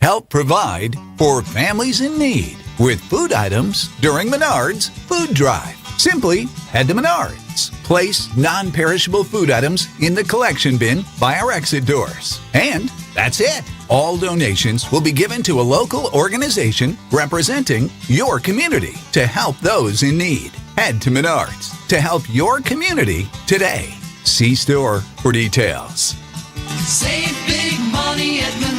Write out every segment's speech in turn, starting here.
help provide for families in need with food items during Menards Food Drive. Simply head to Menards, place non-perishable food items in the collection bin by our exit doors. And that's it. All donations will be given to a local organization representing your community to help those in need. Head to Menards to help your community today. See store for details. Save big money at Menards.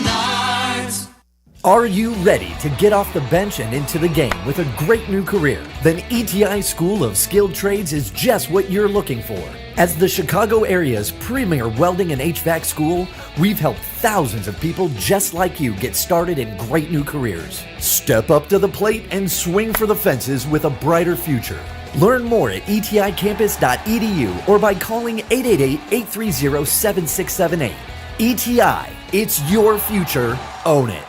Are you ready to get off the bench and into the game with a great new career? Then ETI School of Skilled Trades is just what you're looking for. As the Chicago area's premier welding and HVAC school, we've helped thousands of people just like you get started in great new careers. Step up to the plate and swing for the fences with a brighter future. Learn more at eticampus.edu or by calling 888-830-7678. ETI, it's your future. Own it.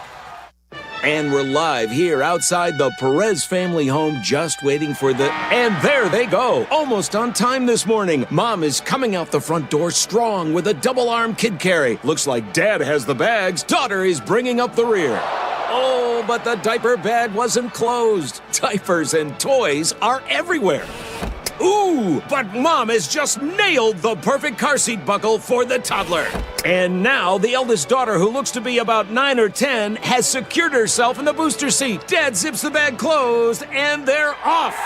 And we're live here outside the Perez family home, just waiting for and there they go, almost on time this morning. Mom is coming out the front door strong with a double-arm kid carry. Looks like Dad has the bags. Daughter is bringing up the rear. Oh, but the diaper bag wasn't closed. Diapers and toys are everywhere. Ooh, but Mom has just nailed the perfect car seat buckle for the toddler. And now the eldest daughter, who looks to be about 9 or 10, has secured herself in the booster seat. Dad zips the bag closed, and they're off.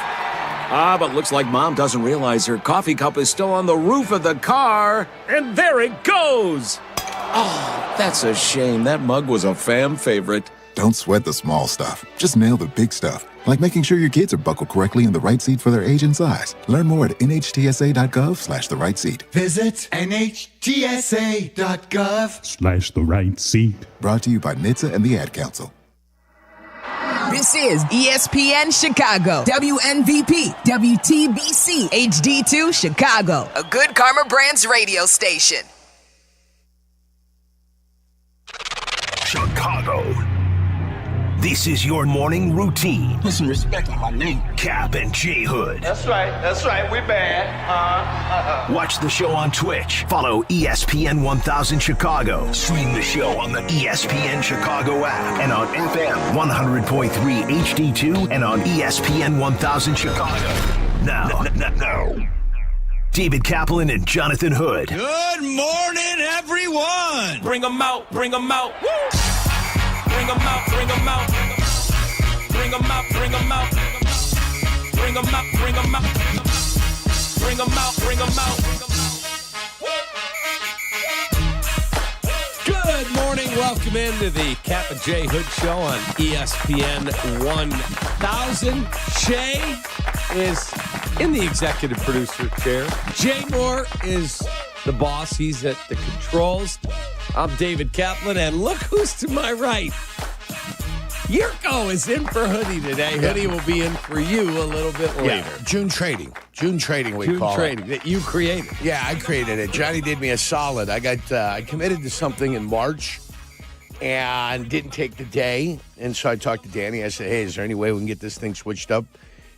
But looks like Mom doesn't realize her coffee cup is still on the roof of the car. And there it goes. Oh, that's a shame. That mug was a fam favorite. Don't sweat the small stuff. Just nail the big stuff, like making sure your kids are buckled correctly in the right seat for their age and size. Learn more at nhtsa.gov/the right seat. Visit nhtsa.gov/the right seat. Brought to you by NHTSA and the Ad Council. This is ESPN Chicago, WNVP, WTBC, HD2 Chicago, a good Karma Brands radio station. Chicago. This is your morning routine. Put some respect on my name. Kap and J Hood. That's right, we're bad. Watch the show on Twitch. Follow ESPN 1000 Chicago. Stream the show on the ESPN Chicago app and on FM 100.3 HD2 and on ESPN 1000 Chicago. Now, David Kaplan and Jonathan Hood. Good morning, everyone. Bring them out. Woo! Bring them out. Bring them out. Bring them out. Bring them out. Bring them out. Bring them out. Bring them out. Bring them out. Bring them out. Good morning. Welcome into the Kap and J Hood Show on ESPN 1000. Shay is in the executive producer chair. Jay Moore is the boss. He's at the controls. I'm David Kaplan, and look who's to my right. Jurko is in for Hoodie today. Hoodie will be in for you a little bit later. Yeah, June trading, we call it. That you created. Yeah, I created it. Johnny did me a solid. I committed to something in March and didn't take the day. And so I talked to Danny. I said, hey, is there any way we can get this thing switched up?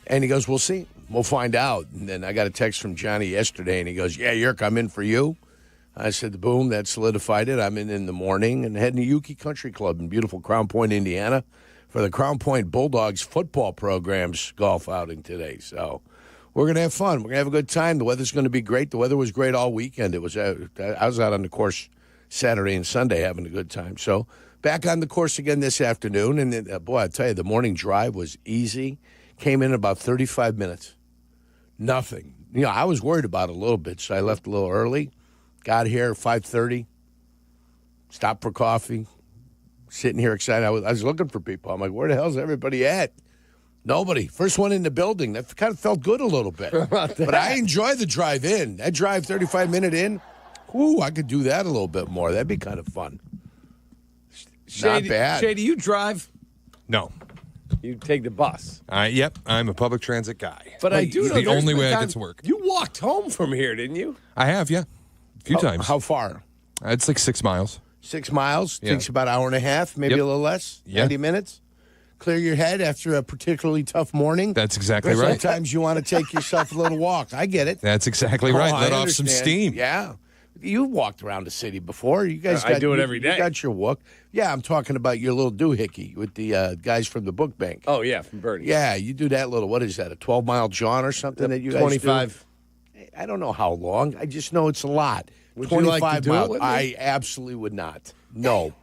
And he goes, we'll see. We'll find out. And then I got a text from Johnny yesterday, and he goes, yeah, Jurko, I'm in for you. I said, boom, that solidified it. I'm in the morning and heading to Yuki Country Club in beautiful Crown Point, Indiana, for the Crown Point Bulldogs football program's golf outing today. So we're going to have fun. We're going to have a good time. The weather's going to be great. The weather was great all weekend. I was out on the course Saturday and Sunday having a good time. So back on the course again this afternoon. And then, boy, I tell you, the morning drive was easy. Came in about 35 minutes. Nothing. I was worried about it a little bit, so I left a little early. Got here at 5:30. Stopped for coffee. Sitting here excited. I was looking for people. I'm like, where the hell's everybody at? Nobody. First one in the building. That kind of felt good a little bit. But I enjoy the drive in. That drive 35-minute in, ooh, I could do that a little bit more. That'd be kind of fun. Not bad. Shay, do you drive? No. You take the bus. Yep, I'm a public transit guy. But I do know the only way I get to work. You walked home from here, didn't you? I have, yeah. A few times. How far? It's like 6 miles. 6 miles? Yeah. Takes about an hour and a half, maybe a little less. 90 minutes. Clear your head after a particularly tough morning. That's exactly right. Sometimes you want to take yourself a little walk. I get it. That's exactly right. Let off some steam. Yeah. you walked around the city before. You guys, I do it every day. You got your walk. Yeah, I'm talking about your little doohickey with the guys from the book bank. Oh yeah, from Bernie. Yeah, you do that little. What is that? A 12-mile jaunt or something that you guys 25. do? I don't know how long. I just know it's a lot. Would you like to do it miles. with me? I absolutely would not. No,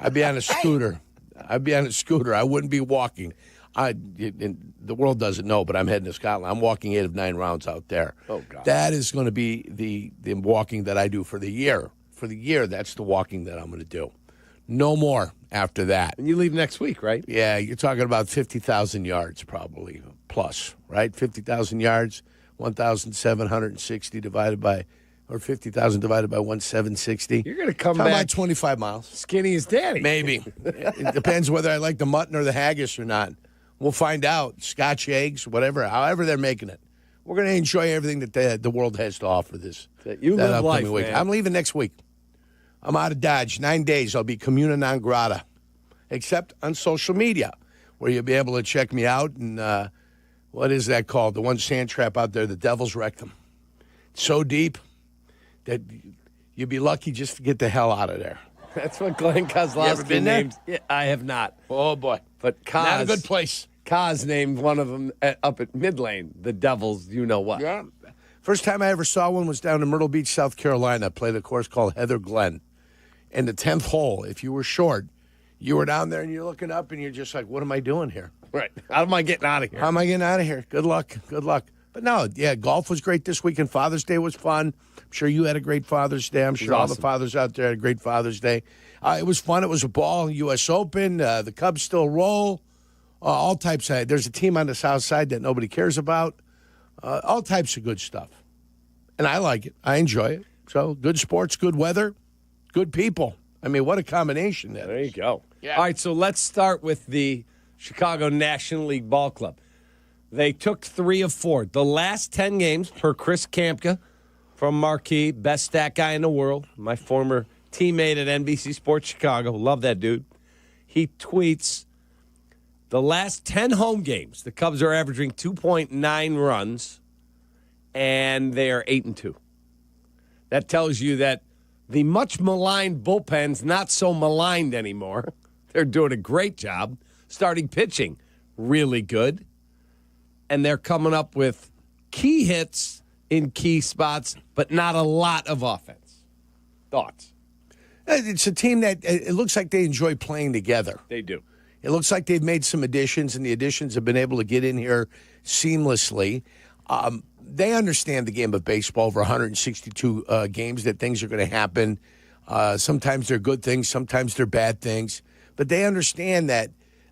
I'd be on a scooter. I wouldn't be walking. The world doesn't know, but I'm heading to Scotland. I'm walking 8 of 9 rounds out there. Oh, God. That is going to be the walking that I do for the year. For the year, that's the walking that I'm going to do. No more after that. And you leave next week, right? Yeah, you're talking about 50,000 yards probably plus, right? 50,000 yards, 1,760 divided by, or 50,000 divided by 1,760. You're going to come Talking back about 25 miles. skinny as Danny. Maybe. It depends whether I like the mutton or the haggis or not. We'll find out. Scotch eggs, whatever, however they're making it. We're going to enjoy everything that the world has to offer this. You live life, week. man. I'm leaving next week. I'm out of Dodge. 9 days. I'll be communa non grata, except on social media, where you'll be able to check me out. And what is that called? The one sand trap out there, the Devil's Rectum. It's so deep that you'd be lucky just to get the hell out of there. That's what Glenn Kozlowski You ever been there? named. Yeah, I have not. Oh, boy. But Kaz, Not a good place. Kaz named one of them up at Mid-Lane, the Devils, you know what. Yeah. First time I ever saw one was down in Myrtle Beach, South Carolina. I played a course called Heather Glen. And the 10th hole, if you were short, you were down there and you're looking up and you're just like, what am I doing here? Right. How am I getting out of here? How am I getting out of here? Good luck. Good luck. But no, yeah, golf was great this weekend. Father's Day was fun. I'm sure you had a great Father's Day. I'm sure all the fathers out there had a great Father's Day. It was fun. It was a ball. U.S. Open. The Cubs still roll. All types of. There's a team on the south side that nobody cares about. All types of good stuff. And I like it. I enjoy it. So good sports, good weather, good people. I mean, what a combination that There is. you go. Yeah. All right, so let's start with the Chicago National League Ball Club. They took 3 of 4. The last 10 games, per Chris Kamka from Marquee, best stat guy in the world, my former teammate at NBC Sports Chicago. Love that dude. He tweets, the last 10 home games, the Cubs are averaging 2.9 runs, and they are 8-2. That tells you that the much maligned bullpen's not so maligned anymore. They're doing a great job. Starting pitching, really good. And they're coming up with key hits in key spots, but not a lot of offense. Thoughts? It's a team that it looks like they enjoy playing together. They do. It looks like they've made some additions, and the additions have been able to get in here seamlessly. They understand the game of baseball over 162 games, that things are going to happen. Sometimes they're good things, sometimes they're bad things. But they understand that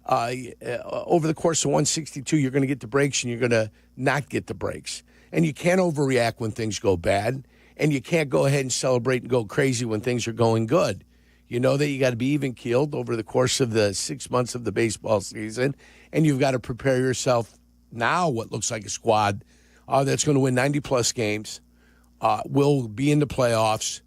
over the course of 162, you're going to get the breaks and you're going to not get the breaks. And you can't overreact when things go bad, and you can't go ahead and celebrate and go crazy when things are going good. You know that you got to be even-keeled over the course of the 6 months of the baseball season, and you've got to prepare yourself now, what looks like a squad that's going to win 90-plus games, will be in the playoffs,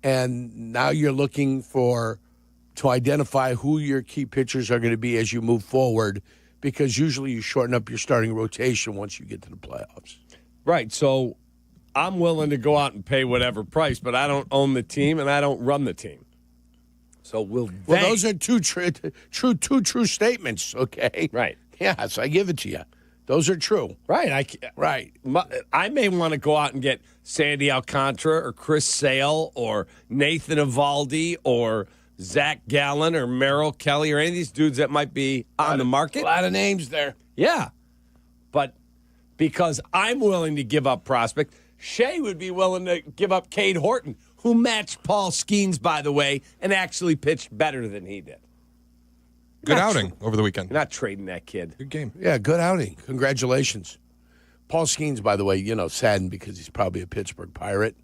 and now you're looking to identify who your key pitchers are going to be as you move forward, because usually you shorten up your starting rotation once you get to the playoffs. Right, so I'm willing to go out and pay whatever price, but I don't own the team and I don't run the team. So Well, those are two true statements, okay? Right. Yeah, so I give it to you. Those are true. Right. Right. I may want to go out and get Sandy Alcantara or Chris Sale or Nathan Eovaldi or Zach Gallen or Merrill Kelly or any of these dudes that might be on the market. A lot of names there. Yeah. But because I'm willing to give up prospect, Shea would be willing to give up Cade Horton, who matched Paul Skenes, by the way, and actually pitched better than he did. Good outing over the weekend. You're not trading that kid. Good game. Yeah, good outing. Congratulations. Paul Skenes, by the way, saddened because he's probably a Pittsburgh Pirate,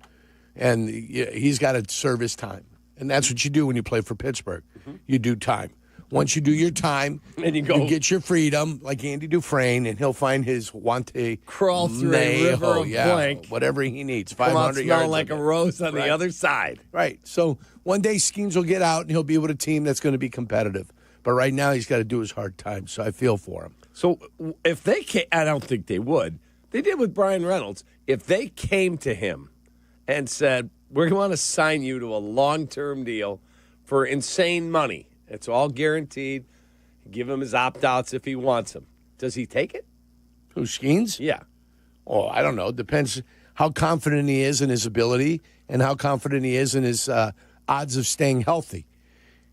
and he's got to serve his time. And that's what you do when you play for Pittsburgh. Mm-hmm. You do time. Once you do your time, and you get your freedom, like Andy Dufresne, and he'll find his Wante crawl through a river of blank, whatever he needs. Come 500 out smelling yards like a rose on the other side. Right. So one day Skenes will get out and he'll be with a team that's going to be competitive. But right now he's got to do his hard time. So I feel for him. So if they came, I don't think they would. They did with Brian Reynolds. If they came to him and said, We want to sign you to a long-term deal for insane money. It's all guaranteed. Give him his opt-outs if he wants them. Does he take it? Who, Skenes? Yeah. Oh, I don't know. Depends how confident he is in his ability and how confident he is in his odds of staying healthy.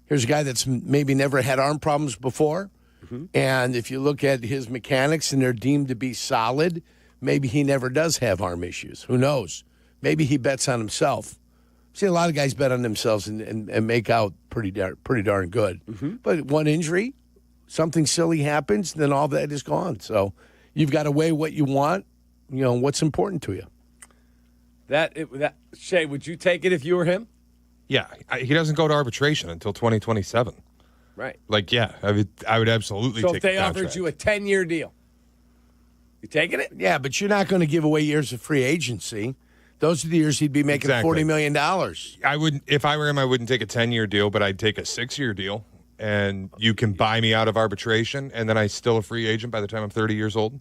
Here's a guy that's maybe never had arm problems before. Mm-hmm. And if you look at his mechanics and they're deemed to be solid, maybe he never does have arm issues. Who knows? Maybe he bets on himself. See, a lot of guys bet on themselves and make out pretty darn good. Mm-hmm. But one injury, something silly happens, then all that is gone. So you've got to weigh what you want, what's important to you. Shay, would you take it if you were him? Yeah, he doesn't go to arbitration until 2027. Right. I would absolutely take it. So if they offered you a 10-year deal, you taking it? Yeah, but you're not going to give away years of free agency. Those are the years he'd be making $40 million. I wouldn't, if I were him, I wouldn't take a 10-year deal, but I'd take a 6-year deal, and you can buy me out of arbitration, and then I'm still a free agent by the time I'm 30 years old.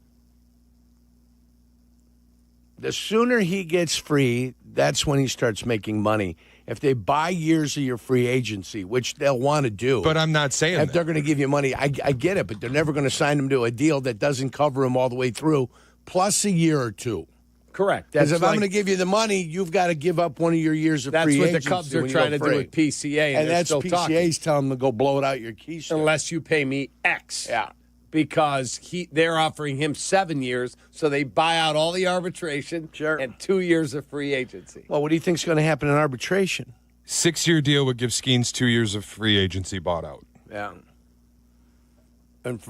The sooner he gets free, that's when he starts making money. If they buy years of your free agency, which they'll want to do. But I'm not saying if they're going to give you money, I get it, but they're never going to sign him to a deal that doesn't cover him all the way through, plus a year or two. Correct. Because if I'm going to give you the money, you've got to give up one of your years of free agency. That's what the Cubs are trying to do with PCA, and that's PCA's telling them to go blow it out your keister. Unless you pay me X. Yeah. Because they're offering him 7 years, so they buy out all the arbitration and 2 years of free agency. Well, what do you think's going to happen in arbitration? 6-year deal would give Skenes 2 years of free agency bought out. Yeah. And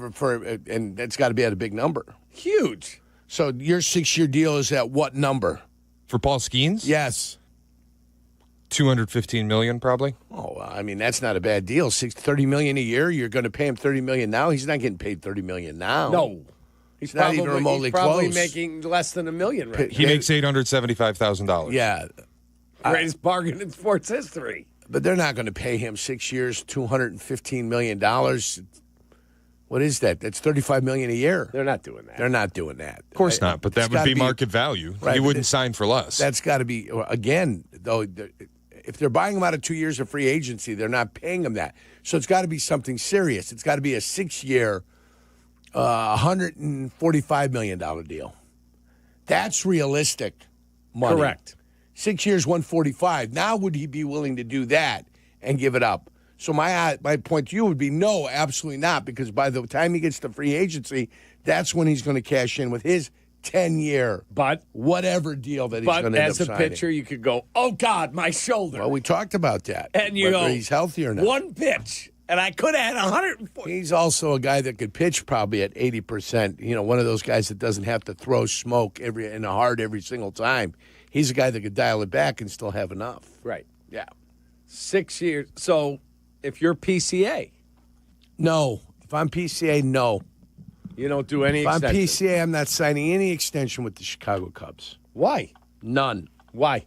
and that's got to be at a big number. Huge. So your 6-year deal is at what number? For Paul Skenes? Yes. $215 million, probably. Oh, I mean, that's not a bad deal. $30 million a year. You're going to pay him $30 million now. He's not getting paid $30 million now. No, he's not even remotely probably close. Making less than $1 million right He makes $875,000. Yeah, greatest bargain in sports history. But they're not going to pay him 6 years, $215 million. What is that? That's $35 million a year. They're not doing that. They're not doing that. Of course not. But that would be market value. Right, he wouldn't sign for less. That's got to be again though. If they're buying him out of 2 years of free agency, they're not paying him that. So it's got to be something serious. It's got to be a 6-year, $145 million deal. That's realistic money. Correct. 6 years, 145. Now would he be willing to do that and give it up? So my point to you would be no, absolutely not, because by the time he gets to free agency, that's when he's going to cash in with his 10-year, whatever deal that he's going to end up signing. But as a pitcher, you could go, oh, God, my shoulder. Well, we talked about that. And you whether go, he's healthy or not. One pitch, and I could have had 140. He's also a guy that could pitch probably at 80%. One of those guys that doesn't have to throw smoke in the heart every single time. He's a guy that could dial it back and still have enough. Right. Yeah. 6 years. So if you're PCA. No. If I'm PCA, no. You don't do any extension. If I'm PCA, I'm not signing any extension with the Chicago Cubs. Why? None. Why?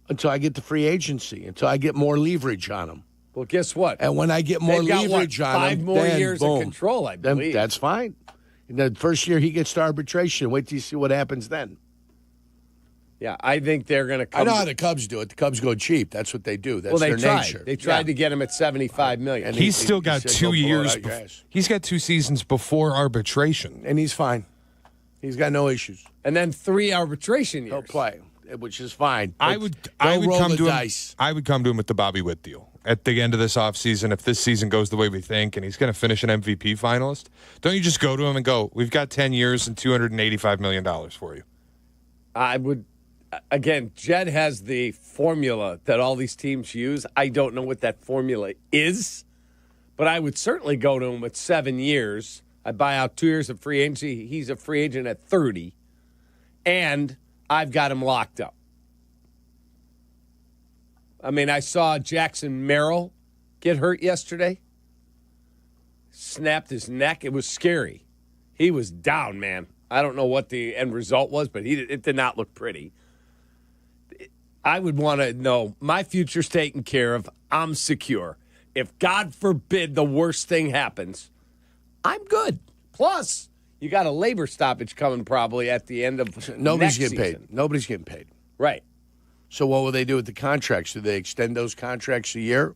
Until I get the free agency, until I get more leverage on them. Well, guess what? And when I get more leverage on them, 5 more then, years boom, of control, I believe. That's fine. And the first year he gets to arbitration. Wait till you see what happens then. Yeah, I think they're going to come. I know how the Cubs do it. The Cubs go cheap. That's what they do. That's their nature. They tried to get him at $75 million. And he's still got 2 years. He's got 2 seasons before arbitration. And he's fine. He's got no issues. And then 3 arbitration years. He'll play, which is fine. I would roll come the to dice. him. I would come to him with the Bobby Witt deal at the end of this offseason. If this season goes the way we think, and he's going to finish an MVP finalist, don't you just go to him and go, "We've got 10 years and $285 million for you"? I would. Again, Jed has the formula that all these teams use. I don't know what that formula is, but I would certainly go to him with 7 years. I buy out 2 years of free agency. He's a free agent at 30, and I've got him locked up. I mean, I saw Jackson Merrill get hurt yesterday. Snapped his neck. It was scary. He was down, man. I don't know what the end result was, but it did not look pretty. I would want to know my future's taken care of. I'm secure. If God forbid the worst thing happens, I'm good. Plus, you got a labor stoppage coming probably at the end of Nobody's next getting season. paid. Nobody's getting paid. Right. So what will they do with the contracts? Do they extend those contracts a year?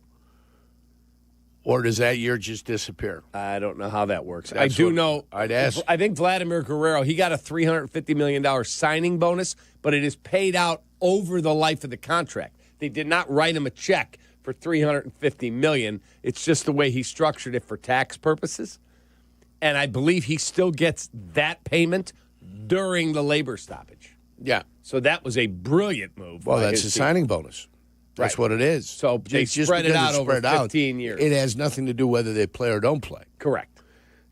Or does that year just disappear? I don't know how that works. That's I do what know. I'd ask. I think Vladimir Guerrero, he got a $350 million signing bonus, but it is paid out over the life of the contract. They did not write him a check for $350 million. It's just the way he structured it for tax purposes. And I believe he still gets that payment during the labor stoppage. Yeah. So that was a brilliant move. Well, that's a signing bonus. That's what it is. So they Just spread it because out it's over spread out, 15 years. It has nothing to do whether they play or don't play. Correct.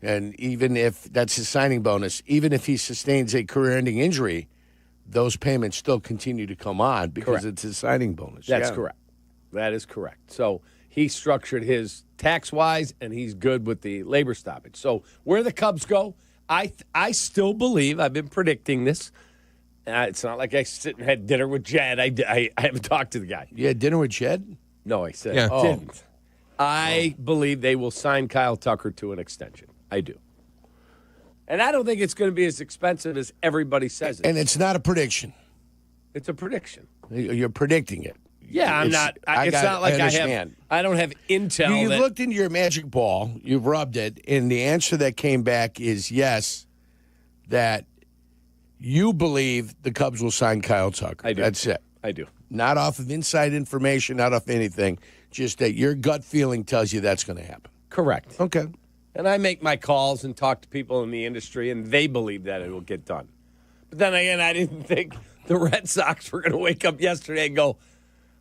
And even if that's his signing bonus, even if he sustains a career-ending injury, those payments still continue to come on because it's his signing bonus. That's correct. That is correct. So he structured his tax-wise, and he's good with the labor stoppage. So where the Cubs go, I still believe, I've been predicting this. It's not like I sit and had dinner with Jed. I haven't talked to the guy. You had dinner with Jed? No, I said Yeah. didn't. I believe they will sign Kyle Tucker to an extension. I do. And I don't think it's going to be as expensive as everybody says it. And it's not a prediction. It's a prediction. You're predicting it. Yeah, I'm not. It's not like I don't have intel. You've looked into your magic ball, you've rubbed it, and the answer that came back is yes, that you believe the Cubs will sign Kyle Tucker. I do. That's it. I do. Not off of inside information, not off anything, just that your gut feeling tells you that's going to happen. Correct. Okay. And I make my calls and talk to people in the industry, and they believe that it will get done. But then again, I didn't think the Red Sox were going to wake up yesterday and go,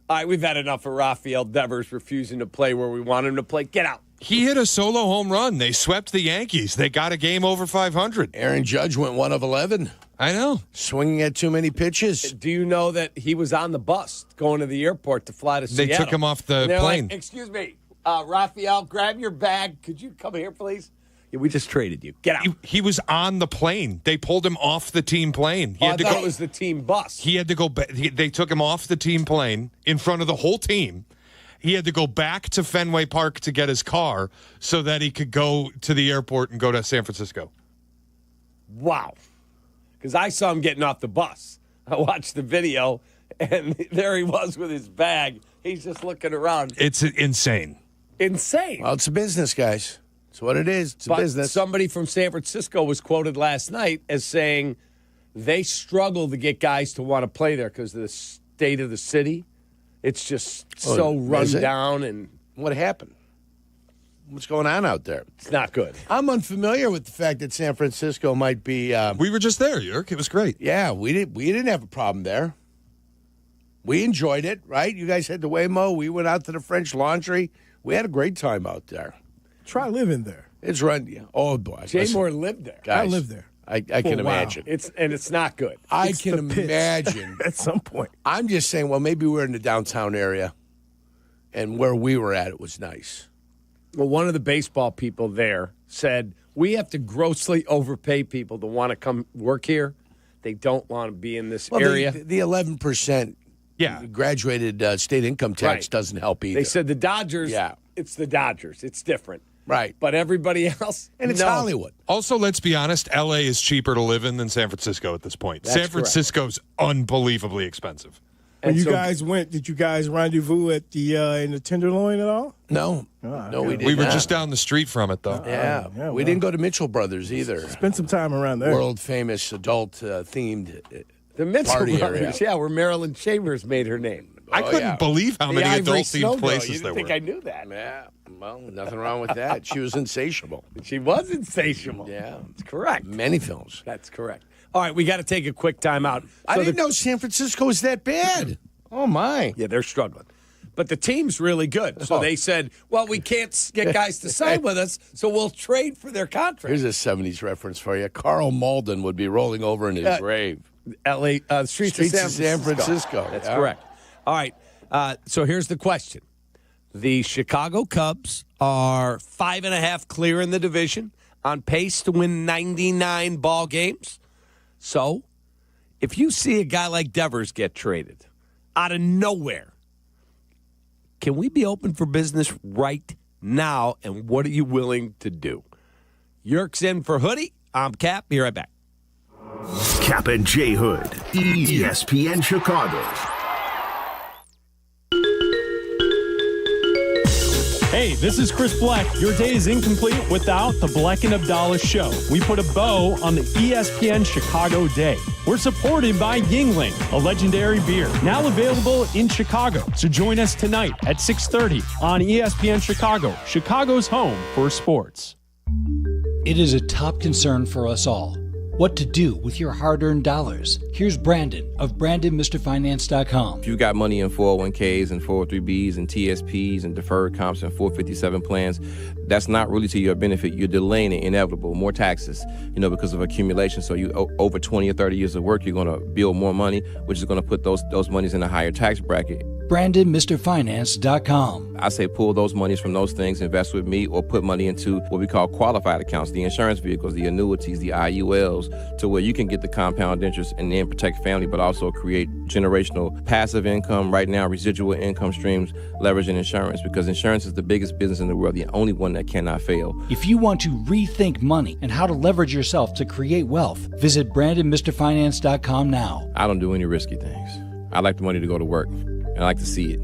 all right, we've had enough of Rafael Devers refusing to play where we want him to play. Get out. He hit a solo home run. They swept the Yankees. They got a game over 500. Aaron Judge went 1 of 11. I know. Swinging at too many pitches. Do you know that he was on the bus going to the airport to fly to They Seattle? took him off the They're plane. Like, excuse me, Rafael, grab your bag. Could you come here, please? Yeah, we just traded you. Get out. He was on the plane. They pulled him off the team plane. He I had to thought go. it was the team bus. He had to go back. They took him off the team plane in front of the whole team. He had to go back to Fenway Park to get his car so that he could go to the airport and go to San Francisco. Wow. Because I saw him getting off the bus. I watched the video, and there he was with his bag. He's just looking around. It's insane. Insane. Well, it's a business, guys. It's what it is. It's a business. Somebody from San Francisco was quoted last night as saying they struggle to get guys to want to play there because of the state of the city. It's just so run down. And what happened? What's going on out there? It's not good. I'm unfamiliar with the fact that San Francisco might be. We were just there, Yerk. It was great. Yeah, we didn't have a problem there. We enjoyed it, right? You guys had the Waymo. We went out to the French Laundry. We had a great time out there. Try living there. It's run. Yeah. Oh boy, Jay Moore lived there. Guys, I lived there. I can imagine. It's not good. I can imagine at some point. I'm just saying. Well, maybe we're in the downtown area, and where we were at, it was nice. Well, one of the baseball people there said, we have to grossly overpay people to want to come work here. They don't want to be in this area. The 11% graduated state income tax doesn't help either. They said the Dodgers, it's the Dodgers. It's different. Right. But everybody else, and it's Hollywood. Also, let's be honest, L.A. is cheaper to live in than San Francisco at this point. That's San Francisco's unbelievably expensive. When you guys went, did you guys rendezvous at the in the Tenderloin at all? No. No, we didn't. We were just down the street from it, though. Yeah. We didn't go to Mitchell Brothers either. Spend some time around there. World famous adult themed the Mitchell party Brothers, area. where Marilyn Chambers made her name. I couldn't believe how many adult-themed places there were. You didn't think I knew that? Yeah. Well, nothing wrong with that. She was insatiable. She was insatiable. Yeah. That's correct. Many films. That's correct. All right, we got to take a quick time out. I didn't know San Francisco was that bad. Oh, my. Yeah, they're struggling. But the team's really good. So they said, well, we can't get guys to sign with us, so we'll trade for their contract. Here's a 70s reference for you. Carl Malden would be rolling over in his grave. L.A. Streets of San Francisco. That's correct. All right. So here's the question. The Chicago Cubs are 5.5 clear in the division, on pace to win 99 ball games. So if you see a guy like Devers get traded out of nowhere, can we be open for business right now, and what are you willing to do? Yerk's in for Hoodie. I'm Cap. Be right back. Kap and J Hood, ESPN Chicago. Hey, this is Chris Bleck. Your day is incomplete without the Bleck and Abdalla Show. We put a bow on the ESPN Chicago day. We're supported by Yuengling, a legendary beer, now available in Chicago. So join us tonight at 6:30 on ESPN Chicago, Chicago's home for sports. It is a top concern for us all. What to do with your hard-earned dollars. Here's Brandon of BrandonMrFinance.com. If you got money in 401ks and 403bs and TSPs and deferred comps and 457 plans, that's not really to your benefit. You're delaying the inevitable, more taxes, because of accumulation. So you over 20 or 30 years of work, you're going to build more money, which is going to put those monies in a higher tax bracket. BrandonMrFinance.com. I say pull those monies from those things, invest with me, or put money into what we call qualified accounts, the insurance vehicles, the annuities, the IULs, to where you can get the compound interest and then protect family, but also create generational passive income, right now residual income streams, leveraging insurance, because insurance is the biggest business in the world, the only one that cannot fail. If you want to rethink money and how to leverage yourself to create wealth, visit BrandonMrFinance.com now. I don't do any risky things. I like the money to go to work, and I like to see it.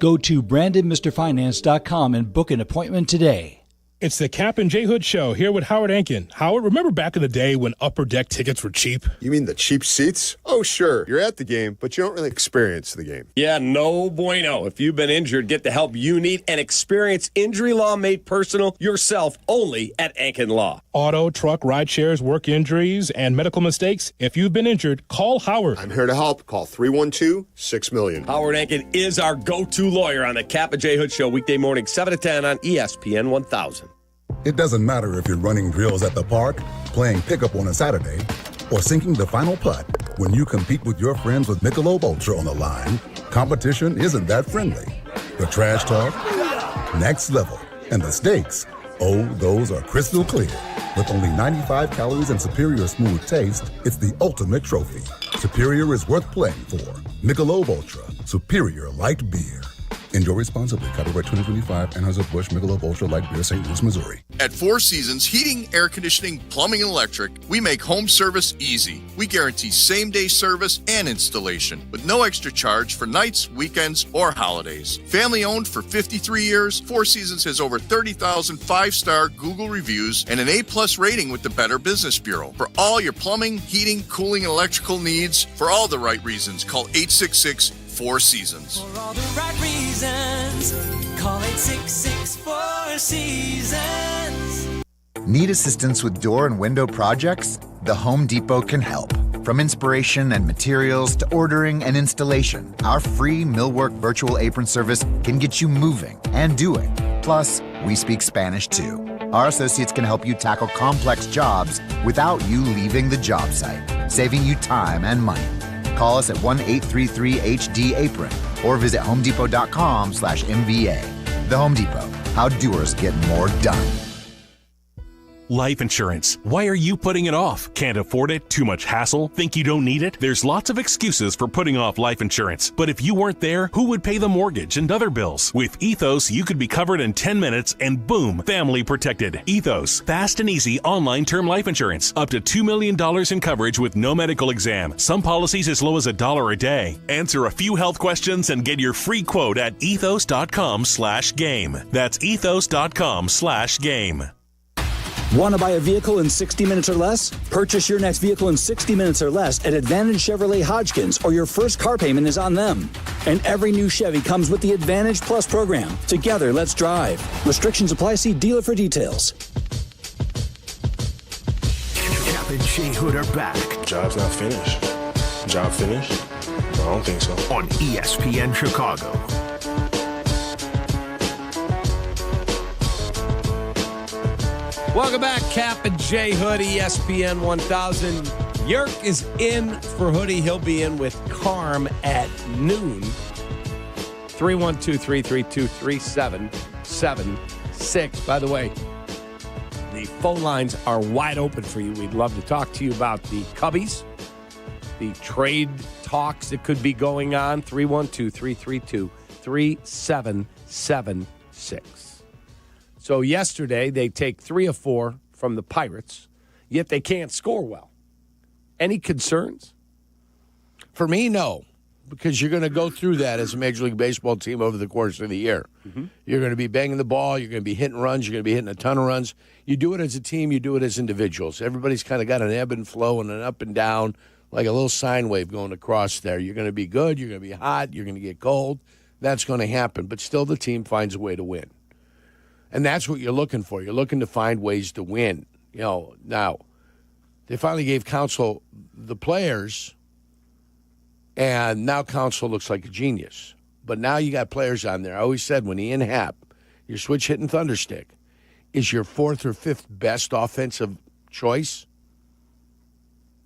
Go to BrandonMrFinance.com and book an appointment today. It's the Kap and J Hood Show here with Howard Ankin. Howard, remember back in the day when upper deck tickets were cheap? You mean the cheap seats? Oh, sure. You're at the game, but you don't really experience the game. Yeah, no bueno. If you've been injured, get the help you need and experience injury law made personal yourself only at Ankin Law. Auto, truck, ride shares, work injuries, and medical mistakes. If you've been injured, call Howard. I'm here to help. Call 312-6-million. Howard Ankin is our go-to lawyer on the Kap and J Hood Show, weekday morning, 7 to 10 on ESPN 1000. It doesn't matter if you're running drills at the park, playing pickup on a Saturday, or sinking the final putt. When you compete with your friends with Michelob Ultra on the line, competition isn't that friendly. The trash talk, next level. And the stakes, oh, those are crystal clear. With only 95 calories and superior smooth taste, it's the ultimate trophy. Superior is worth playing for. Michelob Ultra, superior light beer. Enjoy responsibly. Copyright 2025, Anheuser-Busch Michelob Ultra Light Beer, St. Louis, Missouri. At Four Seasons Heating, Air Conditioning, Plumbing, and Electric, we make home service easy. We guarantee same-day service and installation with no extra charge for nights, weekends, or holidays. Family-owned for 53 years, Four Seasons has over 30,000 five-star Google reviews and an A-plus rating with the Better Business Bureau. For all your plumbing, heating, cooling, and electrical needs, for all the right reasons, call 866 Four Seasons. For all the right reasons, call 866-4 Seasons. Need assistance with door and window projects? The Home Depot can help. From inspiration and materials to ordering and installation, our free Millwork virtual apron service can get you moving and doing. Plus, we speak Spanish too. Our associates can help you tackle complex jobs without you leaving the job site, saving you time and money. Call us at 1-833-HD-APRON or visit homedepot.com/MVA. The Home Depot, how doers get more done. Life insurance. Why are you putting it off? Can't afford it? Too much hassle? Think you don't need it? There's lots of excuses for putting off life insurance. But if you weren't there, who would pay the mortgage and other bills? With Ethos, you could be covered in 10 minutes and boom, family protected. Ethos, fast and easy online term life insurance. Up to $2 million in coverage with no medical exam. Some policies as low as $1 a day. Answer a few health questions and get your free quote at ethos.com/game. That's ethos.com/game. Want to buy a vehicle in 60 minutes or less? Purchase your next vehicle in 60 minutes or less at Advantage Chevrolet Hodgkins, or your first car payment is on them. And every new Chevy comes with the Advantage Plus program. Together, let's drive. Restrictions apply. See dealer for details. Kap and J Hood are back. Job's not finished. Job finished? I don't think so. On ESPN Chicago. Welcome back, Kap and J Hood, ESPN 1000. Yerk is in for Hoodie. He'll be in with Carm at noon. 312-332-3776. By the way, the phone lines are wide open for you. We'd love to talk to you about the Cubbies, the trade talks that could be going on. 312-332-3776. So yesterday, they take 3 of 4 from the Pirates, yet they can't score well. Any concerns? For me, no. because you're going to go through that as a Major League Baseball team over the course of the year. You're going to be banging the ball. You're going to be hitting runs. You're going to be hitting a ton of runs. You do it as a team. You do it as individuals. Everybody's kind of got an ebb and flow and an up and down, like a little sine wave going across there. You're going to be good. You're going to be hot. You're going to get cold. That's going to happen. But still, the team finds a way to win. And that's what you're looking for. You're looking to find ways to win. Now, they finally gave Counsell the players, and now Counsell looks like a genius. But now you got players on there. I always said when Ian Happ, your switch-hitting thunderstick, is your fourth or fifth best offensive choice,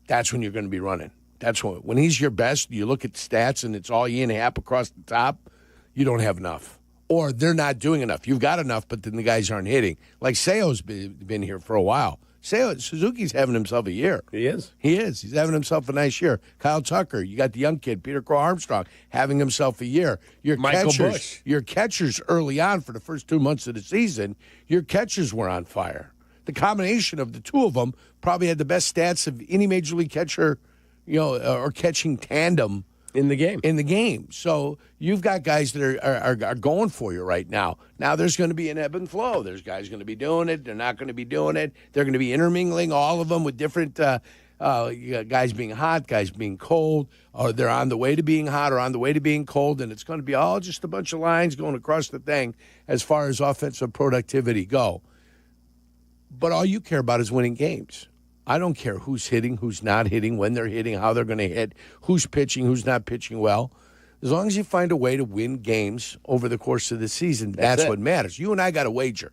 that's when you're going to be running. That's when he's your best, you look at stats and it's all Ian Happ across the top, you don't have enough. Or they're not doing enough. You've got enough, but then the guys aren't hitting. Like Seo's been here for a while. Suzuki's having himself a year. He is. He is. He's having himself a nice year. Kyle Tucker, you got the young kid, Peter Crow-Armstrong, having himself a year. Michael Bush. Your catchers early on for the first 2 months of the season, your catchers were on fire. The combination of the two of them probably had the best stats of any Major League catcher, or catching tandem in the game. So you've got guys that are going for you right now. Now there's going to be an ebb and flow. There's guys going to be doing it. They're not going to be doing it. They're going to be intermingling, all of them, with different guys being hot, guys being cold, or they're on the way to being hot or on the way to being cold, and it's going to be all just a bunch of lines going across the thing as far as offensive productivity go. But all you care about is winning games. I don't care who's hitting, who's not hitting, when they're hitting, how they're going to hit, who's pitching, who's not pitching well. As long as you find a way to win games over the course of the season, that's what matters. You and I got a wager.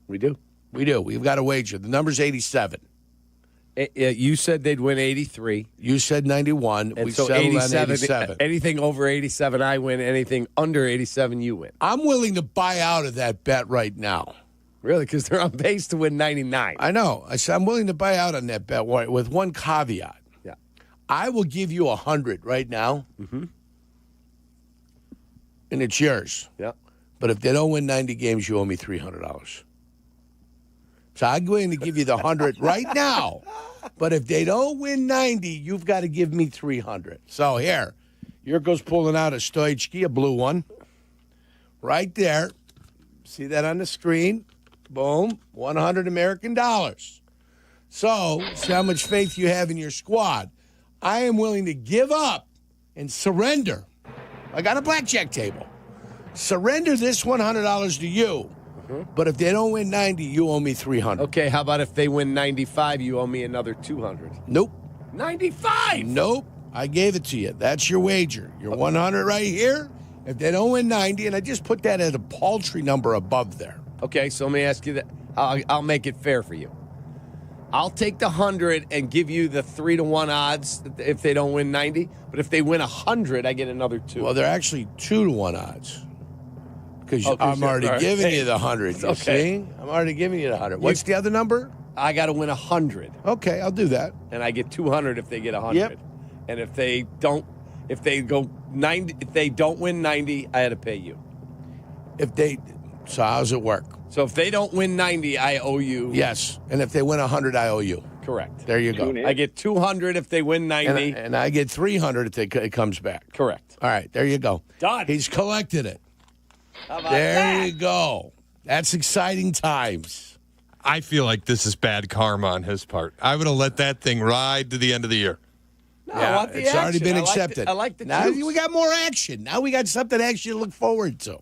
We do. We've got a wager. The number's 87. You said they'd win 83. You said 91. And we so settled 87, on 87. Anything over 87, I win. Anything under 87, you win. I'm willing to buy out of that bet right now. Really? Because they're on pace to win 99. I know. I said I'm willing to buy out on that bet with one caveat. Yeah. I will give you 100 right now, and it's yours. Yeah. But if they don't win 90 games, you owe me $300. So I'm going to give you the 100 right now. But if they don't win 90, you've got to give me 300. So here, Jurko's pulling out a Stoichki, a blue one, right there. See that on the screen? Boom, 100 American dollars. So, see how much faith you have in your squad. I am willing to give up and surrender. I got a blackjack table. Surrender this $100 to you. But if they don't win 90, you owe me 300. Okay, how about if they win 95, you owe me another 200? Nope. 95? Nope. I gave it to you. That's your wager. Your 100 right here. If they don't win 90, and I just put that at a paltry number above there. Okay, so let me ask you that. I'll make it fair for you. I'll take the 100 and give you the 3-1 odds if they don't win 90. But if they win 100, I get another 2. Well, they're actually 2-1 odds. Because I'm already giving you the 100. You see? I'm already giving you the 100. What's the other number? I got to win 100. Okay, I'll do that. And I get 200 if they get 100. Yep. And if they don't win 90, I had to pay you. So how's it work? So if they don't win 90, I owe you. Yes. And if they win 100, I owe you. Correct. There you go. I get 200 if they win 90. And I get 300 if it comes back. Correct. All right, there you go. Done. He's collected it. How about there that? you go. That's exciting times. I feel like this is bad karma on his part. I would have let that thing ride to the end of the year. No, I want the it's already action. been I like accepted. I like the Now juice. we got more action. Now we got something actually to look forward to.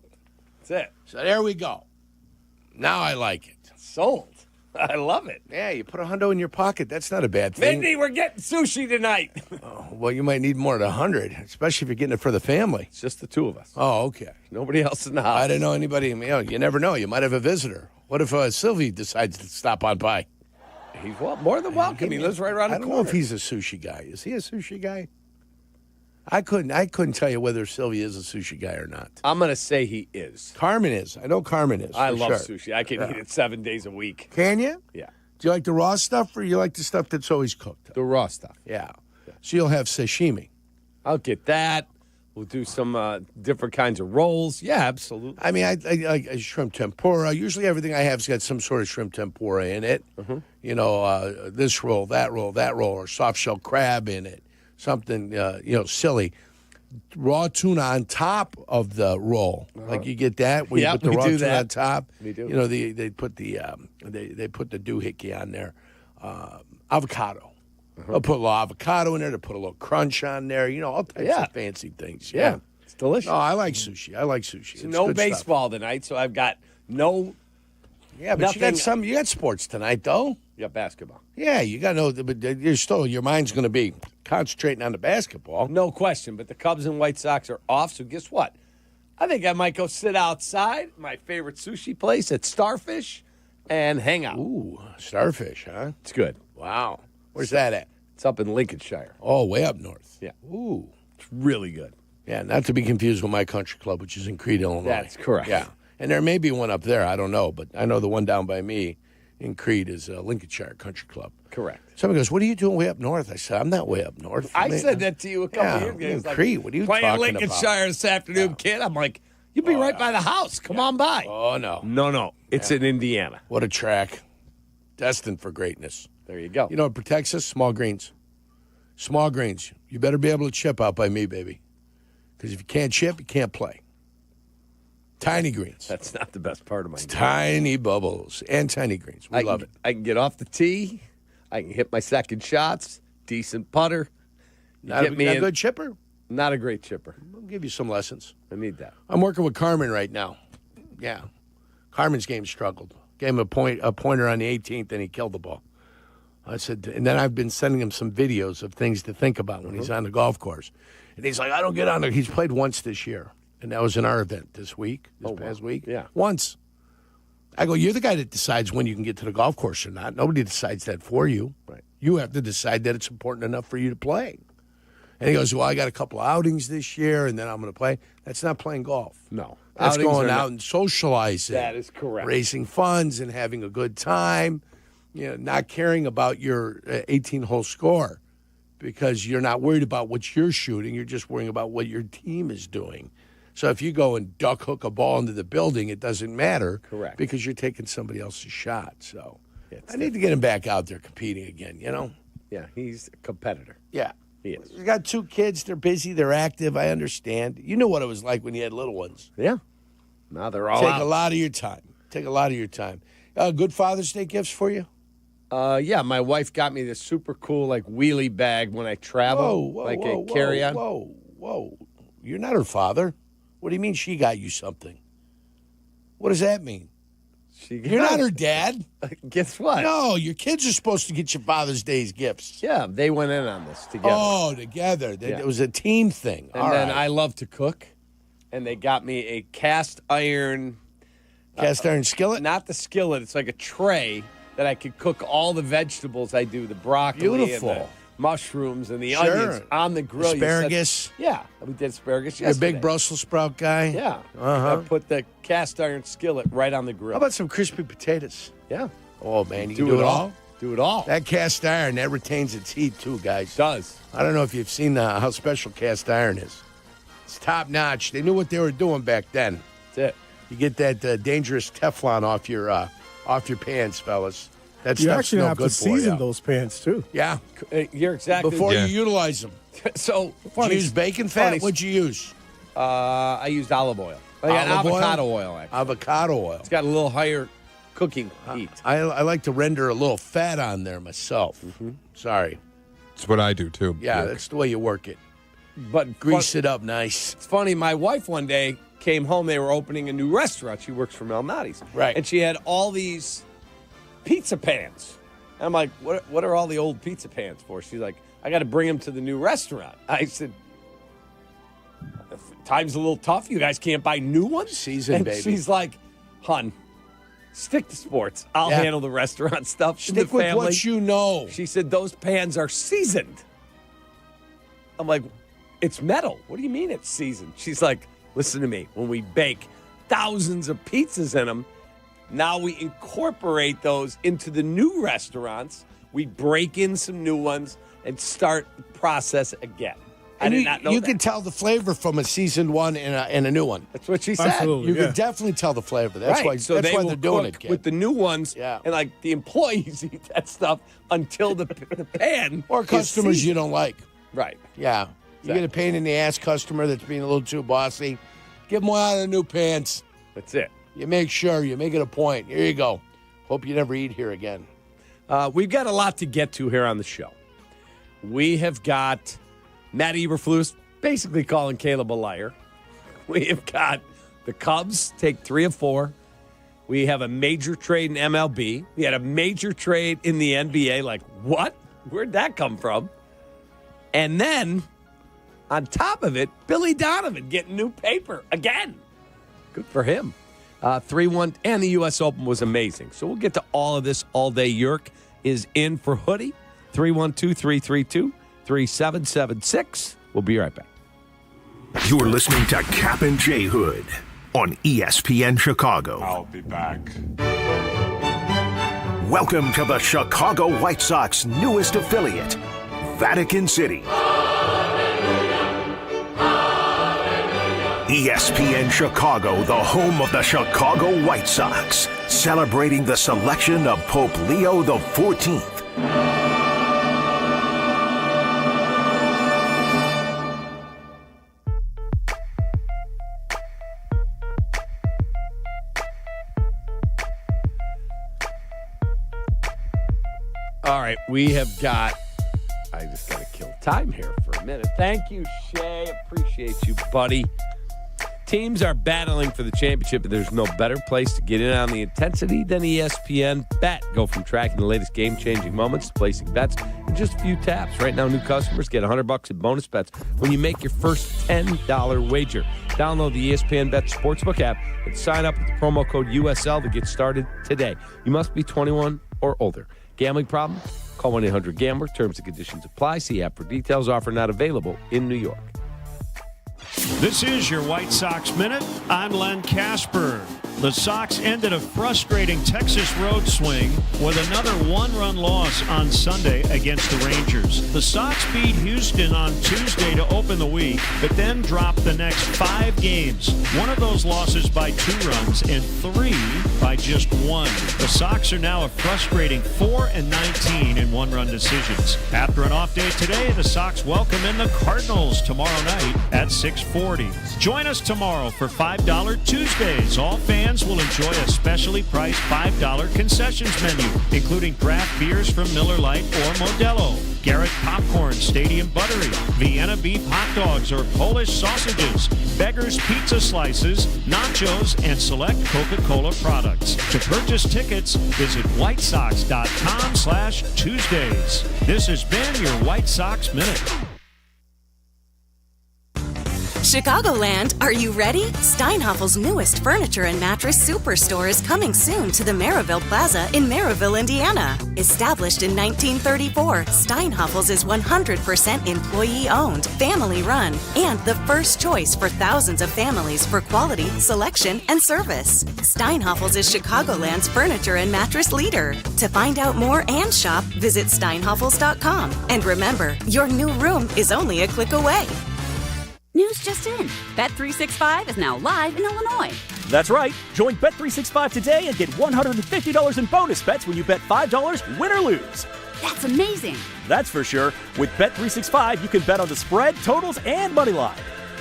That's it. So there we go. Now I like it. Sold. I love it. Yeah, you put $100 in your pocket. That's not a bad thing. Mindy, we're getting sushi tonight. Well, you might need more than 100, especially if you're getting it for the family. It's just the two of us. Oh, okay. Nobody else in the house. I didn't know anybody. You never know. You might have a visitor. What if Silvy decides to stop on by? He's more than welcome. He lives right around the corner. I don't corner. know if he's a sushi guy. Is he a sushi guy? I couldn't tell you whether Silvy is a sushi guy or not. I'm going to say he is. Carmen is. I know Carmen is. I for love sure. sushi. I can eat it 7 days a week. Can you? Yeah. Do you like the raw stuff or you like the stuff that's always cooked? The raw stuff. Yeah. So you'll have sashimi. I'll get that. We'll do some different kinds of rolls. Yeah, absolutely. I mean, I like shrimp tempura. Usually everything I have's got some sort of shrimp tempura in it. Mm-hmm. You know, this roll, or soft shell crab in it. Something, silly. raw tuna on top of the roll. Like you get that where you put the we raw do tuna that. on top. We do. You know, they put the they put the doohickey on there. Avocado. They'll put a little avocado in there. They'll put a little crunch on there. You know, all types of fancy things. Yeah. It's delicious. Oh, I like sushi. It's no good baseball tonight, so I've got no. Yeah, but you got sports tonight, though. You got basketball. Yeah, you got but you're still, your mind's going to be concentrating on the basketball. No question, but the Cubs and White Sox are off, so guess what? I think I might go sit outside, my favorite sushi place at Starfish, and hang out. Ooh, Starfish, huh? It's good. Wow. Where's that at? It's up in Lincolnshire. Oh, way up north. Yeah. Ooh. It's really good. Yeah, not to be confused with my country club, which is in Crete, Illinois. That's correct. Yeah. And there may be one up there. I don't know. But I know the one down by me in Crete is Lincolnshire Country Club. Correct. Somebody goes, what are you doing way up north? I said, I'm not way up north. I said that to you a couple years ago. In It's like, Crete, what are you playing talking Lincolnshire this afternoon, kid. I'm like, you'll be right by the house. Come on by. Oh, no. No. It's in Indiana. What a track. Destined for greatness. There you go. You know what protects us? Small greens. Small greens. You better be able to chip out by me, baby. Because if you can't chip, you can't play. Tiny greens. That's not the best part of my game. Tiny bubbles and tiny greens. We love it. I can get off the tee. I can hit my second shots. Decent putter. Not a good chipper? Not a great chipper. I'll give you some lessons. I need that. I'm working with Carmen right now. Yeah. Carmen's game struggled. Gave him a pointer on the 18th, and he killed the ball. I said, and then I've been sending him some videos of things to think about when he's on the golf course. And he's like, I don't get on there. He's played once this year. And that was in our event this past week. Yeah. Once. I go, you're the guy that decides when you can get to the golf course or not. Nobody decides that for you. Right. You have to decide that it's important enough for you to play. And he goes, well, I got a couple of outings this year, and then I'm going to play. That's not playing golf. No. That's Outings going are out not- and socializing. That is correct. Raising funds and having a good time. You know, not caring about your 18-hole score because you're not worried about what you're shooting. You're just worrying about what your team is doing. So if you go and duck hook a ball into the building, it doesn't matter. Correct. Because you're taking somebody else's shot. So I need to get him back out there competing again, you know? Yeah, he's a competitor. Yeah. He is. You got two kids. They're busy. They're active. I understand. You know what it was like when you had little ones. Yeah. Now they're all Take out. a lot of your time. Good Father's Day gifts for you? Yeah, my wife got me this super cool wheelie bag when I travel, a carry-on. Whoa. You're not her father. What do you mean she got you something? What does that mean? You're not her dad. Guess what? No, your kids are supposed to get you Father's Day's gifts. Yeah, they went in on this together. Oh, together. Yeah. It was a team thing. And then I love to cook, and they got me a cast iron skillet? Not the skillet. It's like a tray that I could cook all the vegetables I do, the broccoli Beautiful. and the mushrooms and the Sure. onions on the grill. Asparagus. We did asparagus You're a yesterday. big Brussels sprout guy? Yeah. Uh-huh. I put the cast iron skillet right on the grill. How about some crispy potatoes? Yeah. Oh, man, you can do it all? Do it all. That cast iron, that retains its heat, too, guys. Does. I don't know if you've seen how special cast iron is. It's top notch. They knew what they were doing back then. That's it. You get that dangerous Teflon off your pans, fellas. That You stuff's actually no have good to for season you. those pans, too. Yeah. You're exactly Before you utilize them. So Did you use bacon fat? What'd you use? I used olive oil. Avocado oil, actually. Avocado oil. It's got a little higher cooking heat. I like to render a little fat on there myself. Sorry. That's what I do, too. Yeah, that's the way you work it. But Grease it up nice. It's funny, my wife one day came home. They were opening a new restaurant. She works for Malnati's. Right. And she had all these pizza pans. And I'm like, what are all the old pizza pans for? She's like, I got to bring them to the new restaurant. I said, time's a little tough. You guys can't buy new ones? Season, baby. She's like, hun, stick to sports. I'll handle the restaurant stuff. Stick the with family. what you know. She said, those pans are seasoned. I'm like, it's metal. What do you mean it's seasoned? She's like, listen to me. When we bake thousands of pizzas in them, now we incorporate those into the new restaurants. We break in some new ones and start the process again. I did not know you that. can tell the flavor from a seasoned one and a new one. That's what she said. Absolutely, You yeah. can definitely tell the flavor. That's right. why. So that's they why will they're doing cook it, kid. with the new ones. Yeah. And the employees eat that stuff until the pan or customers you don't like. Right. Yeah. You get a pain in the ass customer that's being a little too bossy, give them one of the new pants. That's it. You make sure, you make it a point. Here you go. Hope you never eat here again. We've got a lot to get to here on the show. We have got Matt Eberflus basically calling Caleb a liar. We have got the Cubs take 3 of 4. We have a major trade in MLB. We had a major trade in the NBA. Like, what? Where'd that come from? And then, on top of it, Billy Donovan getting new paper again. Good for him. 3-1, and the U.S. Open was amazing. So we'll get to all of this all day. Yerk is in for Hoodie. 312-332-3776. We'll be right back. You're listening to Kap and J Hood on ESPN Chicago. I'll be back. Welcome to the Chicago White Sox newest affiliate, Vatican City. ESPN Chicago, the home of the Chicago White Sox, celebrating the selection of Pope Leo XIV. All right, we have got, I just got to kill time here for a minute. Thank you, Shay. Appreciate you, buddy. Teams are battling for the championship, but there's no better place to get in on the intensity than ESPN Bet. Go from tracking the latest game-changing moments to placing bets in just a few taps. Right now, new customers get $100 in bonus bets when you make your first $10 wager. Download the ESPN Bet Sportsbook app and sign up with the promo code USL to get started today. You must be 21 or older. Gambling problem? Call 1-800-GAMBLER. Terms and conditions apply. See app for details. Offer not available in New York. This is your White Sox Minute. I'm Len Casper. The Sox ended a frustrating Texas road swing with another one-run loss on Sunday against the Rangers. The Sox beat Houston on Tuesday to open the week, but then dropped the next 5 games. One of those losses by 2 runs and 3 by just 1. The Sox are now a frustrating 4-19 in one-run decisions. After an off day today, the Sox welcome in the Cardinals tomorrow night at 6:40. Join us tomorrow for $5 Tuesdays. All fans will enjoy a specially priced $5 concessions menu, including craft beers from Miller Lite or Modelo, Garrett popcorn, Stadium Buttery, Vienna beef hot dogs or Polish sausages, Beggar's pizza slices, nachos, and select Coca-Cola products. To purchase tickets, visit whitesox.com/Tuesdays. This has been your White Sox Minute. Chicagoland, are you ready? Steinhaffel's newest furniture and mattress superstore is coming soon to the Maryville Plaza in Maryville, Indiana. Established in 1934, Steinhaffel's is 100% employee-owned, family-run, and the first choice for thousands of families for quality, selection, and service. Steinhaffel's is Chicagoland's furniture and mattress leader. To find out more and shop, visit steinhaffels.com. And remember, your new room is only a click away. News just in. Bet365 is now live in Illinois. That's right. Join Bet365 today and get $150 in bonus bets when you bet $5, win or lose. That's amazing. That's for sure. With Bet365, you can bet on the spread, totals, and money line.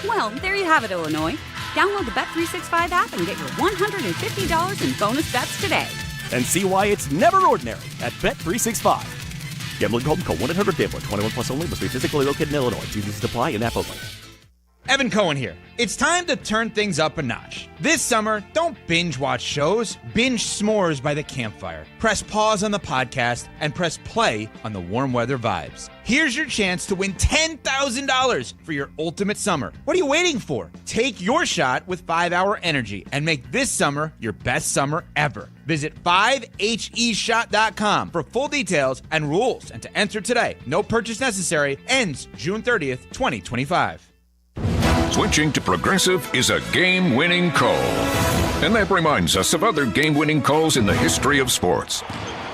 Well, there you have it, Illinois. Download the Bet365 app and get your $150 in bonus bets today. And see why it's never ordinary at Bet365. Gambling problem? Call 1-800-GAMBLER. 21 plus only. Must be physically located in Illinois. TVs apply in app only. Evan Cohen here. It's time to turn things up a notch. This summer, don't binge watch shows. Binge s'mores by the campfire. Press pause on the podcast and press play on the warm weather vibes. Here's your chance to win $10,000 for your ultimate summer. What are you waiting for? Take your shot with 5-Hour Energy and make this summer your best summer ever. Visit 5heshot.com for full details and rules and to enter today. No purchase necessary. Ends June 30th, 2025. Switching to Progressive is a game-winning call. And that reminds us of other game-winning calls in the history of sports.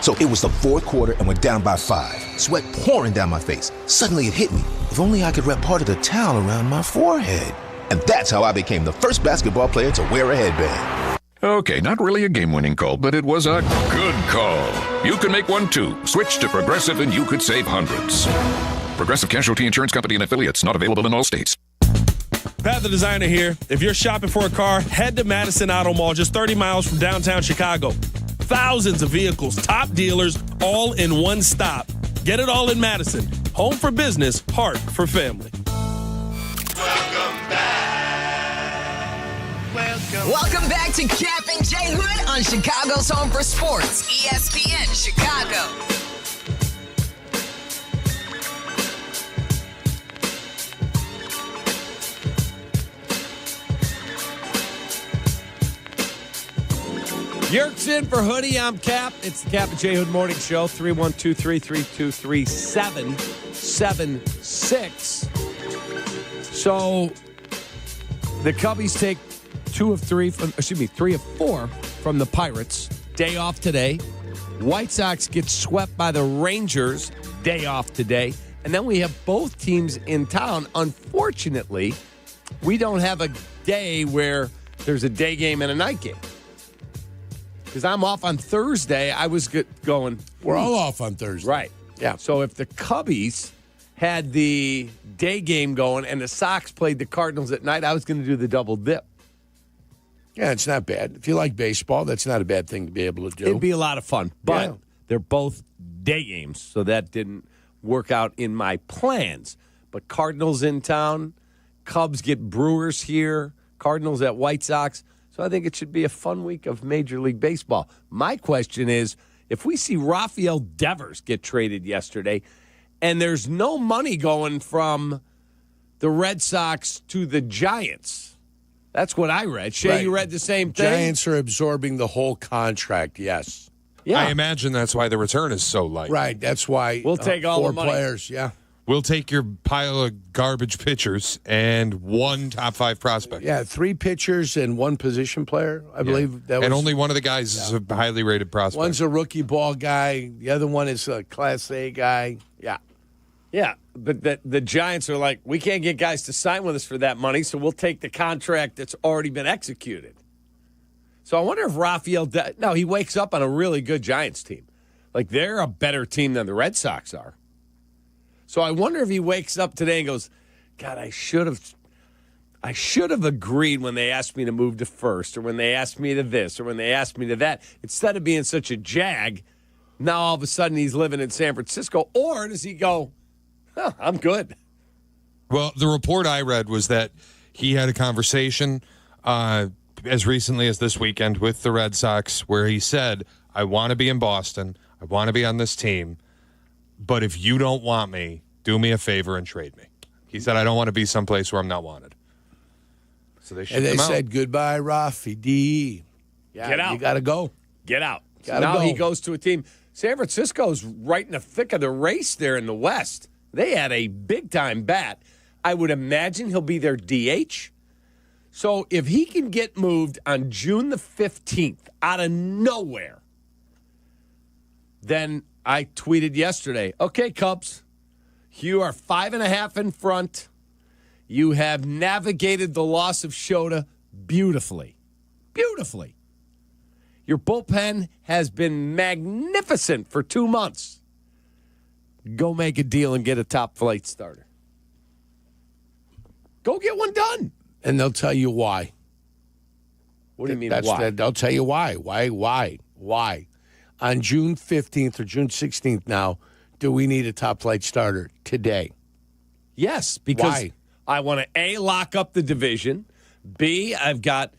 So it was the fourth quarter and we're down by 5. Sweat pouring down my face. Suddenly it hit me. If only I could wrap part of the towel around my forehead. And that's how I became the first basketball player to wear a headband. Okay, not really a game-winning call, but it was a good call. You can make one too. Switch to Progressive and you could save hundreds. Progressive Casualty Insurance Company and affiliates. Not available in all states. Pat the Designer here. If you're shopping for a car, head to Madison Auto Mall, just 30 miles from downtown Chicago. Thousands of vehicles, top dealers, all in one stop. Get it all in Madison. Home for business, heart for family. Welcome back to Kap and J Hood on Chicago's Home for Sports, ESPN Chicago. Yerk's in for Hoodie. I'm Cap. It's the Kap and J Hood Morning Show. 312-332-3776. So the Cubbies take 3 of 4 from the Pirates. Day off today. White Sox get swept by the Rangers. Day off today. And then we have both teams in town. Unfortunately, we don't have a day where there's a day game and a night game. Because I'm off on Thursday, I was going. We're all off on Thursday. Right. Yeah. So if the Cubbies had the day game going and the Sox played the Cardinals at night, I was going to do the double dip. Yeah, it's not bad. If you like baseball, that's not a bad thing to be able to do. It'd be a lot of fun. But they're both day games, so that didn't work out in my plans. But Cardinals in town, Cubs get Brewers here, Cardinals at White Sox. So I think it should be a fun week of Major League Baseball. My question is, if we see Rafael Devers get traded yesterday, and there's no money going from the Red Sox to the Giants, that's what I read. Shay, you read the same thing? Giants are absorbing the whole contract, yes. Yeah. I imagine that's why the return is so light. Right, that's why we'll take all 4 the money. Players, yeah. We'll take your pile of garbage pitchers and 1 top 5 prospect. Yeah, 3 pitchers and 1 position player, I believe. That and was, only one of the guys is a highly rated prospect. One's a rookie ball guy. The other one is a Class A guy. Yeah. Yeah, but the Giants are like, we can't get guys to sign with us for that money, so we'll take the contract that's already been executed. So I wonder if no, he wakes up on a really good Giants team. Like, they're a better team than the Red Sox are. So I wonder if he wakes up today and goes, God, I should have agreed when they asked me to move to first, or when they asked me to this, or when they asked me to that. Instead of being such a jag, now all of a sudden he's living in San Francisco. Or does he go, I'm good? Well, the report I read was that he had a conversation as recently as this weekend with the Red Sox where he said, I want to be in Boston. I want to be on this team. But if you don't want me, do me a favor and trade me. He said, I don't want to be someplace where I'm not wanted. So they said, goodbye, Rafi D. Yeah, get out. You got to go. Get out. So now he goes to a team. San Francisco's right in the thick of the race there in the West. They had a big-time bat. I would imagine he'll be their DH. So if he can get moved on June the 15th out of nowhere, then I tweeted yesterday, okay, Cubs, you are 5.5 in front. You have navigated the loss of Shota beautifully. Beautifully. Your bullpen has been magnificent for 2 months. Go make a deal and get a top flight starter. Go get one done. And they'll tell you why. What do you mean, why? They'll tell you why. Why? On June 15th or June 16th now, do we need a top flight starter today? Yes, because I want to, A, lock up the division. B, I've got,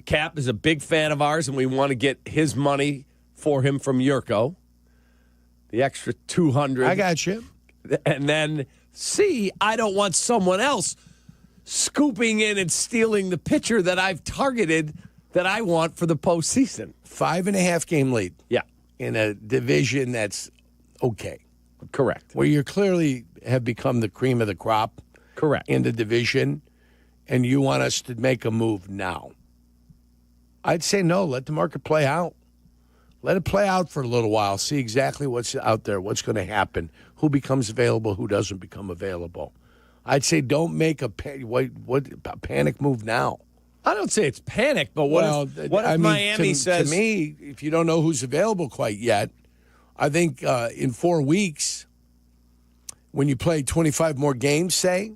Cap is a big fan of ours, and we want to get his money for him from Jurko. The extra $200. I got you. And then C, I don't want someone else scooping in and stealing the pitcher that I've targeted that I want for the postseason. 5.5 game lead. Yeah. In a division that's okay. Correct. Where you clearly have become the cream of the crop. Correct. In the division, and you want us to make a move now. I'd say no. Let the market play out. Let it play out for a little while. See exactly what's out there, what's going to happen, who becomes available, who doesn't become available. I'd say don't make a panic move now. I don't say it's panic, but what if Miami says... To me, if you don't know who's available quite yet, I think in 4 weeks, when you play 25 more games, say,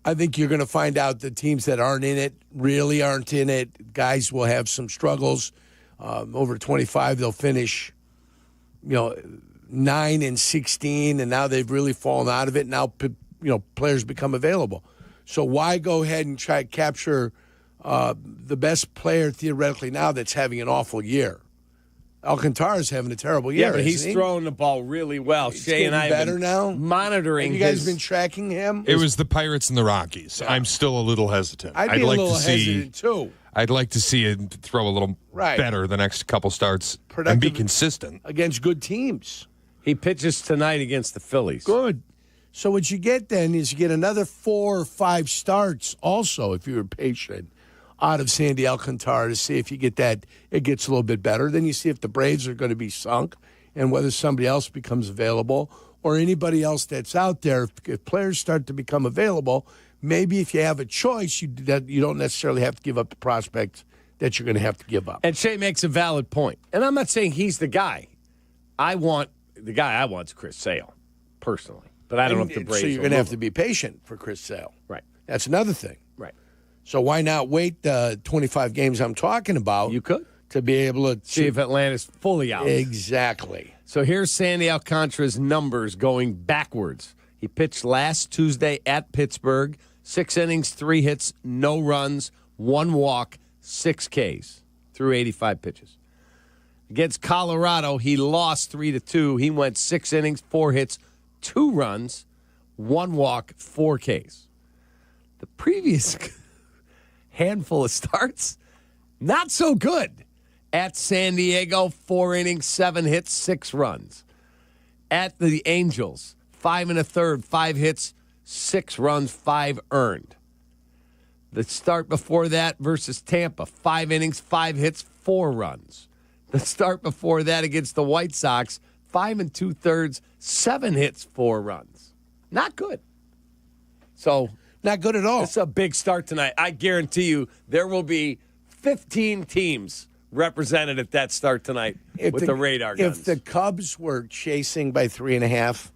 I think you're going to find out the teams that aren't in it really aren't in it. Guys will have some struggles. Over 25, they'll finish, 9-16, and now they've really fallen out of it. Now, players become available. So why go ahead and try to capture the best player theoretically now that's having an awful year? Alcantara's having a terrible year. Yeah, but he's throwing the ball really well. He's Shay and I have better been now. monitoring. Have you guys been tracking him? It was the Pirates and the Rockies. I'm still a little hesitant. I'd be a little hesitant too. I'd like to see him throw a little better the next couple starts and be consistent against good teams. He pitches tonight against the Phillies. Good. So what you get then is you get another 4 or 5 starts also, if you were patient, out of Sandy Alcantara to see if you get that, it gets a little bit better. Then you see if the Braves are going to be sunk and whether somebody else becomes available or anybody else that's out there. If players start to become available, maybe if you have a choice, you don't necessarily have to give up the prospects that you're going to have to give up. And Shay makes a valid point. And I'm not saying he's the guy. The guy I want is Chris Sale, personally. But I don't know if the Braves So you're going to have to be patient for Chris Sale. Right. That's another thing. Right. So why not wait the 25 games I'm talking about? You could. To be able to see if Atlanta's fully out. Exactly. So here's Sandy Alcantara's numbers going backwards. He pitched last Tuesday at Pittsburgh. 6 innings, 3 hits, no runs, 1 walk, 6 Ks through 85 pitches. Against Colorado, he lost 3-2. He went 6 innings, 4 hits, 2 runs, 1 walk, 4 Ks. The previous handful of starts, not so good. At San Diego, 4 innings, 7 hits, 6 runs. At the Angels, 5 1/3, 5 hits, 6 runs, 5 earned. The start before that versus Tampa, 5 innings, 5 hits, 4 runs. The start before that against the White Sox, 5 2/3, 7 hits, 4 runs. Not good. So, not good at all. It's a big start tonight. I guarantee you there will be 15 teams represented at that start tonight with the radar guns. If the Cubs were chasing by 3.5,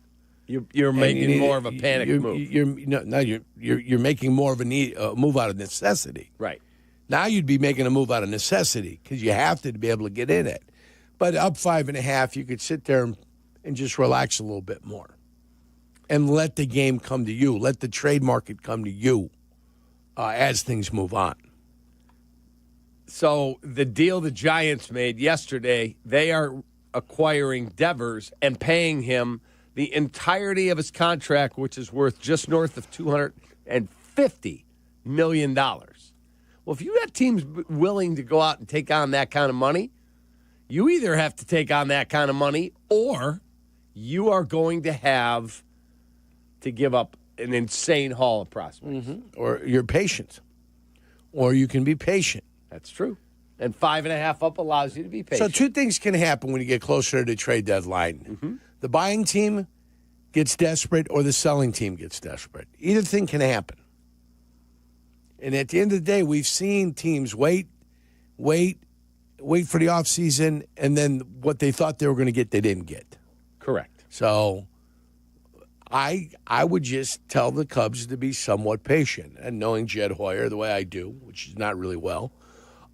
you're making more of a panic move. You're making more of a move out of necessity. Right. Now you'd be making a move out of necessity because you have to be able to get in it. But up 5.5, you could sit there and just relax a little bit more and let the game come to you. Let the trade market come to you as things move on. So the deal the Giants made yesterday, they are acquiring Devers and paying him the entirety of his contract, which is worth just north of $250 million. Well, if you have teams willing to go out and take on that kind of money, you either have to take on that kind of money or you are going to have to give up an insane haul of prospects. Mm-hmm. Or you're patient. Or you can be patient. That's true. And 5.5 up allows you to be patient. So 2 things can happen when you get closer to the trade deadline. Mm-hmm. The buying team gets desperate or the selling team gets desperate. Either thing can happen. And at the end of the day, we've seen teams wait for the offseason, and then what they thought they were going to get, they didn't get. Correct. So I would just tell the Cubs to be somewhat patient. And knowing Jed Hoyer the way I do, which is not really well,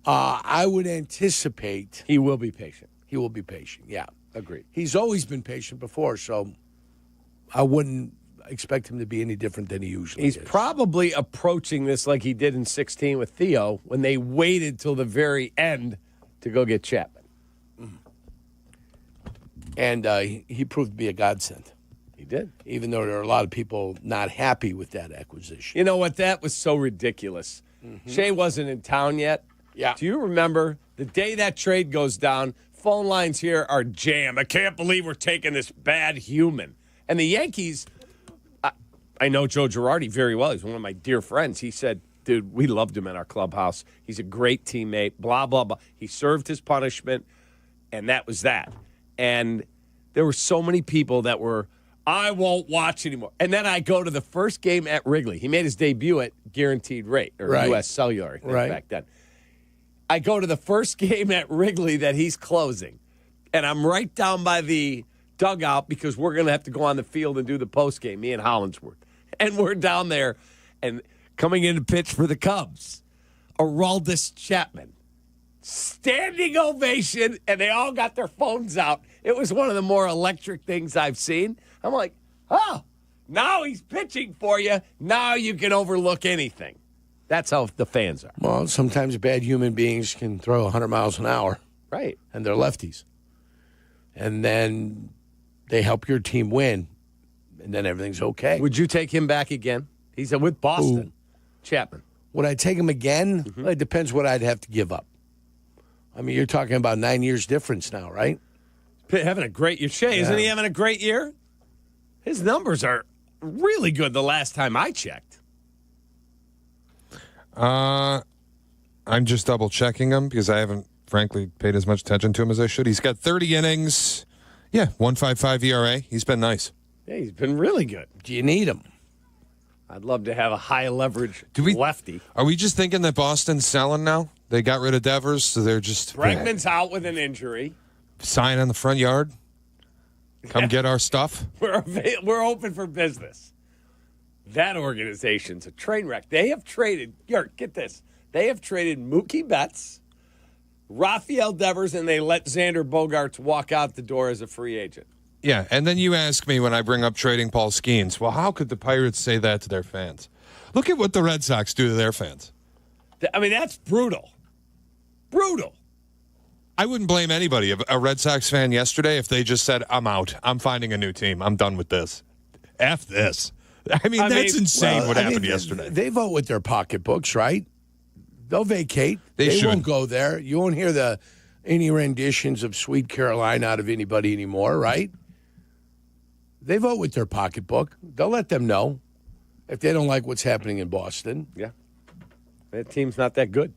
I would anticipate he will be patient. He will be patient, yeah. Agreed. He's always been patient before, so I wouldn't expect him to be any different than he usually is. He's probably approaching this like he did in 16 with Theo when they waited till the very end to go get Chapman. And he proved to be a godsend. He did. Even though there are a lot of people not happy with that acquisition. You know what? That was so ridiculous. Mm-hmm. Shea wasn't in town yet. Yeah. Do you remember the day that trade goes down, phone lines here are jammed. I can't believe we're taking this bad human. And the Yankees, I know Joe Girardi very well. He's one of my dear friends. He said, dude, we loved him in our clubhouse. He's a great teammate, blah, blah, blah. He served his punishment, and that was that. And there were so many people that were, I won't watch anymore. And then I go to the first game at Wrigley. He made his debut at Guaranteed Rate, or U.S. Cellular, I think, back then. I go to the first game at Wrigley that he's closing, and I'm right down by the dugout because we're going to have to go on the field and do the postgame, me and Hollinsworth. And we're down there and coming in to pitch for the Cubs. Aroldis Chapman. Standing ovation, and they all got their phones out. It was one of the more electric things I've seen. I'm like, oh, now he's pitching for you. Now you can overlook anything. That's how the fans are. Well, sometimes bad human beings can throw 100 miles an hour. Right. And they're lefties. And then they help your team win, and then everything's okay. Would you take him back again? He's with Boston. Chapman. Would I take him again? Well, it depends what I'd have to give up. I mean, you're talking about 9 years difference now, right? Having a great year. Shea, isn't he having a great year? His numbers are really good the last time I checked. I'm just double-checking him because I haven't, frankly, paid as much attention to him as I should. He's got 30 innings. Yeah, 1.55 ERA. He's been nice. Yeah, he's been really good. Do you need him? I'd love to have a high-leverage lefty. Are we just thinking that Boston's selling now? They got rid of Devers, so they're just... Bregman's out with an injury. Sign on the front yard. Come get our stuff. We're open for business. That organization's a train wreck. They have traded... get this. They have traded Mookie Betts, Rafael Devers, and they let Xander Bogaerts walk out the door as a free agent. Yeah, and then you ask me when I bring up trading Paul Skenes, well, how could the Pirates say that to their fans? Look at what the Red Sox do to their fans. I mean, that's brutal. Brutal. I wouldn't blame anybody. A Red Sox fan yesterday, if they just said, I'm out. I'm finding a new team. I'm done with this. F this. I mean, that's insane what happened yesterday. They vote with their pocketbooks, right? They'll vacate. They won't go there. You won't hear any renditions of Sweet Caroline out of anybody anymore, right? They vote with their pocketbook. They'll let them know if they don't like what's happening in Boston. Yeah. That team's not that good.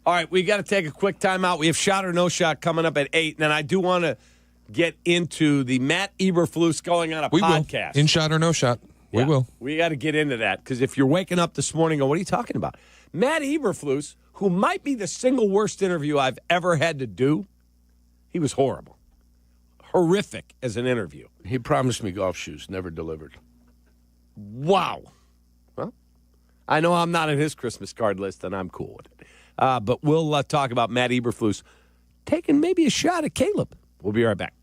All right, we got to take a quick timeout. We have Shot or No Shot coming up at 8, and then I do want to get into the Matt Eberflus going on a podcast. Will. In Shot or No Shot. We will. We got to get into that, because if you're waking up this morning going, what are you talking about? Matt Eberflus, who might be the single worst interview I've ever had to do, he was horrible. Horrific as an interview. He promised me golf shoes, never delivered. Wow. Well, I know I'm not on his Christmas card list, and I'm cool with it. But we'll talk about Matt Eberflus taking maybe a shot at Caleb. We'll be right back.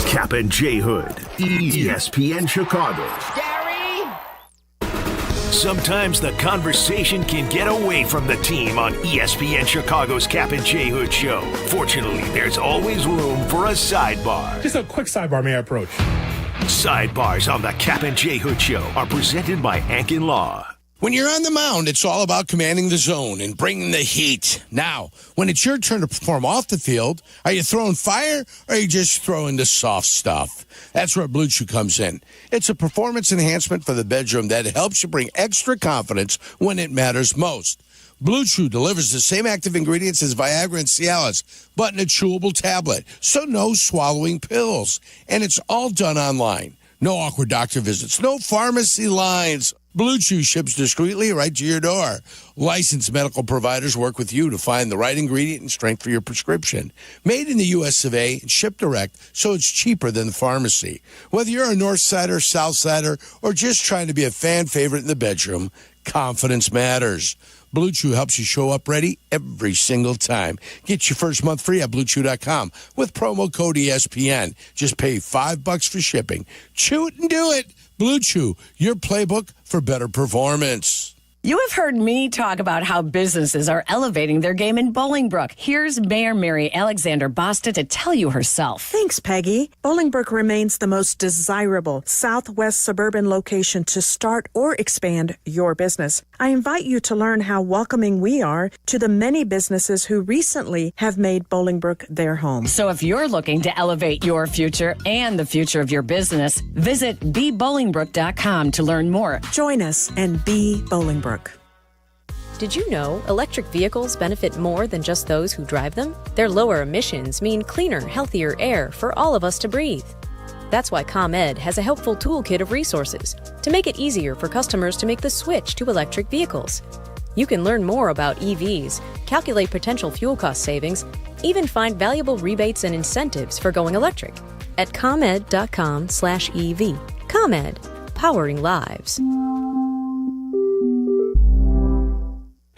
Kap and J Hood, ESPN Chicago. Sometimes the conversation can get away from the team on ESPN Chicago's Kap and J Hood show. Fortunately, there's always room for a sidebar. Just a quick sidebar, may I approach? Sidebars on the Kap and J Hood show are presented by Ankin Law. When you're on the mound, it's all about commanding the zone and bringing the heat. Now, when it's your turn to perform off the field, are you throwing fire or are you just throwing the soft stuff? That's where Blue Chew comes in. It's a performance enhancement for the bedroom that helps you bring extra confidence when it matters most. Blue Chew delivers the same active ingredients as Viagra and Cialis, but in a chewable tablet, so no swallowing pills. And it's all done online. No awkward doctor visits, no pharmacy lines. Blue Chew ships discreetly right to your door. Licensed medical providers work with you to find the right ingredient and strength for your prescription. Made in the U.S. of A. and shipped direct, so it's cheaper than the pharmacy. Whether you're a North Sider, South Sider, or just trying to be a fan favorite in the bedroom, confidence matters. Blue Chew helps you show up ready every single time. Get your first month free at BlueChew.com with promo code ESPN. Just pay $5 for shipping. Chew it and do it. Blue Chew, your playbook for better performance. You have heard me talk about how businesses are elevating their game in Bolingbrook. Here's Mayor Mary Alexander Basta to tell you herself. Thanks, Peggy. Bolingbrook remains the most desirable southwest suburban location to start or expand your business. I invite you to learn how welcoming we are to the many businesses who recently have made Bolingbrook their home. So if you're looking to elevate your future and the future of your business, visit bebolingbrook.com to learn more. Join us and be Bolingbrook. Did you know electric vehicles benefit more than just those who drive them? Their lower emissions mean cleaner, healthier air for all of us to breathe. That's why ComEd has a helpful toolkit of resources to make it easier for customers to make the switch to electric vehicles. You can learn more about EVs, calculate potential fuel cost savings, even find valuable rebates and incentives for going electric. at ComEd.com/EV. ComEd, powering lives.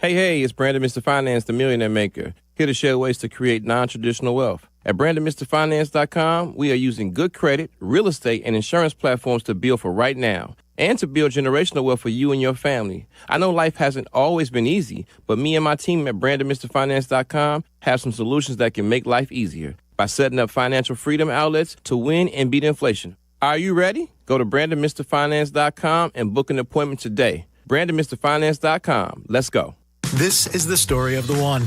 Hey, it's Brandon Mr. Finance, the Millionaire Maker, here to share ways to create non-traditional wealth. At BrandonMrFinance.com, we are using good credit, real estate, and insurance platforms to build for right now and to build generational wealth for you and your family. I know life hasn't always been easy, but me and my team at BrandonMrFinance.com have some solutions that can make life easier by setting up financial freedom outlets to win and beat inflation. Are you ready? Go to BrandonMrFinance.com and book an appointment today. BrandonMrFinance.com. Let's go. This is the story of the one.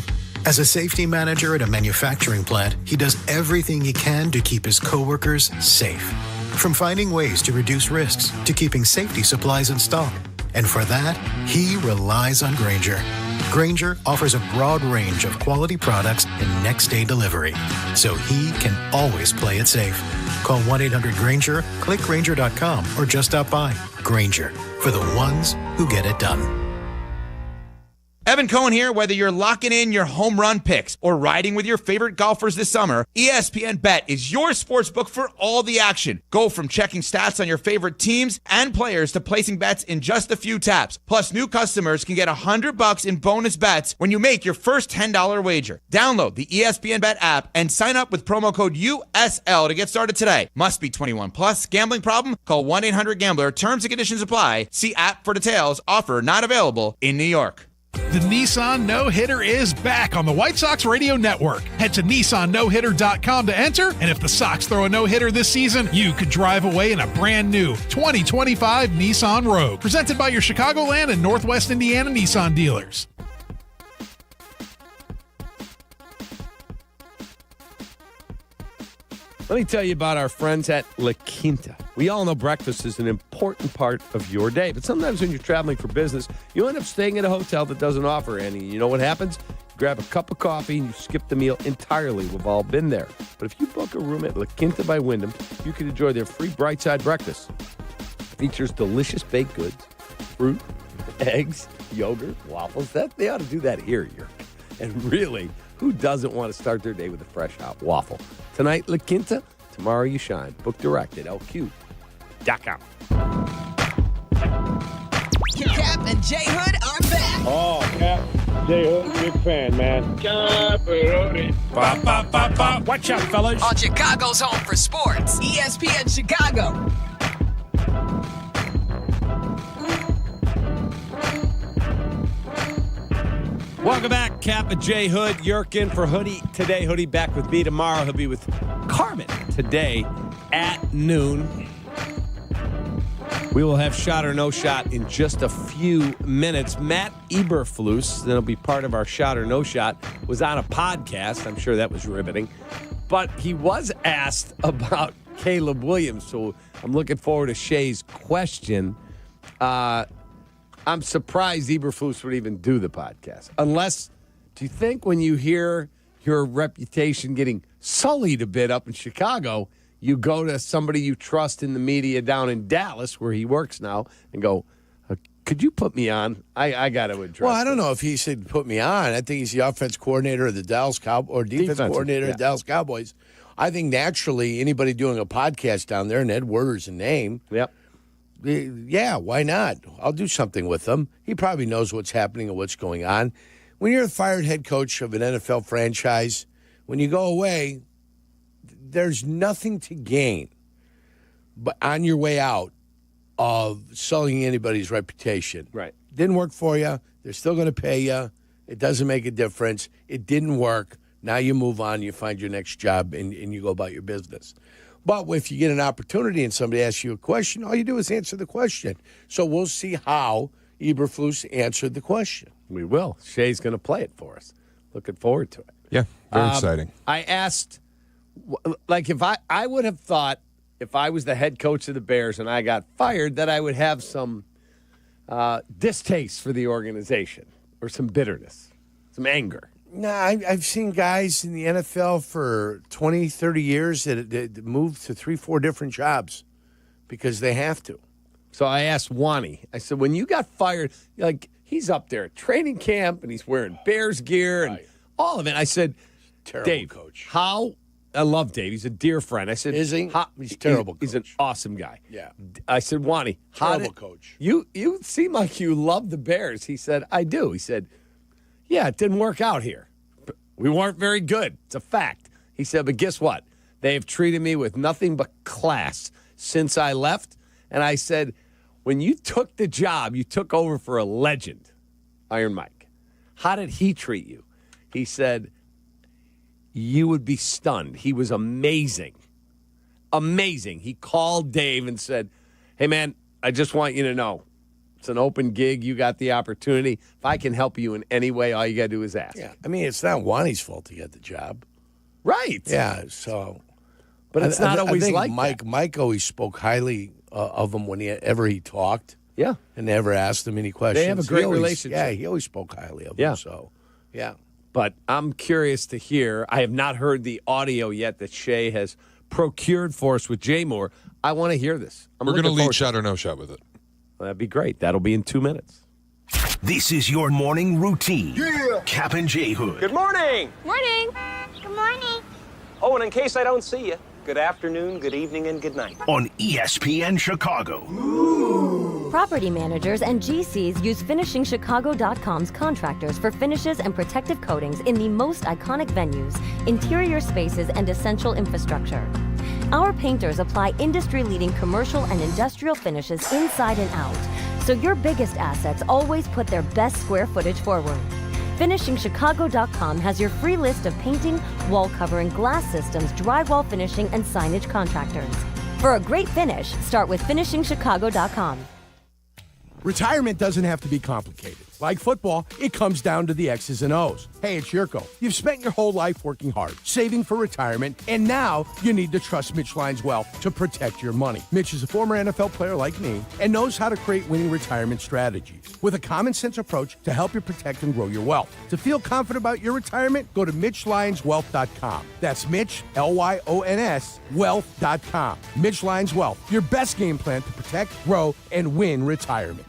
As a safety manager at a manufacturing plant, he does everything he can to keep his coworkers safe. From finding ways to reduce risks to keeping safety supplies in stock. And for that, he relies on Grainger. Grainger offers a broad range of quality products and next-day delivery, so he can always play it safe. Call 1-800-GRAINGER, click Grainger.com, or just stop by. Grainger, for the ones who get it done. Evan Cohen here. Whether you're locking in your home run picks or riding with your favorite golfers this summer, ESPN Bet is your sportsbook for all the action. Go from checking stats on your favorite teams and players to placing bets in just a few taps. Plus, new customers can get $100 in bonus bets when you make your first $10 wager. Download the ESPN Bet app and sign up with promo code USL to get started today. Must be 21 plus. Gambling problem? Call 1-800-GAMBLER. Terms and conditions apply. See app for details. Offer not available in New York. The Nissan No-Hitter is back on the White Sox Radio Network. Head to NissanNoHitter.com to enter, and if the Sox throw a no-hitter this season, you could drive away in a brand new 2025 Nissan Rogue. Presented by your Chicagoland and Northwest Indiana Nissan dealers. Let me tell you about our friends at La Quinta. We all know breakfast is an important part of your day, but sometimes when you're traveling for business, you end up staying at a hotel that doesn't offer any. You know what happens? You grab a cup of coffee and you skip the meal entirely. We've all been there. But if you book a room at La Quinta by Wyndham, you can enjoy their free Brightside breakfast. It features delicious baked goods, fruit, eggs, yogurt, waffles. They ought to do that here, Yerk. And really, who doesn't want to start their day with a fresh hot waffle? Tonight, La Quinta. Tomorrow, you shine. Book direct at LQ.com. Kap and J Hood are back. Oh, Kap, J Hood, big fan, man. Watch out, fellas. On Chicago's home for sports, ESPN Chicago. Welcome back, Kap and J Hood. Yerk in for Hoodie today. Hoodie back with me tomorrow. He'll be with Carmen today at noon. We will have shot or no shot in just a few minutes. Matt Eberflus, that'll be part of our shot or no shot, was on a podcast. I'm sure that was riveting. But he was asked about Caleb Williams, so I'm looking forward to Shay's question. I'm surprised Eberflus would even do the podcast. Unless, do you think when you hear your reputation getting sullied a bit up in Chicago, you go to somebody you trust in the media down in Dallas, where he works now, and go, could you put me on? I got to address Well, I don't know if he said put me on. I think he's the offense coordinator of the Dallas Cowboys, or defense coordinator of the Dallas Cowboys. I think naturally anybody doing a podcast down there, and Ed Werder's a name. Yep. Yeah, why not? I'll do something with him. He probably knows what's happening and what's going on. When you're a fired head coach of an NFL franchise, when you go away, there's nothing to gain but on your way out of sullying anybody's reputation. Right. Didn't work for you. They're still going to pay you. It doesn't make a difference. It didn't work. Now you move on, you find your next job, and you go about your business. But if you get an opportunity and somebody asks you a question, all you do is answer the question. So we'll see how Eberflus answered the question. We will. Shay's going to play it for us. Looking forward to it. Yeah, very exciting. I asked, like, if I would have thought if I was the head coach of the Bears and I got fired, that I would have some distaste for the organization or some bitterness, some anger. Nah, I've seen guys in the NFL for 20, 30 years that move to 3-4 different jobs because they have to. So I asked Wani, I said, when you got fired, like, he's up there at training camp and he's wearing Bears gear and all of it. I said, Terrible Dave, coach. How I love Dave. He's a dear friend. I said, Is he? He's terrible. He's an awesome guy. Yeah. I said, Wani, Terrible coach. You seem like you love the Bears. He said, I do. He said, yeah, it didn't work out here. We weren't very good. It's a fact. He said, but guess what? They have treated me with nothing but class since I left. And I said, when you took the job, you took over for a legend, Iron Mike. How did he treat you? He said, you would be stunned. He was amazing. Amazing. He called Dave and said, hey, man, I just want you to know it's an open gig. You got the opportunity. If I can help you in any way, all you got to do is ask. Yeah. I mean, it's not Wani's fault to get the job. Right. Yeah. So, but it's not always I think like that. Mike always spoke highly of him whenever he talked. Yeah. And never asked him any questions. They have a great relationship. Yeah, he always spoke highly of him. So, yeah. But I'm curious to hear. I have not heard the audio yet that Shea has procured for us with Jay Moore. I want to hear this. We're going to lead shot or no shot with it. Well, that'd be great. That'll be in 2 minutes. This is your morning routine. Yeah. Kap and J Hood. Good morning. Morning. Good morning. Oh, and in case I don't see you, good afternoon, good evening, and good night. On ESPN Chicago. Property managers and GCs use FinishingChicago.com's contractors for finishes and protective coatings in the most iconic venues, interior spaces, and essential infrastructure. Our painters apply industry-leading commercial and industrial finishes inside and out, so your biggest assets always put their best square footage forward. FinishingChicago.com has your free list of painting, wall covering, glass systems, drywall finishing, and signage contractors. For a great finish, start with FinishingChicago.com. Retirement doesn't have to be complicated. Like football, it comes down to the X's and O's. Hey, it's Jurko. You've spent your whole life working hard, saving for retirement, and now you need to trust Mitch Lyons Wealth to protect your money. Mitch is a former NFL player like me and knows how to create winning retirement strategies with a common sense approach to help you protect and grow your wealth. To feel confident about your retirement, go to MitchLyonsWealth.com. That's Mitch, Lyons, Wealth.com. Mitch Lyons Wealth, your best game plan to protect, grow, and win retirement.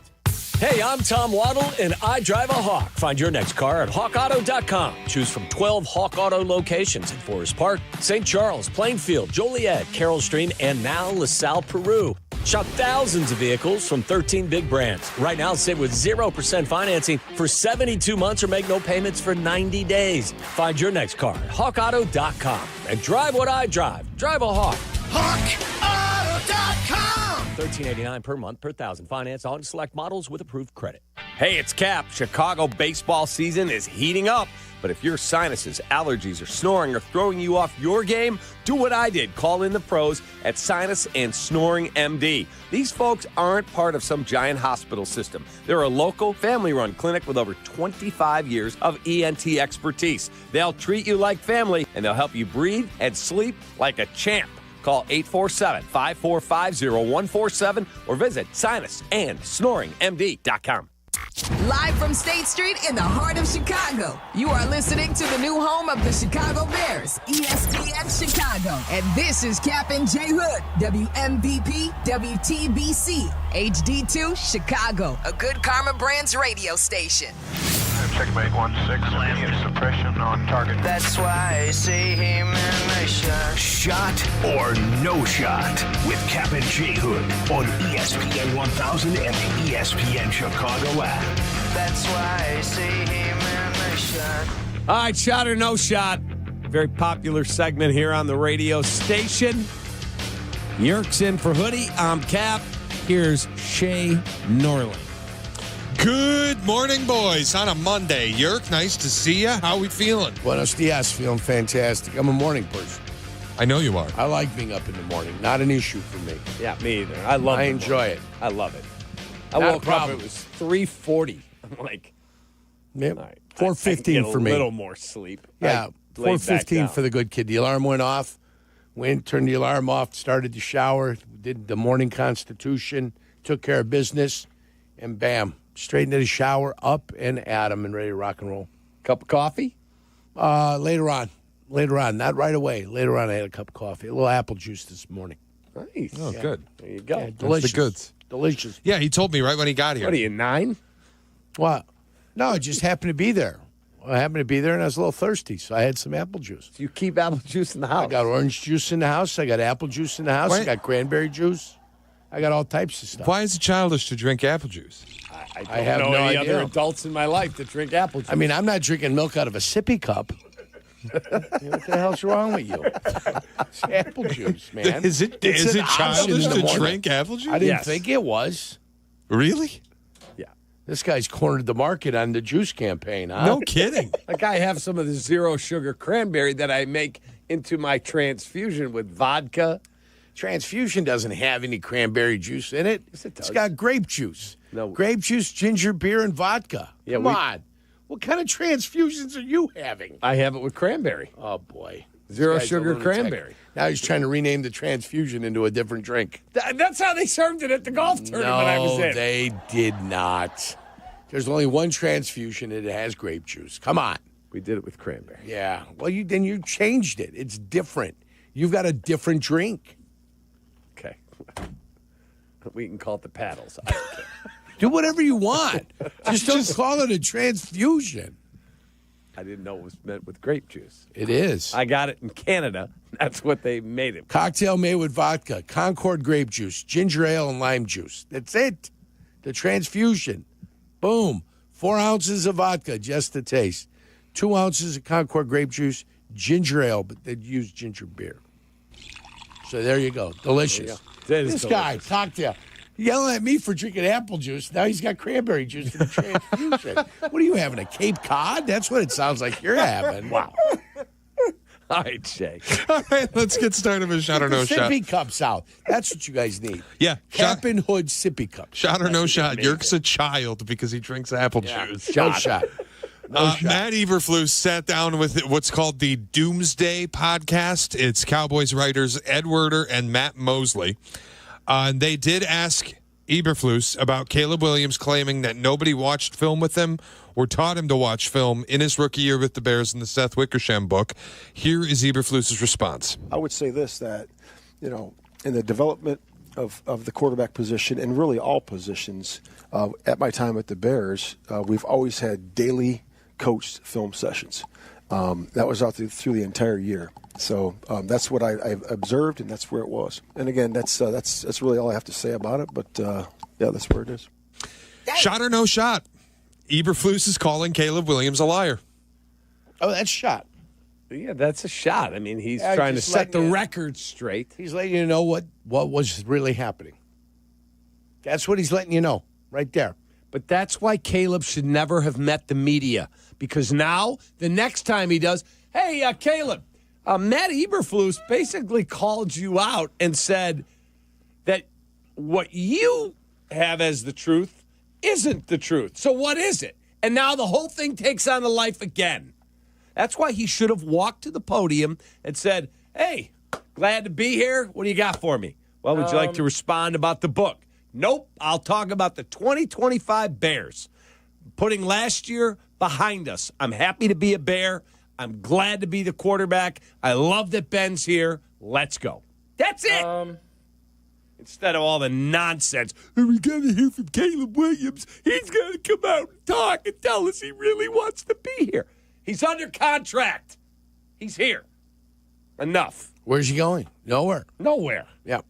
Hey, I'm Tom Waddle, and I drive a Hawk. Find your next car at HawkAuto.com. Choose from 12 Hawk Auto locations in Forest Park, St. Charles, Plainfield, Joliet, Carroll Stream, and now LaSalle, Peru. Shop thousands of vehicles from 13 big brands. Right now, save with 0% financing for 72 months or make no payments for 90 days. Find your next car at HawkAuto.com and drive what I drive. Drive a Hawk. HawkAuto.com. $13.89 per month per thousand. Finance on select models with approved credit. Hey, it's Kap. Chicago baseball season is heating up. But if your sinuses, allergies, or snoring are throwing you off your game, do what I did. Call in the pros at Sinus and Snoring MD. These folks aren't part of some giant hospital system. They're a local, family-run clinic with over 25 years of ENT expertise. They'll treat you like family, and they'll help you breathe and sleep like a champ. Call 847-545-0147 or visit sinusandsnoringmd.com. Live from State Street in the heart of Chicago, you are listening to the new home of the Chicago Bears, ESPN Chicago. And this is Kap and J Hood, WMVP, WTBC, HD2, Chicago, a good Carmen Brands radio station. Checkmate 1-6, immediate suppression on target. That's why I see him in the shot. Shot or no shot with Kap and J Hood on ESPN 1000 and the ESPN Chicago app. That's why I see him in the shot. All right, shot or no shot. Very popular segment here on the radio station. Yerk's in for Hoodie. I'm Kap. Here's Shay Norling. Good morning, boys, on a Monday. Yerk, nice to see you. How we feeling? Buenos dias. Feeling fantastic. I'm a morning person. I know you are. I like being up in the morning. Not an issue for me. Yeah, me either. I enjoy it. I love it. I woke up, it was 3:40. I'm like, yep. All right, 4:15 for me. A little more sleep. Yeah, 4:15 for the good kid. The alarm went off. Turned the alarm off, started the shower, did the morning constitution, took care of business, and bam. Straight into the shower, up and at him, and ready to rock and roll. Cup of coffee? Later on. Not right away. Later on, I had a cup of coffee. A little apple juice this morning. Nice. Oh, yeah. good. There you go. Yeah, delicious. That's the goods. Delicious. Yeah, he told me right when he got here. What are you, 9? What? No, it just happened to be there. I happened to be there, and I was a little thirsty, so I had some apple juice. You keep apple juice in the house. I got orange juice in the house. I got apple juice in the house. I got cranberry juice. I got all types of stuff. Why is it childish to drink apple juice? I have don't no know any idea. other adults in my life that drink apple juice. I mean, I'm not drinking milk out of a sippy cup. What the hell's wrong with you? It's apple juice, man. Is it childish to drink apple juice? I didn't think it was. Really? This guy's cornered the market on the juice campaign, huh? No kidding. Like I have some of the zero sugar cranberry that I make into my transfusion with vodka. Transfusion doesn't have any cranberry juice in it. Yes, it does. It's got grape juice. No. Grape juice, ginger beer, and vodka. Yeah, Come on. What kind of transfusions are you having? I have it with cranberry. Oh, boy. Zero This guy's a sugar lunatic. cranberry. Now he's trying to rename the transfusion into a different drink. That's how they served it at the golf tournament I was in. They did not. There's only one transfusion, and it has grape juice. Come on. We did it with cranberry. Yeah. Well, then you changed it. It's different. You've got a different drink. Okay. We can call it the paddles. I don't care. Do whatever you want. Just don't call it a transfusion. I didn't know it was meant with grape juice. It is. I got it in Canada. That's what they made it. Cocktail made with vodka, Concord grape juice, ginger ale, and lime juice. That's it. The transfusion. Boom. 4 ounces of vodka, just to taste. 2 ounces of Concord grape juice, ginger ale, but they'd use ginger beer. So there you go. Delicious. There you go. This guy, cocktail, yelling at me for drinking apple juice. Now he's got cranberry juice for the transfusion. What are you having, a Cape Cod? That's what it sounds like you're having. Wow. All right, Jake. All right, let's get started with shot or no shot. Sippy cups out. That's what you guys need. Yeah. Cap and hood sippy cups. Shot or no shot. Yerk's a child because he drinks apple juice. No shot. Matt Eberflus sat down with what's called the Doomsday podcast. It's Cowboys writers Ed Werder and Matt Mosley. And they did ask Eberflus about Caleb Williams claiming that nobody watched film with him or taught him to watch film in his rookie year with the Bears in the Seth Wickersham book. Here is Eberflus's response. I would say this, that, in the development of the quarterback position and really all positions, at my time at the Bears, we've always had daily coached film sessions. That was out through the entire year. So that's what I've observed, and that's where it was. And again, that's really all I have to say about it. But yeah, that's where it is. Shot or no shot? Eberflus is calling Caleb Williams a liar. Oh, that's shot. Yeah, that's a shot. I mean, he's Yeah, trying to just set the letting you- record straight. He's letting you know what was really happening. That's what he's letting you know right there. But that's why Caleb should never have met the media. Because now, the next time he does, hey, Caleb, Matt Eberflus basically called you out and said that what you have as the truth isn't the truth. So what is it? And now the whole thing takes on a life again. That's why he should have walked to the podium and said, hey, glad to be here. What do you got for me? Well, would you like to respond about the book? Nope. I'll talk about the 2025 Bears. Putting last year behind us. I'm happy to be a Bear. I'm glad to be the quarterback. I love that Ben's here. Let's go. That's it. Instead of all the nonsense, we got to hear from Caleb Williams. He's got to come out and talk and tell us he really wants to be here. He's under contract. He's here. Enough. Where's he going? Nowhere. Nowhere. Yeah.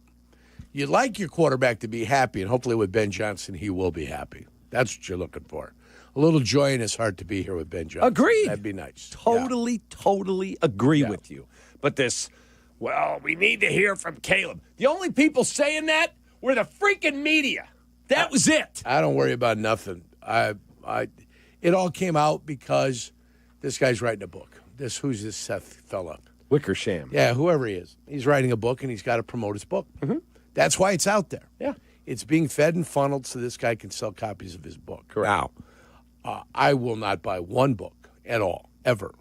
You'd like your quarterback to be happy, and hopefully with Ben Johnson, he will be happy. That's what you're looking for. A little joy in his heart to be here with Ben Johnson. Agreed. That'd be nice. Totally agree with you. But this, well, we need to hear from Caleb. The only people saying that were the freaking media. That was it. I don't worry about nothing. It all came out because this guy's writing a book. Who's this Seth fella? Wickersham. Yeah, whoever he is. He's writing a book, and he's got to promote his book. Mm-hmm. That's why it's out there. Yeah. It's being fed and funneled so this guy can sell copies of his book. Correct. Now, I will not buy one book at all, ever,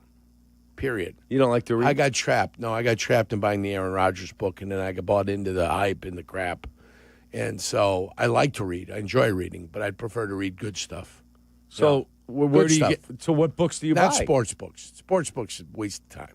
period. You don't like to read? I got trapped. No, I got trapped in buying the Aaron Rodgers book, and then I got bought into the hype and the crap. And so I like to read. I enjoy reading, but I'd prefer to read good stuff. So where do you stuff. get? So what books do you Not buy? sports books. Sports books is a waste of time.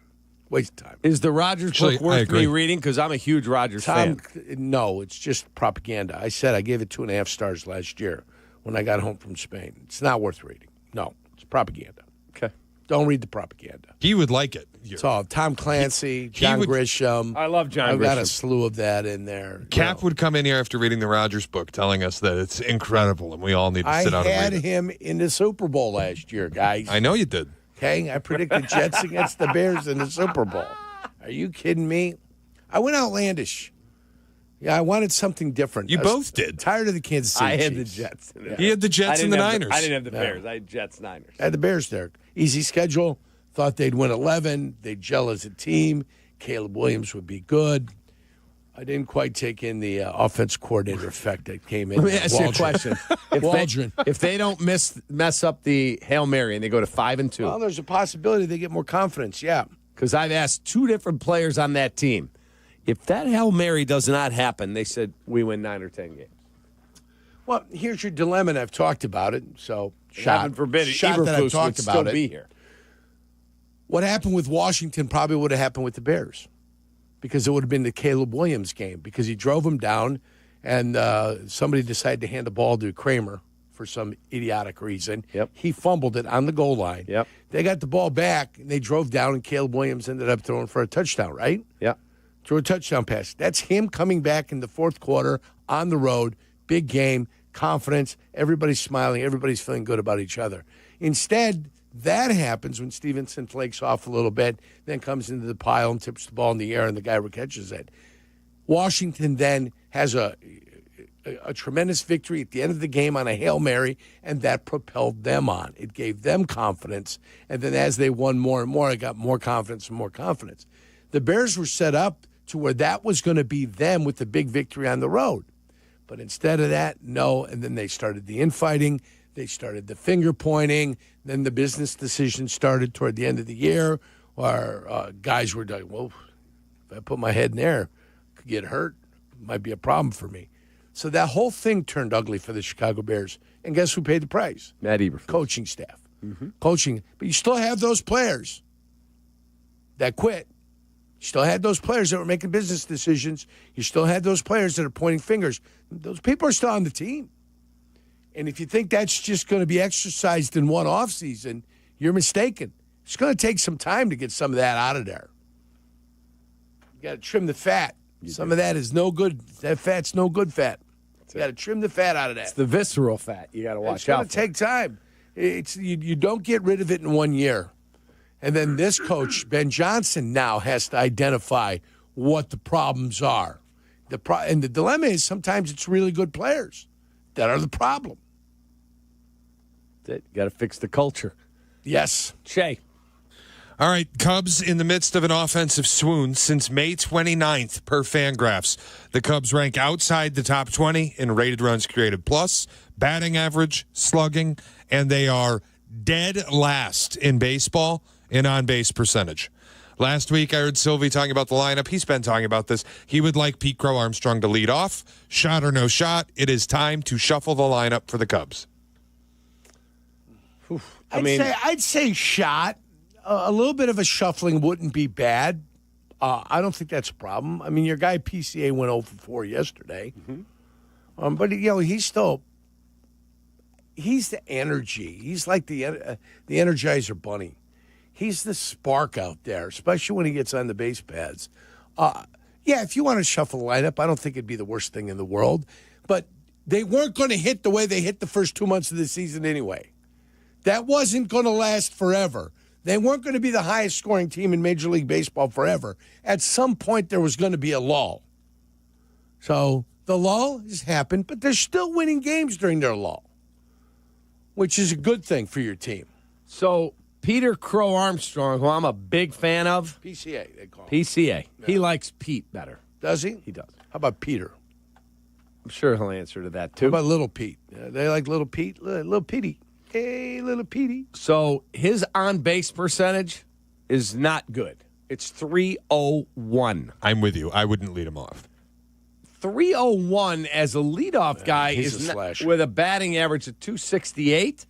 Waste of time. Is the Rodgers Actually, book I worth agree. me reading? Because I'm a huge Rodgers fan. No, it's just propaganda. I said I gave it 2.5 stars last year when I got home from Spain. It's not worth reading. No, it's propaganda. Okay. Don't read the propaganda. He would like it. It's all Tom Clancy, John Grisham. I love John I've got Grisham. a slew of that in there. Cap would come in here after reading the Rodgers book telling us that it's incredible and we all need to sit down I and had read it. him in the Super Bowl last year, guys. I know you did. Okay, I predicted Jets against the Bears in the Super Bowl. Are you kidding me? I went outlandish. Yeah, I wanted something different. You both did. Tired of the Kansas City I had the Chiefs. Jets. He had the Jets and the Niners. I didn't have the Bears. I had Jets, Niners. I had the Bears there. Easy schedule. Thought they'd win 11. They'd gel as a team. Caleb Williams would be good. I didn't quite take in the offense coordinator effect that came in. Let me ask you a question. Waldron. If they don't mess up the Hail Mary and they go to 5-2. Well, there's a possibility they get more confidence, yeah. Because I've asked 2 different players on that team. If that Hail Mary does not happen, they said we win 9 or 10 games. Well, here's your dilemma, and I've talked about it. So, Heaven forbid, shot that I've Eberflus talked would about still it. be here. What happened with Washington probably would have happened with the Bears because it would have been the Caleb Williams game because he drove him down and somebody decided to hand the ball to Kramer for some idiotic reason. Yep. He fumbled it on the goal line. Yep. They got the ball back, and they drove down, and Caleb Williams ended up throwing for a touchdown, right? Yeah. Threw a touchdown pass. That's him coming back in the fourth quarter on the road, big game, confidence, everybody's smiling, everybody's feeling good about each other. Instead, that happens when Stevenson flakes off a little bit, then comes into the pile and tips the ball in the air, and the guy catches it. Washington then has a tremendous victory at the end of the game on a Hail Mary, and that propelled them on. It gave them confidence, and then as they won more and more, it got more confidence and more confidence. The Bears were set up to where that was going to be them with the big victory on the road. But instead of that, no, and then they started the infighting. They started the finger pointing. Then the business decisions started toward the end of the year where guys were like, well, if I put my head in there, I could get hurt. It might be a problem for me. So that whole thing turned ugly for the Chicago Bears. And guess who paid the price? Matt Eberflus. Coaching staff. Coaching. But you still have those players that quit. You still had those players that were making business decisions. You still had those players that are pointing fingers. Those people are still on the team. And if you think that's just going to be exercised in one offseason, you're mistaken. It's going to take some time to get some of that out of there. You got to trim the fat. Some of that is no good. That fat's no good fat. You got to trim the fat out of that. It's the visceral fat you got to watch out for. It's going to take time. You don't get rid of it in 1 year. And then this coach, Ben Johnson, now has to identify what the problems are. And the dilemma is sometimes it's really good players that are the problem. You got to fix the culture. Yes. Shay. All right, Cubs in the midst of an offensive swoon since May 29th per Fangraphs. The Cubs rank outside the top 20 in rated runs created plus, batting average, slugging, and they are dead last in baseball in on-base percentage. Last week, I heard Silvy talking about the lineup. He's been talking about this. He would like Pete Crow-Armstrong to lead off. Shot or no shot, it is time to shuffle the lineup for the Cubs. I'd say shot. A little bit of a shuffling wouldn't be bad. I don't think that's a problem. I mean, your guy PCA went 0 for 4 yesterday. But, he's the energy. He's like the Energizer Bunny. He's the spark out there, especially when he gets on the base pads. If you want to shuffle the lineup, I don't think it'd be the worst thing in the world. But they weren't going to hit the way they hit the first 2 months of the season anyway. That wasn't going to last forever. They weren't going to be the highest scoring team in Major League Baseball forever. At some point, there was going to be a lull. So the lull has happened, but they're still winning games during their lull, which is a good thing for your team. So Peter Crow-Armstrong, who I'm a big fan of. PCA, they call him. PCA. Yeah. He likes Pete better. Does he? He does. How about Peter? I'm sure he'll answer to that, How too. about Little Pete? They like Little Pete. Little Petey. Hey, Little Petey. So his on-base percentage is not good. It's 301. I'm with you. I wouldn't lead him off. 301 as a leadoff guy he's is a slasher. with a batting average of 268.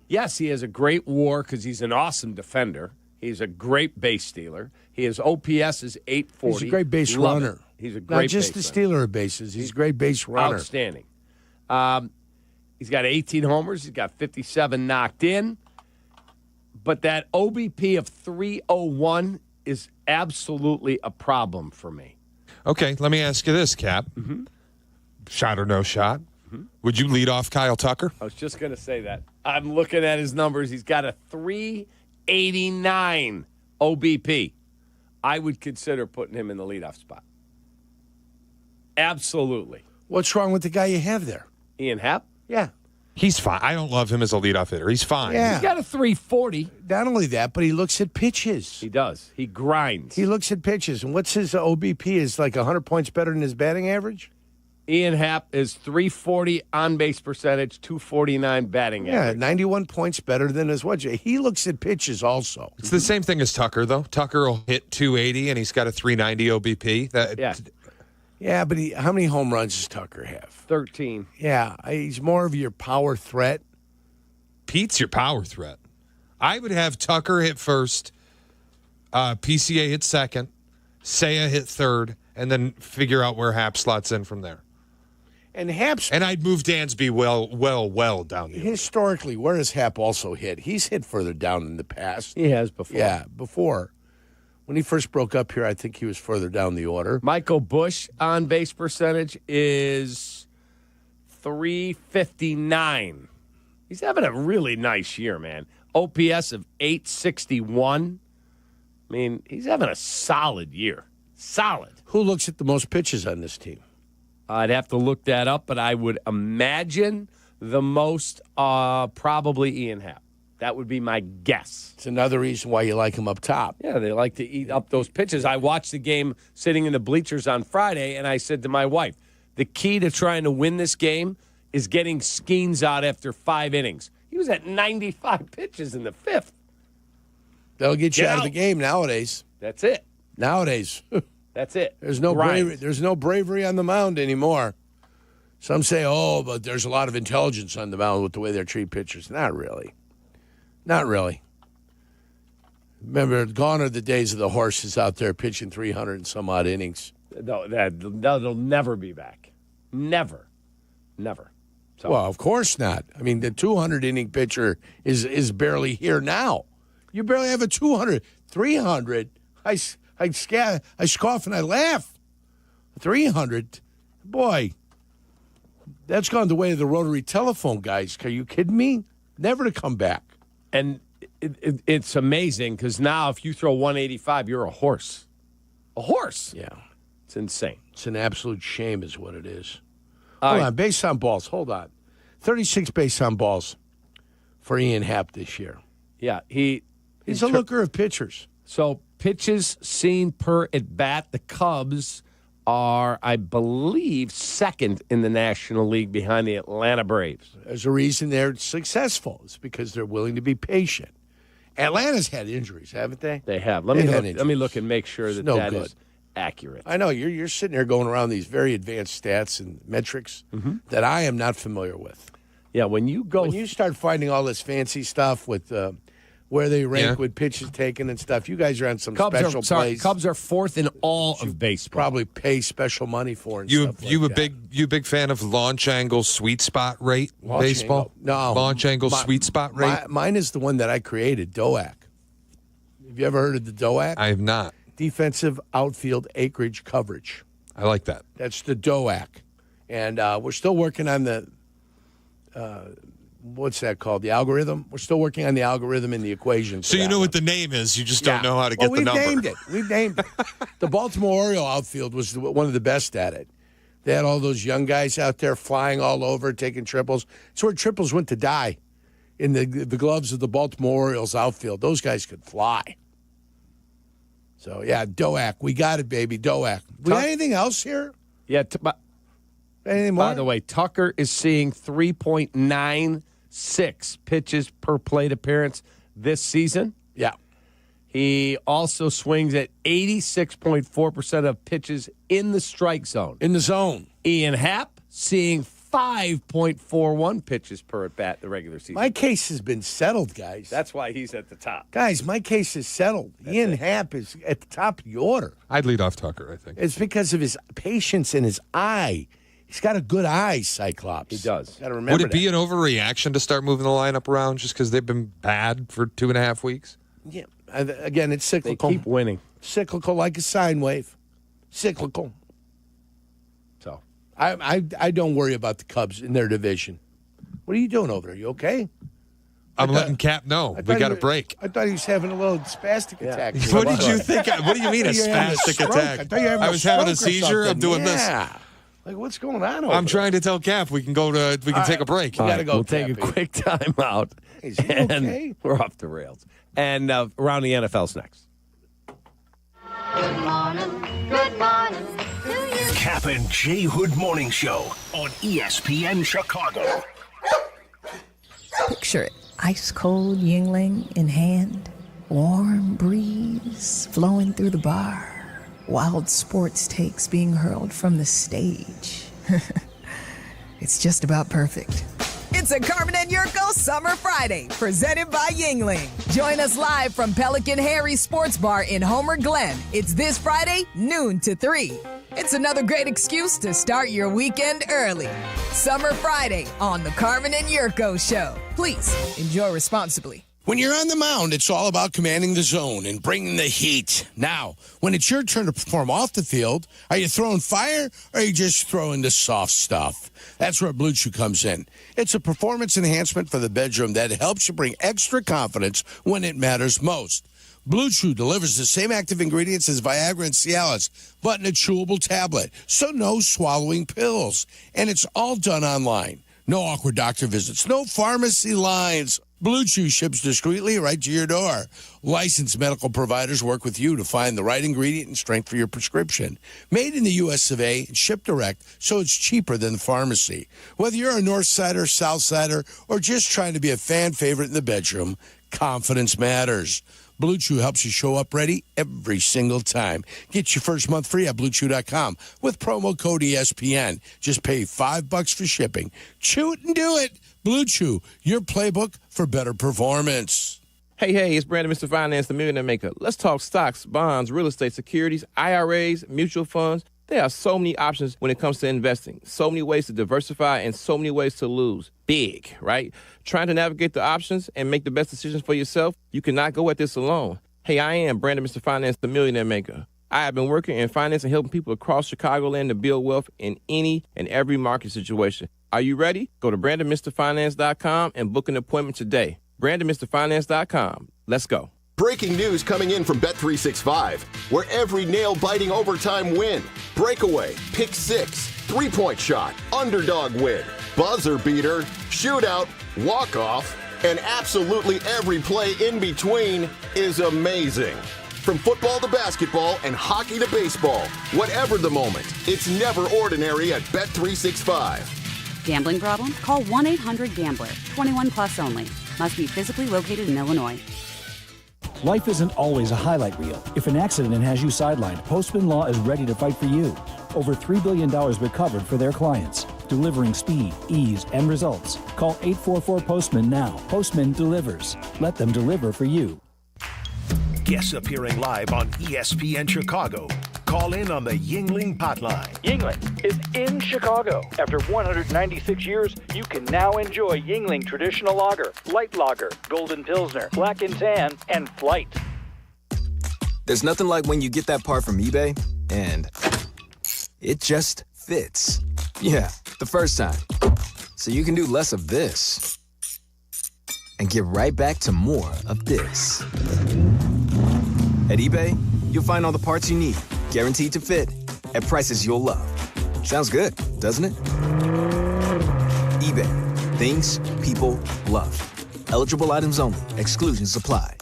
Yes, he has a great WAR because he's an awesome defender. He's a great base stealer. His OPS is 840. He's a great base Love runner. it. He's a great Not just base the stealer of bases. He's a great base runner. Outstanding. He's got 18 homers. He's got 57 knocked in. But that OBP of 301 is absolutely a problem for me. Okay, let me ask you this, Cap. Mm-hmm. Shot or no shot? Would you lead off Kyle Tucker? I was just going to say that. I'm looking at his numbers. He's got a 389 OBP. I would consider putting him in the leadoff spot. Absolutely. What's wrong with the guy you have there? Ian Happ? Yeah. He's fine. I don't love him as a leadoff hitter. He's fine. Yeah. He's got a 340. Not only that, but he looks at pitches. He does. He grinds. He looks at pitches. And what's his OBP? Is like 100 points better than his batting average? Ian Happ is 340 on-base percentage, 249 batting Yeah, average. 91 points better than his what? He looks at pitches also. It's the same thing as Tucker, though. Tucker will hit 280, and he's got a 390 OBP. Yeah, but how many home runs does Tucker have? 13. Yeah, he's more of your power threat. Pete's your power threat. I would have Tucker hit first, PCA hit second, Seiya hit third, and then figure out where Happ slots in from there. And Happ's... And I'd move Dansby well down the Historically, where has Happ also hit? He's hit further down in the past. He has before. Yeah, before. When he first broke up here, I think he was further down the order. Michael Busch on-base percentage is 359. He's having a really nice year, man. OPS of 861. I mean, he's having a solid year. Solid. Who looks at the most pitches on this team? I'd have to look that up, but I would imagine the most probably Ian Happ. That would be my guess. It's another reason why you like him up top. Yeah, they like to eat up those pitches. I watched the game sitting in the bleachers on Friday, and I said to my wife, the key to trying to win this game is getting Skenes out after 5 innings. He was at 95 pitches in the 5th. They'll get you out of the game nowadays. That's it. Nowadays. That's it. There's no bravery. There's no bravery on the mound anymore. Some say, but there's a lot of intelligence on the mound with the way they treat pitchers. Not really. Not really. Remember, gone are the days of the horses out there pitching 300 and some odd innings. No, that'll never be back. Never. So. Well, of course not. I mean, the 200-inning pitcher is barely here now. You barely have a 200. 300, I scoff and I laugh. 300, boy, that's gone the way of the rotary telephone guys. Are you kidding me? Never to come back. And it's amazing because now if you throw 185, you're a horse. A horse. Yeah. It's insane. It's an absolute shame is what it is. All Hold right. on, base on balls. Hold on. 36 base on balls for Ian Happ this year. Yeah, he's a looker of pitchers. So pitches seen per at bat, the Cubs are, I believe, second in the National League behind the Atlanta Braves. There's a reason they're successful. It's because they're willing to be patient. Atlanta's had injuries, haven't they? They have. Let me look and make sure that that is accurate. I know you're sitting there going around these very advanced stats and metrics that I am not familiar with. Yeah, when you start finding all this fancy stuff with where they rank with pitches taken and stuff, you guys are on some special plays. Cubs are fourth in all of baseball. Probably pay special money for and stuff like that. You big fan of launch angle sweet spot rate baseball? No, launch angle sweet spot rate. Mine is the one that I created, DOAC. Have you ever heard of the DOAC? I have not. Defensive outfield acreage coverage. I like that. That's the DOAC, and we're still working on the. What's that called? The algorithm? We're still working on the algorithm and the equation. So you know what the name is. You just don't know how to get the number. We've named it. The Baltimore Oriole outfield was one of the best at it. They had all those young guys out there flying all over, taking triples. It's where triples went to die in the gloves of the Baltimore Orioles outfield. Those guys could fly. So, yeah, DOAC. We got it, baby. DOAC. We got anything else here? Yeah. Anything more? By the way, Tucker is seeing 3.96 pitches per plate appearance this season. Yeah. He also swings at 86.4% of pitches in the strike zone. In the zone. Ian Happ seeing 5.41 pitches per at bat the regular season. My case has been settled, guys. That's why he's at the top. Guys, my case is settled. Ian Happ is at the top of the order. I'd lead off Tucker, I think. It's because of his patience and his eye. He's got a good eye, Cyclops. He does. Got to remember. Would it be an overreaction to start moving the lineup around just because they've been bad for 2.5 weeks? Yeah. Again, it's cyclical. They keep winning. Cyclical like a sine wave. Cyclical. So I don't worry about the Cubs in their division. What are you doing over there? You okay? I'm letting Kap know. We got a break. I thought he was having a little spastic attack. What did you think? What do you mean a spastic attack? I was having a seizure. I'm doing this. Like, what's going on over I'm trying to tell Kap we can take a break. You gotta go. We'll take a quick time out. Is he okay? We're off the rails. And around the NFL's next. Good morning. Good morning to you. Kap and J Hood Morning Show on ESPN Chicago. Picture it. Ice cold Yuengling in hand. Warm breeze flowing through the bar. Wild sports takes being hurled from the stage. It's just about perfect. It's a Carmen and Yurko Summer Friday, presented by Yuengling. Join us live from Pelican Harry's Sports Bar in Homer Glen. It's this Friday, noon to 3. It's another great excuse to start your weekend early. Summer Friday on the Carmen and Yurko Show. Please enjoy responsibly. When you're on the mound, it's all about commanding the zone and bringing the heat. Now, when it's your turn to perform off the field, are you throwing fire or are you just throwing the soft stuff? That's where Blue Chew comes in. It's a performance enhancement for the bedroom that helps you bring extra confidence when it matters most. Blue Chew delivers the same active ingredients as Viagra and Cialis, but in a chewable tablet, so no swallowing pills. And it's all done online. No awkward doctor visits, no pharmacy lines. Blue Chew ships discreetly right to your door. Licensed medical providers work with you to find the right ingredient and strength for your prescription. Made in the U.S. of A. and shipped direct, so it's cheaper than the pharmacy. Whether you're a North Sider, South Sider, or just trying to be a fan favorite in the bedroom, confidence matters. Blue Chew helps you show up ready every single time. Get your first month free at BlueChew.com with promo code ESPN. Just pay $5 for shipping. Chew it and do it. Blue Chew, your playbook for better performance. Hey, it's Brandon, Mr. Finance, the Millionaire Maker. Let's talk stocks, bonds, real estate, securities, IRAs, mutual funds. There are so many options when it comes to investing. So many ways to diversify and so many ways to lose. Big, right? Trying to navigate the options and make the best decisions for yourself, you cannot go at this alone. Hey, I am Brandon, Mr. Finance, the Millionaire Maker. I have been working in finance and helping people across Chicagoland to build wealth in any and every market situation. Are you ready? Go to BrandonMrFinance.com and book an appointment today. BrandonMrFinance.com. Let's go. Breaking news coming in from Bet365, where every nail-biting overtime win, breakaway, pick six, three-point shot, underdog win, buzzer beater, shootout, walk-off, and absolutely every play in between is amazing. From football to basketball and hockey to baseball, whatever the moment, it's never ordinary at Bet365. Gambling problem? Call 1-800-GAMBLER. 21 plus only. Must be physically located in Illinois. Life isn't always a highlight reel. If an accident has you sidelined, Postman Law is ready to fight for you. Over $3 billion recovered for their clients, delivering speed, ease, and results. Call 844-POSTMAN now. Postman delivers. Let them deliver for you. Guests appearing live on ESPN Chicago. Call in on the Yuengling hotline. Yuengling is in Chicago. After 196 years, you can now enjoy Yuengling Traditional Lager, Light Lager, Golden Pilsner, Black and Tan, and Flight. There's nothing like when you get that part from eBay and it just fits. Yeah, the first time. So you can do less of this and get right back to more of this. At eBay, you'll find all the parts you need, guaranteed to fit, at prices you'll love. Sounds good, doesn't it? eBay, things people love. Eligible items only. Exclusions apply.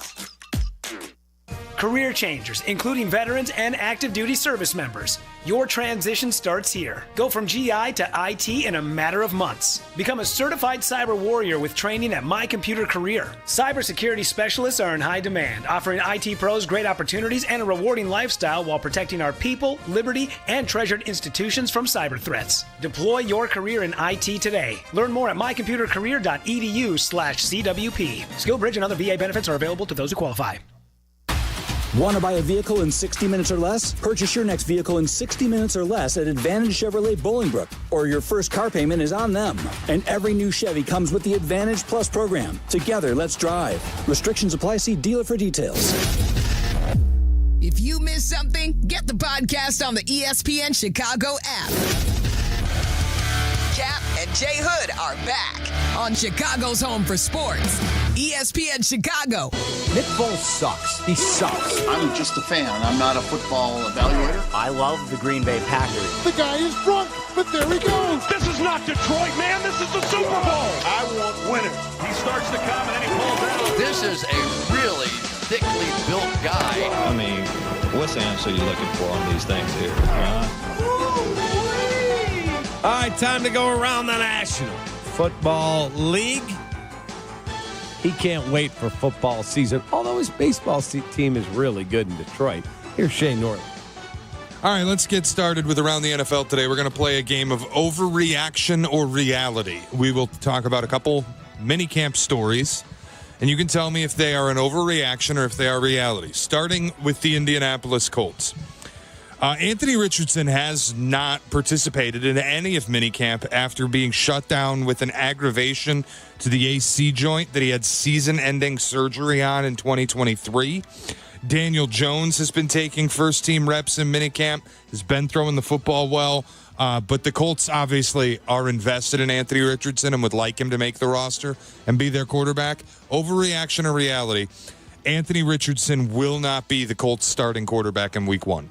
Career changers, including veterans and active duty service members. Your transition starts here. Go from GI to IT in a matter of months. Become a certified cyber warrior with training at My Computer Career. Cybersecurity specialists are in high demand, offering IT pros great opportunities and a rewarding lifestyle while protecting our people, liberty, and treasured institutions from cyber threats. Deploy your career in IT today. Learn more at mycomputercareer.edu/CWP. SkillBridge and other VA benefits are available to those who qualify. Want to buy a vehicle in 60 minutes or less? Purchase your next vehicle in 60 minutes or less at Advantage Chevrolet Bolingbrook, or your first car payment is on them. And every new Chevy comes with the Advantage Plus program. Together, let's drive. Restrictions apply. See dealer for details. If you missed something, get the podcast on the ESPN Chicago app. Kap and Jay Hood are back on Chicago's home for sports. ESPN Chicago. Nick Foles sucks. He sucks. I'm just a fan. I'm not a football evaluator. I love the Green Bay Packers. The guy is drunk, but there he goes. This is not Detroit, man. This is the Super Bowl. I want winners. He starts to come and then he pulls out. This is a really thickly built guy. I mean, what's the answer you're looking for on these things here? All right, time to go around the National Football League. He can't wait for football season, although his baseball team is really good in Detroit. Here's Shane Norton. All right, let's get started with Around the NFL today. We're going to play a game of overreaction or reality. We will talk about a couple minicamp stories, and you can tell me if they are an overreaction or if they are reality. Starting with the Indianapolis Colts. Anthony Richardson has not participated in any of minicamp after being shut down with an aggravation to the AC joint that he had season-ending surgery on in 2023. Daniel Jones has been taking first-team reps in minicamp, has been throwing the football well, but the Colts obviously are invested in Anthony Richardson and would like him to make the roster and be their quarterback. Overreaction or reality, Anthony Richardson will not be the Colts starting quarterback in Week 1.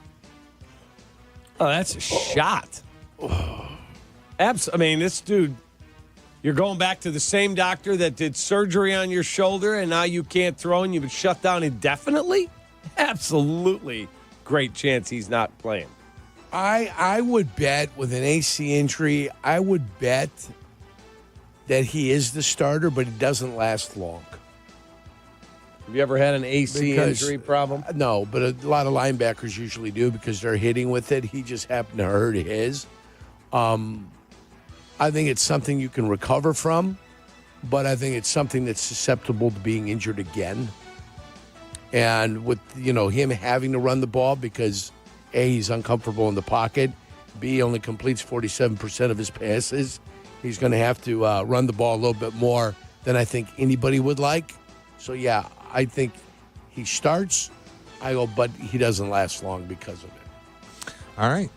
Oh, that's a shot. I mean, this dude, you're going back to the same doctor that did surgery on your shoulder, and now you can't throw and you've been shut down indefinitely? Absolutely great chance he's not playing. I would bet with an AC injury, I would bet that he is the starter, but it doesn't last long. Have you ever had an AC injury problem? No, but a lot of linebackers usually do because they're hitting with it. He just happened to hurt his. I think it's something you can recover from, but I think it's something that's susceptible to being injured again. And with, him having to run the ball because, A, he's uncomfortable in the pocket, B, only completes 47% of his passes, he's going to have to run the ball a little bit more than I think anybody would like. So, yeah, I think he starts. I go, but he doesn't last long because of it. All right.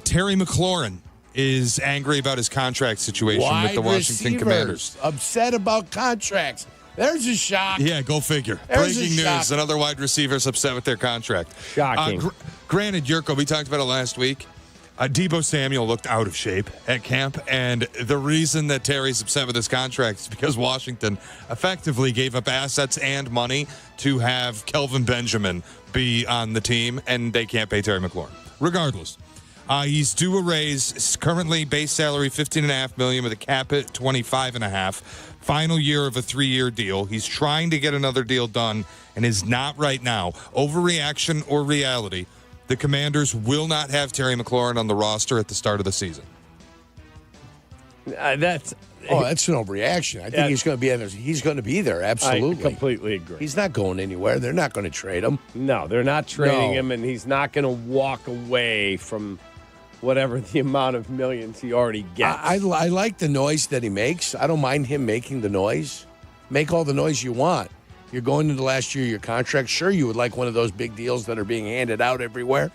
Terry McLaurin is angry about his contract situation with the Washington Commanders. Upset about contracts. There's a shock. Yeah, go figure. There's Breaking news. Another wide receiver is upset with their contract. Shocking. Granted, Jurko, we talked about it last week. Deebo Samuel looked out of shape at camp, and the reason that Terry's upset with his contract is because Washington effectively gave up assets and money to have Kelvin Benjamin be on the team, and they can't pay Terry McLaurin. Regardless, he's due a raise. Currently, base salary $15.5 million with a cap at $25.5. Final year of a 3-year deal. He's trying to get another deal done and is not right now. Overreaction or reality? The Commanders will not have Terry McLaurin on the roster at the start of the season. That's an overreaction. I think he's going to be there. He's going to be there. Absolutely. I completely agree. He's not going anywhere. They're not going to trade him. No, they're not trading him, and he's not going to walk away from whatever the amount of millions he already gets. I like the noise that he makes. I don't mind him making the noise. Make all the noise you want. You're going into the last year of your contract. Sure, you would like one of those big deals that are being handed out everywhere.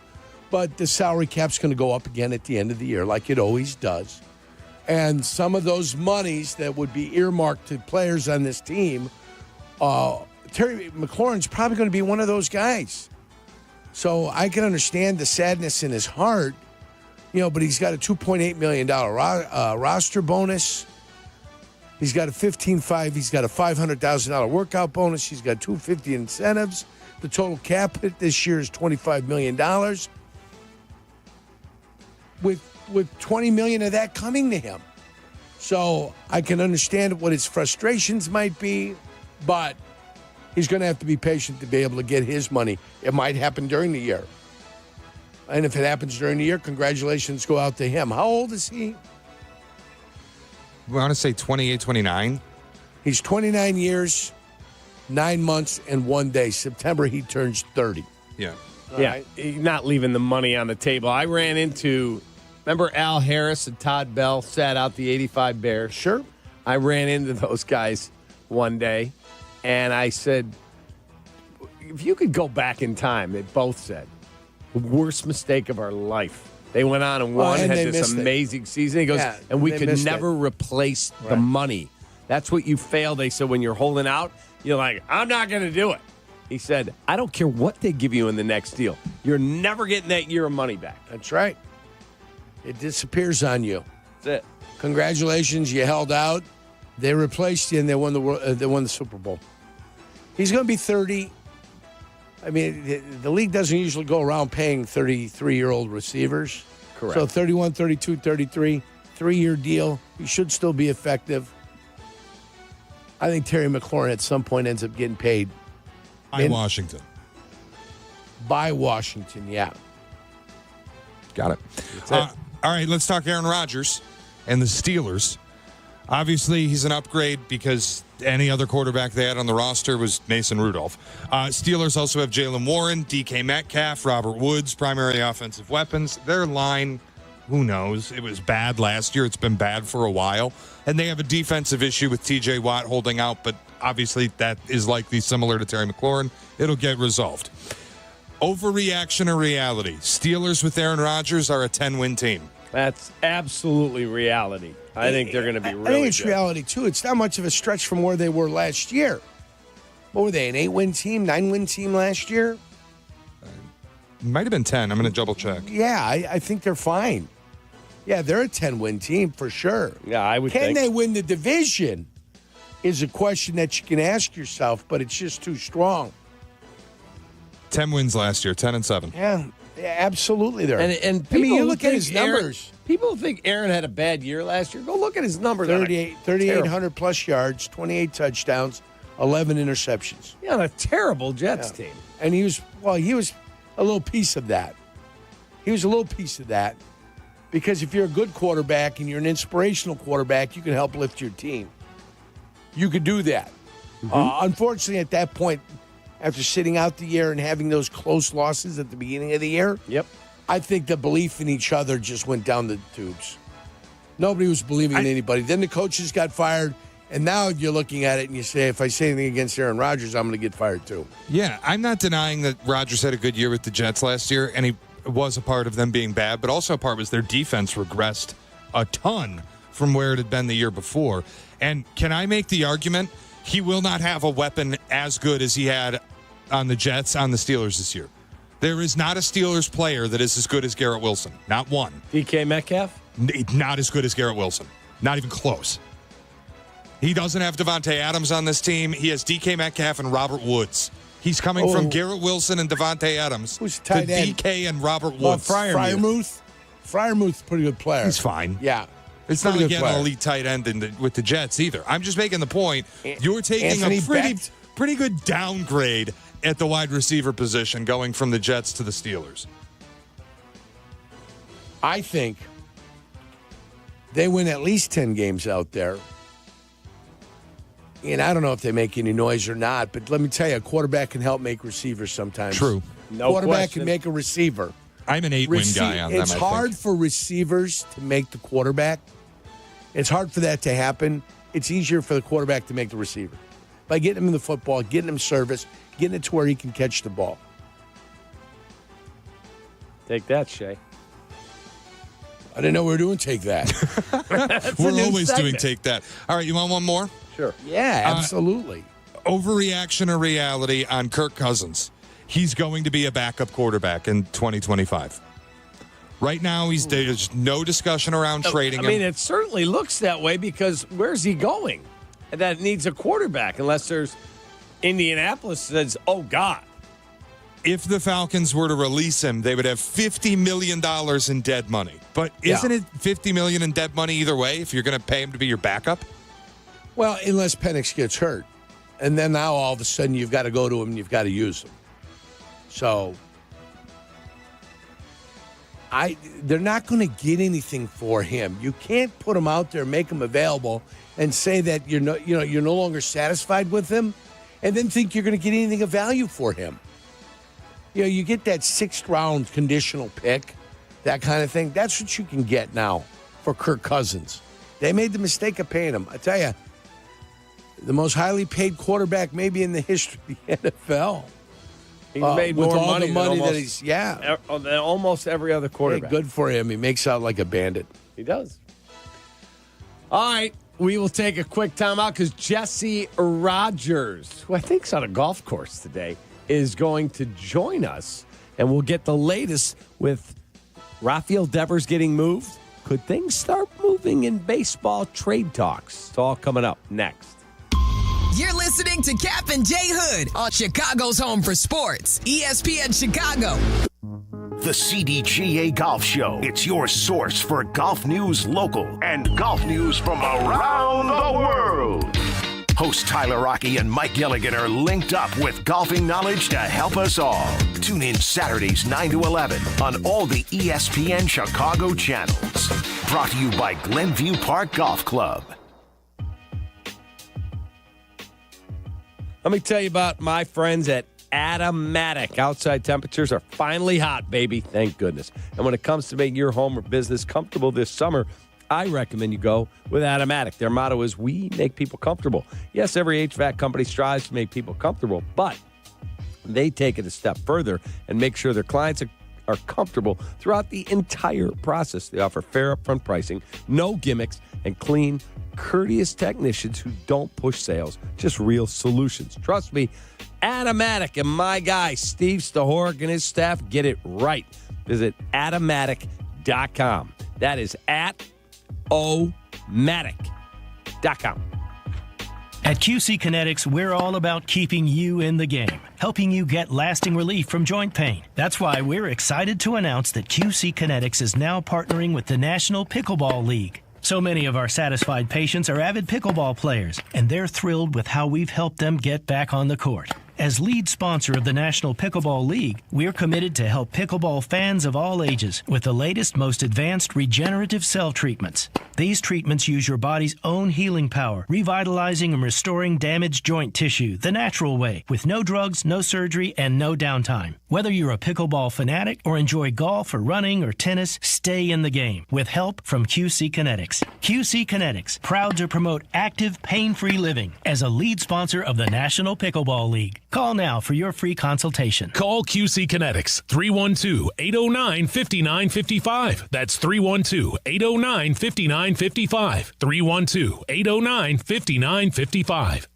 But the salary cap's going to go up again at the end of the year, like it always does. And some of those monies that would be earmarked to players on this team, Terry McLaurin's probably going to be one of those guys. So I can understand the sadness in his heart, but he's got a $2.8 million roster bonus. He's got a $15.5. He's got a $500,000 workout bonus. He's got $250 incentives. The total cap hit this year is $25 million. With $20 million of that coming to him. So I can understand what his frustrations might be, but he's going to have to be patient to be able to get his money. It might happen during the year. And if it happens during the year, congratulations go out to him. How old is he? We want to say 28, 29. He's 29 years. 9 months and 1 day. September, he turns 30. Yeah. Not leaving the money on the table. I ran into, remember Al Harris and Todd Bell sat out the 85 Bears? Sure. I ran into those guys one day, and I said, if you could go back in time, they both said, the worst mistake of our life. They went on and won, and had this amazing season. He goes, and we could never replace the money. That's what you fail. They said when you're holding out, you're like, I'm not going to do it. He said, I don't care what they give you in the next deal. You're never getting that year of money back. That's right. It disappears on you. That's it. Congratulations, you held out. They replaced you, and they won the Super Bowl. He's going to be 30. I mean, the league doesn't usually go around paying 33-year-old receivers. Correct. So 31, 32, 33, 3-year deal. He should still be effective. I think Terry McLaurin at some point ends up getting paid. By Washington. By Washington, yeah. Got it. All right, let's talk Aaron Rodgers and the Steelers. Obviously, he's an upgrade because any other quarterback they had on the roster was Mason Rudolph. Steelers also have Jalen Warren, DK Metcalf, Robert Woods, primary offensive weapons. Their line, who knows? It was bad last year. It's been bad for a while. And they have a defensive issue with TJ Watt holding out, but obviously that is likely similar to Terry McLaurin. It'll get resolved. Overreaction or reality? Steelers with Aaron Rodgers are a 10-win team. That's absolutely reality. I think they're going to be really good. I think it's reality, too. It's not much of a stretch from where they were last year. What were they, an 8-win team, 9-win team last year? Might have been 10. I'm going to double check. Yeah, I think they're fine. Yeah, they're a 10-win team for sure. Yeah, I would think. Can they win the division is a question that you can ask yourself, but it's just too strong. 10 wins last year, 10-7. Yeah, absolutely. There. And I mean, you look at his numbers. People think Aaron had a bad year last year. Go look at his numbers. 3,800 plus yards, 28 touchdowns, 11 interceptions. Yeah, on a terrible Jets team. And he was a little piece of that. He was a little piece of that because if you're a good quarterback and you're an inspirational quarterback, you can help lift your team. You could do that. Unfortunately, at that point, after sitting out the year and having those close losses at the beginning of the year, I think the belief in each other just went down the tubes. Nobody was believing in anybody. Then the coaches got fired, and now you're looking at it and you say, if I say anything against Aaron Rodgers, I'm going to get fired too. Yeah, I'm not denying that Rodgers had a good year with the Jets last year, and he was a part of them being bad, but also a part was their defense regressed a ton from where it had been the year before. And can I make the argument he will not have a weapon as good as he had on the Jets, on the Steelers this year? There is not a Steelers player that is as good as Garrett Wilson. Not one. DK Metcalf? Not as good as Garrett Wilson. Not even close. He doesn't have Devontae Adams on this team. He has DK Metcalf and Robert Woods. He's coming from Garrett Wilson and Devontae Adams Who's to tight end? DK and Robert Woods. Freiermuth. Freiermuth's a pretty good player. He's fine. Yeah. It's not like getting an elite tight end with the Jets either. I'm just making the point. You're taking Anthony a pretty good downgrade at the wide receiver position going from the Jets to the Steelers. I think they win at least 10 games out there. And I don't know if they make any noise or not, but let me tell you, a quarterback can help make receivers sometimes. True. Quarterback can make a receiver. I'm an 8-win guy on them, It's hard for receivers to make the quarterback. It's hard for that to happen. It's easier for the quarterback to make the receiver. By getting him in the football, getting him service, getting it to where he can catch the ball. Take that, Shay. I didn't know we were doing Take That. We're always doing Take That. All right, you want one more? Sure. Yeah, absolutely. Overreaction or reality on Kirk Cousins. He's going to be a backup quarterback in 2025. Right now, there's no discussion around trading him. I mean, it certainly looks that way because where's he going? And that needs a quarterback unless there's Indianapolis says, oh, God. If the Falcons were to release him, they would have $50 million in dead money. But isn't it $50 million in dead money either way if you're going to pay him to be your backup? Well, unless Penix gets hurt. And then now all of a sudden you've got to go to him and you've got to use him. So they're not going to get anything for him. You can't put him out there, make him available, and say that you're no longer satisfied with him, and then think you're going to get anything of value for him. You know, you get that 6th round conditional pick, that kind of thing. That's what you can get now for Kirk Cousins. They made the mistake of paying him. I tell you, the most highly paid quarterback maybe in the history of the NFL. He made with more all money the money than that he's, yeah. than almost every other quarterback. Hey, good for him. He makes out like a bandit. He does. All right, we will take a quick timeout because Jesse Rogers, who I think is on a golf course today, is going to join us, and we'll get the latest with Rafael Devers getting moved. Could things start moving in baseball trade talks? It's all coming up next. You're listening to Kap and Jay Hood on Chicago's home for sports, ESPN Chicago. The CDGA Golf Show. It's your source for golf news local and golf news from around the world. Hosts Tyler Rocky and Mike Gilligan are linked up with golfing knowledge to help us all. Tune in Saturdays 9 to 11 on all the ESPN Chicago channels. Brought to you by Glenview Park Golf Club. Let me tell you about my friends at Automatic. Outside temperatures are finally hot, baby. Thank goodness. And when it comes to making your home or business comfortable this summer, I recommend you go with Automatic. Their motto is, we make people comfortable. Yes, every HVAC company strives to make people comfortable, but they take it a step further and make sure their clients are comfortable throughout the entire process. They offer fair upfront pricing, no gimmicks, and clean, courteous technicians who don't push sales, just real solutions. Trust me, Automatic and my guy, Steve Stahorek, and his staff get it right. Visit Automatic.com. That is Automatic.com. At QC Kinetics, we're all about keeping you in the game, helping you get lasting relief from joint pain. That's why we're excited to announce that QC Kinetics is now partnering with the National Pickleball League. So many of our satisfied patients are avid pickleball players, and they're thrilled with how we've helped them get back on the court. As lead sponsor of the National Pickleball League, we're committed to help pickleball fans of all ages with the latest, most advanced regenerative cell treatments. These treatments use your body's own healing power, revitalizing and restoring damaged joint tissue the natural way, with no drugs, no surgery, and no downtime. Whether you're a pickleball fanatic or enjoy golf or running or tennis, stay in the game with help from QC Kinetics. QC Kinetics, proud to promote active, pain-free living as a lead sponsor of the National Pickleball League. Call now for your free consultation. Call QC Kinetics, 312-809-5955. That's 312-809-5955. 312-809-5955.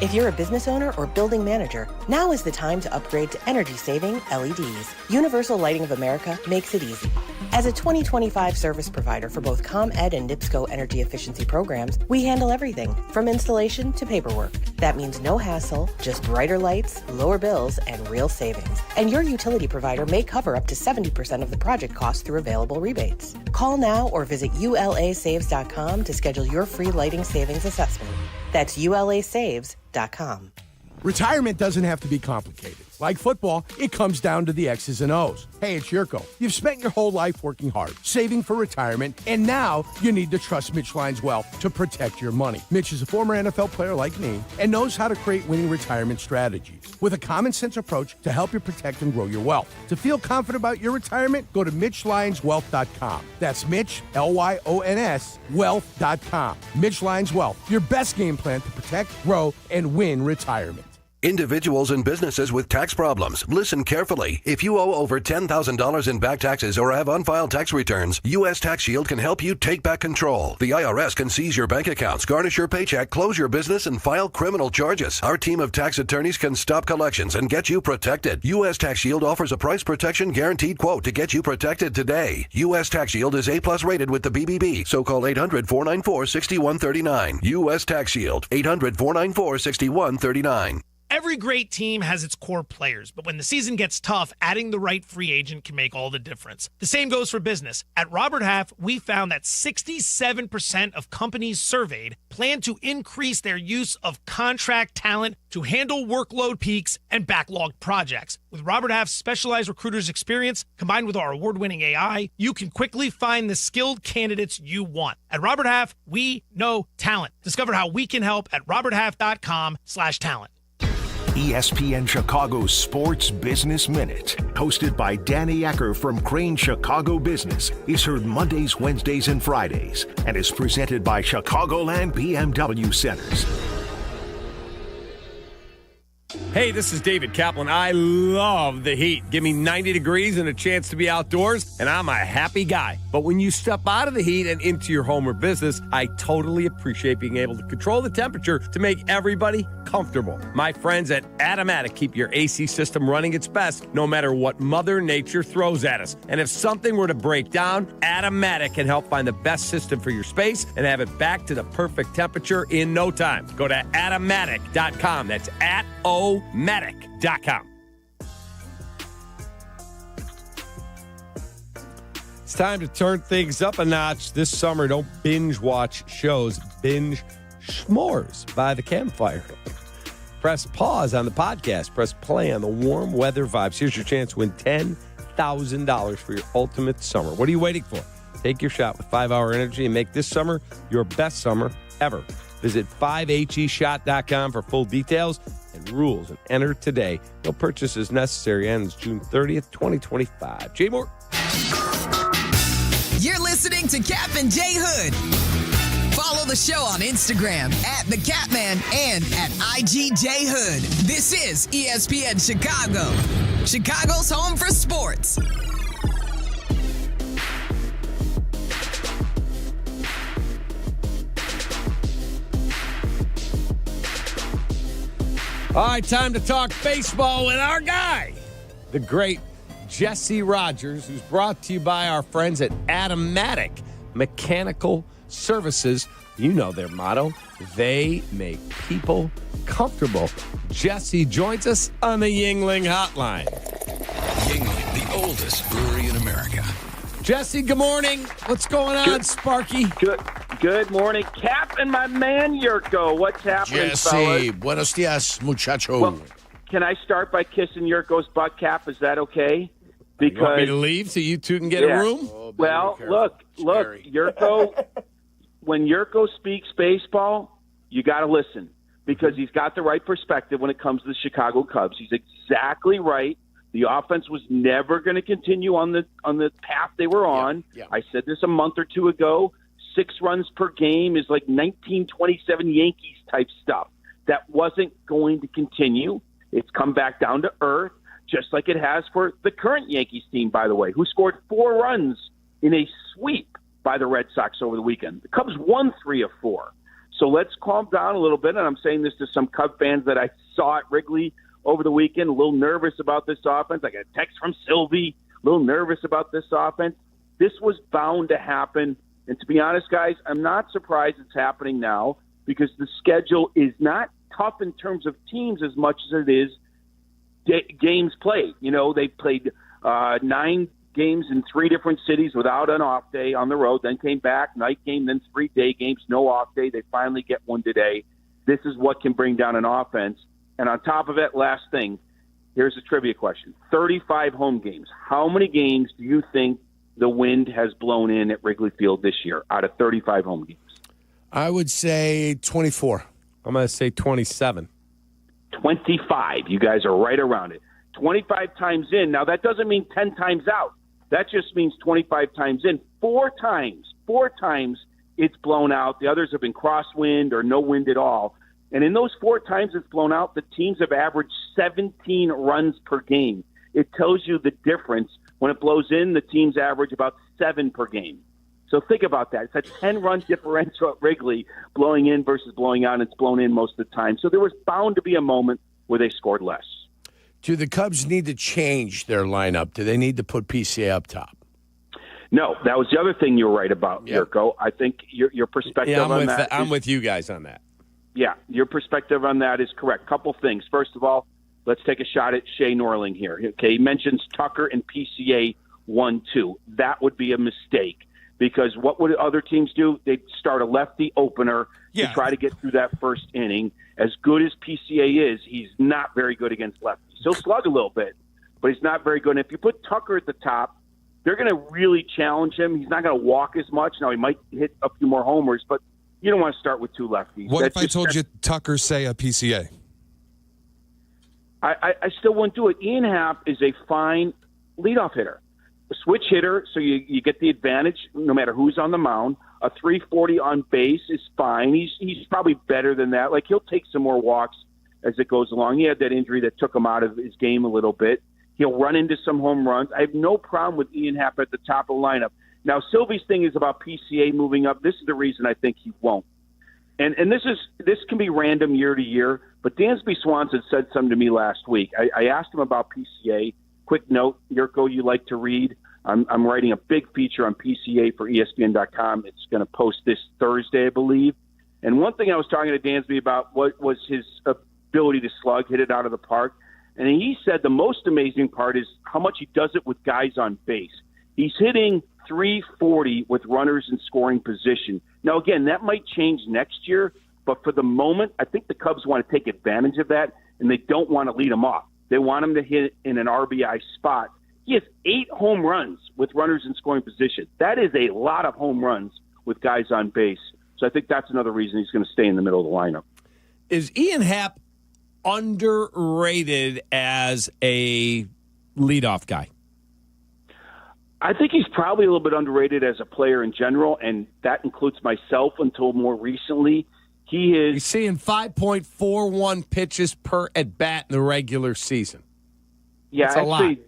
If you're a business owner or building manager, now is the time to upgrade to energy-saving LEDs. Universal Lighting of America makes it easy. As a 2025 service provider for both ComEd and NIPSCO energy efficiency programs, we handle everything from installation to paperwork. That means no hassle, just brighter lights, lower bills, and real savings. And your utility provider may cover up to 70% of the project cost through available rebates. Call now or visit ulasaves.com to schedule your free lighting savings assessment. That's ulasaves.com. Retirement doesn't have to be complicated. Like football, it comes down to the X's and O's. Hey, it's Jurko. You've spent your whole life working hard, saving for retirement, and now you need to trust Mitch Lyons Wealth to protect your money. Mitch is a former NFL player like me and knows how to create winning retirement strategies with a common-sense approach to help you protect and grow your wealth. To feel confident about your retirement, go to MitchLyonsWealth.com. That's Mitch, Lyons, Wealth.com. Mitch Lyons Wealth, your best game plan to protect, grow, and win retirement. Individuals and businesses with tax problems, listen carefully. If you owe over $10,000 in back taxes or have unfiled tax returns, U.S. Tax Shield can help you take back control. The IRS can seize your bank accounts, garnish your paycheck, close your business, and file criminal charges. Our team of tax attorneys can stop collections and get you protected. U.S. Tax Shield offers a price protection guaranteed quote to get you protected today. U.S. Tax Shield is A+ rated with the BBB, so call 800-494-6139. U.S. Tax Shield, 800-494-6139. Every great team has its core players, but when the season gets tough, adding the right free agent can make all the difference. The same goes for business. At Robert Half, we found that 67% of companies surveyed plan to increase their use of contract talent to handle workload peaks and backlogged projects. With Robert Half's specialized recruiters' experience, combined with our award-winning AI, you can quickly find the skilled candidates you want. At Robert Half, we know talent. Discover how we can help at roberthalf.com/talent. ESPN Chicago's Sports Business Minute, hosted by Danny Ecker from Crane Chicago Business, is heard Mondays, Wednesdays, and Fridays, and is presented by Chicagoland BMW Centers. Hey, this is David Kaplan. I love the heat. Give me 90 degrees and a chance to be outdoors, and I'm a happy guy. But when you step out of the heat and into your home or business, I totally appreciate being able to control the temperature to make everybody comfortable. My friends at Automatic keep your AC system running its best no matter what Mother Nature throws at us. And if something were to break down, Automatic can help find the best system for your space and have it back to the perfect temperature in no time. Go to Automatic.com. That's Automatic.com. It's time to turn things up a notch this summer. Don't binge watch shows. Binge s'mores by the campfire. Press pause on the podcast. Press play on the warm weather vibes. Here's your chance to win $10,000 for your ultimate summer. What are you waiting for? Take your shot with 5 Hour Energy and make this summer your best summer ever. Visit 5heshot.com for full details and rules and enter today. No purchases necessary. Ends June 30th, 2025. Jay Moore. You're listening to Kap and Jay Hood. Follow the show on Instagram at The Catman and at IGJHood. This is ESPN Chicago, Chicago's home for sports. All right, time to talk baseball with our guy, the great Jesse Rogers, who's brought to you by our friends at Automatic Mechanical Services. You know their motto. They make people comfortable. Jesse joins us on the Yuengling hotline. Yuengling, the oldest brewery in America. Jesse, good morning. What's going on, Sparky? Good morning, Kap and my man Jurko. What's happening, Jesse, fellas? buenos dias, muchacho. Well, can I start by kissing Jurko's butt, Kap? Is that okay? Because you want me to leave so you two can get a room? Oh, well, look, Jurko. When Jurko speaks baseball, you got to listen because he's got the right perspective when it comes to the Chicago Cubs. He's exactly right. The offense was never going to continue on the path they were on. Yeah. I said this a month or two ago. 6 runs per game is like 1927 Yankees type stuff. That wasn't going to continue. It's come back down to earth, just like it has for the current Yankees team, by the way, who scored 4 runs in a sweep by the Red Sox over the weekend. The Cubs won 3 of 4. So let's calm down a little bit, and I'm saying this to some Cub fans that I saw at Wrigley over the weekend, a little nervous about this offense. I got a text from Silvy, a little nervous about this offense. This was bound to happen. And to be honest, guys, I'm not surprised it's happening now because the schedule is not tough in terms of teams as much as it is games played. You know, they played 9 games in 3 different cities without an off day on the road, then came back, night game, then 3 day games, no off day. They finally get one today. This is what can bring down an offense. And on top of it, last thing, here's a trivia question. 35 home games. How many games do you think the wind has blown in at Wrigley Field this year out of 35 home games? I would say 24. I'm going to say 27. 25. You guys are right around it. 25 times in. Now, that doesn't mean 10 times out. That just means 25 times in. 4 times it's blown out. The others have been crosswind or no wind at all. And in those 4 times it's blown out, the teams have averaged 17 runs per game. It tells you the difference. When it blows in, the teams average about 7 per game. So think about that. It's a 10-run differential at Wrigley, blowing in versus blowing out, and it's blown in most of the time. So there was bound to be a moment where they scored less. Do the Cubs need to change their lineup? Do they need to put PCA up top? No, that was the other thing you're right about, Jurko. I think your perspective on that. I'm with you guys on that. Yeah, your perspective on that is correct. Couple things. First of all, let's take a shot at Shea Norling here. Okay, he mentions Tucker and PCA 1-2. That would be a mistake because what would other teams do? They'd start a lefty opener to try to get through that first inning. As good as PCA is, he's not very good against lefties. He'll slug a little bit, but he's not very good. And if you put Tucker at the top, they're going to really challenge him. He's not going to walk as much. Now, he might hit a few more homers, but you don't want to start with 2 lefties. What if I told you Tucker say a PCA? I still wouldn't do it. Ian Happ is a fine leadoff hitter. A switch hitter, so you get the advantage no matter who's on the mound. A 340 on base is fine. He's probably better than that. Like, he'll take some more walks as it goes along. He had that injury that took him out of his game a little bit. He'll run into some home runs. I have no problem with Ian Happ at the top of the lineup. Now, Silvy's thing is about PCA moving up. This is the reason I think he won't. And this can be random year to year, but Dansby Swanson said something to me last week. I asked him about PCA. Quick note, Jurko, you like to read. I'm writing a big feature on PCA for ESPN.com. It's going to post this Thursday, I believe. And one thing I was talking to Dansby about was his ability to slug, hit it out of the park. And he said the most amazing part is how much he does it with guys on base. He's hitting 340 with runners in scoring position. Now, again, that might change next year, but for the moment, I think the Cubs want to take advantage of that, and they don't want to lead him off. They want him to hit in an RBI spot. He has 8 home runs with runners in scoring position. That is a lot of home runs with guys on base. So I think that's another reason he's going to stay in the middle of the lineup. Is Ian Happ underrated as a leadoff guy? I think he's probably a little bit underrated as a player in general, and that includes myself until more recently. He's seeing 5.41 pitches per at-bat in the regular season. Yeah, that's actually,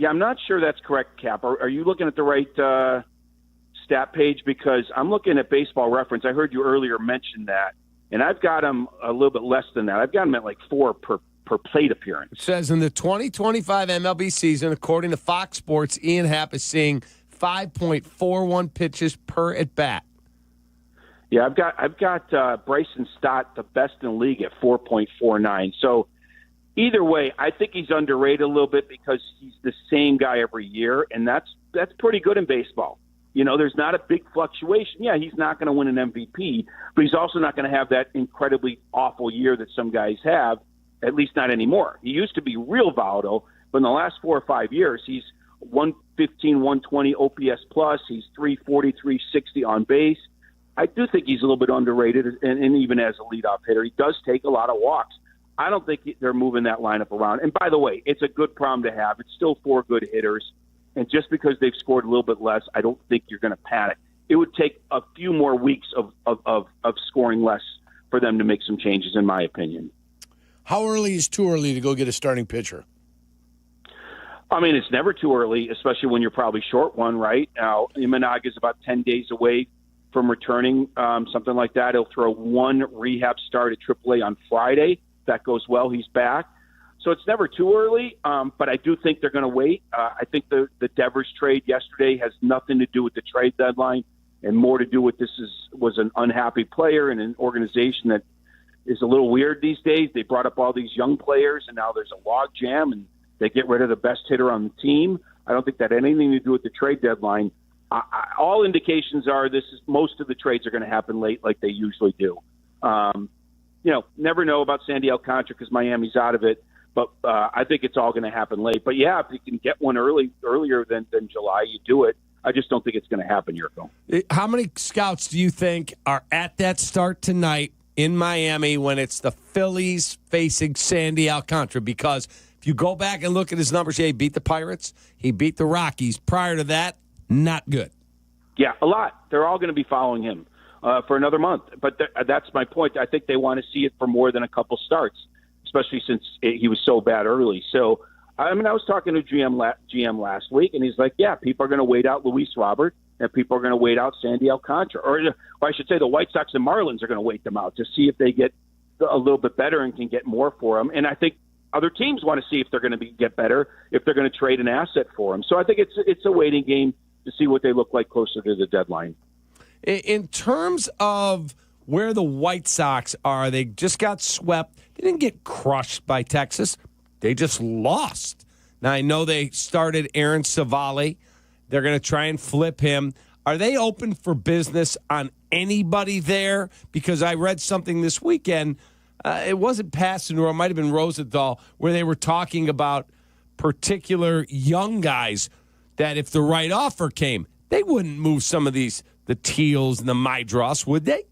I'm not sure that's correct, Cap. Are you looking at the right stat page? Because I'm looking at Baseball Reference. I heard you earlier mention that, and I've got him a little bit less than that. I've got him at like 4 per plate appearance. It says in the 2025 MLB season, according to Fox Sports, Ian Happ is seeing 5.41 pitches per at bat. Yeah, I've got Bryson Stott, the best in the league, at 4.49. So either way, I think he's underrated a little bit because he's the same guy every year, and that's pretty good in baseball. You know, there's not a big fluctuation. Yeah, he's not going to win an MVP, but he's also not going to have that incredibly awful year that some guys have. At least not anymore. He used to be real volatile, but in the last 4 or 5 years, he's 115, 120 OPS plus. He's 340, 360 on base. I do think he's a little bit underrated, and even as a leadoff hitter, he does take a lot of walks. I don't think they're moving that lineup around. And by the way, it's a good problem to have. It's still 4 good hitters, and just because they've scored a little bit less, I don't think you're going to panic. It would take a few more weeks of scoring less for them to make some changes, in my opinion. How early is too early to go get a starting pitcher? I mean, it's never too early, especially when you're probably short one, right? Now, Menards is about 10 days away from returning, something like that. He'll throw 1 rehab start at AAA on Friday. If that goes well, he's back. So it's never too early, but I do think they're going to wait. I think the Devers trade yesterday has nothing to do with the trade deadline and more to do with was an unhappy player and an organization that is a little weird these days. They brought up all these young players, and now there's a log jam, and they get rid of the best hitter on the team. I don't think that had anything to do with the trade deadline. All indications are most of the trades are going to happen late like they usually do. Never know about Sandy Alcantara because Miami's out of it, but I think it's all going to happen late. But, yeah, if you can get one earlier than July, you do it. I just don't think it's going to happen, Jurko. How many scouts do you think are at that start tonight in Miami when it's the Phillies facing Sandy Alcantara? Because if you go back and look at his numbers, he beat the Pirates, he beat the Rockies. Prior to that, not good. Yeah, a lot. They're all going to be following him for another month. But that's my point. I think they want to see it for more than a couple starts, especially since he was so bad early. So, I mean, I was talking to GM last week, and he's like, yeah, people are going to wait out Luis Robert, and people are going to wait out Sandy Alcantara. Or I should say the White Sox and Marlins are going to wait them out to see if they get a little bit better and can get more for them. And I think other teams want to see if they're going to get better, if they're going to trade an asset for them. So I think it's a waiting game to see what they look like closer to the deadline. In terms of where the White Sox are, they just got swept. They didn't get crushed by Texas. They just lost. Now, I know they started Aaron Savali. They're going to try and flip him. Are they open for business on anybody there? Because I read something this weekend. It wasn't Passan, or it might have been Rosenthal, where they were talking about particular young guys that if the right offer came, they wouldn't move some of the Teals and the Mydros, would they?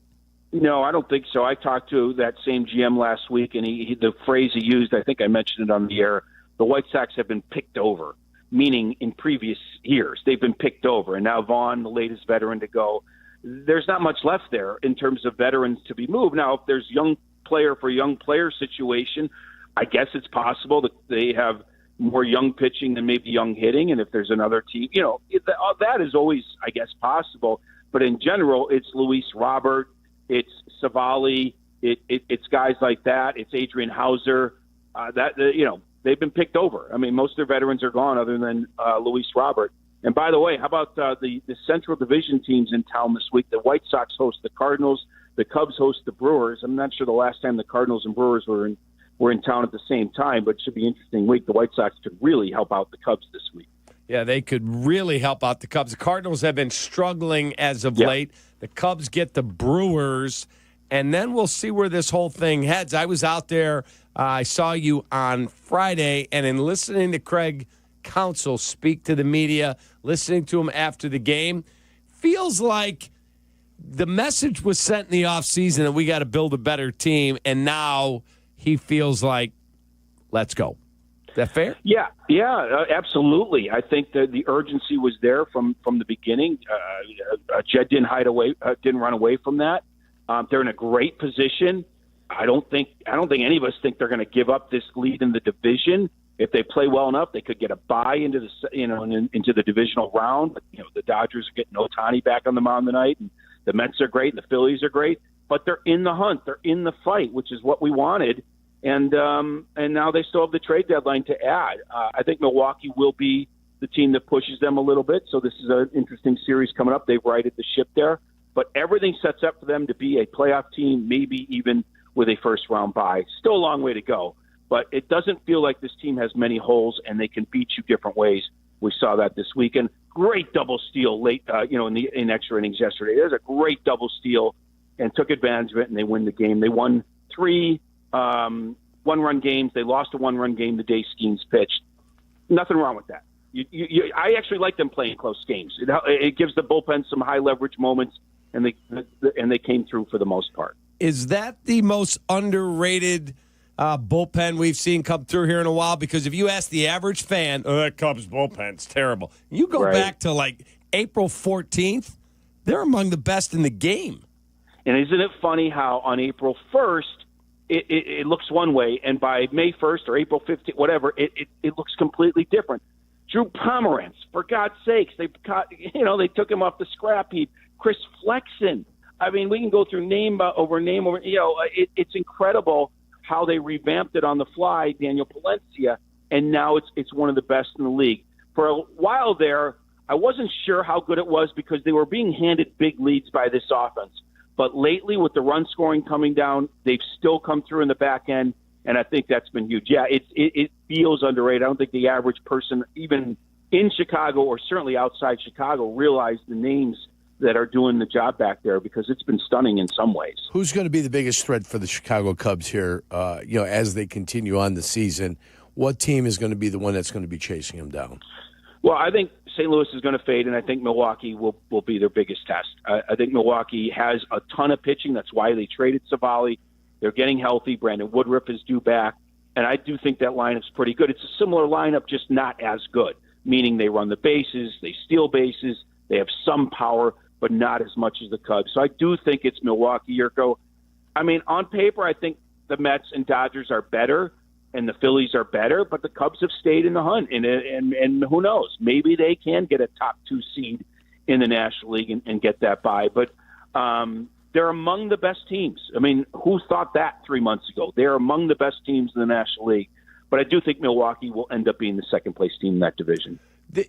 No, I don't think so. I talked to that same GM last week, and the phrase he used, I think I mentioned it on the air, the White Sox have been picked over, meaning in previous years they've been picked over. And now Vaughn, the latest veteran to go, there's not much left there in terms of veterans to be moved. Now, if there's young player for young player situation, I guess it's possible that they have more young pitching than maybe young hitting. And if there's another team, that is always, I guess, possible. But in general, it's Luis Robert, it's Savali, it's guys like that. It's Adrian Hauser. They've been picked over. I mean, most of their veterans are gone other than Luis Robert. And by the way, how about the Central Division teams in town this week? The White Sox host the Cardinals. The Cubs host the Brewers. I'm not sure the last time the Cardinals and Brewers were in town at the same time, but it should be an interesting week. The White Sox could really help out the Cubs this week. Yeah, they could really help out the Cubs. The Cardinals have been struggling as of late. The Cubs get the Brewers, and then we'll see where this whole thing heads. I was out there. I saw you on Friday, and in listening to Craig Counsell speak to the media, listening to him after the game, feels like the message was sent in the offseason that we got to build a better team, and now he feels like, let's go. Is that fair? Yeah, absolutely. I think that the urgency was there from the beginning. Jed didn't run away from that. They're in a great position. I don't think any of us think they're going to give up this lead in the division. If they play well enough, they could get a bye into the divisional round. But, the Dodgers are getting Ohtani back on the mound tonight, and the Mets are great, and the Phillies are great. But they're in the hunt. They're in the fight, which is what we wanted. And now they still have the trade deadline to add. I think Milwaukee will be the team that pushes them a little bit. So this is an interesting series coming up. They've righted the ship there. But everything sets up for them to be a playoff team, maybe even with a first-round bye. Still a long way to go. But it doesn't feel like this team has many holes, and they can beat you different ways. We saw that this weekend. Great double steal late, in extra innings yesterday. There's a great double steal, and took advantage of it, and they win the game. They won 3 one-run games. They lost a one-run game the day Skenes pitched. Nothing wrong with that. I actually like them playing close games. It gives the bullpen some high-leverage moments, and they came through for the most part. Is that the most underrated bullpen we've seen come through here in a while? Because if you ask the average fan, that Cubs bullpen's terrible. You go back to like April 14th, they're among the best in the game. And isn't it funny how on April 1st, it looks one way, and by May 1st or April 15th, whatever, it looks completely different. Drew Pomerantz, for God's sakes, they took him off the scrap heap. Chris Flexen. I mean, we can go through name over. It's incredible how they revamped it on the fly, Daniel Palencia, and now it's one of the best in the league. For a while there, I wasn't sure how good it was because they were being handed big leads by this offense. But lately, with the run scoring coming down, they've still come through in the back end, and I think that's been huge. Yeah, it feels underrated. I don't think the average person, even in Chicago or certainly outside Chicago, realize the names that are doing the job back there because it's been stunning in some ways. Who's going to be the biggest threat for the Chicago Cubs here, as they continue on the season? What team is going to be the one that's going to be chasing them down? Well, I think St. Louis is going to fade, and I think Milwaukee will be their biggest test. I think Milwaukee has a ton of pitching. That's why they traded Savali. They're getting healthy. Brandon Woodruff is due back, and I do think that lineup's pretty good. It's a similar lineup, just not as good, meaning they run the bases, they steal bases, they have some power, but not as much as the Cubs. So I do think it's Milwaukee, Jurko. I mean, on paper, I think the Mets and Dodgers are better, and the Phillies are better, but the Cubs have stayed in the hunt, and who knows? Maybe they can get a top 2 seed in the National League and get that bye. But they're among the best teams. I mean, who thought that 3 months ago? They're among the best teams in the National League. But I do think Milwaukee will end up being the second-place team in that division.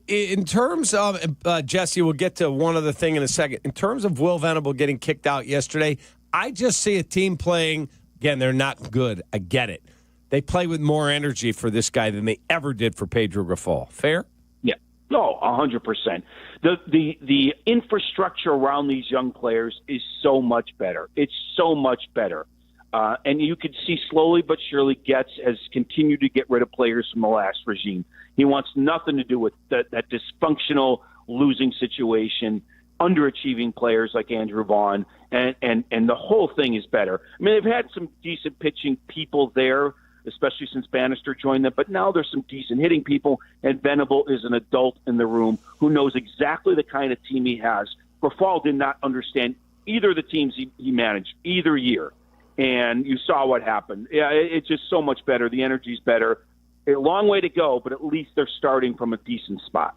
In terms of, Jesse, we'll get to one other thing in a second. In terms of Will Venable getting kicked out yesterday, I just see a team playing, again, they're not good. I get it. They play with more energy for this guy than they ever did for Pedro Grifol. Fair? Yeah. No, 100%. The infrastructure around these young players is so much better. It's so much better. And you could see slowly but surely Getz has continued to get rid of players from the last regime. He wants nothing to do with that dysfunctional losing situation. underachieving players like Andrew Vaughn, and the whole thing is better. I mean, they've had some decent pitching people there, especially since Bannister joined them, but now there's some decent hitting people, and Venable is an adult in the room who knows exactly the kind of team he has. Grafal did not understand either of the teams he managed either year, and you saw what happened. Yeah, it's just so much better. The energy's better. A long way to go, but at least they're starting from a decent spot.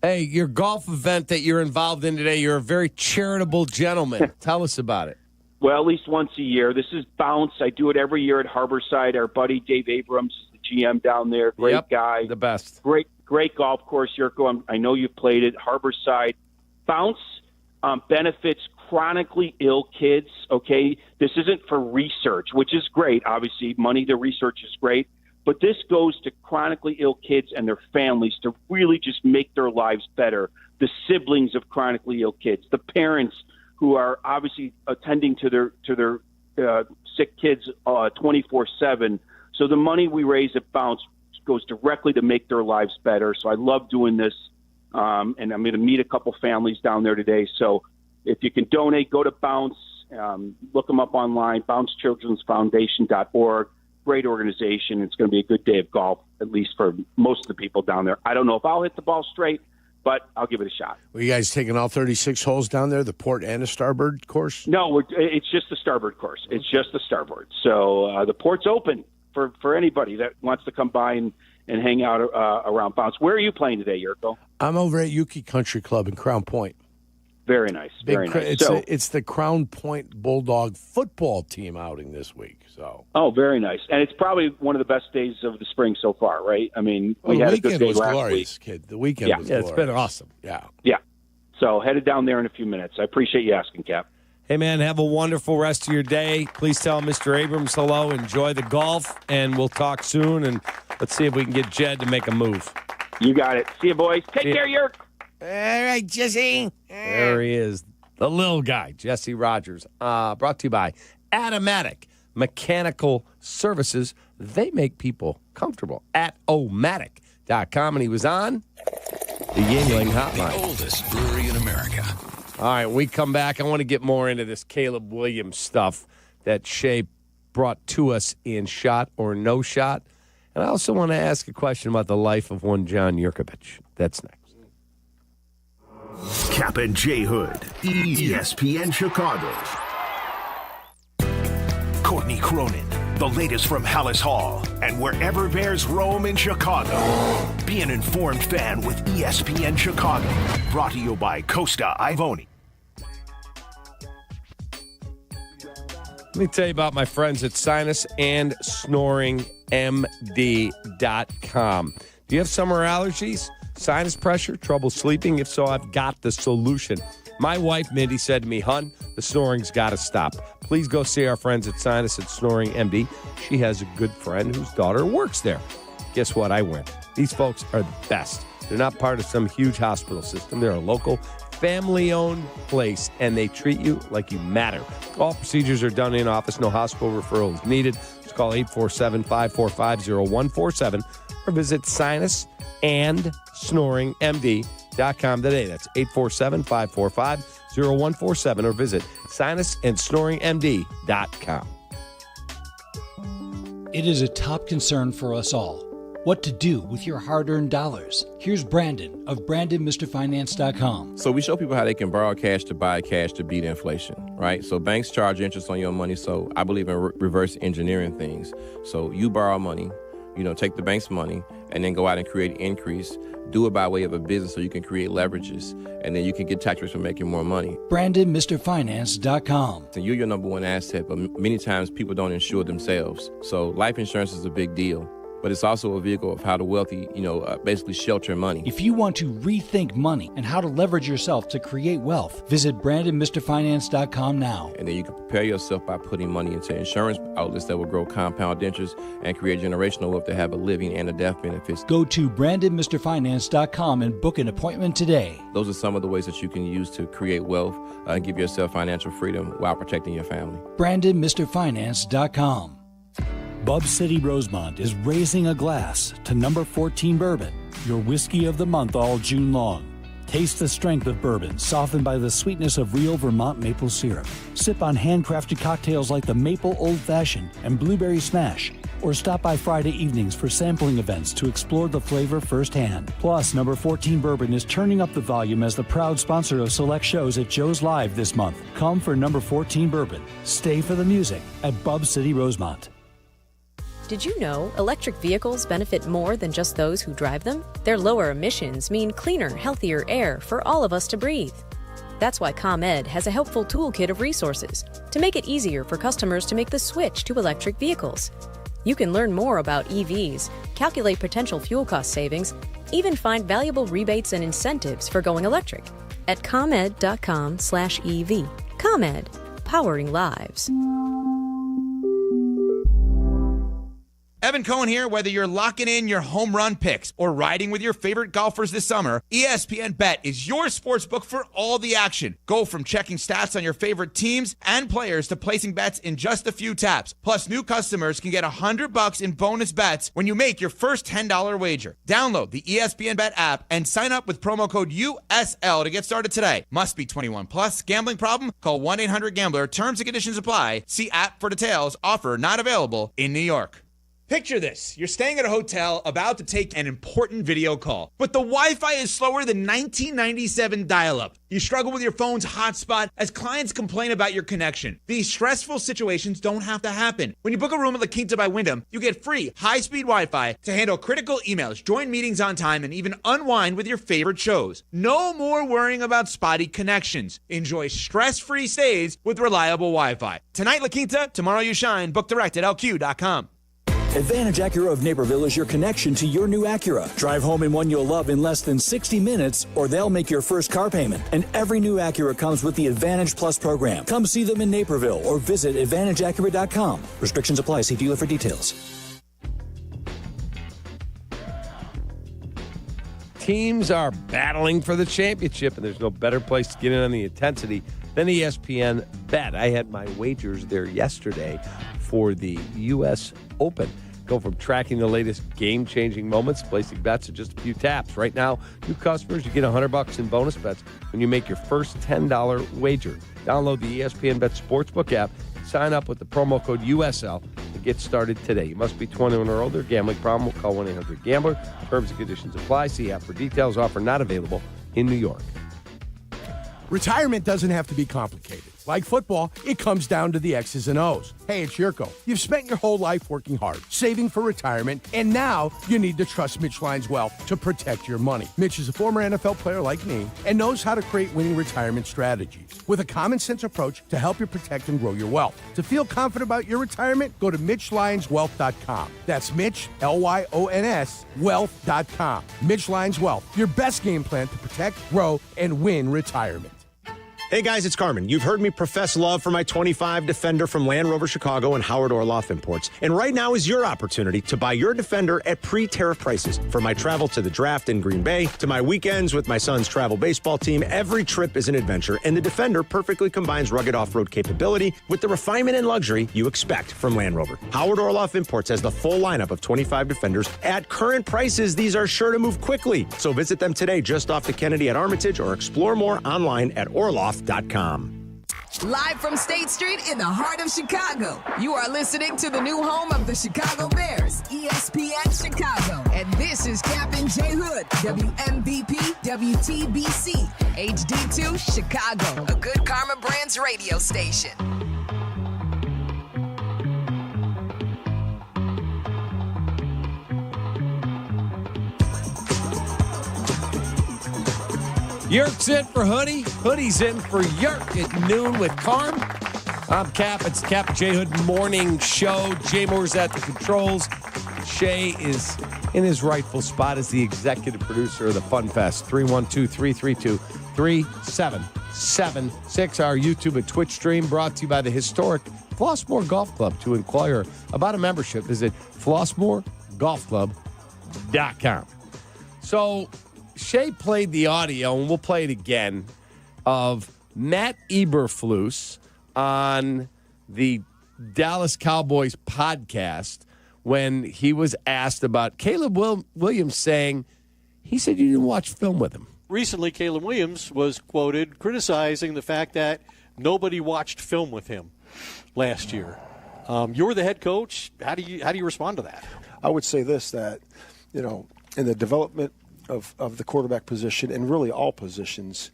Hey, your golf event that you're involved in today, you're a very charitable gentleman. Tell us about it. Well, at least once a year. This is Bounce. I do it every year at Harborside. Our buddy Dave Abrams is the GM down there. Great guy. The best. Great golf course, Jurko. I know you've played it. Harborside. Bounce benefits chronically ill kids, okay? This isn't for research, which is great. Obviously, money to research is great. But this goes to chronically ill kids and their families to really just make their lives better. The siblings of chronically ill kids, the parents who are obviously attending to their sick kids 24/7. So the money we raise at Bounce goes directly to make their lives better. So I love doing this, and I'm going to meet a couple families down there today. So if you can donate, go to Bounce, look them up online, bouncechildrensfoundation.org. Great organization. It's going to be a good day of golf, at least for most of the people down there. I don't know if I'll hit the ball straight, but I'll give it a shot. Were you guys taking all 36 holes down there, the port and the starboard course? No, it's just the starboard course. It's just the starboard. So the port's open for anybody that wants to come by and hang out around Bounce. Where are you playing today, Jurko? I'm over at Yuki Country Club in Crown Point. Very nice. Very nice. It's the Crown Point Bulldog football team outing this week. So. Oh, very nice. And it's probably one of the best days of the spring so far, right? I mean, we had a good day last week. Kid. The weekend was glorious. It's been awesome. Yeah. Yeah. So headed down there in a few minutes. I appreciate you asking, Cap. Hey, man, have a wonderful rest of your day. Please tell Mr. Abrams hello. Enjoy the golf, and we'll talk soon. And let's see if we can get Jed to make a move. You got it. See you, boys. Take care, Yerk. All right, Jesse. There he is, the little guy, Jesse Rogers. Brought to you by Automatic Mechanical Services. They make people comfortable at omatic.com. And he was on the Yuengling Hotline. The oldest brewery in America. All right, when we come back, I want to get more into this Caleb Williams stuff that Shea brought to us in Shot or No Shot. And I also want to ask a question about the life of one John Yurkovich. That's next. Kap and J Hood, ESPN Chicago. Courtney Cronin, the latest from Hallis Hall and wherever Bears roam in Chicago. Be an informed fan with ESPN Chicago. Brought to you by Costa Ivoni. Let me tell you about my friends at Sinus and SnoringMD.com. Do you have summer allergies? Sinus pressure, trouble sleeping? If so, I've got the solution. My wife, Mindy, said to me, "Hun, the snoring's got to stop. Please go see our friends at Sinus and Snoring MD. She has a good friend whose daughter works there." Guess what? I went. These folks are the best. They're not part of some huge hospital system. They're a local, family-owned place, and they treat you like you matter. All procedures are done in office. No hospital referral is needed. Just call 847-545-0147 or visit sinusandsnoringmd.com today. That's 847-545-0147 or visit sinusandsnoringmd.com. It is a top concern for us all. What to do with your hard-earned dollars. Here's Brandon of BrandonMrFinance.com. So we show people how they can borrow cash to buy cash to beat inflation, right? So banks charge interest on your money. So I believe in reverse engineering things. So you borrow money, take the bank's money, and then go out and create increase. Do it by way of a business so you can create leverages, and then you can get tax rates for making more money. BrandonMrFinance.com. And you're your number one asset, but many times people don't insure themselves. So life insurance is a big deal. But it's also a vehicle of how the wealthy, basically shelter money. If you want to rethink money and how to leverage yourself to create wealth, visit BrandonMrFinance.com now. And then you can prepare yourself by putting money into insurance outlets that will grow compound interest and create generational wealth to have a living and a death benefits. Go to BrandonMrFinance.com and book an appointment today. Those are some of the ways that you can use to create wealth and give yourself financial freedom while protecting your family. BrandonMrFinance.com. Bub City Rosemont is raising a glass to number 14 bourbon, your whiskey of the month all June long. Taste the strength of bourbon, softened by the sweetness of real Vermont maple syrup. Sip on handcrafted cocktails like the Maple Old Fashioned and Blueberry Smash. Or stop by Friday evenings for sampling events to explore the flavor firsthand. Plus, number 14 Bourbon is turning up the volume as the proud sponsor of select shows at Joe's Live this month. Come for number 14 Bourbon. Stay for the music at Bub City Rosemont. Did you know electric vehicles benefit more than just those who drive them? Their lower emissions mean cleaner, healthier air for all of us to breathe. That's why ComEd has a helpful toolkit of resources to make it easier for customers to make the switch to electric vehicles. You can learn more about EVs, calculate potential fuel cost savings, even find valuable rebates and incentives for going electric at ComEd.com/EV. ComEd, powering lives. Evan Cohen here. Whether you're locking in your home run picks or riding with your favorite golfers this summer, ESPN Bet is your sportsbook for all the action. Go from checking stats on your favorite teams and players to placing bets in just a few taps. Plus, new customers can get $100 in bonus bets when you make your first $10 wager. Download the ESPN Bet app and sign up with promo code USL to get started today. Must be 21 plus. Gambling problem? Call 1-800-GAMBLER. Terms and conditions apply. See app for details. Offer not available in New York. Picture this. You're staying at a hotel about to take an important video call, but the Wi-Fi is slower than 1997 dial-up. You struggle with your phone's hotspot as clients complain about your connection. These stressful situations don't have to happen. When you book a room at La Quinta by Wyndham, you get free high-speed Wi-Fi to handle critical emails, join meetings on time, and even unwind with your favorite shows. No more worrying about spotty connections. Enjoy stress-free stays with reliable Wi-Fi. Tonight, La Quinta, tomorrow you shine. Book direct at LQ.com. Advantage Acura of Naperville is your connection to your new Acura. Drive home in one you'll love in less than 60 minutes, or they'll make your first car payment. And every new Acura comes with the Advantage Plus program. Come see them in Naperville or visit AdvantageAcura.com. Restrictions apply. See dealer for details. Teams are battling for the championship, and there's no better place to get in on the intensity than ESPN Bet. I had my wagers there yesterday for the U.S. Open. Go from tracking the latest game-changing moments, placing bets in just a few taps. Right now, new customers, you get $100 in bonus bets when you make your first $10 wager. Download the ESPN Bet Sportsbook app, sign up with the promo code USL, and get started today. You must be 21 or older. Gambling problem? Call 1-800-GAMBLER. Terms and conditions apply. See app for details. Offer not available in New York. Retirement doesn't have to be complicated. Like football, it comes down to the X's and O's. Hey, it's Jurko. You've spent your whole life working hard, saving for retirement, and now you need to trust Mitch Lyons Wealth to protect your money. Mitch is a former NFL player like me and knows how to create winning retirement strategies with a common-sense approach to help you protect and grow your wealth. To feel confident about your retirement, go to MitchLyonsWealth.com. That's Mitch, Lyons, Wealth.com. Mitch Lyons Wealth, your best game plan to protect, grow, and win retirement. Hey guys, it's Carmen. You've heard me profess love for my 25 Defender from Land Rover Chicago and Howard Orloff Imports. And right now is your opportunity to buy your Defender at pre-tariff prices. For my travel to the draft in Green Bay, to my weekends with my son's travel baseball team, every trip is an adventure, and the Defender perfectly combines rugged off-road capability with the refinement and luxury you expect from Land Rover. Howard Orloff Imports has the full lineup of 25 Defenders. At current prices, these are sure to move quickly. So visit them today just off the Kennedy at Armitage or explore more online at Orloff.com. Live from State Street in the heart of Chicago, you are listening to the new home of the Chicago Bears, ESPN Chicago. And this is Kap and J Hood, WMVP, WTBC, HD2, Chicago, a good Carmen Brands radio station. Yerk's in for Hoodie. Hoodie's in for Yerk at noon with Carm. I'm Kap. It's Kap and J Hood morning show. Jay Moore's at the controls. Shay is in his rightful spot as the executive producer of the Fun Fest. 312-332-3776. Our YouTube and Twitch stream brought to you by the historic Flossmoor Golf Club. To inquire about a membership, visit flossmoorgolfclub.com. So Shay played the audio, and we'll play it again, of Matt Eberflus on the Dallas Cowboys podcast when he was asked about Caleb Williams saying, he said you didn't watch film with him. recently Caleb Williams was quoted criticizing the fact that nobody watched film with him last year. You're the head coach. How do you respond to that? I would say this, that, in the development of the quarterback position and really all positions,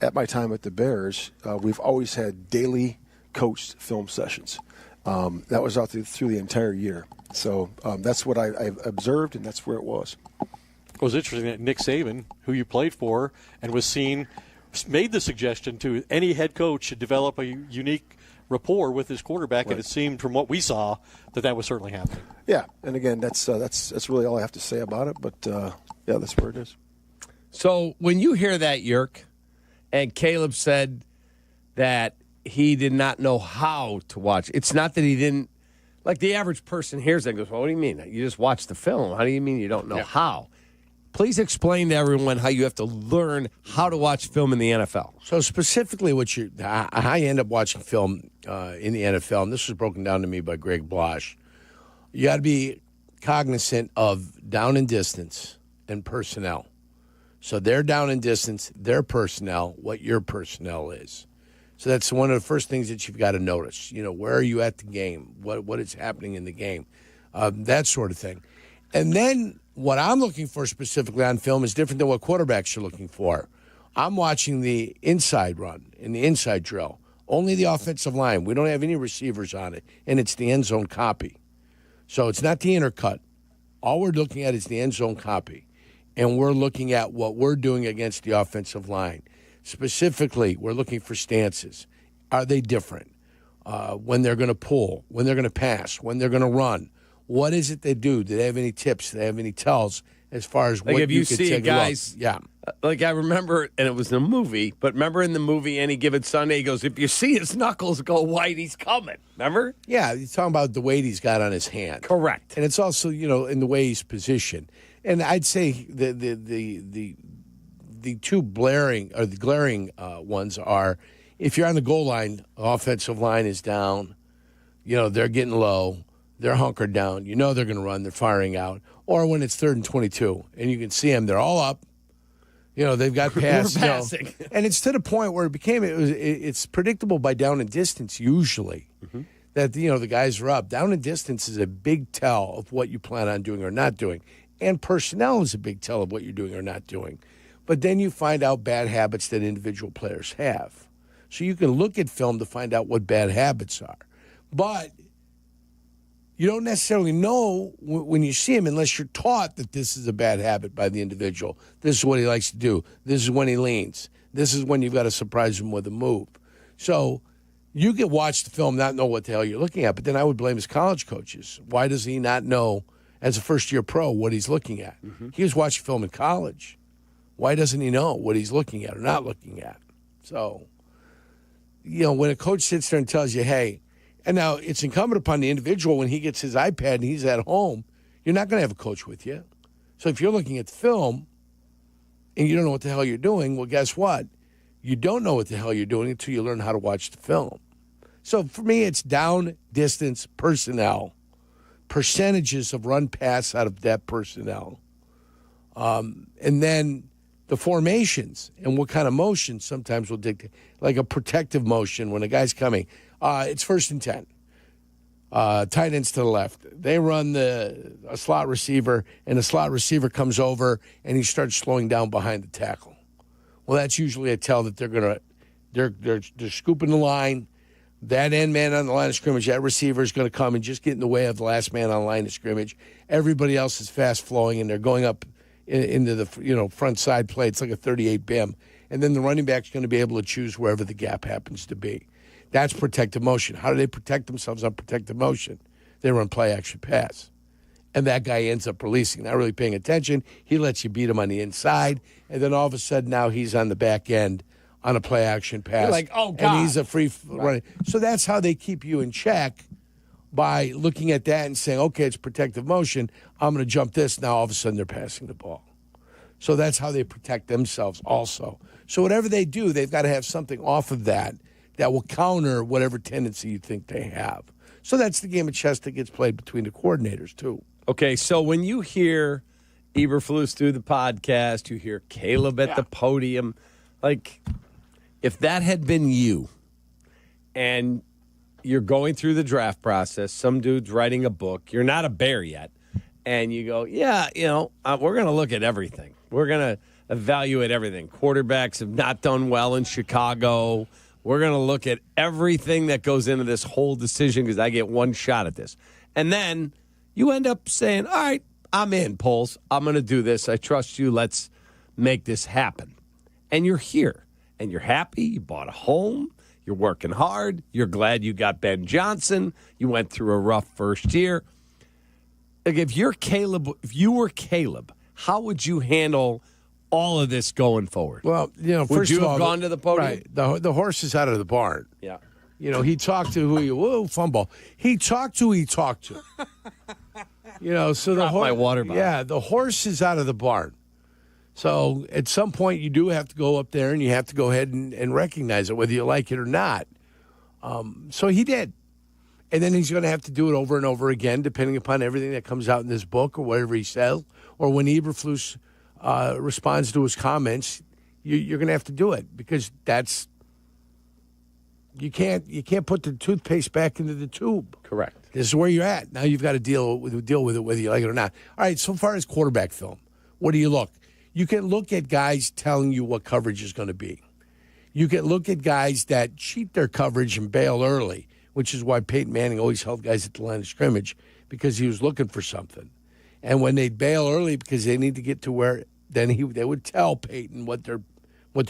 at my time at the Bears, we've always had daily coached film sessions. That was out through the entire year. So that's what I've observed, and that's where it was. It was interesting that Nick Saban, who you played for and was seen, made the suggestion to any head coach should develop a unique rapport with his quarterback, and it seemed from what we saw that was certainly happening. Yeah, and again, that's really all I have to say about it, but yeah, that's where it is. So when you hear that, Yerk, and Caleb said that he did not know how to watch, it's not that he didn't, like the average person hears that and goes, well, what do you mean? You just watch the film. How do you mean you don't know how? Please explain to everyone how you have to learn how to watch film in the NFL. So specifically how you end up watching film in the NFL, and this was broken down to me by Greg Blosh, you got to be cognizant of down and distance and personnel. So their down and distance, their personnel, what your personnel is. So that's one of the first things that you've got to notice. Where are you at the game? What is happening in the game? That sort of thing. And then what I'm looking for specifically on film is different than what quarterbacks are looking for. I'm watching the inside run and the inside drill. Only the offensive line. We don't have any receivers on it, and it's the end zone copy. So it's not the intercut. All we're looking at is the end zone copy, and we're looking at what we're doing against the offensive line. Specifically, we're looking for stances. Are they different? When they're going to pull, when they're going to pass, when they're going to run. What is it they do? Do they have any tips? Do they have any tells as far as what if you see could take guys, a look? Yeah. Like I remember, and it was in a movie, but remember in the movie Any Given Sunday, he goes, if you see his knuckles go white, he's coming. Remember? Yeah, you're talking about the weight he's got on his hand. Correct. And it's also, in the way he's positioned. And I'd say the two glaring ones are, if you're on the goal line, offensive line is down, they're getting low, they're hunkered down, they're going to run, they're firing out. Or when it's 3rd and 22, and you can see them, they're all up. They've got pass. We're passing. And it's to the point where it's predictable by down and distance usually that, the guys are up. Down and distance is a big tell of what you plan on doing or not doing. And personnel is a big tell of what you're doing or not doing. But then you find out bad habits that individual players have. So you can look at film to find out what bad habits are. But you don't necessarily know when you see him unless you're taught that this is a bad habit by the individual. This is what he likes to do. This is when he leans. This is when you've got to surprise him with a move. So you can watch the film, not know what the hell you're looking at, but then I would blame his college coaches. Why does he not know, as a first-year pro, what he's looking at? He was watching film in college. Why doesn't he know what he's looking at or not looking at? So, when a coach sits there and tells you, hey, and now it's incumbent upon the individual when he gets his iPad and he's at home, you're not going to have a coach with you. So if you're looking at the film and you don't know what the hell you're doing, well, guess what? You don't know what the hell you're doing until you learn how to watch the film. So for me, it's down, distance, personnel, percentages of run pass out of that personnel, and then the formations and what kind of motion sometimes will dictate, like a protective motion when a guy's coming. It's 1st and 10. Tight ends to the left. They run a slot receiver, and the slot receiver comes over, and he starts slowing down behind the tackle. Well, that's usually a tell that they're scooping the line. That end man on the line of scrimmage, that receiver is going to come and just get in the way of the last man on the line of scrimmage. Everybody else is fast flowing, and they're going up into the front side play. It's like a 38 BIM. And then the running back's going to be able to choose wherever the gap happens to be. That's protective motion. How do they protect themselves on protective motion? They run play action pass. And that guy ends up releasing, not really paying attention. He lets you beat him on the inside. And then all of a sudden now he's on the back end on a play action pass. You're like, oh, God. And he's a free running. So that's how they keep you in check, by looking at that and saying, okay, it's protective motion. I'm going to jump this. Now all of a sudden they're passing the ball. So that's how they protect themselves also. So whatever they do, they've got to have something off of that will counter whatever tendency you think they have. So that's the game of chess that gets played between the coordinators, too. Okay, so when you hear Eberflus do the podcast. You hear Caleb at the podium. Like, if that had been you and you're going through the draft process, some dude's writing a book, you're not a Bear yet, and you go, we're going to look at everything. We're going to evaluate everything. Quarterbacks have not done well in Chicago. We're going to look at everything that goes into this whole decision because I get one shot at this. And then you end up saying, all right, I'm in, Poles. I'm going to do this. I trust you. Let's make this happen. And you're here, and you're happy. You bought a home. You're working hard. You're glad you got Ben Johnson. You went through a rough first year. Like, if you were Caleb, how would you handle all of this going forward? Well, would first you of all, have gone to the podium? Right. The horse is out of the barn. Yeah. He talked to fumble. He talked to. So the horse. My water bottle. Yeah, the horse is out of the barn. So at some point, you do have to go up there and you have to go ahead and recognize it, whether you like it or not. So he did. And then he's going to have to do it over and over again, depending upon everything that comes out in this book or whatever he says, or when Eberflus responds to his comments, you're going to have to do it because that's you can't put the toothpaste back into the tube. Correct. This is where you're at. Now you've got to deal with it whether you like it or not. All right, so far as quarterback film, what do you look? You can look at guys telling you what coverage is going to be. You can look at guys that cheat their coverage and bail early, which is why Peyton Manning always held guys at the line of scrimmage because he was looking for something. And when they bail early because they need to get to where, then they would tell Peyton what they're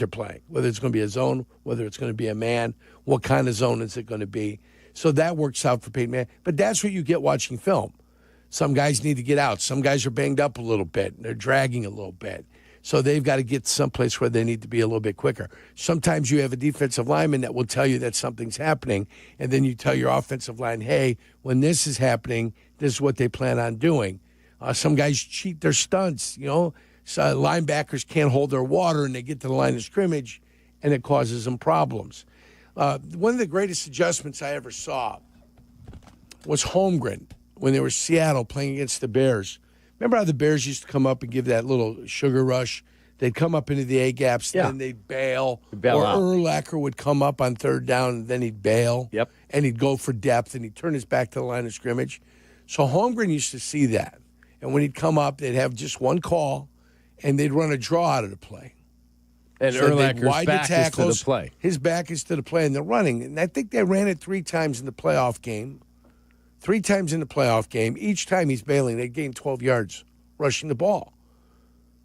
playing, whether it's going to be a zone, whether it's going to be a man, what kind of zone is it going to be. So that works out for Peyton Manning. But that's what you get watching film. Some guys need to get out. Some guys are banged up a little bit. And they're dragging a little bit. So they've got to get someplace where they need to be a little bit quicker. Sometimes you have a defensive lineman that will tell you that something's happening, and then you tell your offensive line, hey, when this is happening, this is what they plan on doing. Some guys cheat their stunts, So linebackers can't hold their water, and they get to the line of scrimmage, and it causes them problems. One of the greatest adjustments I ever saw was Holmgren when they were Seattle playing against the Bears. Remember how the Bears used to come up and give that little sugar rush? They'd come up into the A-gaps, and then they'd bail. Or out. Urlacher would come up on third down, and then he'd bail. Yep. And he'd go for depth, and he'd turn his back to the line of scrimmage. So Holmgren used to see that. And when he'd come up, they'd have just one call, and they'd run a draw out of the play. And so Urlacher's back is to the play. His back is to the play, and they're running. And I think they ran it 3 times in the playoff game. 3 times in the playoff game. Each time he's bailing, they gained 12 yards rushing the ball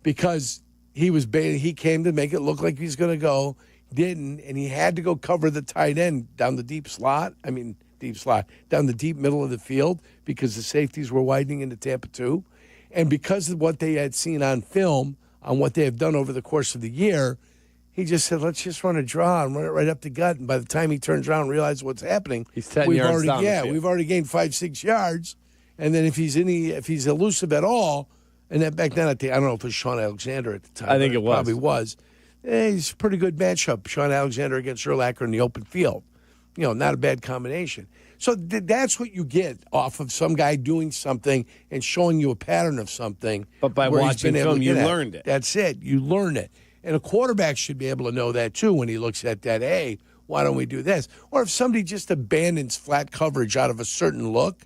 because he was bailing. He came to make it look like he's going to go, didn't, and he had to go cover the tight end down the deep slot, down the deep middle of the field because the safeties were widening into Tampa 2. And because of what they had seen on film, on what they have done over the course of the year, he just said, let's just run a draw and run it right up the gut. And by the time he turns around and realizes what's happening, he's 10 yards down the field. We've already gained 5-6 yards. And then if he's elusive at all, and then back then, I don't know if it was Sean Alexander at the time. I think it was. Probably was. He's a pretty good matchup, Sean Alexander against Urlacher in the open field. Not a bad combination. So that's what you get off of some guy doing something and showing you a pattern of something. But by watching film, you learned it. That's it. You learn it. And a quarterback should be able to know that, too, when he looks at that, hey, why don't we do this? Or if somebody just abandons flat coverage out of a certain look,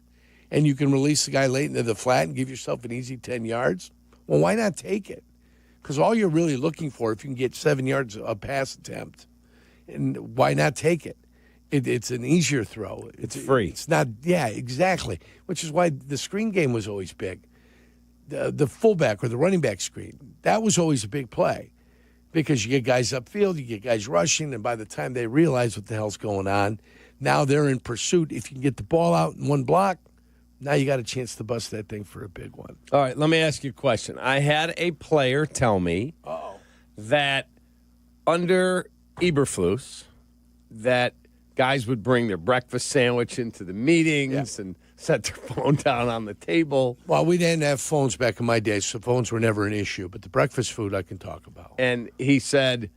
and you can release the guy late into the flat and give yourself an easy 10 yards, well, why not take it? Because all you're really looking for, if you can get 7 yards a pass attempt, and why not take it? It's an easier throw. It's free. It's not, yeah, exactly, which is why the screen game was always big. The fullback or the running back screen, that was always a big play because you get guys upfield, you get guys rushing, and by the time they realize what the hell's going on, now they're in pursuit. If you can get the ball out in one block, now you got a chance to bust that thing for a big one. All right, let me ask you a question. I had a player tell me that under Eberflus that guys would bring their breakfast sandwich into the meetings and set their phone down on the table. Well, we didn't have phones back in my day, so phones were never an issue. But the breakfast food I can talk about. And he said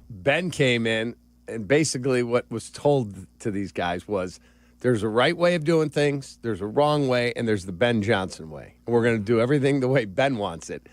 Ben came in, and basically what was told to these guys was There's a right way of doing things, there's a wrong way, and there's the Ben Johnson way. And we're going to do everything the way Ben wants it.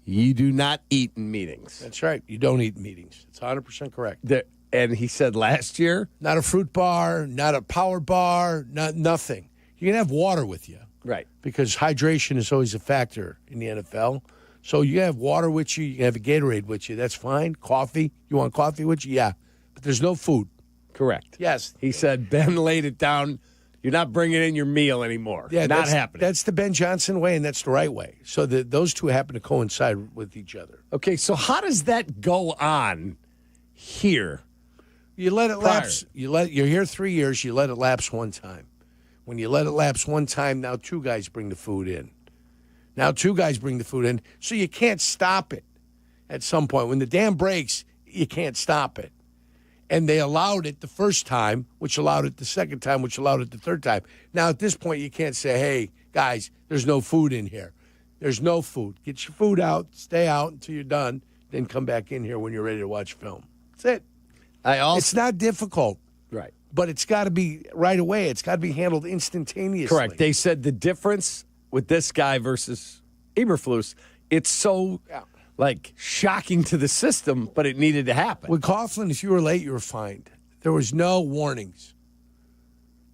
You do not eat in meetings. That's right. You don't eat in meetings. It's 100% correct. And he said last year, not a fruit bar, not a power bar, nothing. You can have water with you. Right. Because hydration is always a factor in the NFL. So you have water with you, you can have a Gatorade with you. That's fine. Coffee. You want coffee with you? Yeah. But there's no food. Correct. Yes. He said Ben laid it down. You're not bringing in your meal anymore. Yeah, not happening. That's the Ben Johnson way, and that's the right way. So those two happen to coincide with each other. Okay, so how does that go on here? You let it lapse. You're here 3 years. You let it lapse one time. When you let it lapse one time, now two guys bring the food in. So you can't stop it at some point. When the dam breaks, you can't stop it. And they allowed it the first time, which allowed it the second time, which allowed it the third time. Now, at this point, you can't say, hey, guys, there's no food in here. There's no food. Get your food out, stay out until you're done, then come back in here when you're ready to watch film. That's it. It's not difficult. Right. But it's got to be right away. It's got to be handled instantaneously. Correct. They said the difference with this guy versus Eberflus, it's so shocking to the system, but it needed to happen. With Coughlin, if you were late, you were fined. There was no warnings.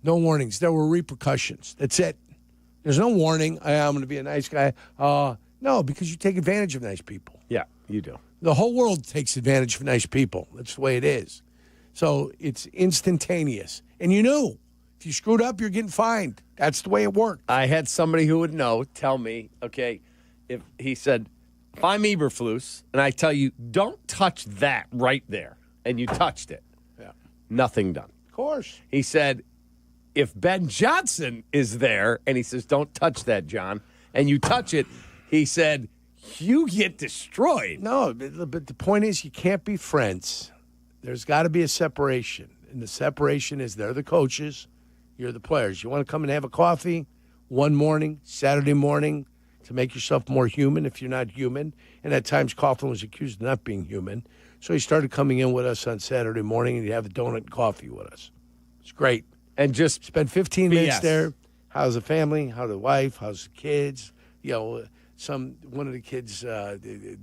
No warnings. There were repercussions. That's it. There's no warning. I'm going to be a nice guy. No, because you take advantage of nice people. Yeah, you do. The whole world takes advantage of nice people. That's the way it is. So it's instantaneous. And you knew. If you screwed up, you're getting fined. That's the way it worked. I had somebody who would know tell me, okay, if he said, if I'm Eberflus, and I tell you, don't touch that right there, and you touched it, nothing done. Of course. He said, if Ben Johnson is there, and he says, don't touch that, John, and you touch it, he said, you get destroyed. No, but the point is you can't be friends. There's got to be a separation, and the separation is they're the coaches, you're the players. You want to come and have a coffee one morning, Saturday morning, to make yourself more human if you're not human. And at times, Coughlin was accused of not being human. So he started coming in with us on Saturday morning, and he'd have a donut and coffee with us. It's great. And just spend 15 minutes there. How's the family? How's the wife? How's the kids? You know, one of the kids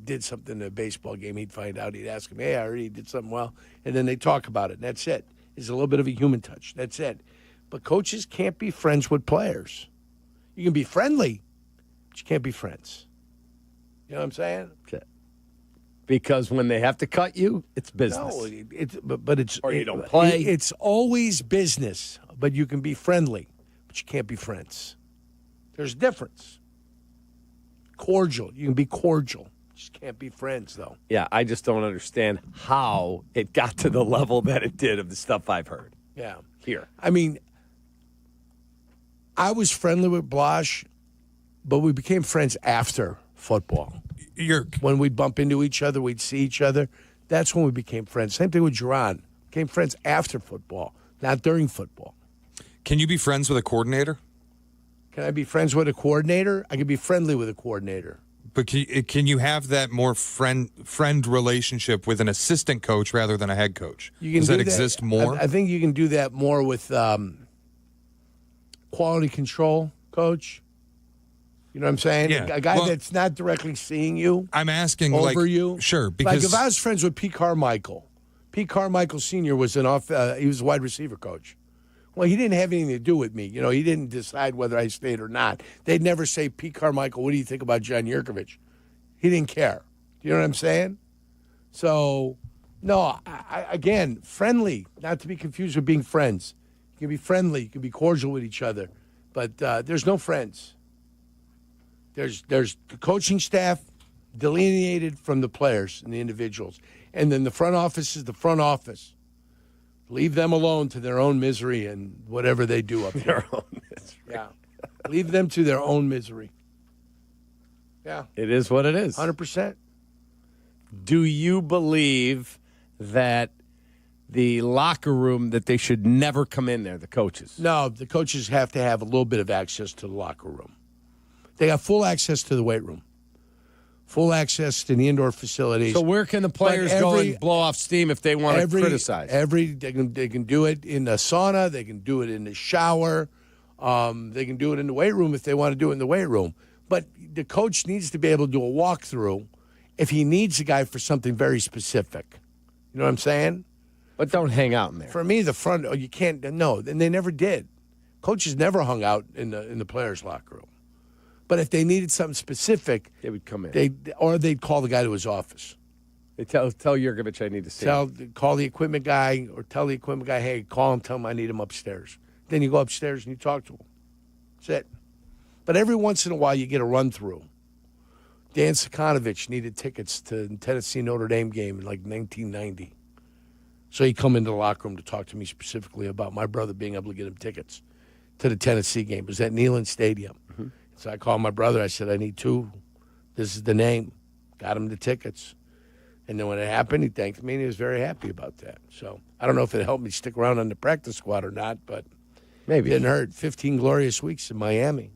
did something in a baseball game. He'd find out. He'd ask him, hey, I heard he did something well. And then they talk about it, and that's it. It's a little bit of a human touch. That's it. But coaches can't be friends with players. You can be friendly, but you can't be friends. You know what I'm saying? Okay. Because when they have to cut you, it's business. No, but it's or you don't play. It's always business, but you can be friendly, but you can't be friends. There's a difference. Cordial. You can be cordial. You just can't be friends, though. Yeah, I just don't understand how it got to the level that it did of the stuff I've heard. Yeah. Here. I mean, I was friendly with Blash, but we became friends after football. When we'd bump into each other, we'd see each other. That's when we became friends. Same thing with Jerron. Became friends after football, not during football. Can you be friends with a coordinator? Can I be friends with a coordinator? I can be friendly with a coordinator. But can you have that more friend relationship with an assistant coach rather than a head coach? Does that exist more? I think you can do that more with quality control coach. You know what I'm saying? Yeah. A guy that's not directly seeing you. I'm asking over you. Sure, because like if I was friends with Pete Carmichael Sr. was he was a wide receiver coach. Well, he didn't have anything to do with me. You know, he didn't decide whether I stayed or not. They'd never say, Pete Carmichael, what do you think about John Yurkovich? He didn't care. Do you know what I'm saying? So, no, again, friendly, not to be confused with being friends. You can be friendly. You can be cordial with each other. But there's no friends. There's the coaching staff delineated from the players and the individuals. And then the front office is the front office. Leave them alone to their own misery and whatever they do up there. Their own misery. Yeah. Leave them to their own misery. Yeah. It is what it is. 100%. Do you believe that the locker room, that they should never come in there, the coaches? No, the coaches have to have a little bit of access to the locker room. They have full access to the weight room. full access to the indoor facilities. So where can the players go and blow off steam if they want to criticize? They can do it in the sauna. They can do it in the shower. They can do it in the weight room if they want to do it in the weight room. But the coach needs to be able to do a walkthrough if he needs a guy for something very specific. You know what I'm saying? But don't hang out in there. For me, the front, you can't. No, and they never did. Coaches never hung out in the players' locker room. But if they needed something specific, they would come in. They'd call the guy to his office. They tell Jurkovich I need to see him. Call the equipment guy or tell the equipment guy, hey, call him, tell him I need him upstairs. Then you go upstairs and you talk to him. That's it. But every once in a while you get a run-through. Dan Skenes needed tickets to the Tennessee Notre Dame game in like 1990. So he'd come into the locker room to talk to me specifically about my brother being able to get him tickets to the Tennessee game. It was at Neyland Stadium. Mm-hmm. So I called my brother. I said, I need two. This is the name. Got him the tickets. And then when it happened, he thanked me, and he was very happy about that. So I don't know if it helped me stick around on the practice squad or not, but maybe it didn't hurt. 15 glorious weeks in Miami.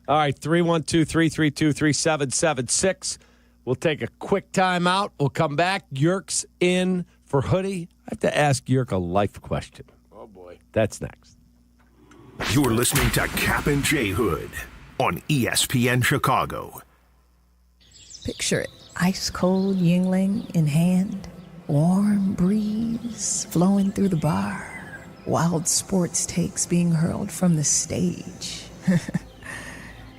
All right, 312-332-3776. We'll take a quick time out. We'll come back. Yerk's in for Hoodie. I have to ask Yerk a life question. Oh, boy. That's next. You're listening to Kap and J Hood on ESPN Chicago. Picture it. Ice cold Yuengling in hand. Warm breeze flowing through the bar. Wild sports takes being hurled from the stage.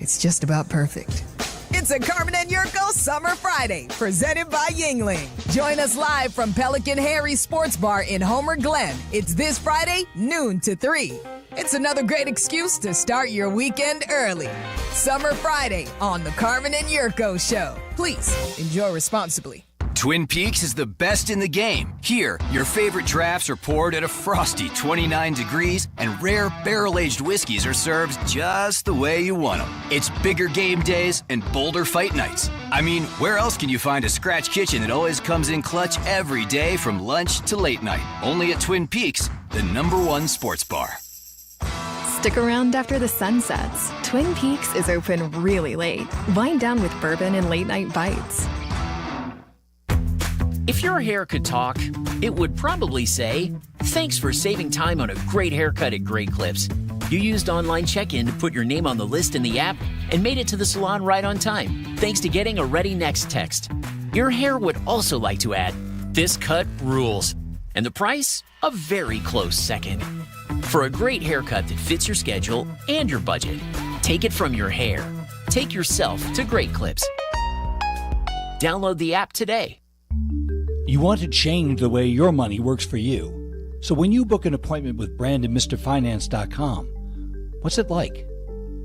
It's just about perfect. It's a Carmen and Jurko Summer Friday, presented by Yuengling. Join us live from Pelican Harry's Sports Bar in Homer Glen. It's this Friday, noon to 3. It's another great excuse to start your weekend early. Summer Friday on the Carmen and Jurko Show. Please enjoy responsibly. Twin Peaks is the best in the game. Here, your favorite drafts are poured at a frosty 29 degrees, and rare barrel-aged whiskeys are served just the way you want them. It's bigger game days and bolder fight nights. I mean, where else can you find a scratch kitchen that always comes in clutch every day from lunch to late night? Only at Twin Peaks, the #1 sports bar. Stick around after the sun sets. Twin Peaks is open really late. Wind down with bourbon and late-night bites. If your hair could talk, it would probably say, "Thanks for saving time on a great haircut at Great Clips. You used online check-in to put your name on the list in the app and made it to the salon right on time, thanks to getting a Ready Next text." Your hair would also like to add, "This cut rules." And the price? A very close second. For a great haircut that fits your schedule and your budget, take it from your hair. Take yourself to Great Clips. Download the app today. You want to change the way your money works for you. So when you book an appointment with BrandonMrFinance.com, what's it like?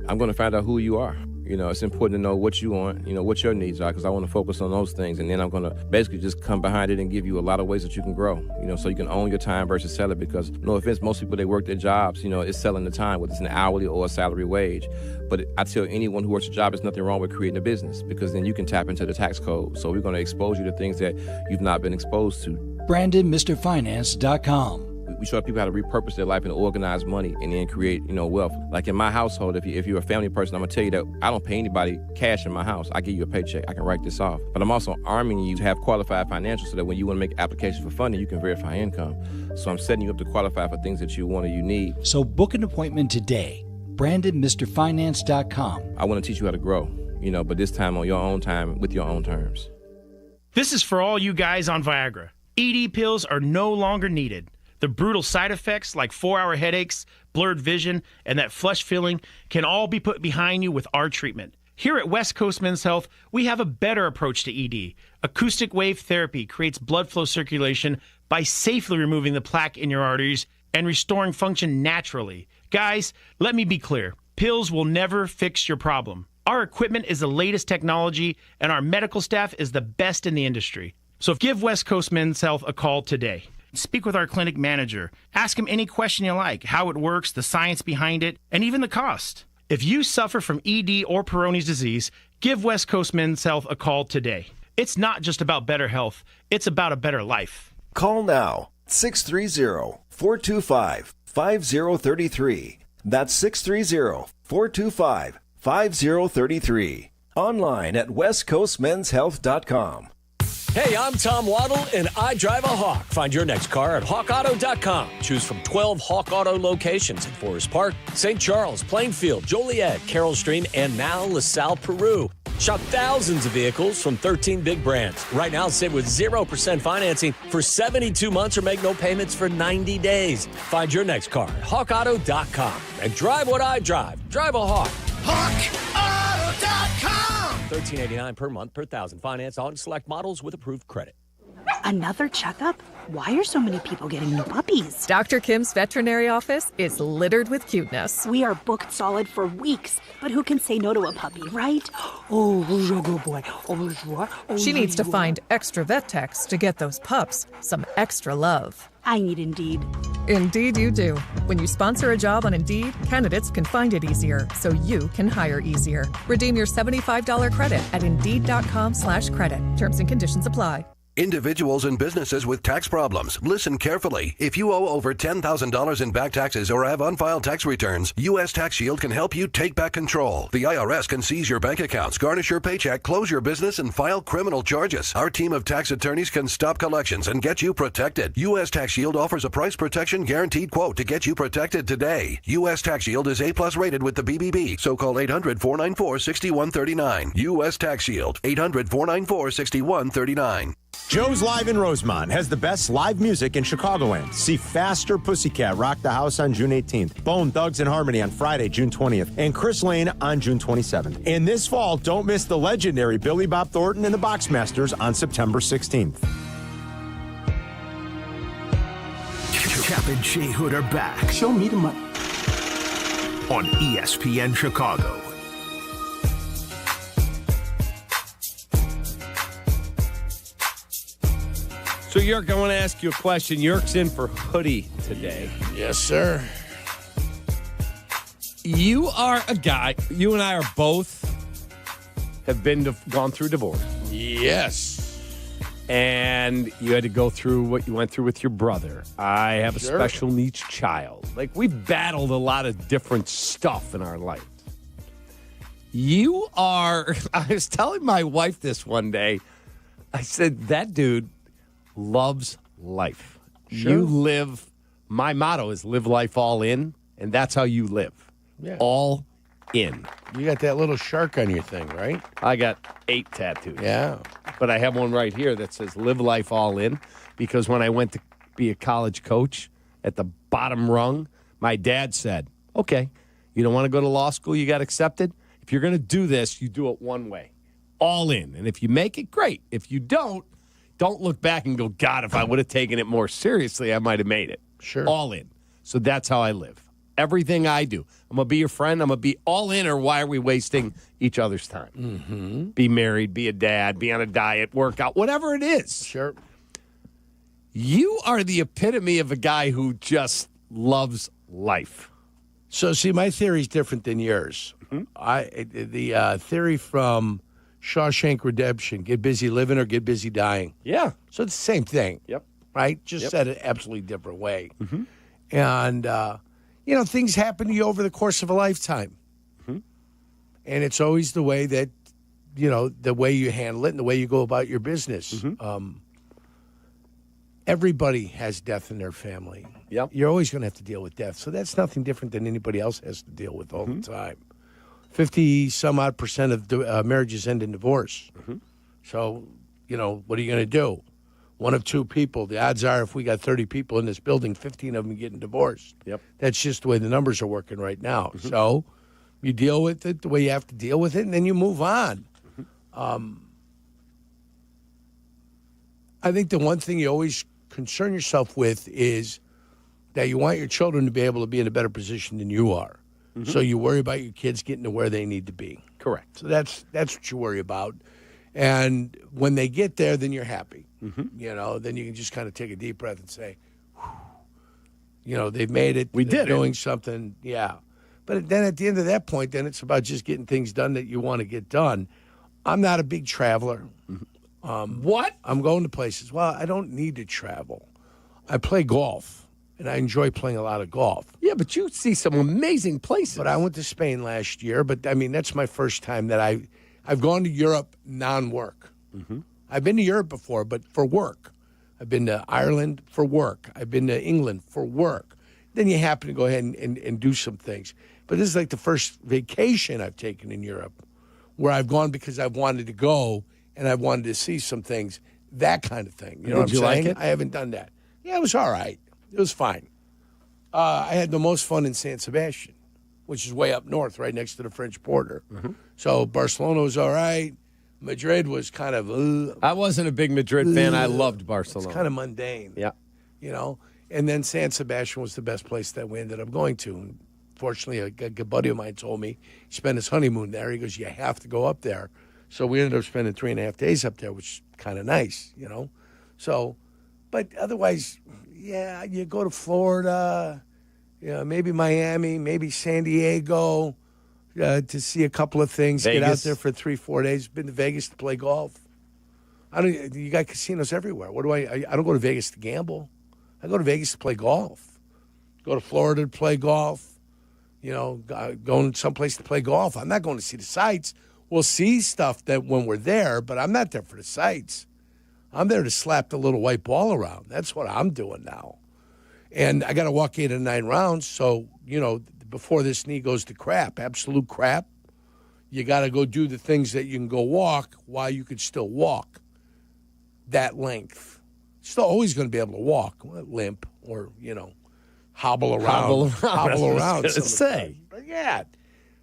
I'm going to find out who you are. You know, it's important to know what you want, you know, what your needs are, because I want to focus on those things. And then I'm going to basically just come behind it and give you a lot of ways that you can grow, you know, so you can own your time versus sell it. Because, no offense, most people, they work their jobs, you know, it's selling the time, whether it's an hourly or a salary wage. But I tell anyone who works a job, there's nothing wrong with creating a business, because then you can tap into the tax code. So we're going to expose you to things that you've not been exposed to. BrandonMrFinance.com. We show people how to repurpose their life and organize money and then create, you know, wealth. Like in my household, if you're a family person, I'm going to tell you that I don't pay anybody cash in my house. I give you a paycheck. I can write this off. But I'm also arming you to have qualified financials so that when you want to make applications for funding, you can verify income. So I'm setting you up to qualify for things that you want or you need. So book an appointment today. BrandonMrFinance.com. I want to teach you how to grow, you know, but this time on your own time with your own terms. This is for all you guys on Viagra. ED pills are no longer needed. The brutal side effects like 4-hour headaches, blurred vision, and that flush feeling can all be put behind you with our treatment. Here at West Coast Men's Health, we have a better approach to ED. Acoustic wave therapy creates blood flow circulation by safely removing the plaque in your arteries and restoring function naturally. Guys, let me be clear. Pills will never fix your problem. Our equipment is the latest technology, and our medical staff is the best in the industry. So give West Coast Men's Health a call today. Speak with our clinic manager. Ask him any question you like, how it works, the science behind it, and even the cost. If you suffer from ED or Peyronie's disease, give West Coast Men's Health a call today. It's not just about better health, it's about a better life. Call now, 630-425-5033. That's 630-425-5033. Online at westcoastmenshealth.com. Hey, I'm Tom Waddle, and I drive a Hawk. Find your next car at hawkauto.com. Choose from 12 Hawk Auto locations in Forest Park, St. Charles, Plainfield, Joliet, Carroll Stream, and now LaSalle, Peru. Shop thousands of vehicles from 13 big brands. Right now, save with 0% financing for 72 months or make no payments for 90 days. Find your next car at hawkauto.com and drive what I drive. Drive a Hawk. HawkAuto.com. $13.89 per month per 1,000. Finance on select models with approved credit. Another checkup? Why are so many people getting new puppies? Dr. Kim's veterinary office is littered with cuteness. We are booked solid for weeks, but who can say no to a puppy, right? Oh, good boy. She needs to find extra vet techs to get those pups some extra love. I need Indeed. Indeed you do. When you sponsor a job on Indeed, candidates can find it easier, so you can hire easier. Redeem your $75 credit at Indeed.com/credit. Terms and conditions apply. Individuals and businesses with tax problems, listen carefully. If you owe over $10,000 in back taxes or have unfiled tax returns, U.S. Tax Shield can help you take back control. The IRS can seize your bank accounts, garnish your paycheck, close your business, and file criminal charges. Our team of tax attorneys can stop collections and get you protected. U.S. Tax Shield offers a price protection guaranteed quote to get you protected today. U.S. Tax Shield is A+ rated with the BBB, so call 800-494-6139. U.S. Tax Shield, 800-494-6139. Joe's Live in Rosemont has the best live music in Chicagoland. See Faster Pussycat rock the house on June 18th, Bone Thugs and Harmony on Friday, June 20th, and Chris Lane on June 27th. And this fall, don't miss the legendary Billy Bob Thornton and the Boxmasters on September 16th. Kap and Jay Hood are back. Show me the money. On ESPN Chicago. So, Yerk, I want to ask you a question. Yerk's in for hoodie today. Yes, sir. You are a guy, you and I are both have gone through divorce. Yes. And you had to go through what you went through with your brother. I have a Sure. special needs child. Like, we've battled a lot of different stuff in our life. You are, I was telling my wife this one day. I said, that dude loves life. Sure. You live, my motto is live life all in, and that's how you live. Yeah. All in. You got that little shark on your thing, right? I got 8 tattoos. Yeah. But I have one right here that says live life all in, because when I went to be a college coach at the bottom rung, my dad said, okay, you don't want to go to law school, you got accepted? If you're going to do this, you do it one way. All in. And if you make it, great. If you don't look back and go, God, if I would have taken it more seriously, I might have made it. Sure. All in. So that's how I live. Everything I do. I'm going to be your friend. I'm going to be all in, or why are we wasting each other's time? Mm-hmm. Be married, be a dad, be on a diet, work out, whatever it is. Sure. You are the epitome of a guy who just loves life. So, see, my theory is different than yours. Mm-hmm. The theory from Shawshank Redemption, get busy living or get busy dying. Yeah. So it's the same thing. Yep. Right? Just Yep. said an absolutely different way. Mm-hmm. And, things happen to you over the course of a lifetime. Mm-hmm. And it's always the way that, the way you handle it and the way you go about your business. Mm-hmm. Everybody has death in their family. Yep. You're always going to have to deal with death. So that's nothing different than anybody else has to deal with all the time. 50-some-odd% of marriages end in divorce. Mm-hmm. So, what are you going to do? One of two people. The odds are if we got 30 people in this building, 15 of them getting divorced. Yep. That's just the way the numbers are working right now. So you deal with it the way you have to deal with it, and then you move on. I think the one thing you always concern yourself with is that you want your children to be able to be in a better position than you are. Mm-hmm. So you worry about your kids getting to where they need to be. Correct. So that's what you worry about. And when they get there, then you're happy. Mm-hmm. Then you can just kind of take a deep breath and say, they've made it. We They're did it. doing something. Yeah. But then at the end of that point, then it's about just getting things done that you want to get done. I'm not a big traveler. What? I'm going to places. Well, I don't need to travel. I play golf, and I enjoy playing a lot of golf. Yeah, but you see some amazing places. But I went to Spain last year. But, that's my first time that I've gone to Europe non-work. Mm-hmm. I've been to Europe before, but for work. I've been to Ireland for work. I've been to England for work. Then you happen to go ahead and do some things. But this is like the first vacation I've taken in Europe where I've gone because I've wanted to go and I've wanted to see some things, that kind of thing. You know what I'm saying? Like it? I haven't done that. Yeah, it was all right. It was fine. I had the most fun in San Sebastian, which is way up north, right next to the French border. Mm-hmm. So Barcelona was all right. Madrid was kind of... I wasn't a big Madrid fan. I loved Barcelona. It's kind of mundane. Yeah. You know? And then San Sebastian was the best place that we ended up going to. And fortunately, a good buddy of mine told me he spent his honeymoon there. He goes, you have to go up there. So we ended up spending 3.5 days up there, which is kind of nice, you know? So, but otherwise, yeah, you go to Florida, maybe Miami, maybe San Diego to see a couple of things. Vegas. Get out there for 3-4 days. Been to Vegas to play golf. You got casinos everywhere. What do I don't go to Vegas to gamble. I go to Vegas to play golf. Go to Florida to play golf. Going someplace to play golf. I'm not going to see the sights. We'll see stuff that when we're there, but I'm not there for the sights. I'm there to slap the little white ball around. That's what I'm doing now. And I got to walk 8 or 9 rounds. So, before this knee goes to crap, absolute crap, you got to go do the things that you can go walk while you could still walk that length. Still always going to be able to walk, limp, or, hobble around. Hobble around. I was going to say. But yeah,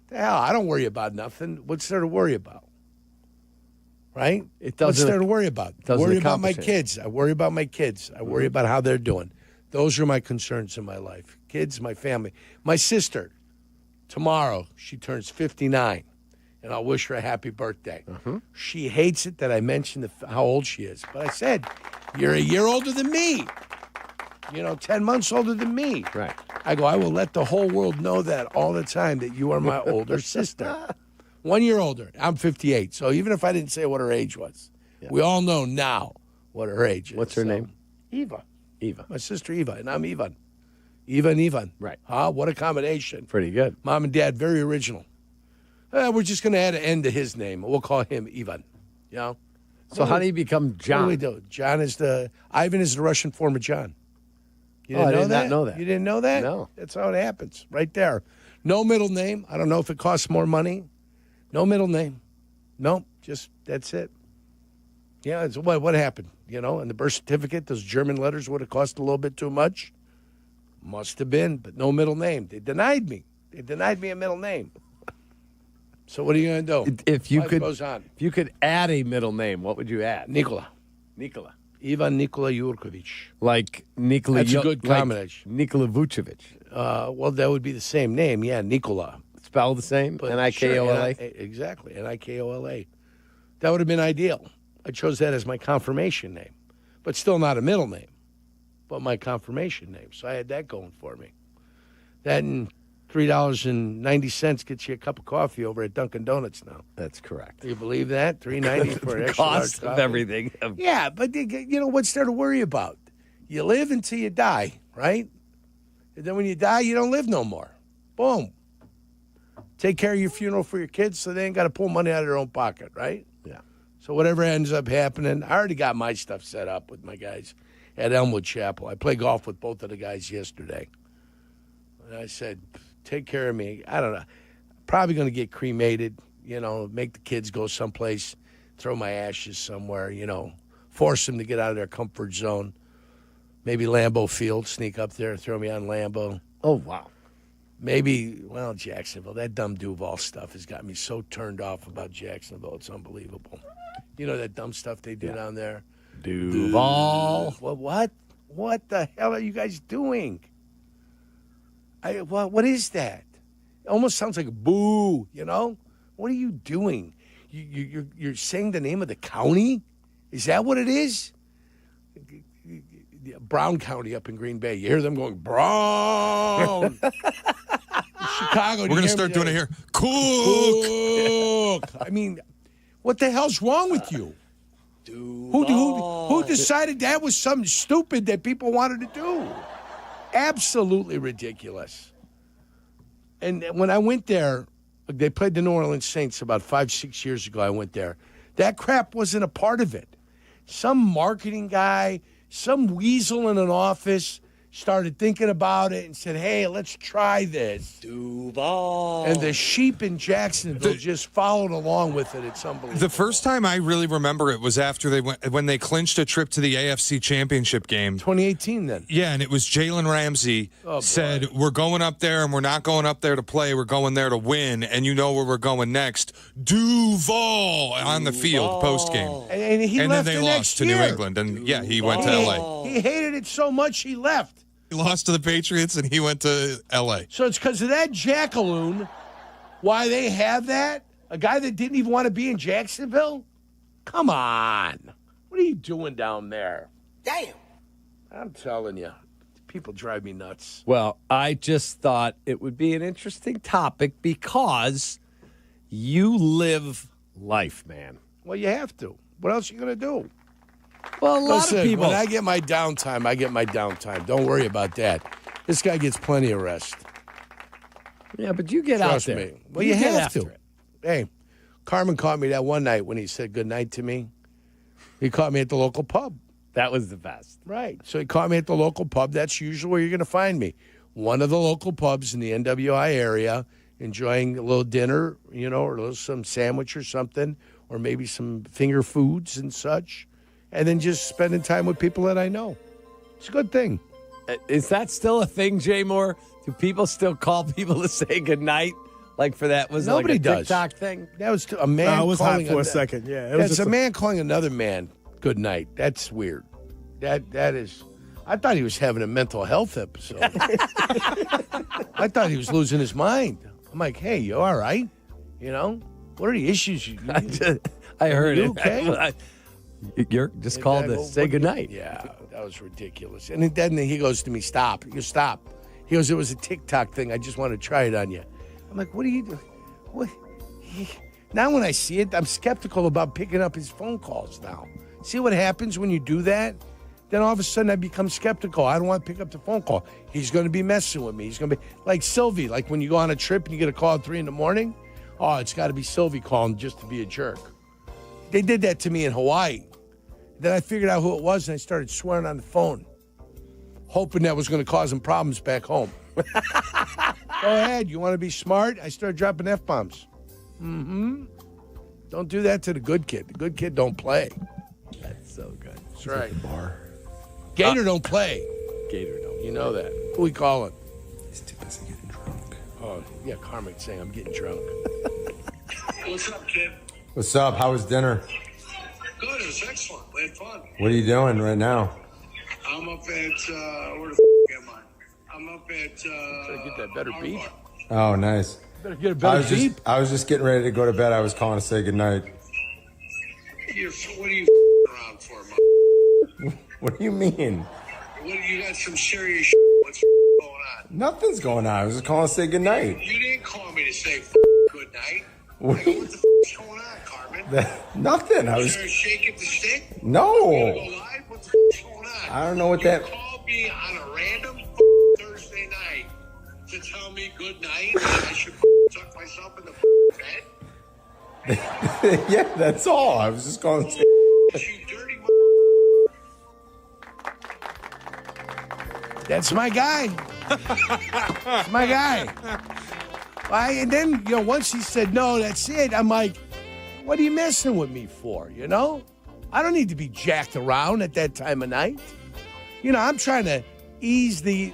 the hell, I don't worry about nothing. What's there to worry about? Right? What's there to worry about? Worry about my kids. I worry about my kids. I worry about how they're doing. Those are my concerns in my life. Kids, my family. My sister, tomorrow, she turns 59, and I'll wish her a happy birthday. Mm-hmm. She hates it that I mentioned how old she is. But I said, you're a year older than me. 10 months older than me. Right. I go, I will let the whole world know that all the time that you are my older sister. 1 year older. I'm 58. So even if I didn't say what her age was, we all know now what her age is. What's her name? Eva. Eva. My sister Eva, and I'm Ivan. Eva and Ivan. Right. What a combination. Pretty good. Mom and Dad, very original. We're just going to add an N to his name. We'll call him Ivan. So how do you become John? What do we do? Ivan is the Russian form of John. You I didn't did not know that. You didn't know that? No. That's how it happens, right there. No middle name. I don't know if it costs more money. No middle name. No, just that's it. Yeah, it's what happened, and the birth certificate, those German letters would have cost a little bit too much. Must have been, but no middle name. They denied me. They denied me a middle name. So what are you going to do? If you Life could add a middle name, what would you add? Nikola. Ivan Nikola Yurkovich. Like Nikola. That's a good combination. Nikola Vucevic. Well, that would be the same name. Yeah, Nikola. Spelled the same? But Nikola? Sure, exactly, Nikola. That would have been ideal. I chose that as my confirmation name, but still not a middle name, but my confirmation name. So I had that going for me. That and $3.90 gets you a cup of coffee over at Dunkin' Donuts now. That's correct. Do you believe that? $3.90 for an extra large cost of coffee? everything. Yeah, but what's there to worry about? You live until you die, right? And then when you die, you don't live no more. Boom. Take care of your funeral for your kids so they ain't got to pull money out of their own pocket, right? Yeah. So whatever ends up happening, I already got my stuff set up with my guys at Elmwood Chapel. I played golf with both of the guys yesterday. And I said, take care of me. I don't know. Probably going to get cremated, make the kids go someplace, throw my ashes somewhere, force them to get out of their comfort zone. Maybe Lambeau Field, sneak up there, throw me on Lambeau. Oh, wow. Maybe, Jacksonville. That dumb Duval stuff has got me so turned off about Jacksonville. It's unbelievable. You know that dumb stuff they do down there? Duval. Well, what? What the hell are you guys doing? What is that? It almost sounds like a boo, What are you doing? You're saying the name of the county? Is that what it is? Brown County up in Green Bay. You hear them going, Brown. Chicago. We're going to start doing it here. Cook. I mean, what the hell's wrong with you? Who decided that was something stupid that people wanted to do? Absolutely ridiculous. And when I went there They played the New Orleans Saints about 5-6 years ago. I went there. That crap wasn't a part of it. Some marketing guy, some weasel in an office started thinking about it and said, hey, let's try this. Duval. And the sheep in Jacksonville just followed along with it. It's unbelievable. The first time I really remember it was after when they clinched a trip to the AFC Championship game. 2018 then. Yeah, and it was Jalen Ramsey said, we're going up there and we're not going up there to play. We're going there to win. And you know where we're going next. Duval on the field post-game. And he and left then they the lost next to year. New England. And, yeah, he went to L.A. He hated it so much he left. He lost to the Patriots, and he went to L.A. So it's because of that jackaloon why they have that? A guy that didn't even want to be in Jacksonville? Come on. What are you doing down there? Damn. I'm telling you, people drive me nuts. Well, I just thought it would be an interesting topic because you live life, man. Well, you have to. What else are you going to do? Well, a lot of people. When I get my downtime, I get my downtime. Don't worry about that. This guy gets plenty of rest. Yeah, but you get Trust out there. me. Well, you have after to. it. Hey, Carmen caught me that one night when he said good night to me. He caught me at the local pub. That was the best. Right. So he caught me at the local pub. That's usually where you're going to find me. One of the local pubs in the NWI area, enjoying a little dinner, or some sandwich or something, or maybe some finger foods and such. And then just spending time with people that I know. It's a good thing. Is that still a thing, Jay Moore? Do people still call people to say goodnight? Like for that was Nobody like a does. TikTok thing? That was a man. it was calling hot for a second. Yeah, it was That's just a man calling another man good night. That's weird. That is. I thought he was having a mental health episode. I thought he was losing his mind. I'm like, hey, you all right? What are the issues? I heard you it. Okay. You're just called to say goodnight. Yeah, that was ridiculous. And then he goes to me, stop. He goes, stop. He goes, it was a TikTok thing. I just want to try it on you. I'm like, what are you doing? What? Now when I see it, I'm skeptical about picking up his phone calls now. See what happens when you do that? Then all of a sudden I become skeptical. I don't want to pick up the phone call. He's going to be messing with me. He's going to be like Silvy, like when you go on a trip and you get a call at 3 a.m. Oh, it's got to be Silvy calling just to be a jerk. They did that to me in Hawaii. Then I figured out who it was, and I started swearing on the phone, hoping that was going to cause him problems back home. Go ahead. You want to be smart? I started dropping F-bombs. Mm-hmm. Don't do that to the good kid. The good kid don't play. That's so good. That's right. Gator don't play. Gator don't. You know that. Who we calling? He's too busy getting drunk. Oh, yeah, Carmen's saying I'm getting drunk. What's up, kid? What's up? How was dinner? Good. It was excellent. We had fun. What are you doing right now? I'm up at, where the f*** am I? I'm up at, Trying to get that better beat. Oh, nice. Better get a better beat. I was just getting ready to go to bed. I was calling to say goodnight. What are you around for, man? What do you mean? You got some serious shit. What's going on? Nothing's going on. I was just calling to say goodnight. You didn't call me to say good night. What I go, what the f***'s going on, Carmen? Nothing. I Is was. there a shake at the stick? No. You gonna go live? What the f***'s going on? I don't know what that. You called me on a random Thursday night to tell me good night and I should tuck myself in the bed? Yeah, that's all. I was just calling to say. You dirty That's my guy. That's my guy. And then, once he said, no, that's it, I'm like, what are you messing with me for, I don't need to be jacked around at that time of night. I'm trying to ease the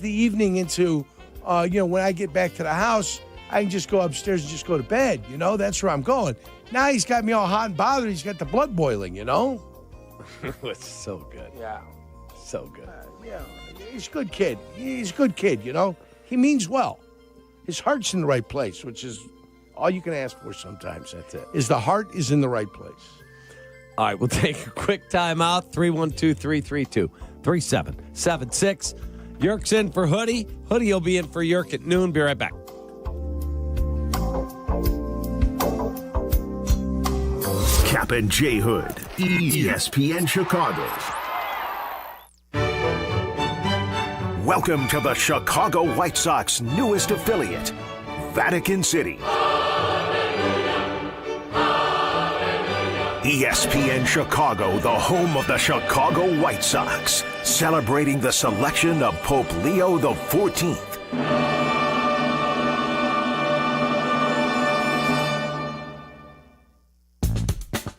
evening into, when I get back to the house, I can just go upstairs and just go to bed, That's where I'm going. Now he's got me all hot and bothered. He's got the blood boiling, It's so good. Yeah. So good. Yeah. He's a good kid. He's a good kid, He means well. His heart's in the right place, which is all you can ask for sometimes. That's it. Is the heart is in the right place. All right, we'll take a quick timeout. 312-332-3776. Yerk's in for Hoodie. Hoodie will be in for Yerk at noon. Be right back. Kap and J Hood, ESPN Chicago. Welcome to the Chicago White Sox newest affiliate, Vatican City. ESPN Chicago, the home of the Chicago White Sox, celebrating the selection of Pope Leo XIV.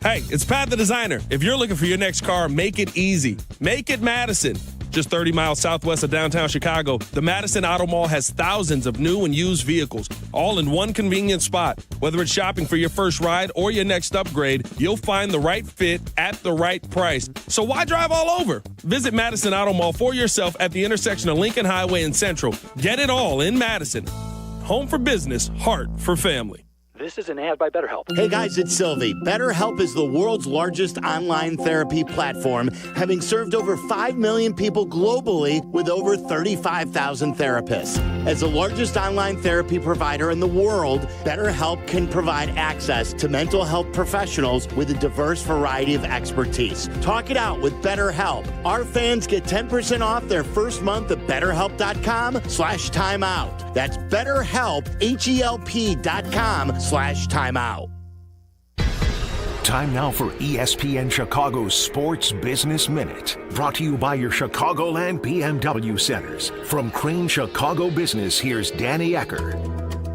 Hey, it's Pat the Designer. If you're looking for your next car, make it easy. Make it Madison. Just 30 miles southwest of downtown Chicago, the Madison Auto Mall has thousands of new and used vehicles, all in one convenient spot. Whether it's shopping for your first ride or your next upgrade, you'll find the right fit at the right price. So why drive all over? Visit Madison Auto Mall for yourself at the intersection of Lincoln Highway and Central. Get it all in Madison. Home for business, heart for family. This is an ad by BetterHelp. Hey guys, it's Silvy. BetterHelp is the world's largest online therapy platform, having served over 5 million people globally with over 35,000 therapists. As the largest online therapy provider in the world, BetterHelp can provide access to mental health professionals with a diverse variety of expertise. Talk it out with BetterHelp. Our fans get 10% off their first month at BetterHelp.com/timeout. That's BetterHelp, HELP.com/timeout. Time now for ESPN Chicago's Sports Business Minute. Brought to you by your Chicagoland BMW centers. From Crane Chicago Business, here's Danny Ecker.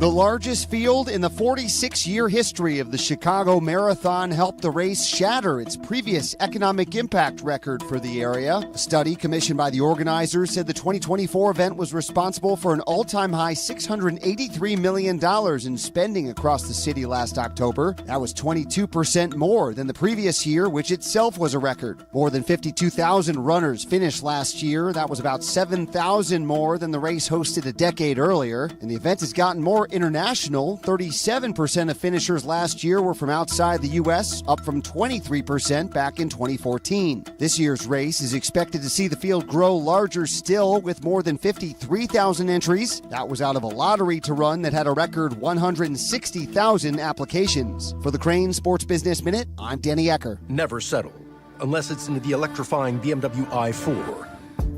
The largest field in the 46-year history of the Chicago Marathon helped the race shatter its previous economic impact record for the area. A study commissioned by the organizers said the 2024 event was responsible for an all-time high $683 million in spending across the city last October. That was 22% more than the previous year, which itself was a record. More than 52,000 runners finished last year. That was about 7,000 more than the race hosted a decade earlier. And the event has gotten more international. 37% of finishers last year were from outside the U.S., up from 23% back in 2014. This year's race is expected to see the field grow larger still, with more than 53,000 entries. That was out of a lottery to run that had a record 160,000 applications. For the Crane Sports Business Minute, I'm Danny Ecker. Never settle, unless it's into the electrifying BMW i4.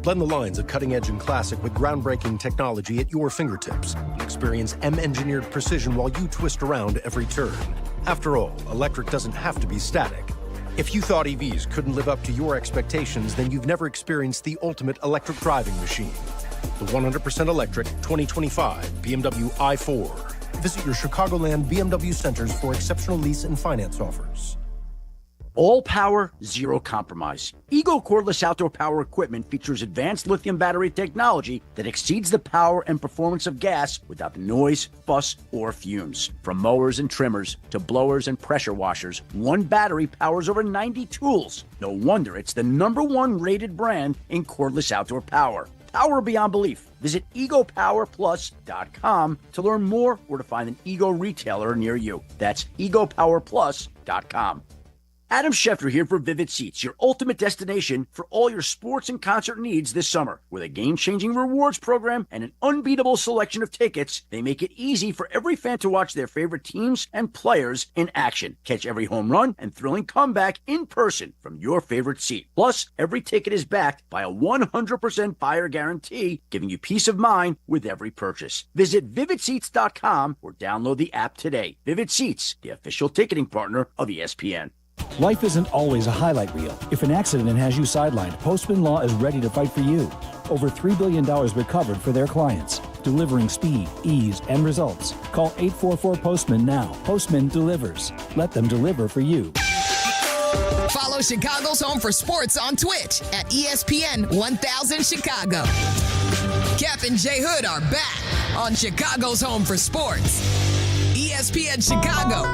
Blend the lines of cutting-edge and classic with groundbreaking technology at your fingertips. Experience M-engineered precision while you twist around every turn. After all, electric doesn't have to be static. If you thought EVs couldn't live up to your expectations, then you've never experienced the ultimate electric driving machine. The 100% electric 2025 BMW i4. Visit your Chicagoland BMW centers for exceptional lease and finance offers. All power, zero compromise. Ego cordless outdoor power equipment features advanced lithium battery technology that exceeds the power and performance of gas without the noise, fuss, or fumes. From mowers and trimmers to blowers and pressure washers, one battery powers over 90 tools. No wonder it's the #1 rated brand in cordless outdoor power. Power beyond belief. Visit egopowerplus.com to learn more or to find an Ego retailer near you. That's egopowerplus.com. Adam Schefter here for Vivid Seats, your ultimate destination for all your sports and concert needs this summer. With a game-changing rewards program and an unbeatable selection of tickets, they make it easy for every fan to watch their favorite teams and players in action. Catch every home run and thrilling comeback in person from your favorite seat. Plus, every ticket is backed by a 100% buyer guarantee, giving you peace of mind with every purchase. Visit VividSeats.com or download the app today. Vivid Seats, the official ticketing partner of ESPN. Life isn't always a highlight reel. If an accident has you sidelined, Postman Law is ready to fight for you. Over $3 billion recovered for their clients, delivering speed, ease, and results. Call 844-POSTMAN now. Postman delivers. Let them deliver for you. Follow Chicago's Home for Sports on Twitch at ESPN 1000 Chicago. Kap and J Hood are back on Chicago's Home for Sports. ESPN Chicago.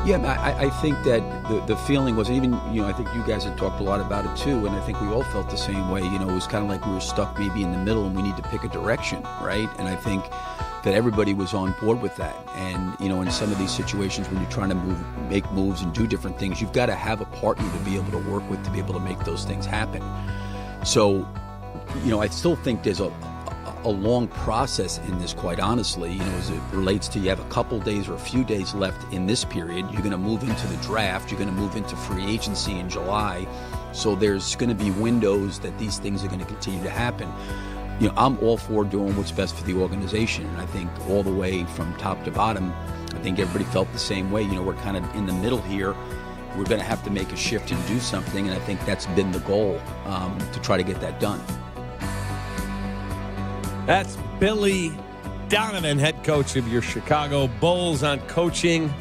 Yeah, I think that the feeling was, even, I think you guys had talked a lot about it too, and I think we all felt the same way. It was kind of like we were stuck maybe in the middle and we need to pick a direction, right? And I think that everybody was on board with that. And, in some of these situations when you're trying to make moves and do different things, you've got to have a partner to be able to work with to be able to make those things happen. So, I still think there's a long process in this, quite honestly, as it relates to, you have a couple days or a few days left in this period. You're going to move into the draft. You're going to move into free agency in July. So there's going to be windows that these things are going to continue to happen. I'm all for doing what's best for the organization. And I think all the way from top to bottom, I think everybody felt the same way. We're kind of in the middle here. We're going to have to make a shift and do something, and I think that's been the goal, to try to get that done. That's Billy Donovan, head coach of your Chicago Bulls, on coaching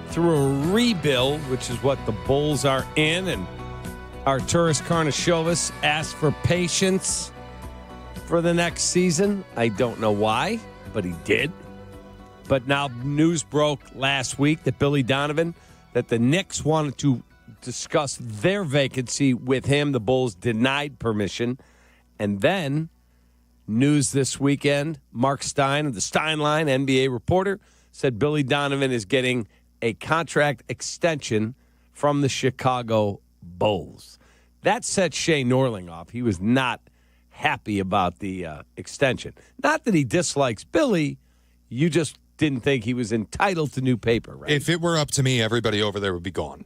through a rebuild, which is what the Bulls are in. And Arturas Karnisovas asked for patience for the next season. I don't know why, but he did. But now news broke last week that Billy Donovan, that the Knicks wanted to discuss their vacancy with him. The Bulls denied permission. And then news this weekend, Mark Stein of the Stein Line, NBA reporter, said Billy Donovan is getting a contract extension from the Chicago Bulls. That set Shea Norling off. He was not happy about the extension. Not that he dislikes Billy, you just didn't think he was entitled to new paper, right? If it were up to me, everybody over there would be gone.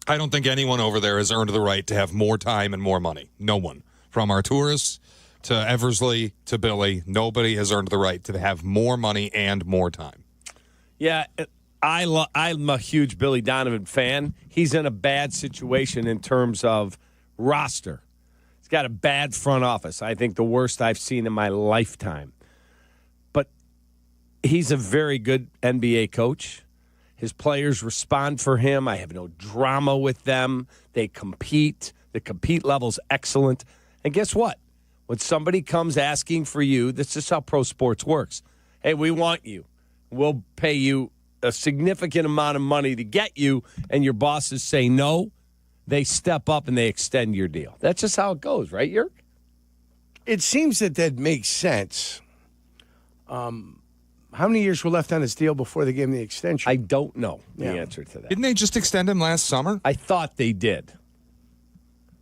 I don't think anyone over there has earned the right to have more time and more money. No one. From Arturas to Eversley to Billy, nobody has earned the right to have more money and more time. Yeah, I'm a huge Billy Donovan fan. He's in a bad situation in terms of roster. He's got a bad front office. I think the worst I've seen in my lifetime. But he's a very good NBA coach. His players respond for him. I have no drama with them. They compete. The compete level's excellent. And guess what? When somebody comes asking for you, this is how pro sports works. Hey, we want you. We'll pay you a significant amount of money to get you, and your bosses say no, they step up and they extend your deal. That's just how it goes, right, Yerk? It seems that makes sense. How many years were left on his deal before they gave him the extension? I don't know the answer to that. Didn't they just extend him last summer? I thought they did.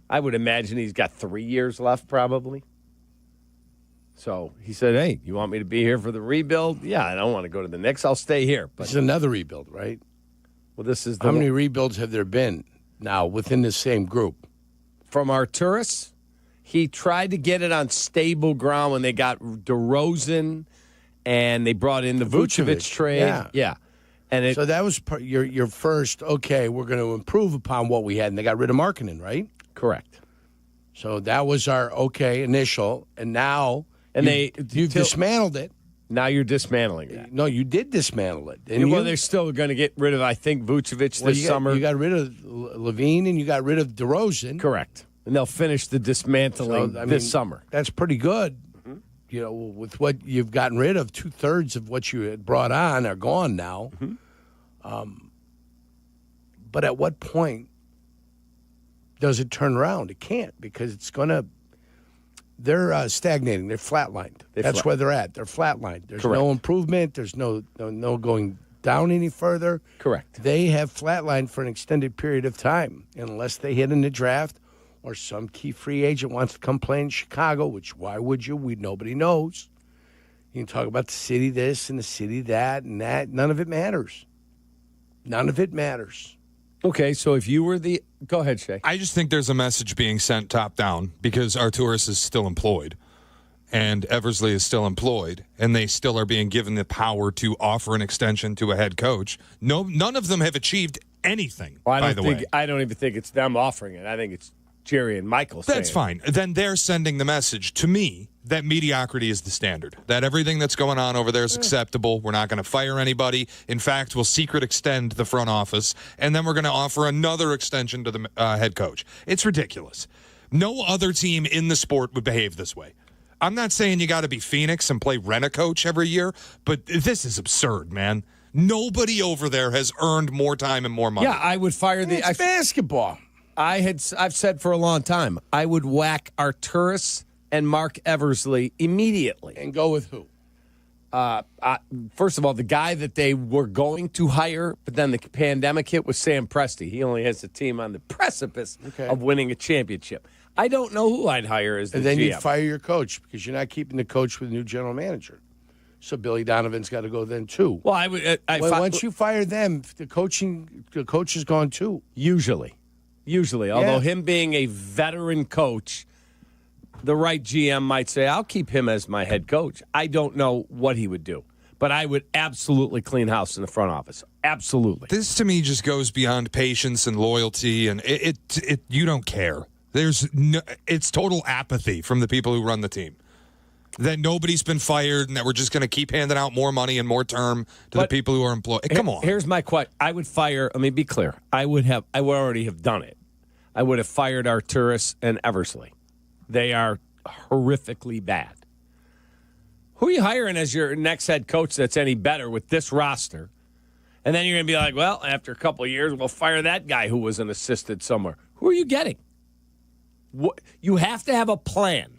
I would imagine he's got 3 years left, probably. So he said, hey, you want me to be here for the rebuild? Yeah, I don't want to go to the Knicks. I'll stay here. But this is another rebuild, right? Well, this is How many rebuilds have there been now within the same group? From Arturas, he tried to get it on stable ground when they got DeRozan and they brought in the Vucevic trade. Yeah. And so that was your first, okay, we're going to improve upon what we had. And they got rid of Markkanen, right? Correct. So that was our, initial. And now you've dismantled it. Now you're dismantling it. No, you did dismantle it. And they're still going to get rid of, I think, Vucevic this summer. You got rid of Levine and you got rid of DeRozan. Correct. And they'll finish the dismantling this summer. That's pretty good. Mm-hmm. With what you've gotten rid of, 2/3 of what you had brought on are gone now. Mm-hmm. But at what point does it turn around? It can't, because it's going to. They're stagnating. They're flatlined. That's where they're at. They're flatlined. There's no improvement. There's no going down any further. Correct. They have flatlined for an extended period of time, unless they hit in the draft or some key free agent wants to come play in Chicago, which why would you? Nobody knows. You can talk about the city this and the city that and that. None of it matters. None of it matters. Okay, so if you were the... Go ahead, Shay. I just think there's a message being sent top down because Arturas is still employed and Eversley is still employed, and they still are being given the power to offer an extension to a head coach. None of them have achieved anything, by the way. I don't even think it's them offering it. I think it's Jerry and Michael saying That's fine. Then they're sending the message to me that mediocrity is the standard, that everything that's going on over there is acceptable. We're not going to fire anybody. In fact, we'll secret extend the front office, and then we're going to offer another extension to the head coach. It's ridiculous. No other team in the sport would behave this way. I'm not saying you got to be Phoenix and play rent-a-coach every year, but this is absurd, man. Nobody over there has earned more time and more money. Yeah, I would fire the... It's basketball. I've said for a long time, I would whack Arturas and Mark Eversley immediately. And go with who? First of all, the guy that they were going to hire, but then the pandemic hit, was Sam Presti. He only has a team on the precipice of winning a championship. I don't know who I'd hire as the GM. And then you'd fire your coach, because you're not keeping the coach with a new general manager. So Billy Donovan's got to go then too. Well, I would. Once you fire them, the coach is gone too. Usually, although him being a veteran coach, the right GM might say, I'll keep him as my head coach. I don't know what he would do, but I would absolutely clean house in the front office. Absolutely. This to me just goes beyond patience and loyalty, and it you don't care. It's total apathy from the people who run the team. That nobody's been fired and that we're just going to keep handing out more money and more term to the people who are employed. Come on. Here's my question. I would fire, be clear. I would already have done it. I would have fired Arturis and Eversley. They are horrifically bad. Who are you hiring as your next head coach that's any better with this roster? And then you're going to be like, well, after a couple of years, we'll fire that guy who was an assistant somewhere. Who are you getting? You have to have a plan.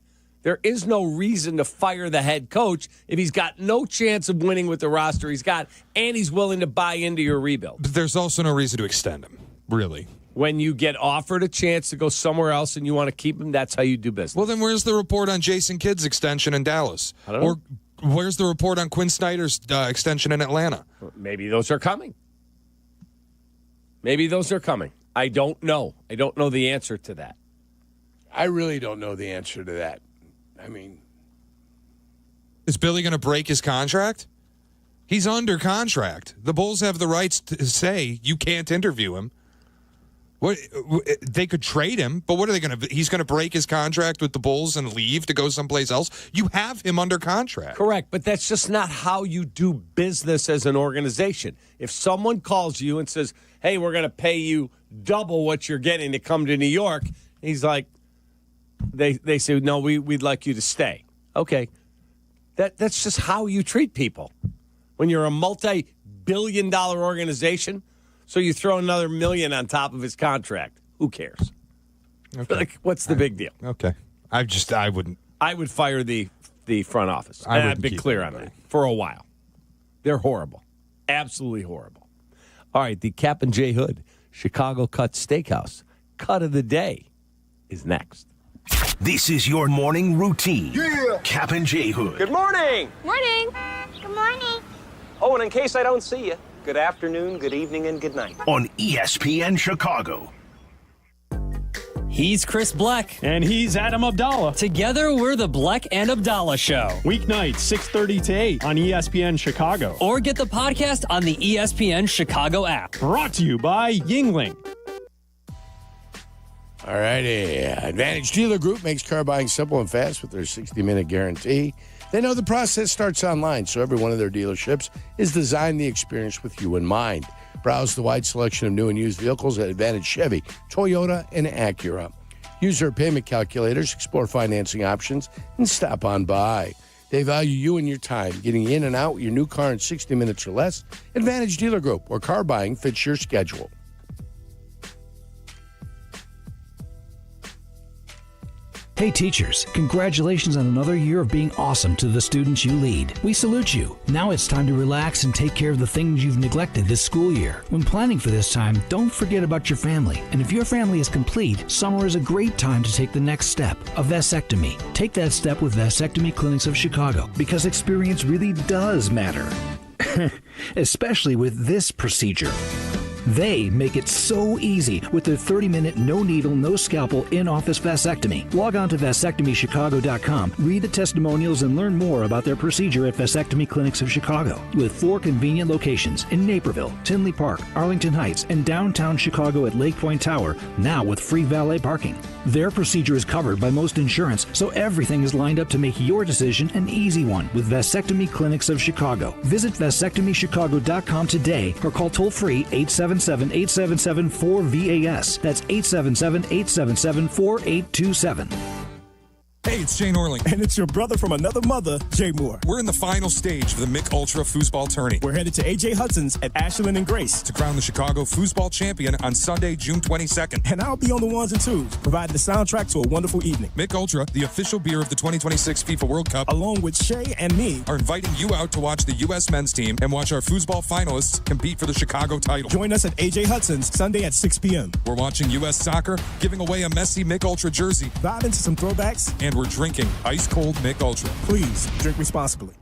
There is no reason to fire the head coach if he's got no chance of winning with the roster he's got and he's willing to buy into your rebuild. But there's also no reason to extend him, really. When you get offered a chance to go somewhere else and you want to keep him, that's how you do business. Well, then where's the report on Jason Kidd's extension in Dallas? I don't know. Or where's the report on Quinn Snyder's extension in Atlanta? Maybe those are coming. I don't know. I don't know the answer to that. I really don't know the answer to that. Is Billy going to break his contract? He's under contract. The Bulls have the rights to say you can't interview him. What they could trade him, but what are they going to? He's going to break his contract with the Bulls and leave to go someplace else. You have him under contract. Correct, but that's just not how you do business as an organization. If someone calls you and says, "Hey, we're going to pay you double what you're getting to come to New York," he's like, they say, "No, we'd like you to stay." Okay, that's just how you treat people when you're a multi-billion-dollar organization. So you throw another $1 million on top of his contract. Who cares? Okay. Like, what's the big deal? Okay. I wouldn't. I would fire the front office. And I've been clear on that for a while. They're horrible. Absolutely horrible. All right, the Kap and J Hood Chicago Cut Steakhouse cut of the day is next. This is your morning routine. Yeah. Kap and J Hood. Good morning. Morning. Good morning. Oh, and in case I don't see you, good afternoon, good evening, and good night. On ESPN Chicago. He's Chris Bleck. And he's Adam Abdalla. Together, we're the Bleck and Abdalla Show. Weeknights, 6:30 to 8 on ESPN Chicago. Or get the podcast on the ESPN Chicago app. Brought to you by Yuengling. All righty. Advantage Dealer Group makes car buying simple and fast with their 60-minute guarantee. They know the process starts online, so every one of their dealerships is designed the experience with you in mind. Browse the wide selection of new and used vehicles at Advantage Chevy, Toyota, and Acura. Use their payment calculators, explore financing options, and stop on by. They value you and your time, getting in and out with your new car in 60 minutes or less. Advantage Dealer Group, where car buying fits your schedule. Hey teachers, congratulations on another year of being awesome to the students you lead. We salute you. Now it's time to relax and take care of the things you've neglected this school year. When planning for this time, don't forget about your family. And if your family is complete, summer is a great time to take the next step, a vasectomy. Take that step with Vasectomy Clinics of Chicago, because experience really does matter. Especially with this procedure. They make it so easy with their 30-minute, no-needle, no-scalpel, in-office vasectomy. Log on to vasectomychicago.com, read the testimonials, and learn more about their procedure at Vasectomy Clinics of Chicago. With 4 convenient locations in Naperville, Tinley Park, Arlington Heights, and downtown Chicago at Lake Point Tower, now with free valet parking. Their procedure is covered by most insurance, so everything is lined up to make your decision an easy one with Vasectomy Clinics of Chicago. Visit vasectomychicago.com today or call toll-free 877-877-4VAS. That's 877-877-4827. Hey, it's Shane Orling. And it's your brother from another mother, Jay Moore. We're in the final stage of the Mick Ultra Foosball Tourney. We're headed to AJ Hudson's at Ashland and Grace to crown the Chicago Foosball Champion on Sunday, June 22nd. And I'll be on the ones and twos, providing the soundtrack to a wonderful evening. Mick Ultra, the official beer of the 2026 FIFA World Cup, along with Shay and me, are inviting you out to watch the U.S. men's team and watch our foosball finalists compete for the Chicago title. Join us at AJ Hudson's Sunday at 6 p.m. We're watching U.S. soccer, giving away a Messi Mick Ultra jersey, vibing to some throwbacks, and we're drinking ice-cold Mick Ultra. Please drink responsibly.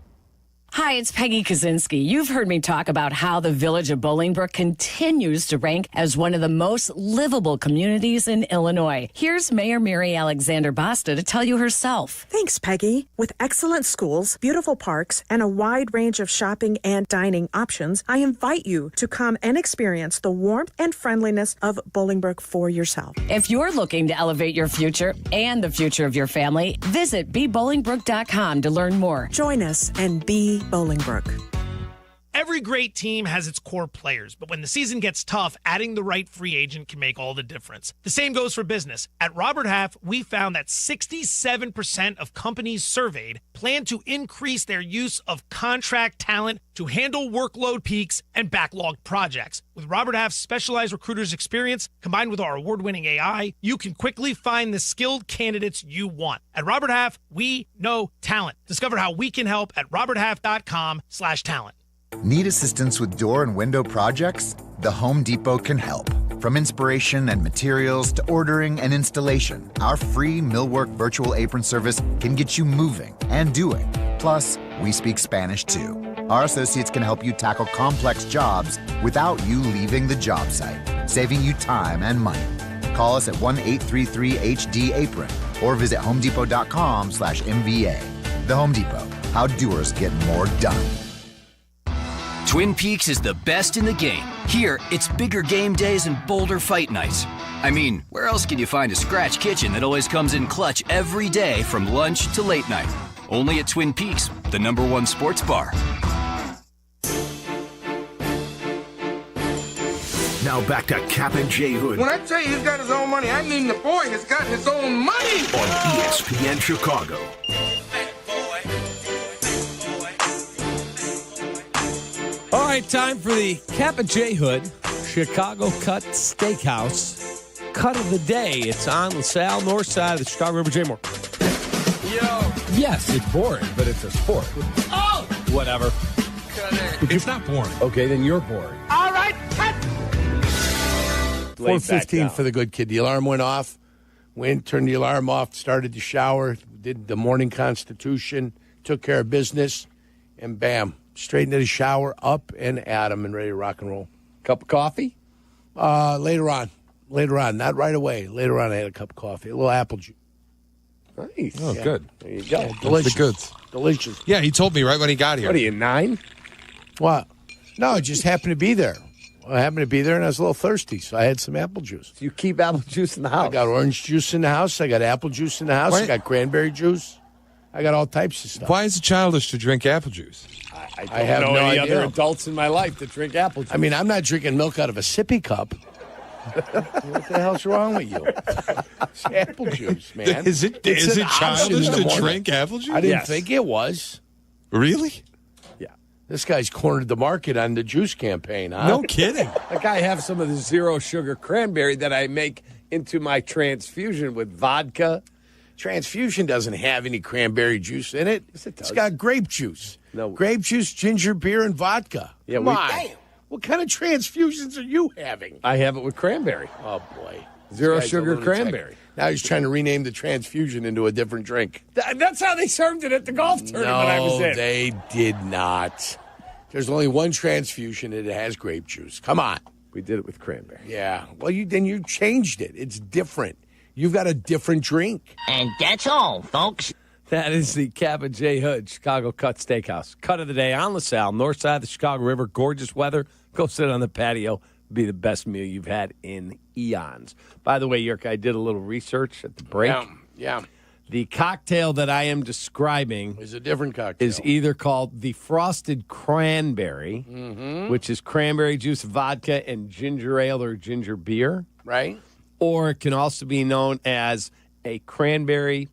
Hi, it's Peggy Kaczynski. You've heard me talk about how the village of Bolingbrook continues to rank as one of the most livable communities in Illinois. Here's Mayor Mary Alexander Basta to tell you herself. Thanks, Peggy. With excellent schools, beautiful parks, and a wide range of shopping and dining options, I invite you to come and experience the warmth and friendliness of Bolingbrook for yourself. If you're looking to elevate your future and the future of your family, visit BeBolingbrook.com to learn more. Join us and be Bolingbrook. Every great team has its core players, but when the season gets tough, adding the right free agent can make all the difference. The same goes for business. At Robert Half, we found that 67% of companies surveyed plan to increase their use of contract talent to handle workload peaks and backlogged projects. With Robert Half's specialized recruiters' experience, combined with our award-winning AI, you can quickly find the skilled candidates you want. At Robert Half, we know talent. Discover how we can help at roberthalf.com/talent. Need assistance with door and window projects? The Home Depot can help. From inspiration and materials to ordering and installation, our free Millwork virtual apron service can get you moving and doing. Plus, we speak Spanish too. Our associates can help you tackle complex jobs without you leaving the job site, saving you time and money. Call us at 1-833-HD-APRON or visit homedepot.com/MVA. The Home Depot, how doers get more done. Twin Peaks is the best in the game. Here, it's bigger game days and bolder fight nights. I mean, where else can you find a scratch kitchen that always comes in clutch every day from lunch to late night? Only at Twin Peaks, the #1 sports bar. Now back to Kap and J Hood When I tell you he's got his own money, I mean the boy has gotten his own money. on ESPN Chicago. All right, time for the Kap and J Hood Chicago Cut Steakhouse Cut of the Day. It's on LaSalle, north side of the Chicago River. J. Moore. Yo. Yes, it's boring, but it's a sport. Oh! Whatever. It's not boring. Okay, then you're boring. All right, cut. 4:15 for the good kid. The alarm went off. Went, turned the alarm off, started the shower, did the morning constitution, took care of business, and bam, straight into the shower, up and at 'em and ready to rock and roll. Cup of coffee? Later on, not right away. Later on, I had a cup of coffee, a little apple juice. Nice. Oh, Yeah. good. There you go. Yeah, delicious. The goods. Delicious. Yeah, he told me right when he got here. What are you, 9? What? No, it just happened to be there. I happened to be there, and I was a little thirsty, so I had some apple juice. You keep apple juice in the house? I got orange juice in the house. I got apple juice in the house. I got cranberry juice. I got all types of stuff. Why is it childish to drink apple juice? I have know no any idea. other adults in my life that drink apple juice. I mean, I'm not drinking milk out of a sippy cup. What the hell's wrong with you? It's apple juice, man. Is it It's an childish option in the to morning. drink apple juice? I didn't think it was. Really? This guy's cornered the market on the juice campaign, huh? No kidding. Like I have some of the zero sugar cranberry that I make into my transfusion with vodka. Transfusion doesn't have any cranberry juice in it. Yes, it does. It's got grape juice. No. Grape juice, ginger beer, and vodka. Yeah, Come on. What kind of transfusions are you having? I have it with cranberry. Oh, boy. Zero This guy's a sugar lunatic. cranberry. Now he's trying to rename the transfusion into a different drink. That's how they served it at the golf tournament I was No, in. they did not. There's only one transfusion and it has grape juice. Come on. We did it with cranberry. Yeah. Well, then you changed it. It's different. You've got a different drink. And that's all, folks. That is the Kap and J Hood Chicago Cut Steakhouse. Cut of the day on LaSalle, north side of the Chicago River. Gorgeous weather. Go sit on the patio. Be the best meal you've had in eons. By the way, Yerk, I did a little research at the break. Yeah. The cocktail that I am describing Is a different cocktail. is either called the Frosted Cranberry, which is cranberry juice, vodka, and ginger ale or ginger beer. Right. Or it can also be known as a cranberry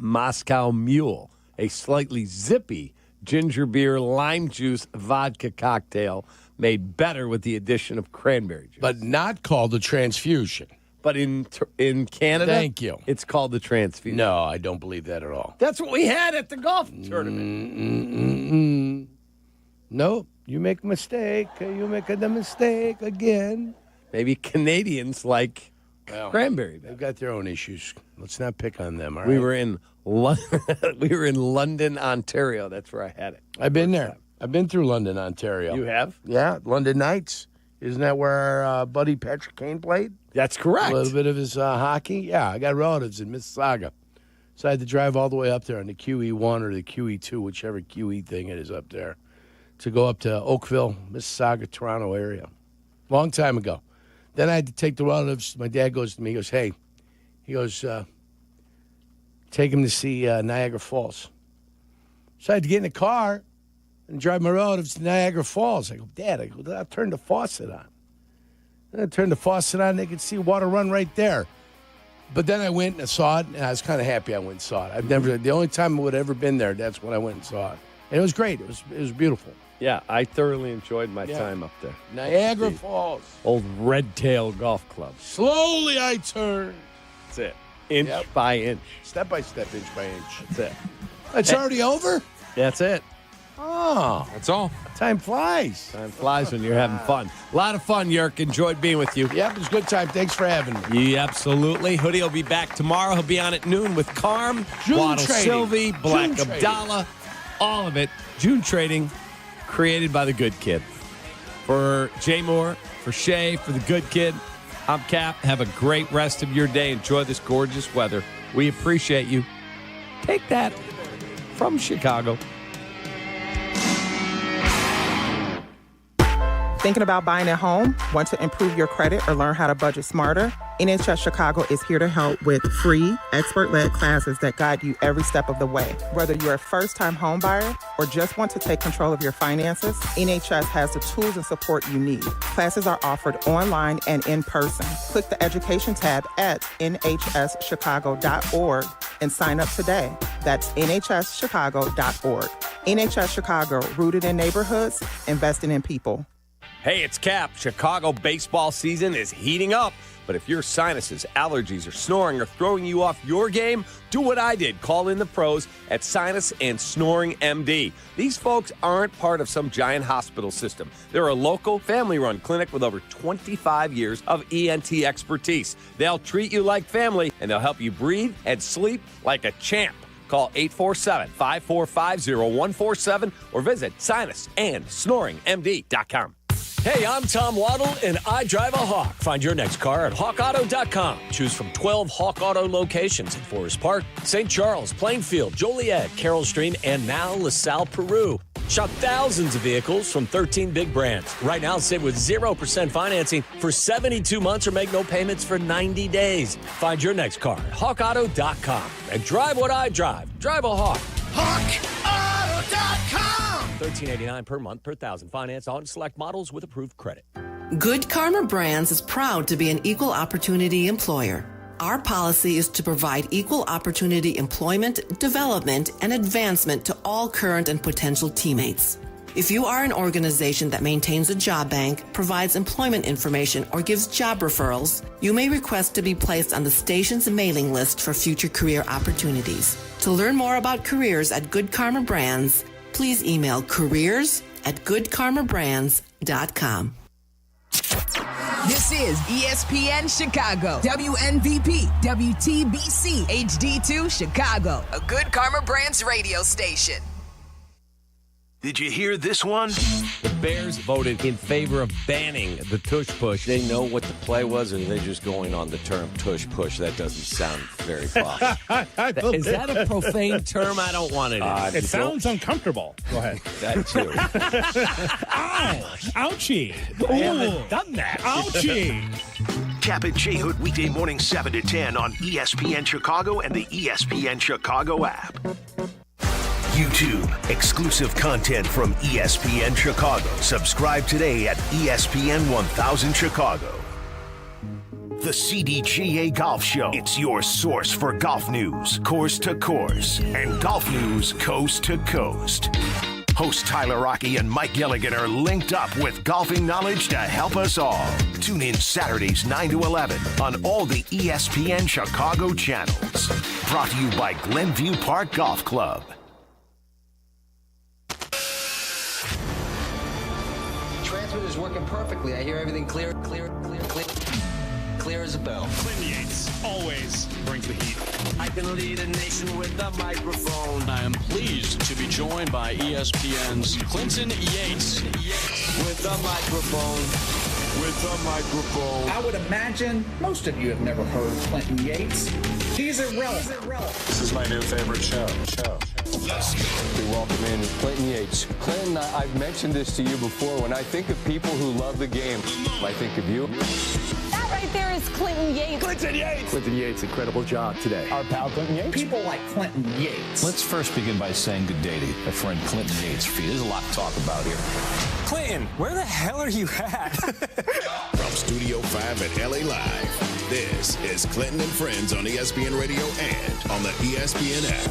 Moscow Mule, a slightly zippy ginger beer, lime juice, vodka cocktail made better with the addition of cranberry juice. But not called a transfusion. But in Canada, Thank you. It's called the transfusion. No, I don't believe that at all. That's what we had at the golf tournament. No, you make a mistake. You make a mistake again. Maybe Canadians like Well, Cranberry bag. They've got their own issues. Let's not pick on them, all right? We were in London, Ontario. That's where I had it. I've been there. I've been through London, Ontario. You have? Yeah, London Knights. Isn't that where our buddy Patrick Kane played? That's correct. A little bit of his hockey. Yeah, I got relatives in Mississauga. So I had to drive all the way up there on the QE1 or the QE2, whichever QE thing it is up there, to go up to Oakville, Mississauga, Toronto area. Long time ago. Then I had to take the relatives. My dad goes to me, he goes, hey, take him to see Niagara Falls. So I had to get in the car and drive my relatives to Niagara Falls. I go, Dad, I'll turn the faucet on. I turned the faucet on, they could see water run right there. But then I went and I saw it, and I was kind of happy I went and saw it. The only time I would have ever been there, that's when I went and saw it. And it was great. It was beautiful. Yeah, I thoroughly enjoyed my time up there. Niagara Falls. Old Red Tail Golf Club. Slowly I turned. That's it. Inch by inch. Step by step, inch by inch. That's it. It's already over? That's it. Oh. That's all. Time flies. Time flies when you're having fun. A lot of fun, Yerk. Enjoyed being with you. Yep, it was a good time. Thanks for having me. Yeah, absolutely. Hoodie will be back tomorrow. He'll be on at noon with Carmen, Waddle Silvy, Bleck Abdalla, all of it. June trading created by the good kid. For Jay Moore, for Shay, for the good kid, I'm Kap. Have a great rest of your day. Enjoy this gorgeous weather. We appreciate you. Take that from Chicago. Thinking about buying a home? Want to improve your credit or learn how to budget smarter? NHS Chicago is here to help with free, expert-led classes that guide you every step of the way. Whether you're a first-time home buyer or just want to take control of your finances, NHS has the tools and support you need. Classes are offered online and in person. Click the Education tab at nhschicago.org and sign up today. That's nhschicago.org. NHS Chicago, rooted in neighborhoods, investing in people. Hey, it's Kap. Chicago baseball season is heating up. But if your sinuses, allergies, or snoring are throwing you off your game, do what I did. Call in the pros at Sinus and Snoring MD. These folks aren't part of some giant hospital system. They're a local, family-run clinic with over 25 years of ENT expertise. They'll treat you like family, and they'll help you breathe and sleep like a champ. Call 847-545-0147 or visit sinusandsnoringmd.com. Hey, I'm Tom Waddle, and I drive a Hawk. Find your next car at hawkauto.com. Choose from 12 Hawk Auto locations in Forest Park, St. Charles, Plainfield, Joliet, Carroll Stream, and now LaSalle, Peru. Shop thousands of vehicles from 13 big brands. Right now, save with 0% financing for 72 months or make no payments for 90 days. Find your next car at hawkauto.com. And drive what I drive. Drive a Hawk. HawkAuto.com. $13.89 per month per thousand. Finance on select models with approved credit. Good Karma Brands is proud to be an equal opportunity employer. Our policy is to provide equal opportunity employment, development, and advancement to all current and potential teammates. If you are an organization that maintains a job bank, provides employment information, or gives job referrals, you may request to be placed on the station's mailing list for future career opportunities. To learn more about careers at Good Karma Brands, please email careers@goodkarmabrands.com. This is ESPN Chicago, WNVP, WTBC, HD2 Chicago, a Good Karma Brands radio station. Did you hear this one? The Bears voted in favor of banning the tush push. They know what the play was, or are they just going on the term tush push? That doesn't sound very posh. Is that a profane term? I don't want it. It sounds uncomfortable. Go ahead. That too. Ow! Ouchie! I haven't done that. Ouchie! Kap and J Hood weekday morning 7 to 10 on ESPN Chicago and the ESPN Chicago app. YouTube, exclusive content from ESPN Chicago. Subscribe today at ESPN 1000 Chicago. The CDGA Golf Show. It's your source for golf news, course to course, and golf news coast to coast. Hosts Tyler Rocky and Mike Gilligan are linked up with golfing knowledge to help us all. Tune in Saturdays 9 to 11 on all the ESPN Chicago channels. Brought to you by Glenview Park Golf Club. Transmitter's working perfectly. I hear everything clear. clear as a bell. Clinton Yates always brings the heat. I can lead a nation with a microphone. I am pleased to be joined by ESPN's Clinton Yates. With a microphone. With a microphone. I would imagine most of you have never heard Clinton Yates. He's irrelevant. This is my new favorite show. We welcome in Clinton Yates. Clinton, I've mentioned this to you before. When I think of people who love the game, I think of you. That right there is Clinton Yates. Clinton Yates! Clinton Yates, incredible job today. Our pal Clinton Yates. People like Clinton Yates. Let's first begin by saying good day to my friend Clinton Yates. There's a lot to talk about here. Clinton, where the hell are you at? From Studio 5 at LA Live, this is Clinton and Friends on ESPN Radio and on the ESPN app.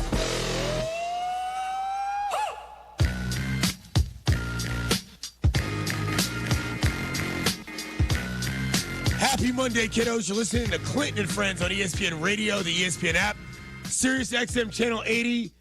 Happy Monday, kiddos. You're listening to Clinton and Friends on ESPN Radio, the ESPN app, Sirius XM Channel 80.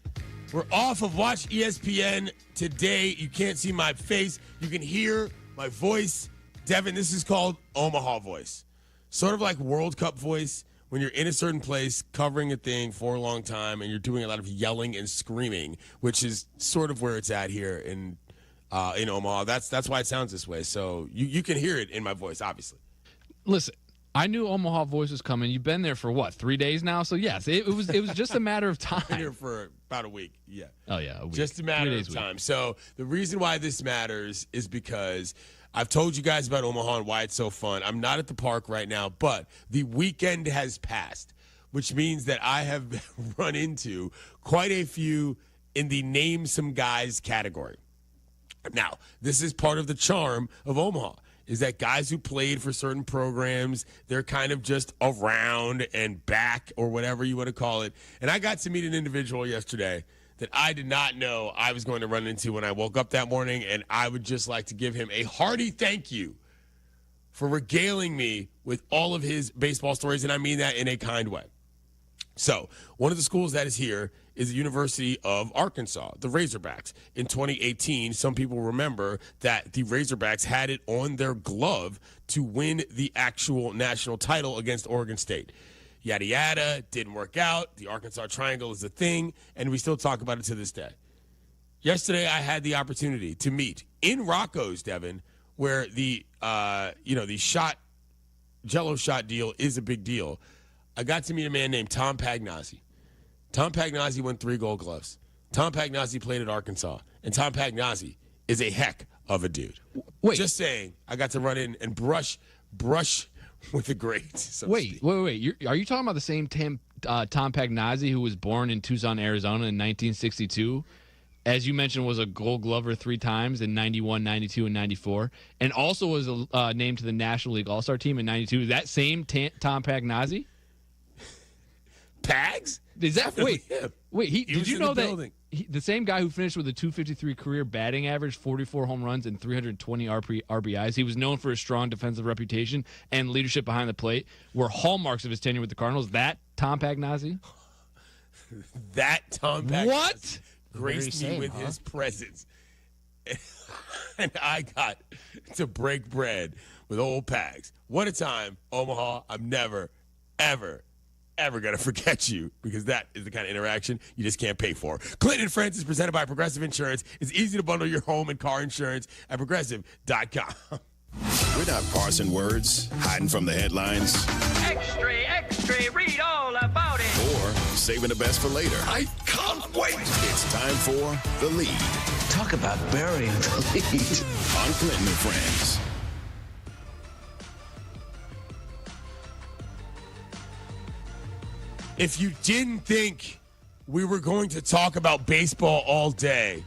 We're off of Watch ESPN today. You can't see my face. You can hear my voice. Devin, this is called Omaha voice. Sort of like World Cup voice when you're in a certain place covering a thing for a long time and you're doing a lot of yelling and screaming, which is sort of where it's at here in Omaha. That's why it sounds this way. So you can hear it in my voice, obviously. Listen, I knew Omaha voice was coming. You've been there for what, 3 days now? So yes, it was just a matter of time. Been here for about a week. Yeah. Oh yeah, a week. Just a matter of time. So the reason why this matters is because I've told you guys about Omaha and why it's so fun. I'm not at the park right now, but the weekend has passed, which means that I have run into quite a few in the name some guys category. Now, this is part of the charm of Omaha, is that guys who played for certain programs, they're kind of just around and back or whatever you want to call it. And I got to meet an individual yesterday that I did not know I was going to run into when I woke up that morning, and I would just like to give him a hearty thank you for regaling me with all of his baseball stories, and I mean that in a kind way. So, one of the schools that is here is the University of Arkansas, the Razorbacks. In 2018, some people remember that the Razorbacks had it on their glove to win the actual national title against Oregon State. Yada, yada, didn't work out. The Arkansas Triangle is a thing, and we still talk about it to this day. Yesterday, I had the opportunity to meet in Rocco's, Devin, where the Jell-O shot deal is a big deal. I got to meet a man named Tom Pagnozzi. Tom Pagnozzi won 3 Gold Gloves. Tom Pagnozzi played at Arkansas, and Tom Pagnozzi is a heck of a dude. Wait. Just saying, I got to run in and brush with the greats. So wait. Are you talking about the same Tom Pagnozzi who was born in Tucson, Arizona in 1962? As you mentioned, was a Gold Glover 3 times in 91, 92, and 94, and also was named to the National League All-Star team in 92. That same Tom Pagnozzi? Pags? Is that Definitely wait? him. Did you know that the same guy who finished with a 253 career batting average, 44 home runs, and 320 RBIs? He was known for his strong defensive reputation and leadership behind the plate. Were hallmarks of his tenure with the Cardinals. That Tom Pagnozzi? That Tom Pagnozzi. What? Graced me with his presence. And I got to break bread with old Pags. What a time, Omaha. I'm never, ever going to forget you, because that is the kind of interaction you just can't pay for. Clinton and Friends is presented by Progressive Insurance. It's easy to bundle your home and car insurance at Progressive.com. We're not parsing words, hiding from the headlines, Extra, read all about it. or saving the best for later. I can't wait. It's time for The Lead. Talk about burying the lead. On Clinton and Friends. If you didn't think we were going to talk about baseball all day,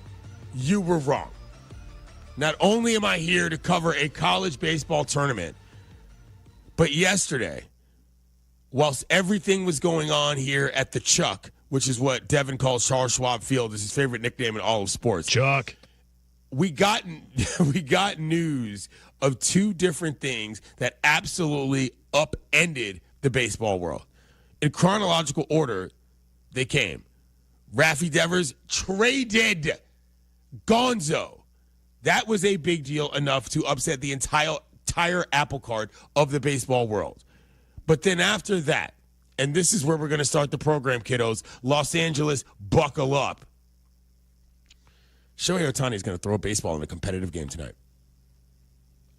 you were wrong. Not only am I here to cover a college baseball tournament, but yesterday, whilst everything was going on here at the Chuck, which is what Devin calls Charles Schwab Field, is his favorite nickname in all of sports. Chuck. We got news of 2 different things that absolutely upended the baseball world. In chronological order, they came. Raffy Devers traded Gonzo. That was a big deal enough to upset the entire apple cart of the baseball world. But then after that, and this is where we're going to start the program, kiddos, Los Angeles, buckle up. Shohei Ohtani is going to throw a baseball in a competitive game tonight.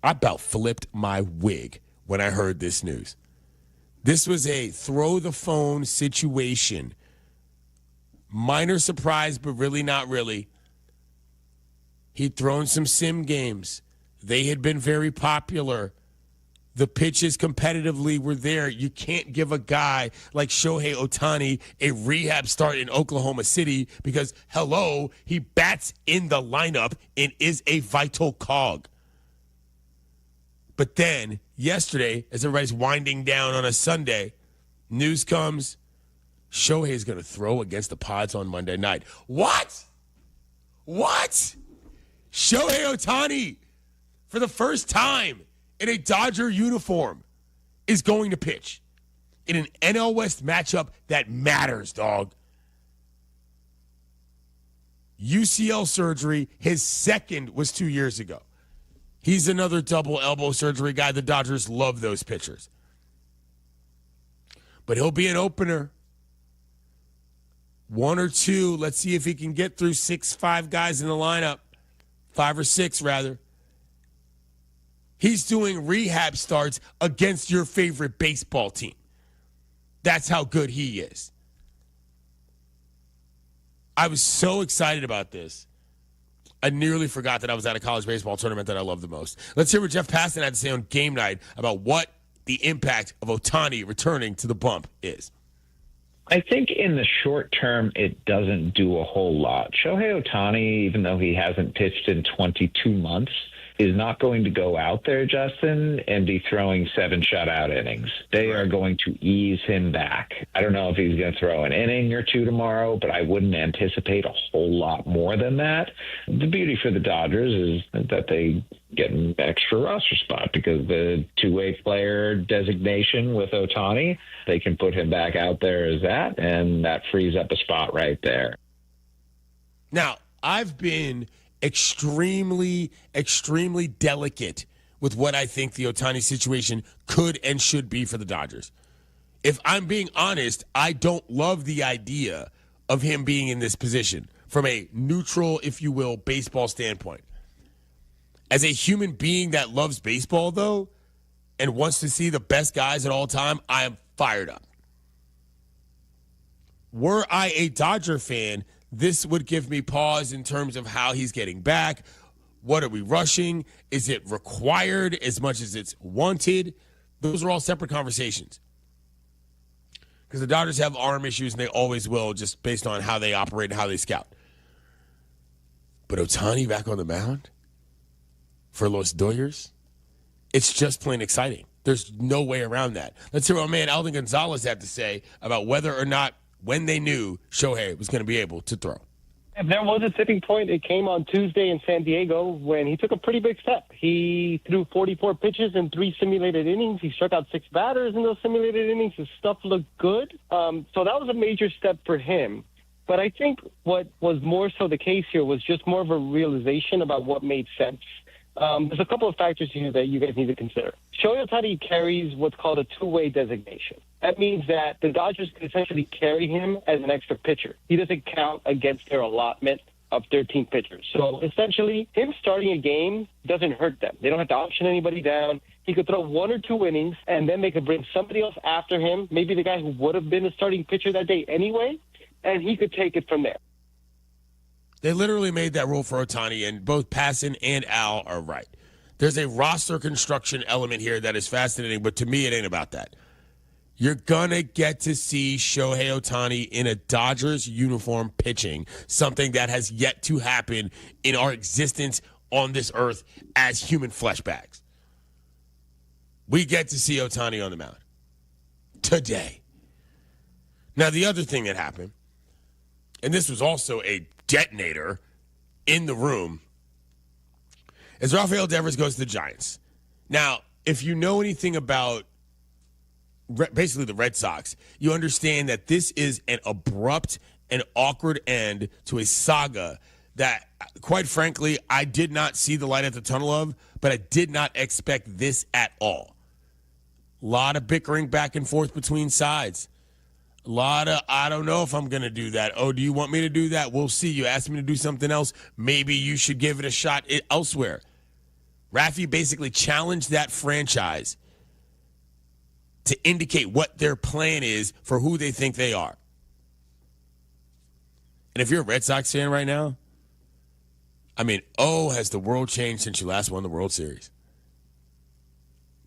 I about flipped my wig when I heard this news. This was a throw the phone situation. Minor surprise, but really not really. He'd thrown some sim games. They had been very popular. The pitches competitively were there. You can't give a guy like Shohei Ohtani a rehab start in Oklahoma City because, hello, he bats in the lineup and is a vital cog. But then, yesterday, as everybody's winding down on a Sunday, news comes, Shohei is going to throw against the Pods on Monday night. What? What? Shohei Ohtani, for the first time in a Dodger uniform, is going to pitch in an NL West matchup that matters, dog. UCL surgery, his second was 2 years ago. He's another double elbow surgery guy. The Dodgers love those pitchers. But he'll be an opener. One or two. Let's see if he can get through 5 guys in the lineup. 5 or 6, rather. He's doing rehab starts against your favorite baseball team. That's how good he is. I was so excited about this. I nearly forgot that I was at a college baseball tournament that I love the most. Let's hear what Jeff Passan had to say on game night about what the impact of Ohtani returning to the bump is. I think in the short term, it doesn't do a whole lot. Shohei Ohtani, even though he hasn't pitched in 22 months, is not going to go out there, Justin, and be throwing 7 shutout innings. They are going to ease him back. I don't know if he's going to throw an inning or 2 tomorrow, but I wouldn't anticipate a whole lot more than that. The beauty for the Dodgers is that they get an extra roster spot because the two-way player designation with Ohtani, they can put him back out there as that, and that frees up a spot right there. Now, I've been extremely delicate with what I think the Ohtani situation could and should be for the Dodgers. If I'm being honest, I don't love the idea of him being in this position from a neutral, if you will, baseball standpoint. As a human being that loves baseball, though, and wants to see the best guys at all time, I am fired up. Were I a Dodger fan, this would give me pause in terms of how he's getting back. What are we rushing? Is it required as much as it's wanted? Those are all separate conversations. Because the Dodgers have arm issues, and they always will, just based on how they operate and how they scout. But Ohtani back on the mound for Los Dodgers, it's just plain exciting. There's no way around that. Let's hear what my man Alden Gonzalez had to say about whether or not when they knew Shohei was going to be able to throw. If there was a tipping point, it came on Tuesday in San Diego when he took a pretty big step. He threw 44 pitches in 3 simulated innings. He struck out 6 batters in those simulated innings. His stuff looked good. So that was a major step for him. But I think what was more so the case here was just more of a realization about what made sense. There's a couple of factors here that you guys need to consider. Shohei Ohtani carries what's called a two-way designation. That means that the Dodgers can essentially carry him as an extra pitcher. He doesn't count against their allotment of 13 pitchers. So essentially, him starting a game doesn't hurt them. They don't have to option anybody down. He could throw 1 or 2 innings, and then they could bring somebody else after him, maybe the guy who would have been the starting pitcher that day anyway, and he could take it from there. They literally made that rule for Ohtani, and both Passan and Al are right. There's a roster construction element here that is fascinating, but to me, it ain't about that. You're going to get to see Shohei Ohtani in a Dodgers uniform pitching, something that has yet to happen in our existence on this earth as human flesh bags. We get to see Ohtani on the mound today. Now, the other thing that happened, and this was also a detonator in the room, is Rafael Devers goes to the Giants. Now, if you know anything about basically the Red Sox, you understand that this is an abrupt and awkward end to a saga that, quite frankly, I did not see the light at the tunnel of, but I did not expect this at all. A lot of bickering back and forth between sides. A lot of, I don't know if I'm going to do that. Oh, do you want me to do that? We'll see. You asked me to do something else. Maybe you should give it a shot elsewhere. Rafi basically challenged that franchise to indicate what their plan is for who they think they are. And if you're a Red Sox fan right now, I mean, has the world changed since you last won the World Series?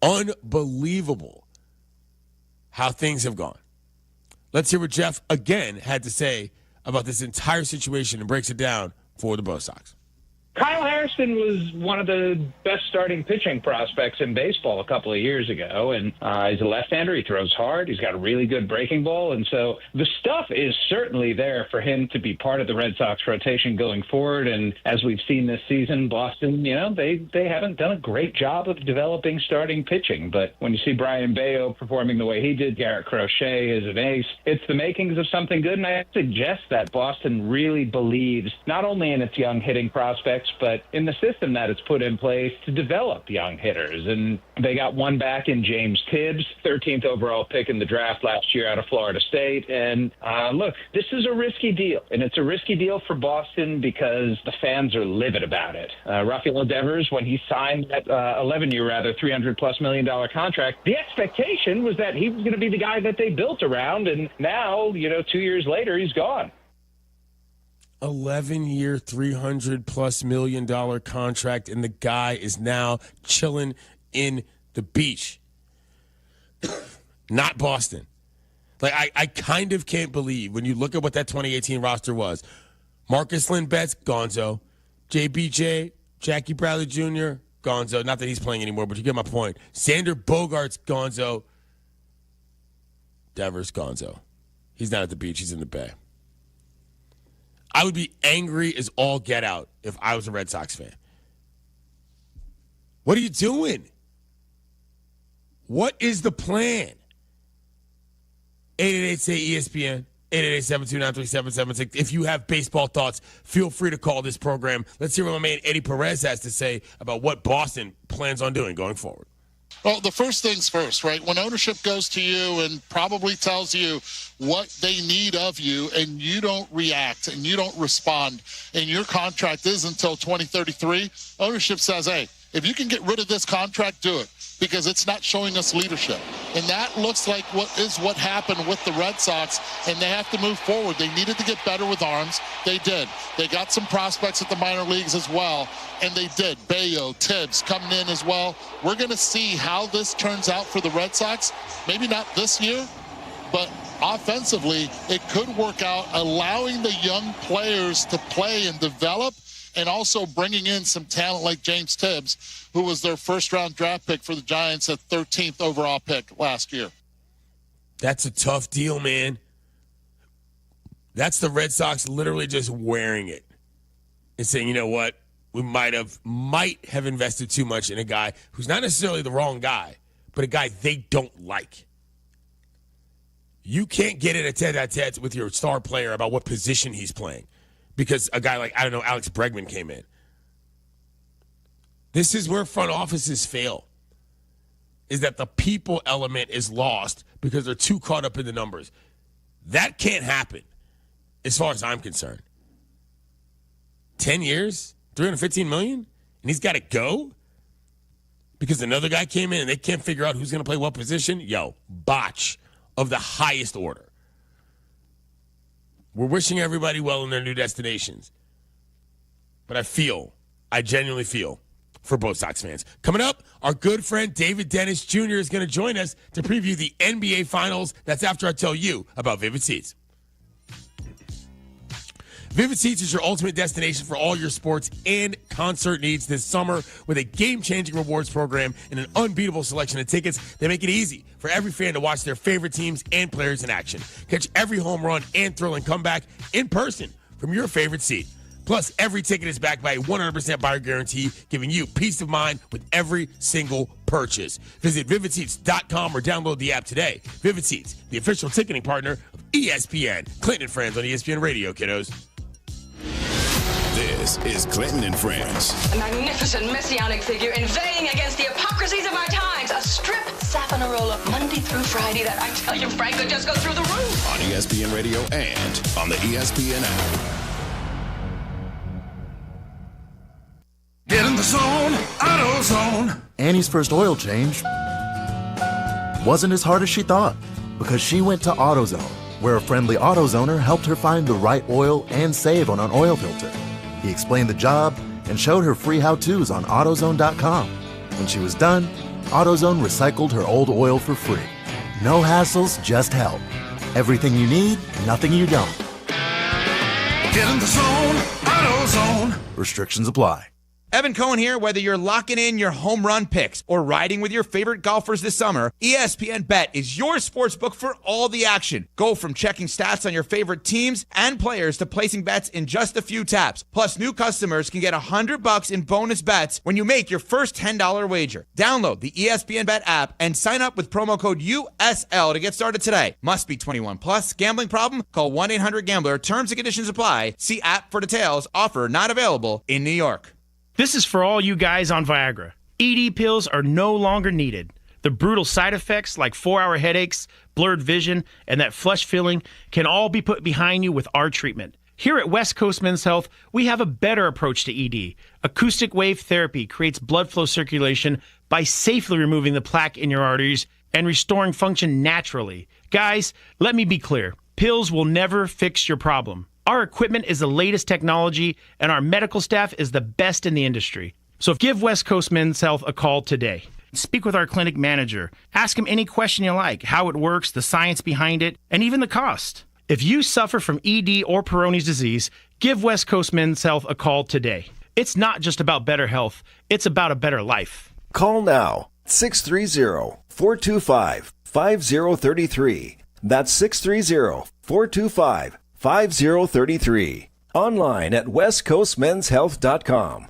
Unbelievable how things have gone. Let's hear what Jeff, again, had to say about this entire situation and breaks it down for the Bo Sox. Kyle Harrison was one of the best starting pitching prospects in baseball a couple of years ago, and he's a left-hander. He throws hard. He's got a really good breaking ball, and so the stuff is certainly there for him to be part of the Red Sox rotation going forward. And as we've seen this season, Boston, they haven't done a great job of developing starting pitching. But when you see Brian Bayo performing the way he did, Garrett Crochet is an ace, it's the makings of something good. And I suggest that Boston really believes not only in its young hitting prospects, but in the system that it's put in place to develop young hitters. And they got one back in James Tibbs, 13th overall pick in the draft last year out of Florida State. And look, this is a risky deal. And it's a risky deal for Boston because the fans are livid about it. Rafael Devers, when he signed that $300+ million contract, the expectation was that he was going to be the guy that they built around. And now, 2 years later, he's gone. 11-year, $300+ million contract, and the guy is now chilling in the beach. Not Boston. Like, I kind of can't believe when you look at what that 2018 roster was. Marcus Lynn Betts, gonzo. JBJ, Jackie Bradley Jr., gonzo. Not that he's playing anymore, but you get my point. Xander Bogaerts, gonzo. Devers, gonzo. He's not at the beach. He's in the Bay. I would be angry as all get out if I was a Red Sox fan. What are you doing? What is the plan? 888-SAY-ESPN, 888-729-3776. If you have baseball thoughts, feel free to call this program. Let's hear what my man Eddie Perez has to say about what Boston plans on doing going forward. Well, the first things first, right? When ownership goes to you and probably tells you what they need of you and you don't react and you don't respond and your contract is until 2033, ownership says, hey, if you can get rid of this contract, do it because it's not showing us leadership. And that looks like what happened with the Red Sox, and they have to move forward. They needed to get better with arms. They did. They got some prospects at the minor leagues as well, and they did. Bayo, Tibbs coming in as well. We're going to see how this turns out for the Red Sox. Maybe not this year, but offensively, it could work out, allowing the young players to play and develop, and also bringing in some talent like James Tibbs, who was their first-round draft pick for the Giants at 13th overall pick last year. That's a tough deal, man. That's the Red Sox literally just wearing it and saying, you know what, we might have invested too much in a guy who's not necessarily the wrong guy, but a guy they don't like. You can't get in a tete-a-tete with your star player about what position he's playing because a guy like, Alex Bregman came in. This is where front offices fail, is that the people element is lost because they're too caught up in the numbers. That can't happen as far as I'm concerned. 10 years, $315 million, and he's got to go because another guy came in and they can't figure out who's going to play what position? Yo, botch of the highest order. We're wishing everybody well in their new destinations. But I genuinely feel for both Sox fans. Coming up, our good friend David Dennis Jr. is going to join us to preview the NBA Finals. That's after I tell you about Vivid Seats. Vivid Seats is your ultimate destination for all your sports and concert needs this summer with a game-changing rewards program and an unbeatable selection of tickets that make it easy for every fan to watch their favorite teams and players in action. Catch every home run and thrilling comeback in person from your favorite seat. Plus, every ticket is backed by a 100% buyer guarantee, giving you peace of mind with every single purchase. Visit VividSeats.com or download the app today. Vivid Seats, the official ticketing partner of ESPN. Clinton and Friends on ESPN Radio, kiddos. This is Clinton and Friends. A magnificent messianic figure inveighing against the hypocrisies of our times. A strip Savonarola Monday through Friday that I tell you, Frank, could just go through the roof. On ESPN Radio and on the ESPN app. Get in the zone, AutoZone. Annie's first oil change wasn't as hard as she thought because she went to AutoZone, where a friendly AutoZoner helped her find the right oil and save on an oil filter. He explained the job and showed her free how-tos on AutoZone.com. When she was done, AutoZone recycled her old oil for free. No hassles, just help. Everything you need, nothing you don't. Get in the zone, AutoZone. Restrictions apply. Evan Cohen here. Whether you're locking in your home run picks or riding with your favorite golfers this summer, ESPN Bet is your sportsbook for all the action. Go from checking stats on your favorite teams and players to placing bets in just a few taps. Plus, new customers can get $100 in bonus bets when you make your first $10 wager. Download the ESPN Bet app and sign up with promo code USL to get started today. Must be 21 plus. Gambling problem? Call 1-800-GAMBLER. Terms and conditions apply. See app for details. Offer not available in New York. This is for all you guys on Viagra. ED pills are no longer needed. The brutal side effects like 4-hour headaches, blurred vision, and that flush feeling can all be put behind you with our treatment. Here at West Coast Men's Health, we have a better approach to ED. Acoustic wave therapy creates blood flow circulation by safely removing the plaque in your arteries and restoring function naturally. Guys, let me be clear. Pills will never fix your problem. Our equipment is the latest technology, and our medical staff is the best in the industry. So give West Coast Men's Health a call today. Speak with our clinic manager. Ask him any question you like, how it works, the science behind it, and even the cost. If you suffer from ED or Peyronie's disease, give West Coast Men's Health a call today. It's not just about better health, it's about a better life. Call now, 630-425-5033. That's 630-425-5033. 5033. Online at westcoastmenshealth.com.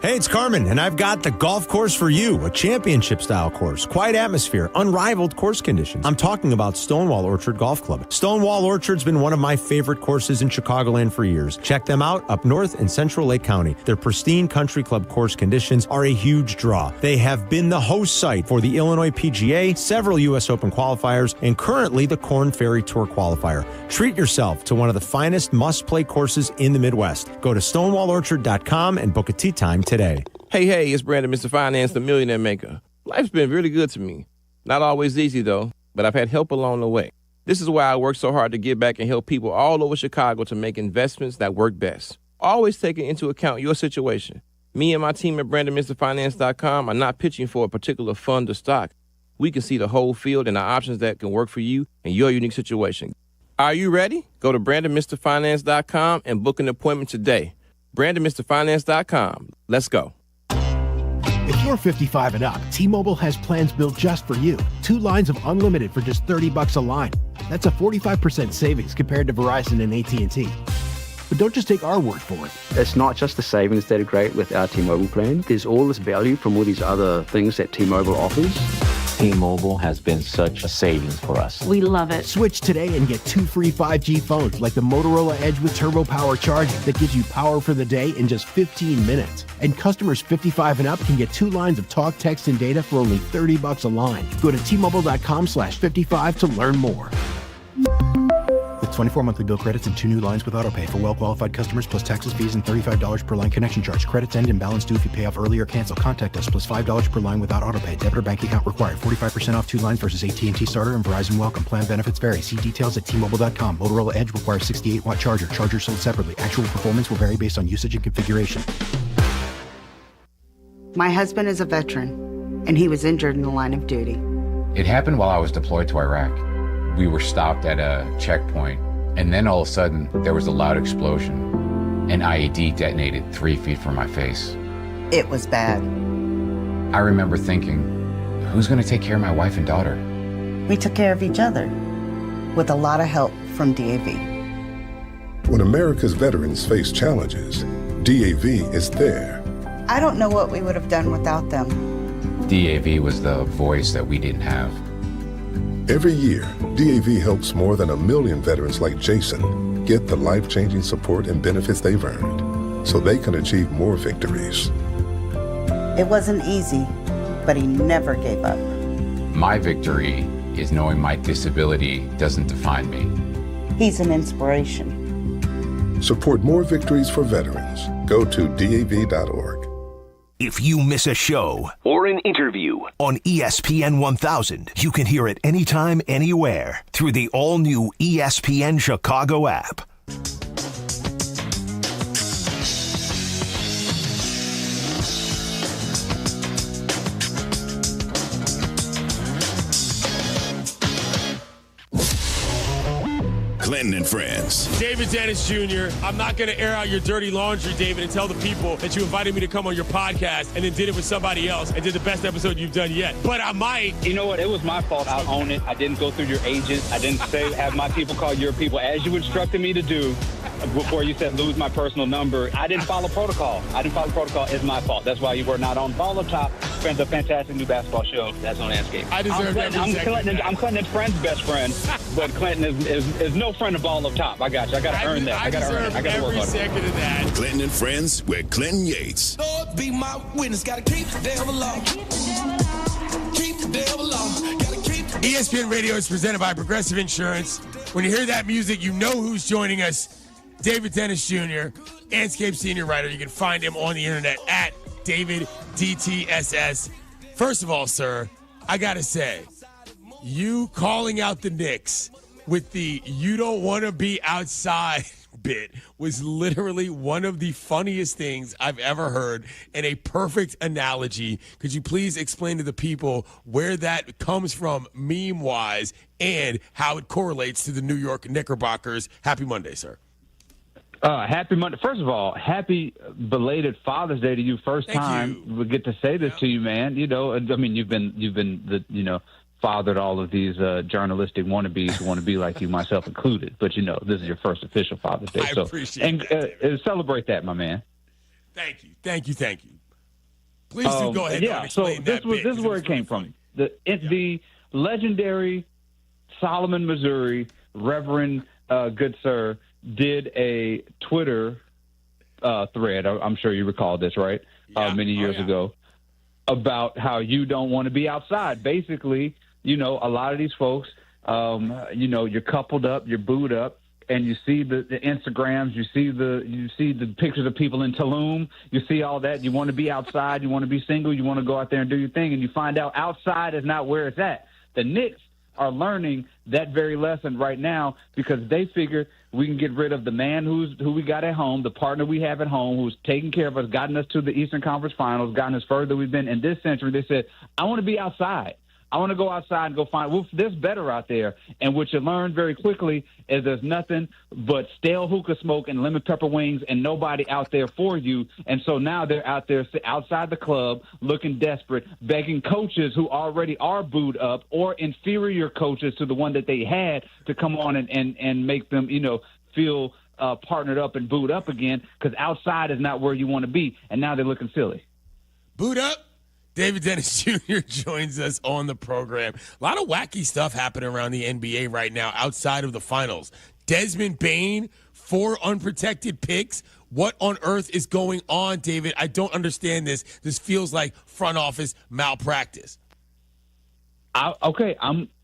Hey, it's Carmen, and I've got the golf course for you, a championship-style course, quiet atmosphere, unrivaled course conditions. I'm talking about Stonewall Orchard Golf Club. Stonewall Orchard's been one of my favorite courses in Chicagoland for years. Check them out up north in Central Lake County. Their pristine country club course conditions are a huge draw. They have been the host site for the Illinois PGA, several U.S. Open qualifiers, and currently the Korn Ferry Tour qualifier. Treat yourself to one of the finest must-play courses in the Midwest. Go to stonewallorchard.com and book a tee time today. Hey, it's Brandon, Mr. Finance, the Millionaire Maker. Life's been really good to me. Not always easy, though, but I've had help along the way. This is why I work so hard to give back and help people all over Chicago to make investments that work best. Always taking into account your situation. Me and my team at BrandonMrFinance.com are not pitching for a particular fund or stock. We can see the whole field and the options that can work for you and your unique situation. Are you ready? Go to BrandonMrFinance.com and book an appointment today. BrandonMrFinance.com. Let's go. If you're 55 and up, T-Mobile has plans built just for you. 2 lines of unlimited for just $30 a line. That's a 45% savings compared to Verizon and AT&T. But don't just take our word for it. It's not just the savings that are great with our T-Mobile plan. There's all this value from all these other things that T-Mobile offers. T-Mobile has been such a savings for us. We love it. Switch today and get 2 free 5G phones like the Motorola Edge with Turbo Power charging that gives you power for the day in just 15 minutes. And customers 55 and up can get 2 lines of talk, text, and data for only $30 a line. Go to T-Mobile.com/55 to learn more. With 24 monthly bill credits and 2 new lines with AutoPay for well-qualified customers plus taxes, fees, and $35 per line connection charge. Credits end and balance due if you pay off early or cancel. Contact us plus $5 per line without AutoPay. Debit or bank account required. 45% off 2 lines versus AT&T Starter and Verizon Welcome. Plan benefits vary. See details at T-Mobile.com. Motorola Edge requires 68-watt charger. Charger sold separately. Actual performance will vary based on usage and configuration. My husband is a veteran, and he was injured in the line of duty. It happened while I was deployed to Iraq. We were stopped at a checkpoint, and then all of a sudden, there was a loud explosion. An IED detonated 3 feet from my face. It was bad. I remember thinking, who's going to take care of my wife and daughter? We took care of each other, with a lot of help from DAV. When America's veterans face challenges, DAV is there. I don't know what we would have done without them. DAV was the voice that we didn't have. Every year, DAV helps more than 1 million veterans like Jason get the life-changing support and benefits they've earned. so they can achieve more victories. It wasn't easy, but he never gave up. My victory is knowing my disability doesn't define me. He's an inspiration. Support more victories for veterans. Go to DAV.org. If you miss a show or an interview on ESPN 1000, you can hear it anytime, anywhere through the all-new ESPN Chicago app. Clinton and Friends. David Dennis Jr., I'm not going to air out your dirty laundry, David, and tell the people that you invited me to come on your podcast and then did it with somebody else and did the best episode you've done yet. But I might. You know what? It was my fault. I'll own it. I didn't go through your agent. I didn't say have my people call your people as you instructed me to do before you said lose my personal number. I didn't follow protocol. It's my fault. That's why you were not on Ball Up Top. Friends, a fantastic new basketball show that's on Anscape. I deserve I'm Clinton and Friends' best friend, but Clinton is no friend of Ball Up Top. I got you. I got to earn that. I got to earn it. I got to work on it. Every second of that. Clinton and Friends with Clinton Yates. Lord be my witness, gotta keep the devil alone. Keep the devil alone. Gotta keep the ESPN Radio is presented by Progressive Insurance. When you hear that music, you know who's joining us. David Dennis Jr., Anscape senior writer. You can find him on the internet at David DTSS. First of all, sir, I got to say, you calling out the Knicks with the "you don't want to be outside" bit was literally one of the funniest things I've ever heard, and a perfect analogy. Could you please explain to the people where that comes from meme-wise and how it correlates to the New York Knickerbockers? Happy Monday, sir. Happy Monday. First of all, happy belated Father's Day to you. First time we get to say this to you, man. You know, I mean, you've been the, fathered all of these journalistic wannabes who want to be like you, myself included. But, this is your first official Father's Day. I appreciate that. Celebrate that, my man. Thank you. Please do go ahead and explain that. This is where it came from. The legendary Solomon, Missouri, Reverend good sir, did a Twitter thread. I'm sure you recall this, right? Many years ago, about how you don't want to be outside. Basically, a lot of these folks, you're coupled up, you're booed up, and you see the Instagrams, you see the pictures of people in Tulum, you see all that. You want to be outside, you want to be single, you want to go out there and do your thing, and you find out outside is not where it's at. The Knicks are learning that very lesson right now because they figure we can get rid of the man who we got at home, the partner we have at home, who's taking care of us, gotten us to the Eastern Conference Finals, gotten us further than we've been in this century. They said, I want to be outside. I want to go outside and go find there's better out there. And what you learn very quickly is there's nothing but stale hookah smoke and lemon pepper wings and nobody out there for you. And so now they're out there outside the club looking desperate, begging coaches who already are booed up or inferior coaches to the one that they had to come on and make them, feel partnered up and booed up again because outside is not where you want to be. And now they're looking silly. Booed up? David Dennis Jr. joins us on the program. A lot of wacky stuff happening around the NBA right now outside of the finals. Desmond Bane, 4 unprotected picks. What on earth is going on, David? I don't understand this. This feels like front office malpractice. I'm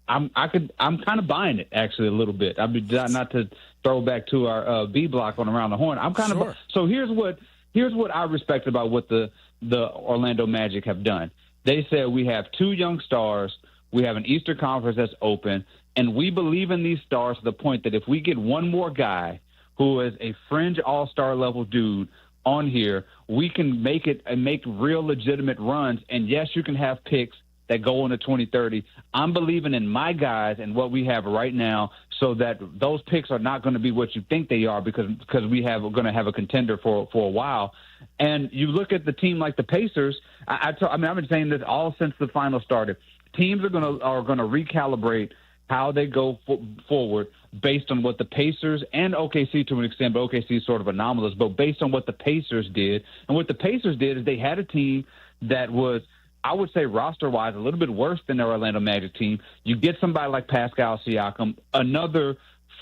kind of buying it actually a little bit. I mean, not to throw back to our B block on Around the Horn. I'm kind of so here's what I respect about what the Orlando Magic have done. They said we have 2 young stars, we have an Eastern Conference that's open, and we believe in these stars to the point that if we get one more guy who is a fringe all-star level dude on here, we can make it and make real legitimate runs. And yes, you can have picks that go into 2030. I'm believing in my guys and what we have right now so that those picks are not going to be what you think they are because we're going to have a contender for a while. And you look at the team like the Pacers. I've been saying this all since the final started. Teams are going to recalibrate how they go forward based on what the Pacers and OKC to an extent, but OKC is sort of anomalous, but based on what the Pacers did. And what the Pacers did is they had a team that was, I would say roster-wise, a little bit worse than their Orlando Magic team. You get somebody like Pascal Siakam, another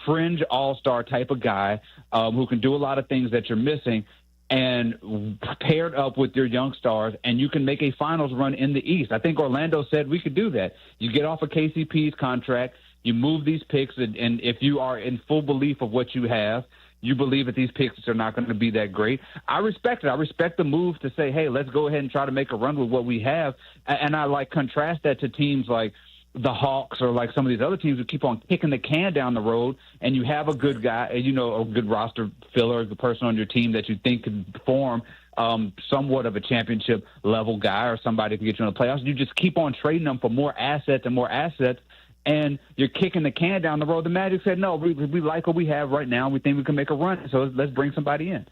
fringe all-star type of guy who can do a lot of things that you're missing, and paired up with your young stars, and you can make a finals run in the East. I think Orlando said we could do that. You get off of KCP's contract, you move these picks, and if you are in full belief of what you have, you believe that these picks are not going to be that great. I respect it. I respect the move to say, hey, let's go ahead and try to make a run with what we have. And I contrast that to teams like the Hawks or like some of these other teams who keep on kicking the can down the road, and you have a good guy, a good roster filler, the person on your team that you think could form somewhat of a championship level guy or somebody to get you in the playoffs. You just keep on trading them for more assets and more assets, and you're kicking the can down the road. The Magic said, no, we like what we have right now. We think we can make a run, so let's bring somebody in.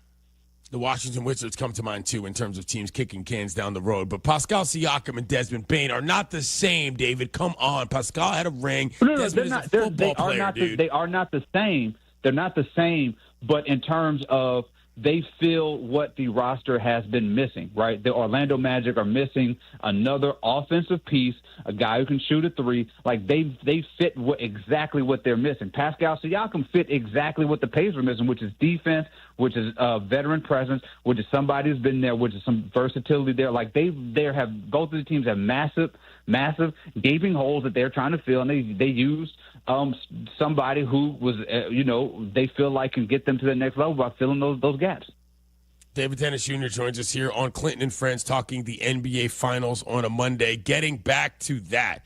The Washington Wizards come to mind, too, in terms of teams kicking cans down the road. But Pascal Siakam and Desmond Bane are not the same, David. Come on. Pascal had a ring. No, Desmond is a football player, dude. They are not the same. They're not the same, but in terms of they fill what the roster has been missing, right? The Orlando Magic are missing another offensive piece, a guy who can shoot a three. Like, they fit exactly what they're missing. Pascal Siakam fit exactly what the Pacers are missing, which is defense, which is veteran presence, which is somebody who's been there, which is some versatility there. Like, both of the teams have massive gaping holes that they're trying to fill, and they used somebody who was, they feel like can get them to the next level by filling those gaps. David Dennis Jr. joins us here on Clinton and Friends talking the NBA Finals on a Monday. Getting back to that,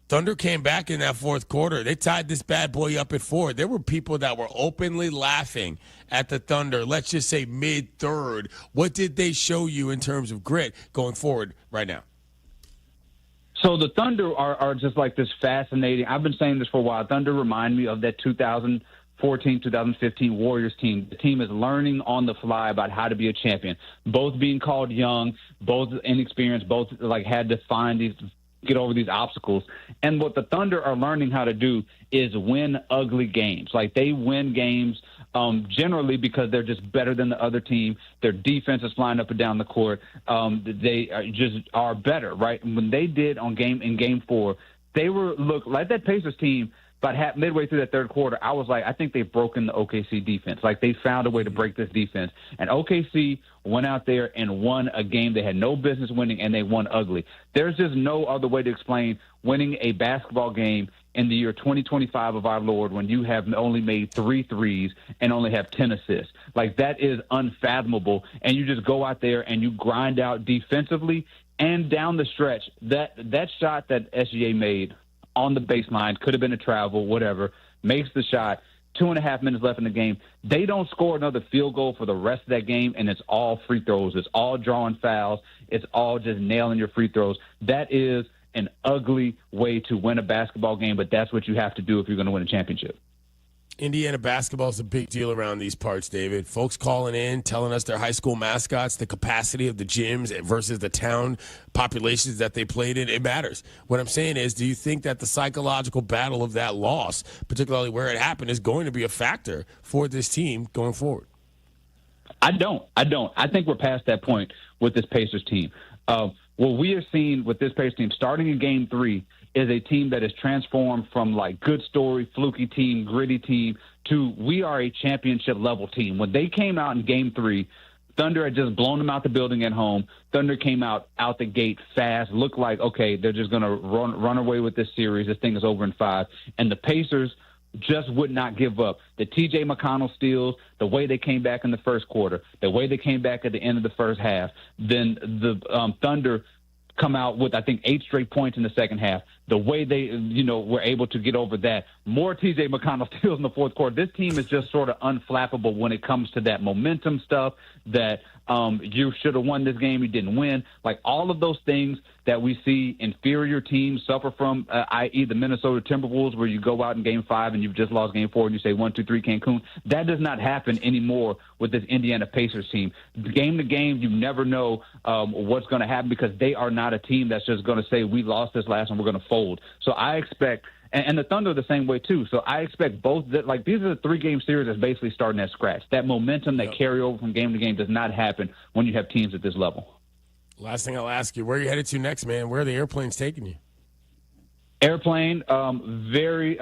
Thunder came back in that fourth quarter. They tied this bad boy up at 4. There were people that were openly laughing at the Thunder, let's just say mid-third. What did they show you in terms of grit going forward right now? So the Thunder are just like this fascinating. I've been saying this for a while. Thunder remind me of that 2014, 2015 Warriors team. The team is learning on the fly about how to be a champion. Both being called young, both inexperienced, both like had to get over these obstacles. And what the Thunder are learning how to do is win ugly games. Like, they win games generally because they're just better than the other team. Their defense is flying up and down the court. They are better, right? And when they did in game 4, they look like that Pacers team. But midway through that third quarter, I was like, I think they've broken the OKC defense. Like, they found a way to break this defense. And OKC went out there and won a game they had no business winning, and they won ugly. There's just no other way to explain winning a basketball game in the year 2025 of our Lord when you have only made 3 threes and only have 10 assists. Like, that is unfathomable. And you just go out there and you grind out defensively and down the stretch. That shot that SGA made on the baseline, could have been a travel, whatever, makes the shot, 2.5 minutes left in the game. They don't score another field goal for the rest of that game, and it's all free throws. It's all drawing fouls. It's all just nailing your free throws. That is an ugly way to win a basketball game, but that's what you have to do if you're going to win a championship. Indiana basketball is a big deal around these parts, David. Folks calling in, telling us their high school mascots, the capacity of the gyms versus the town populations that they played in, it matters. What I'm saying is, do you think that the psychological battle of that loss, particularly where it happened, is going to be a factor for this team going forward? I don't. I think we're past that point with this Pacers team. What we are seeing with this Pacers team, starting in Game 3, is a team that is transformed from like good story, fluky team, gritty team to we are a championship level team. When they came out in Game 3, Thunder had just blown them out the building at home. Thunder came out the gate fast, looked like, okay, they're just going to run away with this series. This thing is over in 5. And the Pacers just would not give up. The T.J. McConnell steals, the way they came back in the first quarter, the way they came back at the end of the first half, then the Thunder come out with, I think, 8 straight points in the second half. The way they, were able to get over that. More T.J. McConnell steals in the fourth quarter. This team is just sort of unflappable when it comes to that momentum stuff that you should have won this game, you didn't win. Like, all of those things that we see inferior teams suffer from, i.e. the Minnesota Timberwolves, where you go out in Game 5 and you've just lost Game 4 and you say 1-2-3 Cancun. That does not happen anymore with this Indiana Pacers team. Game to game, you never know what's going to happen because they are not a team that's just going to say we lost this last one, we're going to fold. So I expect – and the Thunder are the same way, too. So I expect both – like, these are the 3-game series that's basically starting at scratch. That momentum, that carryover from game to game does not happen when you have teams at this level. Last thing I'll ask you, where are you headed to next, man? Where are the airplanes taking you? Airplane, very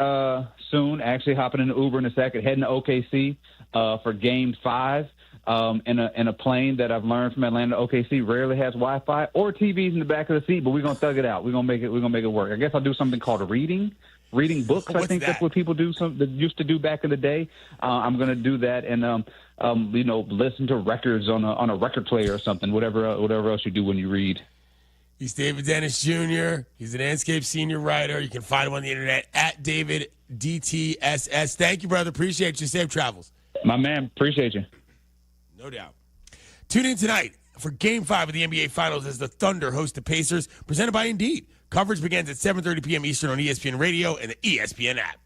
soon, actually hopping in the Uber in a second, heading to OKC for Game 5. in a plane that I've learned from Atlanta to OKC rarely has Wi-Fi or TVs in the back of the seat, but we're gonna thug it out. We're gonna make it work. I guess I'll do something called reading books. I think that's what people that used to do back in the day. I'm gonna do that and listen to records on a record player or something. Whatever else you do when you read. He's David Dennis Jr. He's an Anscape senior writer. You can find him on the internet at David DTSS. Thank you, brother. Appreciate you. Safe travels. My man, appreciate you. No doubt. Tune in tonight for Game 5 of the NBA Finals as the Thunder host the Pacers, presented by Indeed. Coverage begins at 7:30 p.m. Eastern on ESPN Radio and the ESPN app.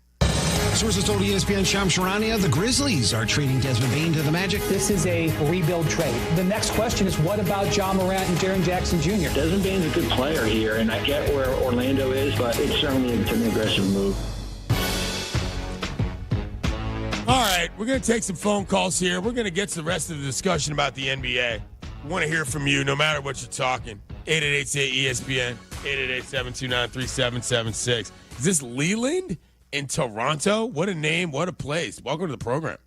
Sources told ESPN Shams Charania the Grizzlies are trading Desmond Bane to the Magic. This is a rebuild trade. The next question is, what about John Morant and Jaren Jackson Jr.? Desmond Bane's a good player here, and I get where Orlando is, but it's certainly an aggressive move. All right, we're going to take some phone calls here. We're going to get to the rest of the discussion about the NBA. We want to hear from you no matter what you're talking. 888-ESPN, 888-729-3776. Is this Leland in Toronto? What a name, what a place. Welcome to the program.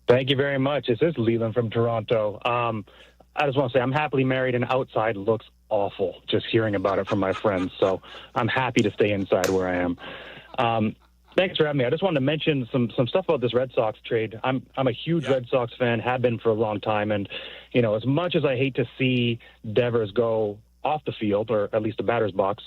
Thank you very much. This is Leland from Toronto. I just want to say I'm happily married, and outside looks awful just hearing about it from my friends. So I'm happy to stay inside where I am. Thanks for having me. I just wanted to mention some stuff about this Red Sox trade. I'm a huge Red Sox fan, have been for a long time, and as much as I hate to see Devers go off the field, or at least the batter's box,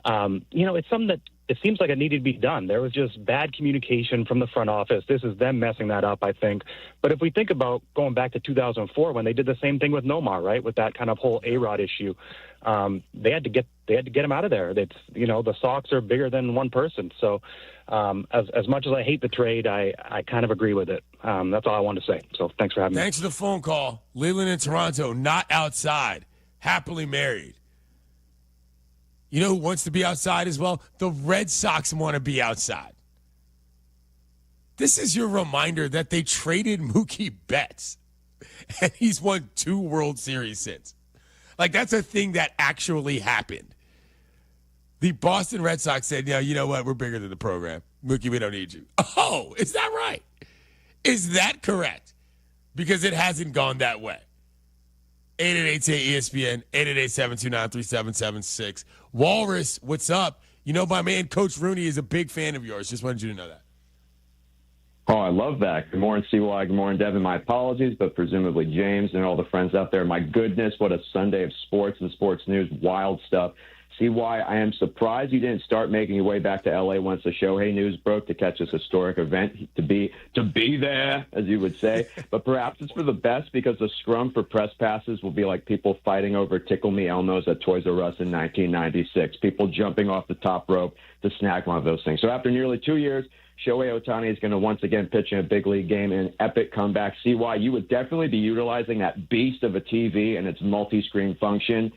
it's something that it seems like it needed to be done. There was just bad communication from the front office. This is them messing that up, I think. But if we think about going back to 2004 when they did the same thing with Nomar, right, with that kind of whole A-Rod issue, they had to get him out of there. It's the Sox are bigger than one person. So as much as I hate the trade, I kind of agree with it. That's all I wanted to say. So thanks for having me. Thanks for the phone call. Leland in Toronto, not outside, happily married. You know who wants to be outside as well? The Red Sox want to be outside. This is your reminder that they traded Mookie Betts, and he's won 2 World Series since. Like, that's a thing that actually happened. The Boston Red Sox said, you know what? We're bigger than the program. Mookie, we don't need you. Oh, is that right? Is that correct? Because it hasn't gone that way. 888-ESPN, 888-729-3776. Walrus, what's up? My man, Coach Rooney, is a big fan of yours. Just wanted you to know that. Oh, I love that. Good morning, CY. Good morning, Devin. My apologies, but presumably James and all the friends out there. My goodness, what a Sunday of sports and sports news. Wild stuff. CY, I am surprised you didn't start making your way back to L.A. once the Shohei news broke to catch this historic event, to be there, as you would say. But perhaps it's for the best because the scrum for press passes will be like people fighting over Tickle Me Elmos at Toys R Us in 1996, people jumping off the top rope to snag one of those things. So after nearly 2 years, Shohei Ohtani is going to once again pitch in a big league game in an epic comeback. CY, you would definitely be utilizing that beast of a TV and its multi-screen function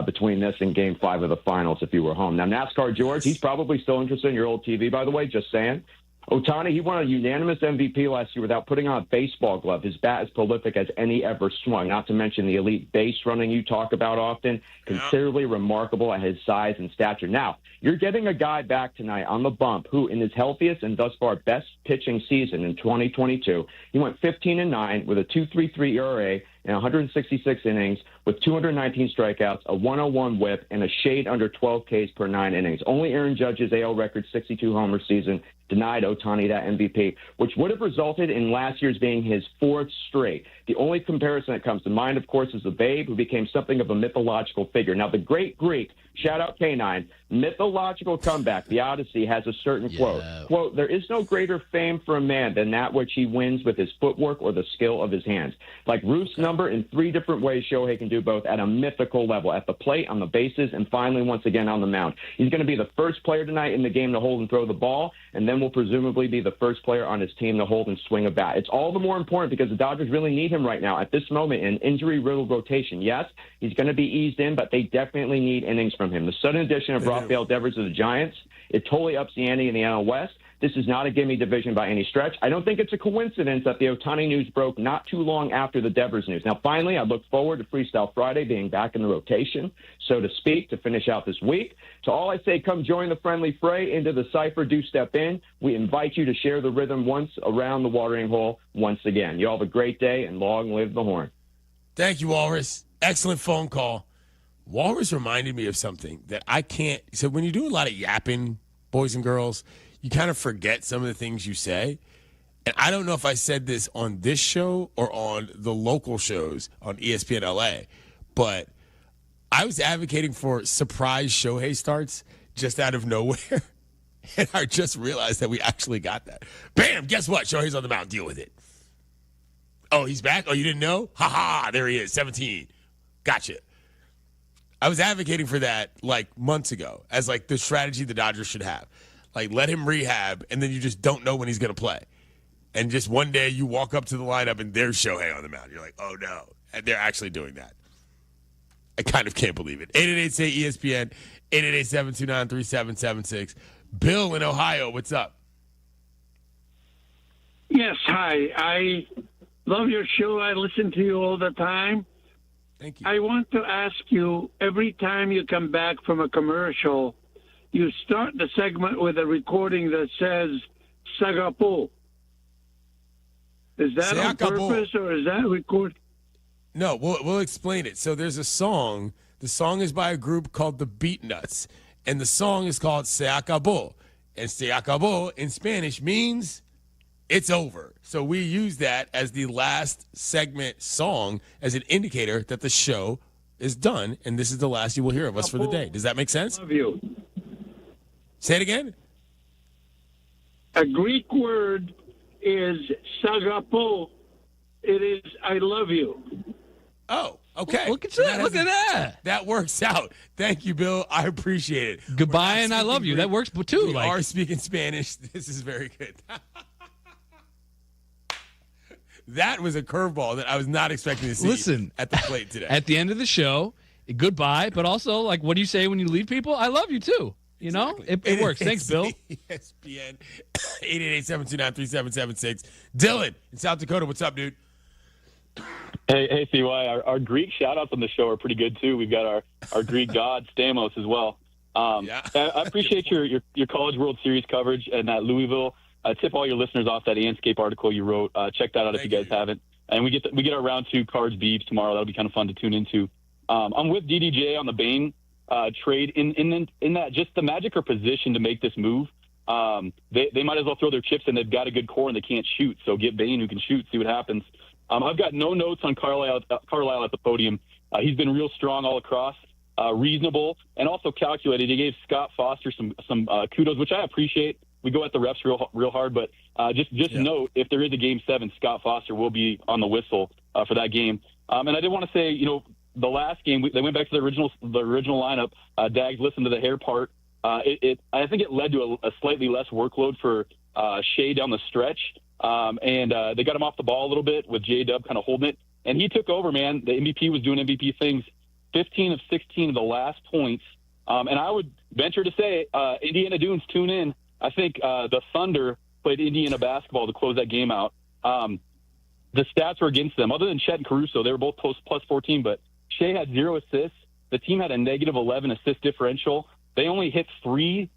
between this and Game 5 of the finals if you were home. Now, NASCAR George, he's probably still interested in your old TV, by the way, just saying. Ohtani, he won a unanimous MVP last year without putting on a baseball glove. His bat is prolific as any ever swung, not to mention the elite base running you talk about often, considerably remarkable at his size and stature. Now, you're getting a guy back tonight on the bump who, in his healthiest and thus far best pitching season in 2022, he went 15-9 with a 2.33 ERA in 166 innings with 219 strikeouts, a 101 whip, and a shade under 12 Ks per 9 innings. Only Aaron Judge's AL record 62 homer season denied Ohtani that MVP, which would have resulted in last year's being his 4th straight. The only comparison that comes to mind, of course, is the Babe, who became something of a mythological figure. Now, the great Greek, shout out K9, mythological comeback, the Odyssey, has a certain quote, there is no greater fame for a man than that which he wins with his footwork or the skill of his hands. Like Ruth's number, in 3 different ways, Shohei can do both at a mythical level, at the plate, on the bases, and finally, once again, on the mound. He's going to be the first player tonight in the game to hold and throw the ball, and then will presumably be the first player on his team to hold and swing a bat. It's all the more important because the Dodgers really need him right now at this moment in injury-riddled rotation. Yes, he's going to be eased in, but they definitely need innings from him. The sudden addition of Rafael Devers to the Giants, it totally ups the ante in the NL West. This is not a gimme division by any stretch. I don't think it's a coincidence that the Ohtani news broke not too long after the Devers news. Now, finally, I look forward to Freestyle Friday being back in the rotation, so to speak, to finish out this week. To all I say, come join the friendly fray. Into the cipher, do step in. We invite you to share the rhythm once around the watering hole once again. You all have a great day, and long live the horn. Thank you, Walrus. Excellent phone call. Walrus reminded me of something that I can't. So when you do a lot of yapping, boys and girls, you kind of forget some of the things you say. And I don't know if I said this on this show or on the local shows on ESPN LA, but I was advocating for surprise Shohei starts just out of nowhere. And I just realized that we actually got that. Bam! Guess what? Shohei's on the mound. Deal with it. Oh, he's back? Oh, you didn't know? Ha-ha! There he is, 17. Gotcha. I was advocating for that like months ago as like the strategy the Dodgers should have. Like, let him rehab, and then you just don't know when he's going to play. And just one day you walk up to the lineup, and there's Shohei on the mound. You're like, oh, no. And they're actually doing that. I kind of can't believe it. 888-SAY-ESPN, 888-729-3776. Bill in Ohio, what's up? Yes, hi. I love your show. I listen to you all the time. Thank you. I want to ask you, every time you come back from a commercial, you start the segment with a recording that says Sagapo. Is that on purpose or is that record? No, we'll explain it. So there's a song. The song is by a group called the Beatnuts, and the song is called Se Acabó. And Se Acabó in Spanish means it's over. So we use that as the last segment song as an indicator that the show is done, and this is the last you will hear of us for the day. Does that make sense? Love you. Say it again. A Greek word is Sagapo. It is I love you. Oh, okay. Look at that. Look at that. That works out. Thank you, Bill. I appreciate it. Goodbye and I love you. That works too. We are speaking Spanish. This is very good. That was a curveball that I was not expecting to see at the plate today. At the end of the show, goodbye, but also, like, what do you say when you leave people? I love you, too. You know? It works. Thanks, Bill. ESPN, 888-729-3776. Dylan in South Dakota, what's up, dude? Hey, CY. Our Greek shout-outs on the show are pretty good, too. We've got our Greek god, Stamos, as well. I appreciate your College World Series coverage and that Louisville. Tip all your listeners off that Anscape article you wrote. Check that out if you guys haven't. And we get our round 2 Cards Beeves tomorrow. That'll be kind of fun to tune into. I'm with DDJ on the Bain trade in that just the Magic are positioned to make this move. They might as well throw their chips in. They've got a good core and they can't shoot. So get Bain who can shoot. See what happens. I've got no notes on Carlisle at the podium. He's been real strong all across, reasonable, and also calculated. He gave Scott Foster some kudos, which I appreciate. We go at the refs real hard, but just note, if there is a Game 7, Scott Foster will be on the whistle for that game. And I did want to say, the last game, they went back to the original lineup. Dags listened to the hair part. I think it led to a slightly less workload for Shea down the stretch. And they got him off the ball a little bit with J-Dub kind of holding it. And he took over, man. The MVP was doing MVP things. 15 of 16 of the last points. And I would venture to say, Indiana Dunes, tune in. I think the Thunder played Indiana basketball to close that game out. The stats were against them. Other than Chet and Caruso, they were both plus 14, but Shea had 0 assists. The team had a negative 11 assist differential. They only hit 3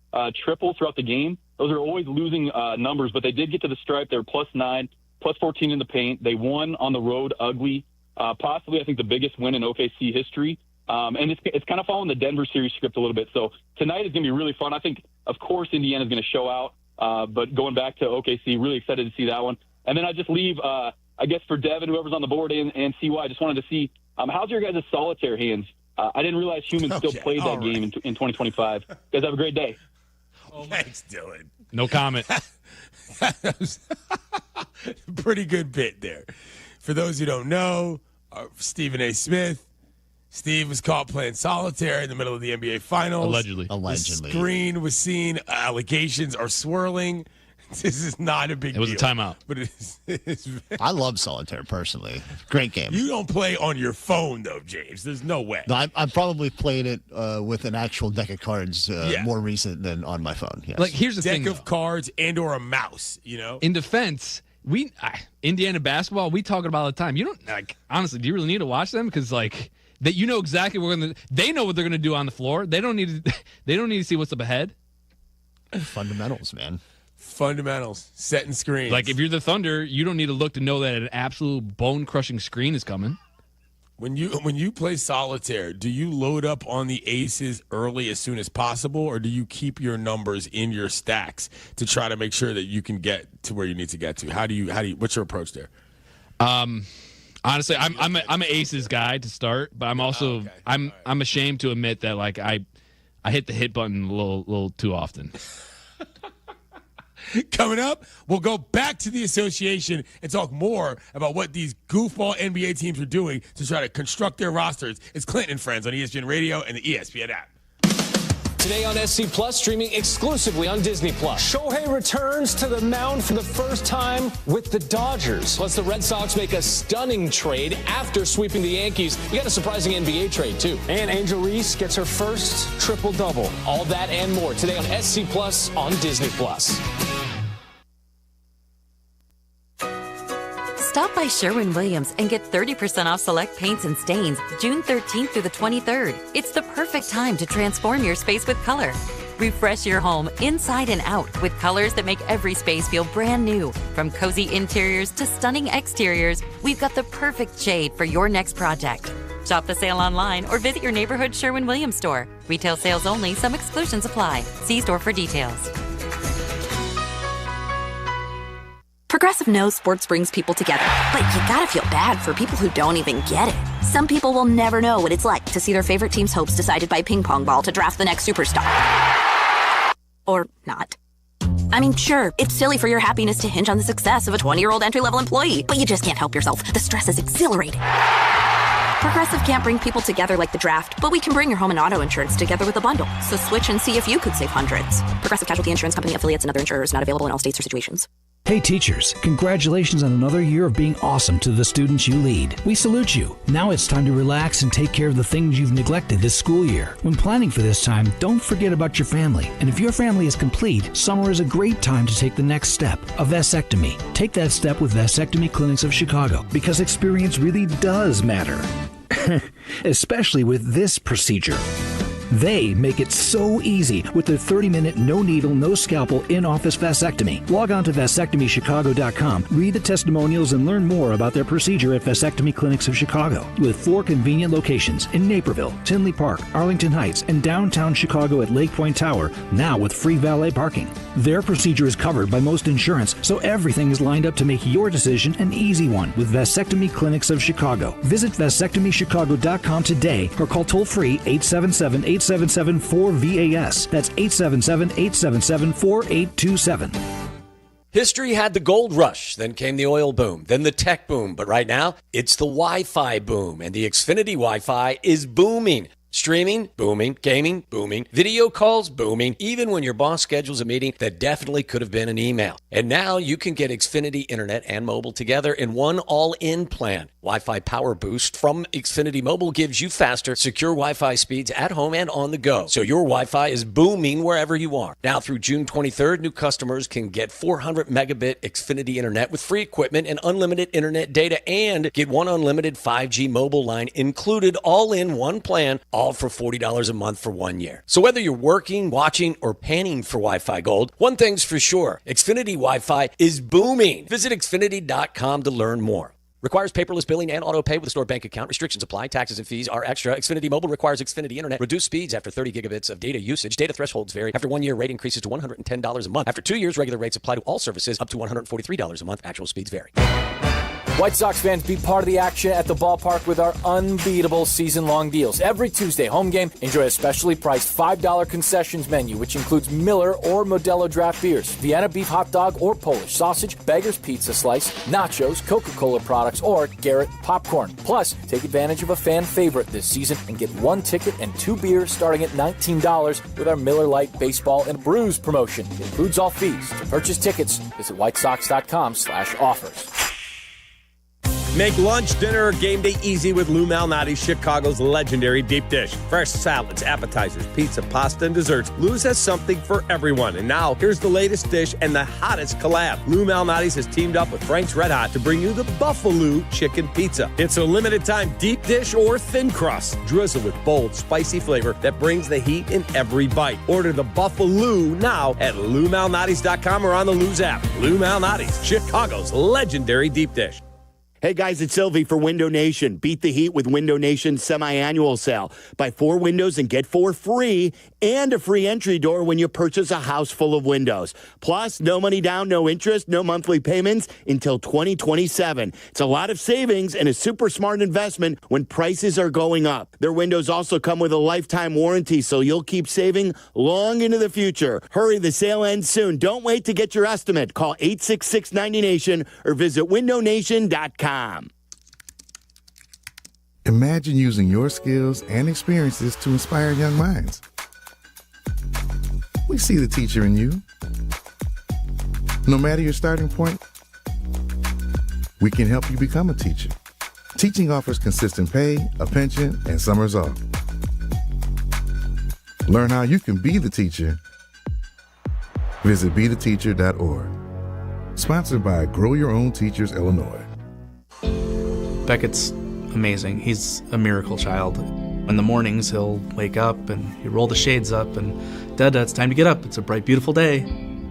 triples throughout the game. Those are always losing numbers, but they did get to the stripe. They were plus 9, plus 14 in the paint. They won on the road ugly. Possibly, I think, the biggest win in OKC history. And it's kind of following the Denver series script a little bit. So tonight is going to be really fun. I think, of course, Indiana's going to show out. But going back to OKC, really excited to see that one. And then I just leave, I guess, for Devin, whoever's on the board, and CY, I just wanted to see, how's your guys' solitaire hands? I didn't realize humans still played that game in 2025. You guys have a great day. Thanks, Dylan. No comment. That was pretty good bit there. For those who don't know, Stephen A. Smith. Steve was caught playing solitaire in the middle of the NBA Finals. Allegedly. The screen was seen. Allegations are swirling This is not a big deal. It was a timeout. But it's I love solitaire personally. Great game. You don't play on your phone, though, James. There's no way. No, I've probably played it with an actual deck of cards more recent than on my phone. Yes. Like, here's the thing, deck of cards and or a mouse, In defense, Indiana basketball, we talk about all the time. You don't, honestly, do you really need to watch them? Because, that you know exactly they know what they're going to do on the floor. They don't need to see what's up ahead. Fundamentals, man. Fundamentals, setting screens. Like, if you're the Thunder, you don't need to look to know that an absolute bone-crushing screen is coming. When you play solitaire, do you load up on the aces early as soon as possible, or do you keep your numbers in your stacks to try to make sure that you can get to where you need to get to? How do you what's your approach there? Honestly, I'm an aces guy to start, but I'm also I'm ashamed to admit that I hit the hit button a little too often. Coming up, we'll go back to the association and talk more about what these goofball NBA teams are doing to try to construct their rosters. It's Clinton and Friends on ESPN Radio and the ESPN app. Today on SC Plus, streaming exclusively on Disney Plus. Shohei returns to the mound for the first time with the Dodgers. Plus, the Red Sox make a stunning trade after sweeping the Yankees. You got a surprising NBA trade, too. And Angel Reese gets her first triple-double. All that and more today on SC Plus on Disney Plus. Stop by Sherwin-Williams and get 30% off select paints and stains June 13th through the 23rd. It's the perfect time to transform your space with color. Refresh your home inside and out with colors that make every space feel brand new. From cozy interiors to stunning exteriors, we've got the perfect shade for your next project. Shop the sale online or visit your neighborhood Sherwin-Williams store. Retail sales only. Some exclusions apply. See store for details. Progressive knows sports brings people together, but you gotta feel bad for people who don't even get it. Some people will never know what it's like to see their favorite team's hopes decided by a ping pong ball to draft the next superstar. Or not. I mean, sure, it's silly for your happiness to hinge on the success of a 20-year-old entry-level employee, but you just can't help yourself. The stress is exhilarating. Progressive can't bring people together like the draft, but we can bring your home and auto insurance together with a bundle. So switch and see if you could save hundreds. Progressive Casualty Insurance Company, affiliates, and other insurers not available in all states or situations. Hey teachers, congratulations on another year of being awesome to the students you lead. We salute you. Now it's time to relax and take care of the things you've neglected this school year. When planning for this time, don't forget about your family. And if your family is complete, summer is a great time to take the next step, a vasectomy. Take that step with Vasectomy Clinics of Chicago, because experience really does matter. Especially with this procedure. They make it so easy with their 30-minute, no-needle, no-scalpel, in-office vasectomy. Log on to vasectomychicago.com, read the testimonials, and learn more about their procedure at Vasectomy Clinics of Chicago. With 4 convenient locations in Naperville, Tinley Park, Arlington Heights, and downtown Chicago at Lake Point Tower, now with free valet parking. Their procedure is covered by most insurance, so everything is lined up to make your decision an easy one with Vasectomy Clinics of Chicago. Visit vasectomychicago.com today or call toll-free 877-877-4VAS. That's 877-877-4827. History had the gold rush, then came the oil boom, then the tech boom. But right now, it's the Wi-Fi boom, and the Xfinity Wi-Fi is booming. Streaming, booming. Gaming, booming. Video calls, booming. Even when your boss schedules a meeting that definitely could have been an email. And now you can get Xfinity Internet and mobile together in one all-in plan. Wi-Fi Power Boost from Xfinity Mobile gives you faster, secure Wi-Fi speeds at home and on the go. So your Wi-Fi is booming wherever you are. Now through June 23rd, new customers can get 400 megabit Xfinity Internet with free equipment and unlimited internet data, and get one unlimited 5G mobile line included, all in one plan, all for $40 a month for 1 year. So whether you're working, watching, or panning for Wi-Fi Gold, one thing's for sure, Xfinity Wi-Fi is booming. Visit Xfinity.com to learn more. Requires paperless billing and auto pay with a stored bank account. Restrictions apply. Taxes and fees are extra. Xfinity Mobile requires Xfinity Internet. Reduced speeds after 30 gigabits of data usage. Data thresholds vary. After 1 year, rate increases to $110 a month. After 2 years, regular rates apply to all services up to $143 a month. Actual speeds vary. White Sox fans, be part of the action at the ballpark with our unbeatable season-long deals. Every Tuesday home game, enjoy a specially priced $5 concessions menu, which includes Miller or Modelo draft beers, Vienna beef hot dog or Polish sausage, Beggar's Pizza Slice, nachos, Coca-Cola products, or Garrett popcorn. Plus, take advantage of a fan favorite this season and get 1 ticket and 2 beers starting at $19 with our Miller Lite Baseball and Brews promotion. It includes all fees. To purchase tickets, visit whitesox.com/offers. Make lunch, dinner, or game day easy with Lou Malnati's Chicago's legendary deep dish. Fresh salads, appetizers, pizza, pasta, and desserts. Lou's has something for everyone. And now, here's the latest dish and the hottest collab. Lou Malnati's has teamed up with Frank's Red Hot to bring you the Buffalo Chicken Pizza. It's a limited-time deep dish or thin crust, drizzled with bold, spicy flavor that brings the heat in every bite. Order the Buffalo now at LouMalnati's.com or on the Lou's app. Lou Malnati's, Chicago's legendary deep dish. Hey guys, it's Silvy for Window Nation. Beat the heat with Window Nation's semi-annual sale. Buy 4 windows and get 4 free and a free entry door when you purchase a house full of windows. Plus, no money down, no interest, no monthly payments until 2027. It's a lot of savings and a super smart investment when prices are going up. Their windows also come with a lifetime warranty, so you'll keep saving long into the future. Hurry, the sale ends soon. Don't wait to get your estimate. Call 866-90Nation or visit windownation.com. Imagine using your skills and experiences to inspire young minds. We see the teacher in you. No matter your starting point, we can help you become a teacher. Teaching offers consistent pay, a pension, and summers off. Learn how you can be the teacher. Visit BeTheTeacher.org. Sponsored by Grow Your Own Teachers, Illinois. Beckett's amazing. He's a miracle child. In the mornings, he'll wake up and he'll roll the shades up and, Dada, it's time to get up. It's a bright, beautiful day.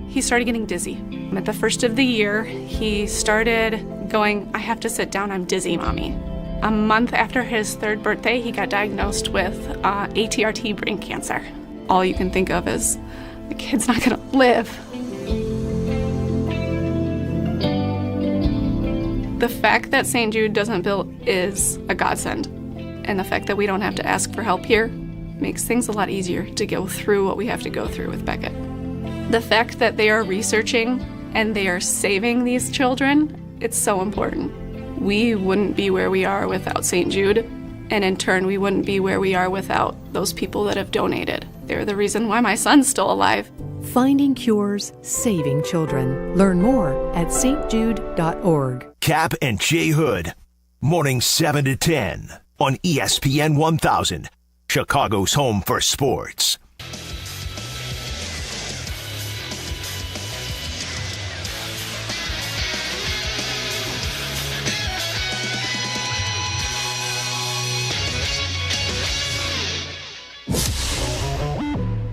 He started getting dizzy. At the first of the year, he started going, I have to sit down, I'm dizzy, Mommy. A month after his 3rd birthday, he got diagnosed with ATRT brain cancer. All you can think of is, the kid's not gonna live. The fact that St. Jude doesn't bill is a godsend. And the fact that we don't have to ask for help here makes things a lot easier to go through what we have to go through with Beckett. The fact that they are researching and they are saving these children, it's so important. We wouldn't be where we are without St. Jude, and in turn, we wouldn't be where we are without those people that have donated. They're the reason why my son's still alive. Finding cures, saving children. Learn more at stjude.org. Kap and Jay Hood, morning 7 to 10 on ESPN 1000, Chicago's home for sports.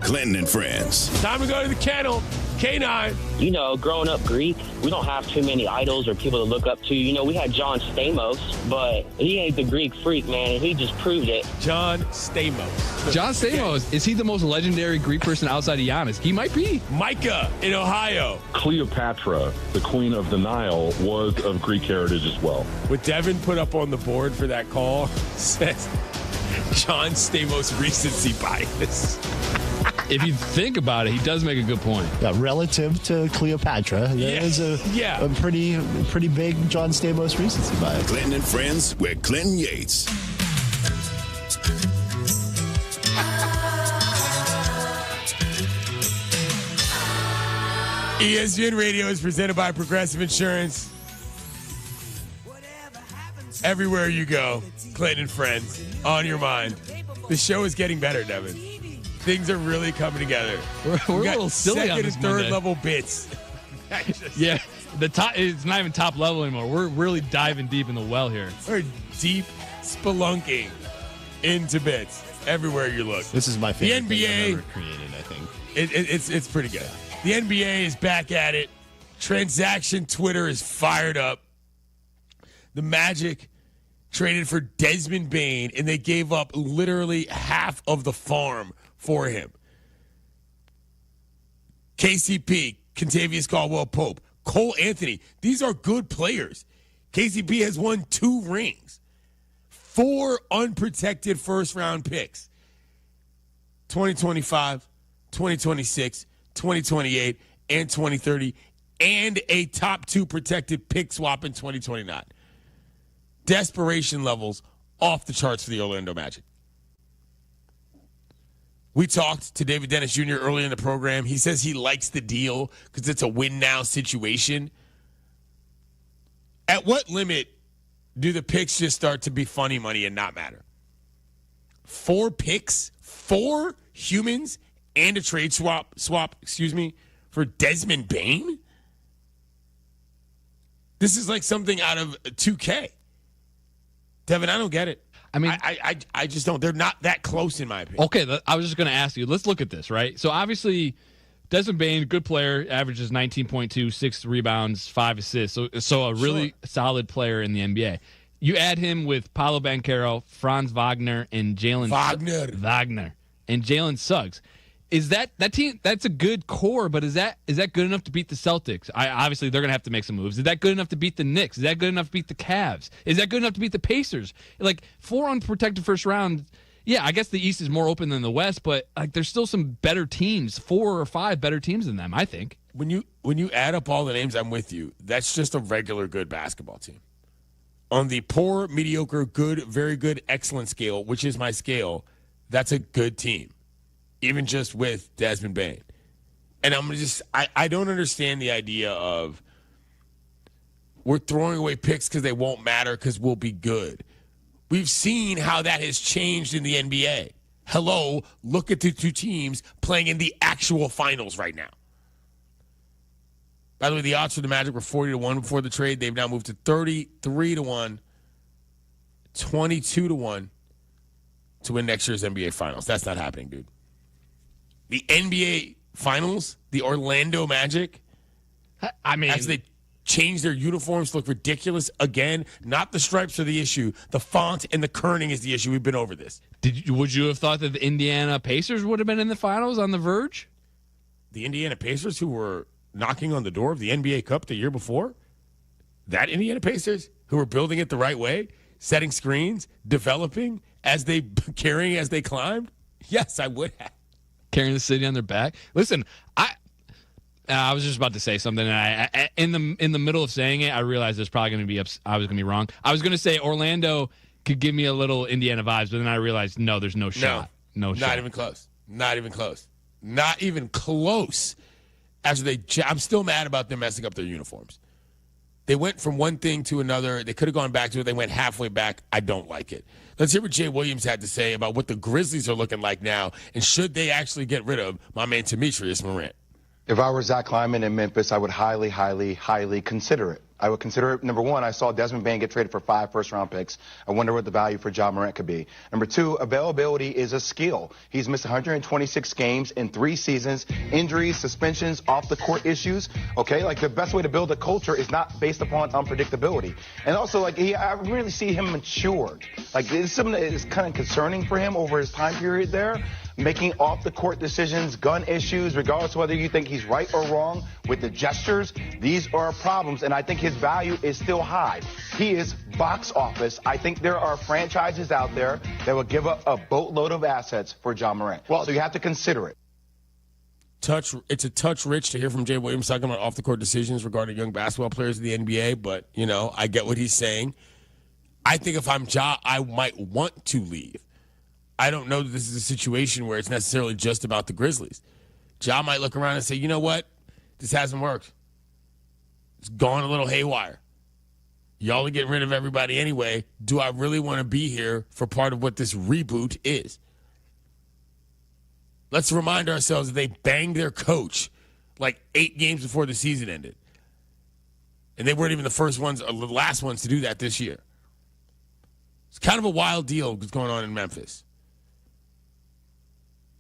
Clinton and Friends. Time to go to the kennel. K9. You know, growing up Greek, we don't have too many idols or people to look up to. You know, we had John Stamos, but he ain't the Greek freak, man, and he just proved it. John Stamos. John Stamos, is he the most legendary Greek person outside of Giannis? He might be. Micah in Ohio. Cleopatra, the queen of the Nile, was of Greek heritage as well. What Devin put up on the board for that call says John Stamos recency bias. If you think about it, he does make a good point. Yeah, relative to Cleopatra, there is a pretty big John Stamos recency bias. Clinton and Friends with Clinton Yates. ESPN Radio is presented by Progressive Insurance. Everywhere you go, Clinton and Friends, on your mind. The show is getting better, Devin. Things are really coming together. We're a little silly on this second and third Monday. level bits. Yeah, the top. It's not even top level anymore. We're really diving deep in the well here. We're deep spelunking into bits everywhere you look. This is my favorite the NBA, thing I've ever created, I think. It's pretty good. The NBA is back at it. Transaction Twitter is fired up. The Magic traded for Desmond Bane, and they gave up literally half of the farm for him. KCP, Kentavious Caldwell-Pope, Cole Anthony. These are good players. KCP has won 2 rings, 4 unprotected first-round picks, 2025, 2026, 2028, and 2030, and a top 2 protected pick swap in 2029. Desperation levels off the charts for the Orlando Magic. We talked to David Dennis Jr. early in the program. He says he likes the deal because it's a win-now situation. At what limit do the picks just start to be funny money and not matter? 4 picks, 4 humans, and a trade swap, for Desmond Bane? This is like something out of 2K. Devin, I don't get it. I mean, I just don't. They're not that close, in my opinion. Okay, I was just going to ask you. Let's look at this, right? So, obviously, Desmond Bane, good player, averages 19.2, 6 rebounds, 5 assists. So a really solid player in the NBA. You add him with Paolo Banchero, Franz Wagner, and Jalen Wagner and Jalen Suggs. Is that team? That's a good core, but is that good enough to beat the Celtics? Obviously, they're going to have to make some moves. Is that good enough to beat the Knicks? Is that good enough to beat the Cavs? Is that good enough to beat the Pacers? Like 4 unprotected first round. Yeah, I guess the East is more open than the West, but like there's still some better teams, 4 or 5 better teams than them, I think. When you add up all the names, I'm with you. That's just a regular good basketball team. On the poor, mediocre, good, very good, excellent scale, which is my scale, that's a good team. Even just with Desmond Bane. And I don't understand the idea of we're throwing away picks because they won't matter because we'll be good. We've seen how that has changed in the NBA. Hello, look at the 2 teams playing in the actual finals right now. By the way, the odds for the Magic were 40-1 before the trade. They've now moved to 33-1, 22-1 to win next year's NBA Finals. That's not happening, dude. The NBA Finals, the Orlando Magic, I mean, as they change their uniforms to look ridiculous again, not the stripes are the issue. The font and the kerning is the issue. We've been over this. Would you have thought that the Indiana Pacers would have been in the finals on the verge? The Indiana Pacers, who were knocking on the door of the NBA Cup the year before? That Indiana Pacers, who were building it the right way, setting screens, developing, carrying as they climbed? Yes, I would have. Carrying the city on their back. Listen, I was just about to say something, and I in the middle of saying it, I realized there's probably going to be I was going to be wrong. I was going to say Orlando could give me a little Indiana vibes, but then I realized no, there's no shot. No shot. Not even close. Not even close. Not even close. I'm still mad about them messing up their uniforms. They went from one thing to another. They could have gone back to it. They went halfway back. I don't like it. Let's hear what Jay Williams had to say about what the Grizzlies are looking like now, and should they actually get rid of my man Demetrius Morant. If I were Zach Kleiman in Memphis, I would highly, highly, highly consider it. I would consider it. Number 1, I saw Desmond Bane get traded for 5 first-round picks. I wonder what the value for Ja Morant could be. Number 2, availability is a skill. He's missed 126 games in 3 seasons. Injuries, suspensions, off-the-court issues. Okay, like the best way to build a culture is not based upon unpredictability. And also, like I really see him matured. Like it's something that is kind of concerning for him over his time period there. Making off-the-court decisions, gun issues, regardless of whether you think he's right or wrong with the gestures, these are problems, and I think his value is still high. He is box office. I think there are franchises out there that will give up a boatload of assets for Ja Morant. So you have to consider it. It's a touch rich to hear from Jay Williams talking about off-the-court decisions regarding young basketball players in the NBA, but, I get what he's saying. I think if I'm Ja, I might want to leave. I don't know that this is a situation where it's necessarily just about the Grizzlies. Ja might look around and say, you know what? This hasn't worked. It's gone a little haywire. Y'all are getting rid of everybody anyway. Do I really want to be here for part of what this reboot is? Let's remind ourselves that they banged their coach like 8 games before the season ended. And they weren't even the first ones or the last ones to do that this year. It's kind of a wild deal what's going on in Memphis.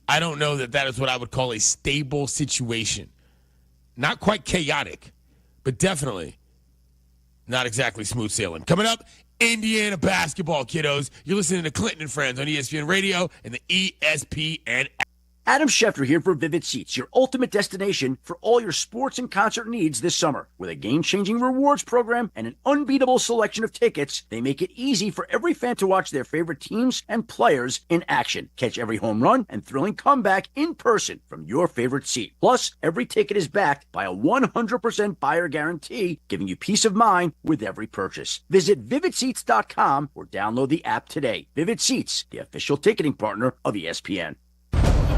I don't know that is what I would call a stable situation. Not quite chaotic, but definitely not exactly smooth sailing. Coming up, Indiana basketball, kiddos. You're listening to Clinton and Friends on ESPN Radio and the ESPN app. Adam Schefter here for Vivid Seats, your ultimate destination for all your sports and concert needs this summer. With a game-changing rewards program and an unbeatable selection of tickets, they make it easy for every fan to watch their favorite teams and players in action. Catch every home run and thrilling comeback in person from your favorite seat. Plus, every ticket is backed by a 100% buyer guarantee, giving you peace of mind with every purchase. Visit VividSeats.com or download the app today. Vivid Seats, the official ticketing partner of ESPN.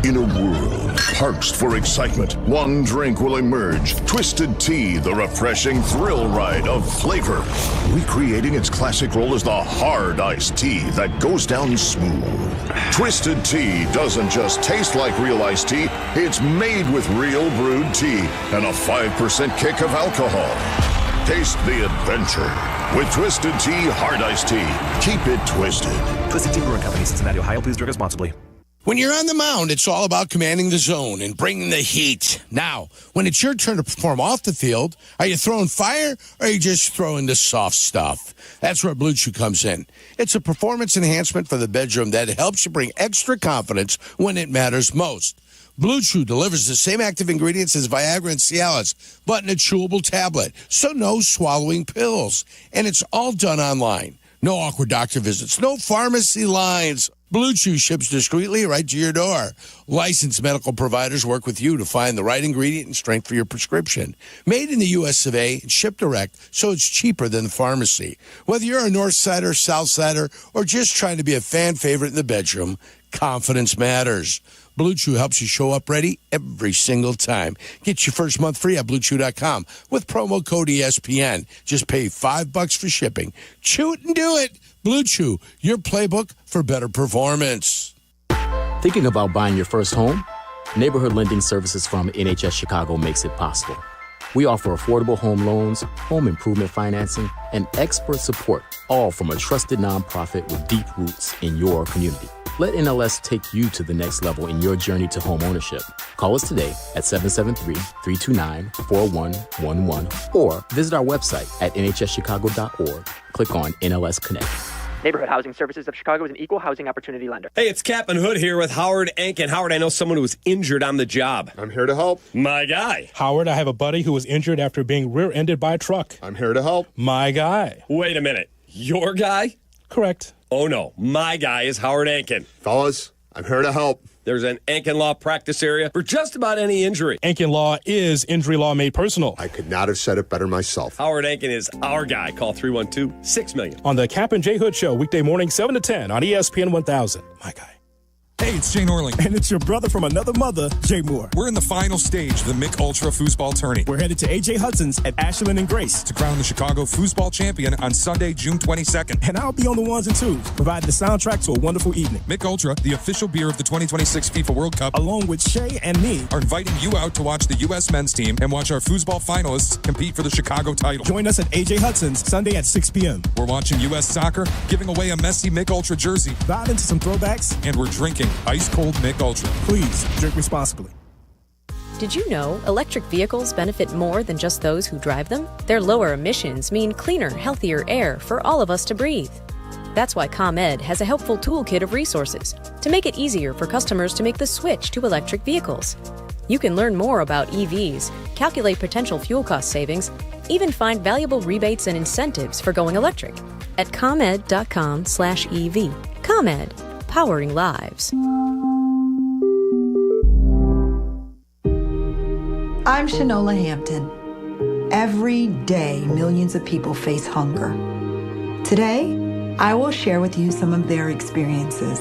In a world parched for excitement, one drink will emerge. Twisted Tea, the refreshing thrill ride of flavor. Recreating its classic role as the hard iced tea that goes down smooth. Twisted Tea doesn't just taste like real iced tea, it's made with real brewed tea and a 5% kick of alcohol. Taste the adventure with Twisted Tea Hard Iced Tea. Keep it twisted. Twisted Tea Brewing Company, Cincinnati, Ohio. Please drink responsibly. When you're on the mound, it's all about commanding the zone and bringing the heat. Now, when it's your turn to perform off the field, are you throwing fire or are you just throwing the soft stuff? That's where Blue Chew comes in. It's a performance enhancement for the bedroom that helps you bring extra confidence when it matters most. Blue Chew delivers the same active ingredients as Viagra and Cialis, but in a chewable tablet, so no swallowing pills. And it's all done online. No awkward doctor visits, no pharmacy lines. Blue Chew ships discreetly right to your door. Licensed medical providers work with you to find the right ingredient and strength for your prescription. Made in the U.S. of A. and shipped direct, so it's cheaper than the pharmacy. Whether you're a North Sider, South Sider, or just trying to be a fan favorite in the bedroom, confidence matters. Blue Chew helps you show up ready every single time. Get your first month free at BlueChew.com with promo code ESPN. Just pay $5 for shipping. Chew it and do it. Blue Chew, your playbook for better performance. Thinking about buying your first home? Neighborhood Lending Services from NHS Chicago makes it possible. We offer affordable home loans, home improvement financing, and expert support, all from a trusted nonprofit with deep roots in your community. Let NLS take you to the next level in your journey to home ownership. Call us today at 773-329-4111 or visit our website at nhschicago.org. Click on NLS Connect. Neighborhood Housing Services of Chicago is an equal housing opportunity lender. Hey, it's Captain Hood here with Howard Ankin. Howard, I know someone who was injured on the job. I'm here to help. My guy. Howard, I have a buddy who was injured after being rear-ended by a truck. I'm here to help. My guy. Wait a minute. Your guy? Correct. Oh, no. My guy is Howard Ankin. Fellas, I'm here to help. There's an Ankin Law practice area for just about any injury. Ankin Law is injury law made personal. I could not have said it better myself. Howard Ankin is our guy. Call 312-6-million. On the Cap and J Hood Show, weekday morning 7 to 10 on ESPN 1000. My guy. Hey, it's Shane Orling. And it's your brother from another mother, Jay Moore. We're in the final stage of the Mick Ultra Foosball Tourney. We're headed to AJ Hudson's at Ashland and Grace to crown the Chicago Foosball Champion on Sunday, June 22nd. And I'll be on the ones and twos, providing the soundtrack to a wonderful evening. Mick Ultra, the official beer of the 2026 FIFA World Cup, along with Shay and me, are inviting you out to watch the U.S. men's team and watch our foosball finalists compete for the Chicago title. Join us at AJ Hudson's Sunday at 6 p.m. We're watching U.S. soccer, giving away a messy Mick Ultra jersey, vibing into some throwbacks, and we're drinking ice-cold Mick Ultra. Please drink responsibly. Did you know electric vehicles benefit more than just those who drive them? Their lower emissions mean cleaner, healthier air for all of us to breathe. That's why ComEd has a helpful toolkit of resources to make it easier for customers to make the switch to electric vehicles. You can learn more about EVs, calculate potential fuel cost savings, even find valuable rebates and incentives for going electric at ComEd.com/EV. ComEd, powering lives. I'm Shanola Hampton. Every day, millions of people face hunger. Today, I will share with you some of their experiences.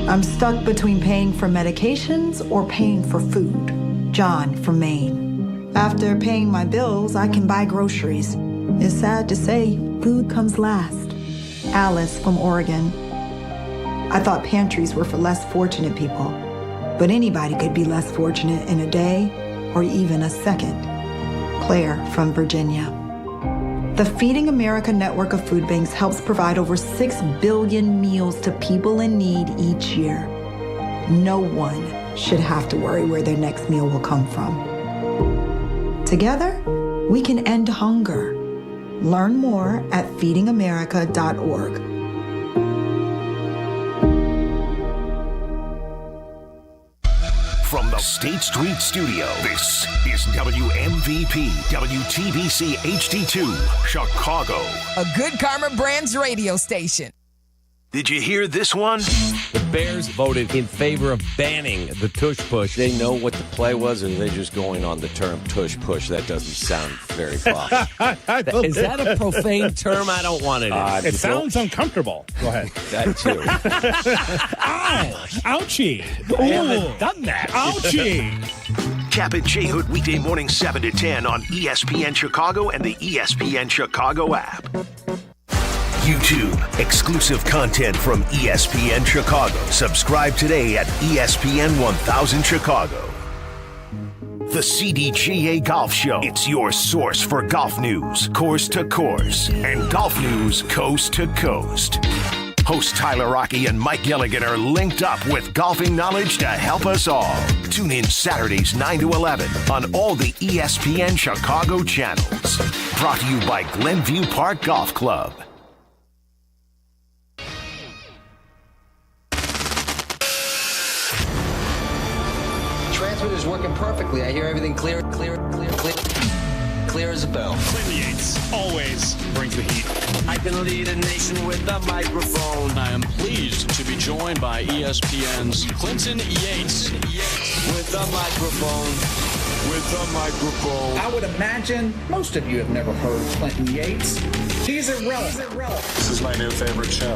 I'm stuck between paying for medications or paying for food. John from Maine. After paying my bills, I can buy groceries. It's sad to say, food comes last. Alice from Oregon. I thought pantries were for less fortunate people. But anybody could be less fortunate in a day or even a second. Claire from Virginia. The Feeding America network of food banks helps provide over 6 billion meals to people in need each year. No one should have to worry where their next meal will come from. Together, we can end hunger. Learn more at feedingamerica.org. From the State Street Studio, this is WMVP WTBC HD2, Chicago. A good Karma Brands radio station. Did you hear this one? The Bears voted in favor of banning the tush push. They know what the play was, or they're just going on the term tush push. That doesn't sound very proper. Is that a profane term? I don't want it. It sounds uncomfortable. Go ahead. That too. Ow! Ouchie! I haven't done that. Ouchie! Kap and J Hood weekday morning 7 to 10 on ESPN Chicago and the ESPN Chicago app. YouTube, exclusive content from ESPN Chicago. Subscribe today at ESPN 1000 Chicago. The CDGA Golf Show. It's your source for golf news, course to course, and golf news coast to coast. Host Tyler Rocky and Mike Gilligan are linked up with golfing knowledge to help us all. Tune in Saturdays 9 to 11 on all the ESPN Chicago channels. Brought to you by Glenview Park Golf Club. Transmitter's working perfectly. I hear everything clear as a bell. Clinton Yates always brings the heat. I can lead a nation with a microphone. I am pleased to be joined by ESPN's Clinton Yates. With a microphone. I would imagine most of you have never heard Clinton Yates. He's irrelevant. This is my new favorite show.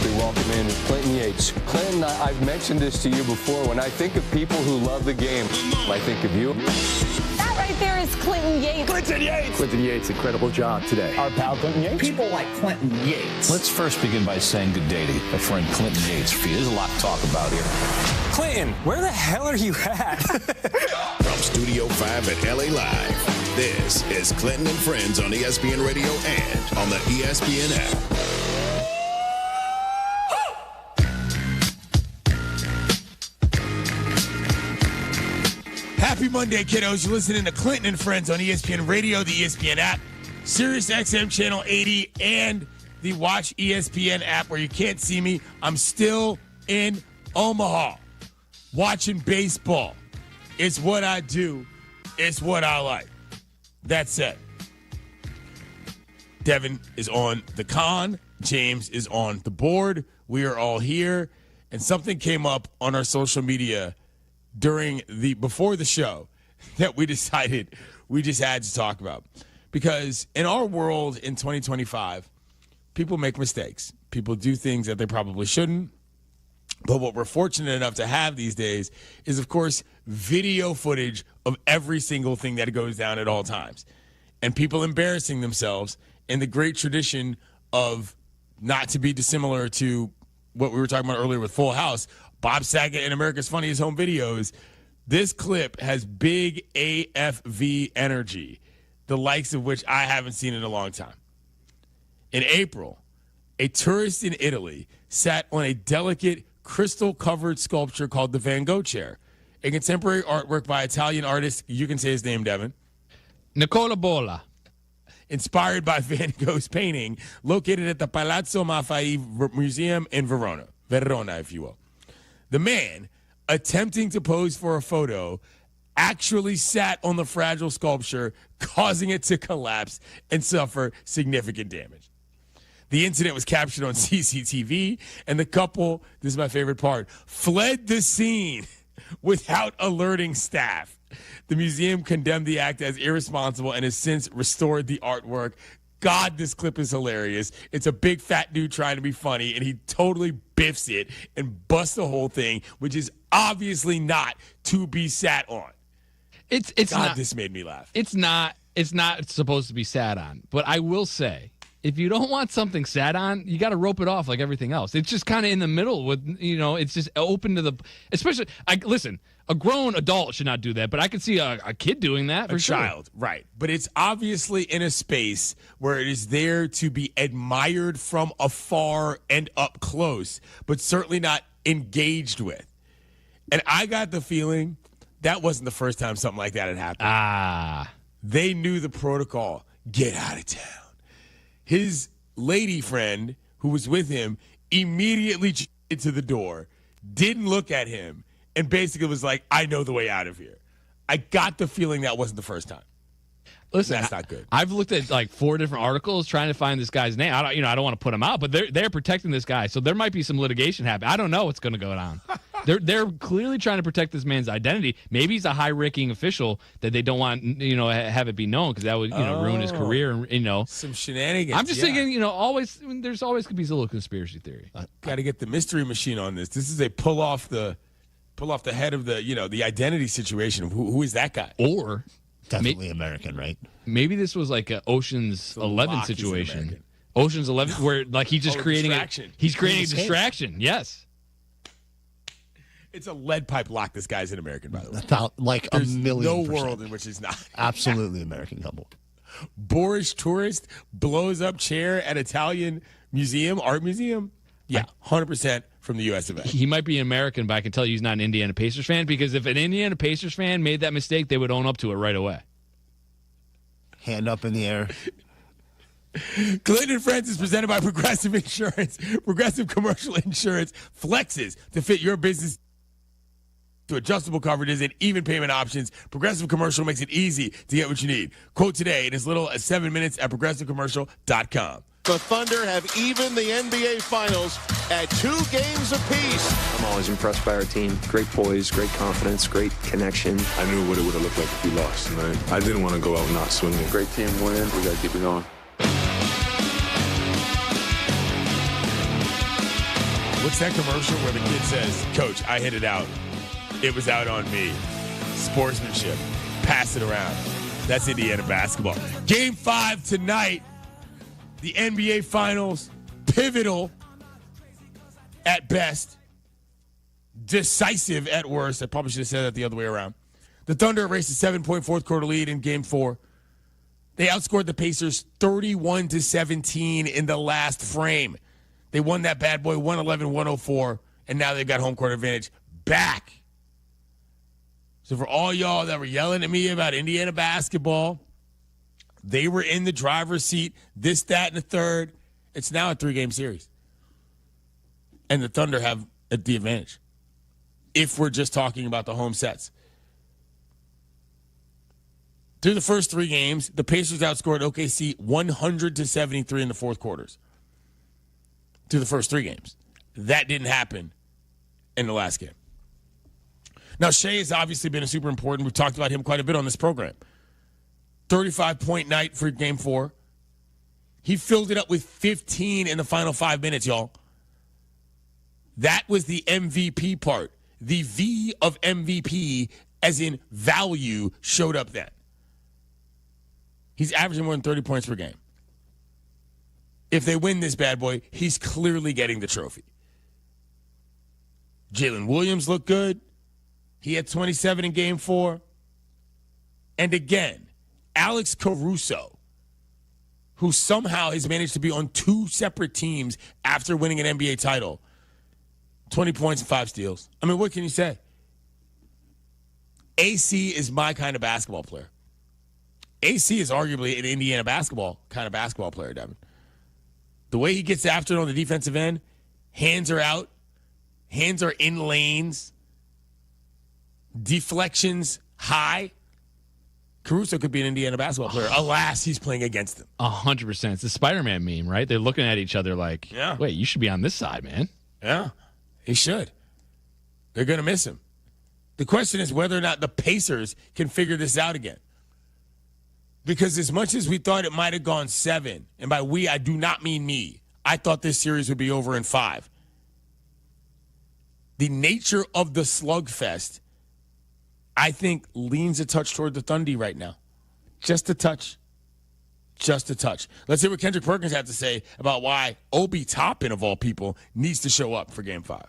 We welcome in Clinton Yates. Clinton, I've mentioned this to you before. When I think of people who love the game, I think of you. That right there is Clinton Yates. Clinton Yates! Clinton Yates, incredible job today. Our pal Clinton Yates. People like Clinton Yates. Let's first begin by saying good day to my friend Clinton Yates. There's a lot to talk about here. Clinton, where the hell are you at? From Studio 5 at LA Live, this is Clinton and Friends on ESPN Radio and on the ESPN app. Happy Monday, kiddos. You're listening to Clinton and Friends on ESPN Radio, the ESPN app, Sirius XM Channel 80, and the Watch ESPN app where you can't see me. I'm still in Omaha watching baseball. It's what I do. It's what I like. That said, Devin is on the con. James is on the board. We are all here. And something came up on our social media before the show that we decided we just had to talk about. Because in our world in 2025, people make mistakes. People do things that they probably shouldn't. But what we're fortunate enough to have these days is, of course, video footage of every single thing that goes down at all times. And people embarrassing themselves in the great tradition of, not to be dissimilar to what we were talking about earlier with Full House, Bob Saget and America's Funniest Home Videos. This clip has big AFV energy, the likes of which I haven't seen in a long time. In April, a tourist in Italy sat on a delicate crystal-covered sculpture called the Van Gogh chair, a contemporary artwork by Italian artist, you can say his name, Devin, Nicola Bolla, inspired by Van Gogh's painting, located at the Palazzo Maffei Museum in Verona, if you will. The man, attempting to pose for a photo, actually sat on the fragile sculpture, causing it to collapse and suffer significant damage. The incident was captured on CCTV, and the couple, this is my favorite part, fled the scene without alerting staff. The museum condemned the act as irresponsible and has since restored the artwork. God, this clip is hilarious. It's a big fat dude trying to be funny, and he totally biffs it and busts the whole thing, which is obviously not to be sat on. It's God, not, this made me laugh. It's not supposed to be sat on. But I will say, if you don't want something sat on, you got to rope it off like everything else. It's just kind of in the middle with, it's just open to the, especially, listen, a grown adult should not do that, but I could see a kid doing that for sure. A child, right. But it's obviously in a space where it is there to be admired from afar and up close, but certainly not engaged with. And I got the feeling that wasn't the first time something like that had happened. They knew the protocol. Get out of town. His lady friend who was with him immediately into the door, didn't look at him, and basically was like, I know the way out of here. I got the feeling that wasn't the first time. Listen, that's not good. I've looked at like 4 different articles trying to find this guy's name. I don't want to put him out, but they're protecting this guy, so there might be some litigation happening. I don't know what's going to go down. They're clearly trying to protect this man's identity. Maybe he's a high-ranking official that they don't want have it be known because that would ruin his career. And some shenanigans. I'm just thinking, there's always could be a little conspiracy theory. Got to get the mystery machine on this. This is a pull off the head of the identity situation. Who is that guy? Or definitely American, right? Maybe this was like an Ocean's 11 situation. Ocean's 11, where like he's just creating he's creating a distraction. Yes. It's a lead pipe lock. This guy's an American, by the way. Like There's a million. No world in which he's not. Absolutely American couple. Boorish tourist blows up chair at Italian art museum. Yeah, 100% from the U.S. of A. He might be American, but I can tell you he's not an Indiana Pacers fan, because if an Indiana Pacers fan made that mistake, they would own up to it right away. Hand up in the air. Clinton and Friends is presented by Progressive Insurance. Progressive Commercial Insurance flexes to fit your business to adjustable coverages and even payment options. Progressive Commercial makes it easy to get what you need. Quote today in as little as 7 minutes at progressivecommercial.com. The Thunder have evened the NBA Finals at 2 games apiece. I'm always impressed by our team. Great poise, great confidence, great connection. I knew what it would have looked like if we lost, man. I didn't want to go out not swinging. Great team win. We got to keep it going. What's that commercial where the kid says, Coach, I hit it out. It was out on me. Sportsmanship. Pass it around. That's Indiana basketball. Game 5 tonight. The NBA Finals. Pivotal at best. Decisive at worst. I probably should have said that the other way around. The Thunder erased a 7-point fourth quarter lead in Game 4. They outscored the Pacers 31-17 in the last frame. They won that bad boy 111-104, and now they've got home court advantage back. So for all y'all that were yelling at me about Indiana basketball, they were in the driver's seat, this, that, and the third. It's now a 3-game series. And the Thunder have the advantage if we're just talking about the home sets. Through the first 3 games, the Pacers outscored OKC 100-73 in the fourth quarters. Through the first 3 games. That didn't happen in the last game. Now, Shea has obviously been super important. We've talked about him quite a bit on this program. 35-point night for Game 4. He filled it up with 15 in the final 5 minutes, y'all. That was the MVP part. The V of MVP, as in value, showed up then. He's averaging more than 30 points per game. If they win this bad boy, he's clearly getting the trophy. Jalen Williams looked good. He had 27 in Game 4. And again, Alex Caruso, who somehow has managed to be on 2 separate teams after winning an NBA title. 20 points and 5 steals. I mean, what can you say? AC is my kind of basketball player. AC is arguably an Indiana basketball kind of basketball player, Devin. The way he gets after it on the defensive end, hands are out, hands are in lanes, deflections high. Caruso could be an Indiana basketball player. Alas, he's playing against him. 100%. It's the Spider-Man meme, right? They're looking at each other like, wait, you should be on this side, man. Yeah, he should. They're going to miss him. The question is whether or not the Pacers can figure this out again. Because as much as we thought it might have gone 7, and by we, I do not mean me, I thought this series would be over in 5. The nature of the slugfest, I think, leans a touch toward the Thunder right now. Just a touch. Just a touch. Let's hear what Kendrick Perkins had to say about why Obi Toppin, of all people, needs to show up for Game 5.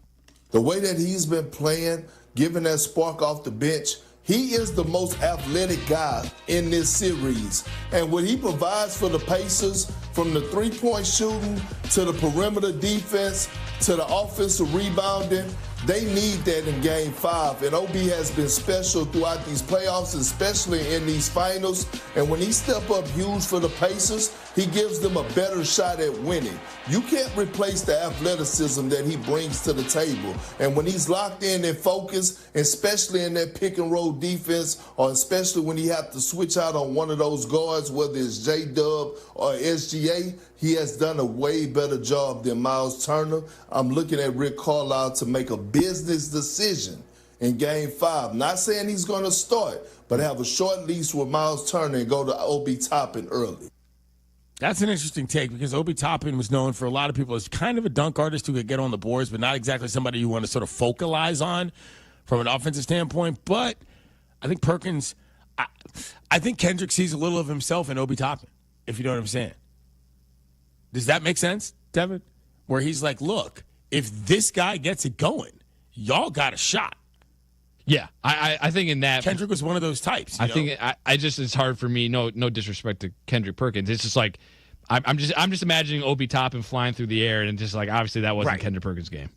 The way that he's been playing, giving that spark off the bench, he is the most athletic guy in this series. And what he provides for the Pacers, from the three-point shooting to the perimeter defense to the offensive rebounding, they need that in Game 5. And Obi has been special throughout these playoffs, especially in these finals. And when he step up huge for the Pacers, he gives them a better shot at winning. You can't replace the athleticism that he brings to the table. And when he's locked in and focused, especially in that pick and roll defense, or especially when he has to switch out on one of those guards, whether it's J-Dub or SGA, he has done a way better job than Miles Turner. I'm looking at Rick Carlisle to make a business decision in Game 5. Not saying he's going to start, but have a short leash with Miles Turner and go to Obi Toppin early. That's an interesting take because Obi Toppin was known for a lot of people as kind of a dunk artist who could get on the boards, but not exactly somebody you want to sort of focalize on from an offensive standpoint. But I think Perkins, I think Kendrick sees a little of himself in Obi Toppin, if you know what I'm saying. Does that make sense, Devin? Where he's like, look, if this guy gets it going, y'all got a shot. Yeah, I think in that Kendrick was one of those types. Think I just it's hard for me. No disrespect to Kendrick Perkins. It's just like I'm just imagining Obi Toppin flying through the air and just like obviously that wasn't Kendrick Perkins' game.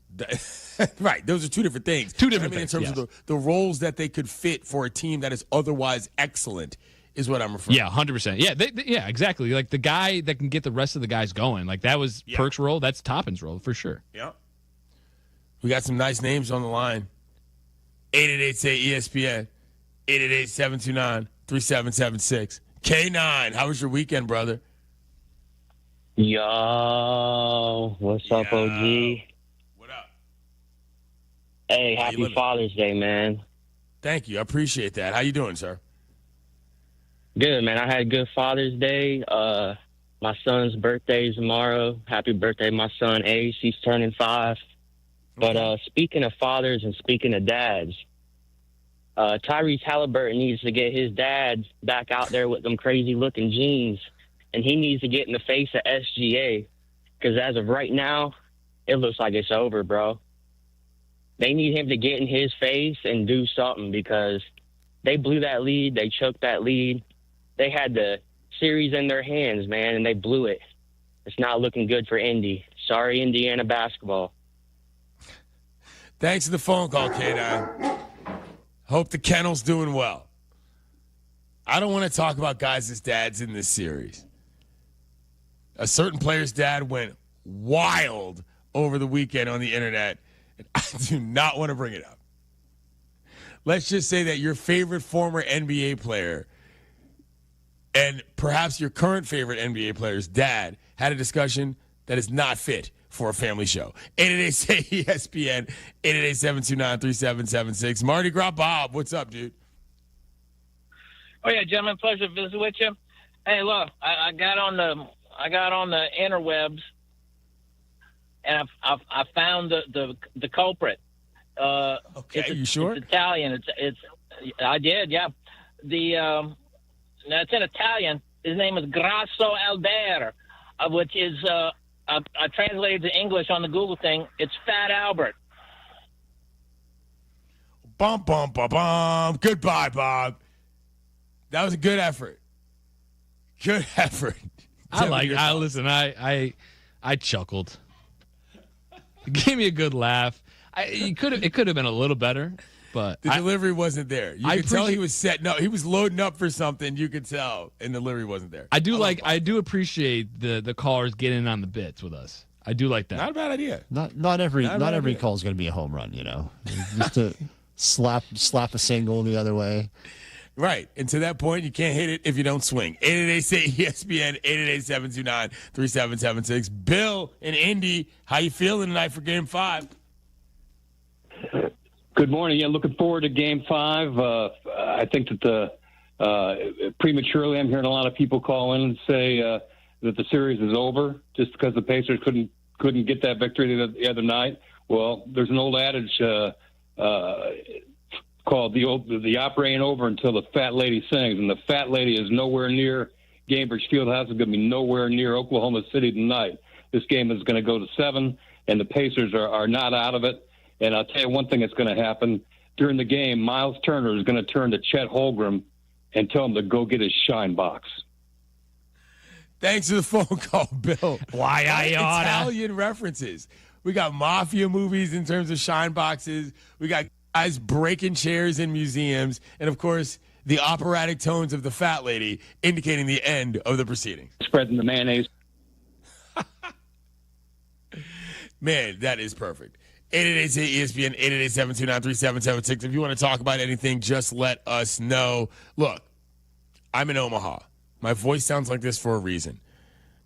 Right, those are two different things. Two different things in terms of the roles that they could fit for a team that is otherwise excellent is what I'm referring. Yeah, 100%. Yeah, yeah, exactly. Like the guy that can get the rest of the guys going. Like that was Perk's role. That's Toppin's role for sure. Yeah. We got some nice names on the line. 888-SAY-ESPN, 888-729-3776. K9, how was your weekend, brother? Yo, what's up, OG? What up? Hey, happy Father's Day, man. Thank you. I appreciate that. How you doing, sir? Good, man. I had a good Father's Day. My son's birthday is tomorrow. Happy birthday, my son Ace. He's turning 5. But speaking of fathers and speaking of dads, Tyrese Halliburton needs to get his dad back out there with them crazy-looking jeans, and he needs to get in the face of SGA because as of right now, it looks like it's over, bro. They need him to get in his face and do something because they blew that lead. They choked that lead. They had the series in their hands, man, and they blew it. It's not looking good for Indy. Sorry, Indiana basketball. Thanks for the phone call, K9. Hope the kennel's doing well. I don't want to talk about guys' dads in this series. A certain player's dad went wild over the weekend on the internet, and I do not want to bring it up. Let's just say that your favorite former NBA player and perhaps your current favorite NBA player's dad had a discussion that is not fit for a family show. 888-ESPN, 888-729-3776. Mardi Gras Bob, what's up, dude? Oh yeah, gentlemen, pleasure to visit with you. Hey, look, I got on the interwebs, and I found the culprit. Okay, you sure? It's Italian. It's I did, yeah. It's in Italian. His name is Grasso Albert, which is I translated to English on the Google thing. It's Fat Albert. Bum, bum, bum, bum. Goodbye, Bob. That was a good effort. Good effort. Listen, I chuckled. It gave me a good laugh. It could have been a little better, but the delivery wasn't there. You could tell he was setting up. He was loading up for something. You could tell, and the delivery wasn't there. I do appreciate the callers getting on the bits with us. I do like that. Not a bad idea. Not every call is going to be a home run. You know, just to slap a single the other way. Right. And to that point, you can't hit it if you don't swing. 888-ESPN, 888-729-3776. Bill in Indy, how you feeling tonight for Game 5? Good morning. Yeah, looking forward to Game 5. I think that prematurely I'm hearing a lot of people call in and say that the series is over just because the Pacers couldn't get that victory the other night. Well, there's an old adage called the opera ain't over until the fat lady sings, and the fat lady is nowhere near Gainbridge Fieldhouse. Is going to be nowhere near Oklahoma City tonight. This game is going to go to 7, and the Pacers are not out of it. And I'll tell you one thing that's going to happen. During the game, Miles Turner is going to turn to Chet Holmgren and tell him to go get his shine box. Thanks for the phone call, Bill. Why I oughta. Italian references. We got mafia movies in terms of shine boxes. We got guys breaking chairs in museums. And, of course, the operatic tones of the fat lady indicating the end of the proceedings. Spreading the mayonnaise. Man, that is perfect. 888-ESPN, 888-729-3776. If you want to talk about anything, just let us know. Look, I'm in Omaha. My voice sounds like this for a reason.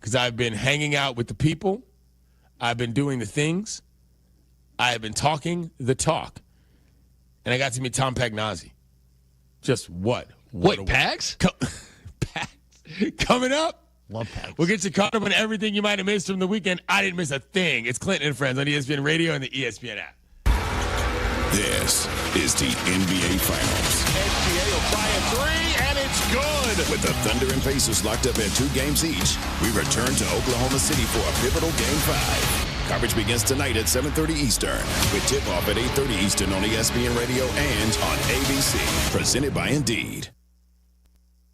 Because I've been hanging out with the people. I've been doing the things. I have been talking the talk. And I got to meet Tom Pagnozzi. Just what? Wait, Pags? Pags. Coming up. Love Pags. We'll get you caught up on everything you might have missed from the weekend. I didn't miss a thing. It's Clinton and Friends on ESPN Radio and the ESPN app. This is the NBA Finals. SGA will try a three, and it's good. With the Thunder and Pacers locked up at 2 games each, we return to Oklahoma City for a pivotal Game 5. Coverage begins tonight at 7:30 Eastern, with tip-off at 8:30 Eastern on ESPN Radio and on ABC. Presented by Indeed.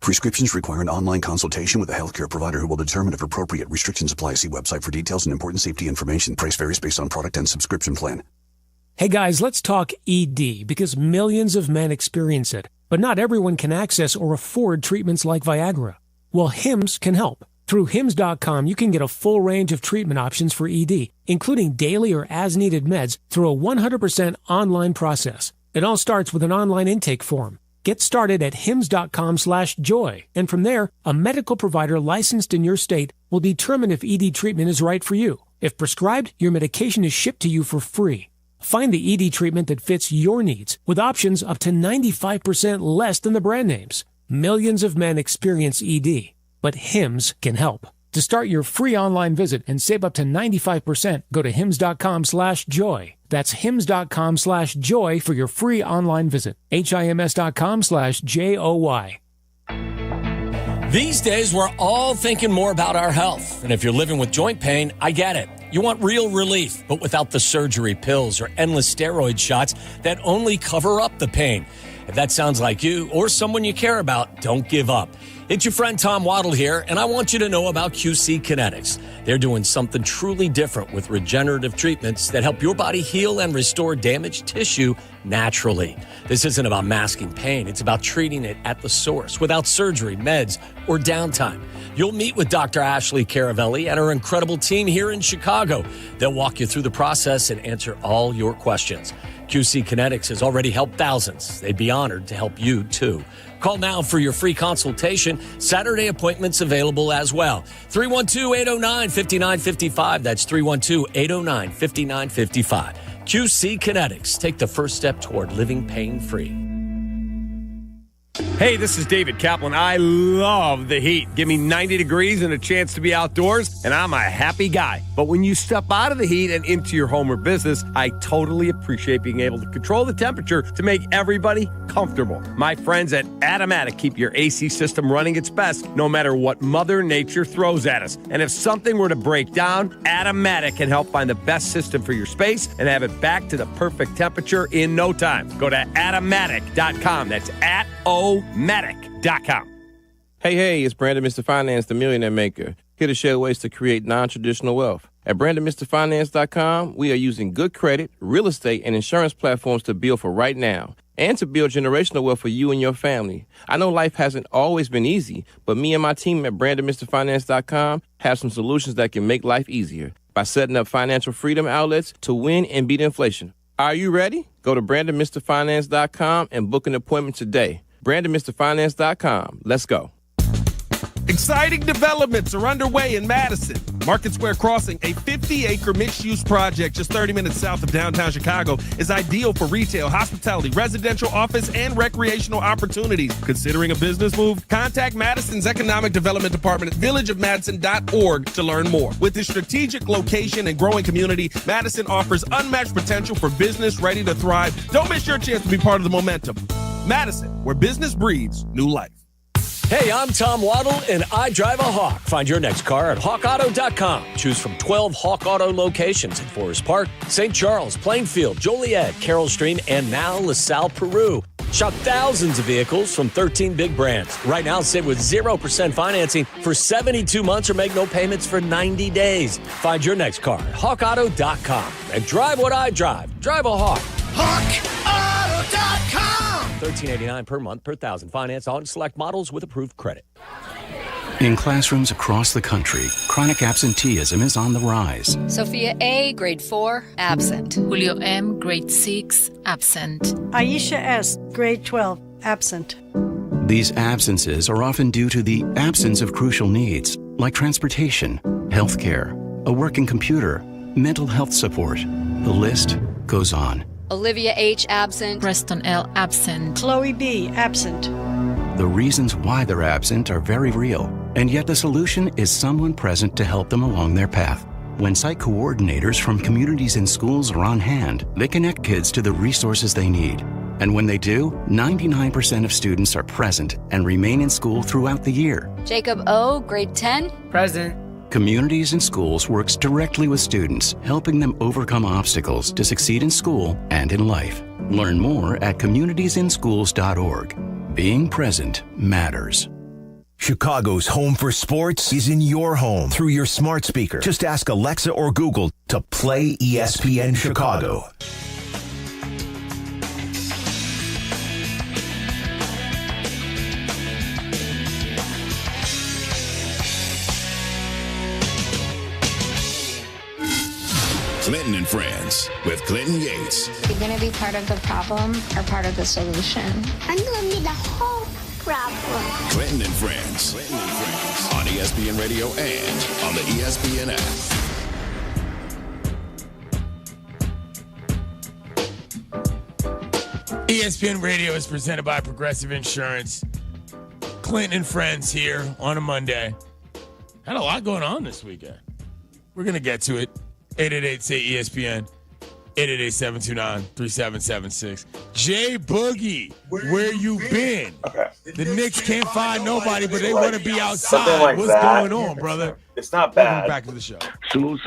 Prescriptions require an online consultation with a healthcare provider who will determine if appropriate. Restrictions apply. See website for details and important safety information. Price varies based on product and subscription plan. Hey guys, let's talk ED, because millions of men experience it, but not everyone can access or afford treatments like Viagra. Well, Hims can help. Through Hims.com, you can get a full range of treatment options for ED, including daily or as-needed meds through a 100% online process. It all starts with an online intake form. Get started at hims.com/joy, and from there, a medical provider licensed in your state will determine if ED treatment is right for you. If prescribed, your medication is shipped to you for free. Find the ED treatment that fits your needs, with options up to 95% less than the brand names. Millions of men experience ED, but Hims can help. To start your free online visit and save up to 95%, go to hims.com/joy. That's hims.com/joy for your free online visit. HIMS.com/JOY. These days, we're all thinking more about our health. And if you're living with joint pain, I get it. You want real relief, but without the surgery, pills, or endless steroid shots that only cover up the pain. If that sounds like you or someone you care about, don't give up. It's your friend Tom Waddle here, and I want you to know about QC Kinetics. They're doing something truly different with regenerative treatments that help your body heal and restore damaged tissue naturally. This isn't about masking pain. It's about treating it at the source without surgery, meds, or downtime. You'll meet with Dr. Ashley Caravelli and her incredible team here in Chicago. They'll walk you through the process and answer all your questions. QC Kinetics has already helped thousands. They'd be honored to help you, too. Call now for your free consultation. Saturday appointments available as well. 312-809-5955. That's 312-809-5955. QC Kinetics. Take the first step toward living pain-free. Hey, this is David Kaplan. I love the heat. Give me 90 degrees and a chance to be outdoors, and I'm a happy guy. But when you step out of the heat and into your home or business, I totally appreciate being able to control the temperature to make everybody comfortable. My friends at Automatic keep your AC system running its best no matter what Mother Nature throws at us. And if something were to break down, Automatic can help find the best system for your space and have it back to the perfect temperature in no time. Go to Automatic.com. That's Automatic.com. Hey, it's Brandon Mr. Finance, the Millionaire Maker, here to share ways to create non-traditional wealth. At BrandonMrFinance.com, we are using good credit, real estate, and insurance platforms to build for right now and to build generational wealth for you and your family. I know life hasn't always been easy, but me and my team at BrandonMrFinance.com have some solutions that can make life easier by setting up financial freedom outlets to win and beat inflation. Are you ready? Go to BrandonMrFinance.com and book an appointment today. BrandonMrFinance.com. Let's go. Exciting developments are underway in Madison. Market Square Crossing, a 50-acre mixed-use project just 30 minutes south of downtown Chicago, is ideal for retail, hospitality, residential, office, and recreational opportunities. Considering a business move? Contact Madison's Economic Development Department at villageofmadison.org to learn more. With its strategic location and growing community, Madison offers unmatched potential for business ready to thrive. Don't miss your chance to be part of the momentum. Madison, where business breeds new life. Hey, I'm Tom Waddle, and I drive a Hawk. Find your next car at hawkauto.com. Choose from 12 Hawk Auto locations in Forest Park, St. Charles, Plainfield, Joliet, Carroll Stream, and now LaSalle, Peru. Shop thousands of vehicles from 13 big brands. Right now, save with 0% financing for 72 months or make no payments for 90 days. Find your next car at hawkauto.com. And drive what I drive. Drive a Hawk. hawkauto.com. $13.89 per month per thousand. Finance on select models with approved credit. In classrooms across the country, chronic absenteeism is on the rise. Sophia A., grade 4, absent. Julio M., grade 6, absent. Aisha S., grade 12, absent. These absences are often due to the absence of crucial needs, like transportation, health care, a working computer, mental health support. The list goes on. Olivia H., absent. Preston L., absent. Chloe B., absent. The reasons why they're absent are very real, and yet the solution is someone present to help them along their path. When site coordinators from communities and schools are on hand, they connect kids to the resources they need. And when they do, 99% of students are present and remain in school throughout the year. Jacob O., grade 10, present. Communities and Schools works directly with students, helping them overcome obstacles to succeed in school and in life. Learn more at communitiesandschools.org. Being present matters. Chicago's home for sports is in your home through your smart speaker. Just ask Alexa or Google to play ESPN Chicago. Clinton and Friends with Clinton Yates. Are you going to be part of the problem or part of the solution? I'm going to be the whole problem. Clinton and Friends. On ESPN Radio and on the ESPN app. ESPN Radio is presented by Progressive Insurance. Clinton and Friends here on a Monday. Had a lot going on this weekend. We're going to get to it. 888-SAY-ESPN, 888-729-3776. Jay Boogie, where you been? Okay. The Knicks can't find nobody, but they want to be outside. Like What's going on, brother? It's not bad. Welcome back to the show. Salute,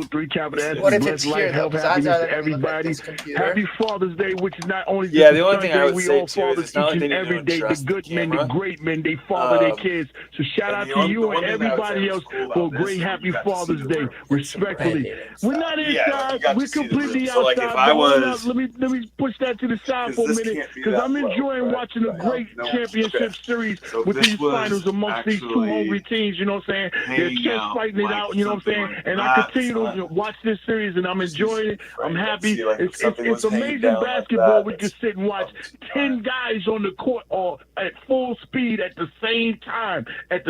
three capital S. What if it's here, health, though? happiness to everybody. Happy Father's Day, which is not only the only Sunday, thing I would we say all too is fathers it's not each like and they every don't day. The trust good the men, the camera. great men, they father their kids. So shout out to you and everybody else for a great happy Father's Day. Respectfully, we're not inside. We're completely outside. Let me push that to the side for a minute because I'm enjoying watching a great championship series with these finals amongst these two hungry teams. You know what I'm saying? They're just fighting it out. You know what I'm saying? And I continue to watch this series, and I'm enjoying it. I'm happy. It's amazing basketball. We can sit and watch 10 guys on the court all at full speed at the same time. That's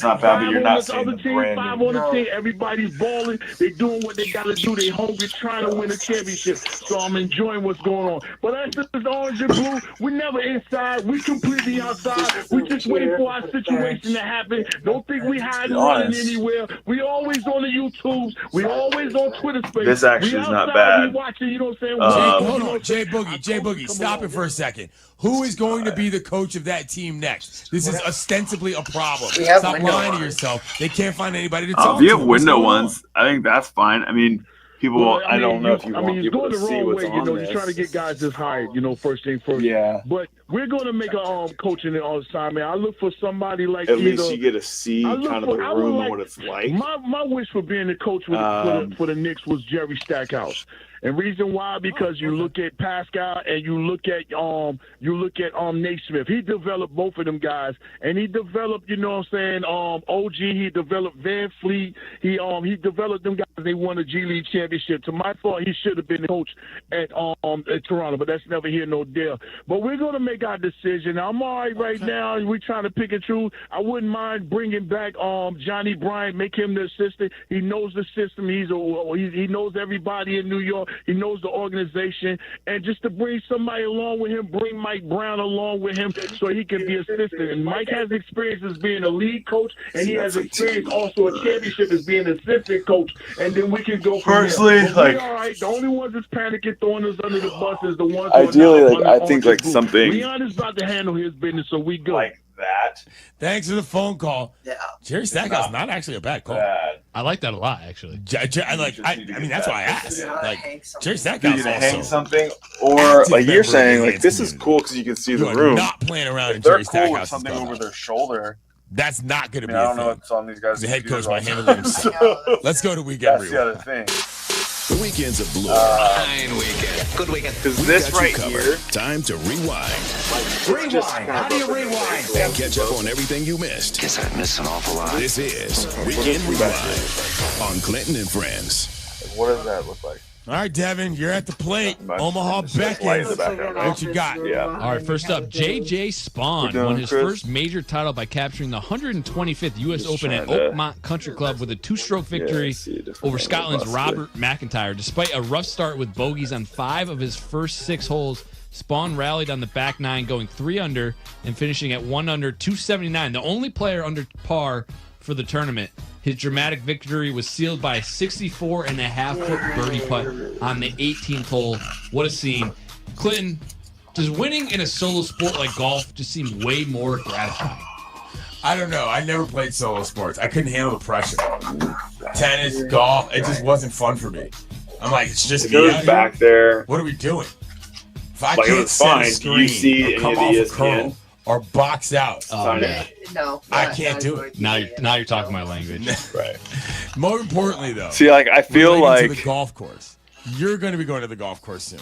not bad, but you're not seeing the brand. 5 on the team. Everybody's balling. They're doing what they got to do. They're hungry, trying to win a championship. So I'm enjoying what's going on. But as this is orange and blue, we're never inside. We completely outside. We just waiting for our situation to happen. Don't think we hiding running anywhere. We always on the YouTubes. We always on Twitter Space. This actually we is not outside, bad. We watching, you know what I'm saying? Hold on, Jay Boogie, stop it for a second. Who is going to be the coach of that team next? This is ostensibly a problem. Stop lying to yourself. They can't find anybody to talk If you have to. window ones, I think that's fine. I mean, people. Well, I don't know if you want it's people going to the see wrong what's way. on You know, this. you're trying to get guys just hired. You know, first thing first. Yeah. But we're going to make a coaching all the time, man. I look for somebody like At least you get to see kind of the room and what it's like. My wish for being the coach for the Knicks was Jerry Stackhouse. And reason why, because you look at Pascal and you look at Naismith. He developed both of them guys, and he developed, you know what I'm saying, OG. He developed Van Fleet. He developed them guys. They won a G League championship. To my thought, he should have been the coach at Toronto, but that's never here nor there. But we're gonna make our decision. I'm all right now. We're trying to pick and choose. I wouldn't mind bringing back Johnny Bryant, make him the assistant. He knows the system. He knows everybody in New York. He knows the organization. And just to bring somebody along with him, bring Mike Brown along with him so he can be assistant. And Mike has experience as being a lead coach, and he has experience also a championship as being an assistant coach. And then we can go from Personally, there. like, all right. The only ones that's panicking, throwing us under the bus is the ones ideally, who are like, I think like something Leon is about to handle his business, so we good. like that. Thanks for the phone call. Yeah. Jerry Stackhouse not actually a bad call. I like that a lot, actually. I mean, that's why I asked. Like, Jerry Stackhouse You can also. hang something, or like you're saying, like this is cool because you can see the room. Not playing around in They're Jerry cool with Stackhouse. something over their shoulder. That's not going to be I a don't know thing. what's on these guys. The head coach computers might all handle the it time. himself. Let's go to Weekend That's Rewind. the other thing. The weekends of blue. Fine weekend. Good weekend. Because this right here. Time to rewind. Rewind. How do you rewind? And catch up on everything you missed. Guess I missed an awful lot. This is Weekend Rewind on Clinton and Friends. What does that look like? All right, Devin, you're at the plate. Omaha beckons. What you got? Yeah. All right, first up, J.J. Spawn won his first major title by capturing the 125th U.S. Open at Oakmont Country Club with a two-stroke victory over Scotland's Robert McIntyre. Despite a rough start with bogeys on 5 of his first 6 holes, Spawn rallied on the back 9, going 3 under and finishing at 1 under, 279, the only player under par for the tournament. His dramatic victory was sealed by a 64.5-foot birdie putt on the 18th hole. What a scene. Clinton, does winning in a solo sport like golf just seem way more gratifying? I don't know. I never played solo sports. I couldn't handle the pressure. Tennis, golf, it just wasn't fun for me. I'm like, it's just me out back here. there. What are we doing? If I Like, it can't was set fine. a Do screen you see or any come of off the a curl or box out, No. I can't do it. Now you're talking my language. Right. More importantly, though, See, like, I feel relating like to the golf course. You're going to be going to the golf course soon.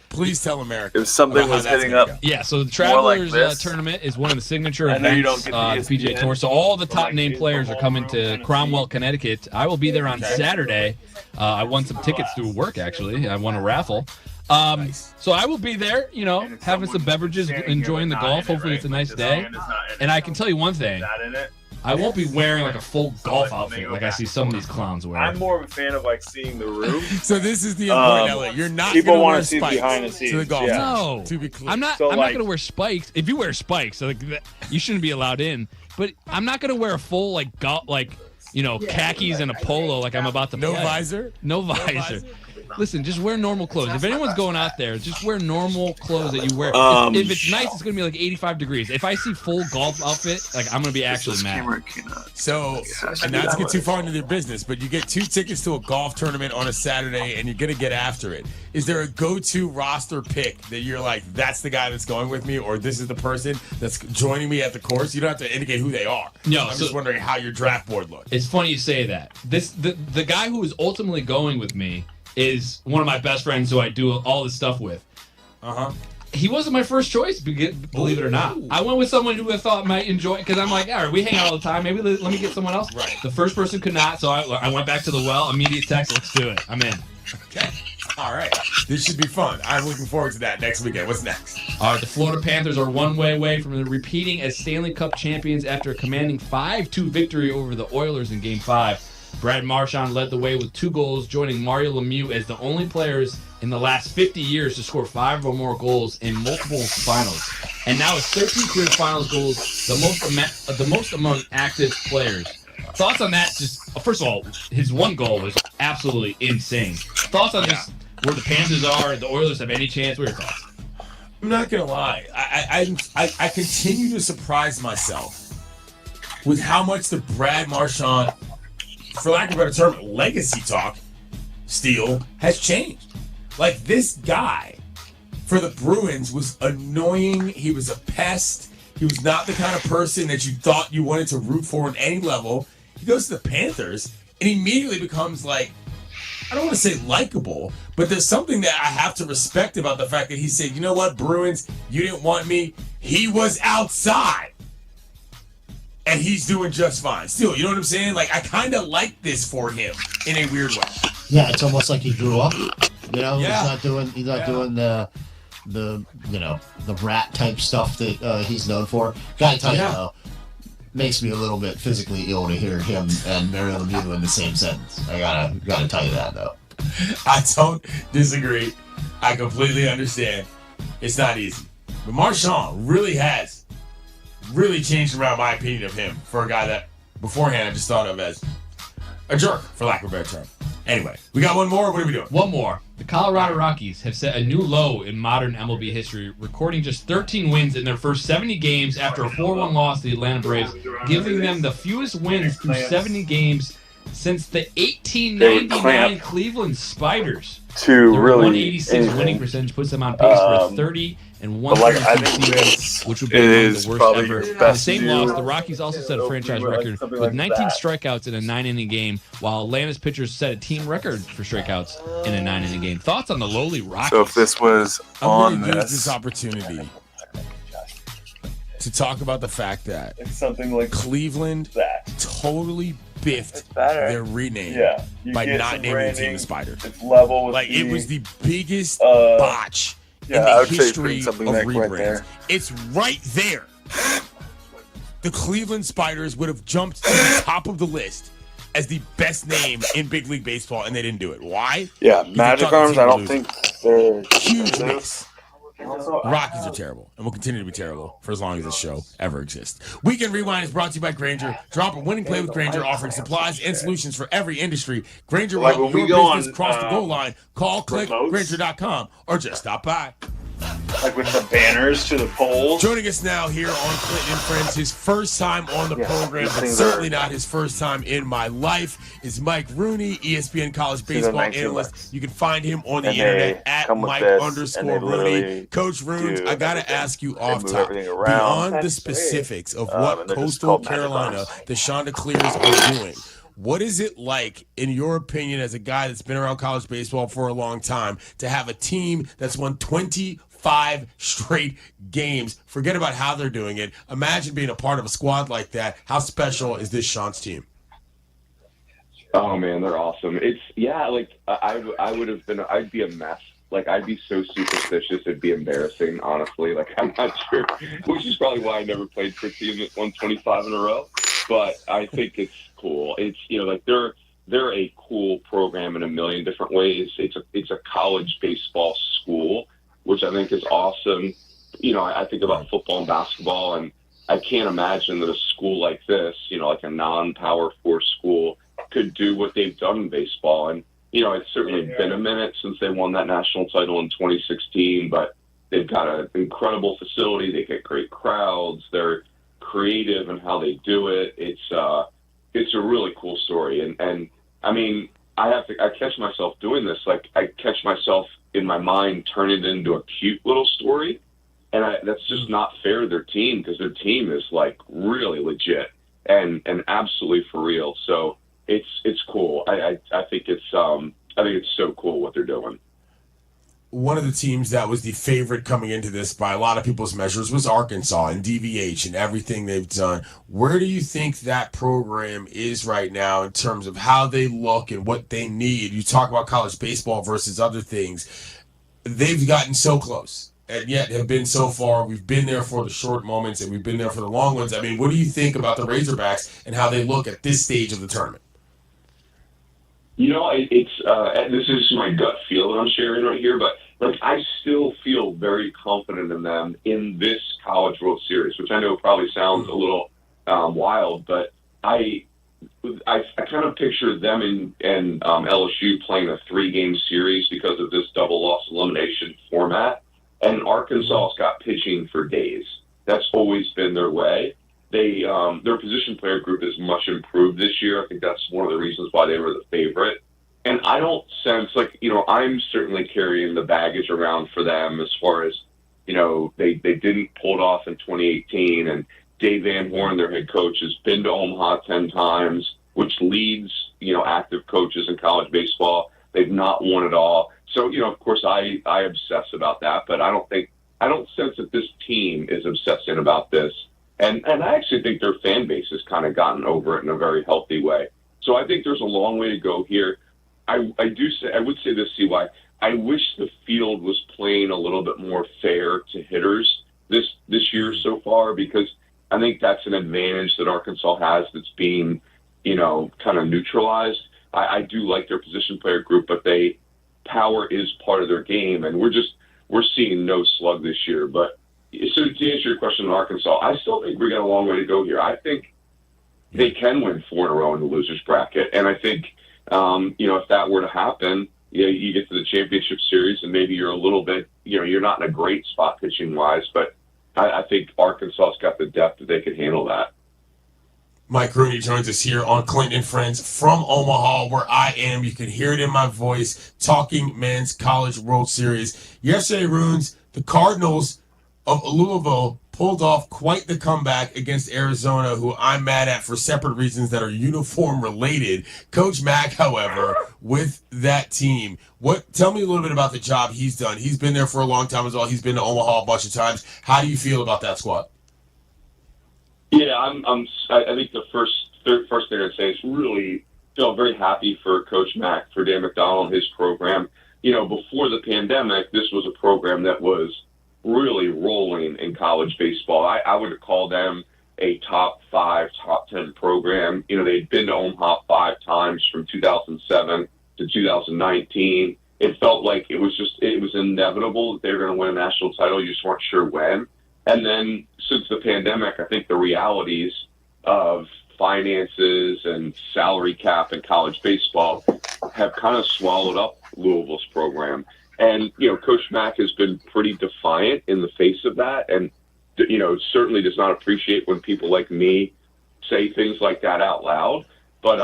Please tell America. if something about how was that's hitting gonna up. go. Yeah, so the More like Travelers this. Tournament is one of the signature I know you events don't on get the the PGA ESPN, Tour. So all the but top like name these players are home coming run to Tennessee. Cromwell, Connecticut. I will be there on Saturday. I won some tickets through work, actually. I won a raffle. So I will be there, having some beverages, enjoying the golf. Hopefully it's a nice day. And I can tell you one thing. I won't be wearing like a full golf outfit like I see some of these clowns wear. I'm more of a fan of like seeing the room. So this is the important element. You're not people going to wanna wear see spikes behind the scenes, to the golf yeah. course, No, to be clear. I'm not So, like- going to wear spikes. If you wear spikes, you shouldn't be allowed in. But I'm not going to wear a full khakis and a polo like I'm about to No play. visor? No visor. Listen, just wear normal clothes. If anyone's going out there, just wear normal clothes that you wear. If it's nice, it's going to be like 85 degrees. If I see full golf outfit, I'm going to be actually mad. So, and not to get too far into their business, but you get 2 tickets to a golf tournament on a Saturday, and you're going to get after it. Is there a go-to roster pick that you're like, that's the guy that's going with me, or this is the person that's joining me at the course? You don't have to indicate who they are. No, I'm just wondering how your draft board looks. It's funny you say that. The guy who is ultimately going with me is one of my best friends who I do all this stuff with. He wasn't my first choice, believe it or not. I went with someone who I thought might enjoy it because I'm like, all right, we hang out all the time. Maybe let me get someone else. Right. The first person could not, so I went back to the well. Immediate text, let's do it. I'm in. Okay. All right. This should be fun. I'm looking forward to that next weekend. What's next? All right, the Florida Panthers are one way away from repeating as Stanley Cup champions after a commanding 5-2 victory over the Oilers in Game 5. Brad Marchand led the way with 2 goals, joining Mario Lemieux as the only players in the last 50 years to score 5 or more goals in multiple finals. And now his 13 career finals goals, the most among active players. Thoughts on that? Just first of all, his 1 goal was absolutely insane. Thoughts on just where the Panthers are, the Oilers have any chance? What are your thoughts? I'm not gonna lie. I continue to surprise myself with how much the Brad Marchand, for lack of a better term, legacy talk steal has changed. Like, this guy for the Bruins was annoying. He was a pest. He was not the kind of person that you thought you wanted to root for on any level. He goes to the Panthers and immediately becomes like, I don't want to say likable, but there's something that I have to respect about the fact that he said, you know what, Bruins, you didn't want me. He was outside. And he's doing just fine. Still, you know what I'm saying? Like, I kind of like this for him in a weird way. Yeah, it's almost like he grew up. Yeah. He's not doing the rat type stuff that he's known for. Gotta tell you though, makes me a little bit physically ill to hear him and Mario Lemieux in the same sentence. I gotta tell you that though. I don't disagree. I completely understand. It's not easy. But Marchand really has changed around my opinion of him for a guy that beforehand I just thought of as a jerk, for lack of a better term. Anyway, we got one more. What are we doing? One more. The Colorado Rockies have set a new low in modern MLB history, recording just 13 wins in their first 70 games after a 4-1 loss to the Atlanta Braves, giving them the fewest wins through 70 games since the 1899 Cleveland Spiders. to really 186 anything. winning percentage puts them on pace for a 30 and 132 season, which would be among the worst ever. In the same loss, the Rockies also set a franchise record with 19 strikeouts in a 9-inning game, while Atlanta's pitchers set a team record for strikeouts in a 9-inning game. Thoughts on the lowly Rockies? So if this was on use this opportunity to talk about the fact that it's something like Cleveland totally biffed their rename by not naming the team the Spiders. It's level with it was the biggest botch in the history of rebrands. Right it's right there. The Cleveland Spiders would have jumped to the top of the list as the best name in Big League Baseball, and they didn't do it. Why? Yeah, Because Magic Arms, I don't think they're huge miss. Rockies are terrible and will continue to be terrible for as long as this show ever exists. Weekend Rewind is brought to you by Grainger. Drop a winning play with Grainger, offering supplies and solutions for every industry. Grainger will help your business cross the goal line. Call, click, Grainger.com, or just stop by. Like with the banners to the polls. Joining us now here on Clinton and Friends, his first time on the program, but certainly not his first time in my life, is Mike Rooney, ESPN college baseball analyst. You can find him on the internet at Mike_Rooney. Coach Rooney, I got to ask you off top, beyond the specifics of what Coastal Carolina, the Chanticleers are doing, what is it like, in your opinion, as a guy that's been around college baseball for a long time, to have a team that's won 25 straight games? Forget about how they're doing it. Imagine being a part of a squad like that. How special is this Sean's team? Oh man, they're awesome. I would have been. I'd be a mess. I'd be so superstitious, it'd be embarrassing, honestly. I'm not sure, which is probably why I never played for a team that won 25 in a row. But I think it's cool. It's they're a cool program in a million different ways. It's a college baseball school, which I think is awesome. I think about football and basketball, and I can't imagine that a school like this, like a non-Power 4 school, could do what they've done in baseball. And it's certainly been a minute since they won that national title in 2016, but they've got an incredible facility. They get great crowds. They're creative in how they do it. It's a really cool story. And I mean, I catch myself doing this. I catch myself in my mind turning it into a cute little story. And that's just not fair to their team, because their team is really legit and absolutely for real. So it's cool. I think it's so cool what they're doing. One of the teams that was the favorite coming into this by a lot of people's measures was Arkansas and DVH and everything they've done. Where do you think that program is right now in terms of how they look and what they need? You talk about college baseball versus other things. They've gotten so close and yet have been so far. We've been there for the short moments and we've been there for the long ones. I mean, what do you think about the Razorbacks and how they look at this stage of the tournament? This is my gut feel that I'm sharing right here, but I still feel very confident in them in this College World Series, which I know probably sounds a little wild, but I kind of picture them and LSU playing a 3-game series because of this double loss elimination format, and Arkansas's got pitching for days. That's always been their way. Their position player group is much improved this year. I think that's one of the reasons why they were the favorite. And I don't sense I'm certainly carrying the baggage around for them as far as, they didn't pull it off in 2018, and Dave Van Horn, their head coach, has been to Omaha 10 times, which leads, active coaches in college baseball. They've not won it all. So, of course I obsess about that, but I don't sense that this team is obsessing about this. And I actually think their fan base has kind of gotten over it in a very healthy way. So I think there's a long way to go here. I would say this, CY. I wish the field was playing a little bit more fair to hitters this year so far, because I think that's an advantage that Arkansas has that's being, kind of neutralized. I do like their position player group, but power is part of their game, and we're seeing no slug this year. But so to answer your question on Arkansas, I still think we got a long way to go here. I think they can win 4 in a row in the losers bracket, and I think if that were to happen, you get to the championship series and maybe you're a little bit, you're not in a great spot pitching wise, but I think Arkansas's got the depth that they can handle that. Mike Rooney joins us here on Clinton and Friends from Omaha, where I am. You can hear it in my voice, talking men's College World Series. Yesterday, Runes, the Cardinals of Louisville pulled off quite the comeback against Arizona, who I'm mad at for separate reasons that are uniform related. Coach Mack, however, with that team, tell me a little bit about the job he's done. He's been there for a long time as well. He's been to Omaha a bunch of times. How do you feel about that squad? Yeah, I think the first thing I'd say is really feel very happy for Coach Mack, for Dan McDonnell and his program. Before the pandemic, this was a program that was really rolling in college baseball. I would call them a top 5, top 10 program. They'd been to Omaha 5 times from 2007 to 2019. It felt like it was inevitable that they were going to win a national title. You just weren't sure when. And then since the pandemic, I think the realities of finances and salary cap in college baseball have kind of swallowed up Louisville's program. And, Coach Mack has been pretty defiant in the face of that, and, certainly does not appreciate when people like me say things like that out loud. But,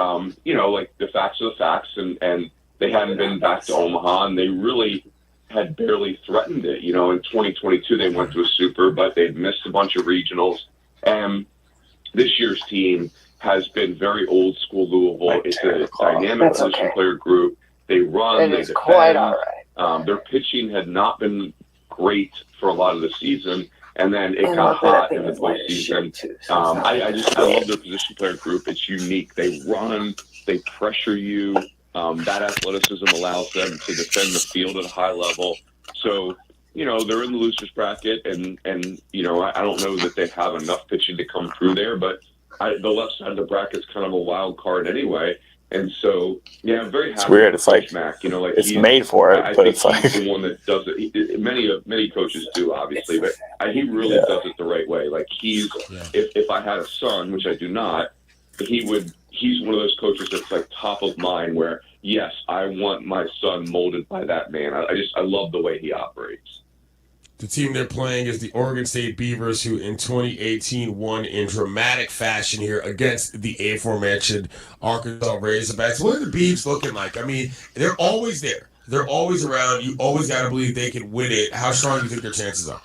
the facts are the facts, and they hadn't been back to Omaha, and they really had barely threatened it. In 2022, they went to a super, but they'd missed a bunch of regionals. And this year's team has been very old school Louisville. It's a dynamic position player group. They run, they defend. Quite all right. Their pitching had not been great for a lot of the season, and then it got hot in the postseason. I love their position player group. It's unique. They run, they pressure you. That athleticism allows them to defend the field at a high level. So, they're in the losers bracket, and I don't know that they have enough pitching to come through there, but the left side of the bracket's kind of a wild card anyway. And so, I'm very happy. It's weird. It's like, Mack. it's made for it, but it's like the one that does it. Many coaches do, obviously, but he really does it the right way. Like if I had a son, which I do not, he's one of those coaches that's like top of mind where, yes, I want my son molded by that man. I love the way he operates. The team they're playing is the Oregon State Beavers, who in 2018 won in dramatic fashion here against the aforementioned Arkansas Razorbacks. What are the Beavs looking like? I mean, they're always there. They're always around. You always got to believe they can win it. How strong do you think their chances are?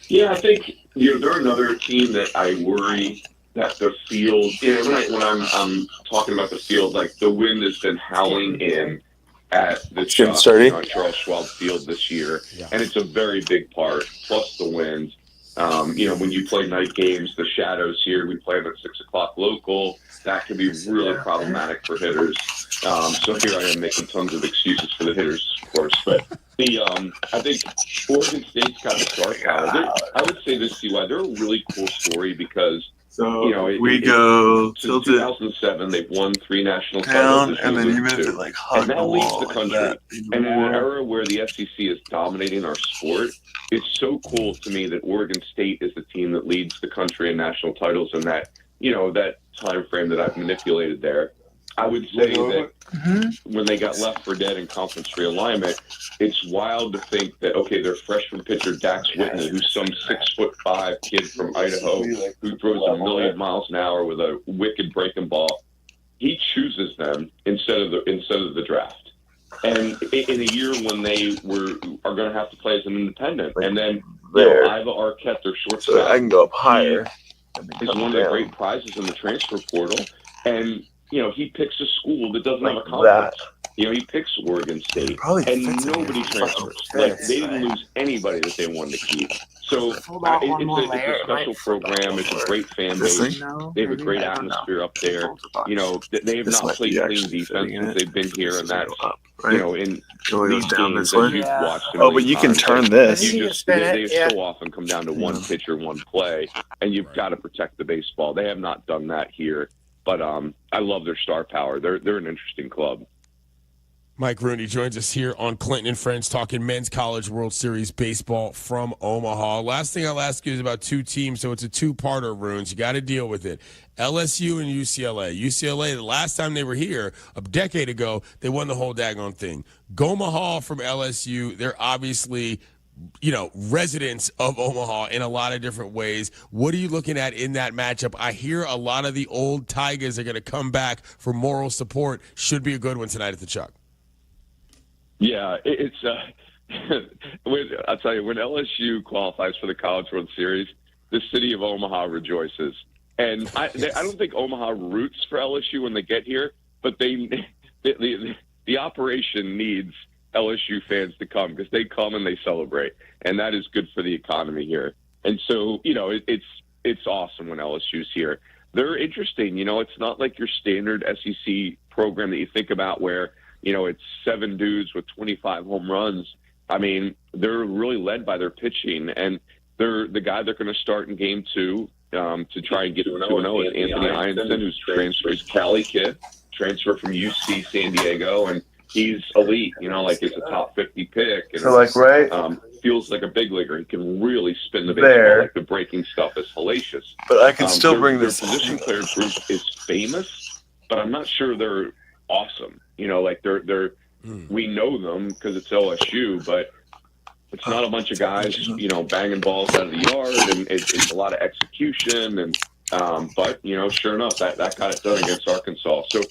Yeah, I think they're another team that I worry that the field. When I'm talking about the field, like the wind has been howling in at the Charles Schwab Field this year, and it's a very big part. Plus the wind. When you play night games, the shadows here. We play them at 6 o'clock local. That can be really problematic for hitters. So here I am making tons of excuses for the hitters, of course. But I think Oregon State's got the star power. I would say this, CY, they're a really cool story because. So we go since 2007. They've won 3 national titles, and then even if it like and that leads the country. And in an era where the SEC is dominating our sport, it's so cool to me that Oregon State is the team that leads the country in national titles in that that time frame that I've manipulated there. I would say that when they got left for dead in conference realignment, it's wild to think that, okay, their freshman pitcher, Dax Whitney, who's some 6'5" kid from Idaho who throws a million miles an hour with a wicked breaking ball, he chooses them instead of the draft. And in a year when they are going to have to play as an independent. And then Iva Arquette, their shortstop. So I can go up higher. Is one of the great prizes in the transfer portal. And he picks a school that doesn't have a conference. He picks Oregon State, and nobody transfers. Like they didn't lose anybody that they wanted to keep. So it's a special program. It's a great fan base. They have a great atmosphere up there. They have not played clean defense since they've been here, and that's in these games that you've watched. But you can turn this. They so often come down to one pitcher, one play, and you've got to protect the baseball. They have not done that here. But I love their star power. They're an interesting club. Mike Rooney joins us here on Clinton and Friends talking Men's College World Series baseball from Omaha. Last thing I'll ask you is about 2 teams, so it's a 2-parter, Runes. You got to deal with it. LSU and UCLA. UCLA, the last time they were here, a decade ago, they won the whole daggone thing. Goma Hall from LSU, they're obviously residents of Omaha in a lot of different ways. What are you looking at in that matchup? I hear a lot of the old Tigers are going to come back for moral support. Should be a good one tonight at the Chuck. Yeah, it's I'll tell you, when LSU qualifies for the College World Series, the city of Omaha rejoices. And I don't think Omaha roots for LSU when they get here, but the operation needs LSU fans to come because they come and they celebrate, and that is good for the economy here. And so, it's awesome when LSU's here. They're interesting. It's not like your standard SEC program that you think about where, it's 7 dudes with 25 home runs. I mean, they're really led by their pitching, and they're the guy they're going to start in game 2 to try and get 2-0 is Anthony Ianson, who's transfers Cali kid, transfer from UC San Diego, and he's elite, he's a top 50 pick. And, so feels like a big leaguer. He can really spin the baseball. Like the breaking stuff is hellacious. But I can still bring this. Their position player group is famous, but I'm not sure they're awesome. They're we know them because it's LSU, but it's not a bunch of guys, banging balls out of the yard, and it's a lot of execution. And but sure enough, that got it done against Arkansas. So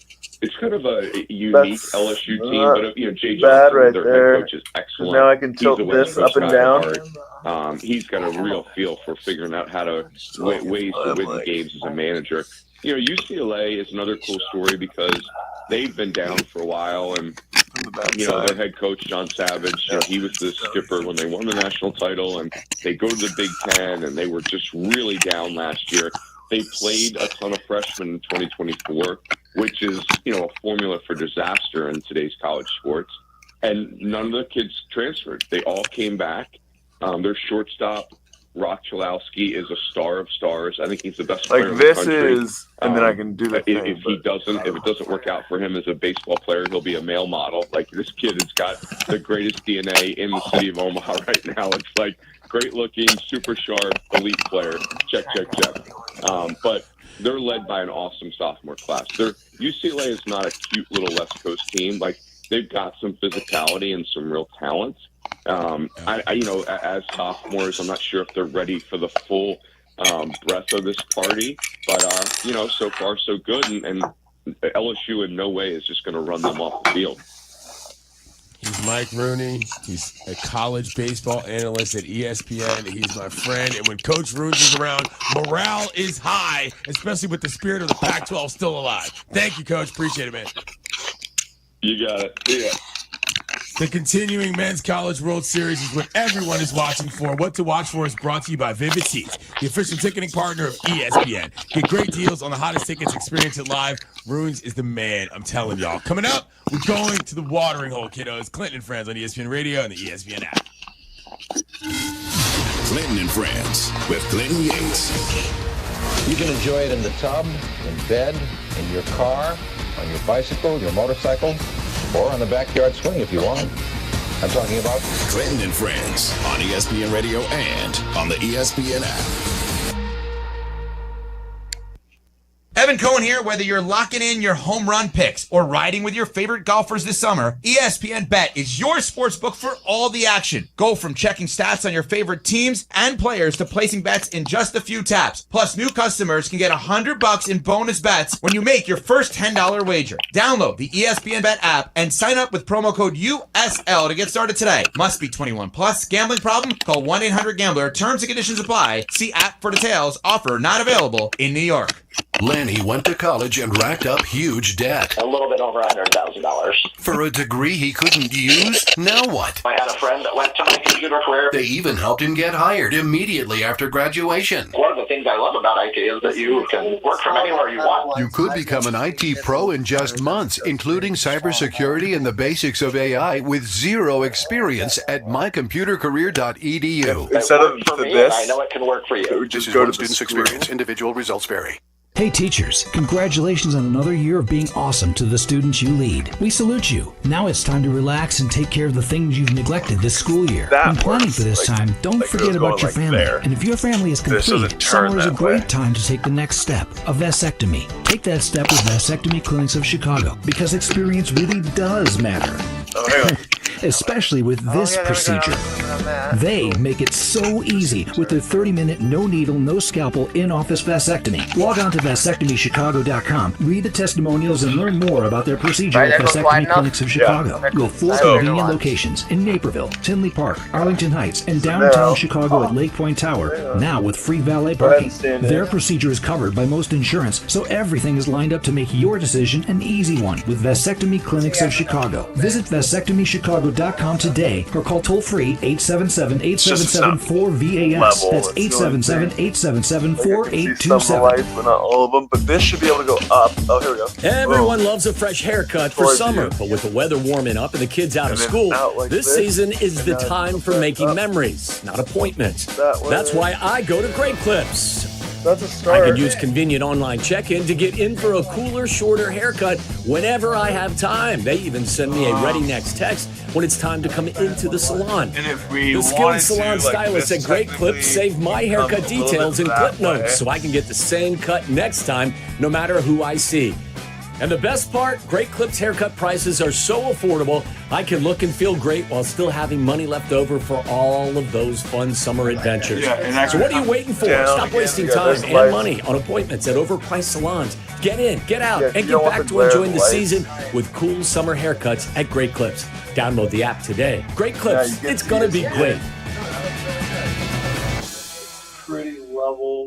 it's kind of a unique LSU team, but Jay Johnson, their head coach, is excellent. Now I can tilt this up and down. He's got a real feel for figuring out how to ways to win games as a manager. UCLA is another cool story because they've been down for a while, and their head coach John Savage, he was the skipper when they won the national title, and they go to the Big Ten, and they were just really down last year. They played a ton of freshmen in 2024, which is, a formula for disaster in today's college sports. And none of the kids transferred. They all came back. Their shortstop, Rock Chalowski, is a star of stars. I think he's the best player in the country. And then I can do the thing. If it doesn't work out for him as a baseball player, he'll be a male model. Like, this kid has got the greatest DNA in the city of Omaha right now. It's like great looking, super sharp, elite player. Check. But they're led by an awesome sophomore class. UCLA is not a cute little West Coast team. Like, they've got some physicality and some real talent. As sophomores, I'm not sure if they're ready for the full breadth of this party, but so far so good, and LSU in no way is just going to run them off the field. He's Mike Rooney. He's a college baseball analyst at ESPN. He's my friend, and when Coach Rooney is around, morale is high, especially with the spirit of the Pac-12 still alive. Thank you, Coach. Appreciate it, man. You got it. Yeah. The continuing Men's College World Series is what everyone is watching for. What to watch for is brought to you by Vivid Seats, the official ticketing partner of ESPN. Get great deals on the hottest tickets. Experience it live. Runes is the man, I'm telling y'all. Coming up, we're going to the watering hole, kiddos. Clinton and Friends on ESPN Radio and the ESPN app. Clinton and Friends with Clinton Yates. You can enjoy it in the tub, in bed, in your car, on your bicycle, your motorcycle, or on the backyard swing if you want. I'm talking about Clinton and Friends on ESPN Radio and on the ESPN app. Evan Cohen here. Whether you're locking in your home run picks or riding with your favorite golfers this summer, ESPN Bet is your sportsbook for all the action. Go from checking stats on your favorite teams and players to placing bets in just a few taps. Plus, new customers can get $100 in bonus bets when you make your first $10 wager. Download the ESPN Bet app and sign up with promo code USL to get started today. Must be 21 plus. Gambling problem? Call 1-800-GAMBLER. Terms and conditions apply. See app for details. Offer not available in New York. Lenny went to college and racked up huge debt. A little bit over $100,000. For a degree he couldn't use? Now what? I had a friend that went to my computer career. They even helped him get hired immediately after graduation. One of the things I love about IT is that you can work from anywhere you want. You could become an IT pro in just months, including cybersecurity and the basics of AI with zero experience at mycomputercareer.edu. Instead of this, I know it can work for you. Just go to student's experience. Individual results vary. Hey teachers, congratulations on another year of being awesome to the students you lead. We salute you. Now it's time to relax and take care of the things you've neglected this school year. When planning for this time, don't forget about your family. And if your family is complete, summer is a great time to take the next step, a vasectomy. Take that step with Vasectomy Clinics of Chicago, because experience really does matter. Especially with this procedure. They make it so easy with their 30-minute, no-needle, no-scalpel, in-office vasectomy. Log on to vasectomychicago.com, read the testimonials, and learn more about their procedure at Vasectomy Clinics of Chicago. With 4 convenient locations in Naperville, Tinley Park, Arlington Heights, and downtown Chicago at Lake Point Tower, now with free valet parking. Their procedure is covered by most insurance, so everything is lined up to make your decision an easy one with Vasectomy Clinics of Chicago. Visit vasectomychicago.com today or call toll-free 877-877-4VAS. That's 877-877-4827. But not all of them, but this should be able to go up. Oh, here we go. Everyone loves a fresh haircut for summer, but with the weather warming up and the kids out of school, this season is the time for making memories, not appointments. That's why I go to Great Clips. That's a start. I can use convenient online check-in to get in for a cooler, shorter haircut whenever I have time. They even send me a ready next text when it's time to come into the salon. And if we the skilled salon stylists at Great Clips save my haircut details in clip notes so I can get the same cut next time, no matter who I see. And the best part, Great Clips haircut prices are so affordable, I can look and feel great while still having money left over for all of those fun summer adventures. So what are you waiting for? Stop wasting time and money on appointments at overpriced salons. Get in, get out, and get back to enjoying the season with cool summer haircuts at Great Clips. Download the app today. Great Clips, it's going to be great.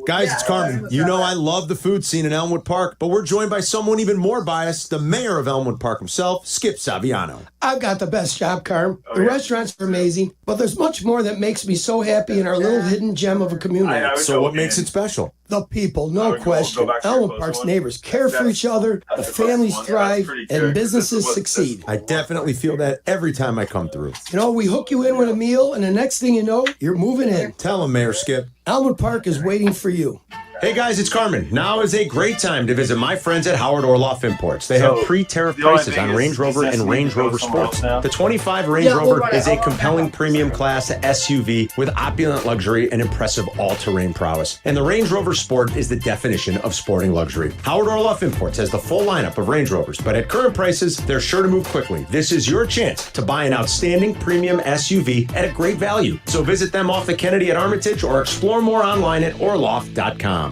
Guys, it's Carmen. You know I love the food scene in Elmwood Park, but we're joined by someone even more biased, the mayor of Elmwood Park himself, Skip Saviano. I've got the best job, Carm. The restaurants are amazing, but there's much more that makes me so happy in our little hidden gem of a community. So what makes it special? The people, no question. Elmwood Park's neighbors care for each other, the families thrive, and businesses succeed. I definitely feel that every time I come through. You know, we hook you in with a meal, and the next thing you know, you're moving in. Tell them, Mayor Skip. Elmwood Park is waiting for you. Hey guys, it's Carmen. Now is a great time to visit my friends at Howard Orloff Imports. They have pre-tariff prices on Range Rover and Range Rover Sports. The 25 Range Rover is a compelling premium class SUV with opulent luxury and impressive all-terrain prowess. And the Range Rover Sport is the definition of sporting luxury. Howard Orloff Imports has the full lineup of Range Rovers, but at current prices, they're sure to move quickly. This is your chance to buy an outstanding premium SUV at a great value. So visit them off the Kennedy at Armitage or explore more online at orloff.com.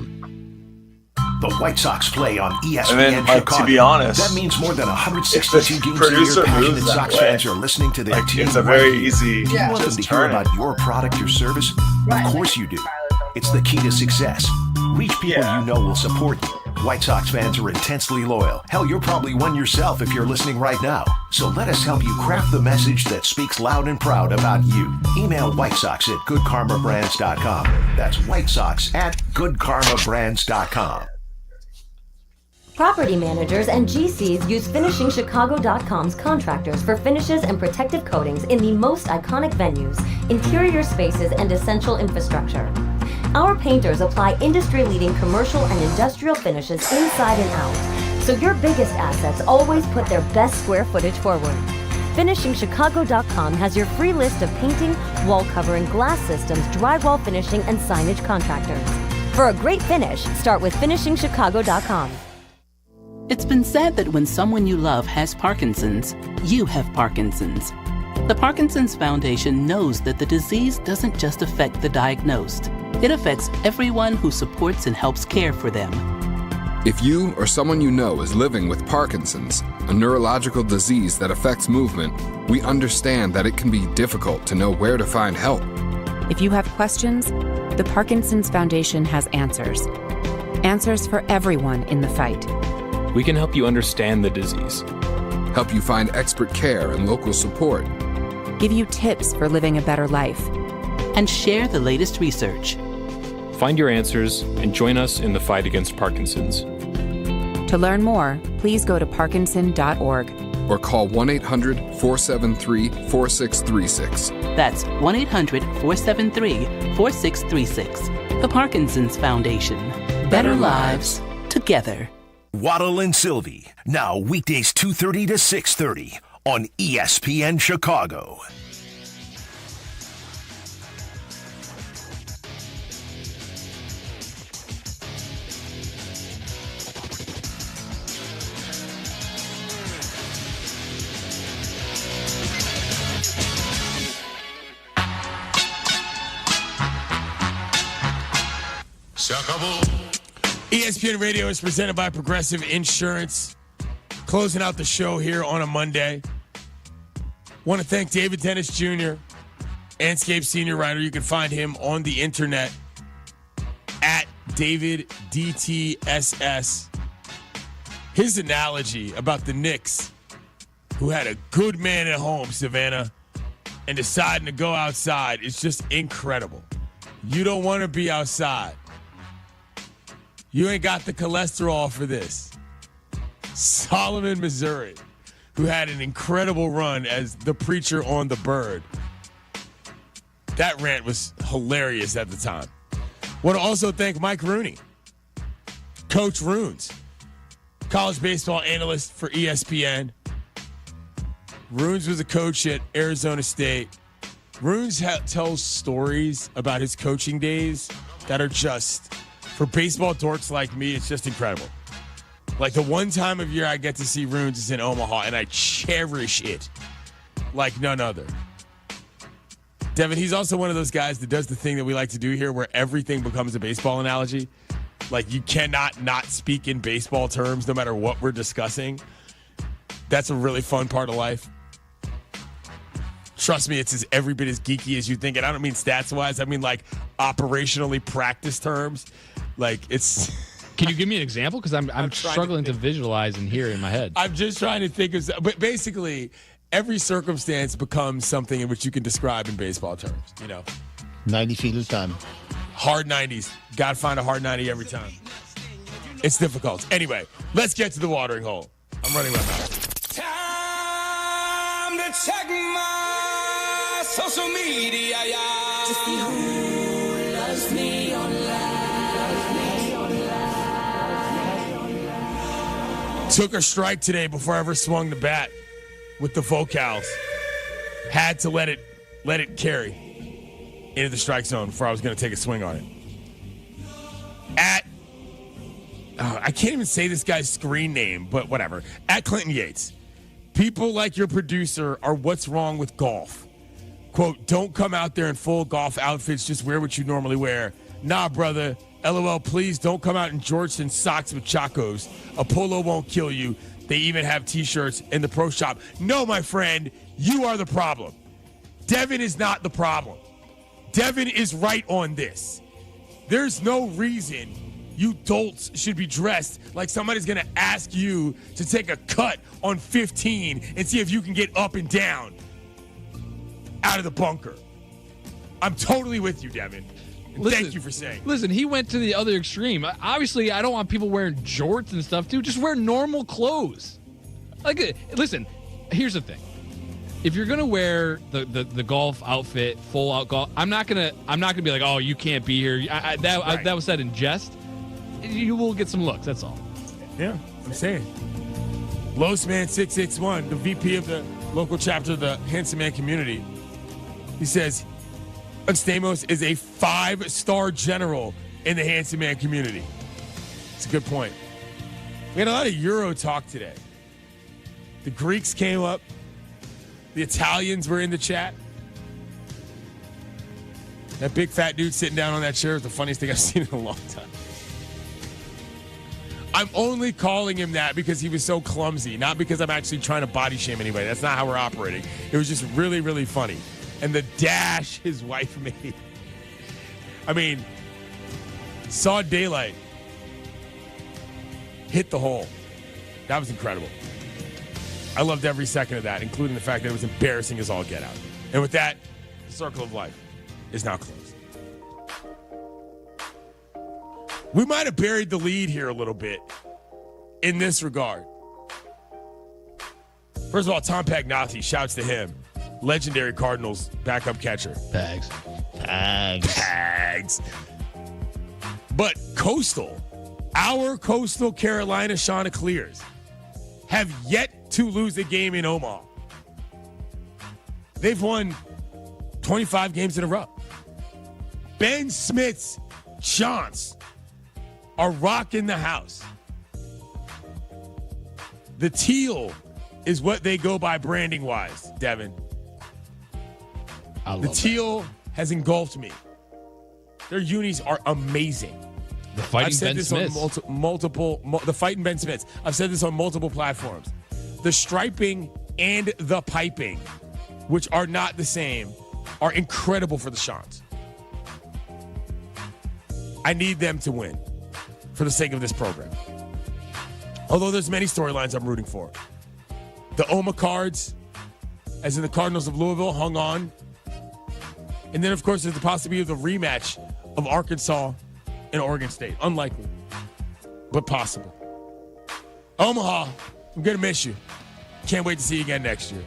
The White Sox play on ESPN Chicago. To be honest, that means more than 162 games a year. Passionate Sox fans are listening to their team. It's a very easy. Do you want them to hear about your product or service? Of course you do. It's the key to success. Reach people you know will support you. White Sox fans are intensely loyal. Hell, you're probably one yourself if you're listening right now. So let us help you craft the message that speaks loud and proud about you. Email White Sox at goodkarmabrands.com. That's White Sox at goodkarmabrands.com. Property managers and GCs use FinishingChicago.com's contractors for finishes and protective coatings in the most iconic venues, interior spaces, and essential infrastructure. Our painters apply industry-leading commercial and industrial finishes inside and out, so your biggest assets always put their best square footage forward. FinishingChicago.com has your free list of painting, wall covering, glass systems, drywall finishing, and signage contractors. For a great finish, start with FinishingChicago.com. It's been said that when someone you love has Parkinson's, you have Parkinson's. The Parkinson's Foundation knows that the disease doesn't just affect the diagnosed. It affects everyone who supports and helps care for them. If you or someone you know is living with Parkinson's, a neurological disease that affects movement, we understand that it can be difficult to know where to find help. If you have questions, the Parkinson's Foundation has answers. Answers for everyone in the fight. We can help you understand the disease, help you find expert care and local support, give you tips for living a better life, and share the latest research. Find your answers and join us in the fight against Parkinson's. To learn more, please go to parkinson.org or call 1-800-473-4636. That's 1-800-473-4636. The Parkinson's Foundation. Better lives together. Waddle and Silvy, now weekdays 2:30 to 6:30 on ESPN Chicago. ESPN Radio is presented by Progressive Insurance. Closing out the show here on a Monday. Want to thank David Dennis Jr., Anscape senior writer. You can find him on the internet at David DTSS. His analogy about the Knicks, who had a good man at home, Savannah, and deciding to go outside, is just incredible. You don't want to be outside. You ain't got the cholesterol for this. Solomon, Missouri, who had an incredible run as the preacher on the bird. That rant was hilarious at the time. Want to also thank Mike Rooney, Coach Runes, college baseball analyst for ESPN. Runes was a coach at Arizona State. Runes tells stories about his coaching days that are just, for baseball dorks like me, it's just incredible. Like the one time of year I get to see Runes is in Omaha, and I cherish it like none other. Devin, he's also one of those guys that does the thing that we like to do here where everything becomes a baseball analogy. Like you cannot not speak in baseball terms no matter what we're discussing. That's a really fun part of life. Trust me, it's every bit as geeky as you think. And I don't mean stats-wise. I mean like operationally practice terms. Like it's... Can you give me an example? Because I'm struggling to visualize and hear in my head. I'm just trying to think of... But basically, every circumstance becomes something in which you can describe in baseball terms, you know? 90 feet at a time. Hard 90s. Got to find a hard 90 every time. It's difficult. Anyway, let's get to the watering hole. I'm running my mouth. Time to check my social media, y'all. To see who loves me online. Took a strike today before I ever swung the bat with the vocals. Had to let it carry into the strike zone before I was going to take a swing on it. I can't even say this guy's screen name, but whatever. At Clinton Yates. People like your producer are what's wrong with golf. Quote, don't come out there in full golf outfits. Just wear what you normally wear. Nah, brother. LOL, please don't come out in Georgetown socks with Chacos. A polo won't kill you. They even have T-shirts in the pro shop. No, my friend, you are the problem. Devin is not the problem. Devin is right on this. There's no reason you dolts should be dressed like somebody's going to ask you to take a cut on 15 and see if you can get up and down out of the bunker. I'm totally with you, Devin. Thank you for saying. Listen, he went to the other extreme. Obviously, I don't want people wearing jorts and stuff, too. Just wear normal clothes. Like, listen, here's the thing. If you're gonna wear the golf outfit, full out golf, I'm not gonna be like, oh, you can't be here. That was said in jest. You will get some looks. That's all. Yeah, I'm saying. Losman 661, the VP of the local chapter of the Handsome Man community, he says, Stamos is a 5-star general in the Handsome Man community. It's a good point. We had a lot of Euro talk today. The Greeks came up. The Italians were in the chat. That big fat dude sitting down on that chair is the funniest thing I've seen in a long time. I'm only calling him that because he was so clumsy, not because I'm actually trying to body shame anybody. That's not how we're operating. It was just really, really funny. And the dash his wife made. I mean, saw daylight. Hit the hole. That was incredible. I loved every second of that, including the fact that it was embarrassing as all get out. And with that, the circle of life is now closed. We might have buried the lead here a little bit in this regard. First of all, Tom Pagnotti, shouts to him. Legendary Cardinals backup catcher. Pags. But our Coastal Carolina Chanticleers have yet to lose a game in Omaha. They've won 25 games in a row. Ben Smith's Chants are rocking the house. The teal is what they go by branding-wise, Devin. The teal has engulfed me. Their unis are amazing. The Fighting I've said Ben this Smiths. on the Fighting Ben Smiths. I've said this on multiple platforms. The striping and the piping, which are not the same, are incredible for the Shans. I need them to win for the sake of this program. Although there's many storylines I'm rooting for. The OMA Cards, as in the Cardinals of Louisville, hung on. And then, of course, there's the possibility of the rematch of Arkansas and Oregon State. Unlikely, but possible. Omaha, I'm going to miss you. Can't wait to see you again next year.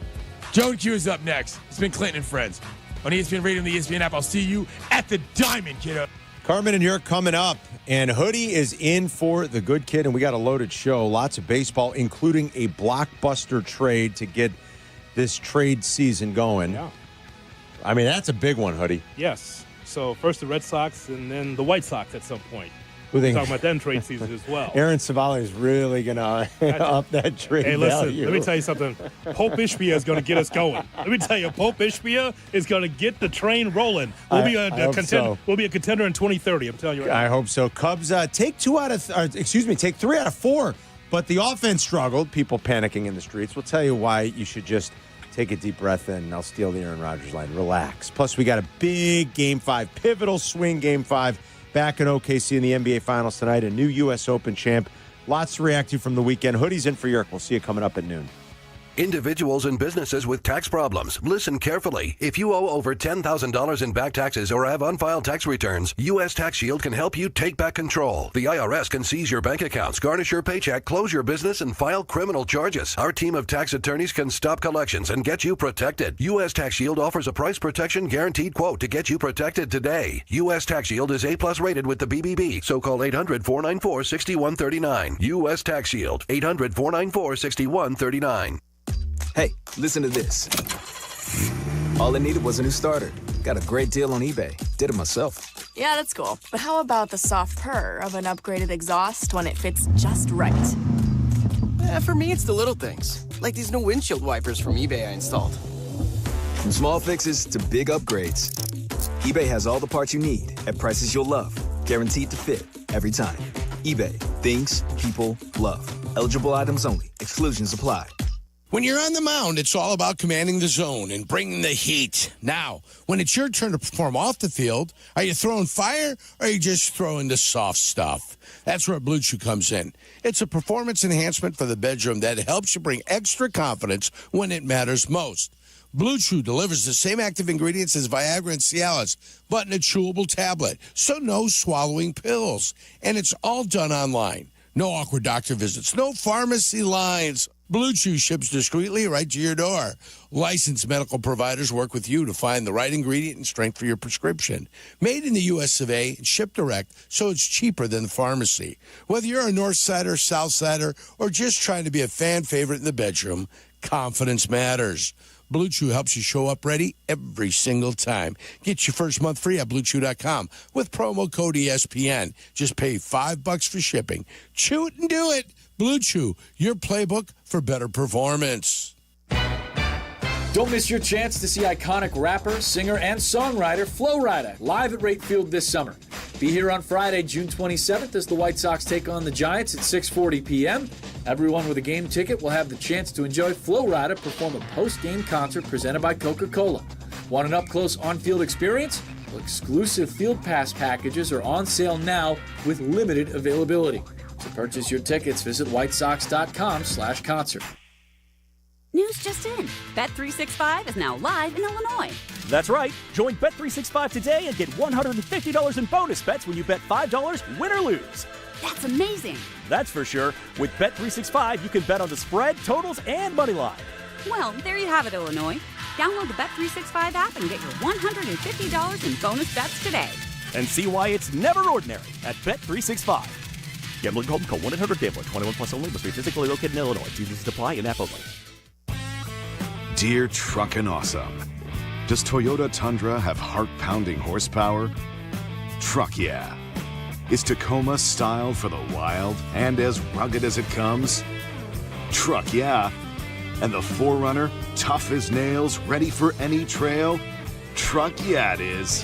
Joe and Q is up next. It's been Clinton and Friends on ESPN Radio and the ESPN app. I'll see you at the Diamond, kiddo. Carmen and you're coming up, and Hoodie is in for the good kid, and we got a loaded show. Lots of baseball, including a blockbuster trade to get this trade season going. Yeah. I mean, that's a big one, Hoodie. Yes. So first the Red Sox and then the White Sox at some point. Who We're talking about that in trade season as well. Aaron Savali is really going to up that trade Hey, listen, value. let me tell you something. Pope Ishbia is going to get us going. Let me tell you, Pope Ishbia is going to get the train rolling. We'll be a contender. So. We'll be a contender in 2030. I'm telling you right now. I hope so. Cubs take 3 out of 4, but the offense struggled. People panicking in the streets. We'll tell you why you should just take a deep breath in. I'll steal the Aaron Rodgers line. Relax. Plus, we got a big Game 5, pivotal swing Game 5 back in OKC in the NBA Finals tonight. A new U.S. Open champ. Lots to react to from the weekend. Hoodie's in for Yerk. We'll see you coming up at noon. Individuals and businesses with tax problems, listen carefully. If you owe over $10,000 in back taxes or have unfiled tax returns, U.S. Tax Shield can help you take back control. The IRS can seize your bank accounts, garnish your paycheck, close your business, and file criminal charges. Our team of tax attorneys can stop collections and get you protected. U.S. Tax Shield offers a price protection guaranteed quote to get you protected today. U.S. Tax Shield is A+ rated with the BBB, so call 800-494-6139. U.S. Tax Shield, 800-494-6139. Hey, listen to this. All I needed was a new starter. Got a great deal on eBay. Did it myself. Yeah, that's cool. But how about the soft purr of an upgraded exhaust when it fits just right? For me, it's the little things, like these new windshield wipers from eBay I installed. From small fixes to big upgrades, eBay has all the parts you need at prices you'll love. Guaranteed to fit every time. eBay. Things people love. Eligible items only. Exclusions apply. When you're on the mound, it's all about commanding the zone and bringing the heat. Now, when it's your turn to perform off the field, are you throwing fire or are you just throwing the soft stuff? That's where Blue Chew comes in. It's a performance enhancement for the bedroom that helps you bring extra confidence when it matters most. Blue Chew delivers the same active ingredients as Viagra and Cialis, but in a chewable tablet, so no swallowing pills. And it's all done online. No awkward doctor visits, no pharmacy lines. Blue Chew ships discreetly right to your door. Licensed medical providers work with you to find the right ingredient and strength for your prescription. Made in the U.S. of A. and shipped direct, so it's cheaper than the pharmacy. Whether you're a North Sider, South Sider, or just trying to be a fan favorite in the bedroom, confidence matters. Blue Chew helps you show up ready every single time. Get your first month free at BlueChew.com with promo code ESPN. Just pay $5 for shipping. Chew it and do it. Blue Chew, your playbook for better performance. Don't miss your chance to see iconic rapper, singer, and songwriter Flo Rida live at Rate Field this summer. Be here on Friday, June 27th as the White Sox take on the Giants at 6:40 p.m. Everyone with a game ticket will have the chance to enjoy Flo Rida perform a post-game concert presented by Coca-Cola. Want an up-close on-field experience? Well, exclusive Field Pass packages are on sale now with limited availability. To purchase your tickets, visit whitesox.com/concert. News just in. Bet365 is now live in Illinois. That's right. Join Bet365 today and get $150 in bonus bets when you bet $5, win or lose. That's amazing. That's for sure. With Bet365, you can bet on the spread, totals, and money line. Well, there you have it, Illinois. Download the Bet365 app and get your $150 in bonus bets today. And see why it's never ordinary at Bet365. Gambling problem? Call 1-800-GAMBLER. 21 plus only. Must be physically located in Illinois. TVs apply in app only. Dear Truckin' Awesome, does Toyota Tundra have heart-pounding horsepower? Truck yeah. Is Tacoma style for the wild and as rugged as it comes? Truck yeah. And the 4Runner, tough as nails, ready for any trail? Truck yeah it is.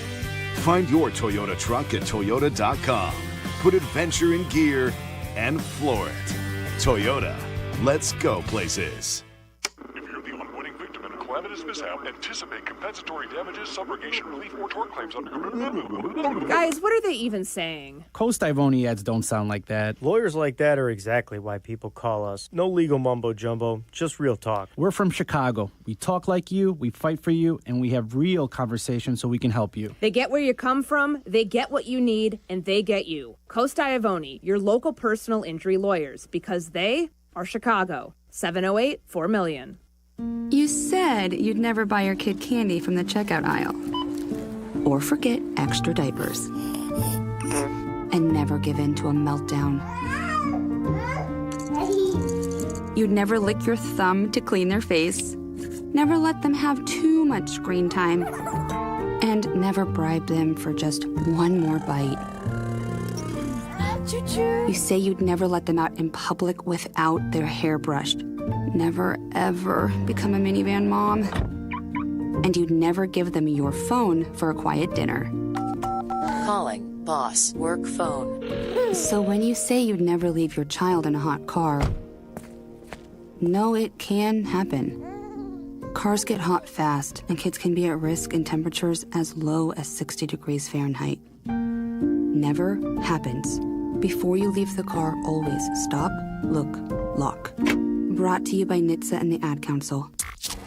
Find your Toyota truck at Toyota.com. put adventure in gear and floor it. Toyota, let's go places. If you're the unwitting victim in a calamitous mishap, anticipate compensatory damages, subrogation relief, or tort claims under... Guys, what are they even saying? Coast-Ivoni ads don't sound like that. Lawyers like that are exactly why people call us. No legal mumbo-jumbo, just real talk. We're from Chicago. We talk like you, we fight for you, and we have real conversations so we can help you. They get where you come from, they get what you need, and they get you. Coast-Ivoni, your local personal injury lawyers, because they are Chicago. 708-4million. You said you'd never buy your kid candy from the checkout aisle. Or forget extra diapers. And never give in to a meltdown. You'd never lick your thumb to clean their face. Never let them have too much screen time. And never bribe them for just one more bite. You say you'd never let them out in public without their hair brushed. Never, ever become a minivan mom. And you'd never give them your phone for a quiet dinner. Calling boss work phone. So when you say you'd never leave your child in a hot car, no, it can happen. Cars get hot fast, and kids can be at risk in temperatures as low as 60 degrees Fahrenheit. Never happens. Before you leave the car, always stop, look, lock. Brought to you by NHTSA and the Ad Council.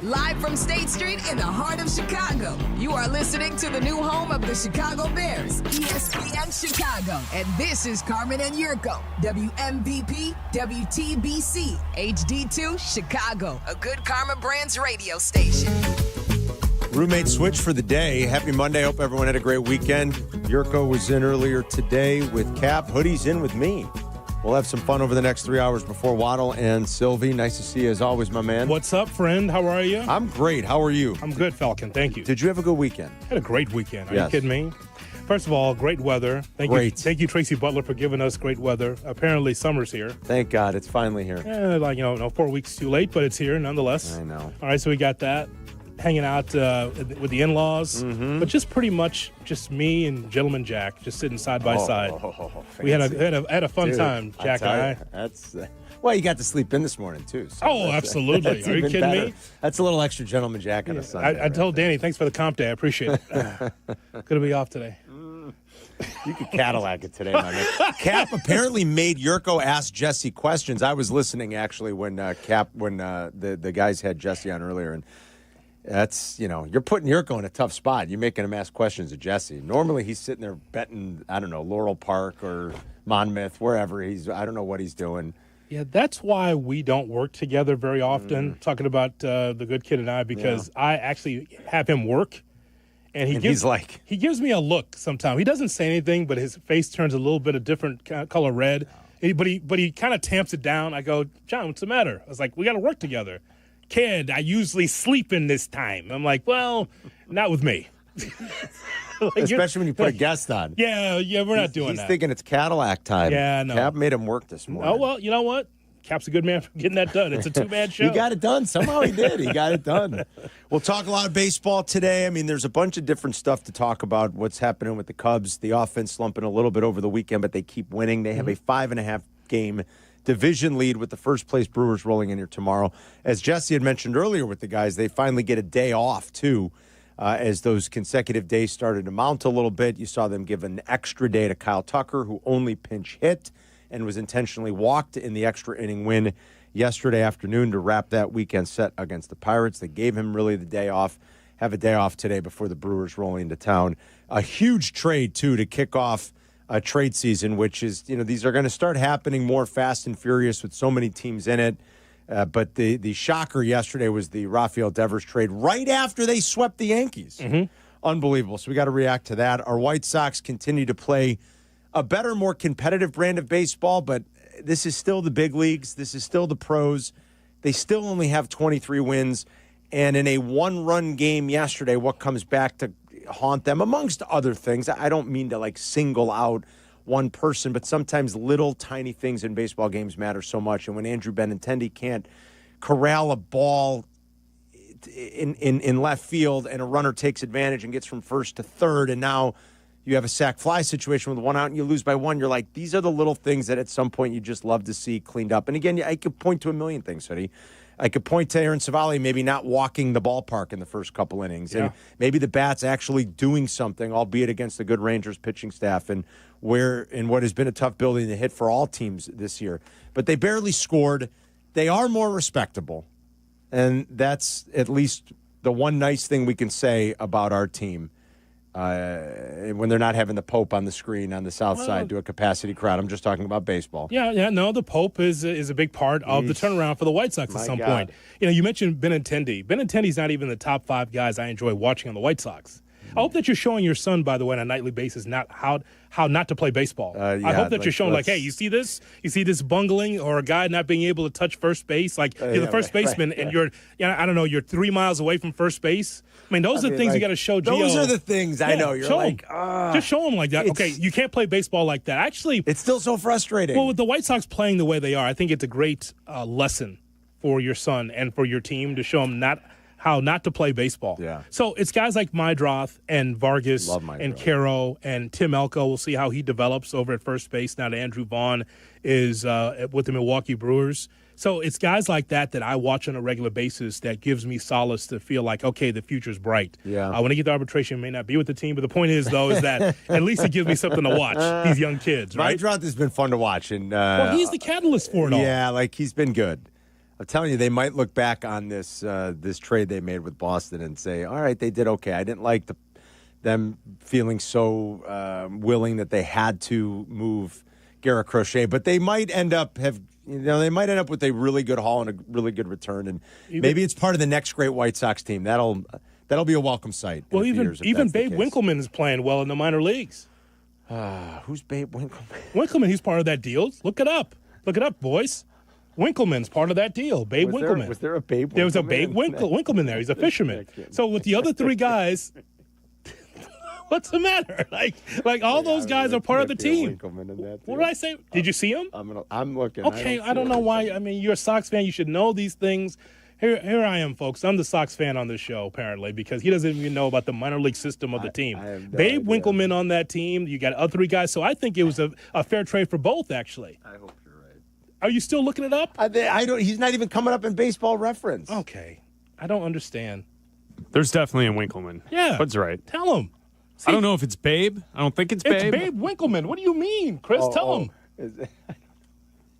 Live from State Street in the heart of Chicago, you are listening to the new home of the Chicago Bears, ESPN Chicago. And this is Carmen and Jurko, WMVP, WTBC, HD2, Chicago, a good Karma Brands radio station. Roommate switch for the day. Happy Monday. Hope everyone had a great weekend. Yurko was in earlier today with Kap. Hoodie's in with me. We'll have some fun over the next 3 hours before Waddle and Silvy. Nice to see you as always, my man. What's up, friend? How are you? I'm great. How are you? I'm good, Falcon. Thank you. Did you have a good weekend? I had a great weekend. Are Yes. you kidding me? First of all, great weather. Thank you, Tracy Butler, for giving us great weather. Apparently, summer's here. Thank God. It's finally here. 4 weeks too late, but it's here nonetheless. I know. All right, so we got that. Hanging out with the in-laws, but just pretty much just me and Gentleman Jack, just sitting side by side. We had a fun time, Jack and I. That's well, you got to sleep in this morning too. So Absolutely. Are you kidding me? That's a little extra Gentleman Jack on a Sunday. I told Danny, thanks for the comp day. I appreciate it. Gonna be off today. You could Cadillac it today, my man. Kap apparently made Yurko ask Jesse questions. I was listening actually when the guys had Jesse on earlier, and that's, you're putting Yurko in a tough spot. You're making him ask questions of Jesse. Normally he's sitting there betting, I don't know, Laurel Park or Monmouth, wherever I don't know what he's doing. Yeah, that's why we don't work together very often, talking about the good kid and I, because I actually have him work. And he gives me a look sometimes. He doesn't say anything, but his face turns a little bit of different color red. But he kind of tamps it down. I go, John, what's the matter? I was like, we got to work together. Kid, I usually sleep in this time. I'm like, well, not with me. Especially when you put a guest on. Yeah, we're not doing that. He's thinking it's Cadillac time. Yeah, no. Kap made him work this morning. Oh, well, you know what? Cap's a good man for getting that done. It's a two-man show. He got it done. Somehow he did. He got it done. We'll talk a lot of baseball today. I mean, there's a bunch of different stuff to talk about. What's happening with the Cubs. The offense slumping a little bit over the weekend, but they keep winning. They have a 5.5 game division lead with the first-place Brewers rolling in here tomorrow. As Jesse had mentioned earlier with the guys, they finally get a day off, too, as those consecutive days started to mount a little bit. You saw them give an extra day to Kyle Tucker, who only pinch hit and was intentionally walked in the extra inning win yesterday afternoon to wrap that weekend set against the Pirates. They gave him really the day off, have a day off today before the Brewers roll into town. A huge trade, too, to kick off a trade season, which is, these are going to start happening more fast and furious with so many teams in it. But the shocker yesterday was the Rafael Devers trade right after they swept the Yankees. Unbelievable. So we got to react to that. Our White Sox continue to play a better, more competitive brand of baseball, but this is still the big leagues. This is still the pros. They still only have 23 wins. And in a one-run game yesterday, what comes back to haunt them, amongst other things, I don't mean to single out one person, but sometimes little tiny things in baseball games matter so much. And when Andrew Benintendi can't corral a ball in left field and a runner takes advantage and gets from first to third, and now you have a sack fly situation with one out and you lose by one. You're like, these are the little things that at some point you just love to see cleaned up. And again, I could point to a million things, Hoodie. I could point to Aaron Savali maybe not walking the ballpark in the first couple innings. And maybe the bat's actually doing something, albeit against the good Rangers pitching staff and what has been a tough building to hit for all teams this year. But they barely scored. They are more respectable. And that's at least the one nice thing we can say about our team. When they're not having the Pope on the screen on the south side to a capacity crowd. I'm just talking about baseball. No, the Pope is a big part of the turnaround for the White Sox at some point. You mentioned Benintendi. Benintendi's not even the top 5 guys I enjoy watching on the White Sox. I hope that you're showing your son, by the way, on a nightly basis, not how not to play baseball. I hope that you're showing, hey, you see this? You see this bungling or a guy not being able to touch first base? Like, you're the first baseman, and you're 3 miles away from first base. I mean, those are the things you got to show Gio. Those are the things I know. You're like, just show him like that. Okay, you can't play baseball like that. Actually, it's still so frustrating. Well, with the White Sox playing the way they are, I think it's a great lesson for your son and for your team to show him how not to play baseball. Yeah. So it's guys like Mydroth and Vargas and Caro and Tim Elko. We'll see how he develops over at first base now that Andrew Vaughn is with the Milwaukee Brewers. So it's guys like that I watch on a regular basis that gives me solace to feel like, okay, the future's bright. Yeah. When I get to arbitration, may not be with the team, but the point is, though, is that at least it gives me something to watch, these young kids, right? Mydroth has been fun to watch. And, he's the catalyst for it all. Yeah, he's been good. I'm telling you, they might look back on this trade they made with Boston and say, all right, they did okay. I didn't like them feeling so willing that they had to move Garrett Crochet, but they might end up with a really good haul and a really good return, and maybe it's part of the next great White Sox team. That'll be a welcome sight. Well, even Babe Winkleman is playing well in the minor leagues. Who's Babe Winkleman? Winkleman, he's part of that deal. Look it up, boys. Winkleman's part of that deal. Babe Winkleman. Was there a Babe Winkleman? There was a Babe Winkleman there. He's a fisherman. So with the other 3 guys, what's the matter? Like all those guys are part of the team. What did I say? Did you see him? I'm looking. Okay, I don't know why. I mean, you're a Sox fan. You should know these things. Here I am, folks. I'm the Sox fan on this show, apparently, because he doesn't even know about the minor league system of the team. Babe Winkleman on that team. You got other 3 guys. So I think it was a fair trade for both, actually. I hope you're right. Are you still looking it up? I don't. He's not even coming up in Baseball Reference. Okay. I don't understand. There's definitely a Winkleman. Yeah. Bud's right. Tell him. I don't know if it's Babe. I don't think it's Babe. It's Babe Winkleman. What do you mean, Chris? Tell him.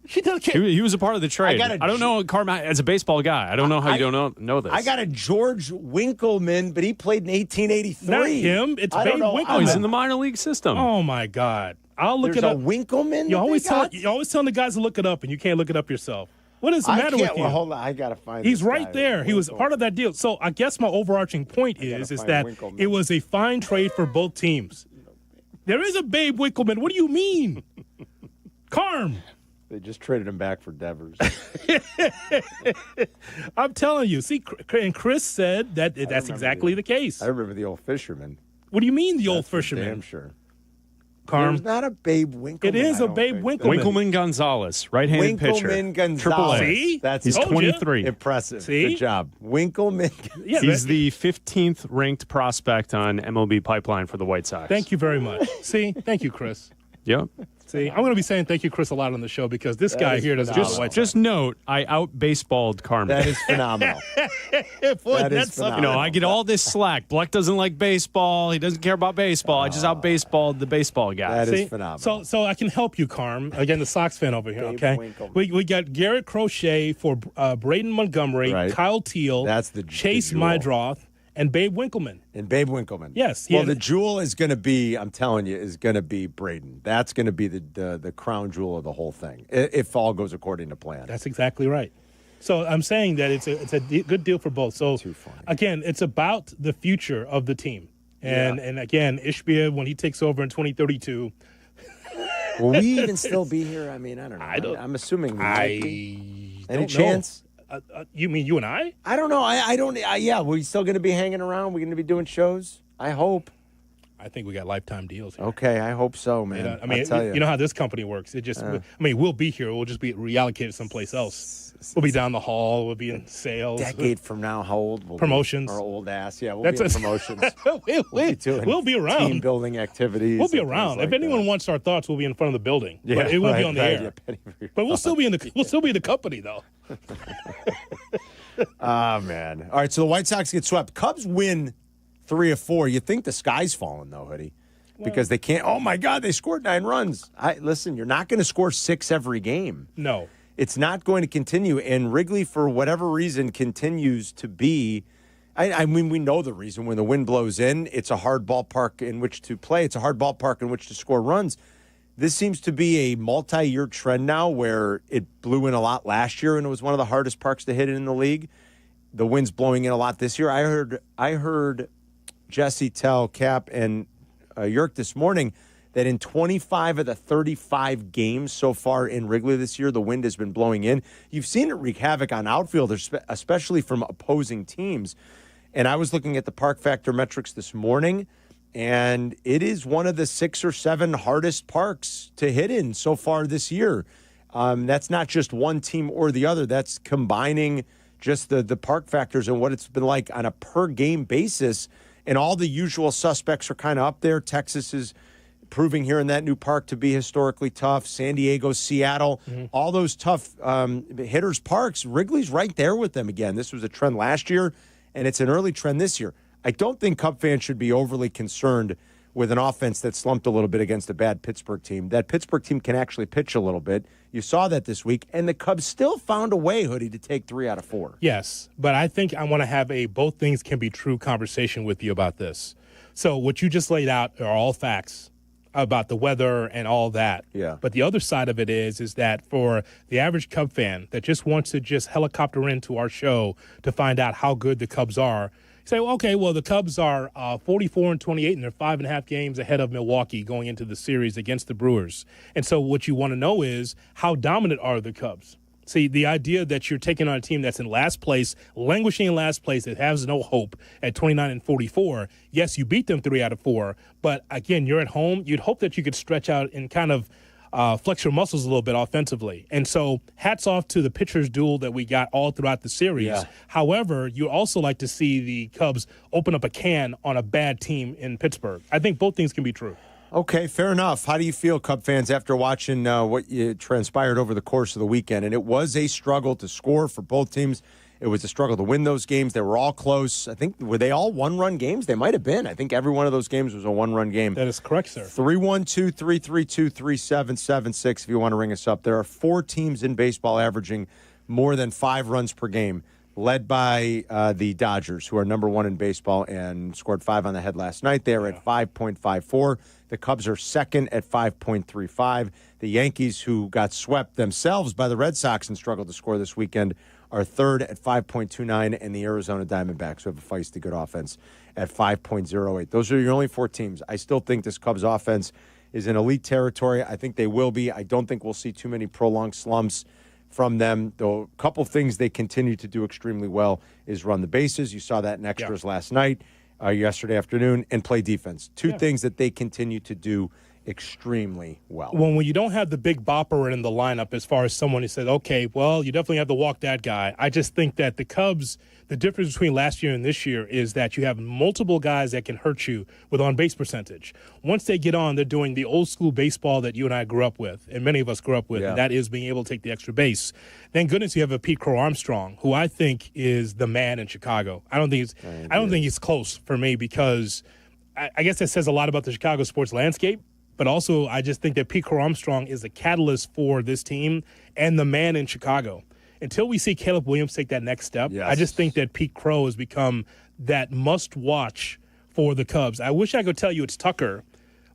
He was a part of the trade. I don't know, Carmen, as a baseball guy. I don't know how you don't know this. I got a George Winkleman, but he played in 1883. Not him. It's Babe Winkleman. Oh, he's in the minor league system. Oh, my God. I'll look it up. Winkleman? You're always telling the guys to look it up, and you can't look it up yourself. What is the matter with you? Well, hold on. I got to find He's this right guy. there. He was part of that deal. So I guess my overarching point is that Winkleman. it was a fine trade for both teams. There is a Babe Winkleman. What do you mean? Carm. They just traded him back for Devers. I'm telling you. See, and Chris said that's exactly the case. I remember the old fisherman. What do you mean the old fisherman? Damn sure. Carm. There's not a Babe Winkleman. It is a Babe Winkleman. Winkleman Gonzalez, right-handed pitcher. Winkleman Gonzalez. See? He's 23. Impressive. See? Good job. Winkleman. Yeah, He's the 15th ranked prospect on MLB Pipeline for the White Sox. Thank you very much. See? Thank you, Chris. Yep. See, I'm going to be saying thank you, Chris, a lot on the show because this guy here doesn't know the White Sox. Just note, I out-baseballed Carmen. That is phenomenal. Boy, that's phenomenal. You know, I get all this slack. Bleck doesn't like baseball. He doesn't care about baseball. I just out-baseballed the baseball guy. That is phenomenal. So I can help you, Carm. Again, the Sox fan over here, okay? We got Garrett Crochet for Braden Montgomery, Kyle Teal, Chase Mydroth, and Babe Winkleman. Yes. Well, the jewel is going to be, I'm telling you, is going to be Braden. That's going to be the crown jewel of the whole thing, if all goes according to plan. That's exactly right. So I'm saying that it's a good deal for both. So, again, it's about the future of the team. And again, Ishbia, when he takes over in 2032. Will we even still be here? I mean, I don't know. I'm assuming we might be. Any chance? You mean you and I? I don't know. Yeah, we're still going to be hanging around. We're going to be doing shows. I hope. I think we got lifetime deals here. Okay, I hope so, man. I mean, I'll tell you. You know how this company works. It just, we'll be here. We'll just be reallocated someplace else. We'll be down the hall. We'll be in sales. Decade from now, how old will promotions? Our old ass. Yeah, we'll be in promotions. We'll be around. Team building activities. We'll be around. If anyone wants our thoughts, we'll be in front of the building. Yeah, but it won't be on the air. Yeah, but we'll still be in the company though. Man. All right, so the White Sox get swept. Cubs win 3 of 4. You think the sky's falling though, Hoodie? Because they can't. Oh my God, they scored 9 runs. Listen, you're not going to score 6 every game. No. It's not going to continue. And Wrigley, for whatever reason, continues to be. I mean, we know the reason. When the wind blows in, it's a hard ballpark in which to play. It's a hard ballpark in which to score runs. This seems to be a multi-year trend now where it blew in a lot last year, and it was one of the hardest parks to hit in the league. The wind's blowing in a lot this year. I heard Jesse tell Kap and Jurk this morning that in 25 of the 35 games so far in Wrigley this year, the wind has been blowing in. You've seen it wreak havoc on outfielders, especially from opposing teams. And I was looking at the park factor metrics this morning, and it is one of the 6 or 7 hardest parks to hit in so far this year. That's not just one team or the other. That's combining just the park factors and what it's been like on a per-game basis. And all the usual suspects are kind of up there. Texas is proving here in that new park to be historically tough. San Diego, Seattle, all those tough hitters' parks. Wrigley's right there with them again. This was a trend last year, and it's an early trend this year. I don't think Cub fans should be overly concerned with an offense that slumped a little bit against a bad Pittsburgh team. That Pittsburgh team can actually pitch a little bit. You saw that this week, and the Cubs still found a way, Hoodie, to take 3 out of 4. Yes, but I think I want to have a both things can be true conversation with you about this. So what you just laid out are all facts about the weather and all that. Yeah. But the other side of it is that for the average Cub fan that just wants to just helicopter into our show to find out how good the Cubs are, say, well, okay, well, the Cubs are 44-28, and they're 5.5 games ahead of Milwaukee going into the series against the Brewers. And so what you want to know is how dominant are the Cubs? See, the idea that you're taking on a team that's in last place, languishing in last place, that has no hope at 29-44, yes, you beat them 3 out of 4, but again, you're at home. You'd hope that you could stretch out and kind of flex your muscles a little bit offensively. And so hats off to the pitcher's duel that we got all throughout the series. Yeah. However, you also like to see the Cubs open up a can on a bad team in Pittsburgh. I think both things can be true. Okay, fair enough. How do you feel, Cub fans, after watching what transpired over the course of the weekend? And it was a struggle to score for both teams. It was a struggle to win those games. They were all close. I think, were they all one-run games? They might have been. I think every one of those games was a one-run game. That is correct, sir. 312-332-3776 if you want to ring us up. There are 4 teams in baseball averaging more than 5 runs per game, led by the Dodgers, who are number 1 in baseball and scored 5 on the head last night. They are at 5.54. The Cubs are second at 5.35. The Yankees, who got swept themselves by the Red Sox and struggled to score this weekend, are third at 5.29, and the Arizona Diamondbacks, who have a feisty good offense, at 5.08. Those are your only 4 teams. I still think this Cubs offense is in elite territory. I think they will be. I don't think we'll see too many prolonged slumps from them, though a couple things they continue to do extremely well is run the bases. You saw that in extras last night, yesterday afternoon, and play defense. 2 things that they continue to do extremely well. When you don't have the big bopper in the lineup as far as someone who said, okay, well, you definitely have to walk that guy. I just think that the Cubs, the difference between last year and this year is that you have multiple guys that can hurt you with on-base percentage. Once they get on, they're doing the old-school baseball that you and I grew up with, and many of us grew up with, and that is being able to take the extra base. Thank goodness you have a Pete Crow-Armstrong, who I think is the man in Chicago. I don't think he's close for me because I guess that says a lot about the Chicago sports landscape. But also, I just think that Pete Crow-Armstrong is a catalyst for this team and the man in Chicago. Until we see Caleb Williams take that next step, I just think that Pete Crow has become that must-watch for the Cubs. I wish I could tell you it's Tucker,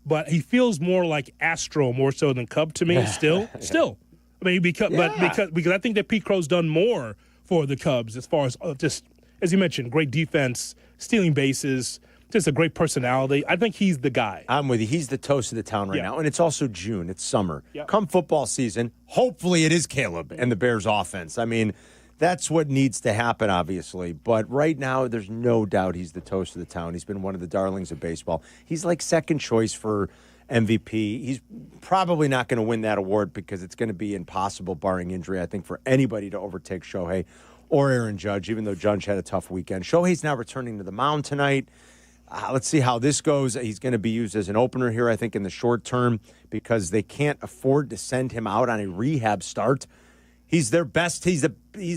but he feels more like Astro more so than Cub to me still. I mean, because I think that Pete Crow's done more for the Cubs as far as just, as you mentioned, great defense, stealing bases, just a great personality. I think he's the guy. I'm with you. He's the toast of the town right now. And it's also June. It's summer. Come football season, hopefully it is Caleb and the Bears offense. I mean, That's what needs to happen, obviously. But right now, there's no doubt he's the toast of the town. He's been one of the darlings of baseball. He's like second choice for MVP. He's probably not going to win that award because it's going to be impossible, barring injury, I think, for anybody to overtake Shohei or Aaron Judge, even though Judge had a tough weekend. Shohei's now returning to the mound tonight. Let's see how this goes. He's going to be used as an opener here, I think, in the short term because they can't afford to send him out on a rehab start. He's their best. He's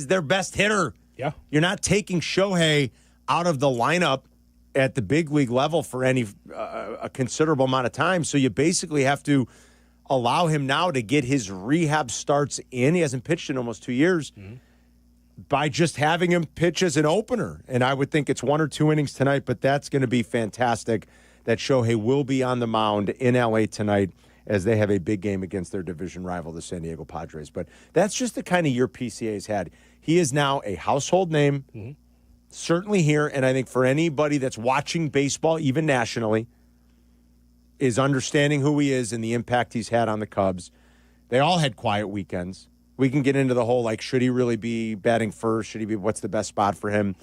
their best hitter. Yeah, you're not taking Shohei out of the lineup at the big league level for any a considerable amount of time. So you basically have to allow him now to get his rehab starts in. He hasn't pitched in almost 2 years. Mm-hmm. By just having him pitch as an opener. And I would think it's 1 or 2 innings tonight, but that's going to be fantastic that Shohei will be on the mound in L.A. tonight as they have a big game against their division rival, the San Diego Padres. But that's just the kind of year PCA's had. He is now a household name, certainly here, and I think for anybody that's watching baseball, even nationally, is understanding who he is and the impact he's had on the Cubs. They all had quiet weekends. We can get into the whole, like, should he really be batting first? Should he be, what's the best spot for him?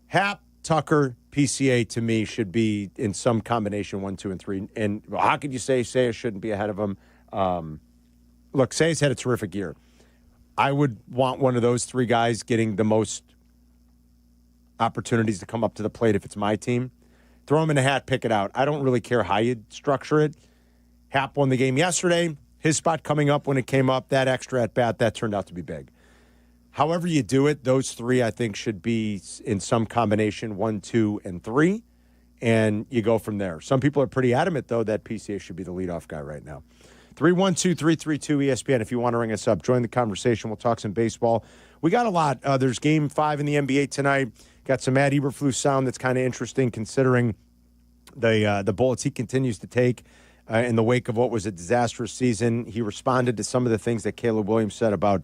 Hap, Tucker, PCA, to me, should be in some combination 1, 2, and 3. And how could you say Seiya shouldn't be ahead of him? Look, Seiya's had a terrific year. I would want one of those 3 guys getting the most opportunities to come up to the plate if it's my team. Throw him in a hat, pick it out. I don't really care how you structure it. Hap won the game yesterday. His spot coming up when it came up, that extra at-bat, that turned out to be big. However you do it, those 3, I think, should be in some combination 1, 2, and 3, and you go from there. Some people are pretty adamant, though, that PCA should be the leadoff guy right now. 312-332-ESPN if you want to ring us up. Join the conversation. We'll talk some baseball. We got a lot. There's Game 5 in the NBA tonight. Got some Matt Eberflus sound that's kind of interesting considering the bullets he continues to take. In the wake of what was a disastrous season, he responded to some of the things that Caleb Williams said about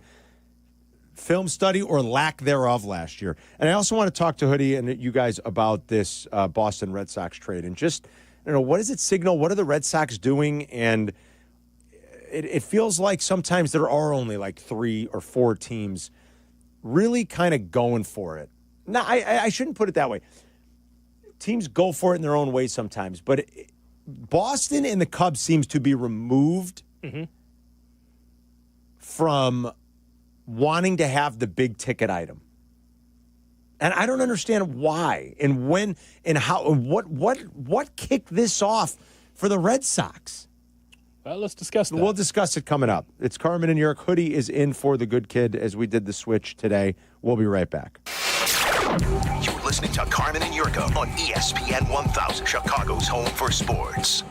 film study or lack thereof last year. And I also want to talk to Hoodie and you guys about this Boston Red Sox trade. And just, what does it signal? What are the Red Sox doing? And it feels like sometimes there are only like 3 or 4 teams really kind of going for it. Now, I shouldn't put it that way. Teams go for it in their own way sometimes, but Boston and the Cubs seems to be removed from wanting to have the big ticket item. And I don't understand why and when and how and what kicked this off for the Red Sox. Well, let's discuss that. We'll discuss it coming up. It's Carmen and York. Hoodie is in for the good kid as we did the switch today. We'll be right back. You're listening to Carmen and Yurko on ESPN 1000, Chicago's home for sports.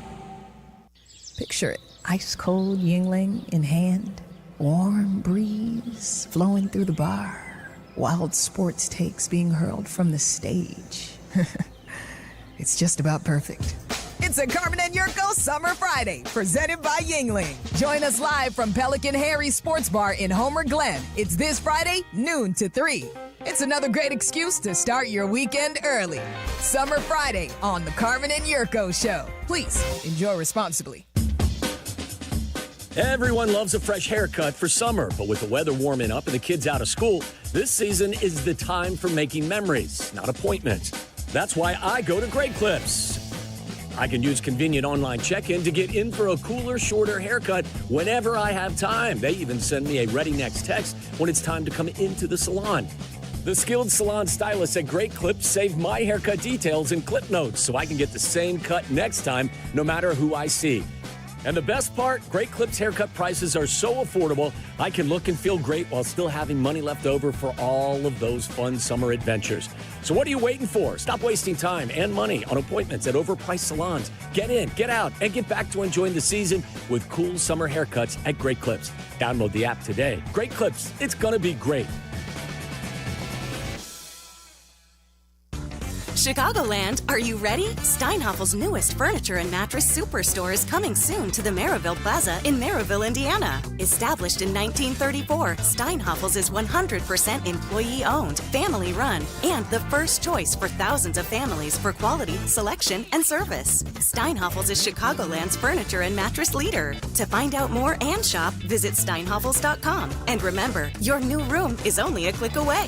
Picture it, ice cold Yuengling in hand, warm breeze flowing through the bar, wild sports takes being hurled from the stage. It's just about perfect. It's a Carmen and Yurko Summer Friday, presented by Yuengling. Join us live from Pelican Harry's Sports Bar in Homer Glen. It's this Friday, noon to 3. It's another great excuse to start your weekend early. Summer Friday on the Carmen and Yurko Show. Please enjoy responsibly. Everyone loves a fresh haircut for summer, but with the weather warming up and the kids out of school, this season is the time for making memories, not appointments. That's why I go to Great Clips. I can use convenient online check-in to get in for a cooler, shorter haircut whenever I have time. They even send me a ready next text when it's time to come into the salon. The skilled salon stylists at Great Clips save my haircut details in clip notes so I can get the same cut next time, no matter who I see. And the best part, Great Clips haircut prices are so affordable, I can look and feel great while still having money left over for all of those fun summer adventures. So what are you waiting for? Stop wasting time and money on appointments at overpriced salons. Get in, get out, and get back to enjoying the season with cool summer haircuts at Great Clips. Download the app today. Great Clips, it's gonna be great. Chicagoland, are you ready? Steinhaffel's newest furniture and mattress superstore is coming soon to the Maryville Plaza in Maryville, Indiana. Established in 1934, Steinhaffel's is 100% employee-owned, family-run, and the first choice for thousands of families for quality, selection, and service. Steinhaffel's is Chicagoland's furniture and mattress leader. To find out more and shop, visit steinhaffels.com. And remember, your new room is only a click away.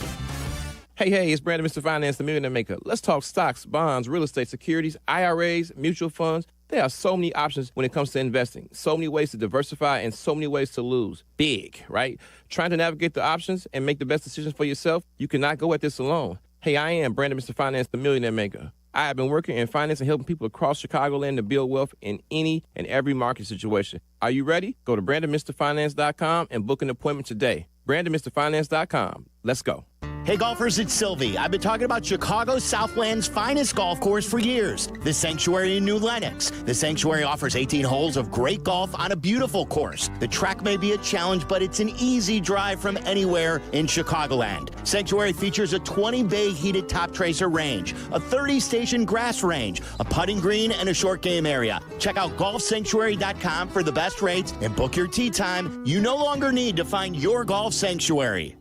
Hey, it's Brandon, Mr. Finance, the Millionaire Maker. Let's talk stocks, bonds, real estate, securities, IRAs, mutual funds. There are so many options when it comes to investing. So many ways to diversify and so many ways to lose. Big, right? Trying to navigate the options and make the best decisions for yourself, you cannot go at this alone. Hey, I am Brandon, Mr. Finance, the Millionaire Maker. I have been working in finance and helping people across Chicagoland to build wealth in any and every market situation. Are you ready? Go to BrandonMrFinance.com and book an appointment today. BrandonMrFinance.com. Let's go. Hey golfers, it's Silvy. I've been talking about Chicago's Southland's finest golf course for years, the Sanctuary in New Lenox. The Sanctuary offers 18 holes of great golf on a beautiful course. The track may be a challenge, but it's an easy drive from anywhere in Chicagoland. Sanctuary features a 20-bay heated top tracer range, a 30-station grass range, a putting green, and a short game area. Check out golfsanctuary.com for the best rates and book your tee time. You no longer need to find your golf sanctuary.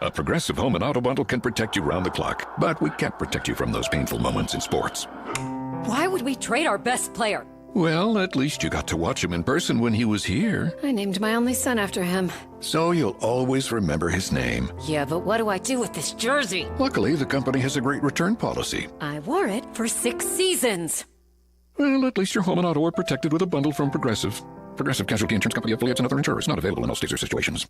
A Progressive Home and Auto Bundle can protect you round the clock, but we can't protect you from those painful moments in sports. Why would we trade our best player? Well, at least you got to watch him in person when he was here. I named my only son after him. So you'll always remember his name. Yeah, but what do I do with this jersey? Luckily, the company has a great return policy. I wore it for 6 seasons. Well, at least your home and auto are protected with a bundle from Progressive. Progressive Casualty Insurance Company affiliates and other insurers. Not available in all states or situations.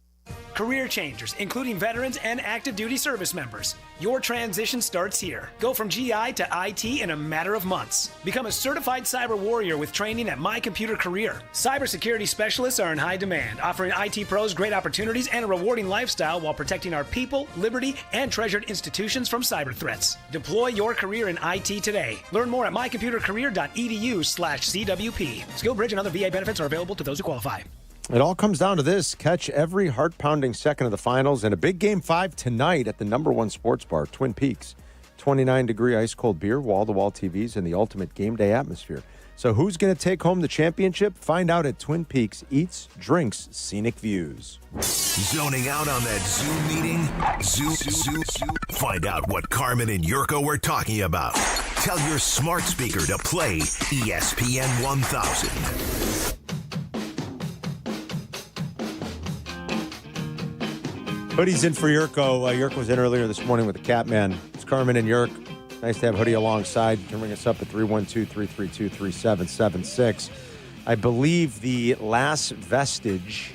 Career changers, including veterans and active duty service members. Your transition starts here. Go from GI to IT in a matter of months. Become a certified cyber warrior with training at My Computer Career. Cybersecurity specialists are in high demand, offering IT pros great opportunities and a rewarding lifestyle while protecting our people, liberty, and treasured institutions from cyber threats. Deploy your career in IT today. Learn more at mycomputercareer.edu/CWP. SkillBridge and other VA benefits are available to those who qualify. It all comes down to this. Catch every heart-pounding second of the finals and a big Game 5 tonight at the #1 sports bar, Twin Peaks. 29-degree ice-cold beer, wall-to-wall TVs, and the ultimate game day atmosphere. So who's going to take home the championship? Find out at Twin Peaks Eats, Drinks, Scenic Views. Zoning out on that Zoom meeting? Zoom. Find out what Carmen and Yurko were talking about. Tell your smart speaker to play ESPN 1000. Hoodie's in for Yurko. Yurko was in earlier this morning with the Cat Man. It's Carmen and Yurk. Nice to have Hoodie alongside. You can ring us up at 312-332-3776. I believe the last vestige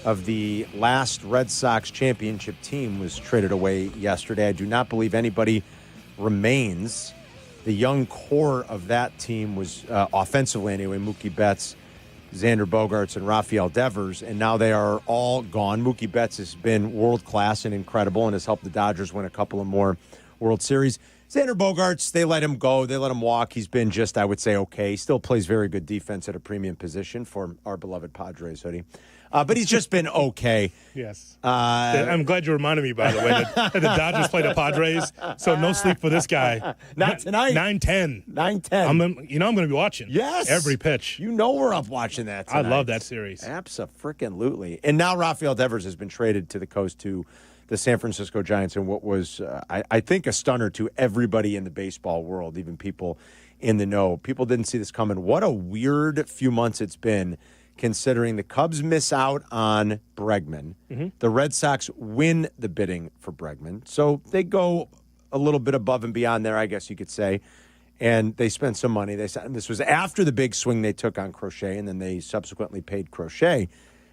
of the last Red Sox championship team was traded away yesterday. I do not believe anybody remains. The young core of that team was, offensively anyway, Mookie Betts, Xander Bogaerts, and Rafael Devers, and now they are all gone. Mookie Betts has been world-class and incredible and has helped the Dodgers win a couple of more World Series. Xander Bogaerts, they let him go. They let him walk. He's been just, I would say, okay. He still plays very good defense at a premium position for our beloved Padres, Hoodie. But he's just been okay. Yes. I'm glad you reminded me, by the way, that the Dodgers play the Padres, so no sleep for this guy. Not tonight. 9-10. 9-10. I'm going to be watching. Yes. Every pitch. You know we're up watching that tonight. I love that series. Abso-freaking-lutely. And now Rafael Devers has been traded to the coast to the San Francisco Giants in what was, I think, a stunner to everybody in the baseball world, even people in the know. People didn't see this coming. What a weird few months it's been, considering the Cubs miss out on Bregman. Mm-hmm. The Red Sox win the bidding for Bregman. So they go a little bit above and beyond there, I guess you could say. And they spent some money. This was after the big swing they took on Crochet, and then they subsequently paid Crochet.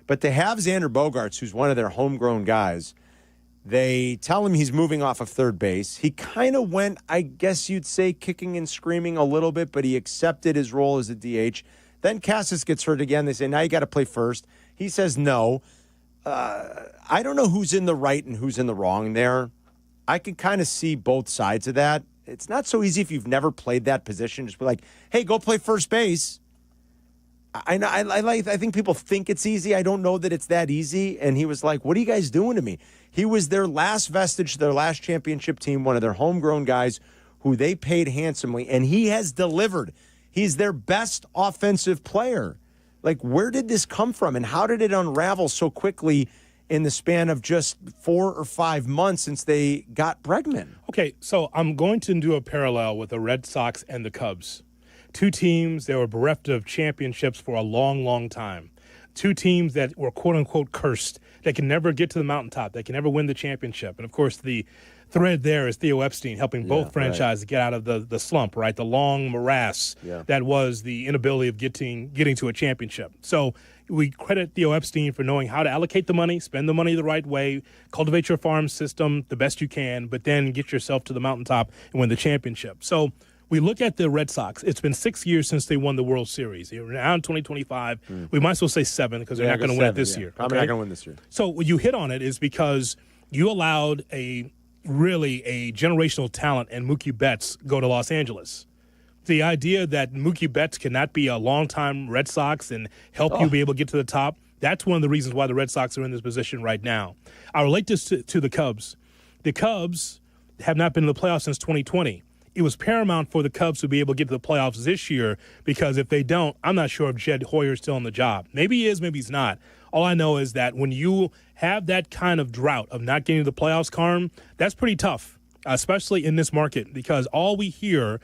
But to have Xander Bogaerts, who's one of their homegrown guys, they tell him he's moving off of third base. He kind of went, I guess you'd say, kicking and screaming a little bit, but he accepted his role as a DH. Then Cassis gets hurt again. They say, now you got to play first. He says no. I don't know who's in the right and who's in the wrong there. I can kind of see both sides of that. It's not so easy if you've never played that position. Just be like, hey, go play first base. I think people think it's easy. I don't know that it's that easy. And he was like, what are you guys doing to me? He was their last vestige, their last championship team, one of their homegrown guys who they paid handsomely, and he has delivered. He's their best offensive player. Like, where did this come from, and how did it unravel so quickly in the span of just 4 or 5 months since they got Bregman? Okay, so I'm going to do a parallel with the Red Sox and the Cubs. Two teams that were bereft of championships for a long, long time. Two teams that were, quote-unquote, cursed. They can never get to the mountaintop. They can never win the championship. And, of course, the thread there is Theo Epstein helping both franchises get out of the slump, right? The long morass that was the inability of getting to a championship. So we credit Theo Epstein for knowing how to allocate the money, spend the money the right way, cultivate your farm system the best you can, but then get yourself to the mountaintop and win the championship. So we look at the Red Sox. It's been 6 years since they won the World Series. We're now in 2025. We might as well say 7 because they're not going to win it this year. Probably not going to win this year. So what you hit on it is because you allowed a generational talent and Mookie Betts go to Los Angeles. The idea that Mookie Betts cannot be a longtime Red Sox and help you be able to get to the top, that's one of the reasons why the Red Sox are in this position right now. I relate this to the Cubs. The Cubs have not been in the playoffs since 2020. It was paramount for the Cubs to be able to get to the playoffs this year because if they don't, I'm not sure if Jed Hoyer's still on the job. Maybe he is, maybe he's not. All I know is that when you have that kind of drought of not getting to the playoffs, Carm, that's pretty tough, especially in this market because all we hear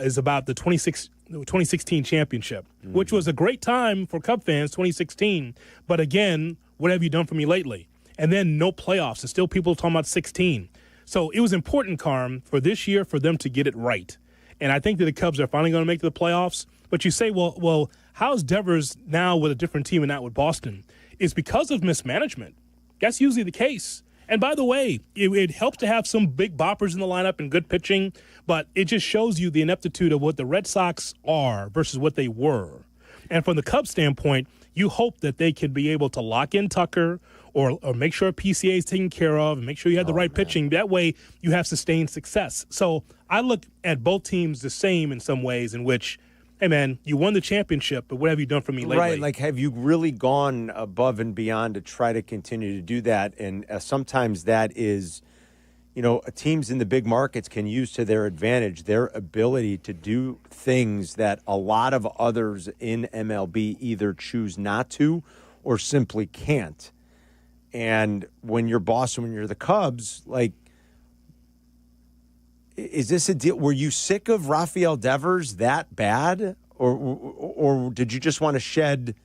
is about the 2016 championship, which was a great time for Cub fans, 2016. But again, what have you done for me lately? And then no playoffs, and still people talking about 16. So it was important, Carm, for this year for them to get it right. And I think that the Cubs are finally going to make the playoffs. But you say, well, how's Devers now with a different team and not with Boston? It's because of mismanagement. That's usually the case. And by the way, it helps to have some big boppers in the lineup and good pitching, but it just shows you the ineptitude of what the Red Sox are versus what they were. And from the Cubs standpoint, you hope that they can be able to lock in Tucker or make sure PCA is taken care of and make sure you have the right pitching. That way you have sustained success. So I look at both teams the same in some ways in which, hey, man, you won the championship, but what have you done for me lately? Right, like have you really gone above and beyond to try to continue to do that? And sometimes that is, teams in the big markets can use to their advantage their ability to do things that a lot of others in MLB either choose not to or simply can't. And when you're Boston, when you're the Cubs, like, is this a deal? Were you sick of Rafael Devers that bad? Or did you just want to shed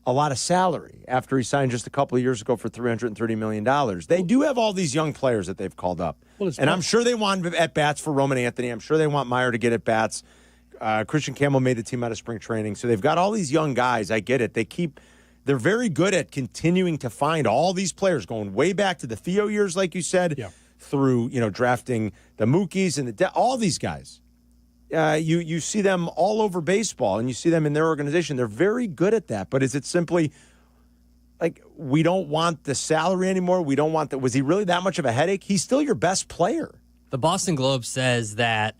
a lot of salary after he signed just a couple of years ago for $330 million? They do have all these young players that they've called up. And I'm sure they want at-bats for Roman Anthony. I'm sure they want Meyer to get at-bats. Christian Campbell made the team out of spring training. So they've got all these young guys. I get it. They're very good at continuing to find all these players, going way back to the Theo years, like you said, through drafting the Mookies and all these guys. You see them all over baseball, and you see them in their organization. They're very good at that. But is it simply like we don't want the salary anymore? We don't want that. Was he really that much of a headache? He's still your best player. The Boston Globe says that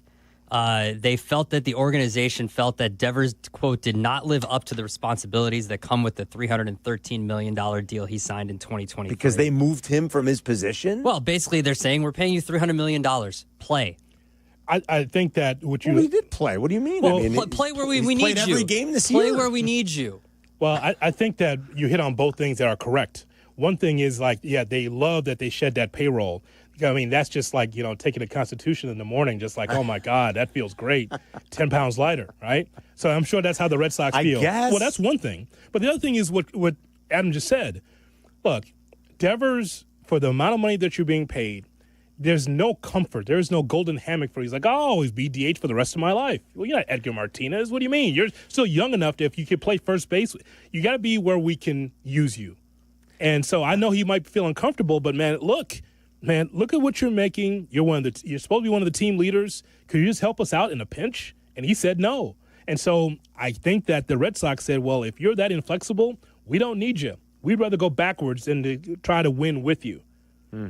they felt that the organization felt that Devers, quote, did not live up to the responsibilities that come with the $313 million deal he signed in 2023. Because they moved him from his position? Well, basically they're saying we're paying you $300 million. Play. I think that what you... Well, he did play. What do you mean? Well, play where we need you. Played every game this year. Play where we need you. Well, I think that you hit on both things that are correct. One thing is they love that they shed that payroll. I mean, that's just like, taking a Constitution in the morning, just like, oh, my God, that feels great. 10 pounds lighter, right? So I'm sure that's how the Red Sox feel. I guess. Well, that's one thing. But the other thing is what Adam just said. Look, Devers, for the amount of money that you're being paid, there's no comfort. There's no golden hammock for he's like, I'll always be DH for the rest of my life. Well, you're not Edgar Martinez. What do you mean? You're still young enough that if you can play first base, you got to be where we can use you. And so I know he might feel uncomfortable, but, look at what you're making. You're supposed to be one of the team leaders. Could you just help us out in a pinch? And he said no. And so I think that the Red Sox said, well, if you're that inflexible, we don't need you. We'd rather go backwards than to try to win with you.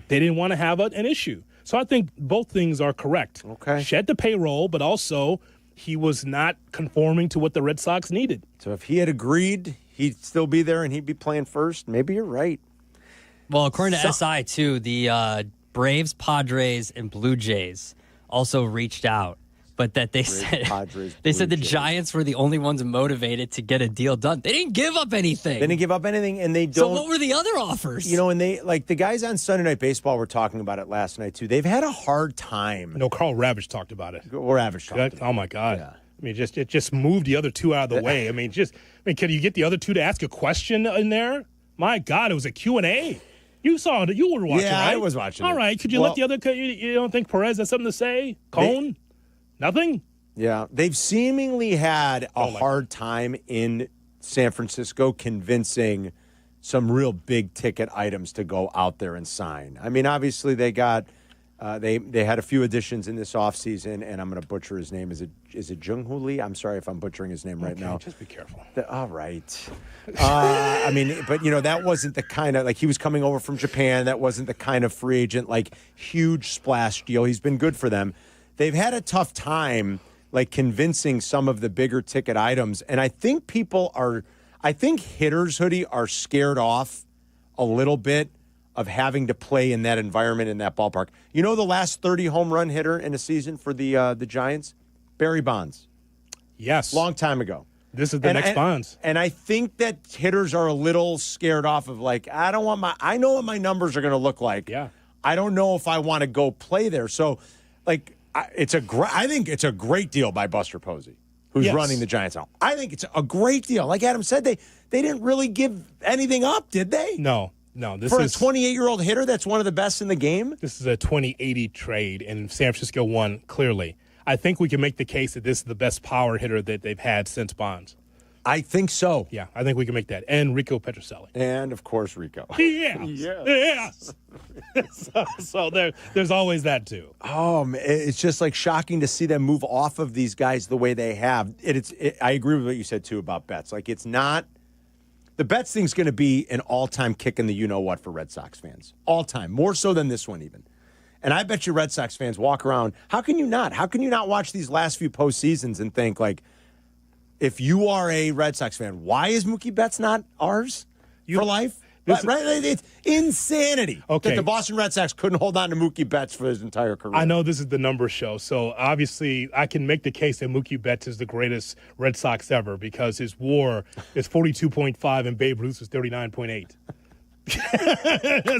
They didn't want to have an issue. So I think both things are correct. Okay. Shed the payroll, but also he was not conforming to what the Red Sox needed. So if he had agreed, he'd still be there and he'd be playing first. Maybe you're right. Well, according to SI, too, the Braves, Padres, and Blue Jays also reached out, but that they said the Giants were the only ones motivated to get a deal done. They didn't give up anything. They didn't give up anything, and they don't. So what were the other offers? You know, and they like the guys on Sunday Night Baseball were talking about it last night too. They've had a hard time. No, Carl Ravitch talked about it. Ravitch talked about it. Oh my God. Yeah. I mean, it just moved the other two out of the way. I mean, can you get the other two to ask a question in there? My God, it was a Q&A. You saw it. You were watching, yeah, right? I was watching. All right. Could you let the other? You don't think Perez has something to say? Cone? Nothing. Yeah, they've seemingly had a hard time in San Francisco convincing some real big ticket items to go out there and sign. I mean, obviously they got they had a few additions in this offseason, and I'm going to butcher his name. Is it Jung-Hoo Lee? I'm sorry if I'm butchering his name right now. Just be careful. All right. I mean, but, you know, that wasn't the kind of, like, he was coming over from Japan. That wasn't the kind of free agent, like, huge splash deal. He's been good for them. They've had a tough time, like, convincing some of the bigger ticket items. And I think hitters, Hoodie, are scared off a little bit of having to play in that environment, in that ballpark. You know the last 30 home run hitter in a season for the Giants? Barry Bonds. Yes. Long time ago. This is the next Bonds. And I think that hitters are a little scared off of, like, I know what my numbers are going to look like. Yeah. I don't know if I want to go play there. So, like, I think it's a great deal by Buster Posey, who's running the Giants now. I think it's a great deal. Like Adam said, they didn't really give anything up, did they? No. This is a 28-year-old hitter that's one of the best in the game. This is a 2080 trade, and San Francisco won clearly. I think we can make the case that this is the best power hitter that they've had since Bonds. I think so. Yeah, I think we can make that. And Rico Petrocelli. And, of course, Rico. Yes. So there's always that, too. Oh, it's just, like, shocking to see them move off of these guys the way they have. I agree with what you said, too, about Betts. Like, it's not – the Betts thing's going to be an all-time kick in the you-know-what for Red Sox fans. All-time. More so than this one, even. And I bet you Red Sox fans walk around. How can you not? How can you not watch these last few postseasons and think, like, if you are a Red Sox fan, why is Mookie Betts not ours for life? Right? It's insanity that the Boston Red Sox couldn't hold on to Mookie Betts for his entire career. I know this is the numbers show, so obviously I can make the case that Mookie Betts is the greatest Red Sox ever because his WAR is 42.5 and Babe Ruth is 39.8.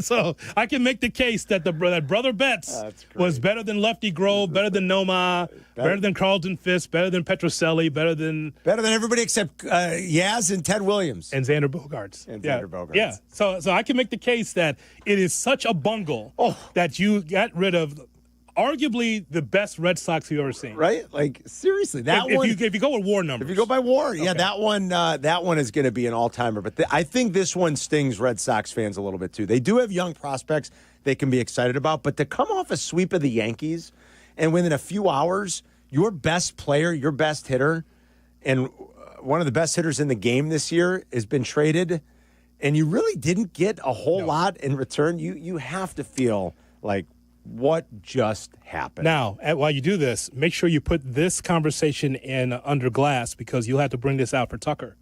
So I can make the case that Brother Betts was better than Lefty Grove, better than Noma, better than Carlton Fisk, better than Petrocelli, better than everybody except Yaz and Ted Williams and Xander Bogaerts. Yeah. So I can make the case that it is such a bungle that you got rid of arguably the best Red Sox you've ever seen. Right? Like, seriously, if you go with WAR numbers. If you go by WAR, yeah, that one is going to be an all-timer. But I think this one stings Red Sox fans a little bit, too. They do have young prospects they can be excited about, but to come off a sweep of the Yankees and within a few hours, your best player, your best hitter, and one of the best hitters in the game this year has been traded, and you really didn't get a whole lot in return, you have to feel like, what just happened? Now, while you do this, make sure you put this conversation in under glass because you'll have to bring this out for Tucker.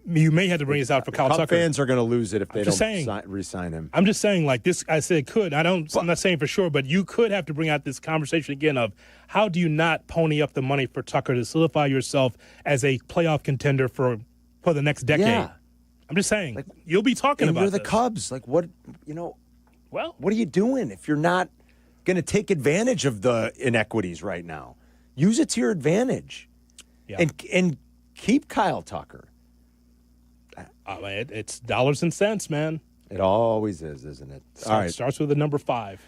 You may have to bring this out for Kyle Tucker. Fans are going to lose it if they don't re-sign him. I'm just saying, like this, I said could. I'm not saying for sure, but you could have to bring out this conversation again of how do you not pony up the money for Tucker to solidify yourself as a playoff contender for the next decade? Yeah. I'm just saying, like, you'll be talking about you're the Cubs. Like, what, Well, what are you doing if you're not going to take advantage of the inequities right now? Use it to your advantage, and keep Kyle Tucker. It's dollars and cents, man. It always is, isn't it? All right, starts with the number 5.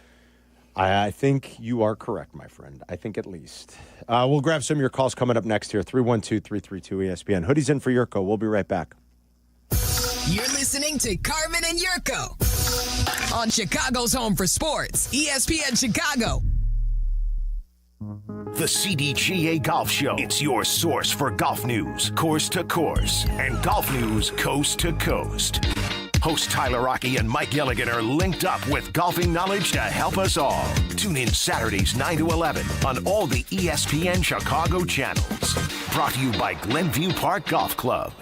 I think you are correct, my friend. I think at least. We'll grab some of your calls coming up next here. 312-332-ESPN. Hoodie's in for Yurko. We'll be right back. You're listening to Carmen and Yurko on Chicago's home for sports, ESPN Chicago. The CDGA Golf Show. It's your source for golf news, course to course, and golf news coast to coast. Host Tyler Rocky and Mike Gilligan are linked up with golfing knowledge to help us all. Tune in Saturdays 9 to 11 on all the ESPN Chicago channels. Brought to you by Glenview Park Golf Club.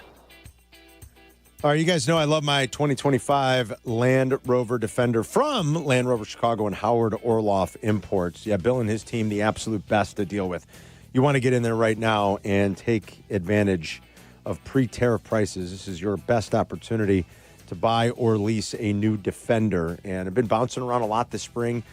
All right, you guys know I love my 2025 Land Rover Defender from Land Rover Chicago and Howard Orloff Imports. Yeah, Bill and his team, the absolute best to deal with. You want to get in there right now and take advantage of pre-tariff prices. This is your best opportunity to buy or lease a new Defender. And I've been bouncing around a lot this spring.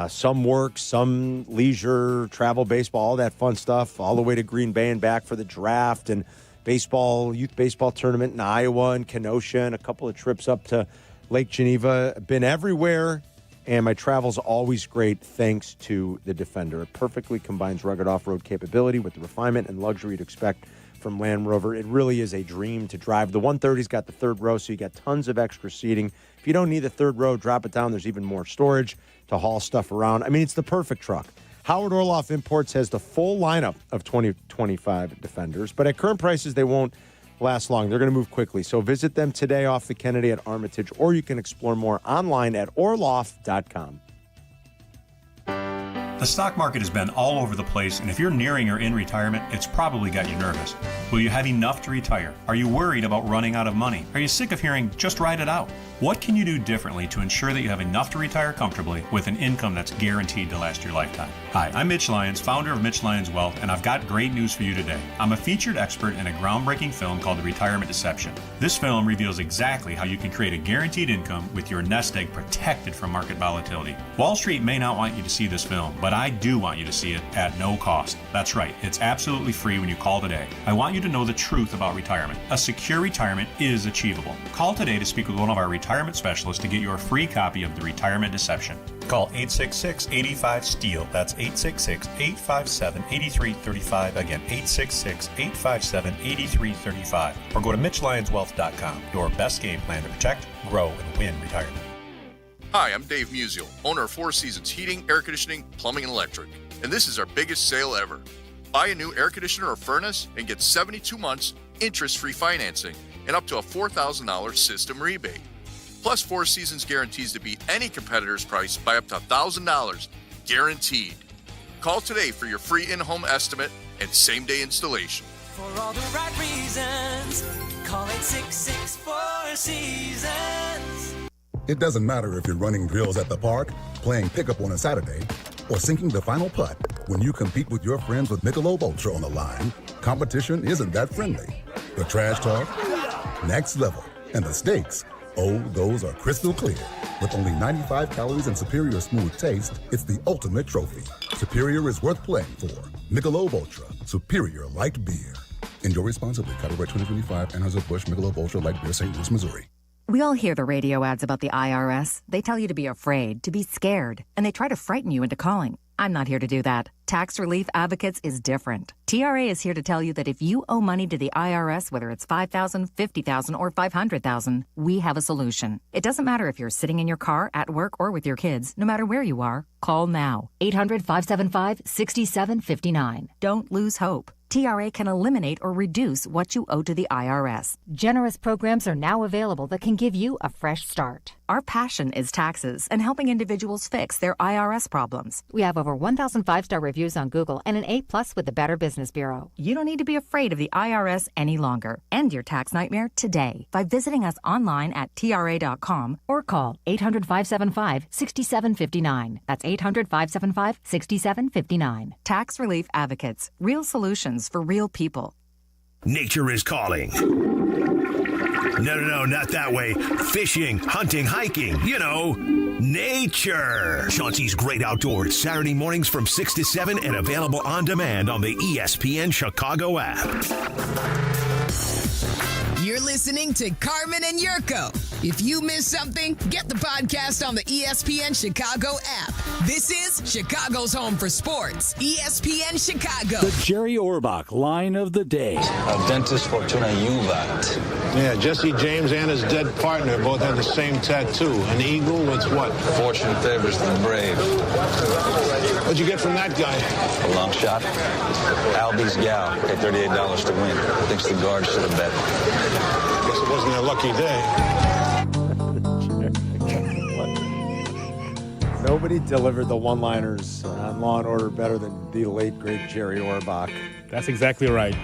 Some work, some leisure, travel, baseball, all that fun stuff, all the way to Green Bay and back for the draft and baseball, youth baseball tournament in Iowa and Kenosha, and a couple of trips up to Lake Geneva. Been everywhere, and my travel's always great thanks to the Defender. It perfectly combines rugged off-road capability with the refinement and luxury you'd expect from Land Rover. It really is a dream to drive. The 130's got the third row, so you got tons of extra seating. If you don't need the third row, drop it down. There's even more storage to haul stuff around. I mean, it's the perfect truck. Howard Orloff Imports has the full lineup of 2025 Defenders, but at current prices, they won't last long. They're going to move quickly. So visit them today off the Kennedy at Armitage, or you can explore more online at orloff.com. The stock market has been all over the place, and if you're nearing or in retirement, it's probably got you nervous. Will you have enough to retire? Are you worried about running out of money? Are you sick of hearing, just ride it out? What can you do differently to ensure that you have enough to retire comfortably with an income that's guaranteed to last your lifetime? Hi, I'm Mitch Lyons, founder of Mitch Lyons Wealth, and I've got great news for you today. I'm a featured expert in a groundbreaking film called The Retirement Deception. This film reveals exactly how you can create a guaranteed income with your nest egg protected from market volatility. Wall Street may not want you to see this film, but I do want you to see it at no cost. That's right, it's absolutely free when you call today. I want you to know the truth about retirement. A secure retirement is achievable. Call today to speak with one of our retirement specialists to get your free copy of The Retirement Deception. Call 866-85-STEEL. That's 866-857-8335. Again, 866-857-8335. Or go to MitchLyonsWealth.com. Your best game plan to protect, grow, and win retirement. Hi, I'm Dave Musial, owner of Four Seasons Heating, Air Conditioning, Plumbing, and Electric. And this is our biggest sale ever. Buy a new air conditioner or furnace and get 72 months interest-free financing and up to a $4,000 system rebate. Plus, Four Seasons guarantees to beat any competitor's price by up to $1,000, guaranteed. Call today for your free in-home estimate and same-day installation. For all the right reasons, call 866-4 Seasons. It doesn't matter if you're running drills at the park, playing pickup on a Saturday, or sinking the final putt. When you compete with your friends with Michelob Ultra on the line, competition isn't that friendly. The trash talk, next level, and the stakes, oh, those are crystal clear. With only 95 calories and superior smooth taste, it's the ultimate trophy. Superior is worth playing for. Michelob Ultra, superior light beer. Enjoy responsibly. Copyright 2025, Anheuser-Busch Michelob Ultra Light Beer, St. Louis, Missouri. We all hear the radio ads about the IRS. They tell you to be afraid, to be scared, and they try to frighten you into calling. I'm not here to do that. Tax Relief Advocates is different. TRA is here to tell you that if you owe money to the IRS, whether it's $5,000, $50,000, or $500,000, we have a solution. It doesn't matter if you're sitting in your car, at work, or with your kids. No matter where you are, call now. 800-575-6759. Don't lose hope. TRA can eliminate or reduce what you owe to the IRS. Generous programs are now available that can give you a fresh start. Our passion is taxes and helping individuals fix their IRS problems. We have over 1,000 5-star reviews on Google and an A+ with the Better Business Bureau. You don't need to be afraid of the IRS any longer. End your tax nightmare today by visiting us online at TRA.com or call 800-575-6759. That's 800-575-6759. Tax Relief Advocates. Real solutions for real people. Nature is calling. No, not that way. Fishing, hunting, hiking, nature. Chauncey's Great Outdoors, Saturday mornings from 6 to 7 and available on demand on the ESPN Chicago app. You're listening to Carmen and Yurko. If you miss something, get the podcast on the ESPN Chicago app. This is Chicago's home for sports. ESPN Chicago. The Jerry Orbach line of the day. Dentis Fortuna Juvat. Yeah, Jesse James and his dead partner both have the same tattoo. An eagle with what? Fortune favors the brave. What'd you get from that guy? A long shot. Albie's gal. Paid $38 to win. Thinks the guard should have bet. Guess it wasn't their lucky day. Nobody delivered the one-liners on Law & Order better than the late, great Jerry Orbach. That's exactly right.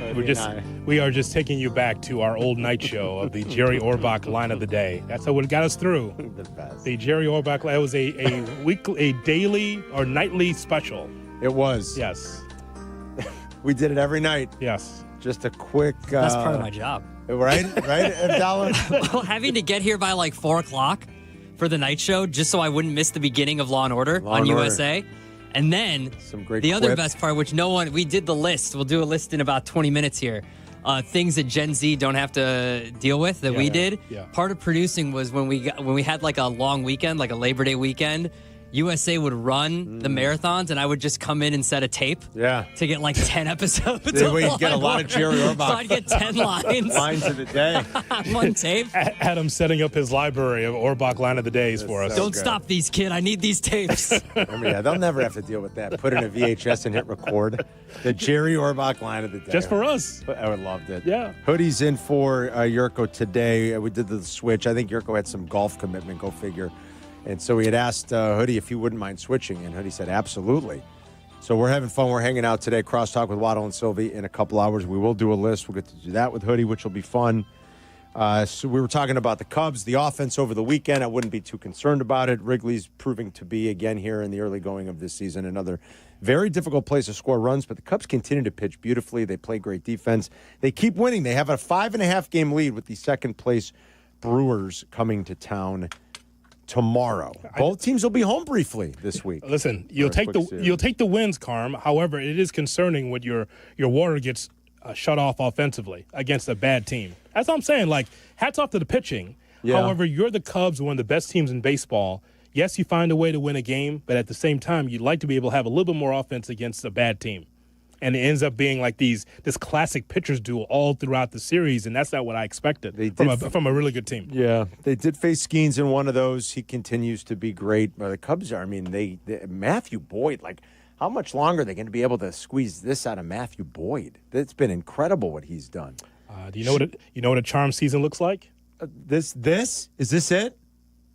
We are just taking you back to our old night show of the Jerry Orbach line of the day. That's how it got us through. The best. The Jerry Orbach line was a daily or nightly special. It was. Yes. We did it every night. Yes. Just a quick. That's part of my job. Right, Abdalla? Well, having to get here by like 4 o'clock for the night show just so I wouldn't miss the beginning of Law and Order on USA. And then some great the other quips. best part, which we did the list. We'll do a list in about 20 minutes here. Things that Gen Z don't have to deal with that we did. Yeah. Part of producing was when we had like a long weekend, like a Labor Day weekend. USA would run the marathons, and I would just come in and set a tape to get like 10 episodes. We'd get a lot of Jerry Orbach. So I'd get 10 lines. Lines of the day. One tape. Adam setting up his library of Orbach line of the days for us. Don't stop these, kid. I need these tapes. They'll never have to deal with that. Put in a VHS and hit record. The Jerry Orbach line of the day. Just for us. I would loved it. Yeah. Hoodie's in for Yurko today. We did the switch. I think Yurko had some golf commitment. Go figure. And so we had asked Hoodie if he wouldn't mind switching, and Hoodie said absolutely. So we're having fun. We're hanging out today. Crosstalk with Waddle and Silvy in a couple hours. We will do a list. We'll get to do that with Hoodie, which will be fun. So we were talking about the Cubs, the offense over the weekend. I wouldn't be too concerned about it. Wrigley's proving to be, again, here in the early going of this season, another very difficult place to score runs. But the Cubs continue to pitch beautifully. They play great defense. They keep winning. They have a 5.5-game lead with the second-place Brewers coming to town tomorrow. Both teams will be home briefly this week. Listen, you'll take the wins, Carm. However, it is concerning when your water gets shut off offensively against a bad team. That's what I'm saying. Like, hats off to the pitching. Yeah. However, you're the Cubs, one of the best teams in baseball. Yes, you find a way to win a game, but at the same time, you'd like to be able to have a little bit more offense against a bad team. And it ends up being like this classic pitchers duel all throughout the series, and that's not what I expected from a really good team. Yeah, they did face Skenes in one of those. He continues to be great. The Cubs are, Matthew Boyd, like, how much longer are they going to be able to squeeze this out of Matthew Boyd? It's been incredible what he's done. Do you know what a charm season looks like? Is this it?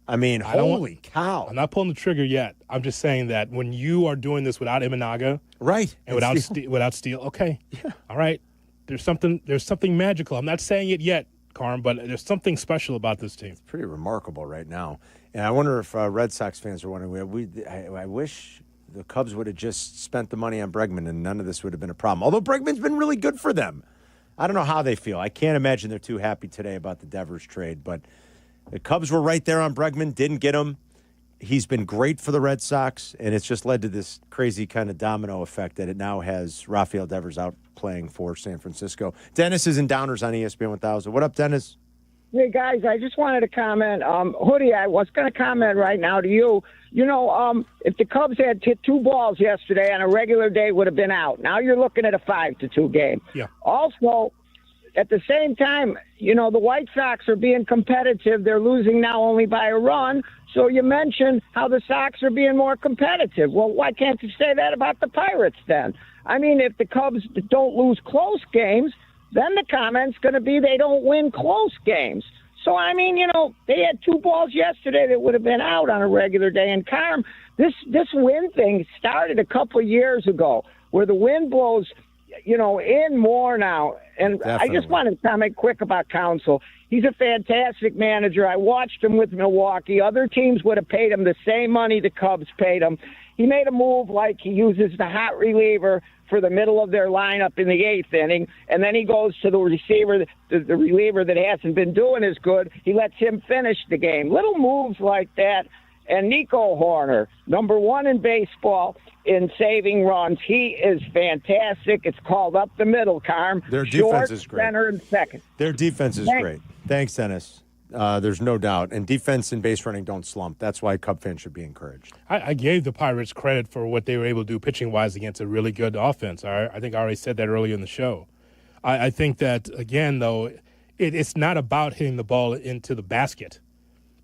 Holy cow. I'm not pulling the trigger yet. I'm just saying that when you are doing this without Imanaga, right, and without Steele, okay, yeah, all right. There's something magical. I'm not saying it yet, Carm, but there's something special about this team. It's pretty remarkable right now. And I wonder if Red Sox fans are wondering. I wish the Cubs would have just spent the money on Bregman, and none of this would have been a problem. Although Bregman's been really good for them. I don't know how they feel. I can't imagine they're too happy today about the Devers trade, but the Cubs were right there on Bregman, didn't get him. He's been great for the Red Sox, and it's just led to this crazy kind of domino effect that it now has Rafael Devers out playing for San Francisco. Dennis is in Downers on ESPN 1000. What up, Dennis? Hey, guys, I just wanted to comment. Hoodie, I was going to comment right now to you. If the Cubs had hit 2 balls yesterday on a regular day, would have been out. Now you're looking at a 5-2 game. Yeah. Also, at the same time, the White Sox are being competitive. They're losing now only by a run. So you mentioned how the Sox are being more competitive. Well, why can't you say that about the Pirates then? If the Cubs don't lose close games, then the comment's going to be they don't win close games. So, they had 2 balls yesterday that would have been out on a regular day. And, Carm, this win thing started a couple of years ago where the wind blows in more now. And Definitely. I just wanted to comment quick about Counsell. He's a fantastic manager. I watched him with Milwaukee. Other teams would have paid him the same money the Cubs paid him. He made a move like he uses the hot reliever for the middle of their lineup in the 8th inning, and then he goes to the receiver, the reliever that hasn't been doing as good. He lets him finish the game. Little moves like that. And Nico Horner, number 1 in baseball in saving runs. He is fantastic. It's called up the middle, Carm. Their defense Short, is great. Center, and second. Their defense is Thanks. great. Thanks, Dennis. There's no doubt. And defense and base running don't slump. That's why Cub fans should be encouraged. I gave the Pirates credit for what they were able to do pitching-wise against a really good offense. I think I already said that earlier in the show. I think that, again, though, it's not about hitting the ball into the basket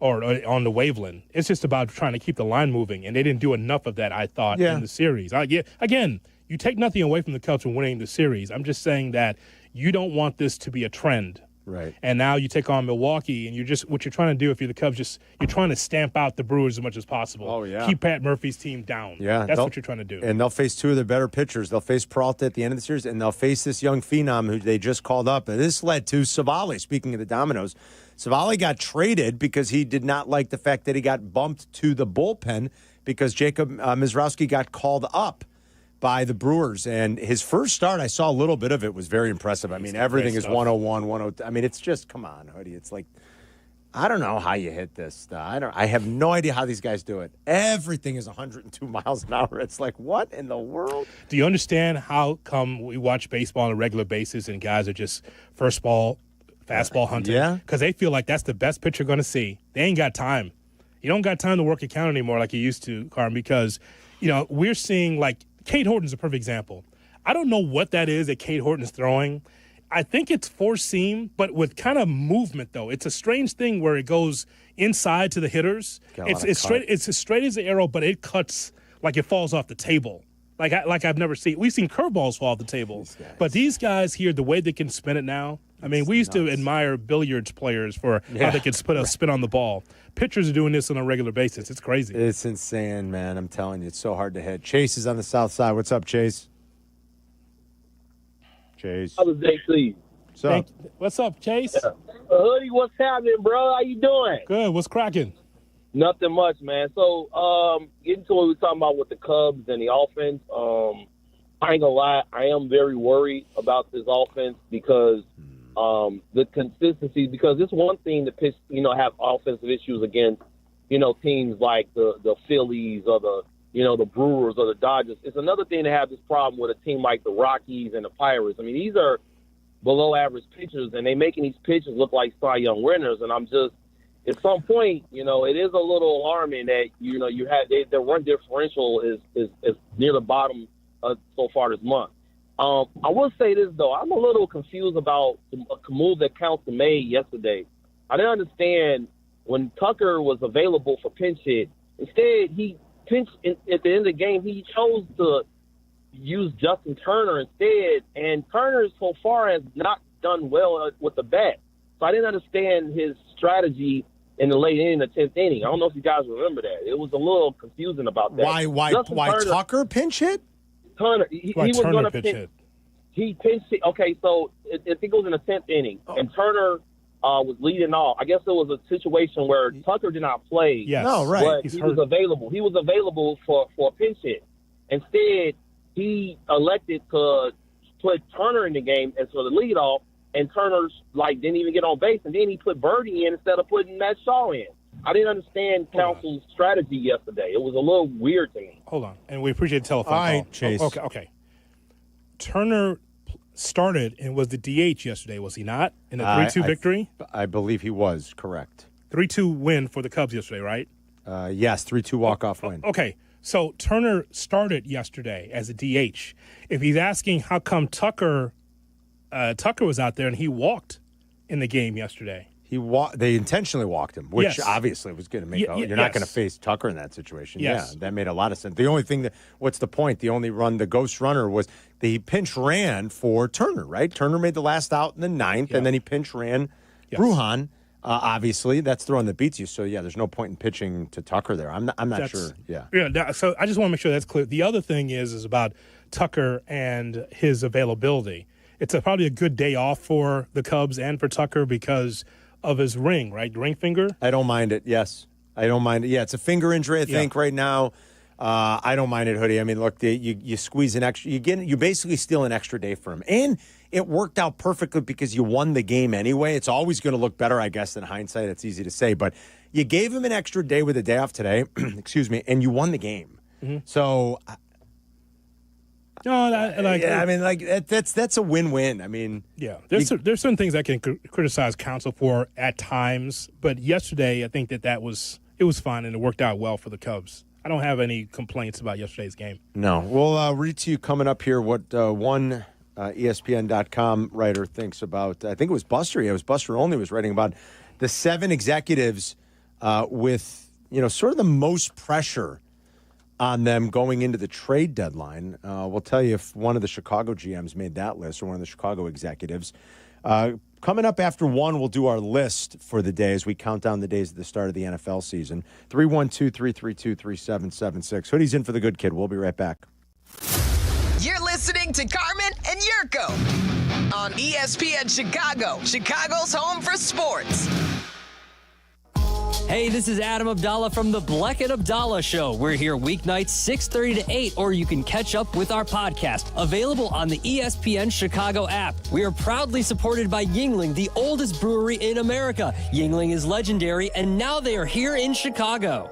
or on the waveland. It's just about trying to keep the line moving, and they didn't do enough of that, I thought, in the series. Again, you take nothing away from the Cubs from winning the series. I'm just saying that you don't want this to be a trend Right. And now you take on Milwaukee, and what you're trying to do if you're the Cubs, you're trying to stamp out the Brewers as much as possible. Oh, yeah. Keep Pat Murphy's team down. Yeah. That's what you're trying to do. And they'll face two of their better pitchers. They'll face Peralta at the end of the series, and they'll face this young phenom who they just called up. And this led to Savali, speaking of the dominoes. Savali got traded because he did not like the fact that he got bumped to the bullpen because Jacob Mizrowski got called up by the Brewers. And his first start, I saw a little bit of it, was very impressive. I mean, everything is 101, 102. I mean, it's just, come on, Hoodie. It's like, I don't know how you hit this. I have no idea how these guys do it. Everything is 102 miles an hour. It's like, what in the world? Do you understand how come we watch baseball on a regular basis and guys are just first ball, fastball hunting? Yeah. Because they feel like that's the best pitch you're going to see. They ain't got time. You don't got time to work a count anymore like you used to, Carmen, because, we're seeing like, Cade Horton's a perfect example. I don't know what that is that Cade Horton's throwing. I think it's four seam, but with kind of movement, though. It's a strange thing where it goes inside to the hitters. It's straight. It's as straight as the arrow, but it cuts like it falls off the table. Like I've never seen. We've seen curveballs fall off the table, but these guys here, the way they can spin it now. I mean, we used to admire billiards players for how they can put a spin on the ball. Pitchers are doing this on a regular basis. It's crazy. It's insane, man. I'm telling you, it's so hard to hit. Chase is on the south side. What's up, Chase? Chase. How's JC? What's up, Chase? Yeah. Hoodie, what's happening, bro? How you doing? Good. What's cracking? Nothing much, man. So, getting to what we were talking about with the Cubs and the offense, I ain't gonna lie, I am very worried about this offense because the consistency, because it's one thing to pitch, have offensive issues against, teams like the Phillies or the Brewers or the Dodgers. It's another thing to have this problem with a team like the Rockies and the Pirates. I mean, these are below average pitchers, and they making these pitchers look like Cy Young winners. And I'm just, at some point, it is a little alarming that, you have their run differential is near the bottom so far this month. I will say this, though. I'm a little confused about a move that Counsell made yesterday. I didn't understand when Tucker was available for pinch hit. Instead, he pinched at the end of the game. He chose to use Justin Turner instead, and Turner so far has not done well with the bat. So I didn't understand his strategy in the late inning, the 10th inning. I don't know if you guys remember that. It was a little confusing about that. Why Turner, Tucker pinch hit? Turner, he was going to pinch hit. He pinched it. Okay, so I think it was in the 10th inning, and Turner was leading off. I guess it was a situation where Tucker did not play. Yes. No, right. But he was available. He was available for a pinch hit. Instead, he elected to put Turner in the game as for the leadoff, and Turner's didn't even get on base, and then he put Birdie in instead of putting Matt Shaw in. I didn't understand Counsell's strategy yesterday. It was a little weird to me. Hold on, and we appreciate the telephone call. All right, Chase. Okay. Turner started and was the DH yesterday, was he not? In a 3-2 victory? I believe he was, correct. 3-2 win for the Cubs yesterday, right? Yes, 3-2 walk-off win. Okay, so Turner started yesterday as a DH. If he's asking how come Tucker was out there and he walked in the game yesterday. They intentionally walked him, which Yes. obviously was going to make you're not going to face Tucker in that situation. Yes. Yeah, that made a lot of sense. The only thing what's the point? The only run, the ghost runner, was the pinch ran for Turner, right? Turner made the last out in the 9th, and then he pinch ran Brujan. Obviously, that's the run that beats you. So, yeah, there's no point in pitching to Tucker there. I'm not sure. Yeah. So I just want to make sure that's clear. The other thing is about Tucker and his availability. It's probably a good day off for the Cubs and for Tucker because of his ring, right? Ring finger? I don't mind it, yes. I don't mind it. Yeah, it's a finger injury, I think, right now. I don't mind it, Hoodie. I mean, look, you squeeze an extra. You basically steal an extra day from him. And it worked out perfectly because you won the game anyway. It's always going to look better, I guess, in hindsight. It's easy to say. But you gave him an extra day with a day off today, excuse me, and you won the game. Mm-hmm. So... that's a win-win. I mean, there's certain things I can criticize Counsell for at times, but yesterday I think that was fine and it worked out well for the Cubs. I don't have any complaints about yesterday's game. No, we'll read to you coming up here what one ESPN.com writer thinks about. I think it was Buster. Yeah, it was Buster Only was writing about the 7 executives with sort of the most pressure on them going into the trade deadline. We'll tell you if one of the Chicago GMs made that list or one of the Chicago executives. Coming up after 1, we'll do our list for the day as we count down the days at the start of the NFL season. 312-332-3776. Hoodie's in for the good kid. We'll be right back. You're listening to Carmen and Yurko on ESPN Chicago, Chicago's home for sports. Hey, this is Adam Abdalla from the Bleck Abdalla Show. We're here weeknights 6:30 to 8, or you can catch up with our podcast, available on the ESPN Chicago app. We are proudly supported by Yuengling, the oldest brewery in America. Yuengling is legendary, and now they are here in Chicago.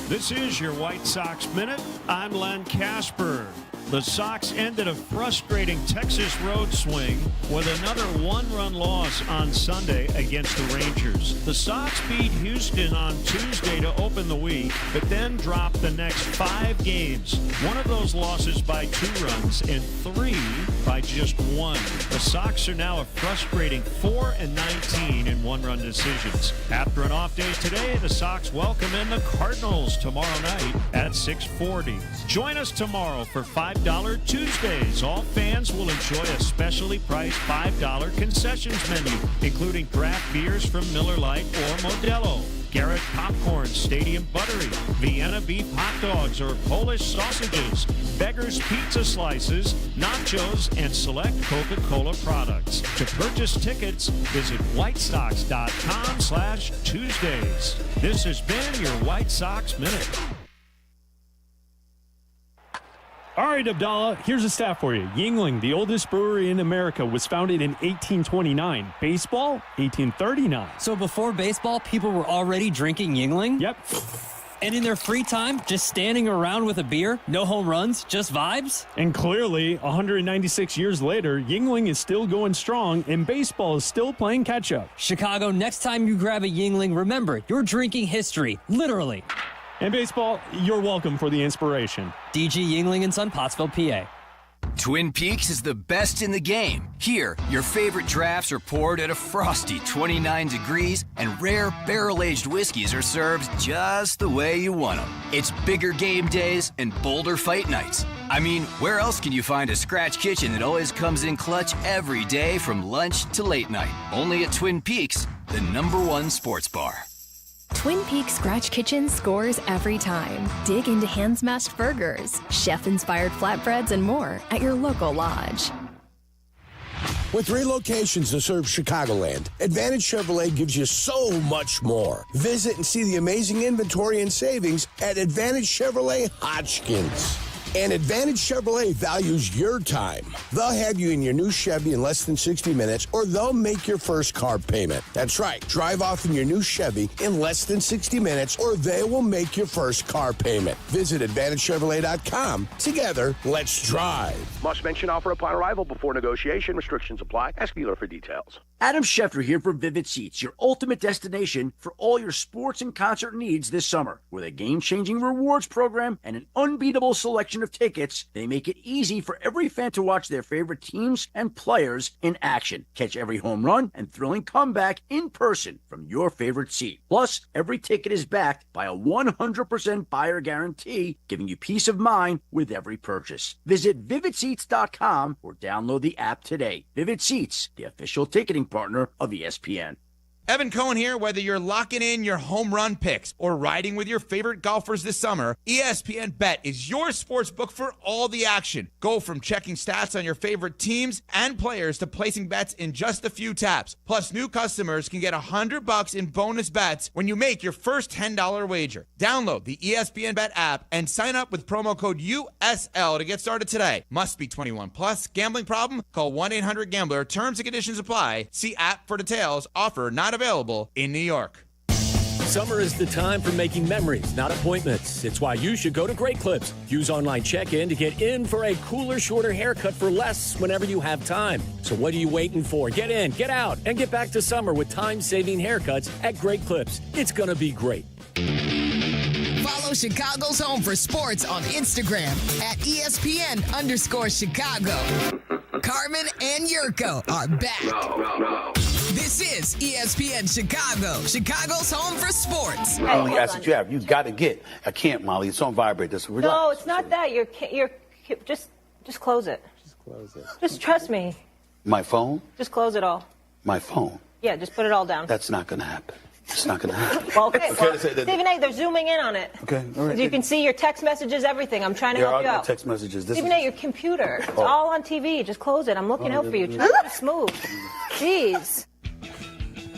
This is your White Sox Minute. I'm Len Casper. The Sox ended a frustrating Texas road swing with another one-run loss on Sunday against the Rangers. The Sox beat Houston on Tuesday to open the week, but then dropped the next 5 games. One of those losses by 2 runs and 3 by just 1. The Sox are now a frustrating 4-19 in one-run decisions. After an off day today, the Sox welcome in the Cardinals tomorrow night at 6:40. Join us tomorrow for $5 Tuesdays. All fans will enjoy a specially priced $5 concessions menu, including draft beers from Miller Lite or Modelo, Garrett popcorn, Stadium Buttery, Vienna beef hot dogs or Polish sausages, Beggar's pizza slices, nachos, and select Coca-Cola products. To purchase tickets, visit whitesox.com/Tuesdays. This has been your White Sox Minute. All right, Abdalla, here's a stat for you. Yuengling, the oldest brewery in America, was founded in 1829. Baseball, 1839. So before baseball, people were already drinking Yuengling? Yep. And in their free time, just standing around with a beer, no home runs, just vibes? And clearly, 196 years later, Yuengling is still going strong, and baseball is still playing catch-up. Chicago, next time you grab a Yuengling, remember, you're drinking history, literally. And baseball, you're welcome for the inspiration. DG Yuengling and Son, Pottsville, PA. Twin Peaks is the best in the game. Here, your favorite drafts are poured at a frosty 29 degrees, and rare barrel-aged whiskeys are served just the way you want them. It's bigger game days and bolder fight nights. I mean, where else can you find a scratch kitchen that always comes in clutch every day from lunch to late night? Only at Twin Peaks, the #1 sports bar. Twin Peaks Scratch Kitchen scores every time. Dig into hand-smashed burgers, chef-inspired flatbreads, and more at your local lodge. With 3 locations to serve Chicagoland, Advantage Chevrolet gives you so much more. Visit and see the amazing inventory and savings at Advantage Chevrolet Hodgkins. And Advantage Chevrolet values your time. They'll have you in your new Chevy in less than 60 minutes, or they'll make your first car payment. That's right. Drive off in your new Chevy in less than 60 minutes, or they will make your first car payment. Visit AdvantageChevrolet.com. Together, let's drive. Must mention offer upon arrival before negotiation. Restrictions apply. Ask dealer for details. Adam Schefter here for Vivid Seats, your ultimate destination for all your sports and concert needs this summer. With a game-changing rewards program and an unbeatable selection of tickets, they make it easy for every fan to watch their favorite teams and players in action. Catch every home run and thrilling comeback in person from your favorite seat. Plus, every ticket is backed by a 100% buyer guarantee, giving you peace of mind with every purchase. Visit VividSeats.com or download the app today. Vivid Seats, the official ticketing partner of ESPN. Evan Cohen here. Whether you're locking in your home run picks or riding with your favorite golfers this summer, ESPN Bet is your sports book for all the action. Go from checking stats on your favorite teams and players to placing bets in just a few taps. Plus, new customers can get $100 in bonus bets when you make your first $10 wager. Download the ESPN Bet app and sign up with promo code USL to get started today. Must be 21 plus. Gambling problem? Call 1-800-GAMBLER. Terms and conditions apply. See app for details. Offer not available in New York. Summer is the time for making memories, not appointments. It's why you should go to Great Clips. Use online check-in to get in for a cooler, shorter haircut for less whenever you have time. So what are you waiting for? Get in, get out, and get back to summer with time-saving haircuts at Great Clips. It's going to be great. Follow Chicago's Home for Sports on Instagram at ESPN_Chicago. Carmen and Yurko are back. This is ESPN Chicago, Chicago's Home for sports. I only ask that you have. You got to get. I can't, Molly. It's on vibrate. Just relax. No, it's not that. You're just close it. Just close it. Just trust me. My phone? Just close it all. My phone. Yeah, just put it all down. That's not going to happen. It's not going to happen. Well, okay. Stephen A., they're zooming in on it. Okay, all right. You can see your text messages, everything. I'm trying to help you out. Text messages. Stephen A., your computer. It's all on TV. Just close it. I'm looking out for you. Try to be smooth. Jeez.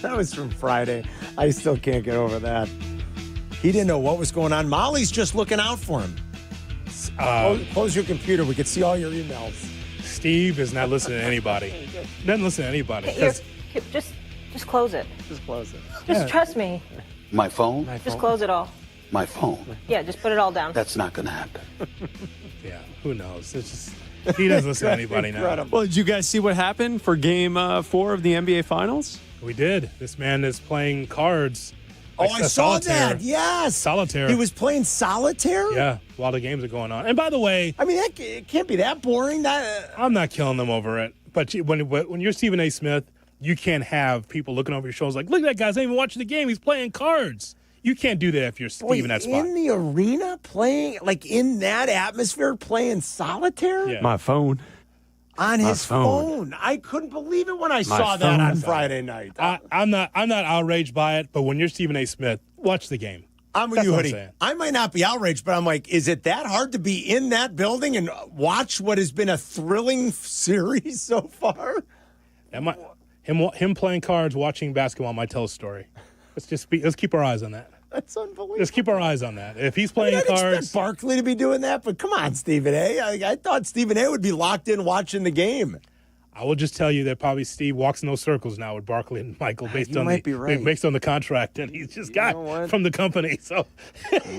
That was from Friday. I still can't get over that. He didn't know what was going on. Molly's just looking out for him. Close your computer. We can see all your emails. Steve is not listening to anybody. Doesn't listen to anybody. Just close it. Just close it. Just trust me. My phone? Just close it all. My phone. Yeah, just put it all down. That's not going to happen. Yeah, who knows? It's just, he doesn't listen to anybody now. Well, did you guys see what happened for Game 4 of the NBA Finals? We did. This man is playing cards. Oh, I saw that. Yes. Solitaire. He was playing solitaire? Yeah, while the games are going on. And by the way, I mean, it can't be that boring. I'm not killing them over it. But when you're Stephen A. Smith, you can't have people looking over your shoulders like, look at that guy's not even watching the game. He's playing cards. You can't do that if you're Steve in that spot. In the arena playing, like in that atmosphere playing solitaire? Yeah. My phone. On his phone. I couldn't believe it when I saw that on Friday night. I'm not outraged by it, but when you're Stephen A. Smith, watch the game. I'm with you, Hoodie. I might not be outraged, but I'm like, is it that hard to be in that building and watch what has been a thrilling series so far? Him playing cards, watching basketball might tell a story. Let's keep our eyes on that. That's unbelievable. Let's keep our eyes on that. If he's playing I'd cards, expect Barkley to be doing that, but come on, Stephen A. I thought Stephen A. would be locked in watching the game. I will just tell you that probably Steve walks in those circles now with Barkley and Michael based on the contract that he's just got from the company. So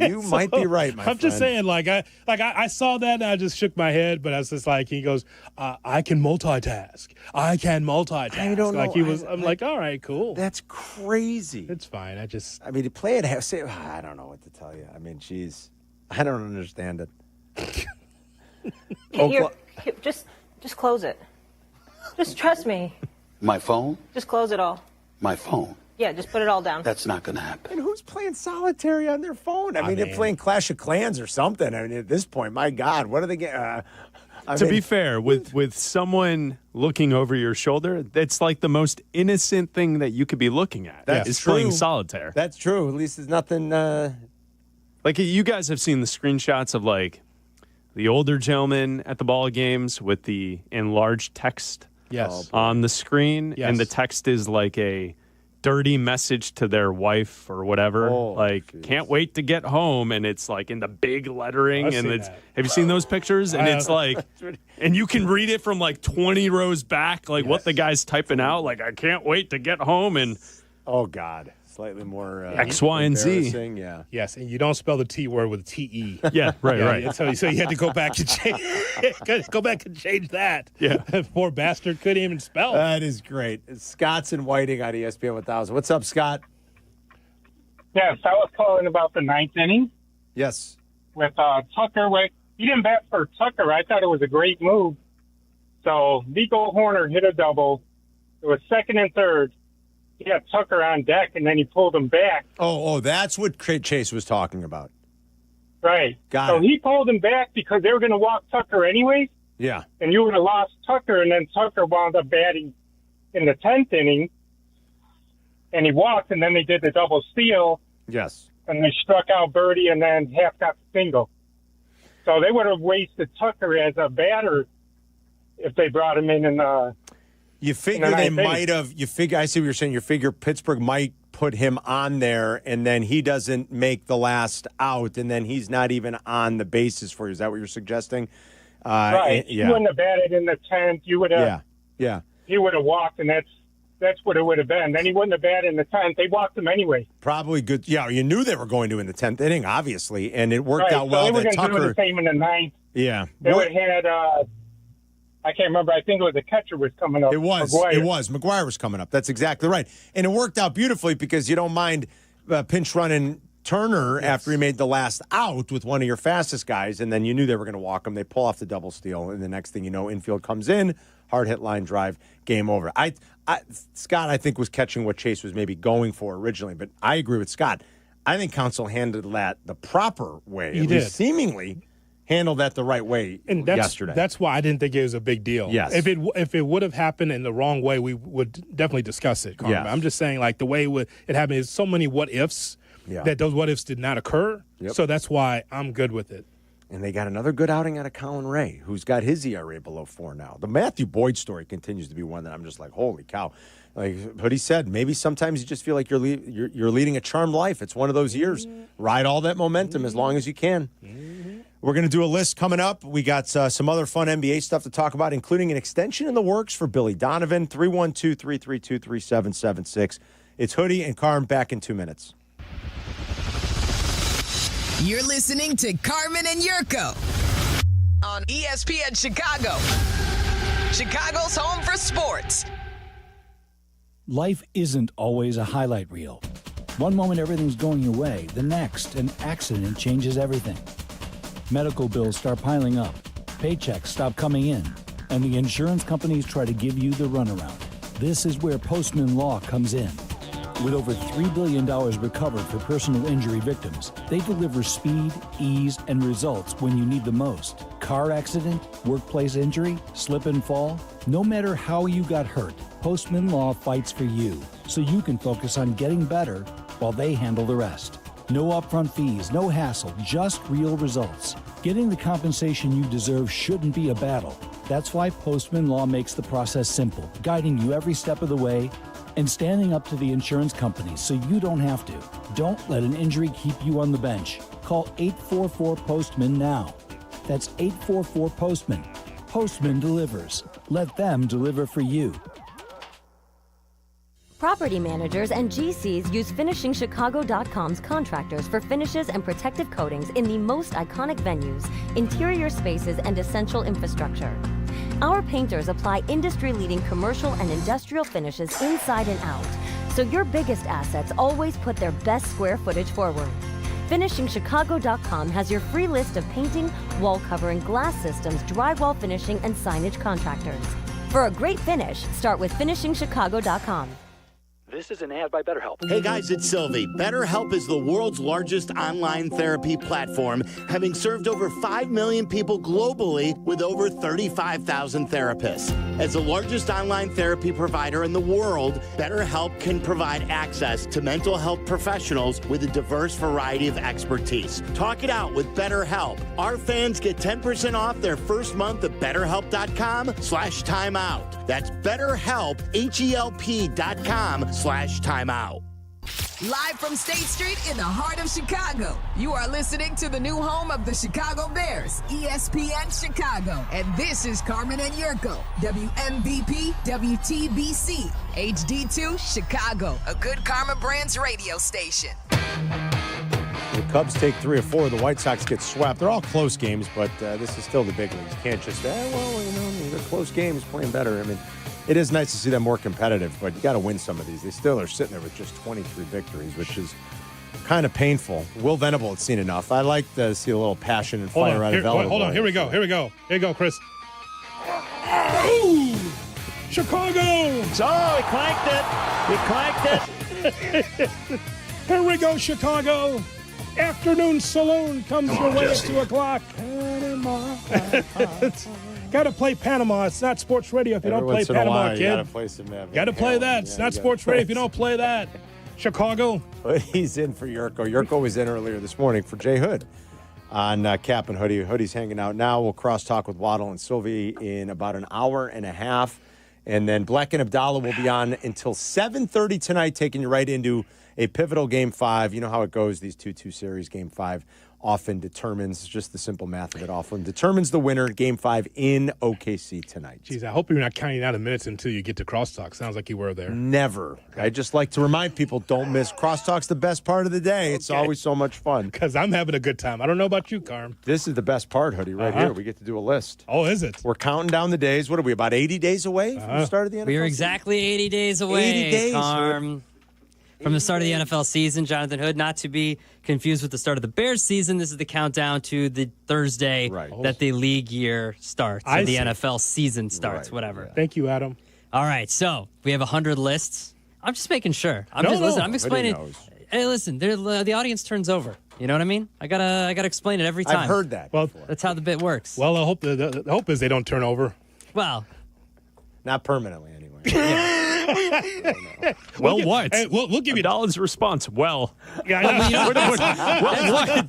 you might be right, my friend. I'm just saying, I saw that and I just shook my head, but I was just like, he goes, I can multitask. I don't know. I'm like, all right, cool. That's crazy. It's fine. I mean, to play it, I don't know what to tell you. I mean, geez, I don't understand it. Just close it. Just trust me. My phone? Just close it all. My phone. Yeah, just put it all down. That's not going to happen. And who's playing solitary on their phone? I mean, they're playing Clash of Clans or something. I mean, at this point, my God, what are they getting? To be fair, with someone looking over your shoulder, that's like the most innocent thing that you could be looking at. That's true. Playing solitaire. That's true. At least there's nothing. Like you guys have seen the screenshots of like the older gentlemen at the ball games with the enlarged text on the screen, and the text is like a dirty message to their wife or whatever, can't wait to get home, and it's like in the big lettering. And it's have you seen those pictures? And it's like, and you can read it from like 20 rows back, like what the guy's typing out, like I can't wait to get home, and oh God, slightly more X, Y, and Z. Yeah. Yes, and you don't spell the T word with a T-E. Yeah, right. So you had to go back and change. Go back and change that. Yeah, poor bastard couldn't even spell. That is great. Scott's and Whiting on ESPN 1000. What's up, Scott? Yes, I was calling about the ninth inning. Yes. With Tucker. He didn't bat for Tucker. I thought it was a great move. So Nico Horner hit a double. It was second and third. He had Tucker on deck, and then he pulled him back. Oh, that's what Chase was talking about. Right. Got it. He pulled him back because they were going to walk Tucker anyways. Yeah. And you would have lost Tucker, and then Tucker wound up batting in the 10th inning, and he walked, and then they did the double steal. Yes. And they struck out Birdie, and then half got the single. So they would have wasted Tucker as a batter if they brought him in the... You figure they might have. I see what you're saying. You figure Pittsburgh might put him on there, and then he doesn't make the last out, and then he's not even on the bases for you. Is that what you're suggesting? Right. You wouldn't have batted in the 10th. You would have. Yeah. He would have walked, and that's what it would have been. Then he wouldn't have batted in the 10th. They walked him anyway. Probably good. Yeah, you knew they were going to in the 10th inning, obviously, and it worked out well. They were that going to do the same in the 9th. Yeah. They would have had. I can't remember. I think it was the catcher was coming up. It was. McGuire was coming up. That's exactly right. And it worked out beautifully because you don't mind pinch running Turner after he made the last out with one of your fastest guys, and then you knew they were going to walk him. They pull off the double steal, and the next thing you know, infield comes in, hard hit line drive, game over. Scott, I think, was catching what Chase was maybe going for originally, but I agree with Scott. I think Counsell handled that the proper way. He did. Seemingly handle that the right way yesterday. That's why I didn't think it was a big deal. Yes. If it would have happened in the wrong way, we would definitely discuss it, Carmen. Yes. I'm just saying, like, the way it happened is so many what-ifs that those what-ifs did not occur. Yep. So that's why I'm good with it. And they got another good outing out of Colin Ray, who's got his ERA below 4 now. The Matthew Boyd story continues to be one that I'm just like, holy cow. Like Hoodie said, maybe sometimes you just feel like you're leading a charmed life. It's one of those years. Ride all that momentum as long as you can. We're going to do a list coming up. We got some other fun NBA stuff to talk about, including an extension in the works for Billy Donovan. 312-332-3776. It's Hoodie and Carm back in 2 minutes. You're listening to Carmen and Yurko on ESPN Chicago, Chicago's home for sports. Life isn't always a highlight reel. One moment everything's going your way, the next an accident changes everything. Medical bills start piling up, paychecks stop coming in, and the insurance companies try to give you the runaround. This is where Postman Law comes in. With over $3 billion recovered for personal injury victims, they deliver speed, ease, and results when you need the most. Car accident, workplace injury, slip and fall. No matter how you got hurt, Postman Law fights for you, so you can focus on getting better while they handle the rest. No upfront fees, no hassle, just real results. Getting the compensation you deserve shouldn't be a battle. That's why Postman Law makes the process simple, guiding you every step of the way and standing up to the insurance companies so you don't have to. Don't let an injury keep you on the bench. Call 844-POSTMAN now. That's 844-POSTMAN. Postman delivers. Let them deliver for you. Property managers and GCs use FinishingChicago.com's contractors for finishes and protective coatings in the most iconic venues, interior spaces, and essential infrastructure. Our painters apply industry-leading commercial and industrial finishes inside and out, so your biggest assets always put their best square footage forward. FinishingChicago.com has your free list of painting, wall covering, glass systems, drywall finishing, and signage contractors. For a great finish, start with FinishingChicago.com. This is an ad by BetterHelp. Hey guys, it's Silvy. BetterHelp is the world's largest online therapy platform, having served over 5 million people globally with over 35,000 therapists. As the largest online therapy provider in the world, BetterHelp can provide access to mental health professionals with a diverse variety of expertise. Talk it out with BetterHelp. Our fans get 10% off their first month at BetterHelp.com/timeout. That's BetterHelp, HELP.com/timeout. Live from State Street in the heart of Chicago, you are listening to the new home of the Chicago Bears, ESPN Chicago. And this is Carmen and Yurko, WMVP, WTBC, HD2, Chicago, a good Karma Brands radio station. The Cubs take 3 or 4. The White Sox get swept. They're all close games, but this is still the big leagues. You can't just, they're close games, playing better. I mean, it is nice to see them more competitive, but you got to win some of these. They still are sitting there with just 23 victories, which is kind of painful. Will Venable had seen enough. I like to see a little passion and fire out of Venable. Hold on. Here we go. Here you go, Chris. Oh! Chicago! Oh, he clanked it. Here we go, Chicago. Afternoon Saloon comes your way at 2 o'clock. Got to play Panama. It's not sports radio if you don't play Panama, kid. Got to play some Got to play that. It's not sports radio if you don't play that. Chicago. He's in for Yurko. Yurko was in earlier this morning for Jay Hood on Kap and Hoodie. Hoodie's hanging out now. We'll cross-talk with Waddle and Silvy in about an hour and a half. And then Bleck and Abdalla will be on until 7:30 tonight, taking you right into a pivotal Game 5. You know how it goes, these 2-2 series. Game 5 often determines, just the simple math of it, often determines the winner. Game 5 in OKC tonight. Geez, I hope you're not counting out the minutes until you get to crosstalk. Sounds like you were there. Never. Okay. I just like to remind people, don't miss crosstalk's the best part of the day. It's always so much fun. Because I'm having a good time. I don't know about you, Carm. This is the best part, Hoodie, right here. We get to do a list. Oh, is it? We're counting down the days. What are we, about 80 days away from the start of the NFL We are exactly 80 days away, 80 days, Carm. From the start of the NFL season, Jonathan Hood, not to be confused with the start of the Bears season. This is the countdown to the Thursday that the league year starts, or the NFL season starts, whatever. Thank you, Adam. All right, so we have 100 lists. I'm just making sure. I'm explaining. Hey, listen, the audience turns over. You know what I mean? I gotta explain it every time. I've heard that. Well, before. That's how the bit works. Well, the hope is they don't turn over. Well, not permanently anyway. Well, what? Hey, we'll give you Abdalla's response. Well, Yeah, I know.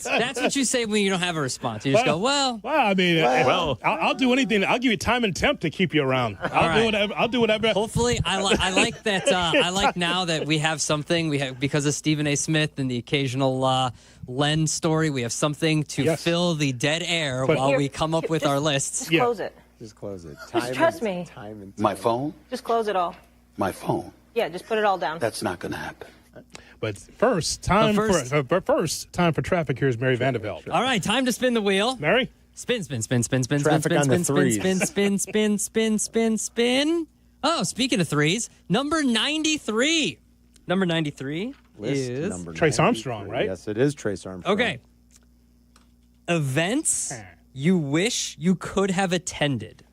that's what you say when you don't have a response. You just go, well. Well, I mean, I'll do anything. I'll give you time and temp to keep you around. I'll do whatever. Hopefully, I like that. I like now that we have something. We have, because of Stephen A. Smith and the occasional Len story. We have something to fill the dead air while we come up with our lists. Just close it. Just close it. Just trust me. My phone? Just close it all. My phone. Yeah, just put it all down. That's not going to happen. But first, time for traffic. Here's Mary Vanderbilt. All right, time to spin the wheel. Mary? Spin. Traffic on the threes. Spin. Oh, speaking of threes, number 93. Number 93 is number Trace Armstrong, right? Yes, it is Trace Armstrong. Okay. Events you wish you could have attended.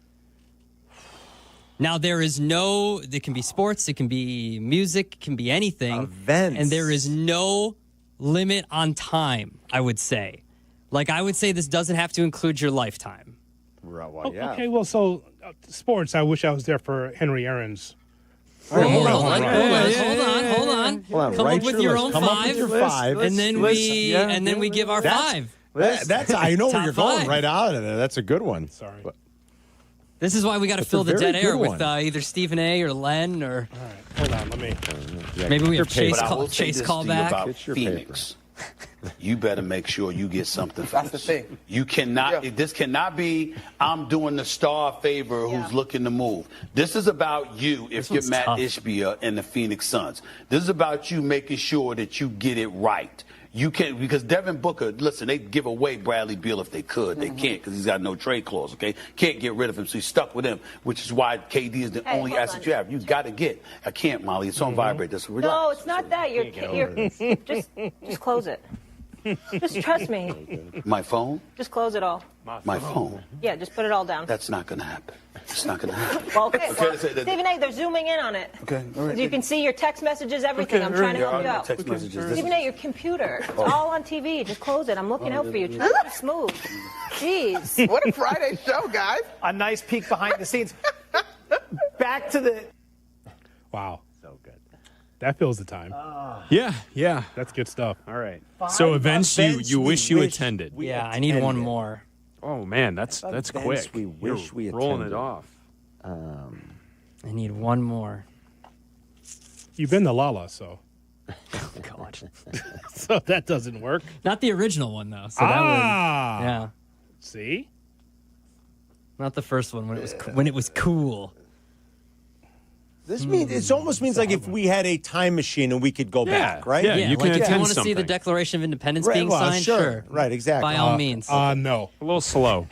Now, there can be sports, it can be music, it can be anything. Events. And there is no limit on time, I would say. Like, I would say this doesn't have to include your lifetime. Well, yeah. Okay, well, so sports, I wish I was there for Henry Aaron's. Hold on. Come up with your own five. And then we give our five. That's I know where you're going five. right out of there. That's a good one. Sorry. This is why we got to fill the dead air with either Stephen A. or Len or. All right, hold on. Let me. Maybe we have Chase call back. About Phoenix. You better make sure you get something for That's this. the thing. You cannot. Yeah. This cannot be. I'm doing the star a favor who's looking to move. This is about you. If you're Matt Ishbia and the Phoenix Suns, this is about you making sure that you get it right. You can't, because Devin Booker, listen, they'd give away Bradley Beal if they could. They can't because he's got no trade clause, okay? Can't get rid of him, so he's stuck with him, which is why KD is the only asset you have. You got to get. I can't, Molly. It's on vibrate. Just relax. No, it's not that. Just close it. Just trust me. My phone? Just close it all. My phone? Yeah, just put it all down. That's not going to happen. It's not going to happen. Well, okay. Stephen A., they're zooming in on it. Okay, all right. You can see your text messages, everything. I'm trying to help you out. Text messages. Stephen A., your computer. It's all on TV. Just close it. I'm looking out for you. Try to be smooth. Jeez. What a Friday show, guys. A nice peek behind the scenes. Back to the... Wow. So good. That fills the time. Yeah. That's good stuff. All right. So events you wish you attended. Yeah, I need one more. Oh man, that's quick. We wish we rolling attended. it off. I need one more. You've been to Lala, so. God. So that doesn't work. Not the original one though. So that would, yeah. See? Not the first one when it was cool. This means it almost means like if we had a time machine and we could go back, right? Yeah, you can like if attend you want to see something. the Declaration of Independence being signed, sure. Right, exactly. By all means. No. A little slow.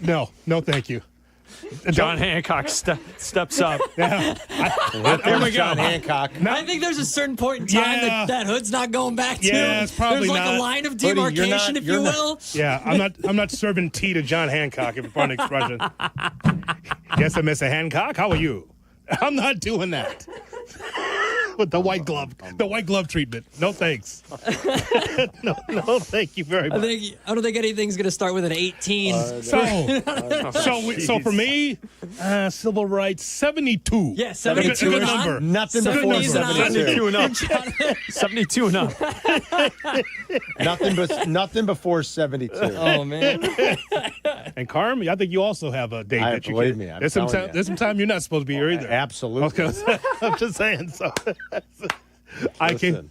No, thank you. John Hancock steps up. Yeah. There we go. John Hancock. I think there's a certain point in time that hood's not going back to. Yeah, it's probably There's like not. a line of demarcation, if you will. Yeah, I'm not serving tea to John Hancock, if you pardon the expression. Yes, Mr. Hancock, how are you? I'm not doing that. With the white glove treatment. No thanks. no, thank you very much. I don't think anything's going to start with an 18. So for me, civil rights 72. Yeah, 72. Good number. Nothing before 72 and up. 72 and up. Nothing before 72. Oh man. And Carmen, I think you also have a date that you believe can. me. I'm There's some time you're not supposed to be here either. Absolutely. Okay, I'm just saying. So I can.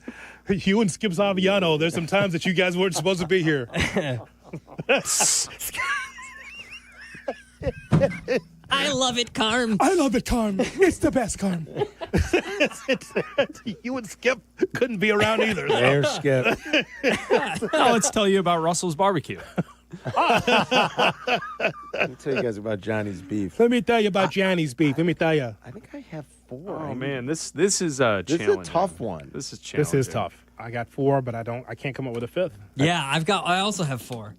You and Skip Saviano. There's some times that you guys weren't supposed to be here. I love it, Carm. I love it, Carm. It's the best, Carm. You and Skip couldn't be around either. There's Skip. Now let's tell you about Russell's Barbecue. Let me tell you guys about Johnny's beef. Let me tell you about Johnny's beef. Let me tell you. I think I have 4. Oh man, this is a This challenge. is a tough one. This is challenging. This is tough. I got 4, but I can't come up with a 5th. Yeah, I also have 4.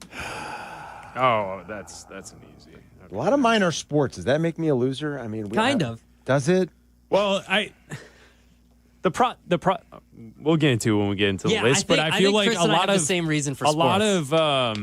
Oh, that's an easy. A lot of mine are sports. Does that make me a loser? I mean, Kind of. Does it? Well, We'll get into it when we get into the list, but I feel like Chris a lot of the same reason for a sports. lot of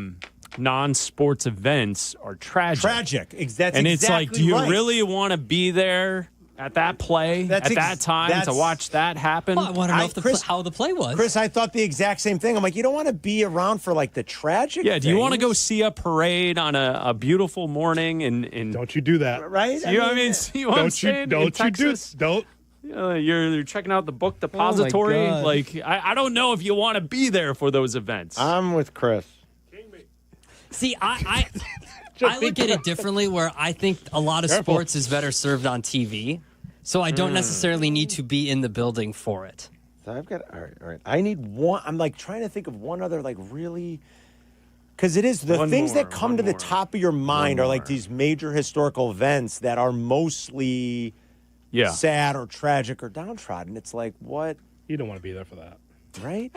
non-sports events are tragic. That's and it's exactly like, do you right. really want to be there at that play at that time to watch that happen? Well, I want to know how the play was. Chris, I thought the exact same thing. I'm like, you don't want to be around for like the tragic. Yeah, do you want to things? go see a parade on a beautiful morning and don't you do that, right? You know what I mean? See what I'm saying? Don't. You're checking out the book depository. God. Like, I don't know if you want to be there for those events. I'm with Chris. See, I look at it differently, where I think a lot of sports is better served on TV, so I don't necessarily need to be in the building for it. So I've got all right. I need one. I'm like trying to think of one other like really, because it is the things that come to the top of your mind are like these major historical events that are mostly sad or tragic or downtrodden. It's like, what? You don't want to be there for that, right?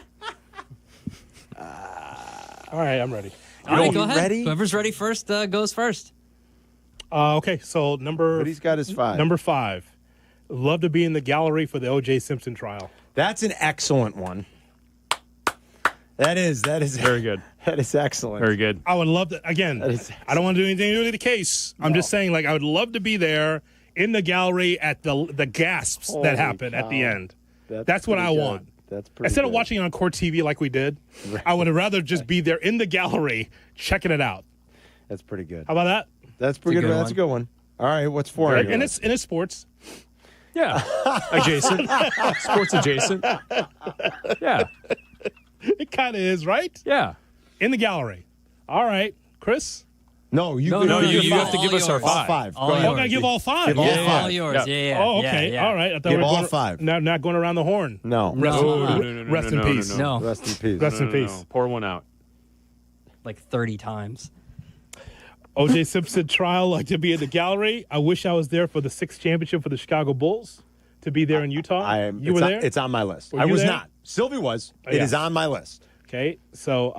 All right, I'm ready. All right, go ahead. Ready? Whoever's ready first goes first. Okay, so But he's got his 5. Number 5. Love to be in the gallery for the O.J. Simpson trial. That's an excellent one. That is very good. That is excellent. Very good. I would love to, again, I don't want to do anything to do with the case. I'm just saying, like, I would love to be there in the gallery at the gasps that happen at the end. That's what I want. That's pretty Instead of good. watching it on Court TV like we did, I would rather just be there in the gallery checking it out. That's pretty good. How about that? That's pretty good. That's a good one. All right, what's 4? And it's sports. Yeah. Adjacent. Sports adjacent. Yeah. It kind of is, right? Yeah. In the gallery. All right, Chris? No, you have to give us our 5. All 5. Oh, I gotta give all 5. Give all 5. All yours. Yeah. Oh, okay. Yeah. All right. I thought Give we were all going 5. Not going around the horn. No. Rest in peace. No. Rest in peace. Rest in peace. Pour one out. Like 30 times. O.J. Simpson trial, like to be in the gallery. I wish I was there for the 6th championship for the Chicago Bulls. To be there in Utah. You were there? It's on my list. Were I you was there? not. Sylvie was. Oh, It yeah. is on my list. Okay. So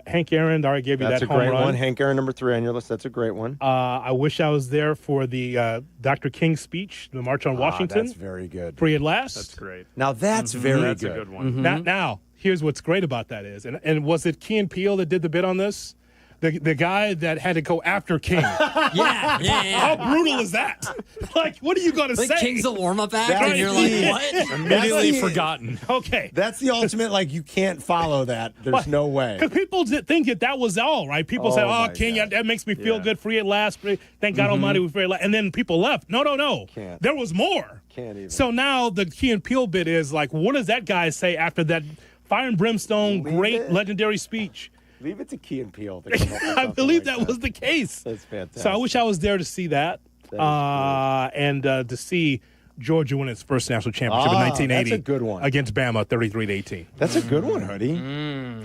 Hank Aaron already gave you That's that a home great run. one. Hank Aaron, number 3 on your list. That's a great one. I wish I was there for the Dr. King speech, the March on Washington. That's very good. Free at last. That's great. Now that's very That's good. a good one. Now, here's what's great about that is, and was it Key and Peele that did the bit on this? The guy that had to go after King. Yeah. How brutal is that? Like, what are you going to Like say? King's a warm-up act, That's and you're the- like, what? Immediately forgotten. Okay. That's the ultimate, like, you can't follow that. There's no way. Because people did think that was all, right? People said, Oh, oh, my King, God. that makes me feel good. Free at last. Thank God Almighty we free at last. And then people left. No. Can't. There was more. Can't even. So now the Key and Peele bit is like, what does that guy say after that fire and brimstone, great, legendary speech? Leave it to Key and Peele to come up with I something believe like that was the case. That's fantastic. So I wish I was there to see that. And to see Georgia win its first national championship in 1980. That's a good one. Against Bama, 33-18. That's a good one, Hoodie.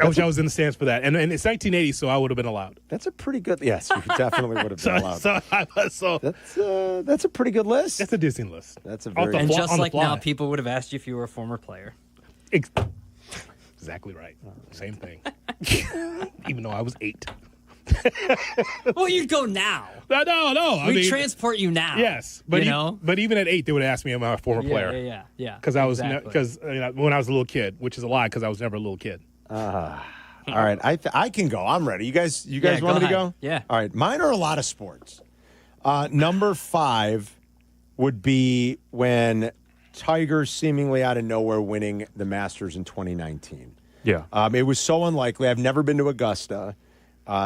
I wish I was in the stands for that. And it's 1980, so I would have been allowed. That's a pretty good. Yes, you definitely would have been allowed. So That's a pretty good list. that's a Disney list. That's a very. And just on the like now, fly. people would have asked you if you were a former player. Exactly right. Same thing. Even though I was 8. Well, you'd go now. No. I We mean, transport you now. yes, but you know? but even at 8, they would ask me, am I a former player? Yeah. Because I was Exactly. when I was a little kid, which is a lie because I was never a little kid. All right, I can go. I'm ready. You guys go want me to ahead. go? Yeah. All right, mine are a lot of sports. Number 5 would be when Tiger seemingly out of nowhere winning the Masters in 2019. Yeah. It was so unlikely. I've never been to Augusta.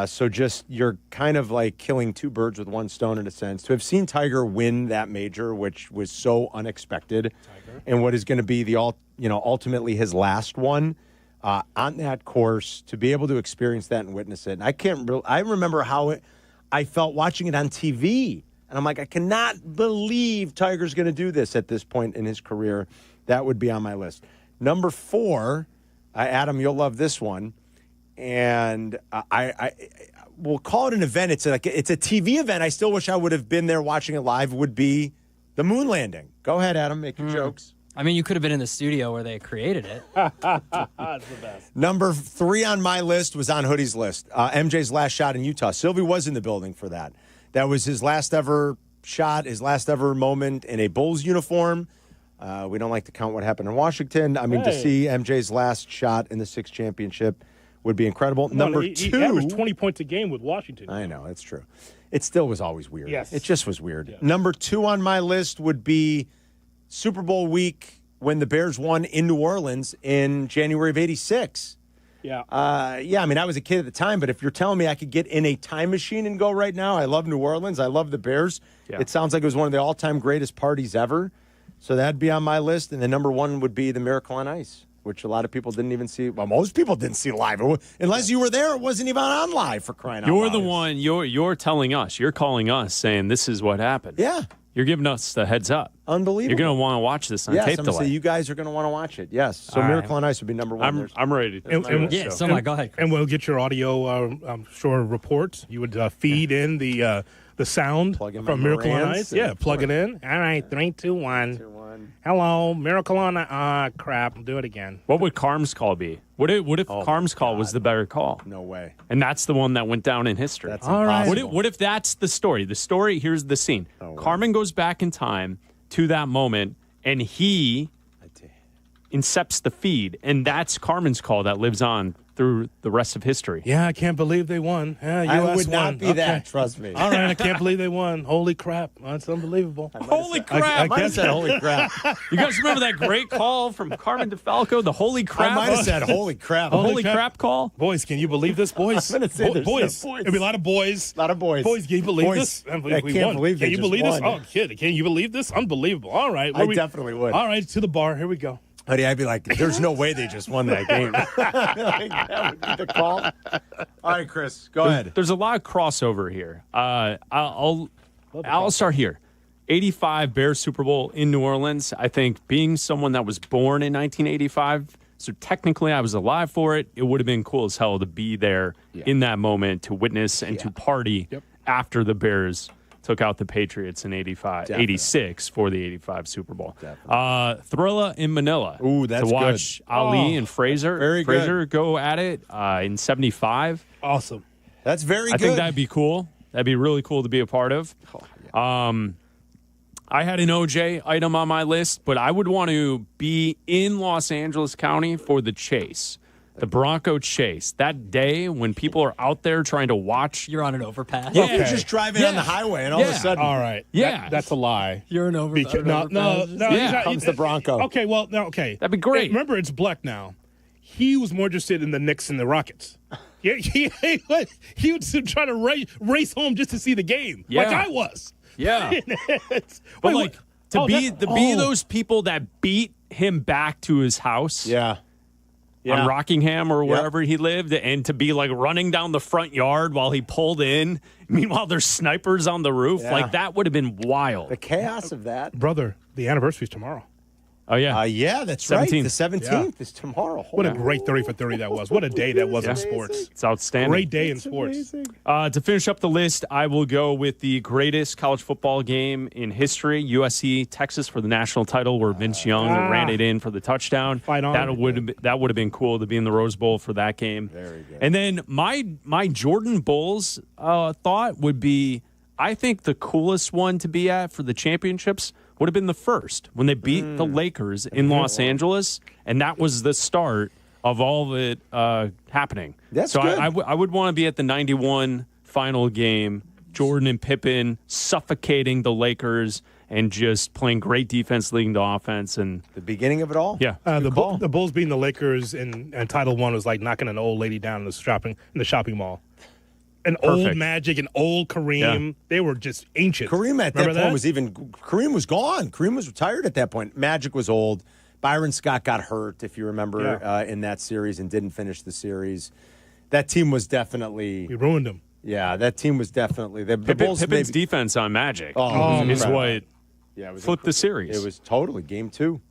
So just you're kind of like killing 2 birds with one stone in a sense. To have seen Tiger win that major, which was so unexpected, and what is going to be the ultimately his last one on that course, to be able to experience that and witness it. And I remember how I felt watching it on TV. And I'm like, I cannot believe Tiger's going to do this at this point in his career. That would be on my list. Number 4, Adam, you'll love this one. And I will call it an event. It's a TV event. I still wish I would have been there watching it live. Would be the moon landing. Go ahead, Adam. Make your jokes. I mean, you could have been in the studio where they created it. That's the best. Number 3 on my list was on Hoodie's list. MJ's last shot in Utah. Sylvie was in the building for that. That was his last ever shot, his last ever moment in a Bulls uniform. We don't like to count what happened in Washington. I mean, to see MJ's last shot in the 6th championship would be incredible. Number 2. He averaged 20 points a game with Washington. I know, that's true. It still was always weird. Yes. It just was weird. Yeah. Number 2 on my list would be Super Bowl week when the Bears won in New Orleans in January of 86. Yeah. I mean, I was a kid at the time, but if you're telling me I could get in a time machine and go right now, I love New Orleans. I love the Bears. Yeah. It sounds like it was one of the all-time greatest parties ever. So that'd be on my list. And then number 1 would be the Miracle on Ice, which a lot of people didn't even see. Well, most people didn't see live. Unless you were there, it wasn't even on live, for crying out loud. You're the one, you're telling us. You're calling us saying this is what happened. Yeah. You're giving us the heads up. Unbelievable. You're going to want to watch this on yes, tape I'm delay. Say you guys are going to want to watch it. Yes. So All Miracle right. on Ice would be number 1. I'm ready. Go ahead, Chris. And we'll get your audio, I'm sure, reports. You would feed in the sound from Miracle on Ice. Yeah, plug it in. All right, 3, 2, 1. Hello, Miracle on Ice. Crap. Do it again. What would Carm's call be? What if Carm's call was the better call? No way. And that's the one that went down in history. That's impossible. What if that's the story? The story, here's the scene. Carmen goes back in time to that moment, and he incepts the feed, and that's Carmen's call that lives on through the rest of history. Yeah, I can't believe they won. Yeah, I US would not won. be that, trust me. All right, I can't believe they won. Holy crap. That's unbelievable. Holy crap. I might have said holy crap. You guys remember that great call from Carmen DeFalco, the holy crap? I might have said holy crap. The holy crap call? Boys, can you believe this, boys? I'm going to say there's boys. no boys. There'll be a lot of boys. A lot of boys. Boys, can you believe this? I can't believe they Can you just believe this? won. Oh, kid, can you believe this? Unbelievable. All right. I definitely would. All right, to the bar. Here we go. Honey, I'd be like, there's no way they just won that game. Like, that would be the call. All right, Chris, go ahead. There's a lot of crossover here. I'll start here. 85 Bears Super Bowl in New Orleans. I think being someone that was born in 1985, so technically I was alive for it, it would have been cool as hell to be there in that moment, to witness and to party after the Bears took out the Patriots in 86 for the 85 Super Bowl. Thrilla in Manila. Ooh, that's to watch good. Ali and Frazier. Very Frazier good. go at it in 75. Awesome. That's very good. I think that'd be cool. That'd be really cool to be a part of. I had an OJ item on my list, but I would want to be in Los Angeles County for the chase. The Bronco chase. That day when people are out there trying to watch. You're on an overpass. Yeah, you're just driving on the highway, and all of a sudden. All right. Yeah. That's a lie. You're an overpass. No. Yeah. Comes the Bronco. Okay, well, no, okay. That'd be great. Remember, it's Bleck now. He was more interested in the Knicks and the Rockets. Yeah, he would try to race home just to see the game, like I was. Yeah. But to be those people that beat him back to his house. Yeah. On Rockingham or wherever he lived, and to be like running down the front yard while he pulled in. Meanwhile, there's snipers on the roof. Yeah. Like, that would have been wild. The chaos of that. Brother, the anniversary's tomorrow. Oh, yeah. Yeah, that's 17th. right. The 17th is tomorrow. What a great 30 for 30 that was. What a day that was in sports. It's outstanding. Great day in sports. To finish up the list, I will go with the greatest college football game in history, USC Texas for the national title, where Vince Young ran it in for the touchdown. Fight on. That would have been cool to be in the Rose Bowl for that game. Very good. And then my Jordan Bulls thought would be, I think the coolest one to be at for the championships would have been the first, when they beat the Lakers in Los Angeles, and that was the start of all of it happening. That's so good. I would want to be at the 91 final game, Jordan and Pippen suffocating the Lakers and just playing great defense, leading the offense. And the beginning of it all? Yeah. The Bulls beating the Lakers in Title I was like knocking an old lady down in the shopping mall. An old Magic, an old Kareem. Yeah. They were just ancient. Kareem at that point Kareem was gone. Kareem was retired at that point. Magic was old. Byron Scott got hurt, if you remember, in that series and didn't finish the series. That team was definitely... We ruined them. Yeah, that team was definitely... The Bulls Pippen's defense on Magic is what flipped the series. It was totally game 2.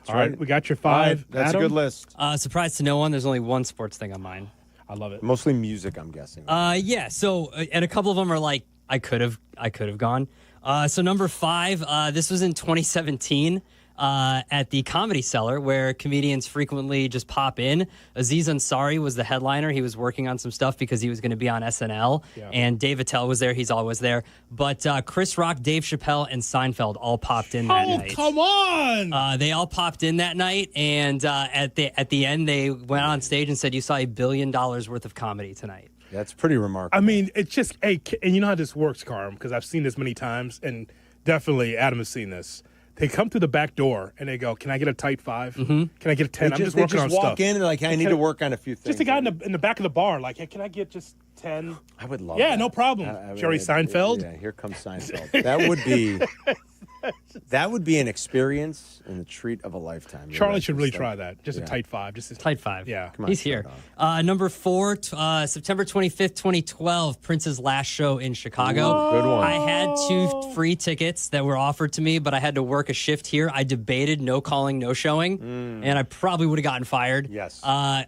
All right, we got your 5. That's Adam? a good list. Surprise to no one, there's only one sports thing on mine. I love it. Mostly music, I'm guessing. Yeah. So, and a couple of them are like I could have gone. So number 5, this was in 2017. at the Comedy Cellar, where comedians frequently just pop in. Aziz Ansari was the headliner. He was working on some stuff because he was going to be on SNL. Yeah. And Dave Attell was there. He's always there. But Chris Rock, Dave Chappelle, and Seinfeld all popped in that night. Oh, come on! They all popped in that night, and at the end, they went on stage and said, "You saw $1 billion worth of comedy tonight." That's pretty remarkable. I mean, it's just, and you know how this works, Carm, because I've seen this many times, and definitely Adam has seen this. They come through the back door and they go, "Can I get a tight 5? Mm-hmm. Can I get a 10? I'm just working on stuff." They walk in and they're like, "I need to work on a few things." Just a guy in the back of the bar, like, "Hey, can I get just 10?" I would love. Yeah, that. no problem. Jerry Seinfeld. Yeah, here comes Seinfeld. That would be an experience and a treat of a lifetime. Charlie should really try that. Just a tight 5. Just a tight 5. Yeah, come on, he's here. Number 4, September 25th, 2012, Prince's last show in Chicago. Ooh, good one. I had 2 free tickets that were offered to me, but I had to work a shift here. I debated no calling, no showing, and I probably would have gotten fired. Yes.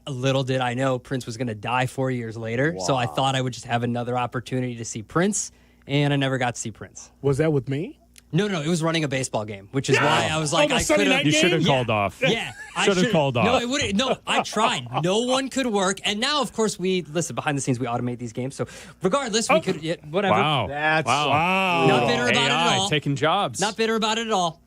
Little did I know Prince was going to die 4 years later, so I thought I would just have another opportunity to see Prince, and I never got to see Prince. Was that with me? No, it was running a baseball game, which is why I was like, I could have. You should have called off. Yeah, should have called off. No, it wouldn't. No, I tried. No one could work, and now, of course, behind the scenes we automate these games. So, regardless, we could whatever. Wow, wow. Not bitter about it at all. Taking jobs. Not bitter about it at all.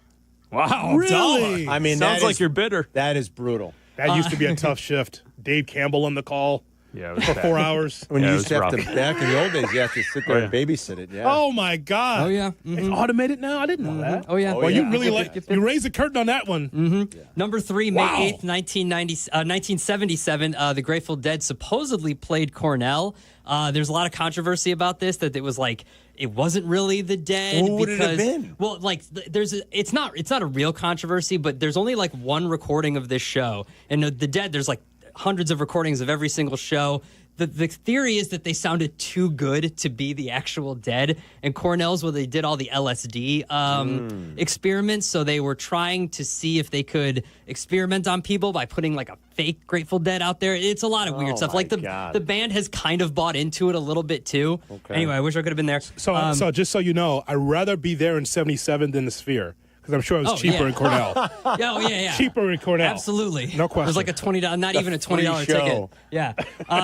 Wow, really? I mean, sounds like you're bitter. That is brutal. That used to be a tough shift. Dave Campbell on the call. Yeah, for 4 hours. When you used to have to, back in the old days, you have to sit there and babysit it. Yeah. Oh my God. Oh yeah. Mm-hmm. It's automated now. I didn't know that. Oh yeah. Well, you really you raised the curtain on that one. Mm-hmm. Yeah. Number 3, May 8th, 1977. The Grateful Dead supposedly played Cornell. There's a lot of controversy about this. That it was like it wasn't really the Dead. Who would it have been? Well, like it's not a real controversy, but there's only like one recording of this show, and the Dead. There's like hundreds of recordings of every single show. The theory is that they sounded too good to be the actual Dead. And Cornell's where they did all the LSD experiments. So they were trying to see if they could experiment on people by putting like a fake Grateful Dead out there. It's a lot of weird stuff. Like the band has kind of bought into it a little bit too. Okay. Anyway, I wish I could have been there. So just so you know, I'd rather be there in 77 than the Sphere. Because I'm sure it was cheaper in Cornell. Yeah. Cheaper in Cornell. Absolutely. No question. It was like a $20, not even a $20 ticket. Yeah.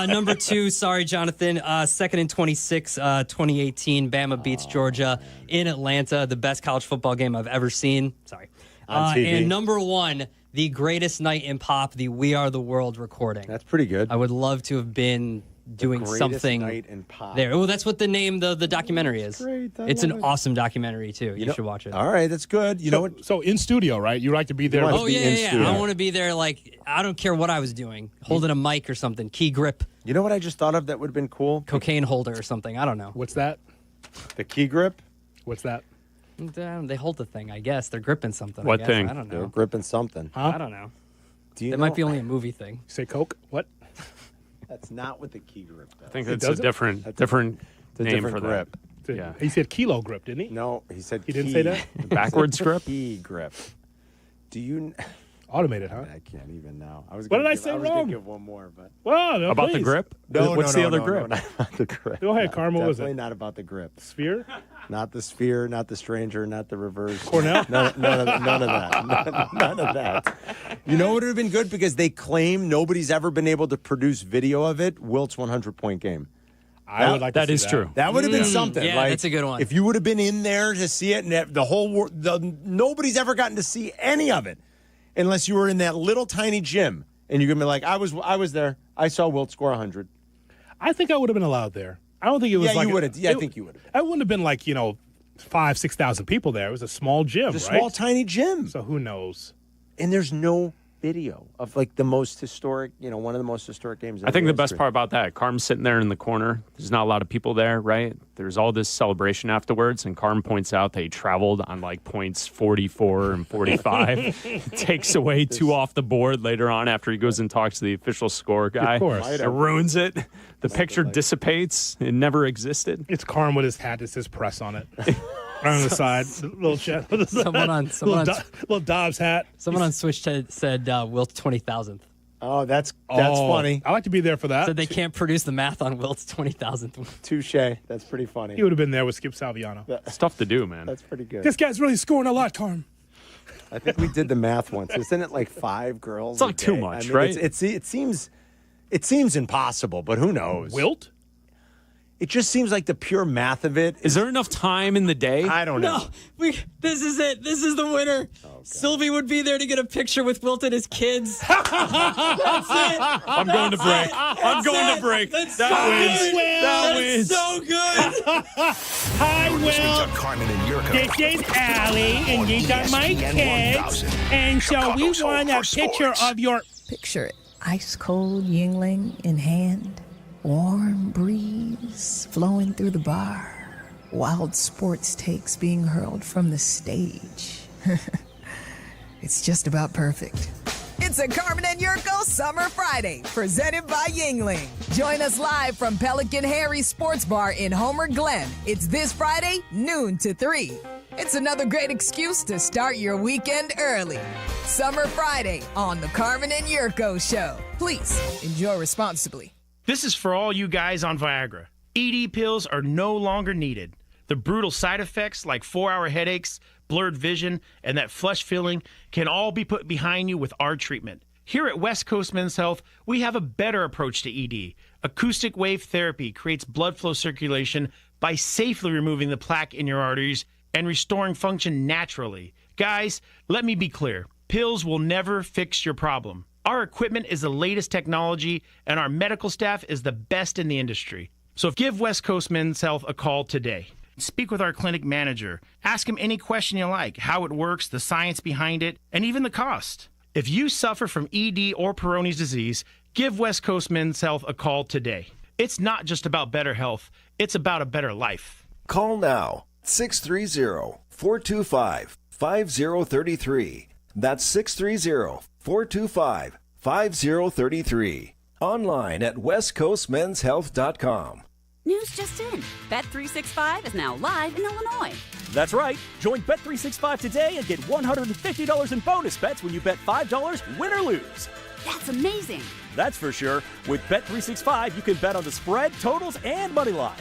Number 2, sorry, Jonathan. 2nd and 26, 2018. Bama beats Georgia in Atlanta. The best college football game I've ever seen. Sorry. On TV. And number 1, the greatest night in pop, the We Are the World recording. That's pretty good. I would love to have been doing something night in pop. there. Well, that's what the name the documentary is. Great. It's an awesome documentary too. You should watch it. All right, that's good. You know what? So in studio, right? You like to be there. Oh yeah. I want to be there. Like I don't care what I was doing, holding a mic or something, key grip. You know what I just thought of that would have been cool? Cocaine holder or something. I don't know. What's that? The key grip. What's that? They hold the thing. I guess they're gripping something. What thing? I don't know. They're gripping something. Huh? I don't know. It might be only a movie thing. Say Coke. What? That's not what the key grip does. I think it's a different name for grip. that. Yeah. He said kilo grip, didn't he? No, he said he didn't say that. Backwards grip. Key grip. Do you? Automated, huh? I can't even now. What did I say wrong? I was going to give one more, but no, about please. the grip. What's the other grip? No, not about the grip. Go ahead, Carmen. What was it? Definitely not about the grip. Sphere. Not the sphere. Not the stranger. Not the reverse. Cornell. None of that. None of that. You know what would have been good because they claim nobody's ever been able to produce video of it. Wilt's 100-point game. I would like to see that is true. That would have been something. Yeah, like, that's a good one. If you would have been in there to see it, and the whole world, nobody's ever gotten to see any of it, unless you were in that little tiny gym, and you're gonna be like, I was there. I saw Wilt score 100. I think I would have been allowed there. I don't think it was. Yeah, like you would have. Yeah, I think you would have. I wouldn't have been like 5,000-6,000 people there. It was a small gym, It's a small, tiny gym. So who knows? And there's no video of like the most historic, one of the most historic games. I think the best part about that, Carm's sitting there in the corner. There's not a lot of people there, right? There's all this celebration afterwards, and Carm points out that he traveled on like points 44 and 45. Takes away 2 off the board later on after he goes and talks to the official score guy. Of course. It ruins it. The picture dissipates. It never existed. It's Carm with his hat that says press on it. Right on the side, little chef. Little Dobbs hat. Someone on Switch said Wilt's 20,000th. Oh, that's funny. I like to be there for that. So they can't produce the math on Wilt's 20,000th. Touche. That's pretty funny. He would have been there with Skip Salviano. Stuff to do, man. That's pretty good. This guy's really scoring a lot, Carm. I think we did the math once. Isn't it like 5 girls? It's like too much, right? It seems impossible, but who knows? Wilt? It just seems like the pure math of it. Is there enough time in the day? I don't know. No, this is it. This is the winner. Silvy would be there to get a picture with Wilt and his kids. That's it. I'm going to break. I'm going to break. That's That wins. so good. Hi, Will. Carmen and Yurko. This is Allie, and these are my kids. And so we want a picture of your... Picture it. Ice cold Yuengling in hand. Warm breeze flowing through the bar. Wild sports takes being hurled from the stage. It's just about perfect. It's a Carmen and Yurko Summer Friday, presented by Yuengling. Join us live from Pelican Harry's Sports Bar in Homer Glen. It's this Friday, noon to 3. It's another great excuse to start your weekend early. Summer Friday on the Carmen and Yurko Show. Please enjoy responsibly. This is for all you guys on Viagra. ED pills are no longer needed. The brutal side effects like 4-hour headaches, blurred vision, and that flush feeling can all be put behind you with our treatment. Here at West Coast Men's Health, we have a better approach to ED. Acoustic wave therapy creates blood flow circulation by safely removing the plaque in your arteries and restoring function naturally. Guys, let me be clear. Pills will never fix your problem. Our equipment is the latest technology, and our medical staff is the best in the industry. So give West Coast Men's Health a call today. Speak with our clinic manager. Ask him any question you like, how it works, the science behind it, and even the cost. If you suffer from ED or Peyronie's disease, give West Coast Men's Health a call today. It's not just about better health, it's about a better life. Call now, 630-425-5033. That's 630-425-5033. Online at westcoastmenshealth.com. News just in. Bet365 is now live in Illinois. That's right. Join Bet365 today and get $150 in bonus bets when you bet $5, win or lose. That's amazing. That's for sure. With Bet365, you can bet on the spread, totals, and money line.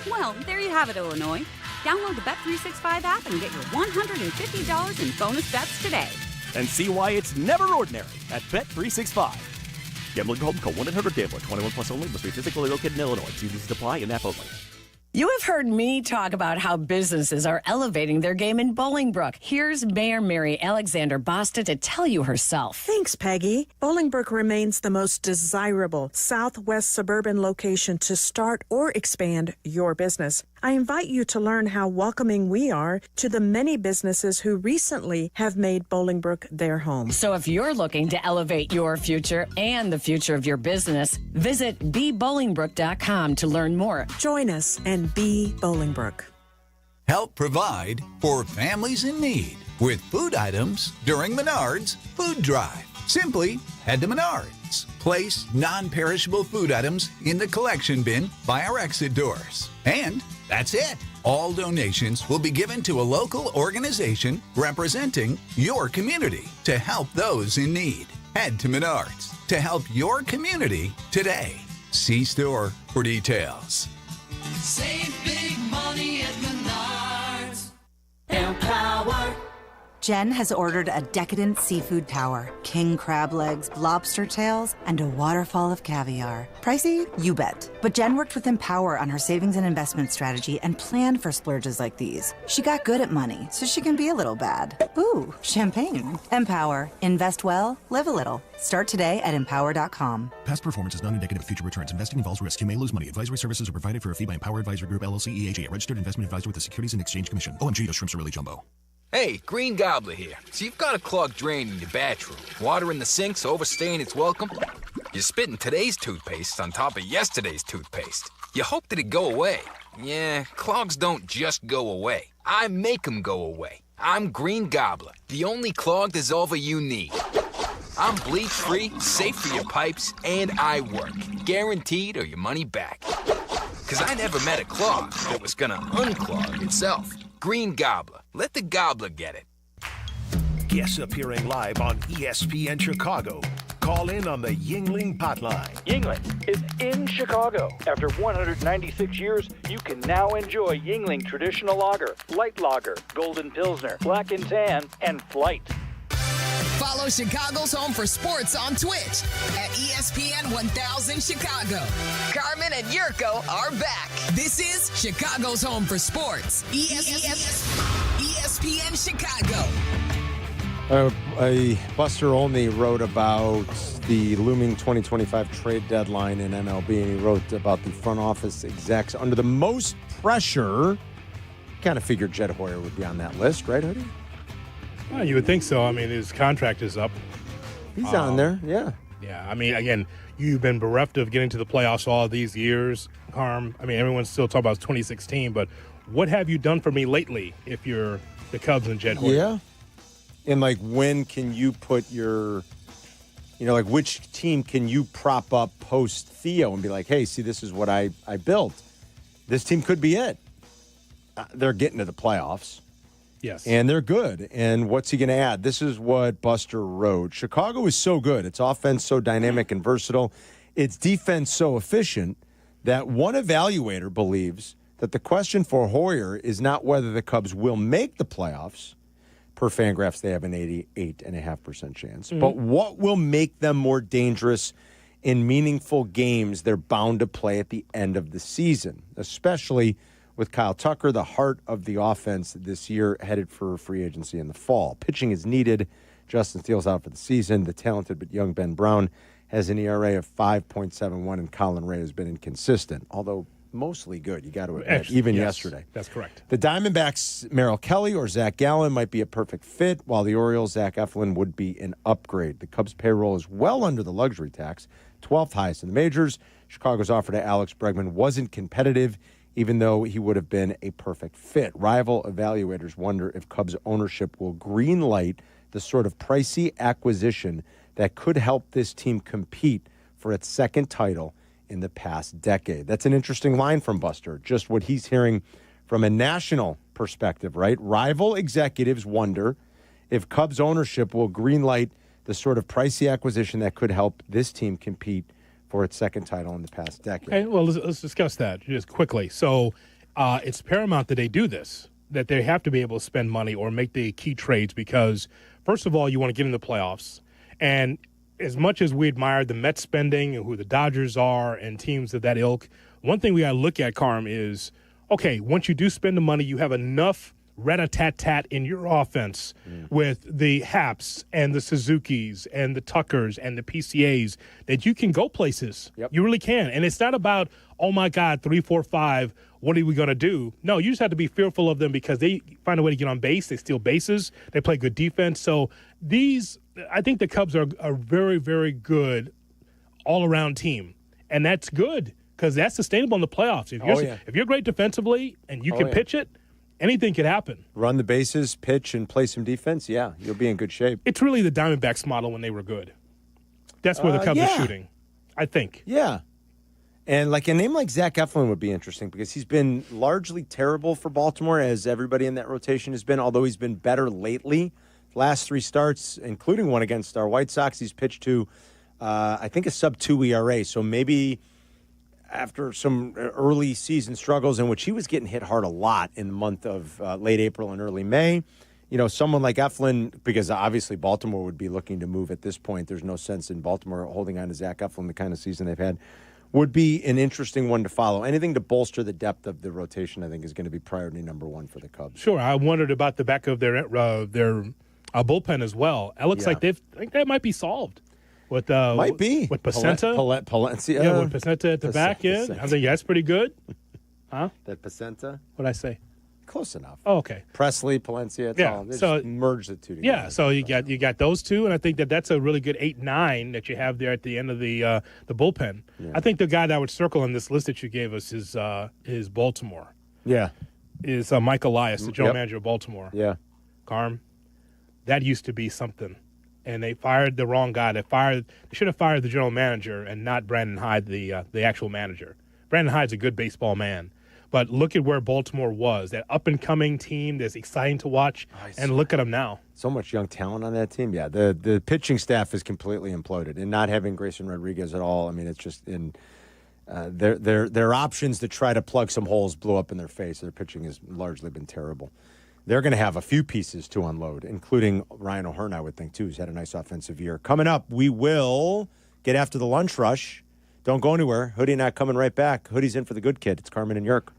Well, there you have it, Illinois. Download the Bet365 app and get your $150 in bonus bets today. And see why it's never ordinary at Bet365. Gambling problem? Call 1-800-GAMBLER. 21 plus only. Must be physically located in Illinois. See these apply and app only. You have heard me talk about how businesses are elevating their game in Bolingbrook. Here's Mayor Mary Alexander Basta to tell you herself. Thanks, Peggy. Bolingbrook remains the most desirable southwest suburban location to start or expand your business. I invite you to learn how welcoming we are to the many businesses who recently have made Bolingbrook their home. So if you're looking to elevate your future and the future of your business, visit bebolingbrook.com to learn more. Join us and be Bolingbrook. Help provide for families in need with food items during Menards Food Drive. Simply head to Menards. Place non-perishable food items in the collection bin by our exit doors. And that's it. All donations will be given to a local organization representing your community to help those in need. Head to Menards to help your community today. See store for details. Save big money at Menards. Empower. Jen has ordered a decadent seafood tower, king crab legs, lobster tails, and a waterfall of caviar. Pricey? You bet. But Jen worked with Empower on her savings and investment strategy and planned for splurges like these. She got good at money, so she can be a little bad. Ooh, champagne. Empower. Invest well, live a little. Start today at empower.com. Past performance is not indicative of future returns. Investing involves risk. You may lose money. Advisory services are provided for a fee by Empower Advisory Group, LLC, EAG, a registered investment advisor with the Securities and Exchange Commission. OMG, those shrimps are really jumbo. Hey, Green Gobbler here. So you've got a clogged drain in your bathroom. Water in the sink's overstaying its welcome. You're spitting today's toothpaste on top of yesterday's toothpaste. You hope that it go away. Yeah, clogs don't just go away. I make them go away. I'm Green Gobbler, the only clog dissolver you need. I'm bleach-free, safe for your pipes, and I work. Guaranteed or your money back. Because I never met a clog that was gonna unclog itself. Green Gobbler. Let the gobbler get it. Guests appearing live on ESPN Chicago. Call in on the Yuengling hotline. Yuengling is in Chicago. After 196 years, you can now enjoy Yuengling Traditional Lager, Light Lager, Golden Pilsner, Black and Tan, and Flight. Follow Chicago's Home for Sports on Twitch at ESPN 1000 Chicago. Carmen and Yurko are back. This is Chicago's Home for Sports. ESPN Chicago. Buster Olney wrote about the looming 2025 trade deadline in MLB, and he wrote about the front office execs under the most pressure. Kind of figured Jed Hoyer would be on that list, right, Hoodie? Well, you would think so. I mean, his contract is up. He's on there, yeah. Yeah, I mean, again, you've been bereft of getting to the playoffs all these years, Carm. I mean, everyone's still talking about 2016, but what have you done for me lately if you're the Cubs and Jed Hoyer? Yeah. And, like, when can you put your, like, which team can you prop up post-Theo and be like, hey, see, this is what I built. This team could be it. They're getting to the playoffs. Yes. And they're good. And what's he going to add? This is what Buster wrote. Chicago is so good. Its offense so dynamic and versatile. Its defense so efficient that one evaluator believes that the question for Hoyer is not whether the Cubs will make the playoffs. Per Fangraphs, they have an 88.5% chance. Mm-hmm. But what will make them more dangerous in meaningful games they're bound to play at the end of the season, especially with Kyle Tucker, the heart of the offense this year, headed for free agency in the fall. Pitching is needed. Justin Steele's out for the season. The talented but young Ben Brown has an ERA of 5.71, and Colin Ray has been inconsistent, although mostly good, you got to admit, even yesterday. That's correct. The Diamondbacks, Merrill Kelly or Zach Gallen might be a perfect fit, while the Orioles, Zach Eflin would be an upgrade. The Cubs' payroll is well under the luxury tax, 12th highest in the majors. Chicago's offer to Alex Bregman wasn't competitive, even though he would have been a perfect fit. Rival evaluators wonder if Cubs ownership will greenlight the sort of pricey acquisition that could help this team compete for its second title in the past decade. That's an interesting line from Buster, just what he's hearing from a national perspective, right? Rival executives wonder if Cubs ownership will greenlight the sort of pricey acquisition that could help this team compete for its second title in the past decade. Okay, well, let's discuss that just quickly. So it's paramount that they do this, that they have to be able to spend money or make the key trades because, first of all, you want to get in the playoffs. And as much as we admire the Mets spending and who the Dodgers are and teams of that ilk, one thing we got to look at, Carm, is, okay, once you do spend the money, you have enough rat-a-tat-tat in your offense with the Haps and the Suzukis and the Tuckers and the PCAs that you can go places. Yep. You really can. And it's not about, oh, my God, 3, 4, 5, what are we going to do? No, you just have to be fearful of them because they find a way to get on base. They steal bases. They play good defense. So I think the Cubs are a very, very good all-around team. And that's good because that's sustainable in the playoffs. If you're great defensively and you can pitch it, anything could happen. Run the bases, pitch, and play some defense, yeah, you'll be in good shape. It's really the Diamondbacks model when they were good. That's where the Cubs are shooting, I think. Yeah. And like a name like Zach Eflin would be interesting because he's been largely terrible for Baltimore, as everybody in that rotation has been, although he's been better lately. Last 3 starts, including one against our White Sox, he's pitched to, I think, a sub-2 ERA. So maybe after some early season struggles in which he was getting hit hard a lot in the month of late April and early May, someone like Eflin, because obviously Baltimore would be looking to move at this point. There's no sense in Baltimore holding on to Zach Eflin, the kind of season they've had, would be an interesting one to follow. Anything to bolster the depth of the rotation, I think, is going to be priority number 1 for the Cubs. Sure. I wondered about the back of their bullpen as well. It looks like I think that might be solved. With might be with Pacenta, Palencia, with Pacenta at the back end. I think that's pretty good, huh? That Pacenta, what'd I say? Close enough. Oh, okay. Presley, Palencia, all. They just merge the two together. Yeah, so you got those two, and I think that's a really good 8-9 that you have there at the end of the bullpen. Yeah. I think the guy that I would circle on this list that you gave us is Baltimore. Yeah, is Mike Elias, the general manager of Baltimore. Yeah, Carm, that used to be something. And they fired the wrong guy. They should have fired the general manager and not Brandon Hyde, the actual manager. Brandon Hyde's a good baseball man, but look at where Baltimore was, that up-and-coming team that's exciting to watch, and look at them now. So much young talent on that team. Yeah, the pitching staff is completely imploded, and not having Grayson Rodriguez at all. I mean, it's just their options to try to plug some holes blew up in their face. Their pitching has largely been terrible. they're going to have a few pieces to unload, including Ryan O'Hearn, I would think, too, who's had a nice offensive year. Coming up, we will get after the lunch rush. Don't go anywhere. Hoodie and I coming right back. Hoodie's in for the good kid. It's Carmen and Yurk.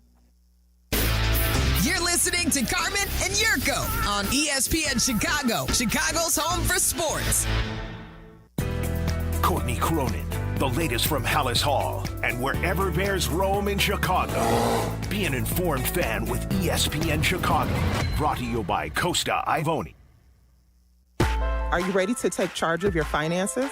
You're listening to Carmen and Yurko on ESPN Chicago, Chicago's home for sports. Courtney Cronin, the latest from Hallis Hall and wherever Bears roam in Chicago. Be an informed fan with ESPN Chicago. Brought to you by Costa Ivoni. Are you ready to take charge of your finances?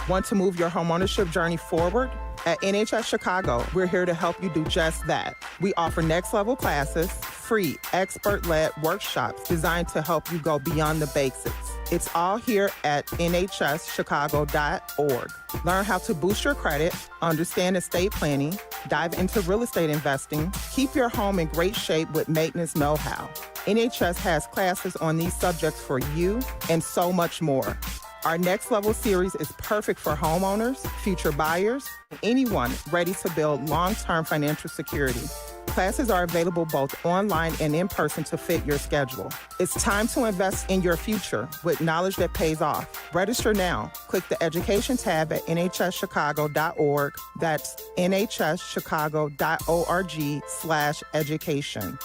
Want to move your homeownership journey forward? At NHS Chicago, we're here to help you do just that. We offer next-level classes, free expert-led workshops designed to help you go beyond the basics. It's all here at nhschicago.org. Learn how to boost your credit, understand estate planning, dive into real estate investing, keep your home in great shape with maintenance know-how. NHS has classes on these subjects for you and so much more. Our Next Level series is perfect for homeowners, future buyers, and anyone ready to build long-term financial security. Classes are available both online and in person to fit your schedule. It's time to invest in your future with knowledge that pays off. Register now. Click the Education tab at nhschicago.org. That's nhschicago.org/education.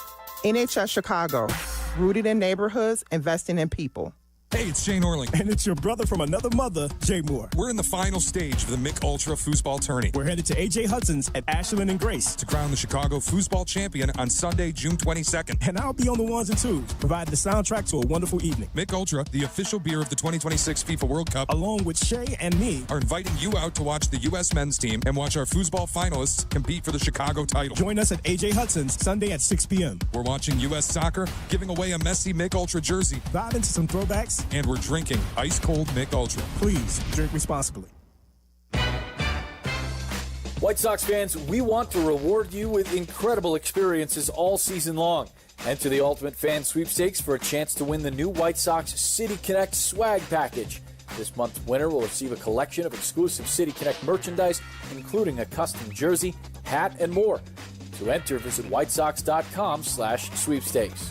NHS Chicago, rooted in neighborhoods, investing in people. Hey, it's Shane Orling. And it's your brother from another mother, Jay Moore. We're in the final stage of the Mick Ultra Foosball Tourney. We're headed to AJ Hudson's at Ashland and Grace to crown the Chicago Foosball Champion on Sunday, June 22nd. And I'll be on the ones and twos, providing the soundtrack to a wonderful evening. Mick Ultra, the official beer of the 2026 FIFA World Cup, along with Shay and me, are inviting you out to watch the U.S. men's team and watch our foosball finalists compete for the Chicago title. Join us at AJ Hudson's Sunday at 6 p.m. We're watching U.S. soccer, giving away a messy Mick Ultra jersey, vibing to some throwbacks, and we're drinking ice-cold Mick Ultra. Please drink responsibly. White Sox fans, we want to reward you with incredible experiences all season long. Enter the Ultimate Fan Sweepstakes for a chance to win the new White Sox City Connect swag package. This month's winner will receive a collection of exclusive City Connect merchandise, including a custom jersey, hat, and more. To enter, visit whitesox.com/sweepstakes.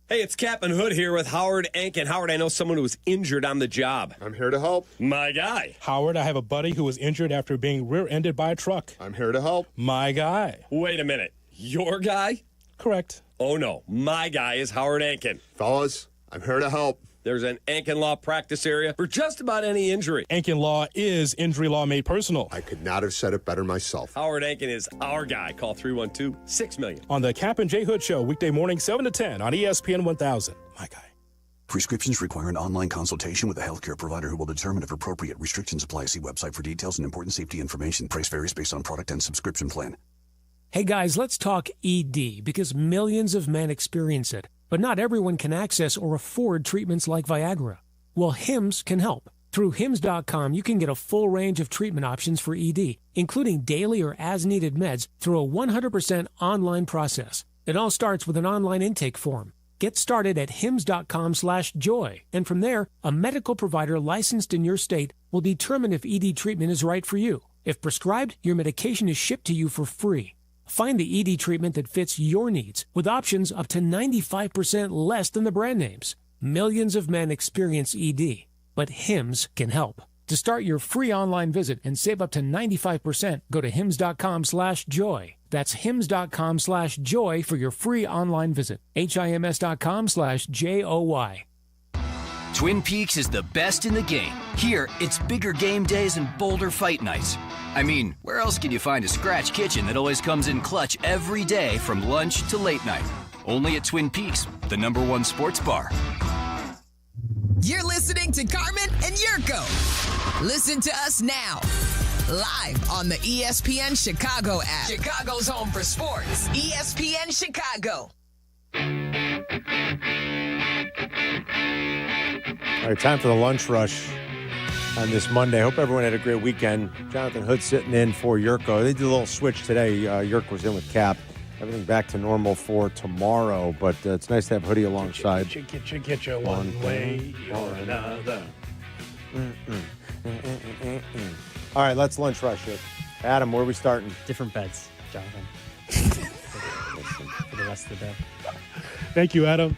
Hey, it's Kap and Hood here with Howard Ankin. Howard, I know someone who was injured on the job. I'm here to help. My guy. Howard, I have a buddy who was injured after being rear-ended by a truck. I'm here to help. My guy. Wait a minute. Your guy? Correct. Oh, no. My guy is Howard Ankin. Fellas, I'm here to help. There's an Ankin Law practice area for just about any injury. Ankin Law is injury law made personal. I could not have said it better myself. Howard Ankin is our guy. Call 312-6-million. On the Kap and J Hood Show, weekday morning 7 to 10 on ESPN 1000. My guy. Prescriptions require an online consultation with a healthcare provider who will determine if appropriate. Restrictions apply. See website for details and important safety information. Price varies based on product and subscription plan. Hey guys, let's talk ED because millions of men experience it. But not everyone can access or afford treatments like Viagra. Well, Hims can help. Through Hims.com, you can get a full range of treatment options for ED, including daily or as-needed meds through a 100% online process. It all starts with an online intake form. Get started at Hims.com/joy, and from there, a medical provider licensed in your state will determine if ED treatment is right for you. If prescribed, your medication is shipped to you for free. Find the ED treatment that fits your needs with options up to 95% less than the brand names. Millions of men experience ED, but Hims can help. To start your free online visit and save up to 95%, go to Hims.com/joy. That's Hims.com/joy for your free online visit. HIMS.com/JOY. Twin Peaks is the best in the game. Here, it's bigger game days and bolder fight nights. I mean, where else can you find a scratch kitchen that always comes in clutch every day from lunch to late night? Only at Twin Peaks, the #1 sports bar. You're listening to Carmen and Yurko. Listen to us now, live on the ESPN Chicago app. Chicago's home for sports. ESPN Chicago. All right, time for the lunch rush on this Monday. Hope everyone had a great weekend. Jonathan Hood sitting in for Yurko. They did a little switch today. Yurko was in with Kap. Everything back to normal for tomorrow, but it's nice to have Hoodie alongside. Get you one way or another. All right, let's lunch rush it. Adam, where are we starting? Different beds, Jonathan. For the rest of the day. Thank you, Adam.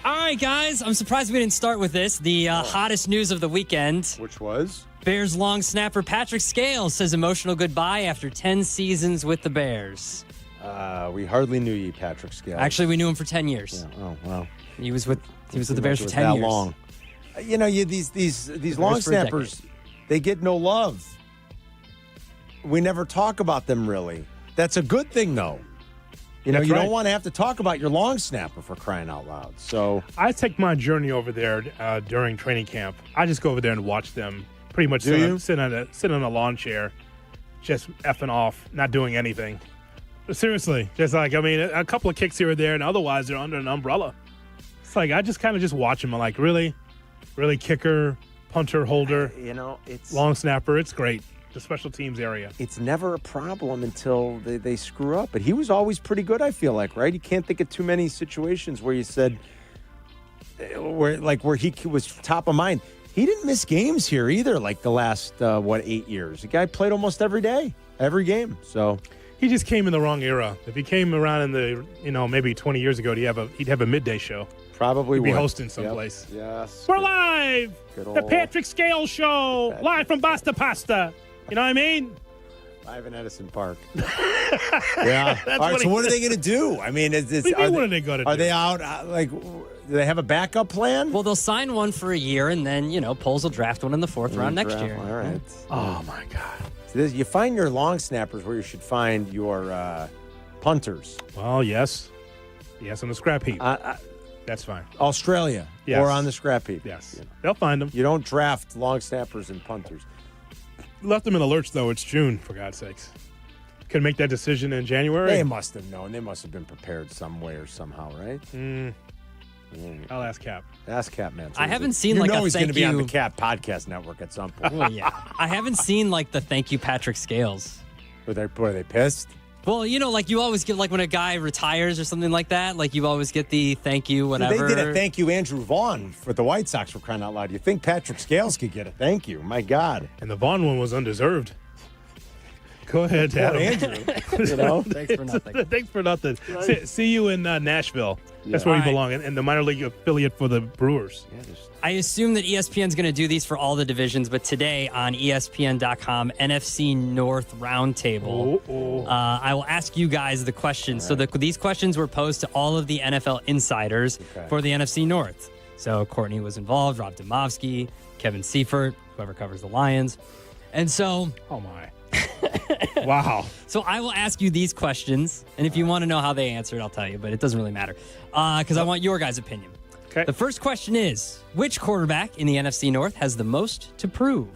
All right, guys. I'm surprised we didn't start with this. The hottest news of the weekend. Which was? Bears long snapper Patrick Scales says emotional goodbye after 10 seasons with the Bears. We hardly knew you, Patrick Scales. Actually, we knew him for 10 years. Yeah. Oh, wow. He was with the Bears for 10 years. Long. You know, these long snappers, they get no love. We never talk about them, really. That's a good thing, though. You know, you don't want to have to talk about your long snapper, for crying out loud. So I take my journey over there during training camp. I just go over there and watch them pretty much sit on a lawn chair, just effing off, not doing anything. Seriously, just like, I mean, a couple of kicks here or there, and otherwise they're under an umbrella. It's like I just kind of just watch them. I'm like, really kicker, punter, holder. You know, it's long snapper. It's great. The special teams area. It's never a problem until they screw up. But he was always pretty good, I feel like, right? You can't think of too many situations where you said, where he was top of mind. He didn't miss games here either, like the last, 8 years. The guy played almost every day, every game. So he just came in the wrong era. If he came around in the, maybe 20 years ago, he'd have a midday show. Probably he'd be would. hosting someplace. Yep. Yes. We're live! The Patrick Scales Show! Live from Basta Pasta! You know what I mean? Live in Edison Park. Yeah. All right, so what are they going to do? I mean, what are they going to do? Are they out, do they have a backup plan? Well, they'll sign one for a year, and then, Poles will draft one in the fourth round next year. All right. Oh, my God. So you find your long snappers where you should find your punters. Well, yes. Yes, on the scrap heap. That's fine. Australia. Yes. Or on the scrap heap. Yes. They'll find them. You don't draft long snappers and punters. Left them in the lurch, though. It's June, for God's sakes. Could make that decision in January. They must have known. They must have been prepared some way or somehow, right? I'll ask Kap. Ask Kap, man. I haven't seen he's going to be on the Kap podcast network at some point. Well, yeah. I haven't seen the thank you Patrick Scales. Were they pissed? Well, you always get when a guy retires or something like that, you always get the thank you, whatever. They did a thank you Andrew Vaughn for the White Sox, for crying out loud. You think Patrick Scales could get a thank you? My God. And the Vaughn one was undeserved. Go ahead, Adam. Andrew. Thanks for nothing. Thanks for nothing. See you in Nashville. That's where you belong, in the minor league affiliate for the Brewers. Yeah, I assume that ESPN's going to do these for all the divisions, but today on ESPN.com, NFC North Roundtable, I will ask you guys the questions. Right. So these questions were posed to all of the NFL insiders for the NFC North. So Courtney was involved, Rob Demovsky, Kevin Seifert, whoever covers the Lions. And so... Oh, my. Wow. So I will ask you these questions, and if you want to know how they answered, I'll tell you, but it doesn't really matter because I want your guys' opinion. Okay. The first question is, which quarterback in the NFC North has the most to prove?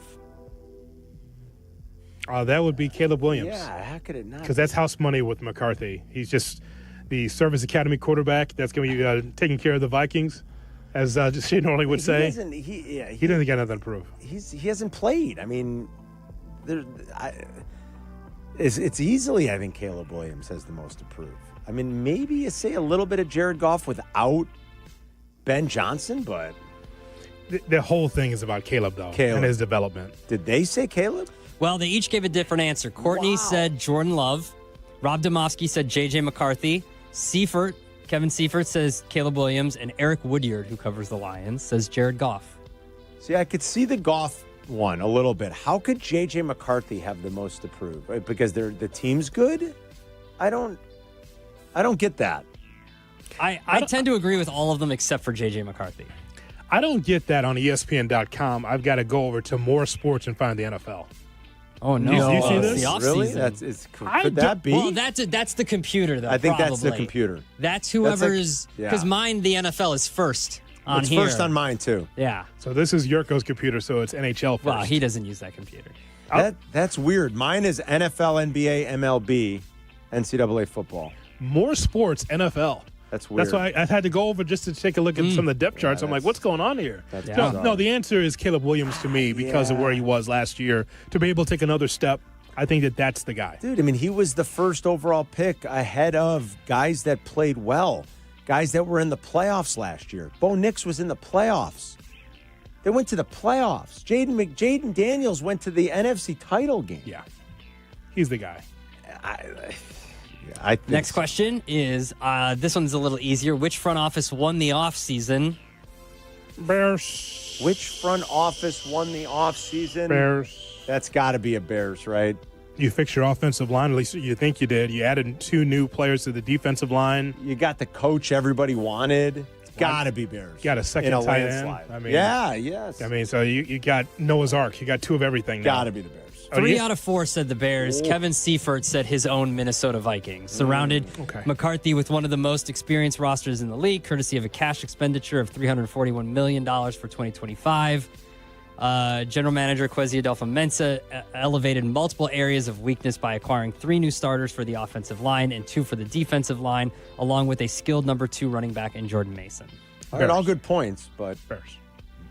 That would be Caleb Williams. Yeah, how could it not? Because that's house money with McCarthy. He's just the Service Academy quarterback that's going to be taking care of the Vikings, as Shane Orley would say. He doesn't got nothing to prove. He hasn't played. I mean, it's easily, I think, Caleb Williams has the most to prove. I mean, maybe you say a little bit of Jared Goff without Ben Johnson, but the whole thing is about Caleb, though, and his development. Did they say Caleb? Well, they each gave a different answer. Courtney said Jordan Love. Rob Demovsky said J.J. McCarthy. Kevin Seifert says Caleb Williams. And Eric Woodyard, who covers the Lions, says Jared Goff. See, I could see the Goff one a little bit. How could J.J. McCarthy have the most to prove? Right? Because the team's good? I don't get that. I tend to agree with all of them except for J.J. McCarthy. I don't get that on ESPN.com. I've got to go over to More Sports and find the NFL. Oh, no. Do you see this? The off Really? season. Could that be? Well, that's the computer, though. I think probably. that's the computer. That's whoever's... Because mine, the NFL is first on here. It's first on mine, too. Yeah. So this is Yurko's computer, so it's NHL first. Wow, he doesn't use that computer. That's weird. Mine is NFL, NBA, MLB, NCAA football. More Sports, NFL. That's weird. That's why I've had to go over just to take a look at some of the depth charts. I'm like, what's going on here? No, the answer is Caleb Williams to me because of where he was last year. To be able to take another step, I think that's the guy. Dude, I mean, he was the first overall pick ahead of guys that played well, guys that were in the playoffs last year. Bo Nix was in the playoffs. They went to the playoffs. Jaden Daniels went to the NFC title game. Yeah. He's the guy. I think Next question is, this one's a little easier. Which front office won the offseason? Bears. Which front office won the offseason? Bears. That's got to be a Bears, right? You fixed your offensive line, at least you think you did. You added 2 new players to the defensive line. You got the coach everybody wanted. It's got to be Bears. You got a second tight end. Yes. I mean, so you got Noah's Ark. You got 2 of everything now. Got to be the Bears. 3 out of 4 said the Bears. Kevin Seifert said his own Minnesota Vikings. Surrounded McCarthy with one of the most experienced rosters in the league, courtesy of a cash expenditure of $341 million for 2025. General Manager Kwesi Adolfo-Mensah elevated multiple areas of weakness by acquiring 3 new starters for the offensive line and 2 for the defensive line, along with a skilled number 2 running back in Jordan Mason. All right, all good points, but Bears.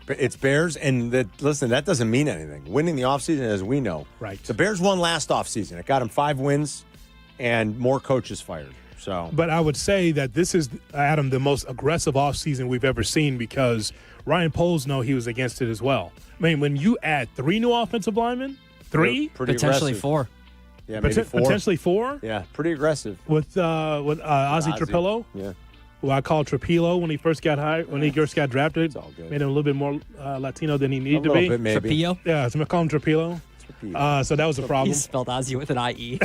It's Bears, and listen, that doesn't mean anything. Winning the offseason, as we know. Right. The Bears won last offseason. It got them 5 wins and more coaches fired. So, but I would say that this is, Adam, the most aggressive offseason we've ever seen because Ryan Poles he was against it as well. I mean, when you add 3 new offensive linemen, 3? Potentially aggressive. 4. Yeah, maybe 4. Potentially 4? Yeah, pretty aggressive. With Ozzie Trapillo? Yeah. Who I called Trapillo when he first got hired, when he first got drafted. It's all good. Made him a little bit more Latino than he needed to be. A little bit, maybe. Trapillo? Yeah, so I call him Trapillo. So that was a problem. He spelled Ozzie with an IE.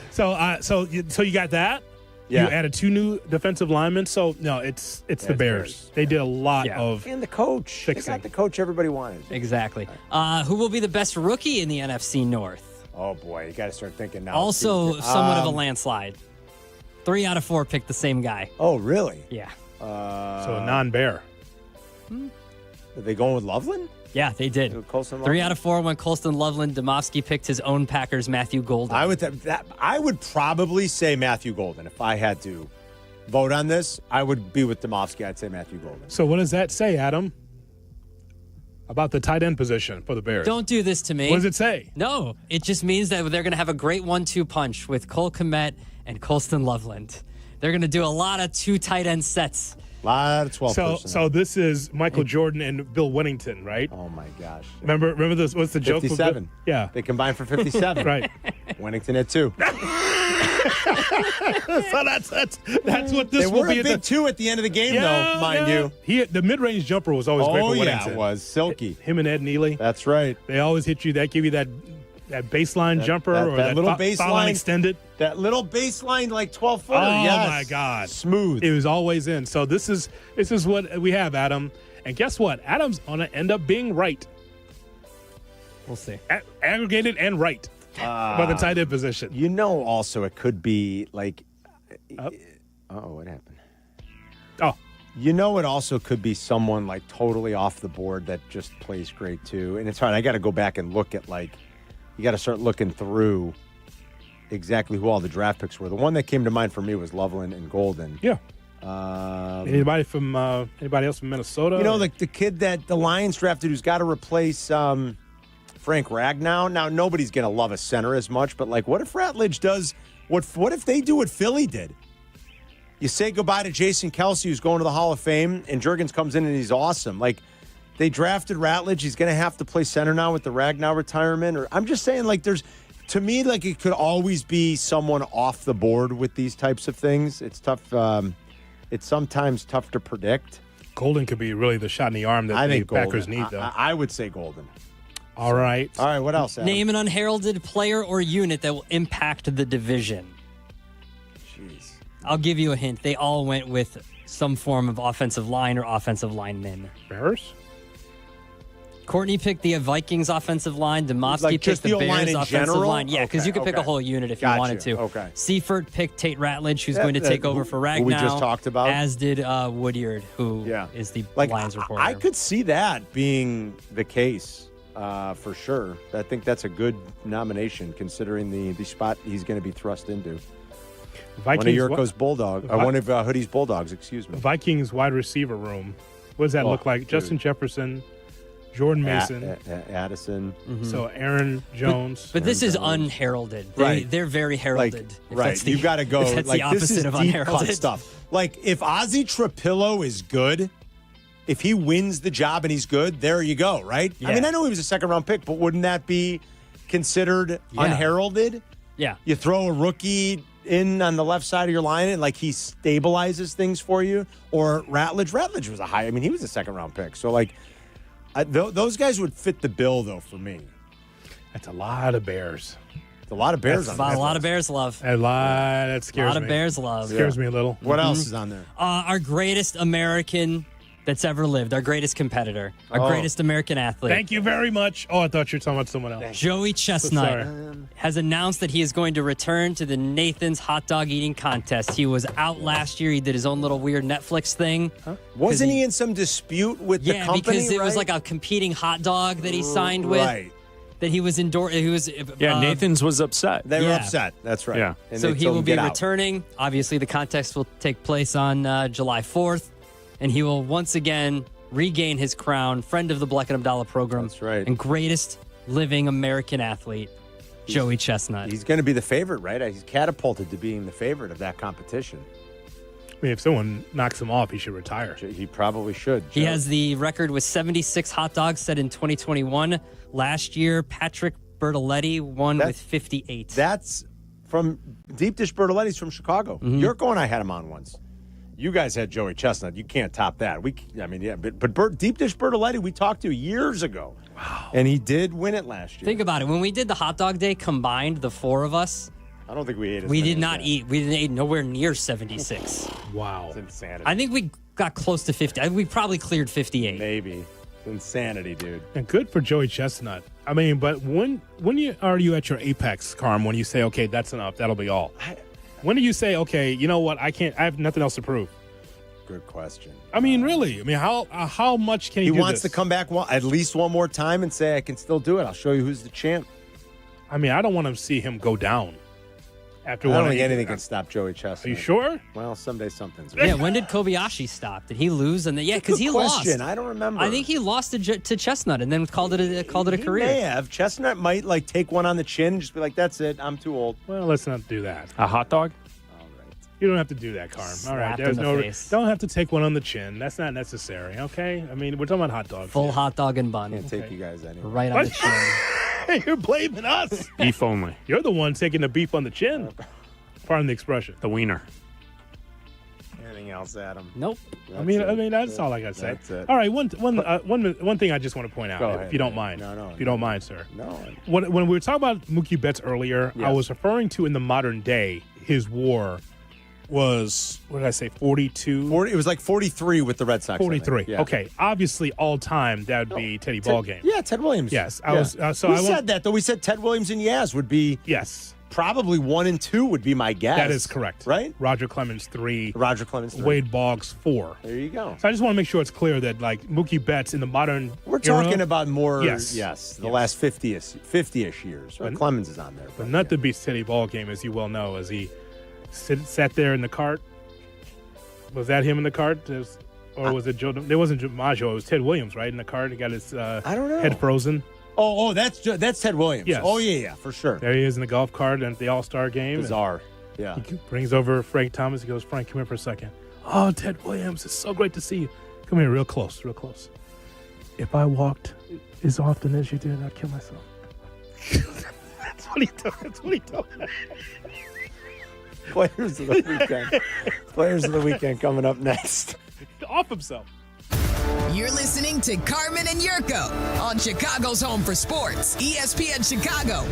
So you got that. Yeah. You added 2 new defensive linemen. So no, it's the Bears. They did a lot of and the coach. Fixing. They got the coach everybody wanted. Exactly. Who will be the best rookie in the NFC North? Oh boy, you got to start thinking now. Also, somewhat of a landslide. 3 out of 4 picked the same guy. Oh, really? Yeah. So a non-Bear. Are they going with Loveland? Yeah, they did. 3 out of 4 went Colston Loveland. Domofsky picked his own Packers, Matthew Golden. I would probably say Matthew Golden. If I had to vote on this, I would be with Domofsky. I'd say Matthew Golden. So what does that say, Adam? About the tight end position for the Bears. Don't do this to me. What does it say? No, it just means that they're going to have a great 1-2 punch with Cole Kmet and Colston Loveland. They're going to do a lot of 2 tight end sets. A lot of 12 personnel. So this is Michael Jordan and Bill Winnington, right? Oh, my gosh. Remember this? What's the joke? 57. Yeah. They combined for 57. Right. Winnington at 2. So that's what this they will were be. A big 2 at the end of the game, though, mind you. The mid-range jumper was always great for Winnington. Yeah, it was. Silky. Him and Ed Neely. That's right. They always hit you. That give you that baseline jumper or that little foul line extended. That little baseline, like 12-footer. Oh, yes. my God. Smooth. It was always in. So this is what we have, Adam. And guess what? Adam's going to end up being right. We'll see. Aggregated and right by the tight end position. You know, also, it could be like what happened? Oh. You know, it also could be someone like totally off the board that just plays great too. And it's hard. I got to go back and look at you got to start looking through exactly who all the draft picks were. The one that came to mind for me was Loveland and Golden. Yeah. Anybody else from Minnesota? You know, like the kid that the Lions drafted who's got to replace Frank Ragnow. Now, nobody's going to love a center as much, but what if Ratledge does what if they do what Philly did? You say goodbye to Jason Kelce, who's going to the Hall of Fame, and Juergens comes in and he's awesome. They drafted Ratledge. He's going to have to play center now with the Ragnow retirement. Or I'm just saying, there's, to me, it could always be someone off the board with these types of things. It's tough. It's sometimes tough to predict. Golden could be really the shot in the arm that the Packers need, though. I would say Golden. All right. What else, Adam? Name an unheralded player or unit that will impact the division. Jeez. I'll give you a hint. They all went with some form of offensive line or offensive lineman. Bears? Courtney picked the Vikings offensive line. Domofsky picked the Bears offensive line. Yeah, because you could pick a whole unit if you wanted to. Okay. Seifert picked Tate Ratledge, who's going to take over for Ragnow. Who we just talked about. As did Woodyard, who is the Lions reporter. I could see that being the case for sure. I think that's a good nomination considering the spot he's going to be thrust into. Vikings, one of Yurko's Bulldogs. One of Hoodie's Bulldogs, excuse me. Vikings wide receiver room. What does that look like? Dude. Justin Jefferson, Jordan Mason, Addison. Mm-hmm. So Aaron Jones. But this is unheralded. They're very heralded. You've got to go. That's the opposite this is of deep unheralded cut stuff. If Ozzie Trapillo is good, if he wins the job and he's good, there you go, right? Yeah. I mean, I know he was a second-round pick, but wouldn't that be considered unheralded. Yeah. You throw a rookie in on the left side of your line and like he stabilizes things for you. Or Ratledge was a high. I mean, he was a second-round pick. So like those guys would fit the bill though for me. That's a lot of Bears. A lot of Bears. A lot of Bears love. A lot. That scares me. A lot of Bears love. Scares me a little. What else is on there? Our greatest American that's ever lived. Our greatest competitor. Our greatest American athlete. Thank you very much. Oh, I thought you were talking about someone else. Joey Chestnut has announced that he is going to return to the Nathan's hot dog eating contest. He was out last year. He did his own little weird Netflix thing. Huh? Wasn't he in some dispute with the company? Yeah, because it was like a competing hot dog that he signed with. Right. That he was Nathan's was upset. They were upset. That's right. Yeah. And so he will be returning. Obviously, the contest will take place on July 4th, and he will once again regain his crown, friend of the Bleck Abdalla program. That's right. And greatest living American athlete, Joey Chestnut. He's going to be the favorite, right? He's catapulted to being the favorite of that competition. I mean, if someone knocks him off, he should retire. He probably should. He has the record with 76 hot dogs set in 2021. Last year, Patrick Bertoletti won with 58. That's from Deep Dish Bertoletti's from Chicago. Yurko and I had him on once. You guys had Joey Chestnut. You can't top that. But Deep Dish Bertoletti we talked to years ago. Wow. And he did win it last year. Think about it. When we did the hot dog day combined, the four of us, I don't think we ate. We did not eat. We didn't eat nowhere near 76. Wow, it's insanity. I think we got close to 50. We probably cleared 58. Maybe. It's insanity, dude. And good for Joey Chestnut. I mean, but when are you at your apex, Carm? When you say, okay, that's enough, that'll be all. When do you say, okay, you know what? I have nothing else to prove. Good question. I mean, really? I mean, how much can he do wants this? to come back at least one more time and say, I can still do it. I'll show you who's the champ. I mean, I don't want to see him go down. I don't think anything can stop Joey Chestnut. Are you sure? Well, someday something's. Yeah, when did Kobayashi stop? Did he lose? And because he lost. I don't remember. I think he lost to Chestnut and then called it a career. May have. Chestnut might take one on the chin and just be like, "That's it. I'm too old." Well, let's not do that. A hot dog? All right. You don't have to do that, Carm. All right. There's don't have to take one on the chin. That's not necessary. Okay. I mean, we're talking about hot dogs. Full hot dog and bun. Can't take you guys anywhere. Right on the chin. Hey, you're blaming us. Beef only. You're the one taking the beef on the chin. Pardon the expression. The wiener. Anything else, Adam? Nope. I mean, that's all I got to say. That's it. All right, one thing I just want to point out, Go ahead, if you don't mind. No. If you don't mind, sir. No. When we were talking about Mookie Betts earlier, Yes. I was referring to in the modern day, his WAR was, what did I say, 42? It was like 43 with the Red Sox. 43. Yeah. Okay. Obviously, all time, that would be Teddy Ballgame. Yeah, Ted Williams. Yes. We said that, though. We said Ted Williams and Yaz would be. Yes. Probably 1 and 2 would be my guess. That is correct. Right? Roger Clemens 3. Wade Boggs 4. There you go. So I just want to make sure it's clear that Mookie Betts in the modern We're era, talking about more, the Yes. last 50-ish years. Right? Clemens is on there. But not the beast Teddy Ballgame, as you well know, as he sat there in the cart. Was that him in the cart? Or was it Joe? There wasn't Maggio. It was Ted Williams, right, in the cart. He got his I don't know. head frozen. Oh, that's Ted Williams. Yes. Oh, yeah, for sure. There he is in the golf cart at the All-Star game. Bizarre. Yeah. He brings over Frank Thomas. He goes, Frank, come here for a second. Oh, Ted Williams, it's so great to see you. Come here, real close. If I walked as often as you did, I'd kill myself. That's what he told. Players of the weekend. Players of the weekend coming up next. Off himself. You're listening to Carmen and Yurko on Chicago's Home for Sports, ESPN Chicago.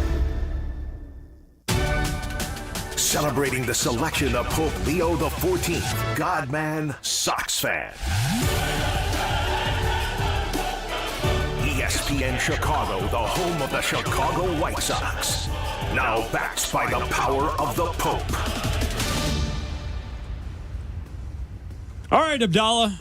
Celebrating the selection of Pope Leo XIV, Godman, Sox fan. ESPN Chicago, the home of the Chicago White Sox. Now backed by the power of the Pope. All right, Abdalla.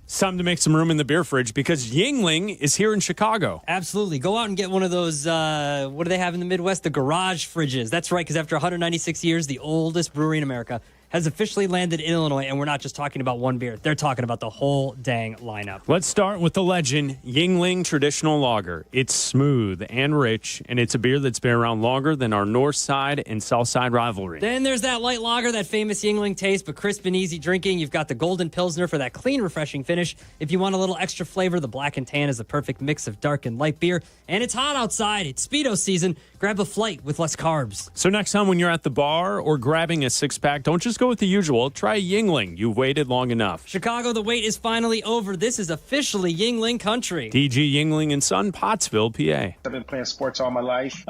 It's time to make some room in the beer fridge because Yuengling is here in Chicago. Absolutely. Go out and get one of those, what do they have in the Midwest? The garage fridges. That's right, because after 196 years, the oldest brewery in America has officially landed in Illinois, and we're not just talking about one beer. They're talking about the whole dang lineup. Let's start with the legend, Yuengling Traditional Lager. It's smooth and rich, and it's a beer that's been around longer than our north side and south side rivalry. Then there's that light lager, that famous Yuengling taste, but crisp and easy drinking. You've got the Golden Pilsner for that clean, refreshing finish. If you want a little extra flavor, the Black and Tan is the perfect mix of dark and light beer. And it's hot outside. It's Speedo season. Grab a flight with less carbs. So next time when you're at the bar or grabbing a six-pack, don't just go with the usual. Try Yuengling. You've waited long enough. Chicago, the wait is finally over. This is officially Yuengling country. DG Yuengling and Son, Pottsville, PA. I've been playing sports all my life.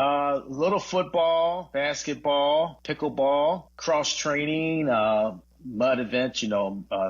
Little football, basketball, pickleball, cross-training, mud events,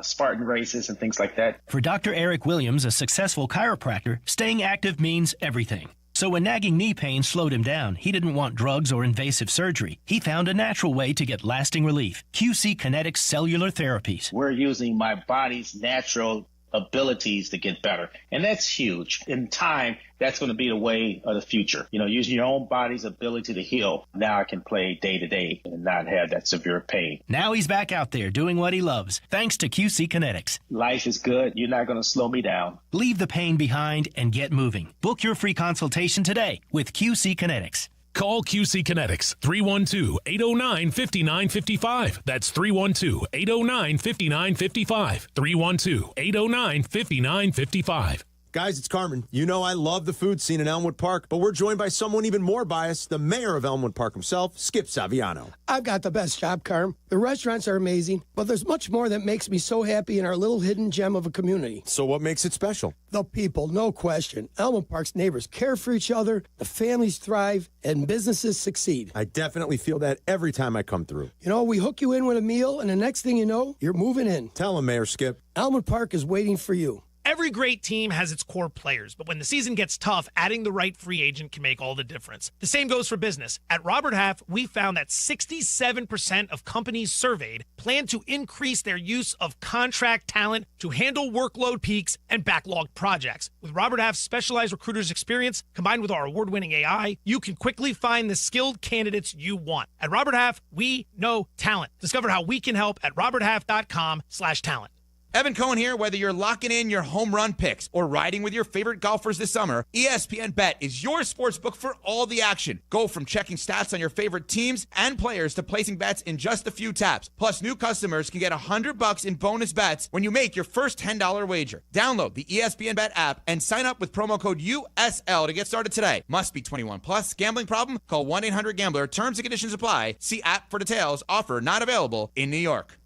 Spartan races and things like that. For Dr. Eric Williams, a successful chiropractor, staying active means everything. So when nagging knee pain slowed him down, he didn't want drugs or invasive surgery. He found a natural way to get lasting relief. QC Kinetics Cellular Therapies. We're using my body's natural abilities to get better. And that's huge. In time, that's going to be the way of the future. Using your own body's ability to heal. Now I can play day to day and not have that severe pain. Now he's back out there doing what he loves, thanks to QC Kinetics. Life is good. You're not going to slow me down. Leave the pain behind and get moving. Book your free consultation today with QC Kinetics. Call QC Kinetics, 312-809-5955. That's 312-809-5955. 312-809-5955. Guys, it's Carmen. You know I love the food scene in Elmwood Park, but we're joined by someone even more biased, the mayor of Elmwood Park himself, Skip Saviano. I've got the best job, Carm. The restaurants are amazing, but there's much more that makes me so happy in our little hidden gem of a community. So what makes it special? The people, no question. Elmwood Park's neighbors care for each other, the families thrive, and businesses succeed. I definitely feel that every time I come through. We hook you in with a meal, and the next thing you know, you're moving in. Tell him, Mayor Skip. Elmwood Park is waiting for you. Every great team has its core players, but when the season gets tough, adding the right free agent can make all the difference. The same goes for business. At Robert Half, we found that 67% of companies surveyed plan to increase their use of contract talent to handle workload peaks and backlogged projects. With Robert Half's specialized recruiters experience, combined with our award-winning AI, you can quickly find the skilled candidates you want. At Robert Half, we know talent. Discover how we can help at roberthalf.com/talent. Evan Cohen here. Whether you're locking in your home run picks or riding with your favorite golfers this summer, ESPN Bet is your sportsbook for all the action. Go from checking stats on your favorite teams and players to placing bets in just a few taps. Plus, new customers can get $100 in bonus bets when you make your first $10 wager. Download the ESPN Bet app and sign up with promo code USL to get started today. Must be 21 plus. Gambling problem? Call 1-800-GAMBLER. Terms and conditions apply. See app for details. Offer not available in New York.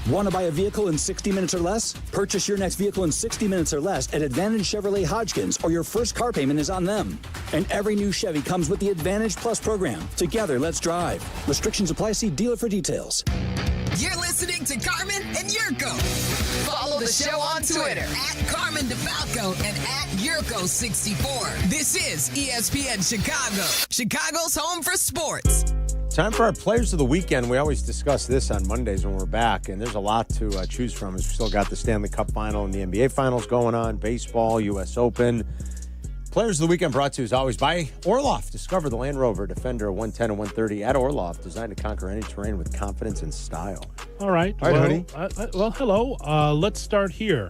Want to buy a vehicle in 60 minutes or less? Purchase your next vehicle in 60 minutes or less at Advantage Chevrolet Hodgkins, or your first car payment is on them. And every new Chevy comes with the Advantage Plus program. Together, let's drive. Restrictions apply. See dealer for details. You're listening to Carmen and Yurko. Follow the show on Twitter at Carmen DeFalco and at Yurko64. This is ESPN Chicago, Chicago's home for sports. Time for our Players of the Weekend. We always discuss this on Mondays when we're back, and there's a lot to choose from. We've still got the Stanley Cup Final and the NBA Finals going on, baseball, U.S. Open. Players of the Weekend brought to you, as always, by Orloff. Discover the Land Rover Defender 110 and 130 at Orloff, designed to conquer any terrain with confidence and style. All right. Honey. Hello. Let's start here.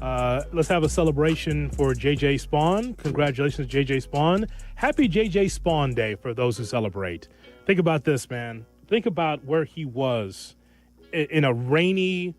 Let's have a celebration for J.J. Spawn. Congratulations, J.J. Spawn. Happy J.J. Spawn Day for those who celebrate. Think about this, man. Think about where he was in a rainy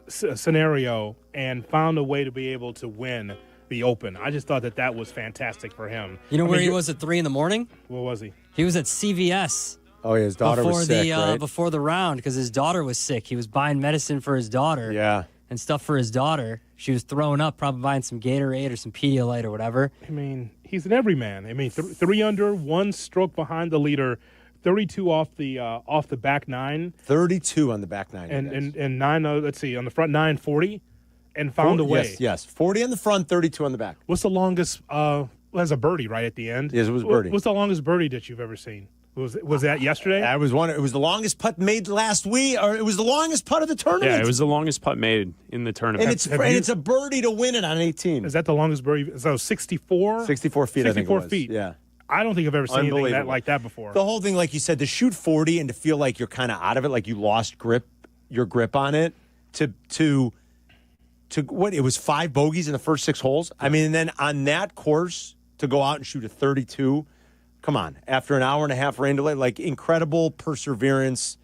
scenario and found a way to be able to win the Open. I just thought that was fantastic for him. You know where he was at 3 a.m? Where was he? He was at CVS. Oh, yeah, his daughter was sick, right? Before the round, because his daughter was sick. He was buying medicine for his daughter. Yeah. And stuff for his daughter. She was throwing up, probably buying some Gatorade or some Pedialyte or whatever. I mean, he's an everyman. I mean, 3 under, 1 stroke behind the leader. 32 off the back nine. 32 on the back nine. And 9, let's see, on the front 9, 40, and found a way. Yes. 40 on the front, 32 on the back. What's the longest, has a birdie right at the end? Yes, it was birdie. What's the longest birdie that you've ever seen? Was that yesterday? It was the longest putt made last week, or it was the longest putt of the tournament. Yeah, it was the longest putt made in the tournament. And it's a birdie to win it on 18. Is that the longest birdie? So 64? 64 feet, 64 I think it was. feet. Yeah. I don't think I've ever seen anything like that before. The whole thing, like you said, to shoot 40 and to feel like you're kind of out of it, like you lost grip your grip on it to what? It was 5 bogeys in the first 6 holes. I mean, and then on that course to go out and shoot a 32. Come on, after an hour and a half rain delay, like incredible perseverance,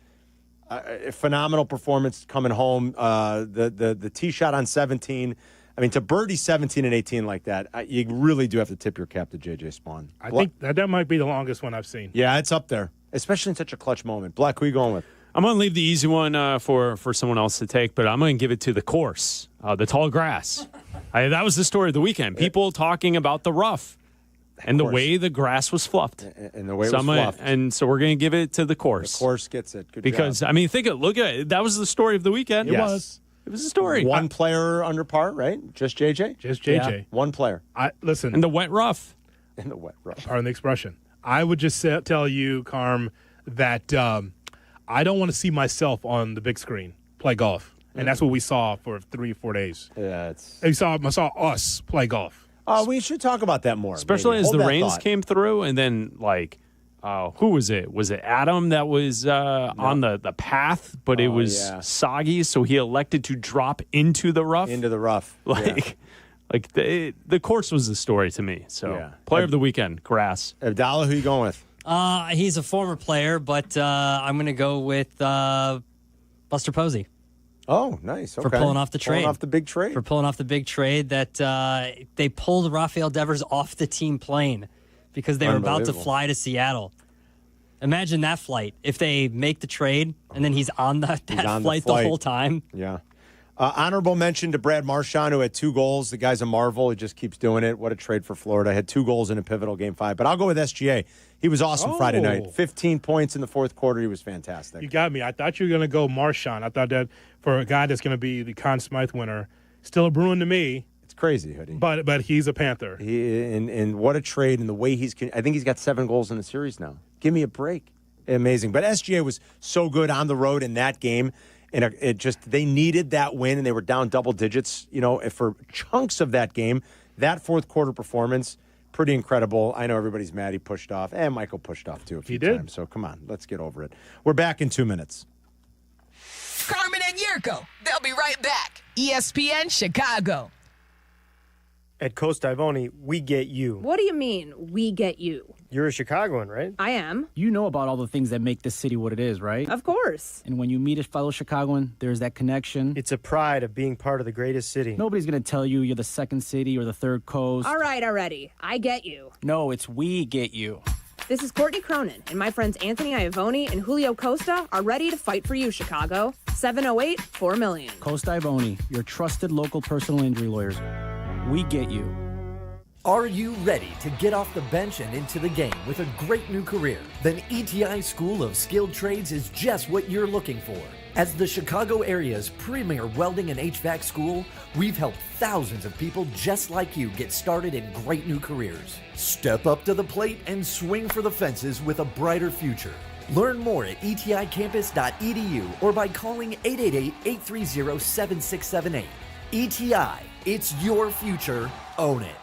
phenomenal performance coming home. The tee shot on 17. I mean, to birdie 17 and 18 like that, you really do have to tip your cap to J.J. Spawn. I think that might be the longest one I've seen. Yeah, it's up there, especially in such a clutch moment. Bleck, who are you going with? I'm going to leave the easy one for someone else to take, but I'm going to give it to the course, the tall grass. That was the story of the weekend. People talking about the rough. And the way the grass was fluffed. And the way it was fluffed. And so we're going to give it to the course. The course gets it. Good because, job. I mean, look at it. That was the story of the weekend. It was. It was a story. One player under par, right? Just JJ? Just JJ. Yeah. One player. Listen. In the wet rough. In the wet rough. Pardon the expression. I would just tell you, Carm, that I don't want to see myself on the big screen play golf. And that's what we saw for 3 or 4 days. Yeah, I saw us play golf. We should talk about that more. Especially as the rains came through, and then, who was it? Was it Adam that was on the path, but it was soggy, so he elected to drop into the rough? Into the rough. The course was the story to me. So, player of the weekend, grass. Abdalla, who you going with? He's a former player, but I'm going to go with Buster Posey. Oh, nice. Okay. For pulling off the trade. Pulling off the big trade. For pulling off the big trade that they pulled Rafael Devers off the team plane because they were about to fly to Seattle. Imagine that flight. If they make the trade and then he's on that flight the whole time. Yeah. Honorable mention to Brad Marchand, who had 2 goals. The guy's a marvel. He just keeps doing it. What a trade for Florida. Had 2 goals in a pivotal Game 5. But I'll go with SGA. He was awesome Friday night. 15 points in the 4th quarter. He was fantastic. You got me. I thought you were going to go Marchand. I thought that for a guy that's going to be the Conn Smythe winner, still a Bruin to me. It's crazy, Hoodie. But he's a Panther. And what a trade, and the way I think he's got 7 goals in the series now. Give me a break. Amazing. But SGA was so good on the road in that game. And they needed that win, and they were down double digits, for chunks of that game. That 4th quarter performance, pretty incredible. I know everybody's mad he pushed off. And Michael pushed off, too, a few times. So, come on, let's get over it. We're back in 2 minutes. Carmen and Yurko, they'll be right back. ESPN Chicago. At Costa Ivone, we get you. What do you mean, we get you? You're a Chicagoan, right? I am. You know about all the things that make this city what it is, right? Of course. And when you meet a fellow Chicagoan, there's that connection. It's a pride of being part of the greatest city. Nobody's going to tell you you're the second city or the third coast. All right, already. I get you. No, it's we get you. This is Courtney Cronin, and my friends Anthony Iavone and Julio Costa are ready to fight for you, Chicago. 708-4million. Costa Ivone, your trusted local personal injury lawyers. We get you. Are you ready to get off the bench and into the game with a great new career? Then ETI School of Skilled Trades is just what you're looking for. As the Chicago area's premier welding and HVAC school, we've helped thousands of people just like you get started in great new careers. Step up to the plate and swing for the fences with a brighter future. Learn more at eticampus.edu or by calling 888-830-7678. ETI, it's your future. Own it.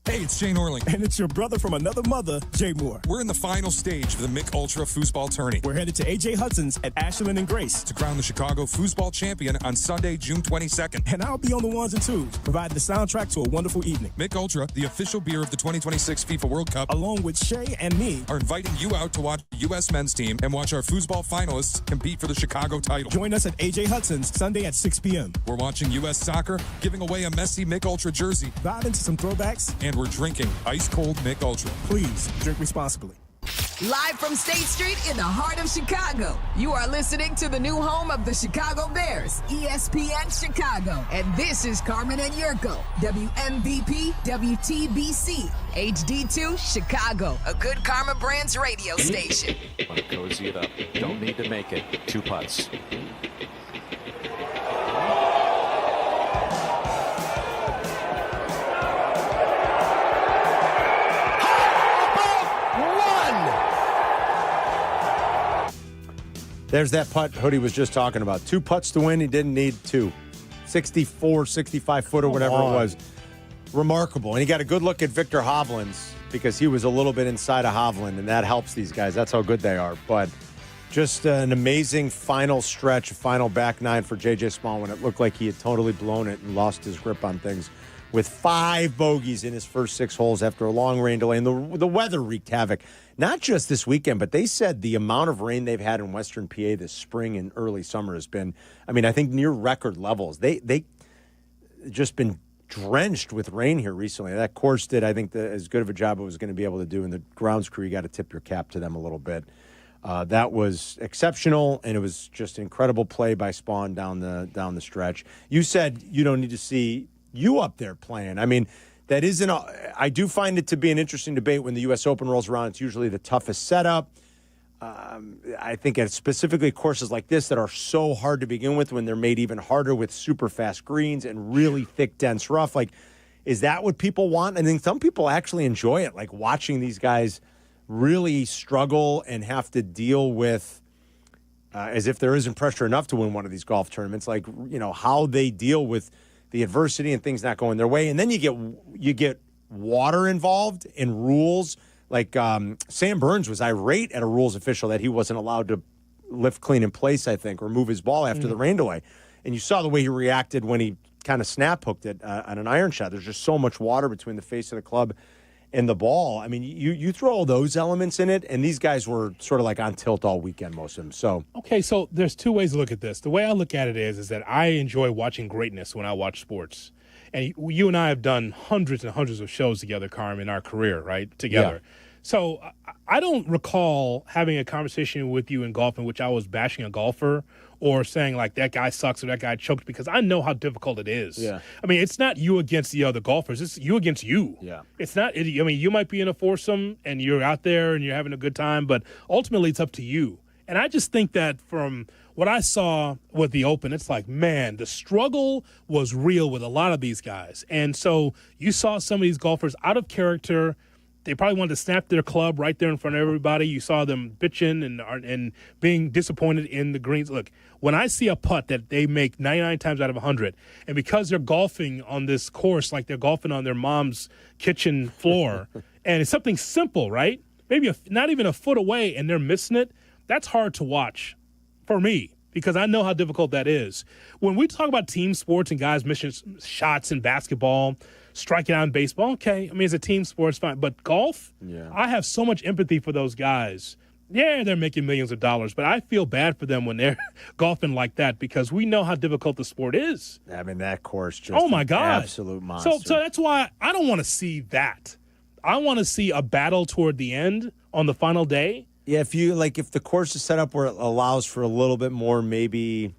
Hey, it's Shane Orling. And it's your brother from another mother, Jay Moore. We're in the final stage of the Mick Ultra Foosball Tourney. We're headed to AJ Hudson's at Ashland and Grace to crown the Chicago Foosball Champion on Sunday, June 22nd. And I'll be on the ones and twos, providing the soundtrack to a wonderful evening. Mick Ultra, the official beer of the 2026 FIFA World Cup, along with Shay and me, are inviting you out to watch the U.S. men's team and watch our foosball finalists compete for the Chicago title. Join us at AJ Hudson's Sunday at 6 p.m. We're watching U.S. soccer, giving away a messy Mick Ultra jersey, vibing to some throwbacks, and we're drinking ice-cold Mick Ultra. Please drink responsibly. Live from State Street in the heart of Chicago, you are listening to the new home of the Chicago Bears, ESPN Chicago. And this is Carmen and Yurko, WMVP, WTBC, HD2, Chicago, a good Karma Brands radio station. Want to cozy it up. Don't need to make it. 2 putts. There's that putt Hoodie was just talking about. 2 putts to win. He didn't need 2. 64, 65 foot or whatever it was. Remarkable. And he got a good look at Victor Hovland's because he was a little bit inside of Hovland, and that helps these guys. That's how good they are. But Just an amazing final stretch, final back nine for J.J. Spawn when it looked like he had totally blown it and lost his grip on things, with 5 bogeys in his first 6 holes after a long rain delay. And the weather wreaked havoc, not just this weekend, but they said the amount of rain they've had in Western PA this spring and early summer has been, I mean, I think near record levels. They just been drenched with rain here recently. That course did, I think, as good of a job it was going to be able to do. And the grounds crew, you got to tip your cap to them a little bit. That was exceptional, and it was just incredible play by Spawn down the stretch. You said you don't need to see you up there playing. I mean, that isn't. I do find it to be an interesting debate when the U.S. Open rolls around. It's usually the toughest setup. I think at specifically courses like this that are so hard to begin with, when they're made even harder with super fast greens and really thick, dense rough. Like, is that what people want? I think some people actually enjoy it, like watching these guys really struggle and have to deal with, as if there isn't pressure enough to win one of these golf tournaments, like, you know, how they deal with the adversity and things not going their way. And then you get water involved in rules. Like Sam Burns was irate at a rules official that he wasn't allowed to lift clean in place, I think, or move his ball after the rain delay. And you saw the way he reacted when he kind of snap hooked it on an iron shot. There's just so much water between the face of the club and the ball. I mean, you throw all those elements in it, and these guys were sort of like on tilt all weekend, most of them. So okay, so there's 2 ways to look at this. The way I look at it is that I enjoy watching greatness when I watch sports. And you and I have done hundreds and hundreds of shows together, Carmen, in our career, right, together. Yeah. So I don't recall having a conversation with you in golf in which I was bashing a golfer or saying, like, that guy sucks or that guy choked, because I know how difficult it is. Yeah. I mean, it's not you against the other golfers. It's you against you. Yeah. It's not – I mean, you might be in a foursome and you're out there and you're having a good time, but ultimately it's up to you. And I just think that from what I saw with the Open, it's like, man, the struggle was real with a lot of these guys. And so you saw some of these golfers out of character. They probably wanted to snap their club right there in front of everybody. You saw them bitching and being disappointed in the greens. Look, when I see a putt that they make 99 times out of 100, and because they're golfing on this course like they're golfing on their mom's kitchen floor, and it's something simple, right? Maybe not even a foot away, and they're missing it, that's hard to watch for me, because I know how difficult that is. When we talk about team sports and guys missing shots in basketball, striking out in baseball, okay, I mean, it's a team sport, it's fine. But golf, I have so much empathy for those guys. Yeah, they're making millions of dollars, but I feel bad for them when they're golfing like that, because we know how difficult the sport is. I mean, that course just oh my God. Absolute monster. So that's why I don't want to see that. I want to see a battle toward the end on the final day. Yeah, if the course is set up where it allows for a little bit more, maybe,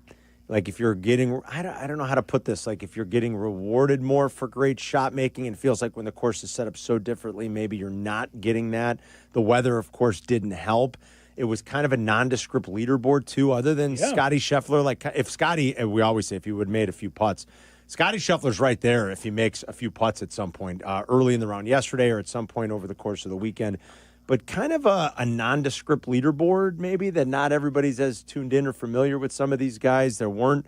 like if you're getting, I don't know how to put this, like if you're getting rewarded more for great shot making, and it feels like when the course is set up so differently, maybe you're not getting that. The weather, of course, didn't help. It was kind of a nondescript leaderboard too, other than Scotty Scheffler. Like if Scotty, we always say if he would have made a few putts, Scotty Scheffler's right there if he makes a few putts at some point early in the round yesterday or at some point over the course of the weekend. But kind of a nondescript leaderboard, maybe, that not everybody's as tuned in or familiar with some of these guys. There weren't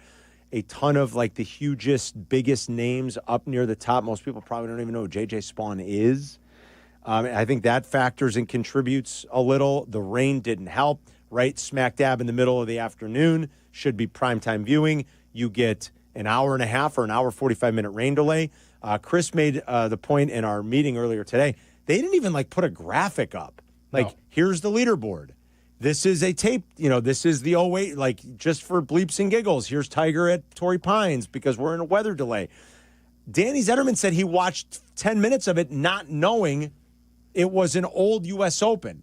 a ton of, like, the hugest, biggest names up near the top. Most people probably don't even know who J.J. Spawn is. I think that factors and contributes a little. The rain didn't help. Right smack dab in the middle of the afternoon. Should be primetime viewing. You get an hour and a half or an hour 45-minute rain delay. Chris made the point in our meeting earlier today. They didn't even, like, put a graphic up. Like, here's the leaderboard. This is a tape, this is the 08, like, just for bleeps and giggles. Here's Tiger at Torrey Pines because we're in a weather delay. Danny Zetterman said he watched 10 minutes of it not knowing it was an old U.S. Open.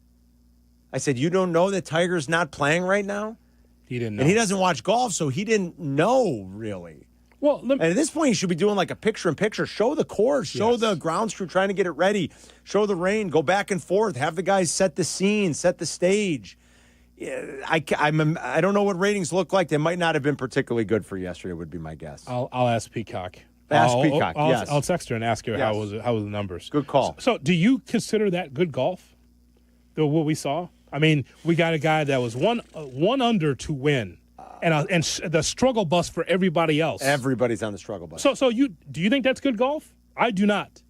I said, you don't know that Tiger's not playing right now? He didn't know. And he doesn't watch golf, so he didn't know, really. Well, and at this point, you should be doing like a picture-in-picture. Show the course. Show the grounds crew trying to get it ready. Show the rain. Go back and forth. Have the guys set the scene, set the stage. I don't know what ratings look like. They might not have been particularly good for yesterday, would be my guess. I'll ask Peacock. Peacock, yes. I'll text her and ask her how was the numbers. Good call. So do you consider that good golf, what we saw? I mean, we got a guy that was one under to win. And the struggle bus for everybody else. Everybody's on the struggle bus. So do you think that's good golf? I do not.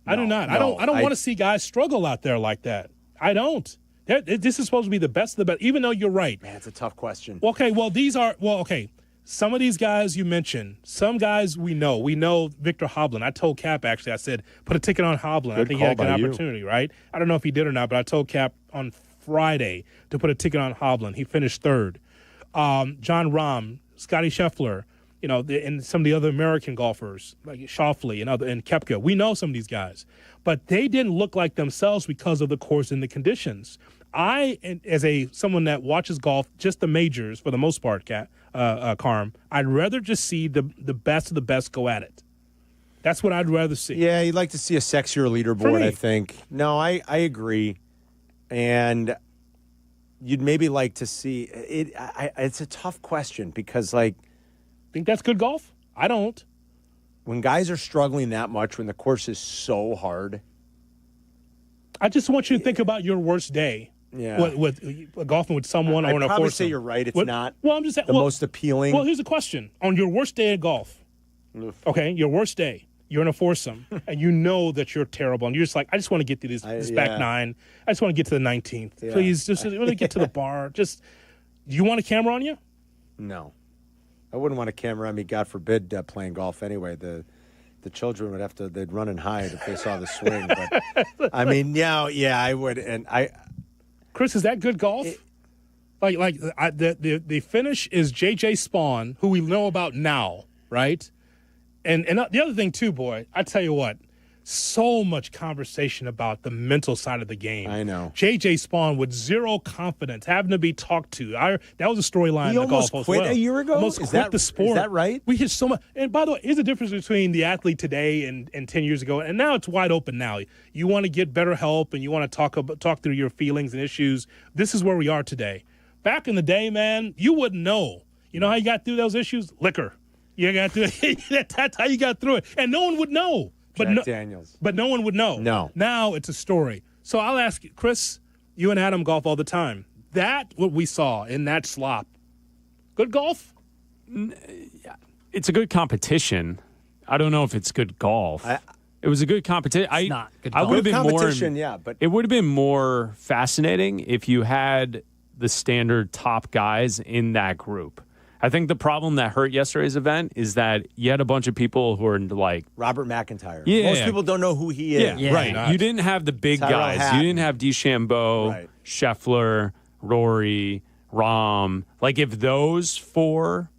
I do not. I don't want to see guys struggle out there like that. I don't. This is supposed to be the best of the best, even though you're right. Man, it's a tough question. Okay, some of these guys you mentioned, some guys we know. We know Victor Hovland. I told Kap, actually, I said, put a ticket on Hovland. I think he had a good opportunity, right? I don't know if he did or not, but I told Kap on Friday to put a ticket on Hovland. He finished third. John Rahm, Scotty Scheffler, and some of the other American golfers like Schauffele and Koepka. We know some of these guys, but they didn't look like themselves because of the course and the conditions. As someone that watches golf, just the majors for the most part, Carm, I'd rather just see the best of the best go at it. That's what I'd rather see. Yeah, you'd like to see a sexier leaderboard, I think. No, I agree. And you'd maybe like to see it. It's a tough question because, think that's good golf? I don't. When guys are struggling that much, when the course is so hard. I just want you to think about your worst day. Yeah. With golfing with someone or in a foursome. I'd probably say you're right. It's not I'm just saying, most appealing. Well, here's a question. On your worst day at golf, okay, your worst day, you're in a foursome, and you know that you're terrible, and you're just like, I just want to get to this back nine. I just want to get to the 19th. Yeah. Please, just really get to the bar. Do you want a camera on you? No. I wouldn't want a camera on me, God forbid, playing golf anyway. The children would they'd run and hide if they saw the swing. But, I mean, yeah, I would. And Chris, is that good golf? The finish is J.J. Spawn, who we know about now, right? And the other thing, too, boy, I tell you what, so much conversation about the mental side of the game. I know. J.J. Spawn with zero confidence, having to be talked to. That was a storyline in the golf post. He almost quit a year ago? Almost quit the sport. Is that right? We hear so much. And by the way, here's the difference between the athlete today and 10 years ago. And now it's wide open now. You want to get better help and you want to talk through your feelings and issues. This is where we are today. Back in the day, man, you wouldn't know. You know how you got through those issues? Liquor. You got through it. That's how you got through it. And no one would know. Jack Daniels. But no one would know. No. Now it's a story. So I'll ask you, Chris, you and Adam golf all the time. What we saw in that slop, good golf? It's a good competition. I don't know if it's good golf. It was a good competition. It's not good golf. I would have been more. But it would have been more fascinating if you had the standard top guys in that group. I think the problem that hurt yesterday's event is that you had a bunch of people who are like Robert McIntyre. Yeah, most people don't know who he is. Yeah, right. You didn't have the big guys. Hatton. You didn't have DeChambeau, Scheffler, Rory, Rahm. Like if those four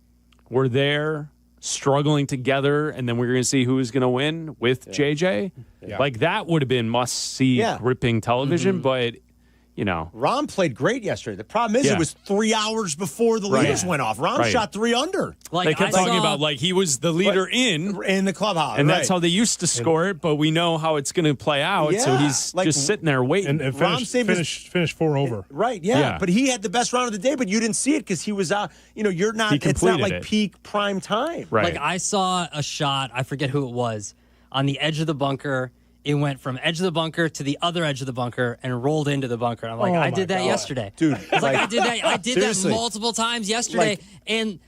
were there struggling together, and then we were going to see who was going to win with JJ, like that would have been must-see gripping television. But Rahm played great yesterday. The problem is it was 3 hours before the leaders went off. Rahm shot 3 under. They kept talking about he was the leader in the clubhouse, and that's how they used to score it. But we know how it's going to play out. Yeah. So he's just sitting there waiting. And finished 4 over. Right? Yeah. But he had the best round of the day. But you didn't see it because he was out. You're not. It's not like peak prime time. Right. I saw a shot. I forget who it was on the edge of the bunker. It went from edge of the bunker to the other edge of the bunker and rolled into the bunker. I'm like, I did that yesterday. Dude. I did that. I did that multiple times yesterday. And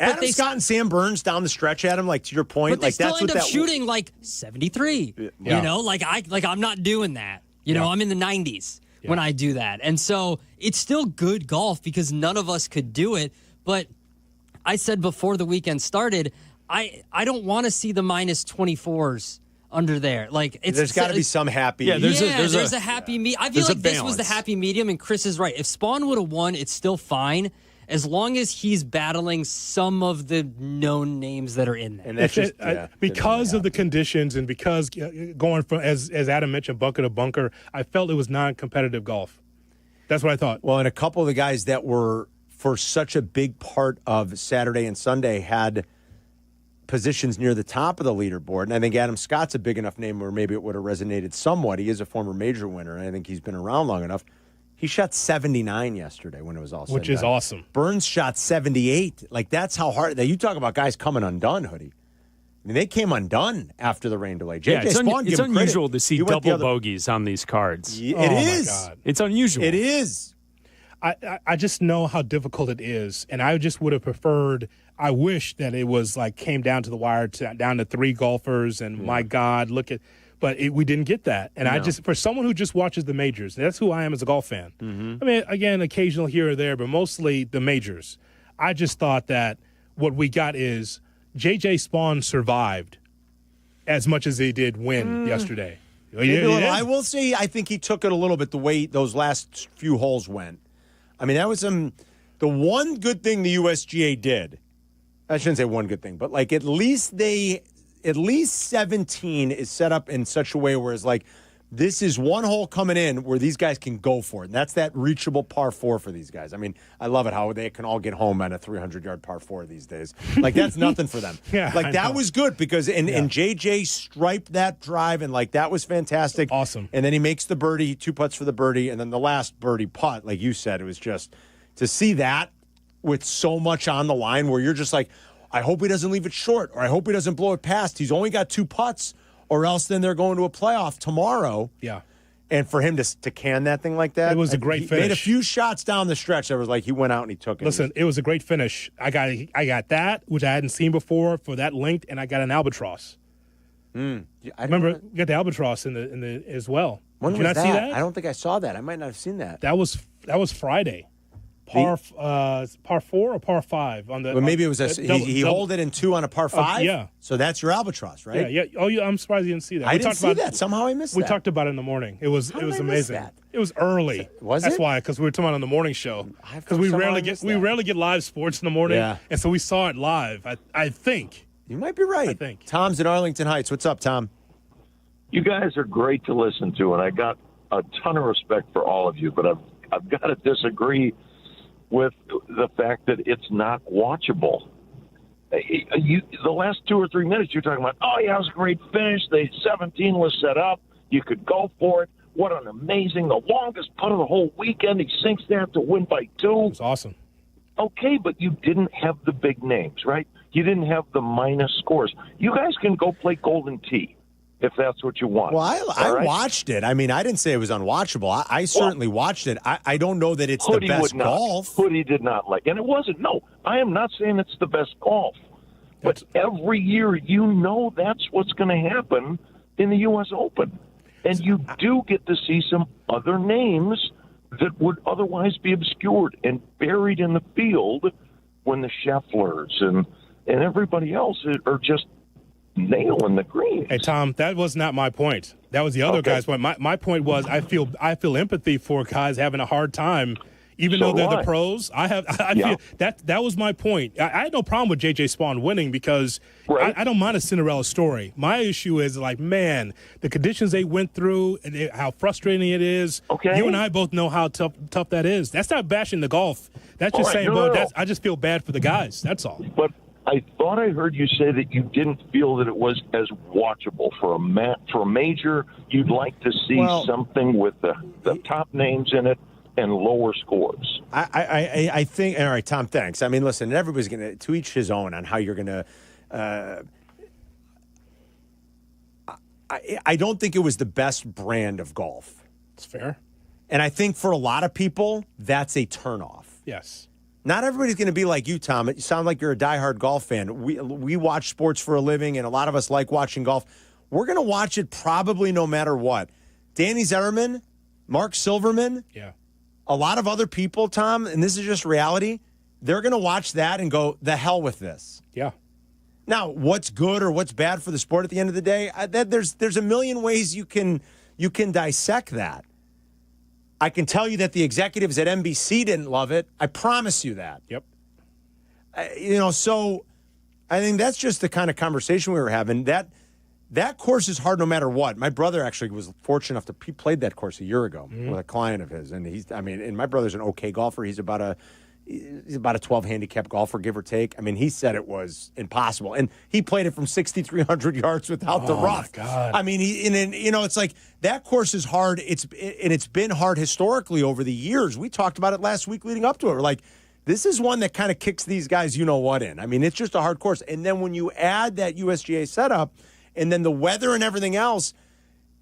Adam Scott and Sam Burns down the stretch at him, to your point. But they still end up shooting 73. I'm not doing that. I'm in the 90s when I do that. And so it's still good golf because none of us could do it. But I said before the weekend started, I don't want to see the minus 24s under there. There's got to be some happy. Yeah, there's a happy medium. I feel like this was the happy medium, and Chris is right. If Spawn would have won, it's still fine, as long as he's battling some of the known names that are in there. And that's just because of the conditions, and because going from as Adam mentioned, bunker to bunker, I felt it was non-competitive golf. That's what I thought. Well, and a couple of the guys that were for such a big part of Saturday and Sunday had positions near the top of the leaderboard. And I think Adam Scott's a big enough name where maybe it would have resonated somewhat. He is a former major winner, and I think he's been around long enough. He shot 79 yesterday when it was all said and done. Which is awesome. Burns shot 78. That's how hard. You talk about guys coming undone, Hoodie. I mean, they came undone after the rain delay. It's unusual to see double bogeys on these cards. It is. My God. It's unusual. It is. I just know how difficult it is, and I just would have preferred. I wish that it was came down to the wire, down to 3 golfers, and my God, look at. But we didn't get that. And I just, for someone who just watches the majors, that's who I am as a golf fan. I mean, again, occasional here or there, but mostly the majors. I just thought that what we got is J.J. Spawn survived as much as they did win yesterday. I will say I think he took it a little bit the way those last few holes went. I mean, that was the one good thing the USGA did. I shouldn't say one good thing, but like at least 17 is set up in such a way where it's like this is one hole coming in where these guys can go for it. And that's that reachable par 4 for these guys. I mean, I love it how they can all get home on a 300-yard par 4 these days. Like, that's nothing for them. That was good because and JJ striped that drive, and, like, that was fantastic. Awesome. And then he makes the birdie, 2 putts for the birdie, and then the last birdie putt, like you said, it was just to see that with so much on the line where you're just like, I hope he doesn't leave it short, or I hope he doesn't blow it past. He's only got 2 putts. Or else then they're going to a playoff tomorrow. Yeah. And for him to can that thing like that. It was a great finish. He made a few shots down the stretch. That was like he went out and he took it. Listen, it was a great finish. I got that, which I hadn't seen before for that length, and I got an albatross. I remember you got the albatross in the as well. When Did you was not that? see that? I don't think I saw that. I might not have seen that. That was Friday. Par 4 or par 5 on the. Well, maybe it was he holed it in 2 on a par 5. Yeah. So that's your albatross, right? Yeah. Oh, yeah. I'm surprised you didn't see that. I didn't see that. Somehow I missed that. We talked about it in the morning. It was amazing. That? It was early. Was That's it? why, because we were talking about it on the morning show. Because we rarely get live sports in the morning. Yeah. And so we saw it live. I think you might be right. I think Tom's in Arlington Heights. What's up, Tom? You guys are great to listen to, and I got a ton of respect for all of you, but I've got to disagree with the fact that it's not watchable. The last 2 or 3 minutes, you're talking about, oh, yeah, it was a great finish. The 17 was set up. You could go for it. What an amazing, the longest putt of the whole weekend. He sinks that to win by 2. It's awesome. Okay, but you didn't have the big names, right? You didn't have the minus scores. You guys can go play Golden Tee if that's what you want. Well, I watched it. I mean, I didn't say it was unwatchable. I certainly watched it. I don't know that it's the best golf. Hoodie did not like, and it wasn't. No, I am not saying it's the best golf. But every year, you know that's what's going to happen in the U.S. Open. And you do get to see some other names that would otherwise be obscured and buried in the field when the Schefflers and everybody else are just nailing the green. Hey, Tom, that was not my point. That was the other guy's point. My point was I feel empathy for guys having a hard time, even though they're the pros. I feel that was my point. I had no problem with J.J. Spawn winning because I don't mind a Cinderella story. My issue is like, man, the conditions they went through and how frustrating it is. Okay. You and I both know how tough that is. That's not bashing the golf. That's just saying, I just feel bad for the guys. That's all. But I thought I heard you say that you didn't feel that it was as watchable for a major. You'd like to see something with the top names in it and lower scores. I think. All right, Tom. Thanks. I mean, listen. Everybody's going to each his own on how you're going to. I don't think it was the best brand of golf. It's fair. And I think for a lot of people, that's a turnoff. Yes. Not everybody's going to be like you, Tom. You sound like you're a diehard golf fan. We watch sports for a living, and a lot of us like watching golf. We're going to watch it probably no matter what. Danny Zerman, Mark Silverman, a lot of other people, Tom, and this is just reality, they're going to watch that and go, the hell with this. Yeah. Now, what's good or what's bad for the sport at the end of the day, there's a million ways you can dissect that. I can tell you that the executives at NBC didn't love it. I promise you that. Yep. So I think that's just the kind of conversation we were having. That course is hard no matter what. My brother actually was fortunate enough he played that course a year ago with a client of his. And my brother's an okay golfer. He's about a 12 handicap golfer, give or take. I mean, he said it was impossible. And he played it from 6,300 yards without the rough. Oh, my God. I mean, it's like that course is hard. It's been hard historically over the years. We talked about it last week leading up to it. We're like, this is one that kind of kicks these guys you-know-what in. I mean, it's just a hard course. And then when you add that USGA setup and then the weather and everything else,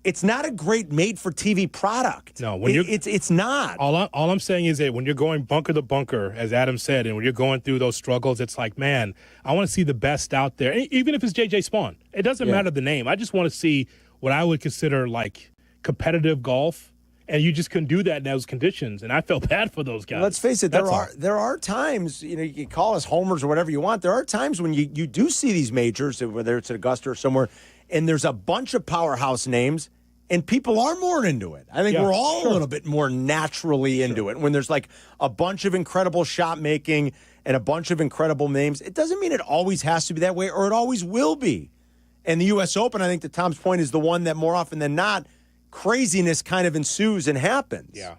it's not a great made-for-TV product. No, it's not. All I'm saying is that when you're going bunker to bunker, as Adam said, and when you're going through those struggles, it's like, man, I want to see the best out there. Even if it's J.J. Spawn. It doesn't matter the name. I just want to see what I would consider like competitive golf, and you just couldn't do that in those conditions. And I felt bad for those guys. Let's face it, there are times, you can call us homers or whatever you want. There are times when you do see these majors, whether it's at Augusta or somewhere, and there's a bunch of powerhouse names, and people are more into it. I think we're all a little bit more naturally into it. When there's like a bunch of incredible shot making and a bunch of incredible names, it doesn't mean it always has to be that way, or it always will be. And the U.S. Open, I think, to Tom's point, is the one that more often than not, craziness kind of ensues and happens. Yeah.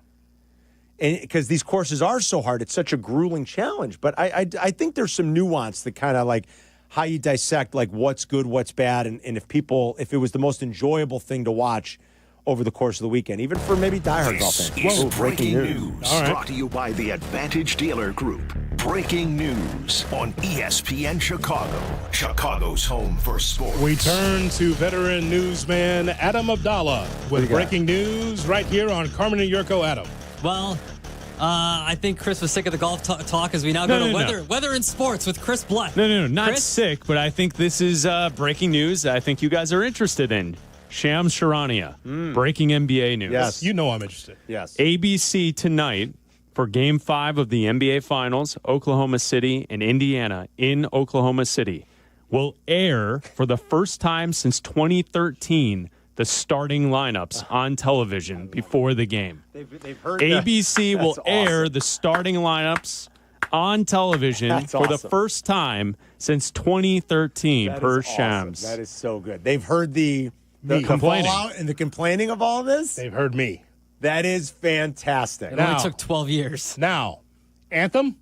And because these courses are so hard, it's such a grueling challenge. But I think there's some nuance that kind of like how you dissect like what's good, what's bad, and if it was the most enjoyable thing to watch over the course of the weekend, even for maybe diehard golf fans. This is breaking news. Brought to you by the Advantage Dealer Group. Breaking news on ESPN Chicago, Chicago's home for sports. We turn to veteran newsman Adam Abdalla with breaking news right here on Carmen and Yurko. Adam. Well, I think Chris was sick of the golf talk as we now go to weather and sports with Chris Bleck. No, not Chris? sick, but I think this is breaking news I think you guys are interested in. Shams Charania, breaking NBA news. Yes. You know I'm interested. Yes. ABC tonight for Game 5 of the NBA Finals, Oklahoma City and Indiana in Oklahoma City, will air for the first time since 2013 the starting lineups on television before the game. They've heard ABC will awesome. air the starting lineups on television for the first time since 2013 per Shams. That is so good. They've heard the complaining fallout and the complaining of all of this. They've heard me. That is fantastic. It only took 12 years. Now, anthem?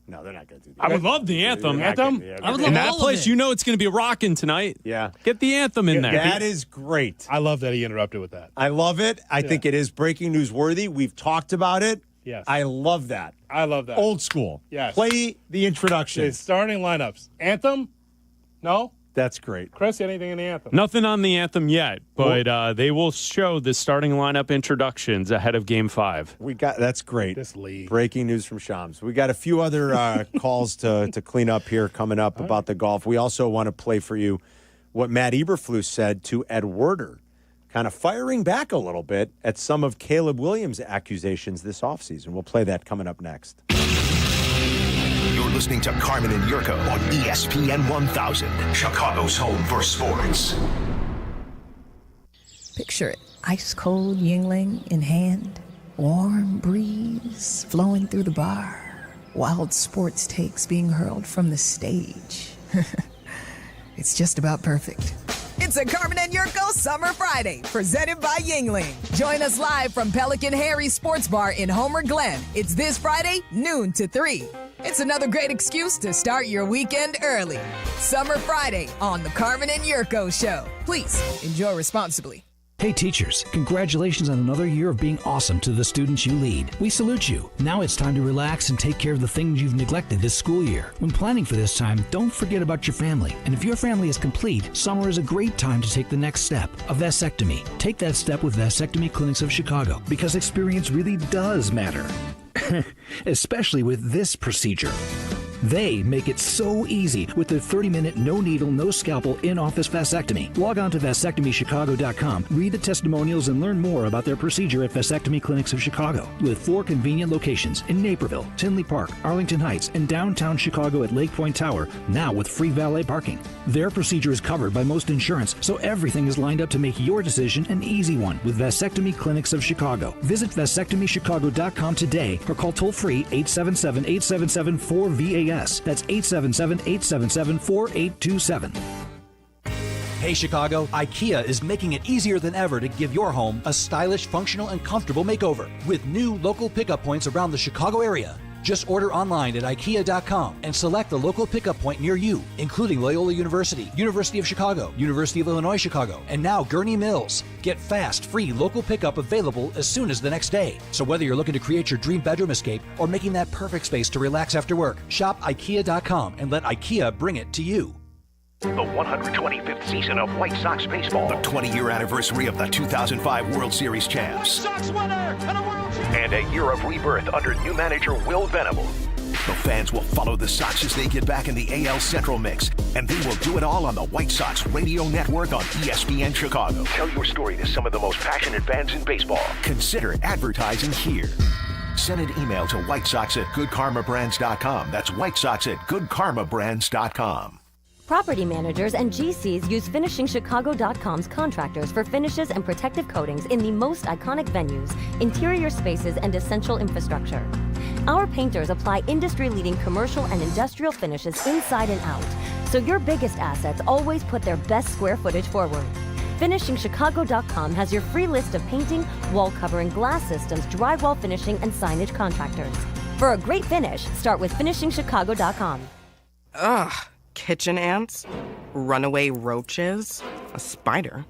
No, they're not going to do that. I would love the anthem. I would love in that all of place, it. you know it's going to be rocking tonight. Yeah. Get the anthem in there. That is great. I love that he interrupted with that. I love it. I think it is breaking news worthy. We've talked about it. Yes. I love that. I love that. Old school. Yes. Play the introduction. The starting lineups. Anthem? No? That's great. Chris, anything in the anthem? Nothing on the anthem yet, but they will show the starting lineup introductions ahead of Game 5. That's great. This league. Breaking news from Shams. We got a few other calls to clean up here coming up about the golf. We also want to play for you what Matt Eberflus said to Ed Werder, kind of firing back a little bit at some of Caleb Williams' accusations this offseason. We'll play that coming up next. You're listening to Carmen and Yurko on ESPN 1000, Chicago's home for sports. Picture it. Ice cold Yuengling in hand. Warm breeze flowing through the bar. Wild sports takes being hurled from the stage. It's just about perfect. It's a Carmen and Yurko Summer Friday, presented by Yuengling. Join us live from Pelican Harry Sports Bar in Homer Glen. It's this Friday, noon to 3. It's another great excuse to start your weekend early. Summer Friday on the Carmen and Yurko Show. Please enjoy responsibly. Hey teachers, congratulations on another year of being awesome to the students you lead. We salute you. Now it's time to relax and take care of the things you've neglected this school year. When planning for this time, don't forget about your family. And if your family is complete, summer is a great time to take the next step, a vasectomy. Take that step with Vasectomy Clinics of Chicago, because experience really does matter. Especially with this procedure. They make it so easy with their 30-minute, no-needle, no-scalpel, in-office vasectomy. Log on to vasectomychicago.com, read the testimonials, and learn more about their procedure at Vasectomy Clinics of Chicago. With 4 convenient locations in Naperville, Tinley Park, Arlington Heights, and downtown Chicago at Lake Point Tower, now with free valet parking. Their procedure is covered by most insurance, so everything is lined up to make your decision an easy one with Vasectomy Clinics of Chicago. Visit vasectomychicago.com today or call toll-free 877-877-4VAS. That's 877-877-4827. Hey Chicago, IKEA is making it easier than ever to give your home a stylish, functional, and comfortable makeover with new local pickup points around the Chicago area. Just order online at IKEA.com and select the local pickup point near you, including Loyola University, University of Chicago, University of Illinois Chicago, and now Gurney Mills. Get fast, free local pickup available as soon as the next day. So whether you're looking to create your dream bedroom escape or making that perfect space to relax after work, shop IKEA.com and let IKEA bring it to you. The 125th season of White Sox baseball. The 20-year anniversary of the 2005 World Series champs. Sox winner and a World Series. And a year of rebirth under new manager Will Venable. The fans will follow the Sox as they get back in the AL Central mix, and they will do it all on the White Sox radio network on ESPN Chicago. Tell your story to some of the most passionate fans in baseball. Consider advertising here. Send an email to whitesox@goodkarmabrands.com. That's whitesox@goodkarmabrands.com. Property managers and GCs use FinishingChicago.com's contractors for finishes and protective coatings in the most iconic venues, interior spaces, and essential infrastructure. Our painters apply industry-leading commercial and industrial finishes inside and out, so your biggest assets always put their best square footage forward. FinishingChicago.com has your free list of painting, wall covering, glass systems, drywall finishing, and signage contractors. For a great finish, start with FinishingChicago.com. Ugh. Kitchen ants, runaway roaches, a spider.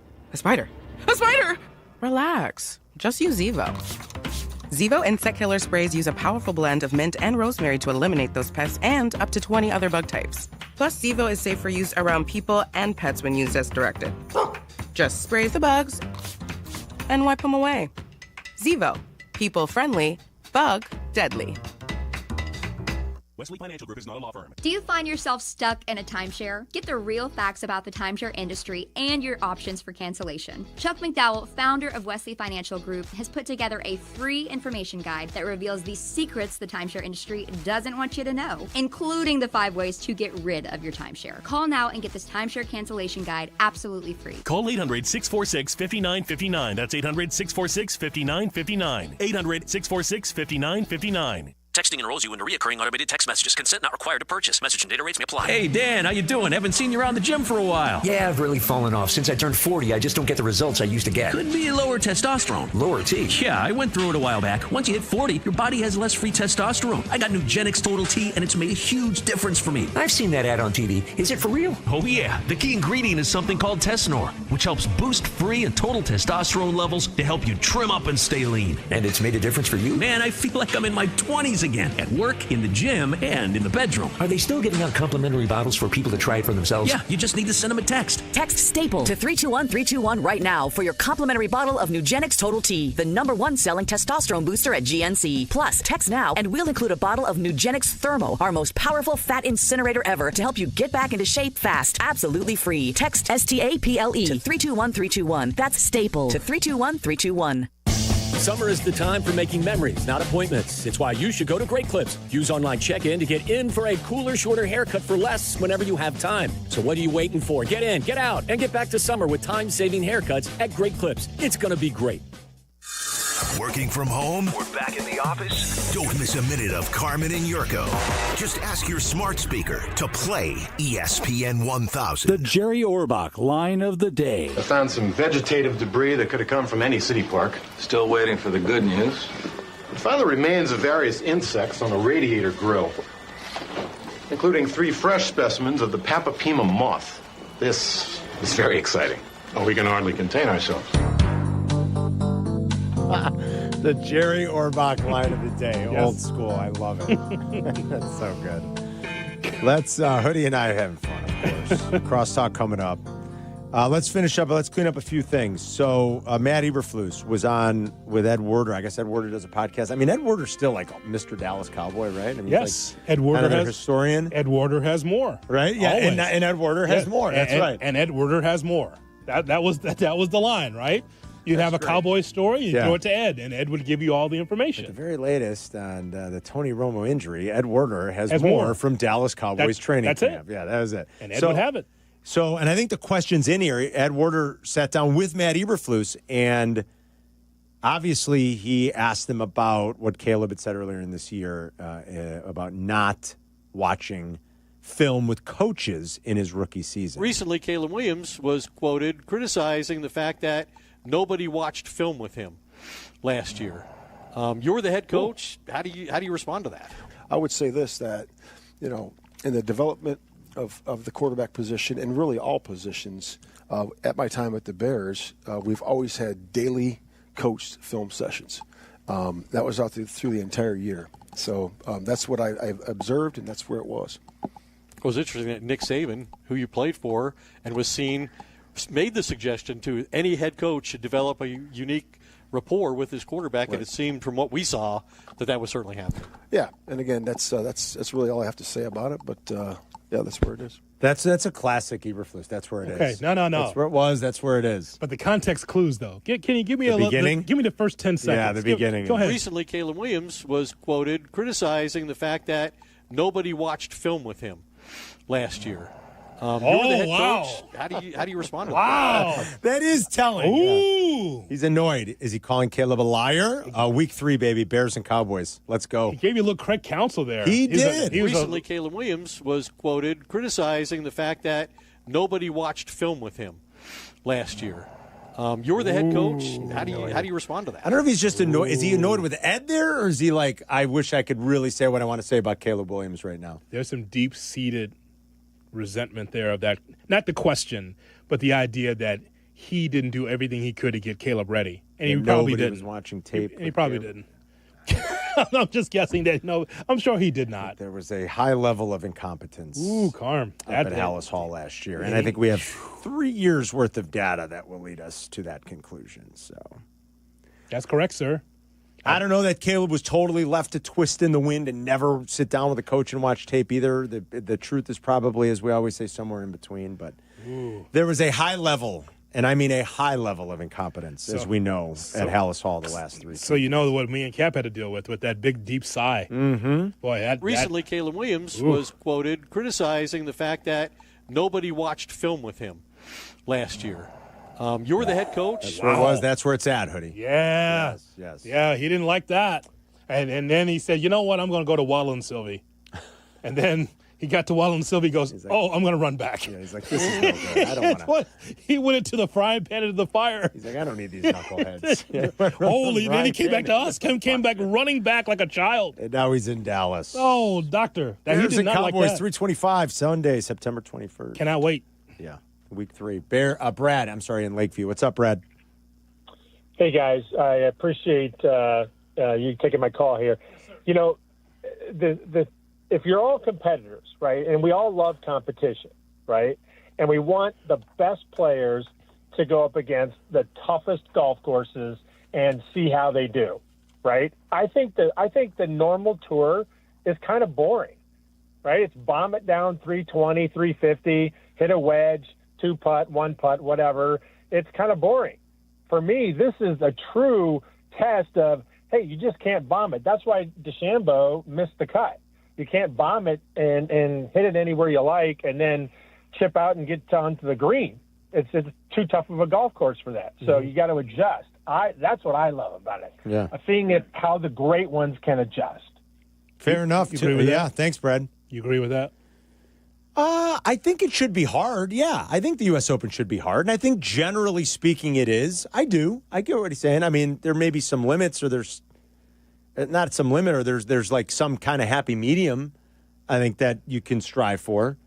Relax, just use Zevo. Zevo insect killer sprays use a powerful blend of mint and rosemary to eliminate those pests and up to 20 other bug types. Plus, Zevo is safe for use around people and pets when used as directed. Just spray the bugs and wipe them away. Zevo, people friendly, bug deadly. Wesley Financial Group is not a law firm. Do you find yourself stuck in a timeshare? Get the real facts about the timeshare industry and your options for cancellation. Chuck McDowell, founder of Wesley Financial Group, has put together a free information guide that reveals the secrets the timeshare industry doesn't want you to know, including the 5 ways to get rid of your timeshare. Call now and get this timeshare cancellation guide absolutely free. Call 800-646-5959. That's 800-646-5959. 800-646-5959. Texting enrolls you into recurring automated text messages. Consent not required to purchase. Message and data rates may apply. Hey, Dan, how you doing? Haven't seen you around the gym for a while. Yeah, I've really fallen off. Since I turned 40, I just don't get the results I used to get. Could be lower testosterone. Lower T? Yeah, I went through it a while back. Once you hit 40, your body has less free testosterone. I got Nugenix Total T, and it's made a huge difference for me. I've seen that ad on TV. Is it for real? Oh, yeah. The key ingredient is something called Tesnor, which helps boost free and total testosterone levels to help you trim up and stay lean. And it's made a difference for you? Man, I feel like I'm in my 20s again. At work, in the gym, and in the bedroom. Are they still giving out complimentary bottles for people to try it for themselves? Yeah, you just need to send them a text. Text STAPLE to 321-321 right now for your complimentary bottle of Nugenix Total T, the #1 selling testosterone booster at GNC. Plus, text now and we'll include a bottle of Nugenix Thermo, our most powerful fat incinerator ever, to help you get back into shape fast. Absolutely free. Text STAPLE to 321-321. That's STAPLE to 321-321. Summer is the time for making memories, not appointments. It's why you should go to Great Clips. Use online check-in to get in for a cooler, shorter haircut for less whenever you have time. So what are you waiting for? Get in, get out, and get back to summer with time-saving haircuts at Great Clips. It's going to be great. Working from home? We're back in the office? Don't miss a minute of Carmen and Yurko. Just ask your smart speaker to play ESPN 1000. The Jerry Orbach line of the day. I found some vegetative debris that could have come from any city park. Still waiting for the good news. I found the remains of various insects on a radiator grill, including 3 fresh specimens of the Papapima moth. This is very exciting. Oh, we can hardly contain ourselves. The Jerry Orbach line of the day. Yes. Old school. I love it. That's so good. Let's, Hoodie and I are having fun, of course. Crosstalk coming up. Let's finish up. Let's clean up a few things. So, Matt Eberflus was on with Ed Werder. I guess Ed Werder does a podcast. I mean, Ed Werder's still like Mr. Dallas Cowboy, right? I mean, yes. Like Ed Werder kind of has a historian. Ed Werder has more. Right? Yeah. And Ed Werder has more. That's right. And Ed Werder has more. That was the line, right? You'd have a Cowboy story, you'd throw it to Ed, and Ed would give you all the information. At the very latest on the Tony Romo injury, Ed Werder has more from Dallas Cowboys training camp. It. Yeah, that was it. And Ed would have it. So, and I think the question's in here. Ed Werder sat down with Matt Eberflus, and obviously he asked him about what Caleb had said earlier in this year about not watching film with coaches in his rookie season. Recently, Caleb Williams was quoted criticizing the fact that nobody watched film with him last year. You're the head coach. How do you respond to that? I would say this, that, you know, in the development of the quarterback position and really all positions, at my time at the Bears, we've always had daily coached film sessions. That was out through the entire year. So that's what I've observed, and that's where it was. It was interesting that Nick Saban, who you played for and was seen, made the suggestion to any head coach should develop a unique rapport with his quarterback, and it seemed from what we saw that was certainly happening. Yeah, and again, that's really all I have to say about it. But yeah, that's where it is. That's a classic Eberflus. That's where it is. Okay, no. That's where it was. That's where it is. But the context clues, though. Can you give me the beginning? Give me the first 10 seconds. Yeah, the beginning. Go ahead. Recently, Caleb Williams was quoted criticizing the fact that nobody watched film with him last year. You're the head coach. How do you respond to that? Wow. That is telling. Ooh. He's annoyed. Is he calling Caleb a liar? Week 3, baby. Bears and Cowboys. Let's go. He gave you a little Craig counsel there. He did. Recently, Caleb Williams was quoted criticizing the fact that nobody watched film with him last year. You're the head coach. How do you respond to that? I don't know if he's just annoyed. Is he annoyed with Ed there, or is he like, I wish I could really say what I want to say about Caleb Williams right now? There's some deep-seated resentment there of that, not the question, but the idea that he didn't do everything he could to get Caleb ready, and he probably didn't. Was watching tape, and he probably didn't. I'm just guessing that. No, I'm sure he did not. There was a high level of incompetence. Ooh, Carm, up at Hallis Hall last year, and I think we have 3 years worth of data that will lead us to that conclusion. So that's correct, sir. I don't know that Caleb was totally left to twist in the wind and never sit down with a coach and watch tape either. The truth is probably, as we always say, somewhere in between. But there was a high level, and I mean a high level of incompetence, as we know, at Hallis Hall the last 3 seasons. So you know what me and Kap had to deal with that big, deep sigh. Mm-hmm. Boy, Recently, Caleb Williams was quoted criticizing the fact that nobody watched film with him last year. You're the head coach. That's where it was. That's where it's at, Hoodie. Yeah. Yes. Yeah, he didn't like that. And then he said, you know what, I'm going to go to Waddle Silvy. And then he got to Waddle Silvy, he goes, I'm going to run back. Yeah, he's like, this is no good. I don't want to. He went into the frying pan into the fire. He's like, I don't need these knuckleheads. Holy, then he came back to us. Came back running back like a child. And now he's in Dallas. Oh, doctor. Bears he did and not Cowboys, like that. 325, Sunday, September 21st. Cannot wait. Yeah. Week 3. Brad, in Lakeview. What's up, Brad? Hey, guys. I appreciate you taking my call here. You know, if you're all competitors, right, and we all love competition, right, and we want the best players to go up against the toughest golf courses and see how they do, right? I think the normal tour is kind of boring, right? It's bomb it down 320, 350, hit a wedge, 2-putt, 1-putt, whatever. It's kind of boring. For me, this is a true test of, hey, you just can't bomb it. That's why DeChambeau missed the cut. You can't bomb it and hit it anywhere you like and then chip out and get onto the green. It's too tough of a golf course for that. So you got to adjust. That's what I love about it. Yeah. Seeing how the great ones can adjust. Fair enough. You agree with yeah, that? Thanks, Brad. You agree with that? I think it should be hard. Yeah, I think the U.S. Open should be hard. And I think generally speaking it is. I do. I get what he's saying. I mean, there may be some limits or there's not some limit or there's like some kind of happy medium I think that you can strive for.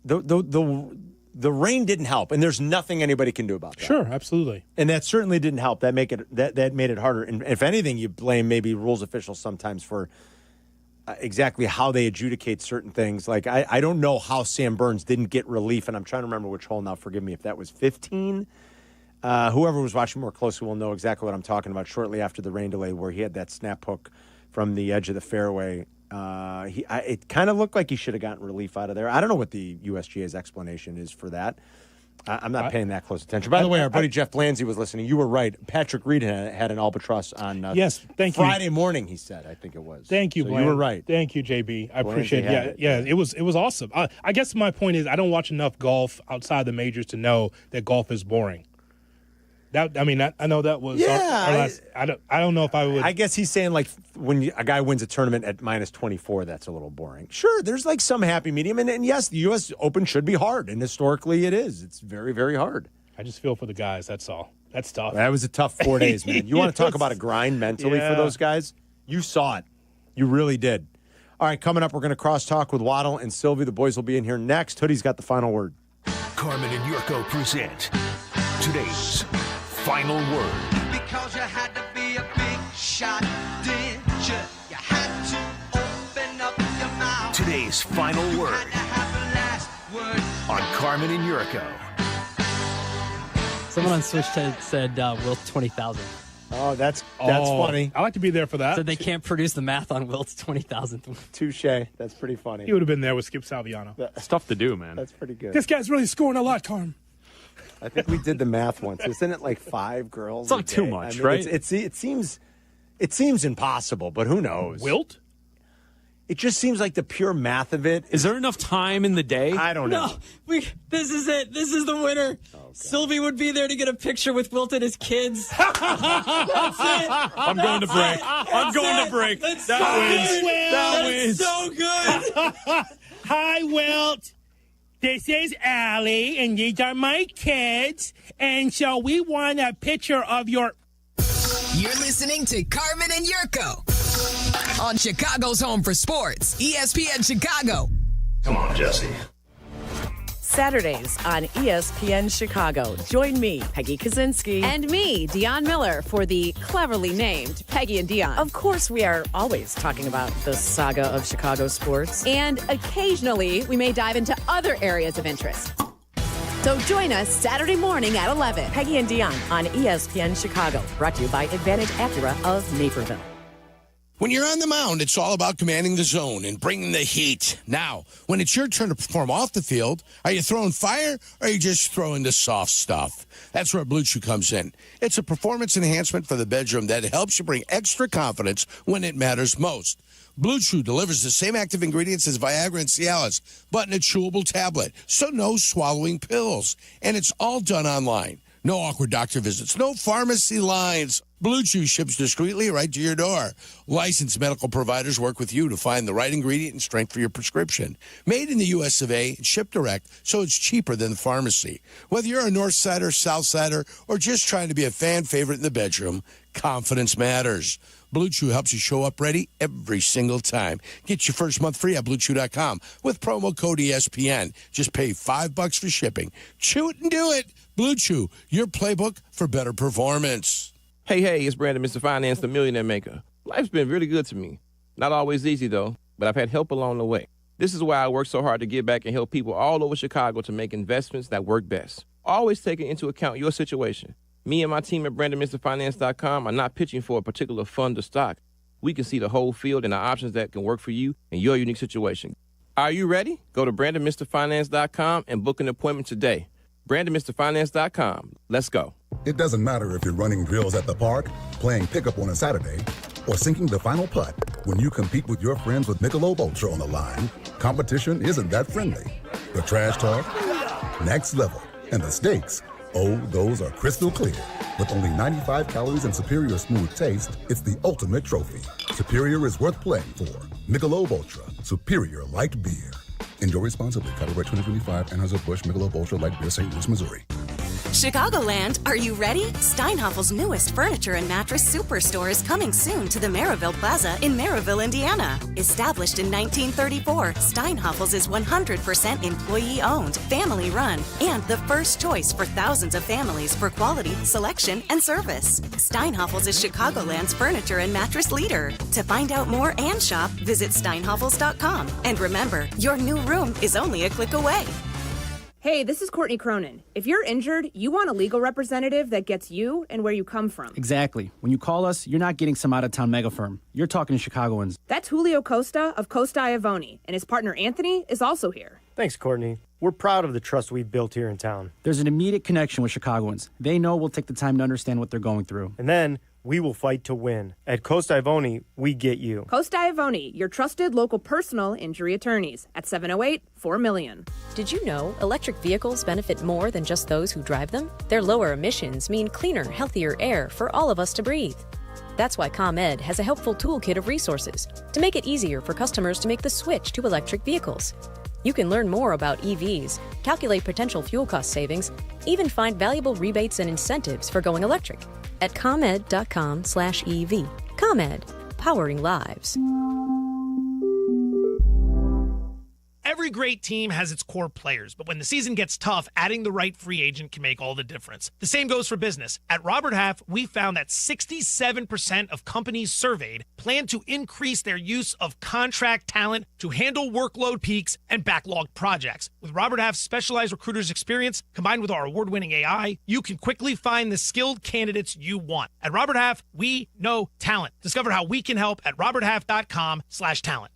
The rain didn't help, and there's nothing anybody can do about that. Sure, absolutely. And that certainly didn't help. That made it harder. And if anything, you blame maybe rules officials sometimes for exactly how they adjudicate certain things. Like, I don't know how Sam Burns didn't get relief, and I'm trying to remember which hole now. Forgive me if that was 15. Whoever was watching more closely will know exactly what I'm talking about. Shortly after the rain delay where he had that snap hook from the edge of the fairway, it kind of looked like he should have gotten relief out of there. I don't know what the USGA's explanation is for that. I'm not paying that close attention. By the way, our buddy Jeff Blanzy was listening. You were right. Patrick Reed had an albatross on yes, thank you. Friday morning, he said, I think it was. Thank you, so Blaine. you were right. Thank you, JB. I appreciate it. Yeah, it was awesome. I guess my point is I don't watch enough golf outside the majors to know that golf is boring. I know that was our last. I don't know if I would. I guess he's saying like when a guy wins a tournament at minus 24, that's a little boring. Sure, there's like some happy medium, and yes, the U.S. Open should be hard, and historically it is. It's very, very hard. I just feel for the guys. That's all. That's tough. That was a tough 4 days, man. You want to talk about a grind mentally for those guys? You saw it. You really did. All right, coming up, we're going to cross-talk with Waddle and Silvy. The boys will be in here next. Hoodie's got the final word. Carmen and Yurko present today's final word. Because you had to be a big shot, did you? You had to open up your mouth. Today's final word Had to have the last word. on Carmen and Yurko. Someone on Switch said Wilt 20,000. Oh, that's funny. I like to be there for that. Said they can't produce the math on Wilt's 20,000. Touche. That's pretty funny. He would have been there with Skip Salviano. It's tough to do, man. That's pretty good. This guy's really scoring a lot, Carm. I think we did the math once. Isn't it like 5 girls? It's not too much, right? It seems impossible, but who knows? Wilt? It just seems like the pure math of it. Is there enough time in the day? I don't know. No, this is it. This is the winner. Silvy would be there to get a picture with Wilt and his kids. That's it. I'm going to break. I'm going to break. That wins. So good. Hi, Wilt. This is Allie, and these are my kids. And so we want a picture of your... You're listening to Carmen and Yurko on Chicago's Home for Sports, ESPN Chicago. Come on, Jesse. Saturdays on ESPN Chicago. Join me, Peggy Kaczynski. And me, Dion Miller, for the cleverly named Peggy and Dion. Of course, we are always talking about the saga of Chicago sports. And occasionally, we may dive into other areas of interest. So join us Saturday morning at 11. Peggy and Dion on ESPN Chicago. Brought to you by Advantage Acura of Naperville. When you're on the mound, it's all about commanding the zone and bringing the heat. Now, when it's your turn to perform off the field, are you throwing fire or are you just throwing the soft stuff? That's where Blue Chew comes in. It's a performance enhancement for the bedroom that helps you bring extra confidence when it matters most. Blue Chew delivers the same active ingredients as Viagra and Cialis, but in a chewable tablet, so no swallowing pills. And it's all done online. No awkward doctor visits, no pharmacy lines. Blue Chew ships discreetly right to your door. Licensed medical providers work with you to find the right ingredient and strength for your prescription. Made in the U.S. of A. and shipped direct, so it's cheaper than the pharmacy. Whether you're a North Sider, South Sider, or just trying to be a fan favorite in the bedroom, confidence matters. Blue Chew helps you show up ready every single time. Get your first month free at BlueChew.com with promo code ESPN. Just pay $5 for shipping. Chew it and do it. Blue Chew, your playbook for better performance. Hey, it's Brandon, Mr. Finance, the Millionaire Maker. Life's been really good to me. Not always easy, though, but I've had help along the way. This is why I work so hard to give back and help people all over Chicago to make investments that work best. Always taking into account your situation. Me and my team at BrandonMrFinance.com are not pitching for a particular fund or stock. We can see the whole field and the options that can work for you and your unique situation. Are you ready? Go to BrandonMrFinance.com and book an appointment today. BrandonMrFinance.com. Let's go. It doesn't matter if you're running drills at the park, playing pickup on a Saturday, or sinking the final putt. When you compete with your friends with Michelob Ultra on the line, competition isn't that friendly. The trash talk, next level, and the stakes, oh, those are crystal clear. With only 95 calories and superior smooth taste, it's the ultimate trophy. Superior is worth playing for. Michelob Ultra, superior light beer. Enjoy responsibly. Copyright 2025, Anheuser-Busch, Michelob Ultra Light Beer, St. Louis, Missouri. Chicagoland, are you ready? Steinhaffel's newest furniture and mattress superstore is coming soon to the Maryville Plaza in Maryville, Indiana. Established in 1934, Steinhaffel's is 100% employee-owned, family-run, and the first choice for thousands of families for quality, selection, and service. Steinhaffel's is Chicagoland's furniture and mattress leader. To find out more and shop, visit steinhaffels.com. And remember, your new room is only a click away. Hey, this is Courtney Cronin. If you're injured, you want a legal representative that gets you and where you come from. Exactly. When you call us, you're not getting some out-of-town mega firm. You're talking to Chicagoans. That's Julio Costa of Costa Iavoni, and his partner Anthony is also here. Thanks, Courtney. We're proud of the trust we've built here in town. There's an immediate connection with Chicagoans. They know we'll take the time to understand what they're going through. And then we will fight to win. At Costa Iavoni, we get you. Costa Iavoni, your trusted local personal injury attorneys at 708-4million. Did you know electric vehicles benefit more than just those who drive them? Their lower emissions mean cleaner, healthier air for all of us to breathe. That's why ComEd has a helpful toolkit of resources to make it easier for customers to make the switch to electric vehicles. You can learn more about EVs, calculate potential fuel cost savings, even find valuable rebates and incentives for going electric at ComEd.com/EV. ComEd, powering lives. Every great team has its core players, but when the season gets tough, adding the right free agent can make all the difference. The same goes for business. At Robert Half, we found that 67% of companies surveyed plan to increase their use of contract talent to handle workload peaks and backlogged projects. With Robert Half's specialized recruiters' experience, combined with our award-winning AI, you can quickly find the skilled candidates you want. At Robert Half, we know talent. Discover how we can help at roberthalf.com/talent.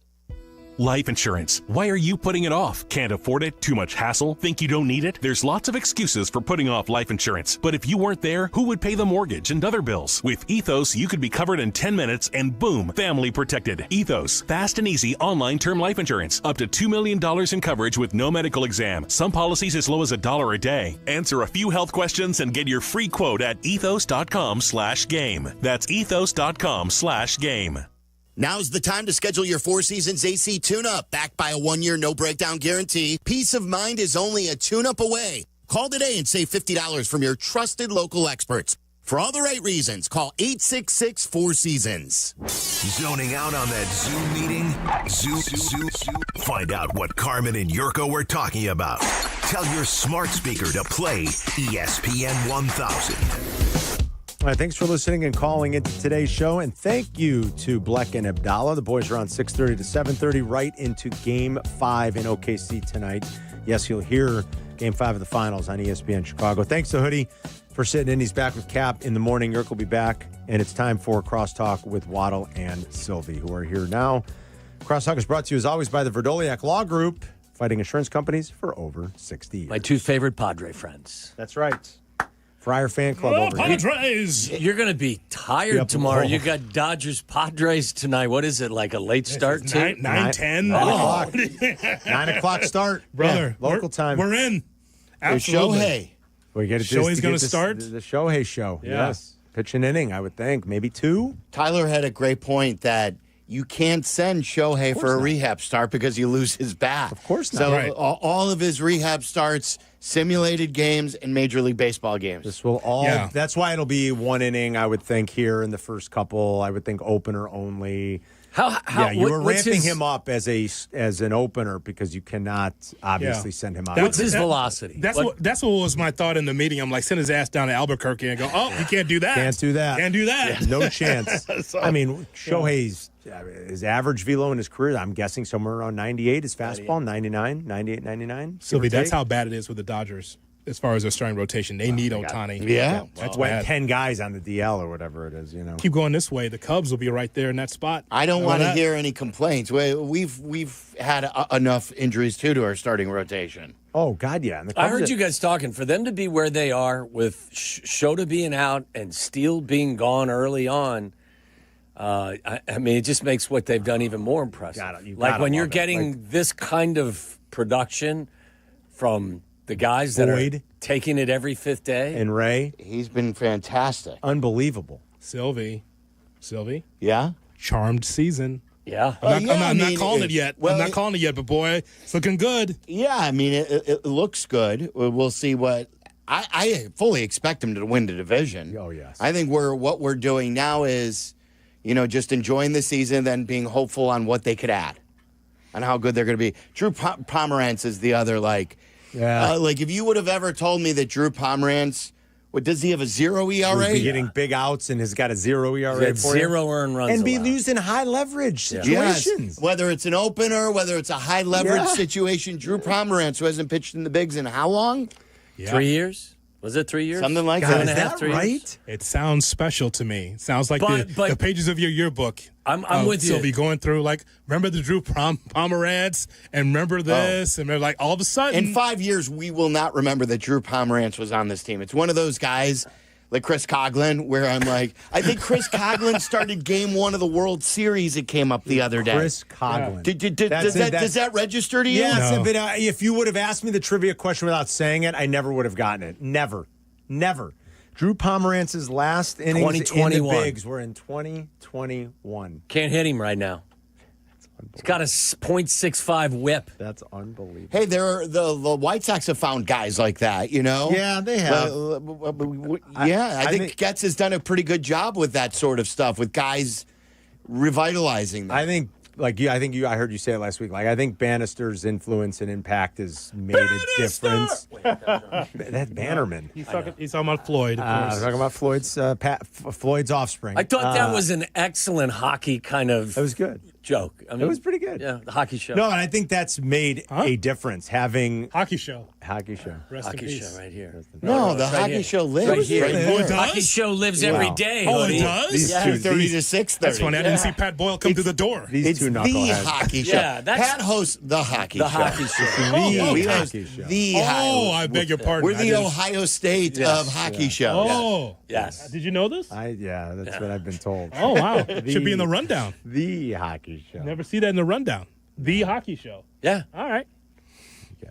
Life insurance. Why are you putting it off? Can't afford it? Too much hassle? Think you don't need it? There's lots of excuses for putting off life insurance. But if you weren't there, who would pay the mortgage and other bills? With Ethos, you could be covered in 10 minutes and boom, family protected. Ethos. Fast and easy online term life insurance. Up to $2 million in coverage with no medical exam. Some policies as low as $1 a day. Answer a few health questions and get your free quote at ethos.com/game. That's ethos.com/game. Now's the time to schedule your Four Seasons AC tune-up. Backed by a 1-year no-breakdown guarantee, peace of mind is only a tune-up away. Call today and save $50 from your trusted local experts. For all the right reasons, call 866-4Seasons. Zoning out on that Zoom meeting? Zoom. Find out what Carmen and Yurko were talking about. Tell your smart speaker to play ESPN 1000. All right, thanks for listening and calling into today's show. And thank you to Bleck and Abdalla. The boys are on 6:30 to 7:30 right into Game 5 in OKC tonight. Yes, you'll hear Game 5 of the finals on ESPN Chicago. Thanks to Hoodie for sitting in. He's back with Kap in the morning. Yurko will be back. And it's time for Crosstalk with Waddle and Silvy, who are here now. Crosstalk is brought to you, as always, by the Verdoliak Law Group, fighting insurance companies for over 60 years. My two favorite Padre friends. That's right. Friar fan club over Padres. You're going to be tired tomorrow. You got Dodgers Padres tonight. What is it, like a late start? 9:10. 9 o'clock. 9 o'clock start. Brother. Yeah, local time. We're in. Absolutely. Shohei. We get Shohei's going to start? The Shohei show. Yeah. Yes. Pitch an inning, I would think. Maybe 2. Tyler had a great point that you can't send Shohei for a rehab start because you lose his bat. Of course not. So Right. all of his rehab starts, simulated games, and Major League Baseball games. This will all. Yeah. That's why it'll be 1 inning, I would think, here in the first couple. I would think opener only. You were ramping him up as an opener because you cannot obviously send him out. What's his velocity? That's what was my thought in the meeting. I'm like, send his ass down to Albuquerque and go, you can't do that. Can't do that. Can't do that. Yeah, no chance. I mean, Shohei's his average velo in his career, I'm guessing somewhere around 98. His fastball, 99, 98, 99. Sylvie, that's how bad it is with the Dodgers. As far as their starting rotation, they need Ohtani. Yeah, that's bad. bad. 10 guys on the DL or whatever it is. Keep going this way. The Cubs will be right there in that spot. I don't want to hear any complaints. We've had enough injuries too to our starting rotation. Oh God, yeah. And the Cubs I heard you guys talking. For them to be where they are with Shota being out and Steele being gone early on, I mean, it just makes what they've done even more impressive. Like when you're getting this kind of production from the guys that are taking it every 5th day. And Ray. He's been fantastic. Unbelievable. Sylvie. Yeah? Charmed season. Yeah. I'm not calling it yet. I'm not calling it yet, but boy, it's looking good. Yeah, I mean, it looks good. We'll see what... I fully expect him to win the division. Oh, yes. I think what we're doing now is, just enjoying the season, then being hopeful on what they could add and how good they're going to be. Drew Pomerantz is the other, if you would have ever told me that Drew Pomerantz, does he have a 0 ERA? He's getting big outs and has got a 0 ERA. He's got 0 earned runs and be allowed. used in high leverage situations. Yes. Whether it's an opener, whether it's a high leverage situation, Drew Pomerantz, who hasn't pitched in the bigs in how long? 3 years? Was it 3 years? Something like God, that. Is that 3 right? years? It sounds special to me. Sounds like the pages of your yearbook. I'm with you. Sylvie going through, remember the Drew Pomerantz and remember this? And they're like, all of a sudden. In 5 years, we will not remember that Drew Pomerantz was on this team. It's one of those guys like Chris Coughlin, where I'm like, I think Chris Coughlin started Game 1 of the World Series. It came up the other day. Chris Coughlin. Does that register to you? Yes, but if you would have asked me the trivia question without saying it, I never would have gotten it. Never. Drew Pomerantz's last innings in the bigs were in 2021. Can't hit him right now. He's got a .65 whip. That's unbelievable. Hey, the White Sox have found guys like that, Yeah, they have. I think Getz has done a pretty good job with that sort of stuff, with guys revitalizing them. I think like I heard you say it last week. Like I think Bannister's influence and impact has made a difference. That's Bannerman. He's talking about Floyd. Of course. Talking about Floyd's offspring. I thought that was an excellent hockey kind of. It was good. Joke. I mean, it was pretty good. Yeah, the hockey show. No, and I think that's made a difference having hockey show. Rest in peace. Right here. No, the hockey show lives right here. Oh, it does? Hockey show lives every day. Oh, it does? 2:30 to 6:30. That's funny. I didn't see Pat Boyle come through the door. These two knuckleheads. The hockey show. Yeah, Pat hosts the hockey show. The hockey show. We host the I beg your pardon. We're the Ohio State of hockey show. Oh. Yes. Did you know this? That's what I've been told. Oh, wow. Should be in the rundown. The hockey show. Never see that in the rundown. The hockey show. Yeah. All right.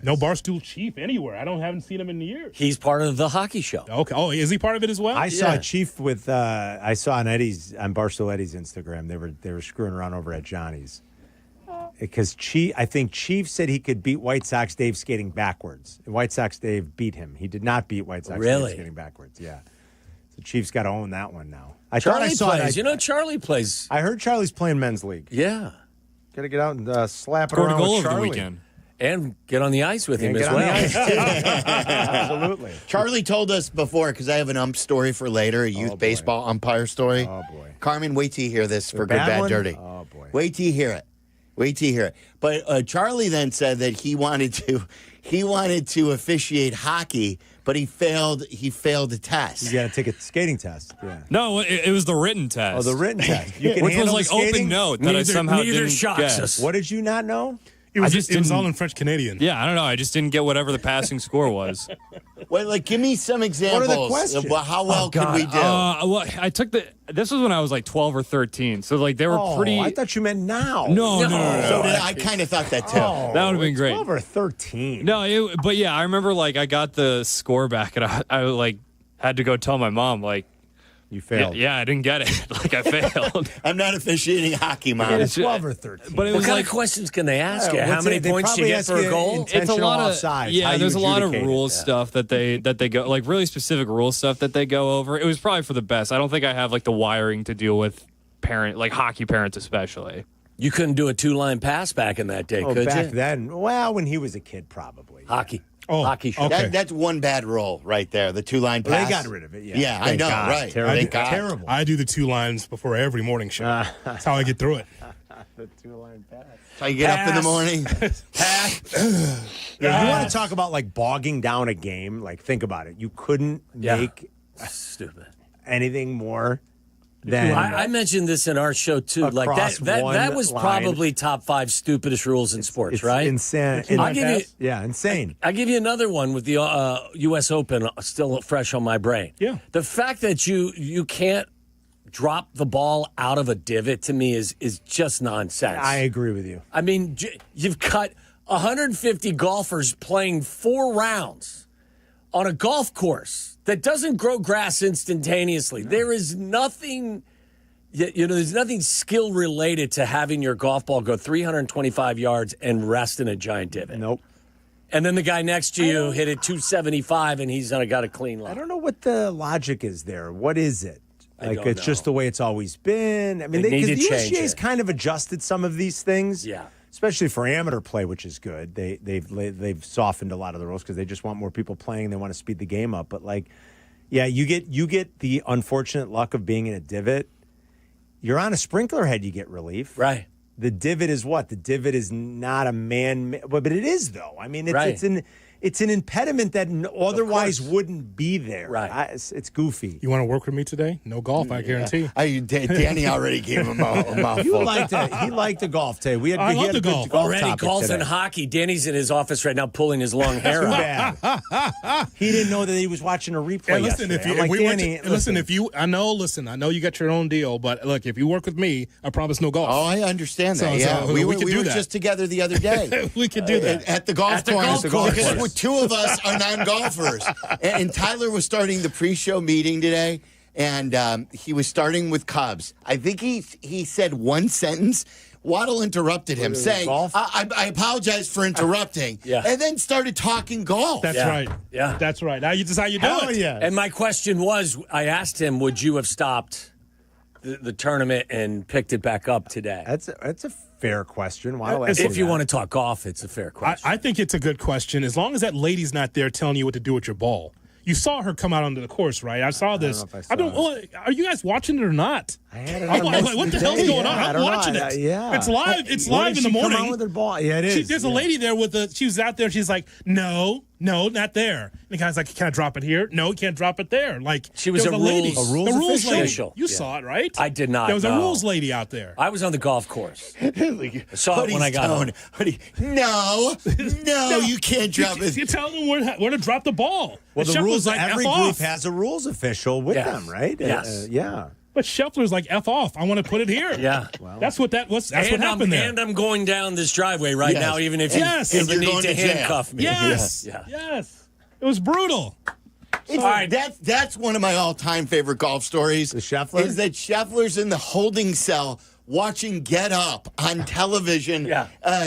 No Barstool Chief anywhere. Haven't seen him in years. He's part of the hockey show. Okay. Oh, is he part of it as well? I saw Chief with. I saw on Barstool Eddie's Instagram. They were screwing around over at Johnny's because I think Chief said he could beat White Sox Dave skating backwards. And White Sox Dave beat him. He did not beat White Sox Dave skating backwards. Yeah. So Chief's got to own that one now. Charlie plays. Charlie plays. I heard Charlie's playing men's league. Yeah. Got to get out and slap it Scored around a goal with over Charlie. the weekend. And get on the ice with him And as get on the well. ice, too. Absolutely. Charlie told us before, because I have an ump story for later, a youth baseball umpire story. Oh, boy. Carmen, wait till you hear this for Good, Bad, Dirty. Oh, boy. Wait till you hear it. Wait till you hear it. But Charlie then said that he wanted to officiate hockey, but he failed the test. You got to take a skating test. Yeah. No, it was the written test. Oh, the written test. Which was like open note that I somehow didn't shocks get. us. What did you not know? It was all in French Canadian. Yeah, I don't know. I just didn't get whatever the passing score was. Well, give me some examples. What are the questions? Of how well could we do? Well, I took this was when I was like 12 or 13. So they were pretty. I thought you meant now. No. So I kind of thought that too. Oh, that would have been great. 12 or 13. No, but yeah, I remember I got the score back and I had to go tell my mom you failed. Yeah, I didn't get it. I failed. I'm not officiating hockey, Mom. It's 12 or 13. But it What was kind of questions can they ask you? How many points do you get for a goal? It's a lot of offsides, there's a lot of rules stuff that they go really specific rule stuff that they go over. It was probably for the best. I don't think I have the wiring to deal with hockey parents especially. You couldn't do a 2-line pass back in that day, could you? Back then, well, when he was a kid, probably. Hockey. Oh, hockey show. okay. That's one bad rule right there. The 2-line pass. They got rid of it. Yeah, Yeah, I know. God. Right. Terrible. I do the 2 lines before every morning show. That's how I get through it. The 2-line pass. So you get up in the morning. Yeah, you want to talk about bogging down a game? Think about it. You couldn't make stupid anything more than I mentioned this in our show too. That was probably top 5 stupidest rules in sports, it's right? Insane. Insane. I'll give you another one with the U.S. Open still fresh on my brain. Yeah. The fact that you can't drop the ball out of a divot to me is just nonsense. I agree with you. I mean, you've got 150 golfers playing 4 rounds on a golf course that doesn't grow grass instantaneously. No. There is nothing, there's nothing skill related to having your golf ball go 325 yards and rest in a giant divot. Nope. And then the guy next to you hit it 275 and he's got a clean line. I don't know what the logic is there. What is it? It's just the way it's always been. I mean, because the USGA's kind of adjusted some of these things. Yeah. Especially for amateur play, which is good. They've softened a lot of the rules because they just want more people playing. They want to speed the game up. But you get the unfortunate luck of being in a divot. You're on a sprinkler head, you get relief. Right. The divot is what? The divot is not a man, but it is though. I mean, it's an impediment that otherwise wouldn't be there. Right. It's goofy. You want to work with me today? No golf, I guarantee. Danny already gave him a mouthful. He liked the golf today. I love the golf. Already golf and hockey. Danny's in his office right now pulling his long hair out. Bad. He didn't know that he was watching a replay. Hey, listen, I know you got your own deal, but look, if you work with me, I promise no golf. Oh, I understand that. So we were that. just together the other day. We could do that at the golf course because 2 of us are non-golfers. And Tyler was starting the pre-show meeting today, and he was starting with Cubs. I think he said one sentence. Waddle interrupted him, saying, I apologize for interrupting, and then started talking golf. That's right. Yeah. That's right. Now you just how you do it. Yeah. And my question was, I asked him, would you have stopped the tournament and picked it back up today? That's a fair question. If you want to talk golf, it's a fair question. I think it's a good question as long as that lady's not there telling you what to do with your ball. You saw her come out onto the course, right? I saw this. Are you guys watching it or not? I had it on what the hell's going on? I'm watching it. Yeah. It's live. It's live in the morning. Come on with her ball. Yeah, it is. There's a lady there she was out there. She's like, no, not there. And the guy's like, can I drop it here? No, you can't drop it there. Like she was a rules official. lady. You saw it, right? I did not. There was a rules lady out there. I was on the golf course. I saw it when I got home. No, you can't drop it. You tell them where to drop the ball. Well, the rules, like, every group has a rules official with them, right? Yes. Yeah. But Scheffler's like, F off. I want to put it here. Yeah. Well, that's what happened there. And I'm going down this driveway right now, even if you need to handcuff me. Yes. It was brutal. All right, that's one of my all-time favorite golf stories. The Scheffler? Is that Scheffler's in the holding cell watching Get Up on television,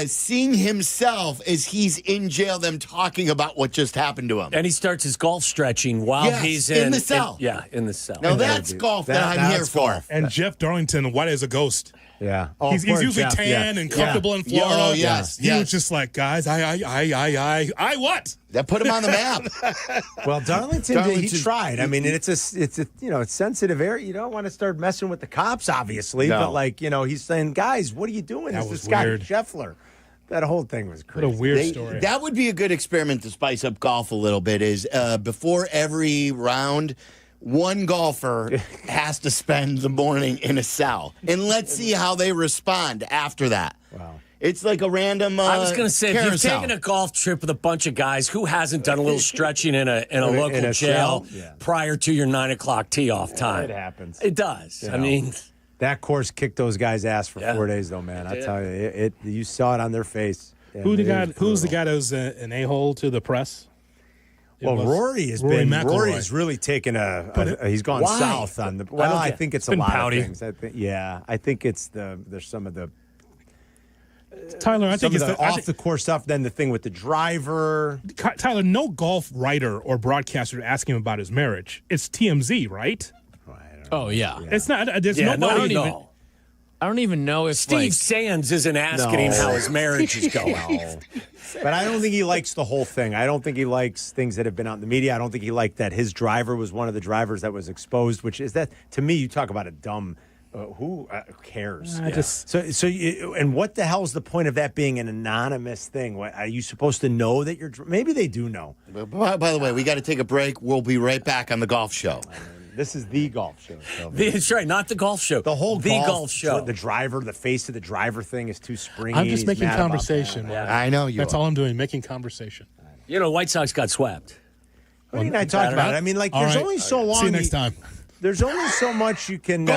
seeing himself as he's in jail, them talking about what just happened to him. And he starts his golf stretching while he's in the cell. In the cell. Now that's golf that I'm here for. And Jeff Darlington, white as a ghost. Yeah. He's usually tan and comfortable in Florida. Oh, yes. He was just like, guys, I what? That put him on the map. Well, Darlington he tried. I mean, it's a sensitive area. You don't want to start messing with the cops, obviously. No. But he's saying, guys, what are you doing? That This was weird. Scheffler. That whole thing was crazy. What a weird story. That would be a good experiment to spice up golf a little bit. Is before every round, one golfer has to spend the morning in a cell, and let's see how they respond after that. Wow. It's like a random I was going to say, carousel. if you've taken a golf trip with a bunch of guys, who hasn't done a little stretching in a local jail prior to your 9 o'clock tee-off time? It happens. It does. I mean, that course kicked those guys' ass for 4 days, though, man. I tell you, you saw it on their face. Who's the guy that was an a-hole to the press? Rory has really taken he's gone south on the. Well, I think it's a lot of things. I think it's there's some of the. Tyler, I think it's off the course stuff. Then the thing with the driver. Tyler, no golf writer or broadcaster asking him about his marriage. It's TMZ, right? Oh yeah. It's not. There's nobody. I don't even know if Steve Sands isn't asking him how his marriage is going. But I don't think he likes the whole thing. I don't think he likes things that have been out in the media. I don't think he liked that his driver was one of the drivers that was exposed, which is that, to me, you talk about a dumb, who cares? And what the hell is the point of that being an anonymous thing? Are you supposed to know that maybe they do know. By the way, we got to take a break. We'll be right back on the golf show. This is the golf show. That's right, not the golf show. The whole golf show. The driver, the face of the driver thing is too springy. I'm just making conversation. I know you. That's all I'm doing, making conversation. White Sox got swept. What do you and I talked about it? I mean, there's only so long. See you next time. There's only so much you can.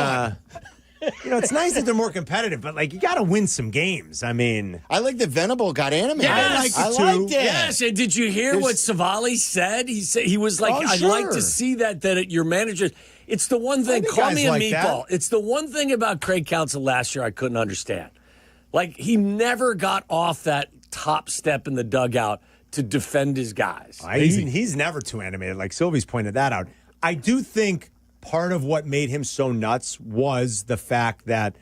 It's nice that they're more competitive, but you got to win some games. I mean, I like that Venable got animated. Yes, I liked it. Yes, and did you hear what Savali said? He was like, "I'd like to see that your manager." It's the one thing. Call me a meatball. It's the one thing about Craig Counsell last year I couldn't understand. He never got off that top step in the dugout to defend his guys. He's never too animated. Like Sylvie's pointed that out. I do think part of what made him so nuts was the fact that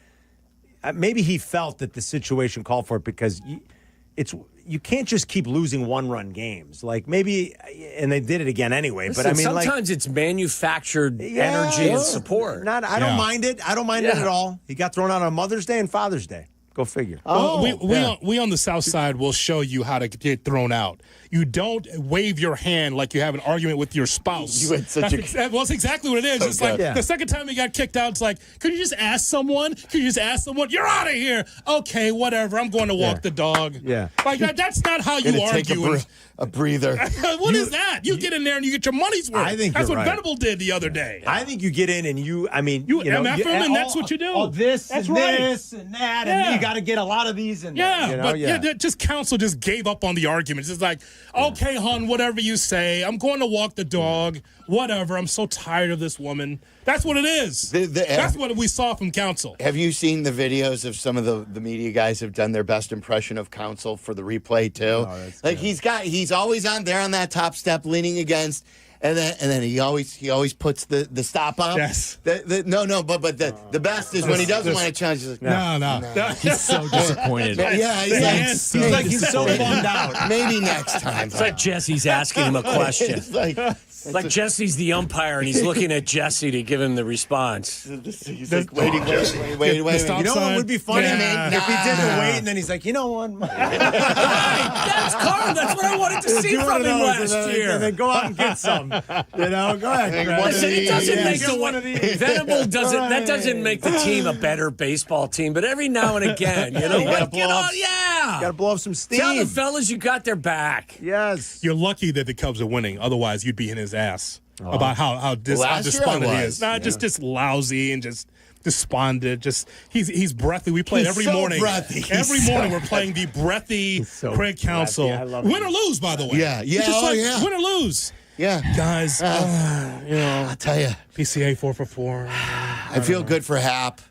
maybe he felt that the situation called for it because you can't just keep losing one-run games. Maybe, and they did it again anyway. Listen, but I mean, sometimes it's manufactured energy and support. I don't mind it. I don't mind it at all. He got thrown out on Mother's Day and Father's Day. Go figure. We on the South Side will show you how to get thrown out. You don't wave your hand like you have an argument with your spouse. That's exactly what it is. It's the second time he got kicked out, it's like, could you just ask someone? You're out of here. Okay, whatever. I'm going to walk the dog. Yeah. That's not how you argue. Take a breather. What is that? You get in there and you get your money's worth. I think that's what right. Venable did the other day. I think you get in and you MF him, and that's what you do. This that's and right. this and that, and you got to get a lot of these. And just Counsell just gave up on the arguments. It's like, okay, hon, whatever you say. I'm going to walk the dog. Whatever. I'm so tired of this woman. That's what it is. That's what we saw from Counsell. Have you seen the videos of some of the media guys have done their best impression of Counsell for the replay too? He's always on there on that top step leaning against. And then he always puts the stop up. Yes. But the best is when he doesn't want to challenge. He's like, no. He's so disappointed. He's he's so bummed out. Maybe next time. It's like Jesse's asking him a question. It's like Jesse's the umpire, and he's looking at Jesse to give him the response. He's like, wait. You know what would be funny? Yeah. If he didn't wait, and then he's like, you know what? That's Carmen. That's what I wanted to see from him last year. And then go out and get some. Go ahead. Listen, it doesn't make the Venable doesn't. That doesn't make the team a better baseball team. But every now and again, you gotta blow off. Yeah, gotta blow off some steam. Tell the fellas you got their back. Yes. You're lucky that the Cubs are winning. Otherwise, you'd be in his ass about how despondent he is. Just lousy and just despondent. He's breathy. We play every morning. Every morning we're playing the breathy Craig Counsell. Win or lose, by the way. Yeah. Win or lose. Yeah, guys. I'll tell you, PCA 4 for 4. I feel good for Hap.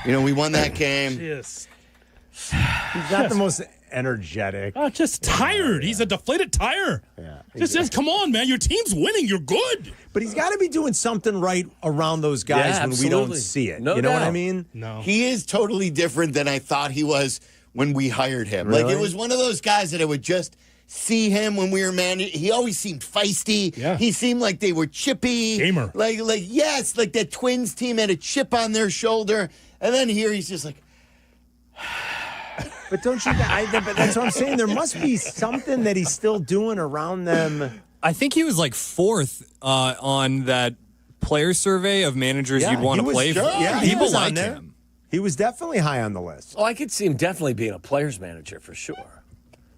We won that game. Yes. He's not the most energetic. Just tired. He's a deflated tire. Yeah. Just come on, man. Your team's winning. You're good. But he's got to be doing something right around those guys when we don't see it. No you know doubt. what I mean? No. He is totally different than I thought he was when we hired him. Really? Like, it was one of those guys that I would just see him when we were managing. He always seemed feisty. Yeah. He seemed like they were chippy. Gamer. Like that Twins team had a chip on their shoulder. And then here he's just like... But don't you guys, but that's what I'm saying. There must be something that he's still doing around them. I think he was like 4th on that player survey of managers you'd want to play for. Yeah, people like him. He was definitely high on the list. Oh, I could see him definitely being a player's manager for sure.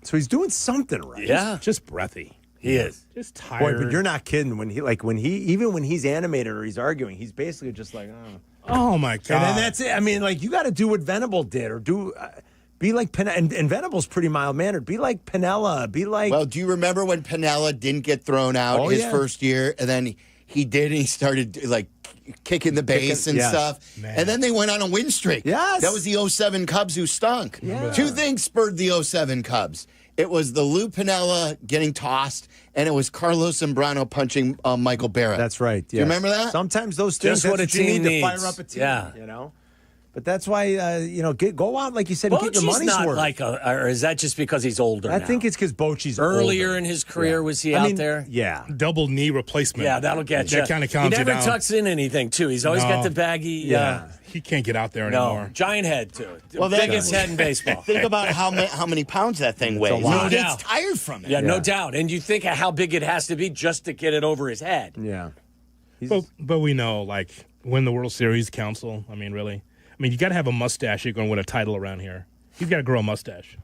So he's doing something right. Yeah. Just breathy. He is. Just tired. Boy, but you're not kidding. Even when he's animated or he's arguing, he's basically just like, oh my God. And then that's it. I mean, like, you got to do what Venable did or do. Be like Pinella, and Venable's pretty mild-mannered. Be like Pinella. Be like... Well, do you remember when Pinella didn't get thrown out first year, and then he did, and he started, like, kicking the base and stuff, Man. and then they went on a win streak. Yes. That was the 07 Cubs who stunk. Yeah. 2 things spurred the 07 Cubs. It was the Lou Pinella getting tossed, and it was Carlos Zambrano punching Michael Barrett. That's right. Do you remember that? Sometimes those things, Just what that's a what you team need needs. to fire up a team. Yeah. But that's why, go out, like you said, and get your money's not worth. like or is that just because he's older I now? think it's because Bochy's Earlier older. in his career, was he out there? Yeah. Double knee replacement. Yeah, that'll get you. That kind of calms He you never down. tucks in anything, too. He's always got the baggy. Yeah. He can't get out there anymore. No, giant head, too. Well, Biggest head in baseball. Think about how many pounds that thing weighs. No He gets doubt. tired from it. Yeah, no doubt. And you think of how big it has to be just to get it over his head. Yeah. But we know, like, win the World Series, Counsell. I mean, really. I mean, you got to have a mustache if you're going to win a title around here. You've got to grow a mustache.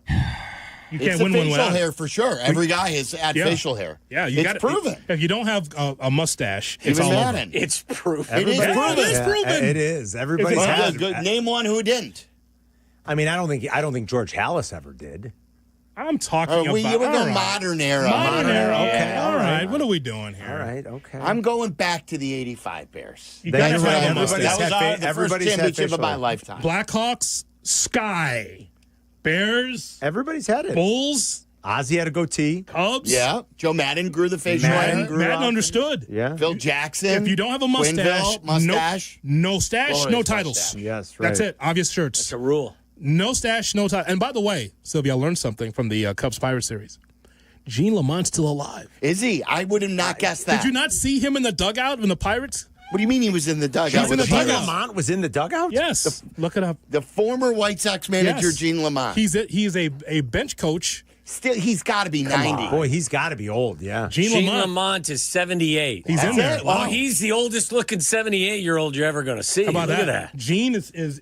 You can't win one facial without hair for sure. Every guy has had facial hair. Yeah, it's proven. If you don't have a mustache, it's Even all over. Madden. It's proven. It is proven. It is proven. It is. Everybody's Well, had good. Name one who didn't. I mean, I don't think George Halas ever did. I'm talking about... We would go modern era. Modern era. Okay, Yeah. all right. What are we doing here? All right, okay. I'm going back to the 85 Bears. You Then got to you're right. have a Everybody's mustache. That was had the first everybody's had championship facial of my hair. lifetime. Blackhawks, Sky. Bears, Everybody's had it. Bulls, Ozzy had a goatee. Cubs. Yeah. Joe Madden grew the facial hair. Madden understood. Yeah. Phil Jackson. If you don't have a mustache, Quinville, mustache. no stash, Glorious no titles. mustache. Yes, right. That's it. Obvious shirts. It's a rule. No stash, no title. And by the way, Sylvia, I learned something from the Cubs Pirates series. Gene Lamont's still alive. Is he? I would have not guessed that. Did you not see him in the dugout in the Pirates? What do you mean he was in the dugout? He was in the Gene dugout. Lamont was in the dugout? Yes. Look it up. The former White Sox manager, Yes. Gene Lamont. He's a bench coach. Still, he's got to be 90. Boy, he's got to be old, yeah. Gene Lamont is 78. He's in there. Well, he's the oldest looking 78-year-old you're ever going to see. How about Look that? at that. Gene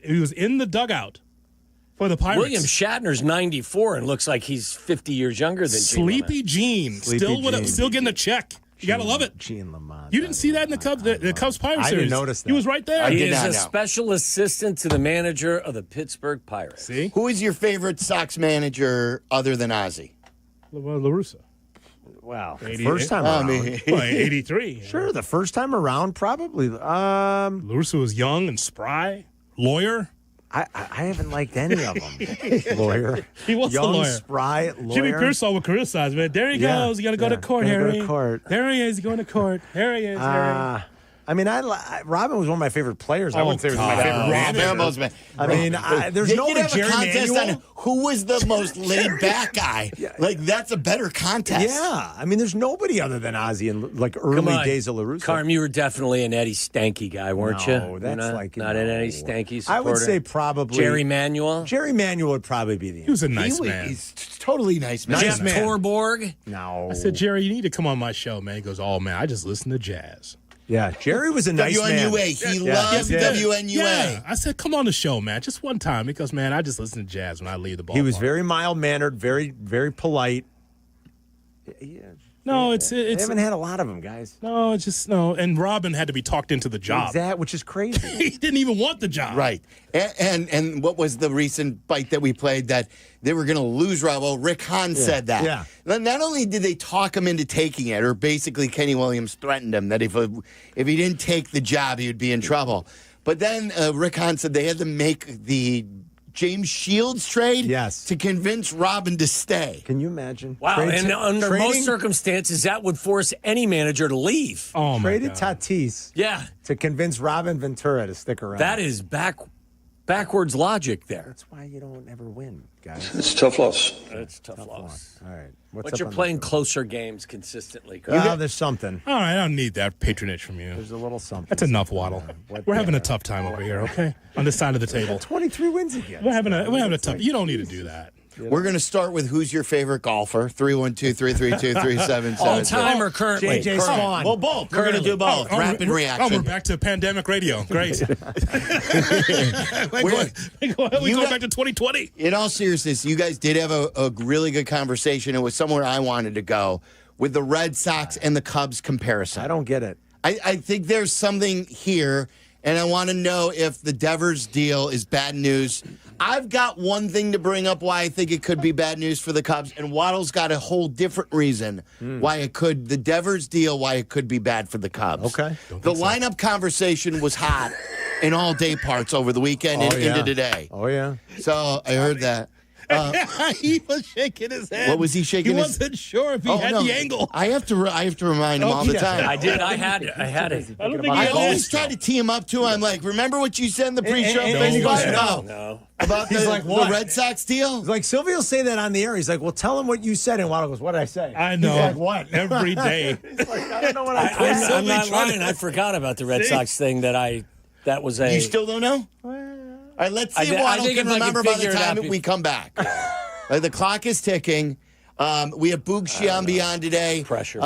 he was in the dugout for the Pirates. William Shatner's 94 and looks like he's 50 years younger than Sleepy Gene. Still getting a check. You got to love it. Gene Lamont. You didn't see that in the Cubs Pirates I series. didn't notice that. He was right there. He is a special assistant to the manager of the Pittsburgh Pirates. See? Who is your favorite Sox manager other than Ozzy? La Russa. Wow. 88. First time around. 83. Sure, the first time around, probably. La Russa was young and spry. Lawyer. I haven't liked any of them. Lawyer. He was Young, a lawyer. Spry lawyer. Jimmy Pearsall would criticize, man. There he goes. You got to go to court, Harry. Go to court. There he is. Going to court. There he is, Harry. I mean, Robin was one of my favorite players. I wouldn't say he was my favorite manager. I mean, there's no Jerry contest Manuel. on who was the most laid-back guy. Like, that's a better contest. Yeah. I mean, there's nobody other than Ozzie in, like, early days of LaRusso. Carm, you were definitely an Eddie Stanky guy, weren't you? No, that's not an Eddie Stanky supporter. I would say probably Jerry Manuel. Jerry Manuel would probably be the answer. He was a nice man. He's totally nice man. Jeff Torborg. No. I said, Jerry, you need to come on my show, man. He goes, oh, man, I just listen to jazz. Yeah, Jerry was a nice man. WNUA. He loved WNUA. Yeah. I said, come on the show, man. Just one time. Because, man, I just listen to jazz when I leave the ballpark. He was very mild-mannered, very, very polite. Yeah. No, they haven't had a lot of them, guys. No, it's just no. And Robin had to be talked into the job. Which is crazy. He didn't even want the job. Right. And what was the recent bite that we played that they were going to lose Rob? Well, Rick Hahn said that. Yeah. Not only did they talk him into taking it, or basically Kenny Williams threatened him that if he didn't take the job, he would be in trouble. But then Rick Hahn said they had to make the James Shields trade to convince Robin to stay. Can you imagine? Wow, and under most circumstances, that would force any manager to leave. Oh, my Traded God. Tatis to convince Robin Ventura to stick around. That is backwards logic there. That's why you don't ever win, guys. It's tough loss. It's tough loss. All right. But you're playing closer games consistently. Well, there's something. All right, I don't need that patronage from you. There's a little something. That's enough, Waddle. We're having a tough time over here, okay? On this side of the table. 23 wins again. We're having a tough. You don't need to do that. We're going to start with who's your favorite golfer? 312-332-3777. All time or currently? JJ Spawn. Well, both. We're going to do both. Rapid reaction. Oh, we're back to pandemic radio. Great. we go back to 2020. In all seriousness, you guys did have a really good conversation. It was somewhere I wanted to go with the Red Sox and the Cubs comparison. I don't get it. I think there's something here, and I want to know if the Devers deal is bad news. I've got one thing to bring up why I think it could be bad news for the Cubs, and Waddle's got a whole different reason why the Devers deal, why it could be bad for the Cubs. Okay. The lineup conversation was hot in all day parts over the weekend and into today. Oh, yeah. So I heard that. He was shaking his head. What was he shaking? He wasn't sure if he had the angle. I have to remind him all the time. I did. I had it. I always try to tee him up too. I'm like, remember what you said in the pre-show? No. About the Red Sox deal? He's like, Sylvia will say that on the air. He's like, well, tell him what you said. And Waddle goes, what did I say? I know. He's like, what? Every day. He's like, I don't know what I said. I'm not lying. I forgot about the Red Sox thing that was a... You still don't know? All right, let's see if Waddle can remember by the time we come back. The clock is ticking. We have Boog Sciambi on today. Pressure.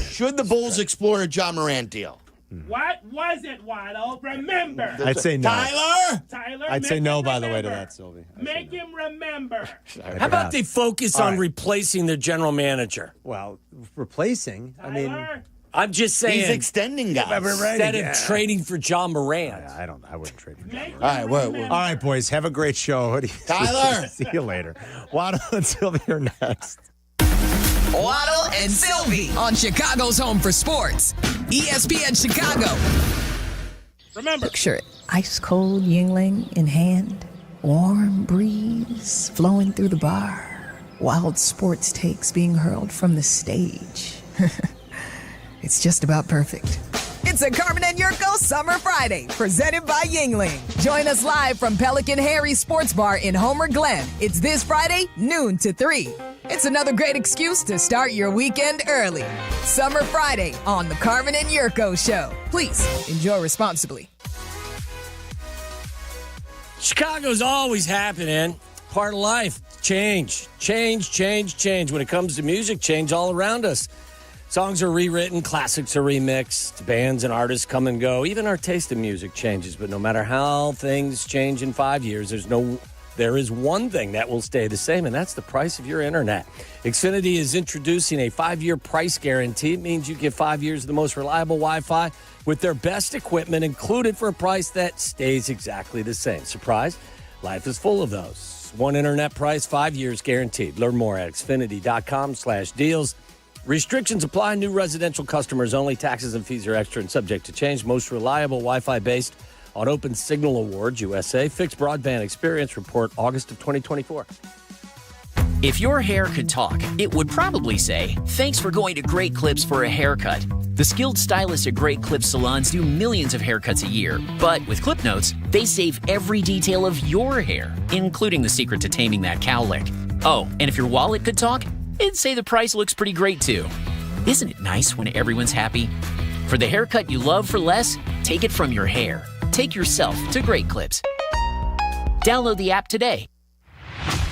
Should the Bulls explore a John Morant deal? What was it, Waddle? Remember. I'd say no. Tyler? I'd say no, by the way, to that, Sylvie. Make him remember. How about they focus on replacing their general manager? Well, replacing? I mean... I'm just saying. He's extending guys. Instead of trading for John Morant. I wouldn't trade for John Morant. All right, boys. Have a great show. Tyler. See you later. Waddle and Sylvie are next. Waddle and Silvy on Chicago's Home for Sports. ESPN Chicago. Remember. Picture it. Ice cold Yuengling in hand. Warm breeze flowing through the bar. Wild sports takes being hurled from the stage. It's just about perfect. It's a Carmen and Yurko Summer Friday, presented by Yuengling. Join us live from Pelican Harry Sports Bar in Homer Glen. It's this Friday, noon to 3. It's another great excuse to start your weekend early. Summer Friday on the Carmen and Yurko Show. Please enjoy responsibly. Chicago's always happening. Part of life. Change. When it comes to music, change all around us. Songs are rewritten, classics are remixed, bands and artists come and go. Even our taste in music changes, but no matter how things change in 5 years, there is one thing that will stay the same, and that's the price of your internet. Xfinity is introducing a 5-year price guarantee. It means you get 5 years of the most reliable Wi-Fi with their best equipment included for a price that stays exactly the same. Surprise? Life is full of those. One internet price, 5 years guaranteed. Learn more at xfinity.com/deals. Restrictions apply. New residential customers only. Taxes and fees are extra and subject to change. Most reliable Wi-Fi based on Open Signal Awards USA. Fixed Broadband Experience Report, August of 2024. If your hair could talk, it would probably say, "Thanks for going to Great Clips for a haircut." The skilled stylists at Great Clips salons do millions of haircuts a year. But with Clip Notes, they save every detail of your hair, including the secret to taming that cowlick. Oh, and if your wallet could talk, it'd say the price looks pretty great too. Isn't it nice when everyone's happy? For the haircut you love for less, take it from your hair. Take yourself to Great Clips. Download the app today.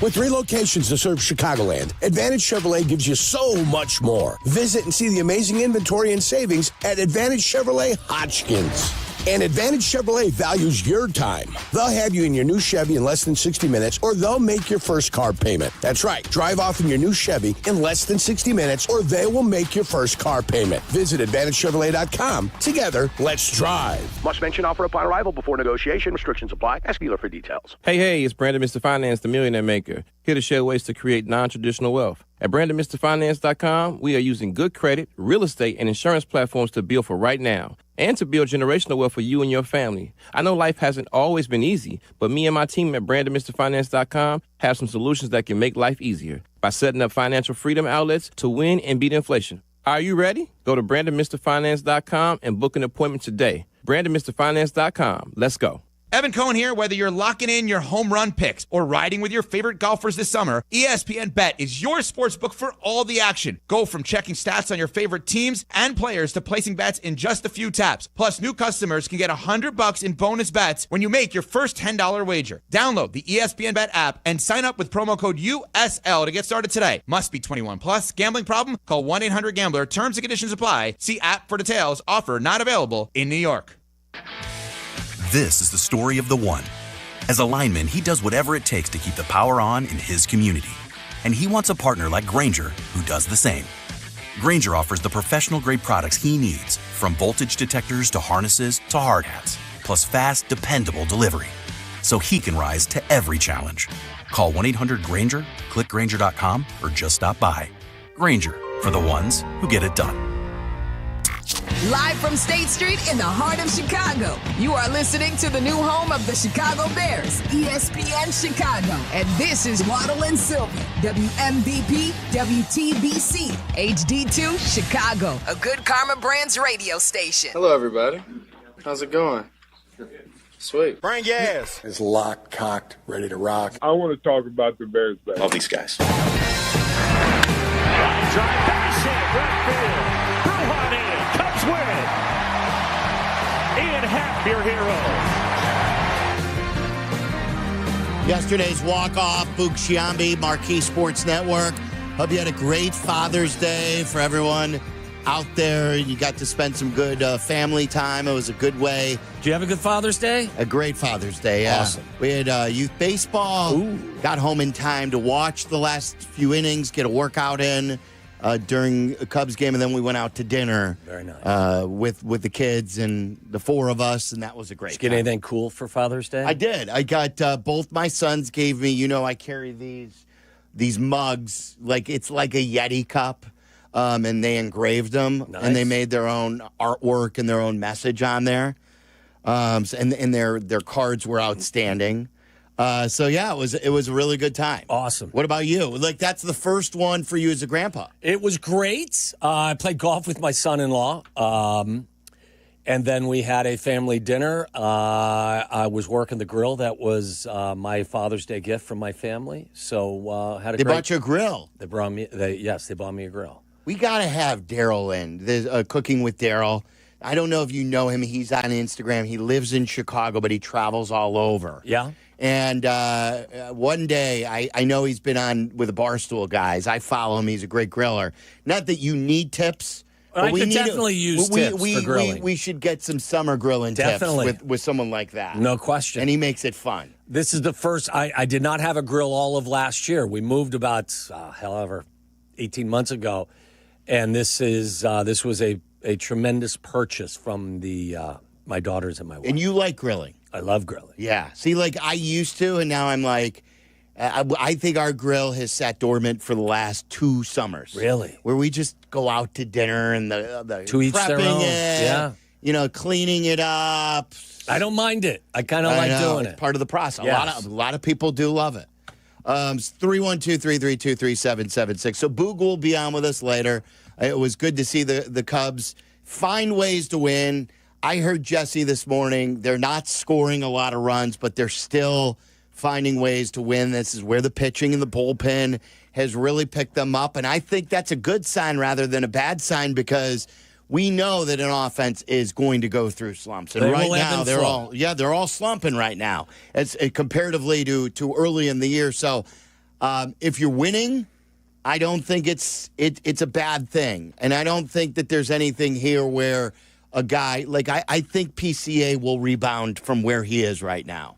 With 3 locations to serve Chicagoland, Advantage Chevrolet gives you so much more. Visit and see the amazing inventory and savings at Advantage Chevrolet Hodgkins. And Advantage Chevrolet values your time. They'll have you in your new Chevy in less than 60 minutes, or they'll make your first car payment. That's right. Drive off in your new Chevy in less than 60 minutes, or they will make your first car payment. Visit AdvantageChevrolet.com. Together, let's drive. Must mention offer upon arrival before negotiation. Restrictions apply. Ask dealer for details. Hey, it's Brandon, Mr. Finance, the Millionaire Maker, here to share ways to create non-traditional wealth. At BrandonMrFinance.com, we are using good credit, real estate, and insurance platforms to build for right now and to build generational wealth for you and your family. I know life hasn't always been easy, but me and my team at BrandonMrFinance.com have some solutions that can make life easier by setting up financial freedom outlets to win and beat inflation. Are you ready? Go to BrandonMrFinance.com and book an appointment today. BrandonMrFinance.com. Let's go. Evan Cohen here. Whether you're locking in your home run picks or riding with your favorite golfers this summer, ESPN Bet is your sportsbook for all the action. Go from checking stats on your favorite teams and players to placing bets in just a few taps. Plus, new customers can get $100 in bonus bets when you make your first $10 wager. Download the ESPN Bet app and sign up with promo code USL to get started today. Must be 21 plus. Gambling problem? Call 1-800-GAMBLER. Terms and conditions apply. See app for details. Offer not available in New York. This is the story of the one. As a lineman, he does whatever it takes to keep the power on in his community. And he wants a partner like Grainger who does the same. Grainger offers the professional-grade products he needs, from voltage detectors to harnesses to hard hats, plus fast, dependable delivery, so he can rise to every challenge. Call 1-800-GRAINGER, click Grainger.com, or just stop by. Grainger, for the ones who get it done. Live from State Street in the heart of Chicago, you are listening to the new home of the Chicago Bears, ESPN Chicago. And this is Waddle and Silvy, WMVP, WTBC, HD2, Chicago, a good Carmen Brands radio station. Hello, everybody. How's it going? Sweet. Bring gas. It's locked, cocked, ready to rock. I want to talk about the Bears back. Love these guys. Drive back center, right field. Cubs win it. Ian Happ, your hero. Yesterday's walk-off, Boog Sciambi, Marquee Sports Network. Hope you had a great Father's Day for everyone out there. You got to spend some good family time. It was a good way. Did you have a good Father's Day? A great Father's Day, yeah. Awesome. We had youth baseball. Ooh. Got home in time to watch the last few innings, get a workout in during a Cubs game, and then we went out to dinner. Very nice. With the kids and the four of us, and that was a great Did you get anything cool for Father's Day? I did. I got both my sons gave me, I carry these mugs, it's like a Yeti cup. And they engraved them, nice. And they made their own artwork and their own message on there. And their cards were outstanding. So yeah, it was a really good time. Awesome. What about you? That's the first one for you as a grandpa. It was great. I played golf with my son-in-law, and then we had a family dinner. I was working the grill. That was my Father's Day gift from my family. So had a. They bought you a grill. They brought me. They bought me a grill. We got to have Daryl in. There's Cooking with Daryl. I don't know if you know him. He's on Instagram. He lives in Chicago, but he travels all over. Yeah. And one day, I know he's been on with the Barstool guys. I follow him. He's a great griller. Not that you need tips. I could definitely use tips for grilling. We should get some summer grilling tips with someone like that. No question. And he makes it fun. This is the first. I did not have a grill all of last year. We moved about, 18 months ago. And this was a tremendous purchase from my daughters and my wife. And you like grilling? I love grilling. Yeah. See, I used to, and now I'm like, I think our grill has sat dormant for the last 2 summers. Really? Where we just go out to dinner and the to each their own. It, cleaning it up, I don't mind it. I kind of like doing it. Part of the process. Yes. A lot of people do love it. 312-332-3776. So Boog will be on with us later. It was good to see the Cubs find ways to win. I heard Jesse this morning. They're not scoring a lot of runs, but they're still finding ways to win. This is where the pitching and the bullpen has really picked them up. And I think that's a good sign rather than a bad sign because we know that an offense is going to go through slumps. And right now, they're all slumping right now. It's comparatively to early in the year. So if you're winning, I don't think it's a bad thing. And I don't think that there's anything here where a guy, like I think PCA will rebound from where he is right now.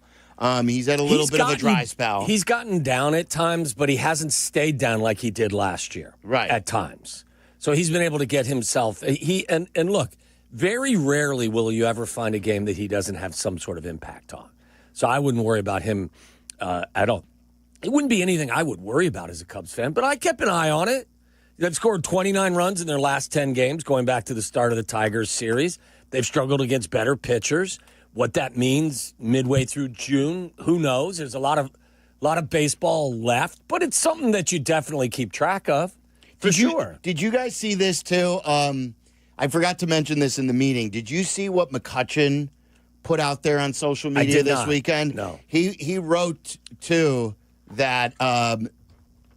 He's at a little bit of a dry spell. He's gotten down at times, but he hasn't stayed down like he did last year. Right. At times. So he's been able to get himself. And look, very rarely will you ever find a game that he doesn't have some sort of impact on. So I wouldn't worry about him at all. It wouldn't be anything I would worry about as a Cubs fan, but I kept an eye on it. They've scored 29 runs in their last 10 games, going back to the start of the Tigers series. They've struggled against better pitchers. What that means midway through June, who knows? There's a lot of baseball left, but it's something that you definitely keep track of. For sure. Did you guys see this too? I forgot to mention this in the meeting. Did you see what McCutchen put out there on social media this weekend? No. He wrote too that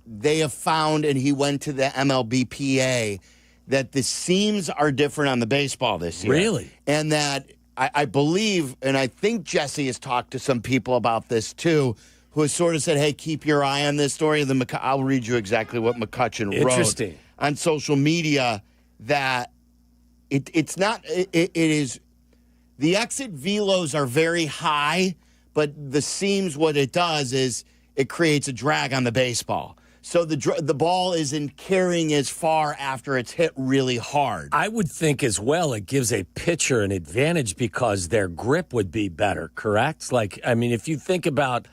they have found, and he went to the MLBPA, that the seams are different on the baseball this year. Really? And that I believe, and I think Jesse has talked to some people about this too, who has sort of said, hey, keep your eye on this story. And then I'll read you exactly what McCutchen wrote on social media, that it is the exit velos are very high, but the seams, what it does is it creates a drag on the baseball. So the ball isn't carrying as far after it's hit really hard. I would think as well it gives a pitcher an advantage because their grip would be better, correct? Like, I mean, if you think about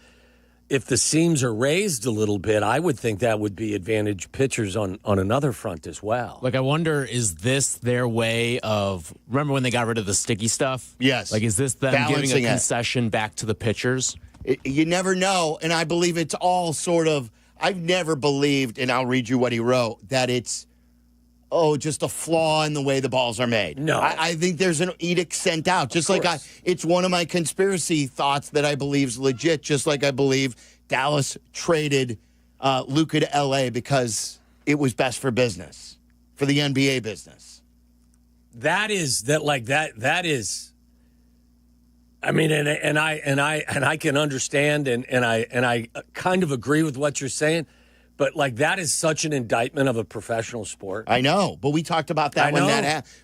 if the seams are raised a little bit, I would think that would be advantage pitchers on another front as well. Like, I wonder, is this their way of, remember when they got rid of the sticky stuff? Yes. Like, is this them Balancing giving a concession back to the pitchers? You never know, and I believe it's all sort of, I've never believed, and I'll read you what he wrote, that it's, just a flaw in the way the balls are made. No. I think there's an edict sent out. Just like it's one of my conspiracy thoughts that I believe is legit, just like I believe Dallas traded Luka to L.A. because it was best for business, for the NBA business. That is, I mean, and I can understand, and I kind of agree with what you're saying. But, like, that is such an indictment of a professional sport. I know, but we talked about that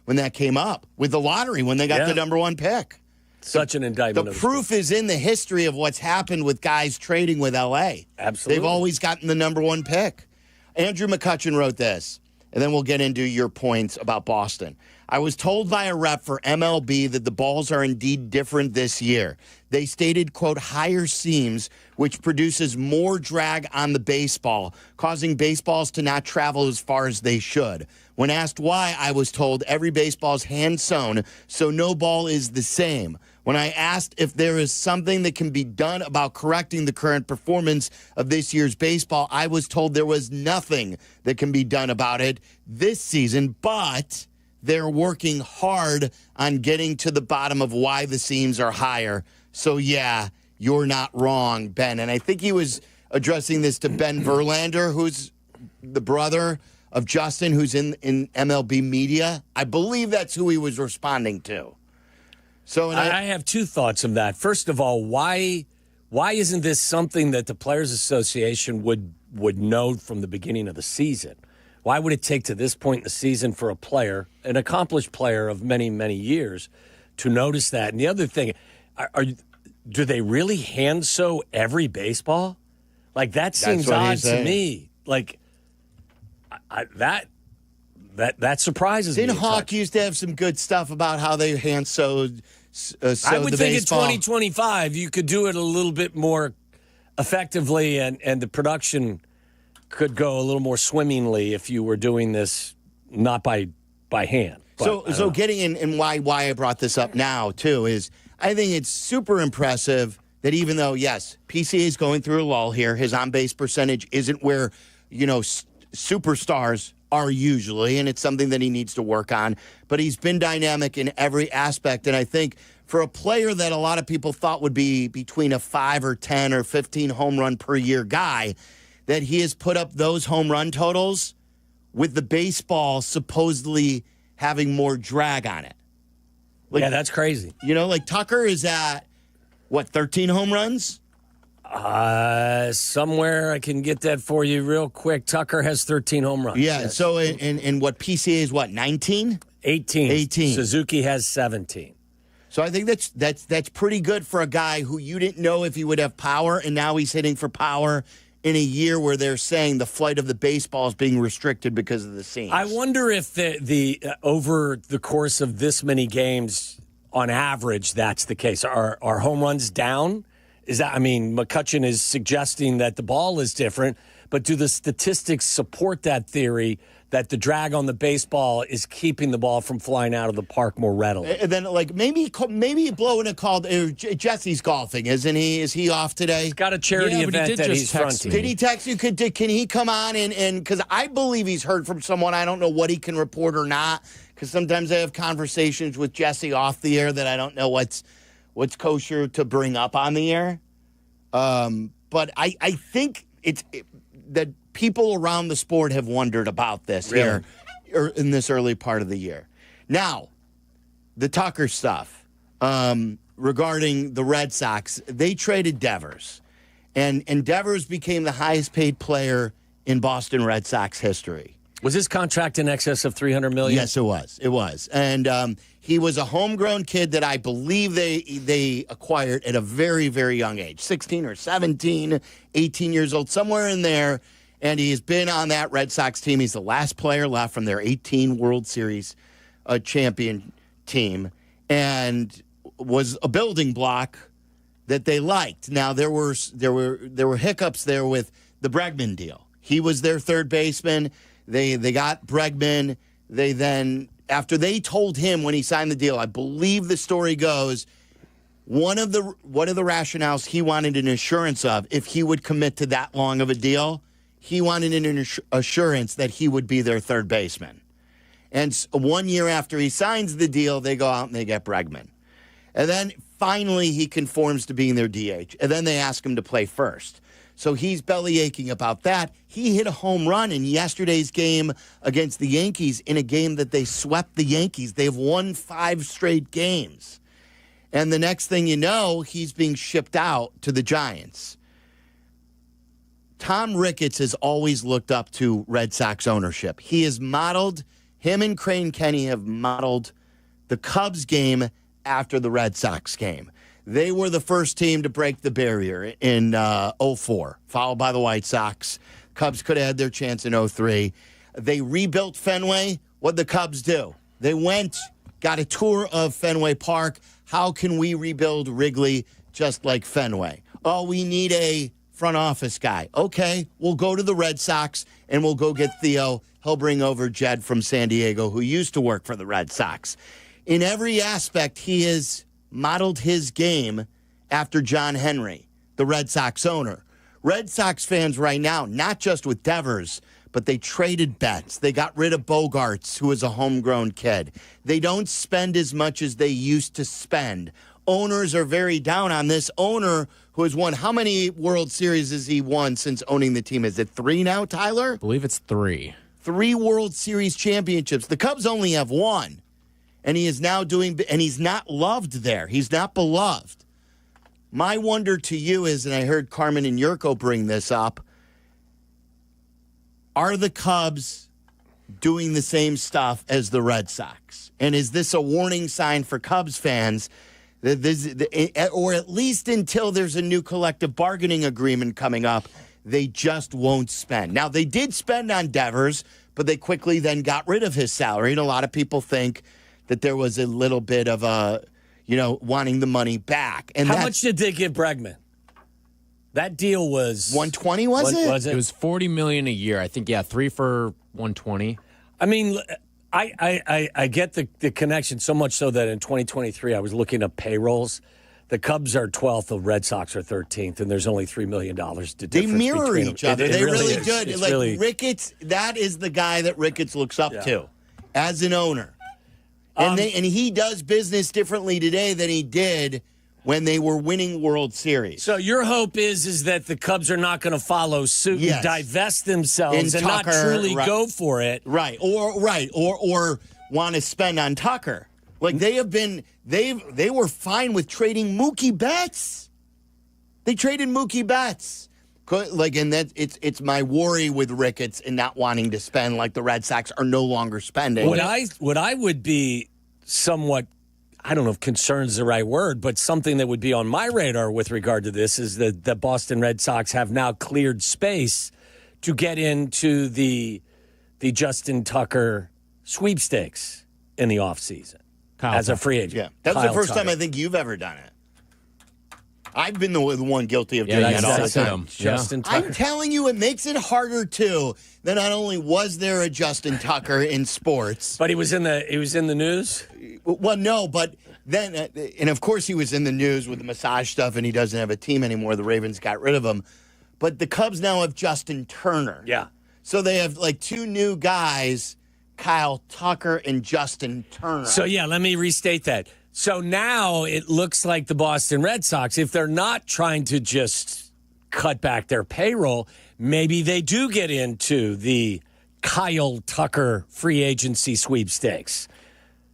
when that came up with the lottery, when they got the number one pick. Such an indictment. The proof is in the history of what's happened with guys trading with L.A. Absolutely. They've always gotten the number one pick. Andrew McCutchen wrote this, and then we'll get into your points about Boston. I was told by a rep for MLB that the balls are indeed different this year. They stated, quote, higher seams, which produces more drag on the baseball, causing baseballs to not travel as far as they should. When asked why, I was told every baseball is hand-sewn, so no ball is the same. When I asked if there is something that can be done about correcting the current performance of this year's baseball, I was told there was nothing that can be done about it this season, but they're working hard on getting to the bottom of why the seams are higher. So, yeah, you're not wrong, Ben. And I think he was addressing this to Ben Verlander, who's the brother of Justin, who's in MLB media. I believe that's who he was responding to. So, I have two thoughts of that. First of all, why isn't this something that the Players Association would know from the beginning of the season? Why would it take to this point in the season for a player, an accomplished player of many, many years, to notice that? And the other thing, do they really hand sew every baseball? Like, that seems odd to me. Like, that surprises me. Didn't Hawk used to have some good stuff about how they hand sewed I would the think baseball? in 2025 you could do it a little bit more effectively, and the production could go a little more swimmingly if you were doing this not by hand. But, So getting in, and why I brought this up now too is I think it's super impressive that even though, yes, PCA is going through a lull here, his on-base percentage isn't where, superstars are usually, and it's something that he needs to work on. But he's been dynamic in every aspect, and I think for a player that a lot of people thought would be between a 5 or 10 or 15 home run per year guy, that he has put up those home run totals with the baseball supposedly having more drag on it. Yeah, that's crazy. Tucker is at, 13 home runs? Somewhere I can get that for you real quick. Tucker has 13 home runs. Yeah, yes. So in what PCA is 19? 18. Suzuki has 17. So I think that's pretty good for a guy who you didn't know if he would have power, and now he's hitting for power in a year where they're saying the flight of the baseball is being restricted because of the seams. I wonder if the over the course of this many games, on average, that's the case. Are home runs down? McCutcheon is suggesting that the ball is different, but do the statistics support that theory that the drag on the baseball is keeping the ball from flying out of the park more readily? And then, maybe blowing a call. Jesse's golfing, isn't he? Is he off today? He's got a charity event that he's fronting. Did he text you? Can he come on and because I believe he's heard from someone. I don't know what he can report or not, because sometimes I have conversations with Jesse off the air that I don't know what's kosher to bring up on the air. But I think that people around the sport have wondered about this here in this early part of the year. Now, the Tucker stuff regarding the Red Sox, they traded Devers, and Devers became the highest paid player in Boston Red Sox history. Was his contract in excess of $300 million? Yes, it was. It was. And he was a homegrown kid that I believe they acquired at a very, very young age, 16 or 17, 18 years old, somewhere in there. And he has been on that Red Sox team. He's the last player left from their 18 World Series champion team, and was a building block that they liked. Now, there were hiccups there with the Bregman deal. He was their third baseman. They got Bregman. They then, after they told him when he signed the deal, I believe the story goes, one of the rationales he wanted an assurance of, if he would commit to that long of a deal, he wanted an assurance that he would be their third baseman. And 1 year after he signs the deal, they go out and they get Bregman. And then finally he conforms to being their DH. And then they ask him to play first. So he's belly aching about that. He hit a home run in yesterday's game against the Yankees, in a game that they swept the Yankees. They've won 5 straight games. And the next thing you know, he's being shipped out to the Giants. Tom Ricketts has always looked up to Red Sox ownership. He has modeled, him and Crane Kenny have modeled the Cubs game after the Red Sox game. They were the first team to break the barrier in 04, followed by the White Sox. Cubs could have had their chance in 03. They rebuilt Fenway. What'd the Cubs do? They went, got a tour of Fenway Park. How can we rebuild Wrigley just like Fenway? Oh, we need a front office guy. Okay, we'll go to the Red Sox and we'll go get Theo. He'll bring over Jed from San Diego, who used to work for the Red Sox. In every aspect, he has modeled his game after John Henry, the Red Sox owner. Red Sox fans right now, not just with Devers, but they traded Betts. They got rid of Bogarts, who was a homegrown kid. They don't spend as much as they used to spend. Owners are very down on this owner who has won. How many World Series has he won since owning the team? Is it 3 now, Tyler? I believe it's 3. 3 World Series championships. The Cubs only have 1. And he is now doing, and he's not loved there. He's not beloved. My wonder to you is, and I heard Carmen and Yurko bring this up, are the Cubs doing the same stuff as the Red Sox? And is this a warning sign for Cubs fans that this, or at least until there's a new collective bargaining agreement coming up, they just won't spend? Now, they did spend on Devers, but they quickly then got rid of his salary. And a lot of people think that there was a little bit of a, wanting the money back. And how much did they give Bregman? That deal was $120, was it? It was $40 million a year. I think, 3 for $120. I mean, I get the connection so much so that in 2023 I was looking up payrolls. The Cubs are 12th, the Red Sox are 13th, and there's only $3 million to They mirror each other. They really do. It's Like really, Ricketts, that is the guy that Ricketts looks up to as an owner. And he does business differently today than he did when they were winning World Series. So your hope is that the Cubs are not going to follow suit and divest themselves and Tucker, not truly go for it. Right. Or want to spend on Tucker. Like they were fine with trading Mookie Betts. They traded Mookie Betts. Like, and that it's my worry with Ricketts and not wanting to spend like the Red Sox are no longer spending. What I would be somewhat, I don't know if concerned is the right word, but something that would be on my radar with regard to this is that the Boston Red Sox have now cleared space to get into the Justin Tucker sweepstakes in the offseason as a free agent. Yeah, that's the first time I think you've ever done it. I've been the one guilty of doing that all the time. Justin Tucker. I'm telling you, it makes it harder too. That not only was there a Justin Tucker in sports, but he was in the news. Well, no, but then, and of course he was in the news with the massage stuff, and he doesn't have a team anymore. The Ravens got rid of him, but the Cubs now have Justin Turner. Yeah, so they have like two new guys, Kyle Tucker and Justin Turner. So yeah, let me restate that. So now it looks like the Boston Red Sox, if they're not trying to just cut back their payroll, maybe they do get into the Kyle Tucker free agency sweepstakes.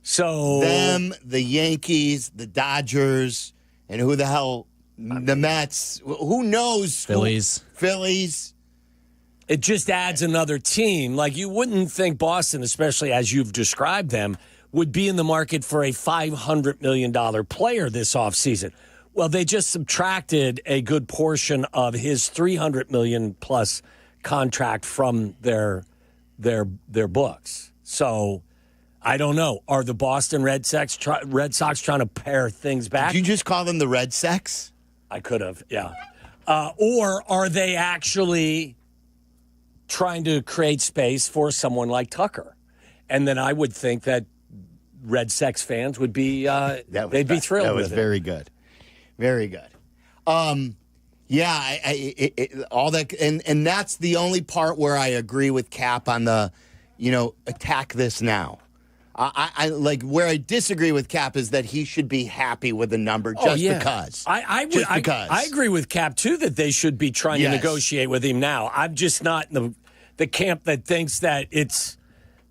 So them, the Yankees, the Dodgers, and who the hell, the Mets, who knows? Phillies. It just adds another team. Like you wouldn't think Boston, especially as you've described them, would be in the market for a $500 million player this offseason. Well, they just subtracted a good portion of his $300 million plus contract from their books. So I don't know. Are the Boston Red Sox trying to pare things back? Did you just call them the Red Sox? I could have, yeah. Or are they actually trying to create space for someone like Tucker? And then I would think that Red Sox fans would be they'd be thrilled. That was very good, very good. Yeah, all that, and that's the only part where I agree with Kap on the, attack this now. I like where I disagree with Kap is that he should be happy with the number because. I agree with Kap too that they should be trying to negotiate with him now. I'm just not in the camp that thinks that it's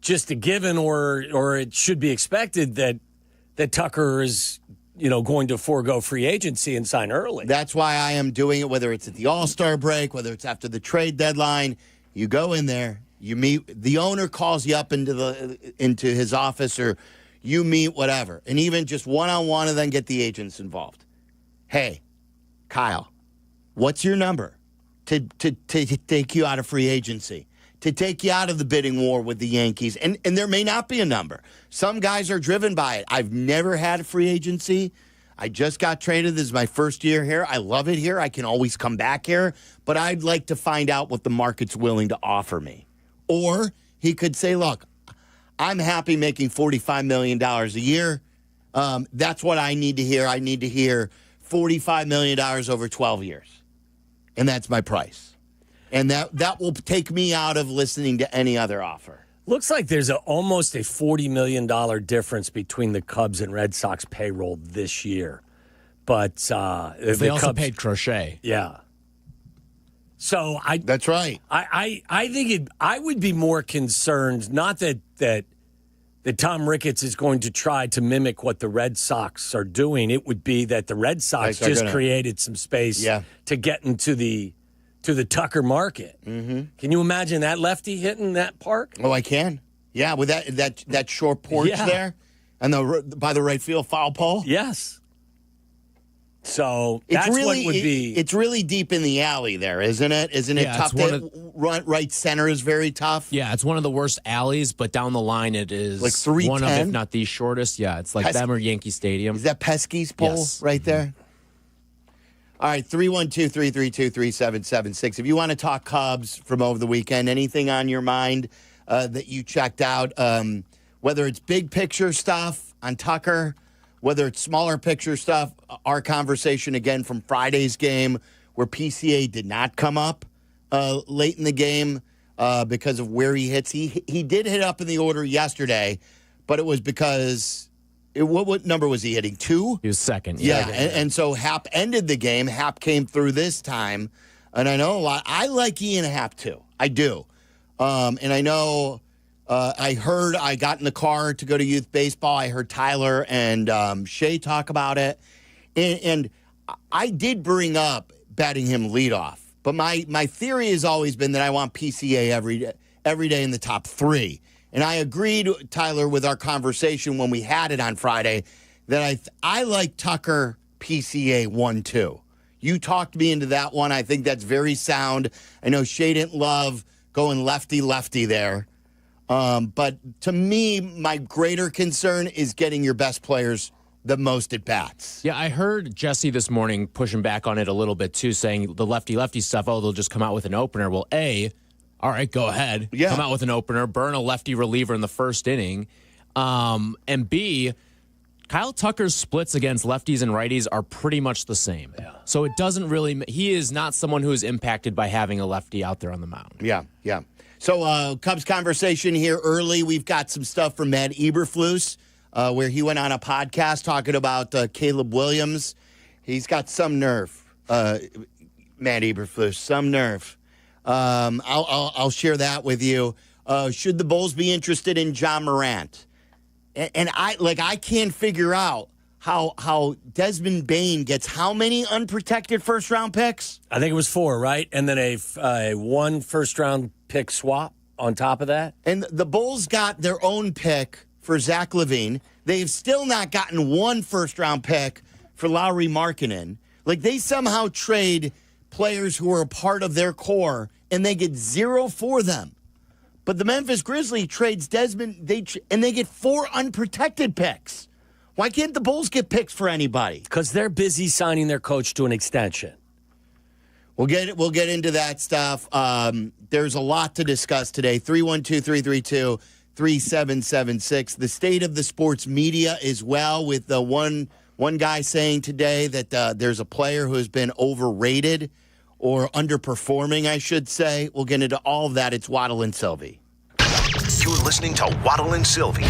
just a given or it should be expected that Tucker is going to forego free agency and sign early. That's why I am doing it, whether it's at the All-Star break, whether it's after the trade deadline. You go in there, you meet, the owner calls you up into his office, or you meet, whatever, and even just one-on-one, and then get the agents involved. Hey, Kyle, what's your number to take you out of free agency? To take you out of the bidding war with the Yankees. And there may not be a number. Some guys are driven by it. I've never had a free agency. I just got traded. This is my first year here. I love it here. I can always come back here. But I'd like to find out what the market's willing to offer me. Or he could say, look, I'm happy making $45 million a year. That's what I need to hear. I need to hear $45 million over 12 years. And that's my price. And that will take me out of listening to any other offer. Looks like there's almost a $40 million difference between the Cubs and Red Sox payroll this year. But they also paid Crochet. Yeah. So that's right. I think I would be more concerned, not that Tom Ricketts is going to try to mimic what the Red Sox are doing. It would be that the Red Sox just created some space to get into the Tucker market. Mm-hmm. Can you imagine that lefty hitting that park? Oh, I can. Yeah, with that short porch there, and by the right field foul pole. Yes. So that's what would be. It's really deep in the alley there, isn't it? Isn't it tough? Right center is very tough. Yeah, it's one of the worst alleys, but down the line it is like 310? One of, if not the shortest. Yeah, it's like them or Yankee Stadium. Is that Pesky's pole right there? All right, 312-332-3776. If you want to talk Cubs from over the weekend, anything on your mind that you checked out, whether it's big picture stuff on Tucker, whether it's smaller picture stuff, our conversation again from Friday's game where PCA did not come up late in the game because of where he hits. He did hit up in the order yesterday, but it was because what number was he hitting? 2? He was second. Yeah, and so Happ ended the game. Happ came through this time, and I know a lot. I like Ian Happ too. I do, and I know. I got in the car to go to youth baseball. I heard Tyler and Shay talk about it, and I did bring up batting him leadoff. But my theory has always been that I want PCA every day in the top 3. And I agreed, Tyler, with our conversation when we had it on Friday, that I like Tucker PCA 1-2. You talked me into that one. I think that's very sound. I know Shay didn't love going lefty there. But to me, my greater concern is getting your best players the most at bats. Yeah, I heard Jesse this morning pushing back on it a little bit too, saying the lefty stuff, they'll just come out with an opener. Well, all right, go ahead. Yeah. Come out with an opener, burn a lefty reliever in the first inning. And B, Kyle Tucker's splits against lefties and righties are pretty much the same. Yeah. So it doesn't really, he is not someone who is impacted by having a lefty out there on the mound. Yeah. So Cubs conversation here early. We've got some stuff from Matt Eberflus, where he went on a podcast talking about Caleb Williams. He's got some nerve, Matt Eberflus, some nerve. I'll share that with you. Should the Bulls be interested in John Morant? And I can't figure out how Desmond Bain gets how many unprotected first-round picks? I think it was 4, right? And then a 1 first-round pick swap on top of that. And the Bulls got their own pick for Zach LaVine. They've still not gotten 1 first-round pick for Lauri Markkanen. They somehow trade players who are a part of their core, and they get 0 for them. But the Memphis Grizzlies trades Desmond, and they get 4 unprotected picks. Why can't the Bulls get picks for anybody? Because they're busy signing their coach to an extension. We'll get into that stuff. There's a lot to discuss today. 312-332-3776. The state of the sports media as well, with the one guy saying today that there's a player who has been overrated or underperforming, I should say. We'll get into all of that. It's Waddle and Silvy. You're listening to Waddle and Silvy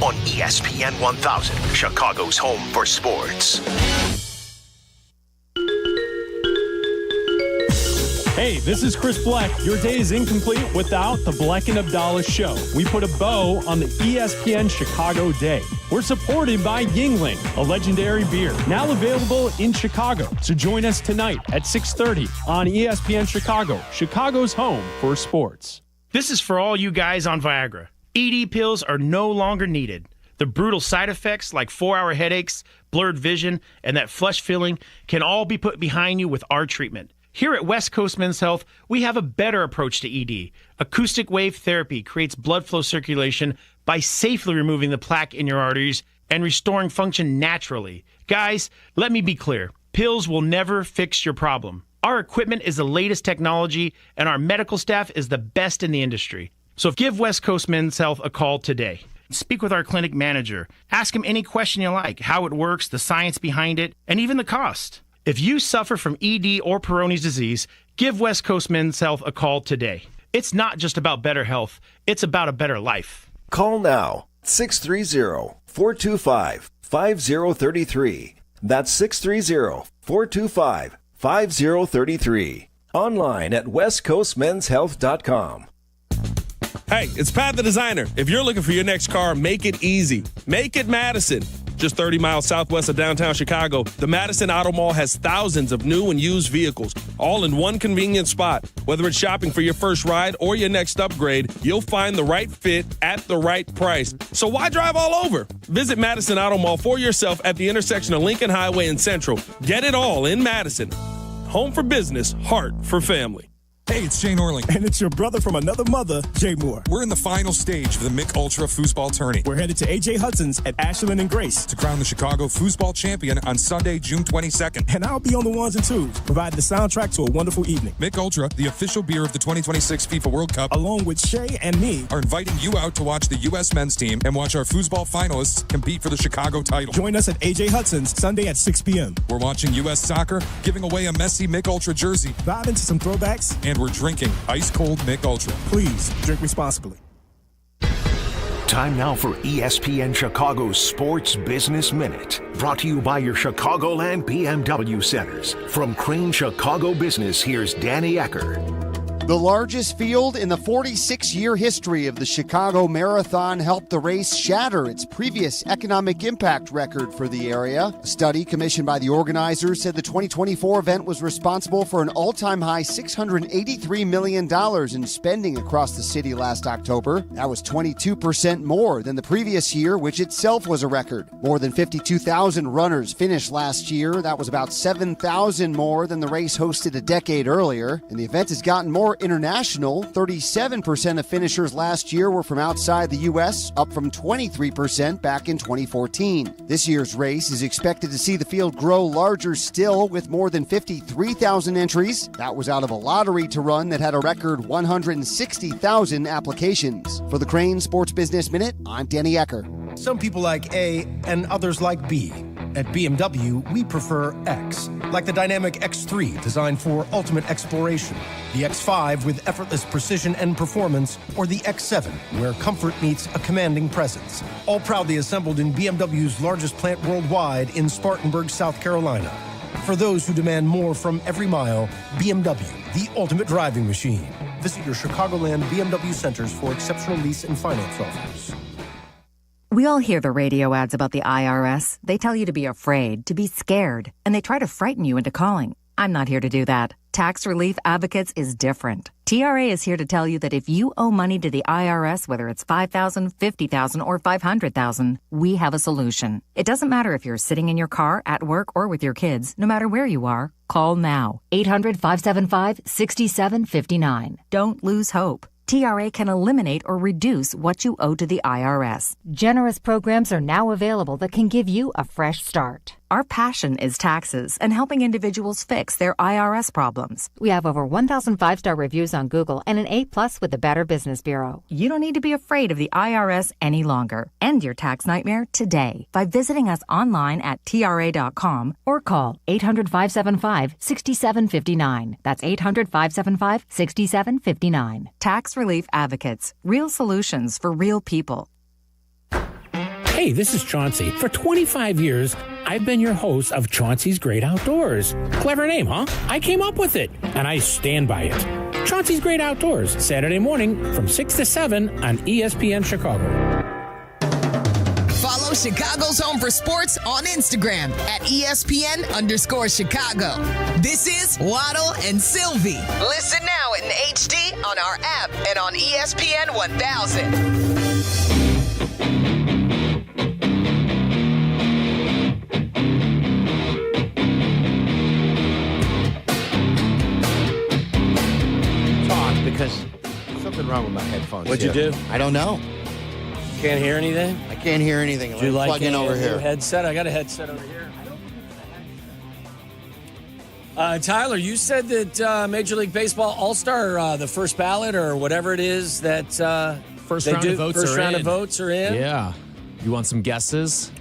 on ESPN 1000, Chicago's home for sports. Hey, this is Chris Bleck. Your day is incomplete without the Bleck and Abdalla Show. We put a bow on the ESPN Chicago day. We're supported by Yuengling, a legendary beer, now available in Chicago. So join us tonight at 6:30 on ESPN Chicago, Chicago's home for sports. This is for all you guys on Viagra. ED pills are no longer needed. The brutal side effects like 4-hour headaches, blurred vision, and that flush feeling can all be put behind you with our treatment. Here at West Coast Men's Health, we have a better approach to ED. Acoustic wave therapy creates blood flow circulation by safely removing the plaque in your arteries and restoring function naturally. Guys, let me be clear. Pills will never fix your problem. Our equipment is the latest technology, and our medical staff is the best in the industry. So give West Coast Men's Health a call today. Speak with our clinic manager. Ask him any question you like, how it works, the science behind it, and even the cost. If you suffer from ED or Peyronie's disease, give West Coast Men's Health a call today. It's not just about better health, it's about a better life. Call now, 630-425-5033. That's 630-425-5033. Online at westcoastmenshealth.com. Hey, it's Pat the Designer. If you're looking for your next car, make it easy. Make it Madison. Just 30 miles southwest of downtown Chicago, the Madison Auto Mall has thousands of new and used vehicles, all in one convenient spot. Whether it's shopping for your first ride or your next upgrade, you'll find the right fit at the right price. So why drive all over? Visit Madison Auto Mall for yourself at the intersection of Lincoln Highway and Central. Get it all in Madison. Home for business, heart for family. Hey, it's Shane Orling. And it's your brother from another mother, Jay Moore. We're in the final stage of the Mick Ultra Foosball Tourney. We're headed to AJ Hudson's at Ashland and Grace to crown the Chicago Foosball Champion on Sunday, June 22nd. And I'll be on the ones and twos, providing the soundtrack to a wonderful evening. Mick Ultra, the official beer of the 2026 FIFA World Cup, along with Shay and me, are inviting you out to watch the U.S. men's team and watch our foosball finalists compete for the Chicago title. Join us at AJ Hudson's Sunday at 6 p.m. We're watching U.S. soccer, giving away a messy Mick Ultra jersey, vibing to some throwbacks, and we're drinking ice-cold Mick Ultra. Please drink responsibly. Time now for ESPN Chicago's Sports Business Minute. Brought to you by your Chicagoland BMW centers. From Crane Chicago Business, here's Danny Ecker. The largest field in the 46-year history of the Chicago Marathon helped the race shatter its previous economic impact record for the area. A study commissioned by the organizers said the 2024 event was responsible for an all-time high $683 million in spending across the city last October. That was 22% more than the previous year, which itself was a record. More than 52,000 runners finished last year. That was about 7,000 more than the race hosted a decade earlier. And the event has gotten more international. 37% of finishers last year were from outside the U.S., up from 23% back in 2014. This year's race is expected to see the field grow larger still, with more than 53,000 entries. That was out of a lottery to run that had a record 160,000 applications. For the Crane Sports Business Minute, I'm Danny Ecker. Some people like A and others like B. At BMW, we prefer X, like the dynamic X3 designed for ultimate exploration, the X5 with effortless precision and performance, or the X7 where comfort meets a commanding presence. All proudly assembled in BMW's largest plant worldwide in Spartanburg, South Carolina. For those who demand more from every mile, BMW, the ultimate driving machine. Visit your Chicagoland BMW centers for exceptional lease and finance offers. We all hear the radio ads about the IRS. They tell you to be afraid, to be scared, and they try to frighten you into calling. I'm not here to do that. Tax Relief Advocates is different. TRA is here to tell you that if you owe money to the IRS, whether it's $5,000, $50,000, or $500,000, we have a solution. It doesn't matter if you're sitting in your car, at work, or with your kids. No matter where you are, call now. 800-575-6759. Don't lose hope. TRA can eliminate or reduce what you owe to the IRS. Generous programs are now available that can give you a fresh start. Our passion is taxes and helping individuals fix their IRS problems. We have over 1,000 5-star reviews on Google and an A+ with the Better Business Bureau. You don't need to be afraid of the IRS any longer. End your tax nightmare today by visiting us online at TRA.com or call 800-575-6759. That's 800-575-6759. Tax Relief Advocates. Real solutions for real people. Hey, this is Chauncey. For 25 years, I've been your host of Chauncey's Great Outdoors. Clever name, huh? I came up with it, and I stand by it. Chauncey's Great Outdoors, Saturday morning from 6 to 7 on ESPN Chicago. Follow Chicago's Home for Sports on Instagram at ESPN_Chicago. This is Waddle and Silvy. Listen now in HD on our app and on ESPN 1000. Because something wrong with my headphones. What'd you do? I don't know. Can't hear anything? I can't hear anything. Would you like plug in over a here? New headset? I got a headset over here. Tyler, you said that Major League Baseball All-Star, the first ballot or whatever it is that first round of votes are in. Yeah. You want some guesses?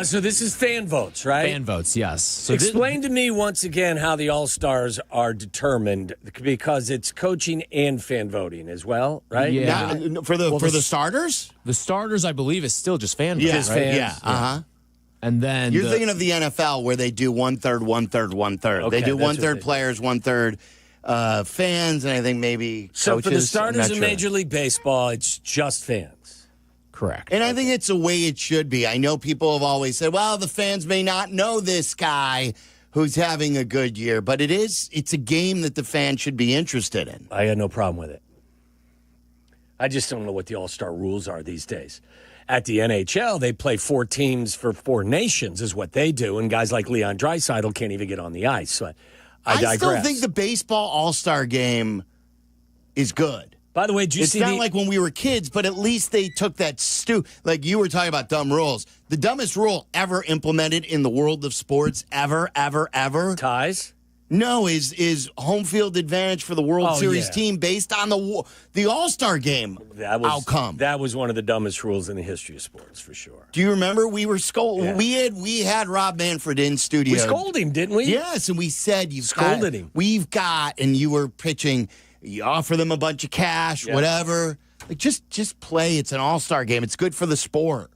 So this is fan votes, right? Fan votes, yes. So explain to me once again how the All-Stars are determined, because it's coaching and fan voting as well, right? Yeah. Now, for the starters? The starters, I believe, is still just fan votes. Yeah, just fans. Yeah. Uh-huh. And then you're thinking of the NFL where they do 1/3, 1/3, 1/3. Okay, they do 1/3 players, 1/3 fans, and I think maybe so coaches. For the starters in Major League Baseball, it's just fans. Correct. And I think it's the way it should be. I know people have always said, well, the fans may not know this guy who's having a good year, but it's a game that the fans should be interested in. I had no problem with it. I just don't know what the All-Star rules are these days. At the NHL, they play 4 teams for 4 nations is what they do, and guys like Leon Draisaitl can't even get on the ice. So I digress. still think the baseball All-Star game is good. By the way, did you see It's not like when we were kids, but at least they took that like you were talking about dumb rules. The dumbest rule ever implemented in the world of sports, ever. Ties? No, is home field advantage for the World Series team based on the All-Star game outcome. That was one of the dumbest rules in the history of sports, for sure. Do you remember we were scolding? Yeah. We had Rob Manfred in studio. We scolded him, didn't we? Yes, and we said him. And you were pitching. You offer them a bunch of cash, whatever. Like just play. It's an all-star game. It's good for the sport.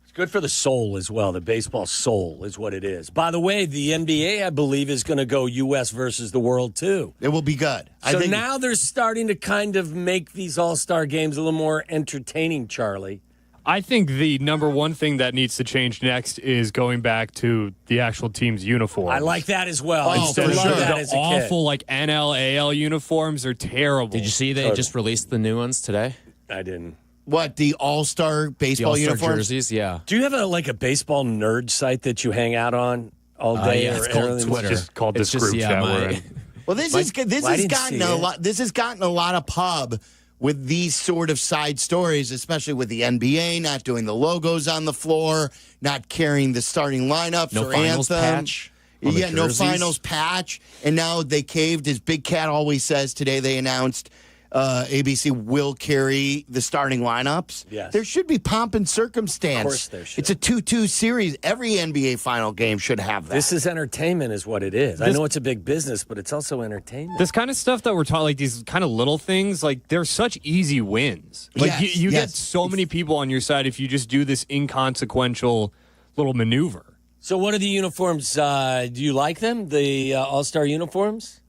It's good for the soul as well. The baseball soul is what it is. By the way, the NBA, I believe, is going to go U.S. versus the world, too. It will be good. So now they're starting to kind of make these all-star games a little more entertaining, Charlie. I think the number one thing that needs to change next is going back to the actual team's uniforms. I like that as well. I used to love that as a kid. Awful, like NL, AL uniforms are terrible. Did you see they just released the new ones today? I didn't. What, the all-star baseball uniforms? Jerseys, yeah. Do you have a baseball nerd site that you hang out on all day? Yeah, it's called Twitter. It's just called this group chat we're in. Well, this has gotten a lot. This has gotten a lot of pub with these sort of side stories, especially with the NBA not doing the logos on the floor, not carrying the starting lineups no or finals anthem. Patch. Yeah, no finals patch. And now they caved, as Big Cat always says. Today they announced ABC will carry the starting lineups. Yes. There should be pomp and circumstance. Of course there should. It's a 2-2 series. Every NBA final game should have that. This is entertainment is what it is. I know it's a big business, but it's also entertainment. This kind of stuff that we're talking, like these kind of little things, like they're such easy wins. Like you get so many people on your side if you just do this inconsequential little maneuver. So what are the uniforms? Do you like them, the All-Star uniforms?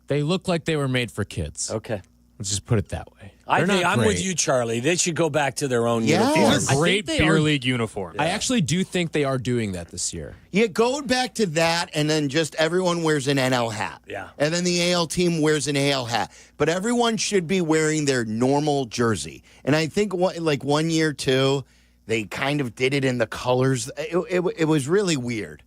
They look like they were made for kids. Okay. Let's just put it that way. I'm with you, Charlie. They should go back to their own uniforms. These are great beer league uniforms. I actually do think they are doing that this year. Yeah, go back to that, and then just everyone wears an NL hat. Yeah. And then the AL team wears an AL hat. But everyone should be wearing their normal jersey. And I think, 1 year, too, they kind of did it in the colors. It was really weird.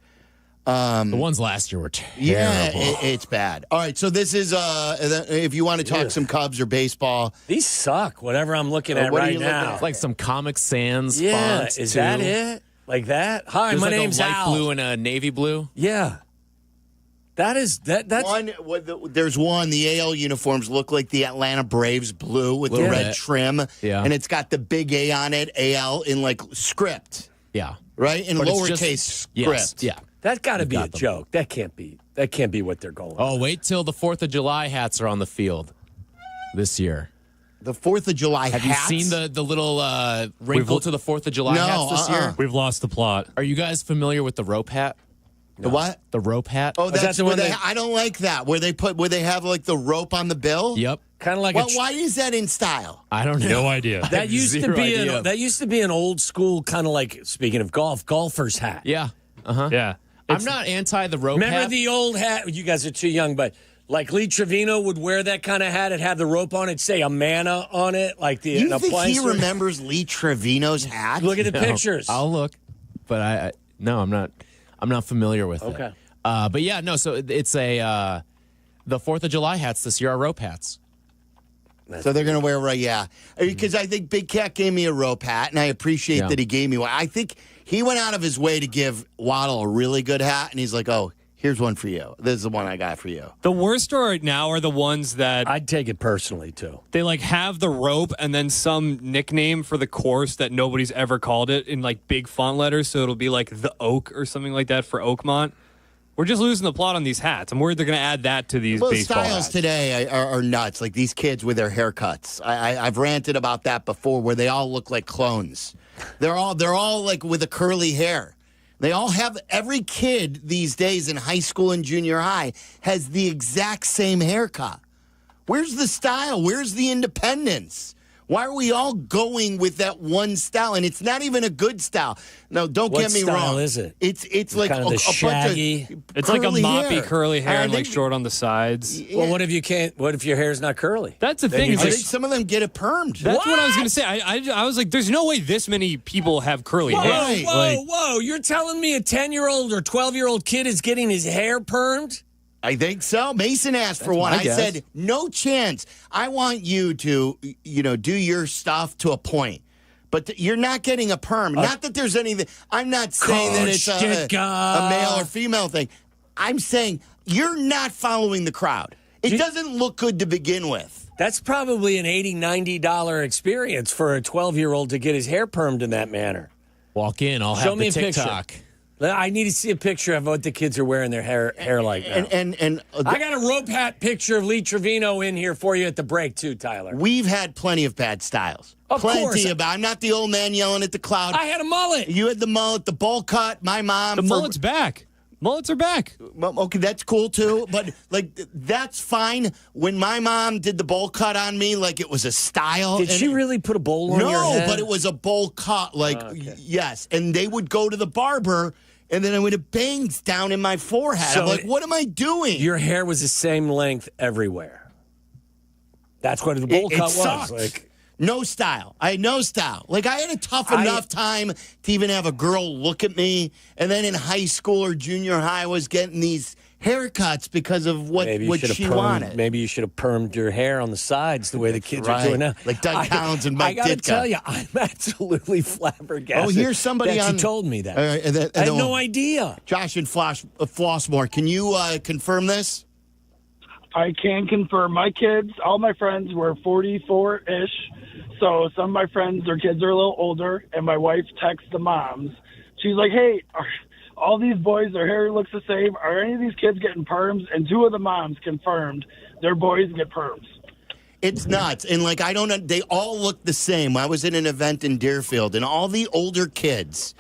The ones last year were terrible. Yeah, it's bad. All right, so this is, if you want to talk some Cubs or baseball. These suck, whatever I'm looking at right now. Like some Comic Sans yeah, fonts, is too. that it? Like that? Hi, There's my like name's a light Al. blue and a navy blue. Yeah. That's There's one. The AL uniforms look like the Atlanta Braves blue with the red trim. Yeah. And it's got the big A on it, AL, in like script. Yeah. Right? In But it's lowercase just- script. yes, yeah. That's got to be a got them. joke. That can't be what they're going. Oh, wait till the 4th of July hats are on the field this year. The 4th of July Have hats? you seen the little wrinkle to the 4th of July hats this year? We've lost the plot. Are you guys familiar with the rope hat? The what? The rope hat. Oh, that's the where one I don't like that. Where they have like the rope on the bill? Yep. Kind of like why is that in style? I don't know. No idea. that used to be an old school kind of like, speaking of golfer's hat. Yeah. Uh-huh. Yeah. I'm not anti the rope Remember hat. the old hat? You guys are too young, but like Lee Trevino would wear that kind of hat. It had the rope on it, say Amana on it, like the. You think he remembers Lee Trevino's hat? Look at the pictures. I'll look, but no, I'm not familiar with it. Okay. But yeah, no. So it's the 4th of July hats this year are rope hats. So they're going to wear because I think Big Cat gave me a rope hat, and I appreciate that he gave me one. I think he went out of his way to give Waddle a really good hat, and he's like, "Oh, here's one for you. This is the one I got for you." The worst right now are the ones that I'd take it personally too. They like have the rope and then some nickname for the course that nobody's ever called it in like big font letters, so it'll be like the Oak or something like that for Oakmont. We're just losing the plot on these hats. I'm worried they're going to add that to these baseball styles hats. today are nuts. Like these kids with their haircuts. I've ranted about that before, where they all look like clones. They're all like with a curly hair. They all have, every kid these days in high school and junior high has the exact same haircut. Where's the style? Where's the independence? Why are we all going with that one style? And it's not even a good style. No, don't get me wrong. What style is it? It's like kind of the shaggy. It's like a moppy curly hair and like think- short on the sides. Yeah. Well, what if your hair's not curly? That's the thing. I Is like, think some of them get it permed. that's what I was going to say. I was like, there's no way this many people have curly hair. Whoa! You're telling me a 10-year-old or 12-year-old kid is getting his hair permed? I think so. Mason asked for one. I said, no chance. I want you to, do your stuff to a point. But you're not getting a perm. Not that there's anything. I'm not saying that it's a male or female thing. I'm saying you're not following the crowd. It doesn't look good to begin with. That's probably an $80, $90 experience for a 12-year-old to get his hair permed in that manner. Walk in, I'll have the TikTok. Picture. I need to see a picture of what the kids are wearing their hair like now. And I got a rope hat picture of Lee Trevino in here for you at the break, too, Tyler. We've had plenty of bad styles. Of course. I'm not the old man yelling at the cloud. I had a mullet. You had the mullet, the bowl cut, my mom. The mullet's back. Mullets are back. Okay, that's cool, too. But, that's fine. When my mom did the bowl cut on me, it was a style. Did she really put a bowl on your head? No, but it was a bowl cut. Yes. And they would go to the barber, and then I would have bangs down in my forehead. So I'm like, what am I doing? Your hair was the same length everywhere. That's what the bowl cut was. Sucked. No style. I had no style. I had a tough enough time to even have a girl look at me. And then in high school or junior high, I was getting these haircuts because of what she wanted. Maybe you should have permed your hair on the sides the way the kids are doing now. Like Doug Collins and Mike Ditka. I got to tell you, I'm absolutely flabbergasted. Oh, here's somebody that you told me that. I had no idea. Josh and Flossmore, can you confirm this? I can confirm. My kids, all my friends were 44-ish. So some of my friends, their kids are a little older, and my wife texts the moms. She's like, hey, all these boys, their hair looks the same. Are any of these kids getting perms? And two of the moms confirmed their boys get perms. It's nuts. And they all look the same. I was in an event in Deerfield, and all the older kids.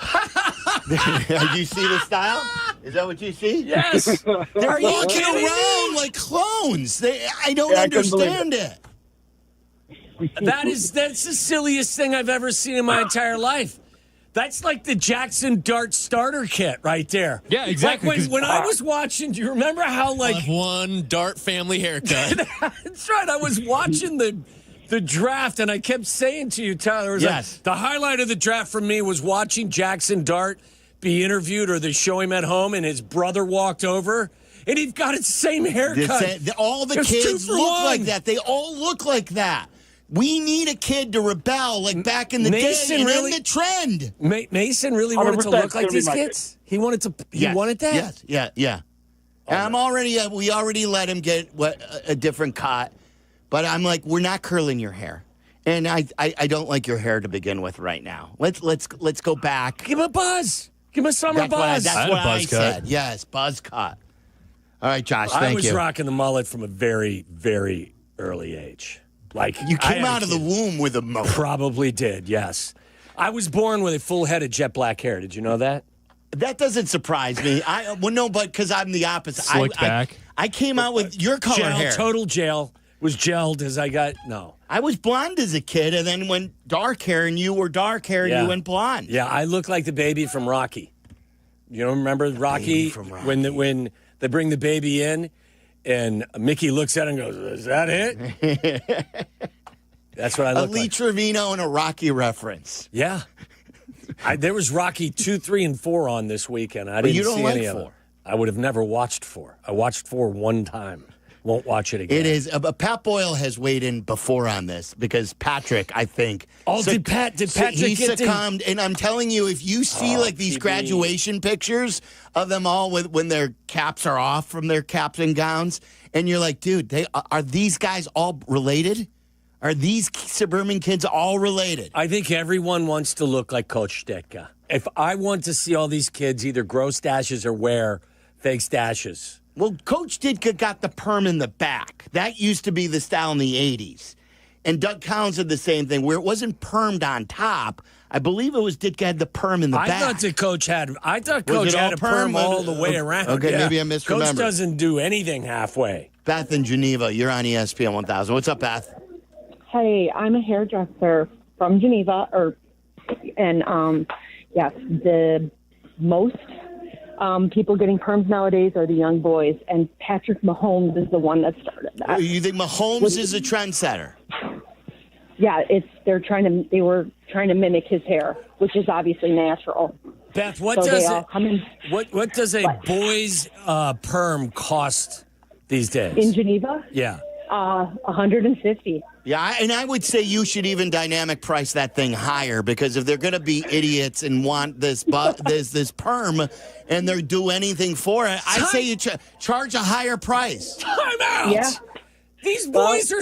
Do you see the style? Is that what you see? Yes. They're walking around like clones. I don't understand it. That's the silliest thing I've ever seen in my entire life. That's like the Jackson Dart starter kit right there. Yeah, exactly. When I was watching, do you remember how one Dart family haircut? That's right. I was watching the draft, and I kept saying to you, Tyler, the highlight of the draft for me was watching Jackson Dart be interviewed, or they show him at home, and his brother walked over, and he's got his same haircut. All the kids look like that. They all look like that. We need a kid to rebel back in the day and in the trend. Mason really wanted to look like these kids? He wanted to. He wanted that? Yes, yeah. And we already let him get a different cut. But I'm like, we're not curling your hair. And I don't like your hair to begin with right now. Let's go back. Give him a buzz. Give him a summer buzz. That's what I said. Yes, buzz cut. All right, Josh, thank you. I was rocking the mullet from a very, very early age. You came out of the womb with a mullet. Probably did, yes. I was born with a full head of jet black hair. Did you know that? That doesn't surprise me. No, but because I'm the opposite. Slicked back. I came out with your color hair. Total gel. Was gelled as I got, no. I was blonde as a kid and then went dark hair, and you were dark hair and you went blonde. Yeah, I look like the baby from Rocky. You don't remember Rocky? When they bring the baby in? And Mickey looks at him and goes, is that it? That's what I look like. Lee Trevino and a Rocky reference. Yeah. There was Rocky 2, 3, and 4 on this weekend. I didn't see any of it. I would have never watched 4. I watched 4 one time. Won't watch it again. It is. Pat Boyle has weighed in before on this because Patrick, I think. Did Patrick he succumbed? And I'm telling you, if you see these graduation pictures of them all when their caps are off from their caps and gowns, and you're like, dude, are these guys all related? Are these suburban kids all related? I think everyone wants to look like Coach Ditka. If I want to see all these kids either grow stashes or wear fake stashes. Well, Coach Ditka got the perm in the back. That used to be the style in the 80s. And Doug Collins did the same thing, where it wasn't permed on top. I believe it was Ditka had the perm in the back. I thought Coach had a perm all the way around. Okay, maybe I misremembered. Coach doesn't do anything halfway. Beth in Geneva, you're on ESPN 1000. What's up, Beth? Hey, I'm a hairdresser from Geneva, yes, the most people getting perms nowadays are the young boys, and Patrick Mahomes is the one that started that. You think Mahomes is a trendsetter? Yeah, they were trying to mimic his hair, which is obviously natural. Beth, what does a boy's perm cost these days? In Geneva? Yeah. 150. Yeah, and I would say you should even dynamic price that thing higher, because if they're going to be idiots and want this perm and they'll do anything for it, I say you charge a higher price. Time out. Yeah. These boys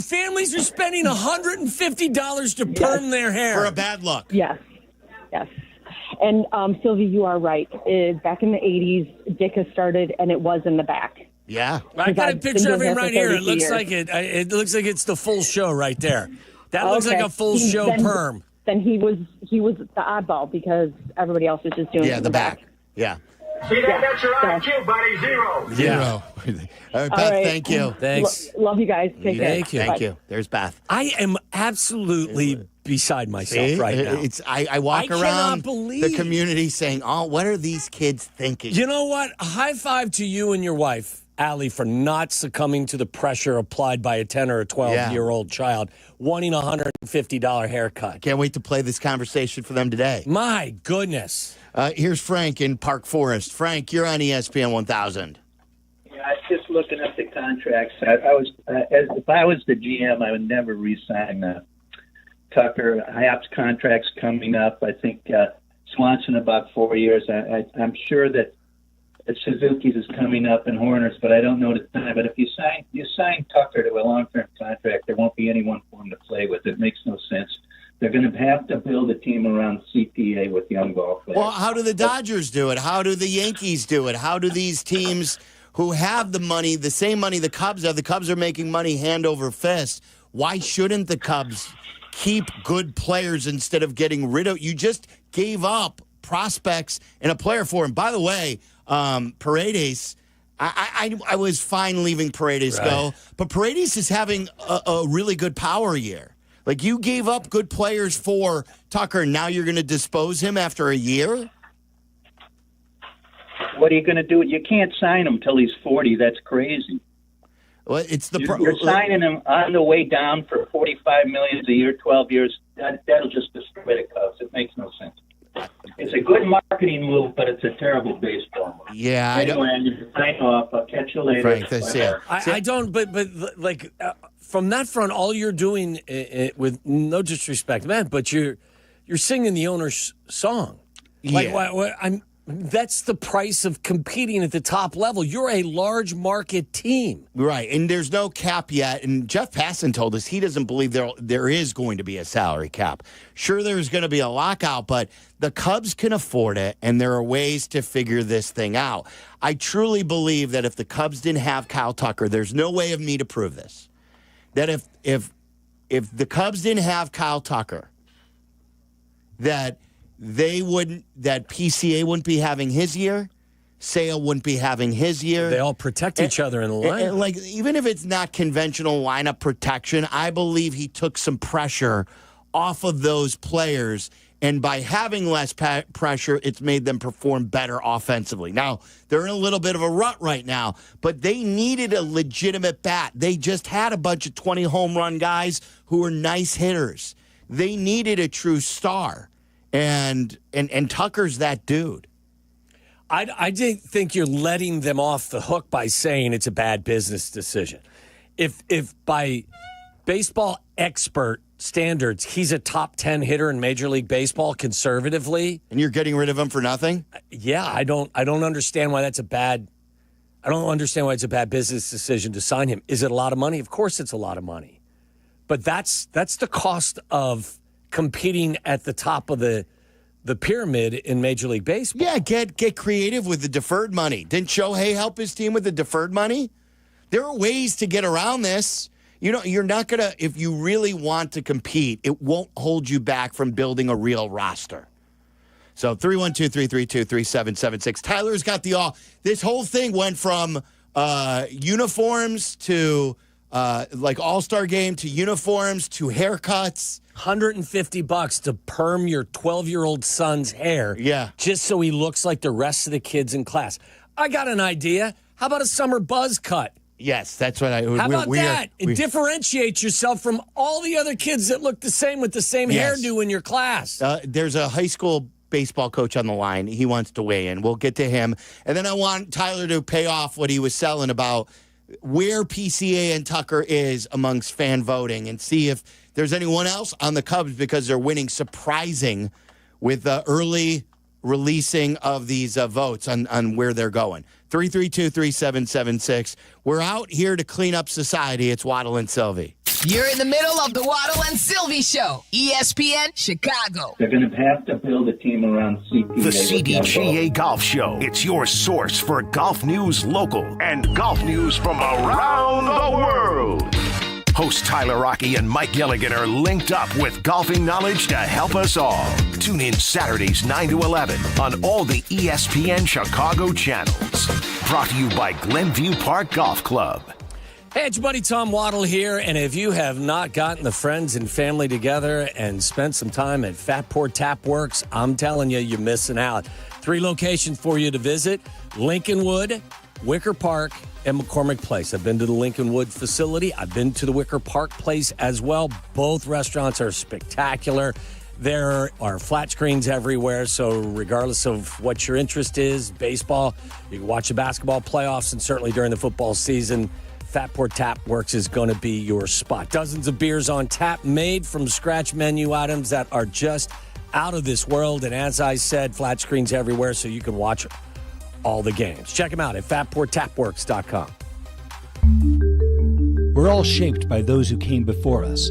families are spending $150 to perm their hair. For a bad look. Yes. And Sylvie, you are right. Back in the 80s, Dick has started, and it was in the back. Yeah. I got a picture of him right here. It looks like it looks like it's the full show right there. That looks like a full show perm. Then he was the oddball because everybody else was just doing it in the back. Yeah. See, that's your IQ, buddy. Zero. Yeah. All right, Beth, thank you. Thanks. Love you guys. Take care. Thank you. There's Beth. I am absolutely beside myself right now. I walk around the community saying, "Oh, what are these kids thinking?" You know what? A high five to you and your wife, Allie, for not succumbing to the pressure applied by a 10 or a 12-year-old child wanting a $150 haircut. Can't wait to play this conversation for them today. My goodness. Here's Frank in Park Forest. Frank, you're on ESPN 1000. Yeah, I was just looking at the contracts. If I was the GM, I would never re-sign Tucker. Happ's contract's coming up. I think Swanson about 4 years. I'm sure that Suzuki's is coming up and Horner's, but I don't know the time. But if you sign Tucker to a long-term contract, there won't be anyone for him to play with. It makes no sense. They're going to have to build a team around CPA with young ball players. Well, how do the Dodgers do it? How do the Yankees do it? How do these teams who have the money, the same money the Cubs have? The Cubs are making money hand over fist. Why shouldn't the Cubs keep good players instead of getting rid of? You just gave up prospects and a player for him. By the way, Paredes, I was fine leaving Paredes go, but Paredes is having a really good power year. Like, you gave up good players for Tucker, and now you're going to dispose him after a year? What are you going to do? You can't sign him till he's 40. That's crazy. Well, it's you're signing him on the way down for $45 million a year, 12 years. That'll just destroy the Cubs. It makes no sense. It's a good marketing move, but it's a terrible baseball move. Yeah, anyway, I don't. Sign off. I'll catch you later. Frank, that's it. I don't, but like from that front, all you're doing, with no disrespect, man, but you're singing the owner's song. Like, that's the price of competing at the top level. You're a large market team. Right, and there's no cap yet. And Jeff Passan told us he doesn't believe there is going to be a salary cap. Sure, there's going to be a lockout, but the Cubs can afford it, and there are ways to figure this thing out. I truly believe that if the Cubs didn't have Kyle Tucker, there's no way of me to prove this, that if the Cubs didn't have Kyle Tucker, that PCA wouldn't be having his year, Sale wouldn't be having his year. They all protect each other in the lineup. And like, even if it's not conventional lineup protection, I believe he took some pressure off of those players, and by having less pressure, it's made them perform better offensively. Now, they're in a little bit of a rut right now, but they needed a legitimate bat. They just had a bunch of 20 home run guys who were nice hitters. They needed a true star. And Tucker's that dude. I think you're letting them off the hook by saying it's a bad business decision. If by baseball expert standards, he's a top 10 hitter in Major League Baseball conservatively, and you're getting rid of him for nothing? Yeah, I don't understand why that's a bad. I don't understand why it's a bad business decision to sign him. Is it a lot of money? Of course, it's a lot of money, but that's the cost of competing at the top of the pyramid in Major League Baseball. Yeah, get creative with the deferred money. Didn't Shohei help his team with the deferred money? There are ways to get around this. You know, you're not going to, if you really want to compete, it won't hold you back from building a real roster. So 312-332-3776. Tyler's got the all. This whole thing went from uniforms to like All-Star game to uniforms to haircuts. $150 to perm your 12-year-old son's hair. Yeah. Just so he looks like the rest of the kids in class. I got an idea. How about a summer buzz cut? Yes, that's what I... How about that? Differentiate yourself from all the other kids that look the same with the same hairdo in your class. There's a high school baseball coach on the line. He wants to weigh in. We'll get to him. And then I want Tyler to pay off what he was selling about where PCA and Tucker is amongst fan voting and see if there's anyone else on the Cubs because they're winning surprising with the early releasing of these votes on where they're going. 332-3776. We're out here to clean up society. It's Waddle and Silvy. You're in the middle of the Waddle and Silvy Show, ESPN Chicago. They're going to have to build a team around CPA. The CDGA Golf Show. It's your source for golf news local and golf news from around the world. Hosts Tyler Rocky and Mike Gilligan are linked up with golfing knowledge to help us all. Tune in Saturdays 9 to 11 on all the ESPN Chicago channels. Brought to you by Glenview Park Golf Club. Hey, it's your buddy Tom Waddle here, and if you have not gotten the friends and family together and spent some time at Fatport Tap Works, I'm telling you, you're missing out. 3 locations for you to visit: Lincolnwood, Wicker Park, and McCormick Place. I've been to the Lincolnwood facility. I've been to the Wicker Park place as well. Both restaurants are spectacular. There are flat screens everywhere, so regardless of what your interest is, baseball, you can watch the basketball playoffs, and certainly during the football season, Fatport Tap Works is going to be your spot. Dozens of beers on tap, made from scratch menu items that are just out of this world. And as I said, flat screens everywhere, so you can watch all the games. Check them out at fatporttapworks.com. We're all shaped by those who came before us,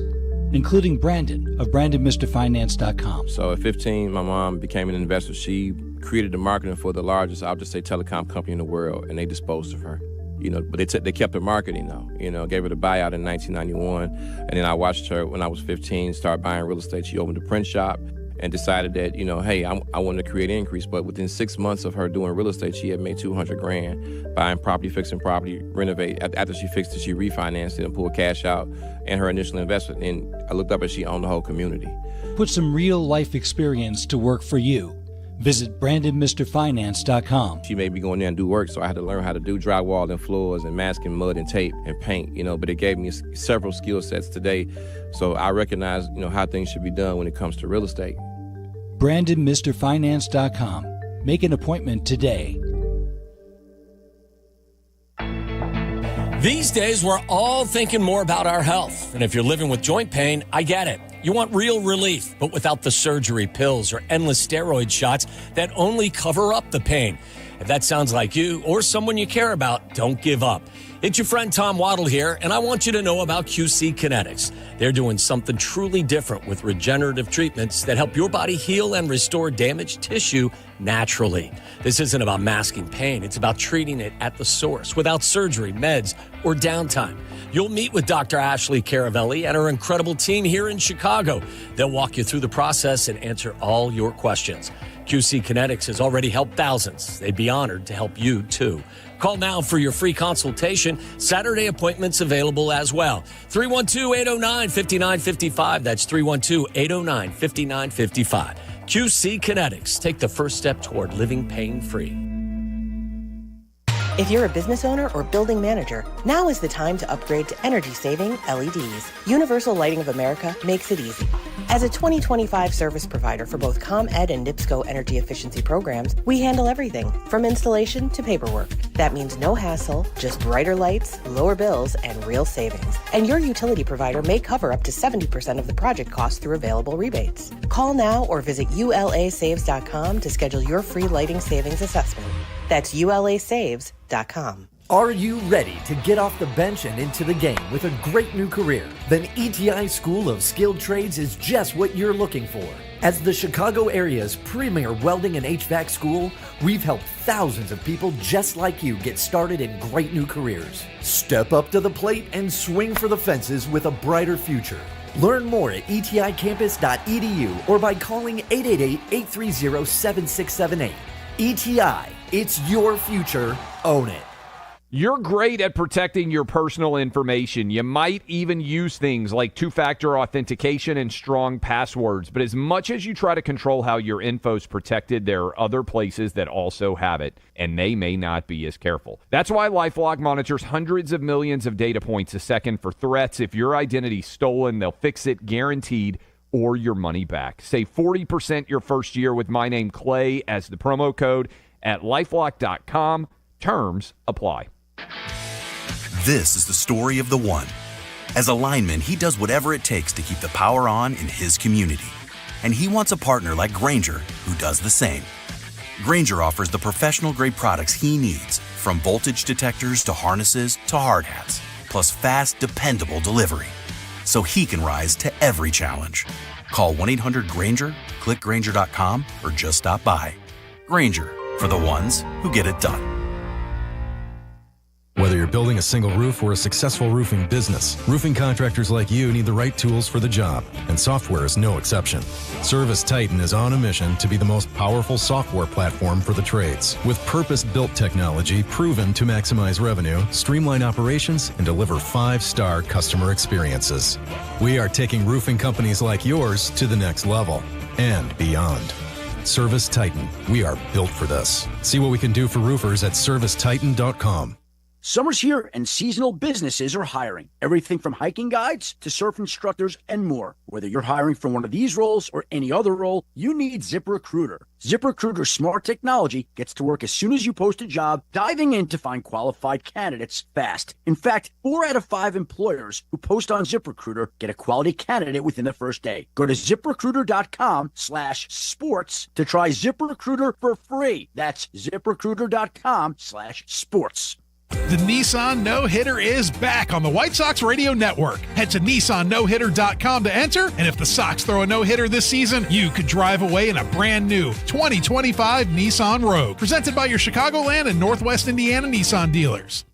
including Brandon of BrandonMrFinance.com. So at 15, my mom became an investor. She created the marketing for the largest, I'll just say, telecom company in the world, and they disposed of her. But they kept her marketing, though. Gave her the buyout in 1991. And then I watched her when I was 15 start buying real estate. She opened a print shop and decided that, hey, I wanted to create an increase. But within 6 months of her doing real estate, she had made $200,000 buying property, fixing property, renovate. After she fixed it, she refinanced it and pulled cash out and her initial investment. And I looked up and she owned the whole community. Put some real life experience to work for you. Visit BrandonMrFinance.com. She made me go in there and do work, so I had to learn how to do drywall and floors and masking mud and tape and paint, but it gave me several skill sets today. So I recognize, how things should be done when it comes to real estate. BrandonMrFinance.com. Make an appointment today. These days, we're all thinking more about our health. And if you're living with joint pain, I get it. You want real relief, but without the surgery, pills, or endless steroid shots that only cover up the pain. If that sounds like you or someone you care about, don't give up. It's your friend Tom Waddle here, and I want you to know about QC Kinetics. They're doing something truly different with regenerative treatments that help your body heal and restore damaged tissue naturally. This isn't about masking pain. It's about treating it at the source without surgery, meds, or downtime. You'll meet with Dr. Ashley Caravelli and her incredible team here in Chicago. They'll walk you through the process and answer all your questions. QC Kinetics has already helped thousands. They'd be honored to help you, too. Call now for your free consultation. Saturday appointments available as well. 312-809-5955. That's 312-809-5955. QC Kinetics. Take the first step toward living pain-free. If you're a business owner or building manager, now is the time to upgrade to energy-saving LEDs. Universal Lighting of America makes it easy. As a 2025 service provider for both ComEd and NIPSCO energy efficiency programs, we handle everything from installation to paperwork. That means no hassle, just brighter lights, lower bills, and real savings. And your utility provider may cover up to 70% of the project cost through available rebates. Call now or visit ulasaves.com to schedule your free lighting savings assessment. That's ulasaves.com. Are you ready to get off the bench and into the game with a great new career? Then ETI School of Skilled Trades is just what you're looking for. As the Chicago area's premier welding and HVAC school, we've helped thousands of people just like you get started in great new careers. Step up to the plate and swing for the fences with a brighter future. Learn more at eticampus.edu or by calling 888-830-7678. ETI, it's your future. Own it. You're great at protecting your personal information. You might even use things like two-factor authentication and strong passwords. But as much as you try to control how your info's protected, there are other places that also have it, and they may not be as careful. That's why LifeLock monitors hundreds of millions of data points a second for threats. If your identity's stolen, they'll fix it guaranteed, or your money back. Save 40% your first year with my name Clay as the promo code at LifeLock.com. Terms apply. This is the story of the one. As a lineman, he does whatever it takes to keep the power on in his community. And he wants a partner like Grainger who does the same. Grainger offers the professional-grade products he needs, from voltage detectors to harnesses to hard hats, plus fast, dependable delivery, so he can rise to every challenge. Call 1-800-GRAINGER, click Grainger.com, or just stop by. Grainger, for the ones who get it done. Whether you're building a single roof or a successful roofing business, roofing contractors like you need the right tools for the job, and software is no exception. Service Titan is on a mission to be the most powerful software platform for the trades, with purpose-built technology proven to maximize revenue, streamline operations, and deliver 5-star customer experiences. We are taking roofing companies like yours to the next level and beyond. Service Titan, we are built for this. See what we can do for roofers at servicetitan.com. Summer's here and seasonal businesses are hiring. Everything from hiking guides to surf instructors and more. Whether you're hiring for one of these roles or any other role, you need ZipRecruiter. ZipRecruiter's smart technology gets to work as soon as you post a job, diving in to find qualified candidates fast. In fact, 4 out of 5 employers who post on ZipRecruiter get a quality candidate within the first day. Go to ZipRecruiter.com/sports to try ZipRecruiter for free. That's ZipRecruiter.com/sports. The Nissan No-Hitter is back on the White Sox Radio Network. Head to NissanNoHitter.com to enter, and if the Sox throw a no-hitter this season, you could drive away in a brand new 2025 Nissan Rogue. Presented by your Chicagoland and Northwest Indiana Nissan dealers.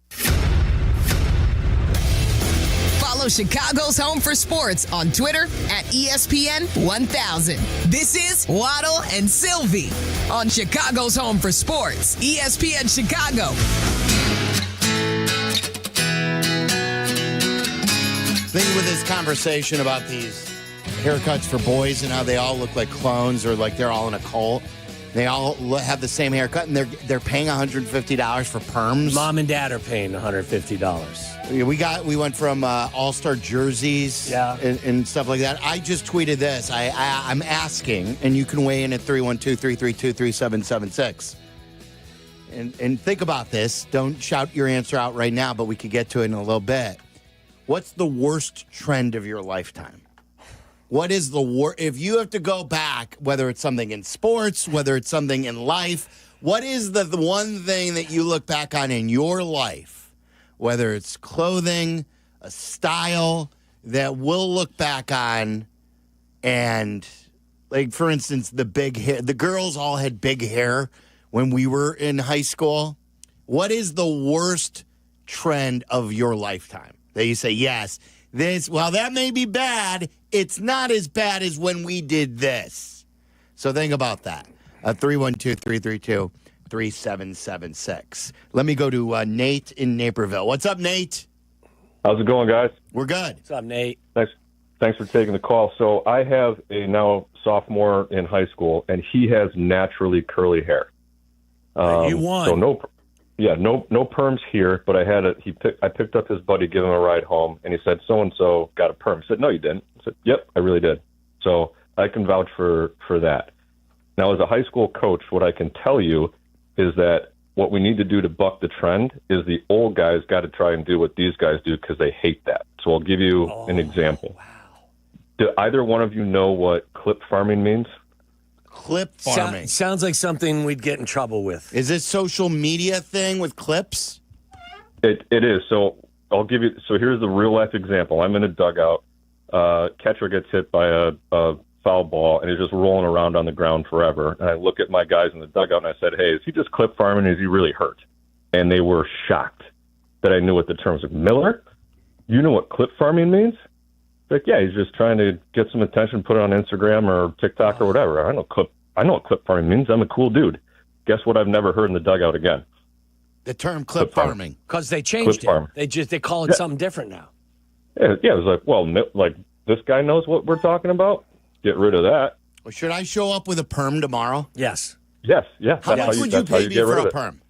Follow Chicago's Home for Sports on Twitter at ESPN 1000. This is Waddle and Silvy on Chicago's Home for Sports, ESPN Chicago. Thing with this conversation about these haircuts for boys and how they all look like clones or like they're all in a cult. They all have the same haircut, and they're paying $150 for perms. Mom and dad are paying $150. We went from all-star jerseys and stuff like that. I just tweeted this. I'm asking, and you can weigh in at 312-332-3776. And think about this. Don't shout your answer out right now, but we could get to it in a little bit. What's the worst trend of your lifetime? What is the worst? If you have to go back, whether it's something in sports, whether it's something in life, what is the one thing that you look back on in your life, whether it's clothing, a style, that we'll look back on and, like, for instance, the big hair. The girls all had big hair when we were in high school. What is the worst trend of your lifetime? That you say, yes, while that may be bad, it's not as bad as when we did this. So think about that. 312-332-3776. Let me go to Nate in Naperville. What's up, Nate? How's it going, guys? We're good. What's up, Nate? Thanks for taking the call. So I have a now sophomore in high school, and he has naturally curly hair. You won. So no perms here, but I picked up his buddy, give him a ride home, and he said, so-and-so got a perm. I said, no, you didn't. I said, yep, I really did. So I can vouch for that. Now, as a high school coach, what I can tell you is that what we need to do to buck the trend is the old guys got to try and do what these guys do because they hate that. So I'll give you an example. Wow. Do either one of you know what clip farming means? Clip farming. Sounds like something we'd get in trouble with. Is this social media thing with clips? It is. So I'll give you. So here's the real life example. I'm in a dugout. Catcher gets hit by a foul ball, and he's just rolling around on the ground forever. And I look at my guys in the dugout, and I said, "Hey, is he just clip farming? Or is he really hurt?" And they were shocked that I knew what the terms of Miller. You know what clip farming means? Like, yeah, he's just trying to get some attention, put it on Instagram or TikTok or whatever. I know what clip farming means. I'm a cool dude. Guess what? I've never heard in the dugout again. The term clip farming. Because they changed it. They call it something different now. Yeah, it was like, well, like this guy knows what we're talking about. Get rid of that. Well, should I show up with a perm tomorrow? Yes. Yes. Yeah. How much would you pay me for a perm?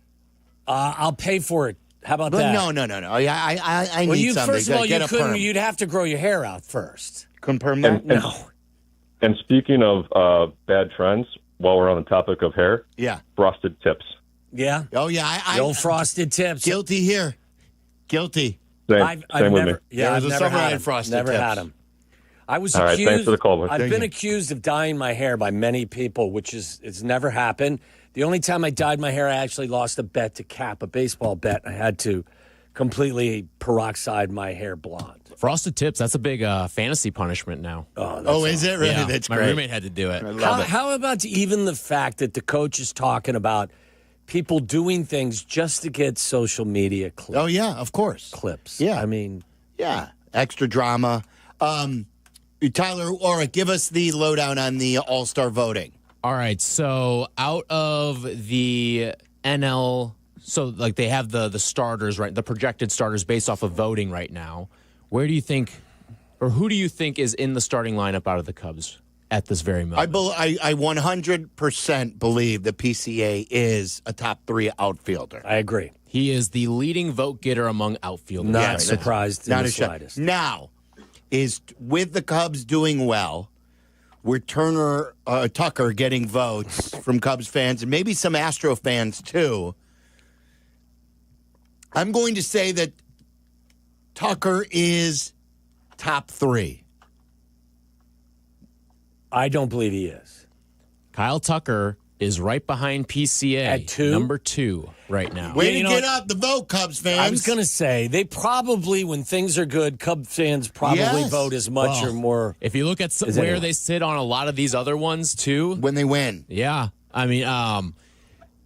I'll pay for it. How about that? No. I need something. First of all, you'd have to grow your hair out first. Couldn't perm that? No. And speaking of bad trends, while we're on the topic of hair, frosted tips. Yeah. Oh, yeah. The old frosted tips. Guilty here. Guilty. Same with me. Yeah, I've never had him. Frosted Never Tips. had him. I was All right, accused. thanks for the call, bud. I've been accused of dyeing my hair by many people, which is it's never happened. The only time I dyed my hair, I actually lost a bet to Kap, a baseball bet. I had to completely peroxide my hair blonde. Frosted Tips, that's a big fantasy punishment now. Oh, is it really? Yeah, That's my great. roommate had to do it. How about even the fact that the coach is talking about people doing things just to get social media clips? Oh, yeah, of course. Clips. Yeah. I mean. Yeah, extra drama. Tyler, all right, give us the lowdown on the All-Star voting. All right, so out of the NL, so like they have the starters, right? The projected starters based off of voting right now. Where do you think, or who do you think is in the starting lineup out of the Cubs at this very moment? I 100% believe the PCA is a top 3 outfielder. I agree. He is the leading vote getter among outfielders. Not surprised in the slightest. Now, is with the Cubs doing well, with Tucker getting votes from Cubs fans and maybe some Astro fans too, I'm going to say that Tucker is top 3. I don't believe he is. Kyle Tucker is right behind PCA At 2? number 2 right now. Way to get up the vote, Cubs fans. I was going to say, they probably, when things are good, Cubs fans probably vote as much or more. If you look at where they sit on a lot of these other ones, too. When they win. Yeah. I mean,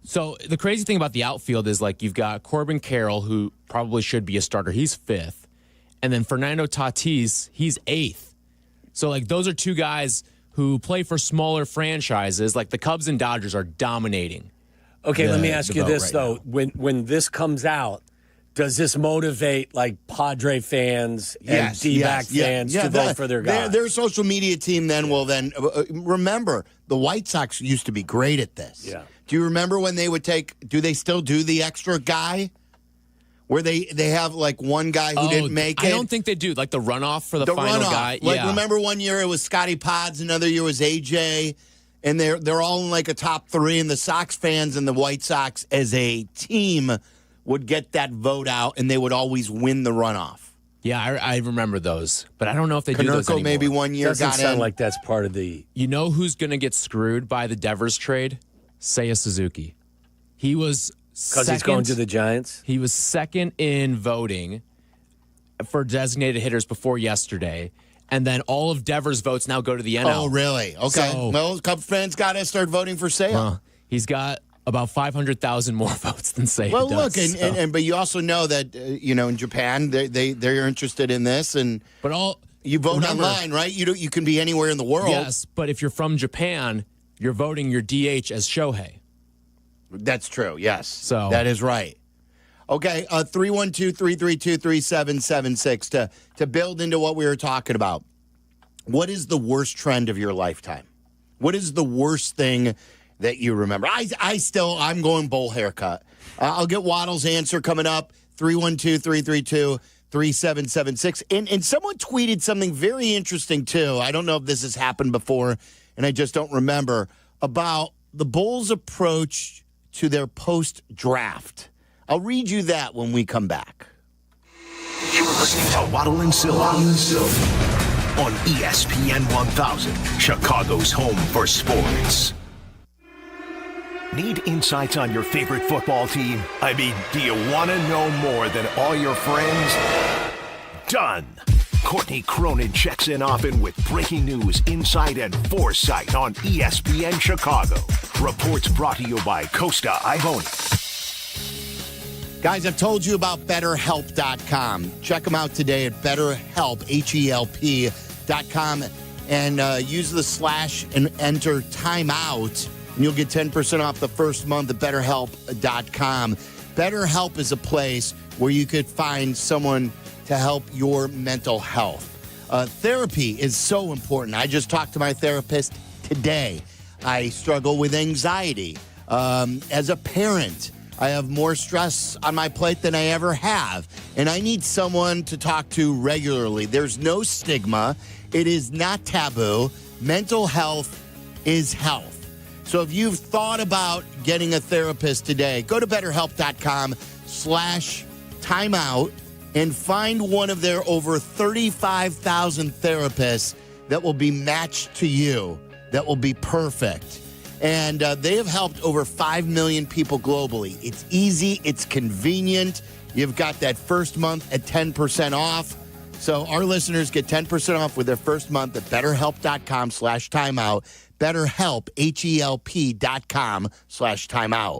so the crazy thing about the outfield is, like, you've got Corbin Carroll, who probably should be a starter. He's 5th. And then Fernando Tatis, he's 8th. So, like, those are 2 guys who play for smaller franchises. Like, the Cubs and Dodgers are dominating. Okay, let me ask you this, though. When this comes out, does this motivate, like, Padre fans and D-back fans to vote for their guy? Their social media team then will remember, the White Sox used to be great at this. Yeah. Do you remember when they would do they still do the extra guy? Where they have, like, one guy who didn't make it? I don't think they do. Like, the runoff for the final guy. Like, remember one year it was Scotty Pods, another year was AJ, and they're all in, like, a top 3, and the Sox fans and the White Sox as a team would get that vote out, and they would always win the runoff. Yeah, I remember those, but I don't know if they do those anymore. Maybe one year Doesn't got sound in. like that's part of the... You know who's going to get screwed by the Devers trade? Seiya Suzuki. He was Because he's going to the Giants? He was 2nd in voting for designated hitters before yesterday, and then all of Devers' votes now go to the NL. Oh, really? Okay. So, well, Cubs fans got to start voting for Seiya. He's got about 500,000 more votes than Seiya Well, does. look, but you also know that in Japan they're interested in this, and you vote online, right? You can be anywhere in the world. Yes, but if you're from Japan, you're voting your DH as Shohei. That's true. Yes, so that is right. Okay, 312-332-3776 to build into what we were talking about. What is the worst trend of your lifetime? What is the worst thing that you remember? I'm going bowl haircut. I'll get Waddle's answer coming up. 312-332-3776. And someone tweeted something very interesting, too. I don't know if this has happened before, and I just don't remember, about the Bulls' approach to their post-draft. I'll read you that when we come back. You're listening to Waddle and Silvy on ESPN 1000, Chicago's home for sports. Need insights on your favorite football team? I mean, do you want to know more than all your friends? Done. Courtney Cronin checks in often with breaking news, insight, and foresight on ESPN Chicago. Reports brought to you by Costa Ivoni. Guys, I've told you about BetterHelp.com. Check them out today at BetterHelp, HELP.com, and use the / and enter timeout, and you'll get 10% off the first month at BetterHelp.com. BetterHelp is a place where you could find someone to help your mental health. Therapy is so important. I just talked to my therapist today. I struggle with anxiety. As a parent, I have more stress on my plate than I ever have, and I need someone to talk to regularly. There's no stigma. It is not taboo. Mental health is health. So if you've thought about getting a therapist today, go to BetterHelp.com/timeout. and find one of their over 35,000 therapists that will be matched to you, that will be perfect. And they have helped over 5 million people globally. It's easy. It's convenient. You've got that first month at 10% off. So our listeners get 10% off with their first month at BetterHelp.com/timeout. BetterHelp, HELP.com/timeout.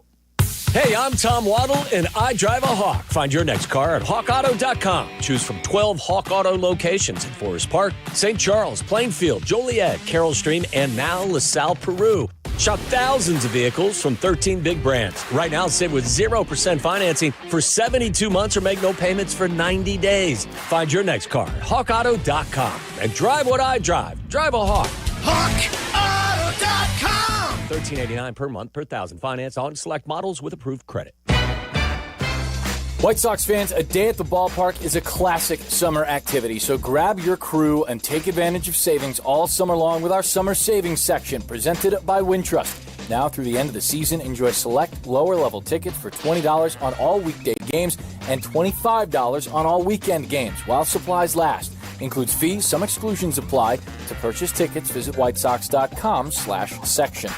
Hey, I'm Tom Waddle, and I drive a Hawk. Find your next car at HawkAuto.com. Choose from 12 Hawk Auto locations in Forest Park, St. Charles, Plainfield, Joliet, Carroll Stream, and now LaSalle, Peru. Shop thousands of vehicles from 13 big brands. Right now, save with 0% financing for 72 months or make no payments for 90 days. Find your next car at HawkAuto.com and drive what I drive. Drive a Hawk. HawkAuto.com! $13.89 per month per 1,000. Finance on select models with approved credit. White Sox fans, a day at the ballpark is a classic summer activity, so grab your crew and take advantage of savings all summer long with our summer savings section presented by Wintrust. Now through the end of the season, enjoy select lower-level tickets for $20 on all weekday games and $25 on all weekend games while supplies last. Includes fees, some exclusions apply. To purchase tickets, visit whitesox.com/section.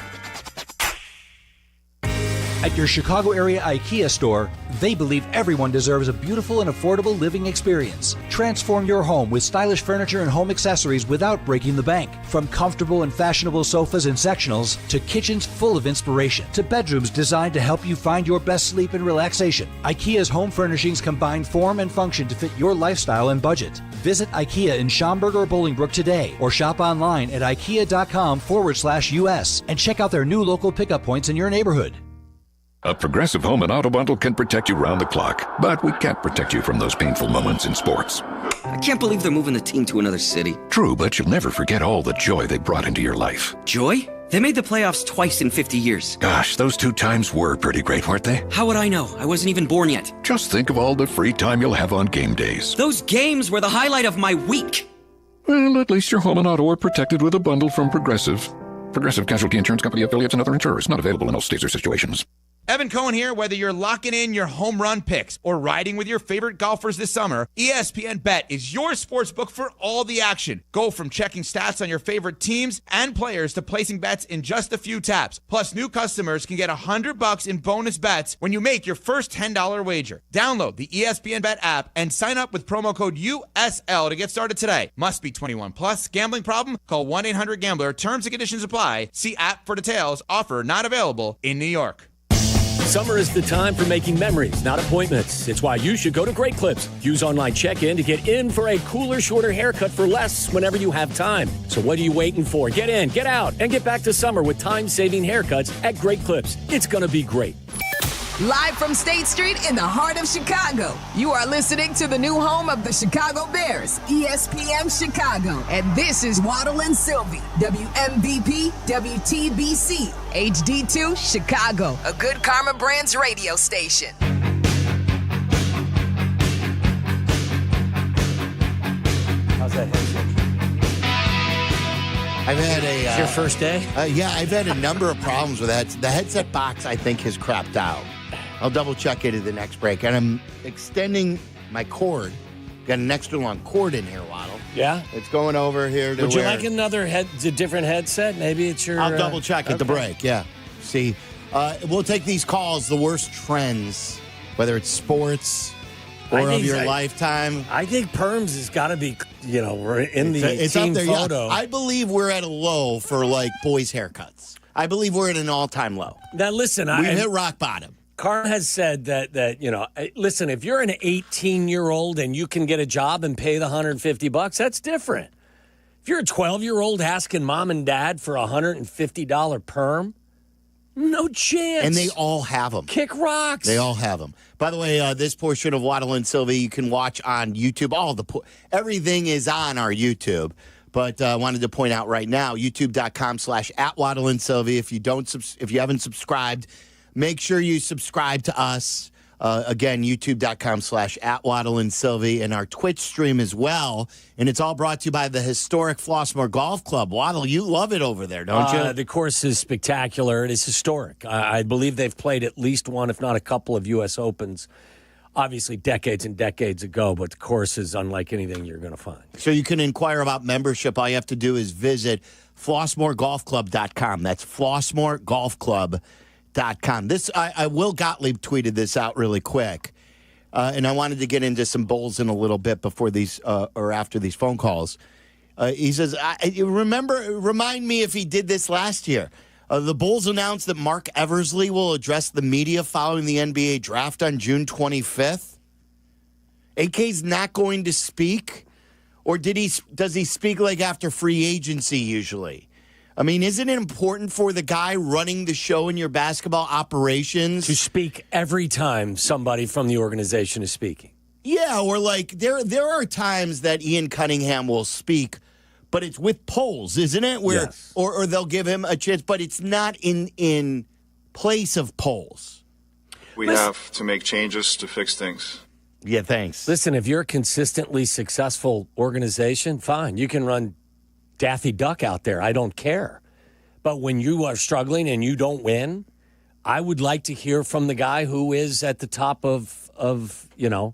At your Chicago area IKEA store, they believe everyone deserves a beautiful and affordable living experience. Transform your home with stylish furniture and home accessories without breaking the bank. From comfortable and fashionable sofas and sectionals to kitchens full of inspiration to bedrooms designed to help you find your best sleep and relaxation. IKEA's home furnishings combine form and function to fit your lifestyle and budget. Visit IKEA in Schaumburg or Bolingbrook today or shop online at ikea.com/US and check out their new local pickup points in your neighborhood. A Progressive Home and Auto Bundle can protect you round the clock, but we can't protect you from those painful moments in sports. I can't believe they're moving the team to another city. True, but you'll never forget all the joy they brought into your life. Joy? They made the playoffs twice in 50 years. Gosh, those 2 times were pretty great, weren't they? How would I know? I wasn't even born yet. Just think of all the free time you'll have on game days. Those games were the highlight of my week. Well, at least your home and auto are protected with a bundle from Progressive. Progressive Casualty Insurance Company affiliates and other insurers. Not available in all states or situations. Evan Cohen here. Whether you're locking in your home run picks or riding with your favorite golfers this summer, ESPN Bet is your sportsbook for all the action. Go from checking stats on your favorite teams and players to placing bets in just a few taps. Plus, new customers can get $100 in bonus bets when you make your first $10 wager. Download the ESPN Bet app and sign up with promo code USL to get started today. Must be 21 plus. Gambling problem? Call 1-800-GAMBLER. Terms and conditions apply. See app for details. Offer not available in New York. Summer is the time for making memories, not appointments. It's why you should go to Great Clips. Use online check-in to get in for a cooler, shorter haircut for less whenever you have time. So what are you waiting for? Get in, get out, and get back to summer with time-saving haircuts at Great Clips. It's going to be great. Live from State Street in the heart of Chicago, you are listening to the new home of the Chicago Bears, ESPN Chicago. And this is Waddle and Silvy, WMVP, WTBC, HD2, Chicago, a good Karma Brands radio station. How's that headset? I've had a... It's your first day? Yeah, I've had a number of problems with that. The headset box, I think, has crapped out. I'll double-check it at the next break. And I'm extending my cord. Got an extra long cord in here, Waddle. Yeah? It's going over here to Would you where... like another different headset? Maybe it's your... I'll double-check at the break, yeah. See, we'll take these calls, the worst trends, whether it's sports or of your lifetime. I think Perms has got to be, we're in the team up there, photo. Yeah. I believe we're at a low for, boys' haircuts. I believe we're at an all-time low. Now, listen. We've hit rock bottom. Carmen has said that listen, if you're an 18-year-old and you can get a job and pay the $150, that's different. If you're a 12-year-old asking mom and dad for a $150 perm, no chance. And they all have them. Kick rocks. They all have them. By the way, this portion of Waddle and Silvy you can watch on YouTube. Everything is on our YouTube. But I wanted to point out right now, youtube.com/@WaddleandSilvy. If you haven't subscribed, make sure you subscribe to us. Again, youtube.com/@WaddleandSilvy and our Twitch stream as well. And it's all brought to you by the historic Flossmoor Golf Club. Waddle, you love it over there, don't you? The course is spectacular. It is historic. I believe they've played at least one, if not a couple of U.S. Opens obviously decades and decades ago, but the course is unlike anything you're going to find. So you can inquire about membership. All you have to do is visit FlossmoorGolfClub.com. That's FlossmoorGolfClub.com. This, Will Gottlieb tweeted this out really quick. And I wanted to get into some Bulls in a little bit before these or after these phone calls. He says, remind me if he did this last year. The Bulls announced that Mark Eversley will address the media following the NBA draft on June 25th. AK's not going to speak? Or does he speak like after free agency usually? I mean, isn't it important for the guy running the show in your basketball operations to speak every time somebody from the organization is speaking? Yeah, or like there are times that Ian Cunningham will speak, but it's with polls, isn't it? Where yes. or they'll give him a chance, but it's not in place of polls. We have to make changes to fix things. Yeah, thanks. Listen, if you're a consistently successful organization, fine. You can run Daffy Duck out there. I don't care. But when you are struggling and you don't win, I would like to hear from the guy who is at the top of the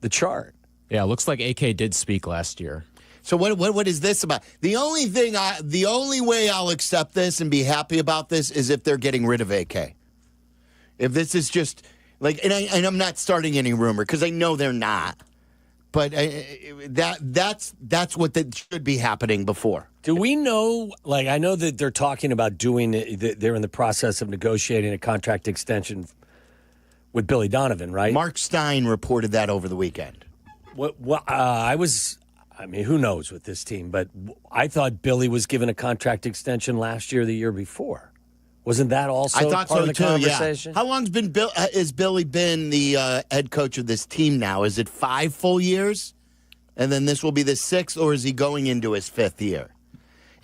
chart. Yeah, it looks like AK did speak last year. So what is this about? The only way I'll accept this and be happy about this is if they're getting rid of AK. If this is just like, and I'm not starting any rumor because I know they're not. But that's what should be happening before. Do we know, like, I know that they're talking about they're in the process of negotiating a contract extension with Billy Donovan, right? Mark Stein reported that over the weekend. Who knows with this team, but I thought Billy was given a contract extension last year or the year before. Wasn't that also I thought part so of the too, conversation? Yeah. How long's has Billy been the head coach of this team now? Is it 5 full years? And then this will be the 6th, or is he going into his 5th year?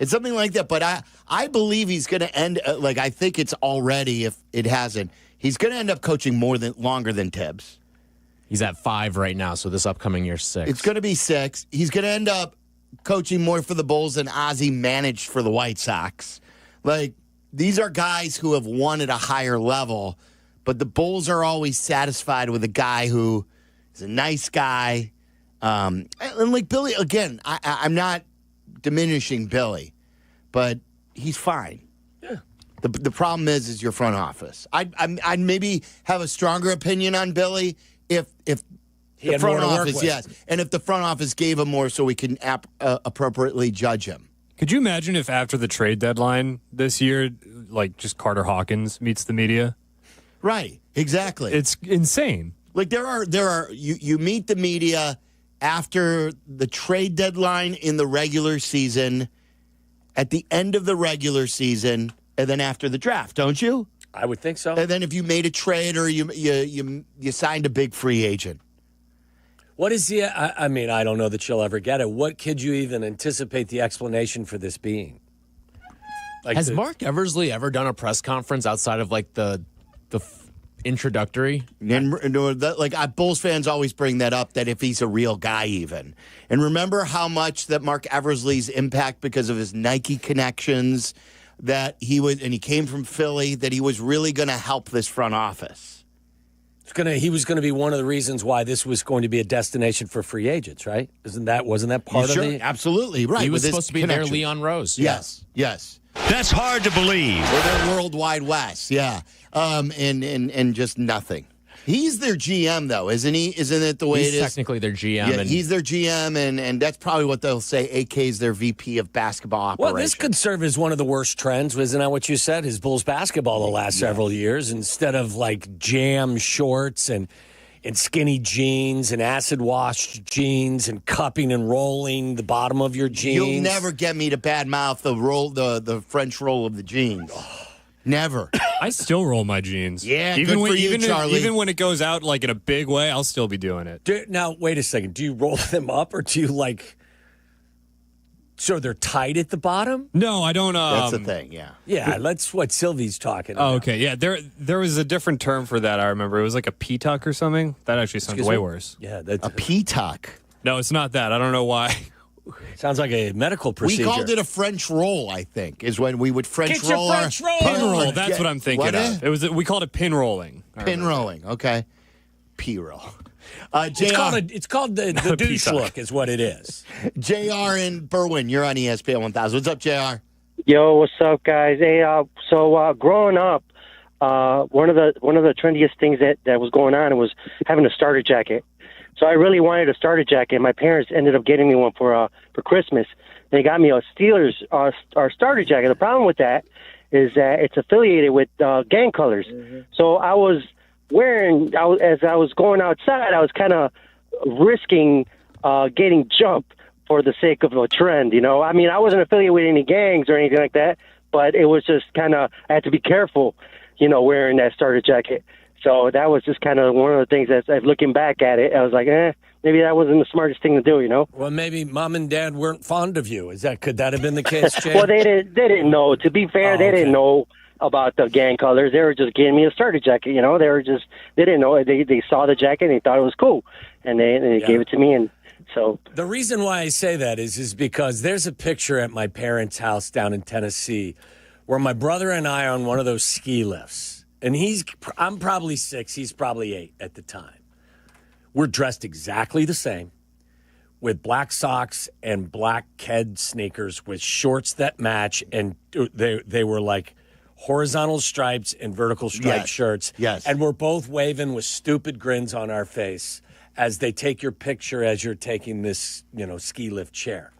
It's something like that, but I believe he's going to end, I think it's already, if it hasn't, he's going to end up coaching longer than Tibbs. He's at 5 right now, so this upcoming year's 6. It's going to be 6. He's going to end up coaching more for the Bulls than Ozzie managed for the White Sox. These are guys who have won at a higher level, but the Bulls are always satisfied with a guy who is a nice guy. And like Billy, again, I'm not diminishing Billy, but he's fine. Yeah. The problem is your front office. I'd maybe have a stronger opinion on Billy if he the front office, with. yes, and if the front office gave him more so we can appropriately judge him. Could you imagine if after the trade deadline this year, just Carter Hawkins meets the media? Right, exactly. It's insane. There are you meet the media after the trade deadline in the regular season, at the end of the regular season, and then after the draft, don't you? I would think so. And then if you made a trade or you signed a big free agent. What is the, I mean, I don't know that you'll ever get it. What could you even anticipate the explanation for this being? Has Mark Eversley ever done a press conference outside of the introductory? And Bulls fans always bring that up, that if he's a real guy even. And remember how much that Mark Eversley's impact because of his Nike connections, that he came from Philly, that he was really going to help this front office. He was going to be one of the reasons why this was going to be a destination for free agents, right? Wasn't that part of it? Absolutely, right. He was supposed to be their Leon Rose. Yes. That's hard to believe. Or their Worldwide West, yeah. And just nothing. He's their GM, though, isn't he? Isn't it the way it is? He's technically their GM. Yeah, he's their GM, and that's probably what they'll say. AK's their VP of basketball operations. Well, this could serve as one of the worst trends, isn't that what you said? His Bulls basketball the last several years, instead of jam shorts and skinny jeans and acid-washed jeans and cupping and rolling the bottom of your jeans. You'll never get me to badmouth the French roll of the jeans. Never. I still roll my jeans. Yeah, good for you, Charlie. Even when it goes out in a big way, I'll still be doing it. Now, wait a second. Do you roll them up, or do you so they're tight at the bottom? No, I don't. That's the thing, yeah. Yeah, that's what Sylvie's talking about. Oh, okay. Yeah, there was a different term for that, I remember. It was like a P-tuck or something. That actually sounds way worse. Yeah, that's a P-tuck. No, it's not that. I don't know why. Sounds like a medical procedure. We called it a French roll, I think, is when we would French Get roll. Your French roll. Pin roll. That's what I'm thinking of. What? We called it pin rolling. Pin rolling. Okay. P-roll. It's called the douche look is what it is. JR and Berwyn, you're on ESPN 1000. What's up, JR? Yo, what's up, guys? Hey, growing up, one of the trendiest things that was going on was having a starter jacket. So I really wanted a starter jacket. My parents ended up getting me one for Christmas. They got me a Steelers our starter jacket. The problem with that is that it's affiliated with gang colors. Mm-hmm. So I was as I was going outside, I was kind of risking getting jumped for the sake of a trend, you know. I mean, I wasn't affiliated with any gangs or anything like that, but it was just kind of, I had to be careful, you know, wearing that starter jacket. So that was just kind of one of the things that, looking back at it, I was like, maybe that wasn't the smartest thing to do, you know? Well, maybe mom and dad weren't fond of you. Could that have been the case, Jay? Well, they didn't know. To be fair, they didn't know about the gang colors. They were just giving me a starter jacket, you know? They didn't know. They saw the jacket and they thought it was cool. And they gave it to me, and so the reason why I say that is because there's a picture at my parents' house down in Tennessee where my brother and I are on one of those ski lifts. And I'm probably 6, he's probably 8 at the time. We're dressed exactly the same with black socks and black Ked sneakers with shorts that match. And they were like horizontal stripes and vertical striped shirts. Yes. And we're both waving with stupid grins on our face as they take your picture as you're taking this, you know, ski lift chair.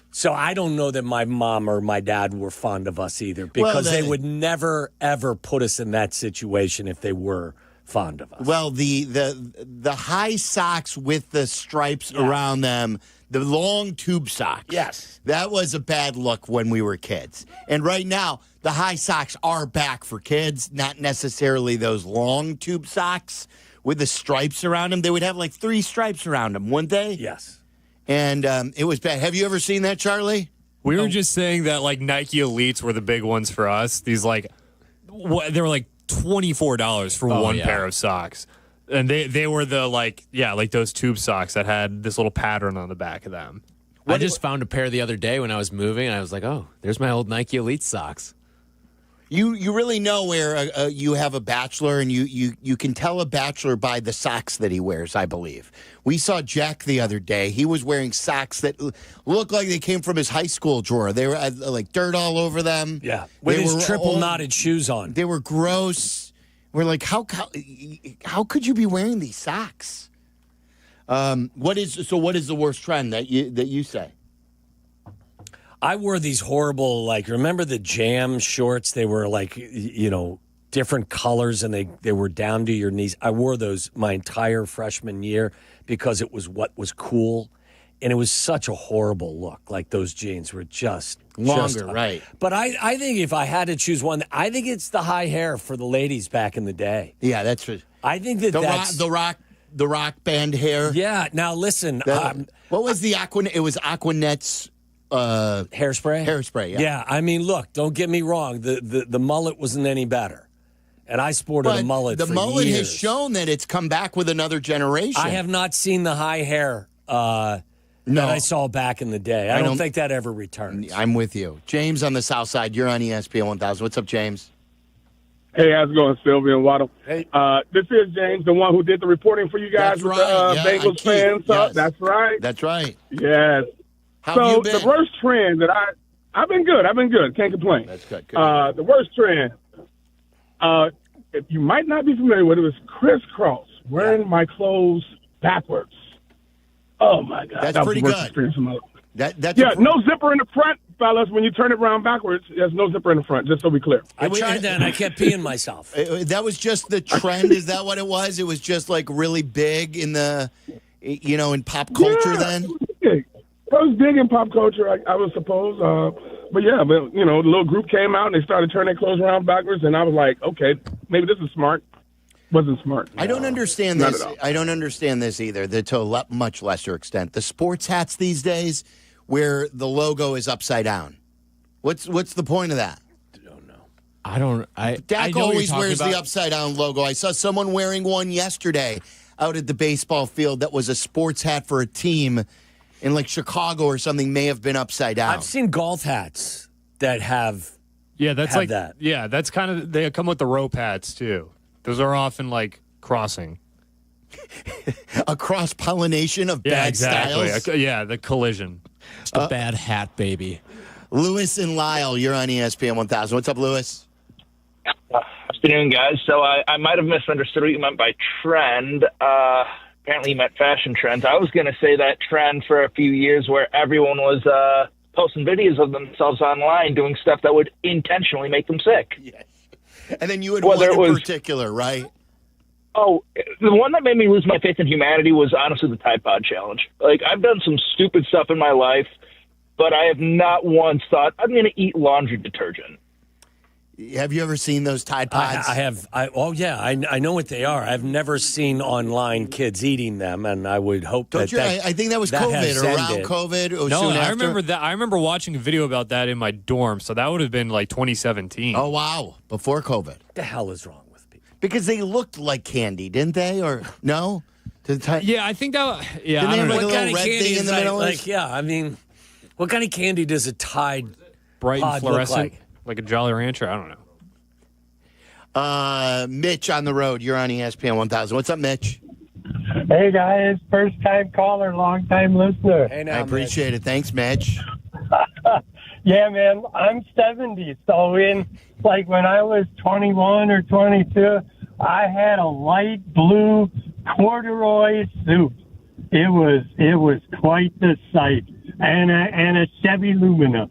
So I don't know that my mom or my dad were fond of us either, because they would never, ever put us in that situation if they were fond of us. Well, the high socks with the stripes around them, the long tube socks. Yes. That was a bad look when we were kids. And right now, the high socks are back for kids, not necessarily those long tube socks with the stripes around them. They would have like 3 stripes around them, wouldn't they? Yes. And it was bad. Have you ever seen that, Charlie? We were just saying that like Nike Elites were the big ones for us. These they were like $24 for one pair of socks. And they were the like those tube socks that had this little pattern on the back of them. I just found a pair the other day when I was moving, and I was like, oh, there's my old Nike Elite socks. You really know where you have a bachelor, and you can tell a bachelor by the socks that he wears, I believe. We saw Jack the other day. He was wearing socks that looked like they came from his high school drawer. They were like dirt all over them. Yeah, with his triple knotted shoes on. They were gross. We're like, how could you be wearing these socks? What is the worst trend that you say? I wore these horrible, remember the Jam shorts? They were different colors, and they were down to your knees. I wore those my entire freshman year because it was what was cool, and it was such a horrible look. Like, those jeans were just longer, right? But I think if I had to choose one, I think it's the high hair for the ladies back in the day. Yeah, that's what. I think that's the rock band hair. Yeah. Now listen, what was the Aquanet? It was Aquanet's. Hairspray, yeah. I mean, look, don't get me wrong. The mullet wasn't any better. And I sported a mullet for years. The mullet has shown that it's come back with another generation. I have not seen the high hair that I saw back in the day. I don't think that ever returns. I'm with you. James on the south side, you're on ESPN 1000. What's up, James? Hey, how's it going, Sylvia and Waddle? Hey. This is James, the one who did the reporting for you guys. That's right. Bengals fans. Yes. That's right. That's right. Yes. How have you been? The worst trend that I've been good. Can't complain. That's good. The worst trend, if you might not be familiar with it, was crisscross, wearing my clothes backwards. Oh, my God. That's that was pretty the worst good. Experience of my life. That's no zipper in the front, fellas. When you turn it around backwards, there's no zipper in the front, just so we're clear. I tried that, and I kept peeing myself. That was just the trend? Is that what it was? It was just, really big in in pop culture then? I was big in pop culture, I would suppose. But the little group came out and they started turning their clothes around backwards, and I was like, okay, maybe this is smart. Wasn't smart. I don't understand this. I don't understand this either, to a much lesser extent. The sports hats these days where the logo is upside down. What's the point of that? I don't. Dak always wears the upside down logo. I saw someone wearing one yesterday out at the baseball field that was a sports hat for a team in Chicago or something, may have been upside down. I've seen golf hats that have that. Yeah, that's kind of, they come with the rope hats too. Those are often crossing. A cross-pollination of bad styles. Yeah, the collision. Just a bad hat, baby. Lewis and Lyle, you're on ESPN 1000. What's up, Lewis? Afternoon, guys. So I might have misunderstood what you meant by trend. Apparently you meant fashion trends. I was going to say that trend for a few years where everyone was posting videos of themselves online doing stuff that would intentionally make them sick. Yes. And then you had one in particular, right? Oh, the one that made me lose my faith in humanity was honestly the Tide Pod Challenge. Like, I've done some stupid stuff in my life, but I have not once thought, I'm going to eat laundry detergent. Have you ever seen those Tide Pods? I have. I know what they are. I've never seen online kids eating them, and I would hope I think that was COVID, around COVID. Or no, soon I after. remember that. I remember watching a video about that in my dorm, so that would have been like 2017. Oh, wow. Before COVID. What the hell is wrong with people? Because they looked like candy, didn't they? Or no? Yeah, I think that. Yeah, Didn't they have like a What little kind of red candy thing in is the middle? I mean, what kind of candy does a Tide bright and Pod look fluorescent, like a Jolly Rancher? I don't know. Mitch on the road. You're on ESPN 1000. What's up, Mitch? Hey, guys. First-time caller, long-time listener. Hey, now, I appreciate it. Thanks, Mitch. Yeah, man. I'm 70, so when I was 21 or 22, I had a light blue corduroy suit. It was quite the sight, and a Chevy Lumina.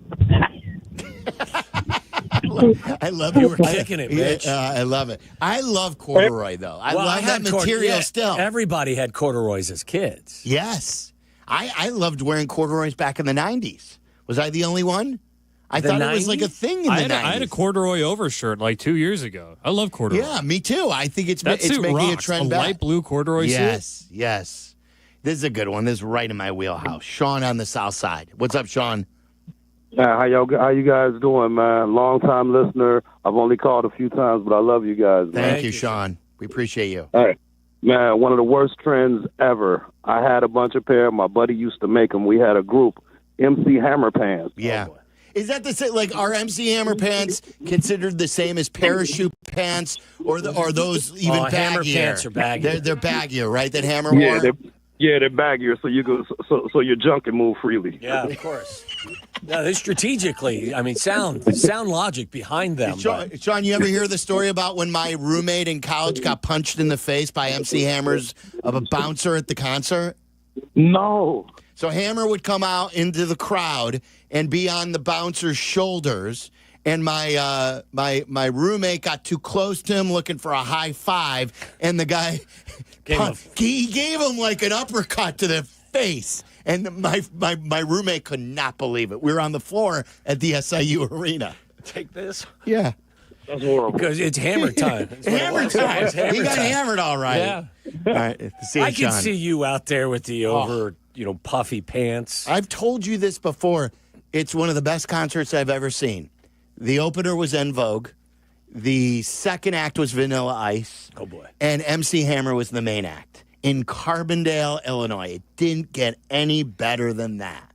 I love you. Kicking it, Mitch. I love it. I love corduroy, though. I love that material still. Everybody had corduroys as kids. Yes. I loved wearing corduroys back in the 90s. Was I the only one? I thought it was like a thing in the 90s. I had a corduroy overshirt like 2 years ago. I love corduroy. Yeah, me too. I think it's suit making rocks. a trend a back. light blue corduroy suit. Yes. This is a good one. This is right in my wheelhouse. Sean on the south side. What's up, Sean? How you guys doing, man? Long time listener. I've only called a few times, but I love you guys, man. Thank you, Sean. We appreciate you. All right. Man, one of the worst trends ever. I had a bunch of pair. My buddy used to make them. We had a group, MC Hammer Pants. Yeah. Is that the same? Like, are MC Hammer pants considered the same as parachute pants, or are those even baggier? Hammer pants are baggier. They're baggier, right? That Hammer wore. They're baggier, so you go, so your junk can move freely. Yeah, of course. No, they're strategically. I mean, sound logic behind them. Sean, you ever hear the story about when my roommate in college got punched in the face by MC Hammer's of a bouncer at the concert? No. So Hammer would come out into the crowd and be on the bouncer's shoulders, and my roommate got too close to him looking for a high five, and the guy he gave him like an uppercut to the face. And my roommate could not believe it. We were on the floor at the SIU arena. Take this. Yeah. That's horrible. Because it's hammer time. Hammer time. He got hammered all right. Yeah. All right. I can see you out there with the puffy pants. I've told you this before. It's one of the best concerts I've ever seen. The opener was En Vogue. The second act was Vanilla Ice. Oh, boy. And MC Hammer was the main act in Carbondale, Illinois. It didn't get any better than that.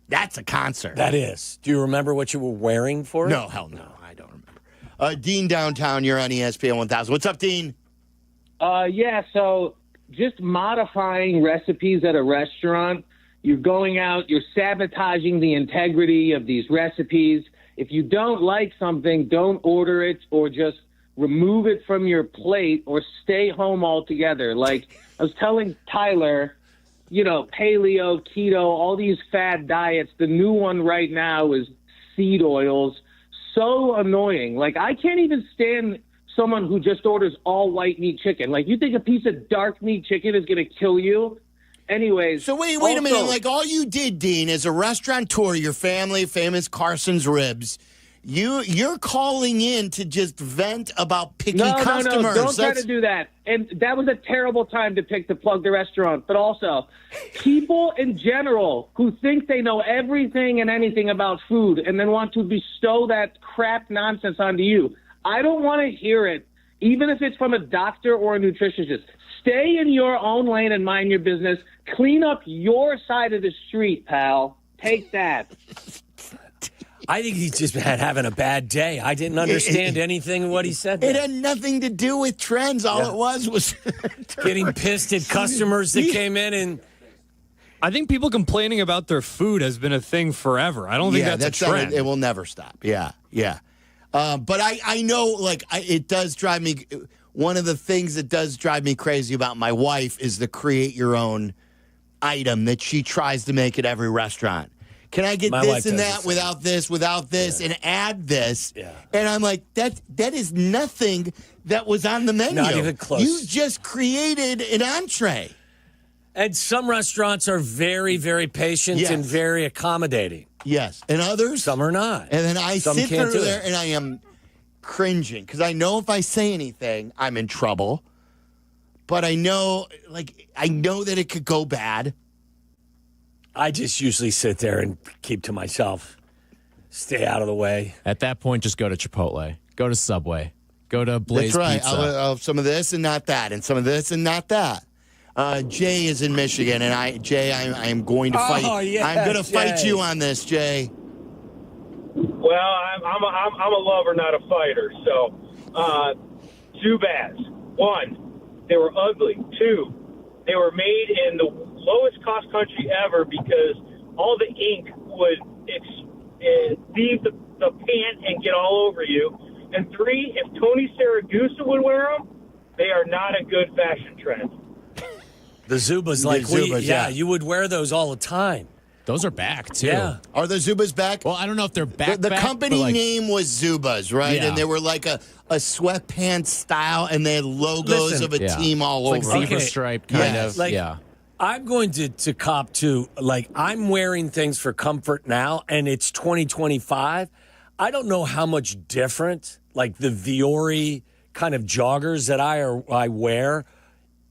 That's a concert. That is. Do you remember what you were wearing for it? No, hell no. I don't remember. Dean downtown, you're on ESPN 1000. What's up, Dean? Yeah, so just modifying recipes at a restaurant. You're going out, you're sabotaging the integrity of these recipes. If you don't like something, don't order it or just remove it from your plate or stay home altogether. Like I was telling Tyler, paleo, keto, all these fad diets. The new one right now is seed oils. So annoying. Like I can't even stand someone who just orders all white meat chicken. Like you think a piece of dark meat chicken is going to kill you? Anyways. So wait a minute. Like all you did, Dean, as a restaurateur, your family, famous Carson's Ribs, you're calling in to just vent about picky customers. No, don't try to do that. And that was a terrible time to pick to plug the restaurant. But also, people in general who think they know everything and anything about food and then want to bestow that crap nonsense onto you. I don't want to hear it, even if it's from a doctor or a nutritionist. Stay in your own lane and mind your business. Clean up your side of the street, pal. Take that. I think he's just having a bad day. I didn't understand anything what he said. It had nothing to do with trends. All it was getting pissed at customers that came in and. I think people complaining about their food has been a thing forever. I don't think that's a trend. It will never stop. Yeah. But I know, it does drive me. One of the things that does drive me crazy about my wife is the create your own item that she tries to make at every restaurant. Can I get this and that without this, and add this? Yeah. And I'm like, that is nothing that was on the menu. Not even close. You just created an entree. And some restaurants are very, very patient and very accommodating. Yes. And others? Some are not. And then I sit there and I am cringing because I know if I say anything, I'm in trouble. But I know that it could go bad. I just usually sit there and keep to myself. Stay out of the way. At that point, just go to Chipotle. Go to Subway. Go to Blaze That's right. Pizza. I'll have some of this and not that, and some of this and not that. Jay is in Michigan, and I am going to fight. I'm going to fight you on this, Jay. Well, I'm a lover, not a fighter. So, two bads. One, they were ugly. Two, they were made in the lowest cost country ever because all the ink would leave the pant and get all over you. And three, if Tony Saragusa would wear them, they are not a good fashion trend. The Zubas, you would wear those all the time. Those are back, too. Yeah. Are the Zubas back? Well, I don't know if they're back. The company name was Zubas, right? Yeah. And they were like a sweatpants style, and they had logos of a team all over. Like zebra stripe kind of. I'm going to cop to, I'm wearing things for comfort now, and it's 2025. I don't know how much different, the Viore kind of joggers that I wear,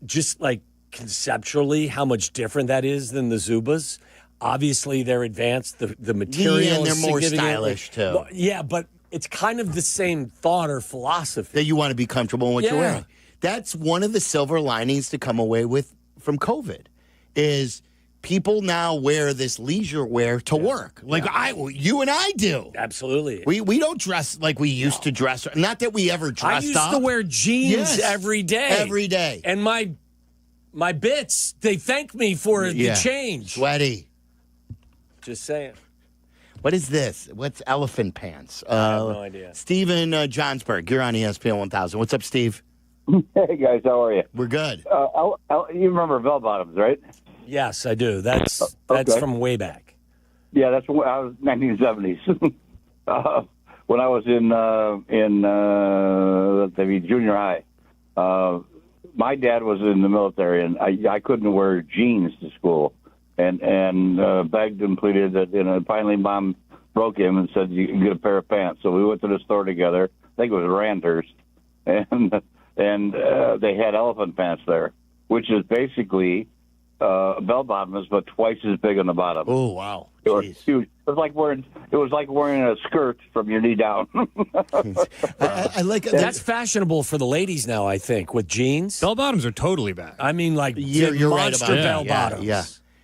just conceptually, how much different that is than the Zubas. Obviously, they're advanced. The material and they're is more stylish, too. Well, yeah, but it's kind of the same thought or philosophy. That you want to be comfortable in what you're wearing. That's one of the silver linings to come away with from COVID is people now wear this leisure wear to work. You and I do. Absolutely. We don't dress like we used to dress. Not that we ever dressed up. I used to wear jeans every day. Every day. And my bits, they thank me for the change. Sweaty. Just saying. What is this? What's elephant pants? I have no idea. Steven Johnsburg, you're on ESPN 1000. What's up, Steve? Hey, guys. How are you? We're good. You remember bell bottoms, right? Yes, I do. That's from way back. Yeah, that's when I was 1970s. When I was in junior high. My dad was in the military, and I couldn't wear jeans to school, and begged and pleaded that. Finally, Mom broke him and said, "You can get a pair of pants." So we went to the store together. I think it was Randers, and they had elephant pants there, which is basically bell bottoms, but twice as big on the bottom. Oh wow! It was huge. It was like wearing a skirt from your knee down. I like it. That's fashionable for the ladies now, I think, with jeans. Bell bottoms are totally back. I mean, you're monster right about bell bottoms. Yeah.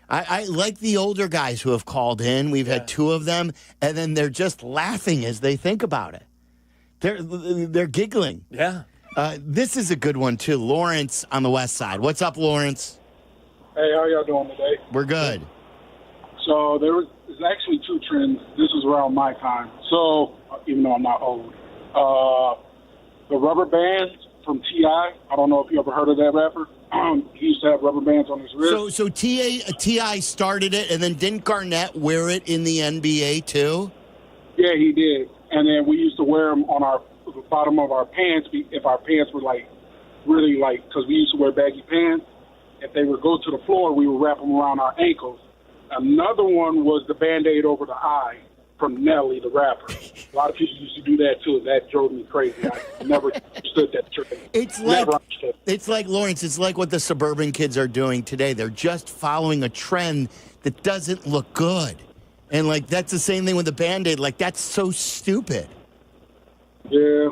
I like the older guys who have called in. We've had two of them, and then they're just laughing as they think about it. They're giggling. Yeah. This is a good one too. Lawrence on the west side. What's up, Lawrence? Hey, how y'all doing today? We're good. So there's actually two trends. This was around my time. So even though I'm not old, the rubber bands from T.I. I don't know if you ever heard of that rapper. He used to have rubber bands on his wrist. So T.I. started it, and then didn't Garnett wear it in the NBA too? Yeah, he did. And then we used to wear them on the bottom of our pants if our pants were really because we used to wear baggy pants. If they would go to the floor, we would wrap them around our ankles. Another one was the Band-Aid over the eye from Nelly, the rapper. A lot of people used to do that, too. That drove me crazy. I never understood that trend. It's like, Lawrence, it's like what the suburban kids are doing today. They're just following a trend that doesn't look good. And, that's the same thing with the Band-Aid. That's so stupid. Yeah.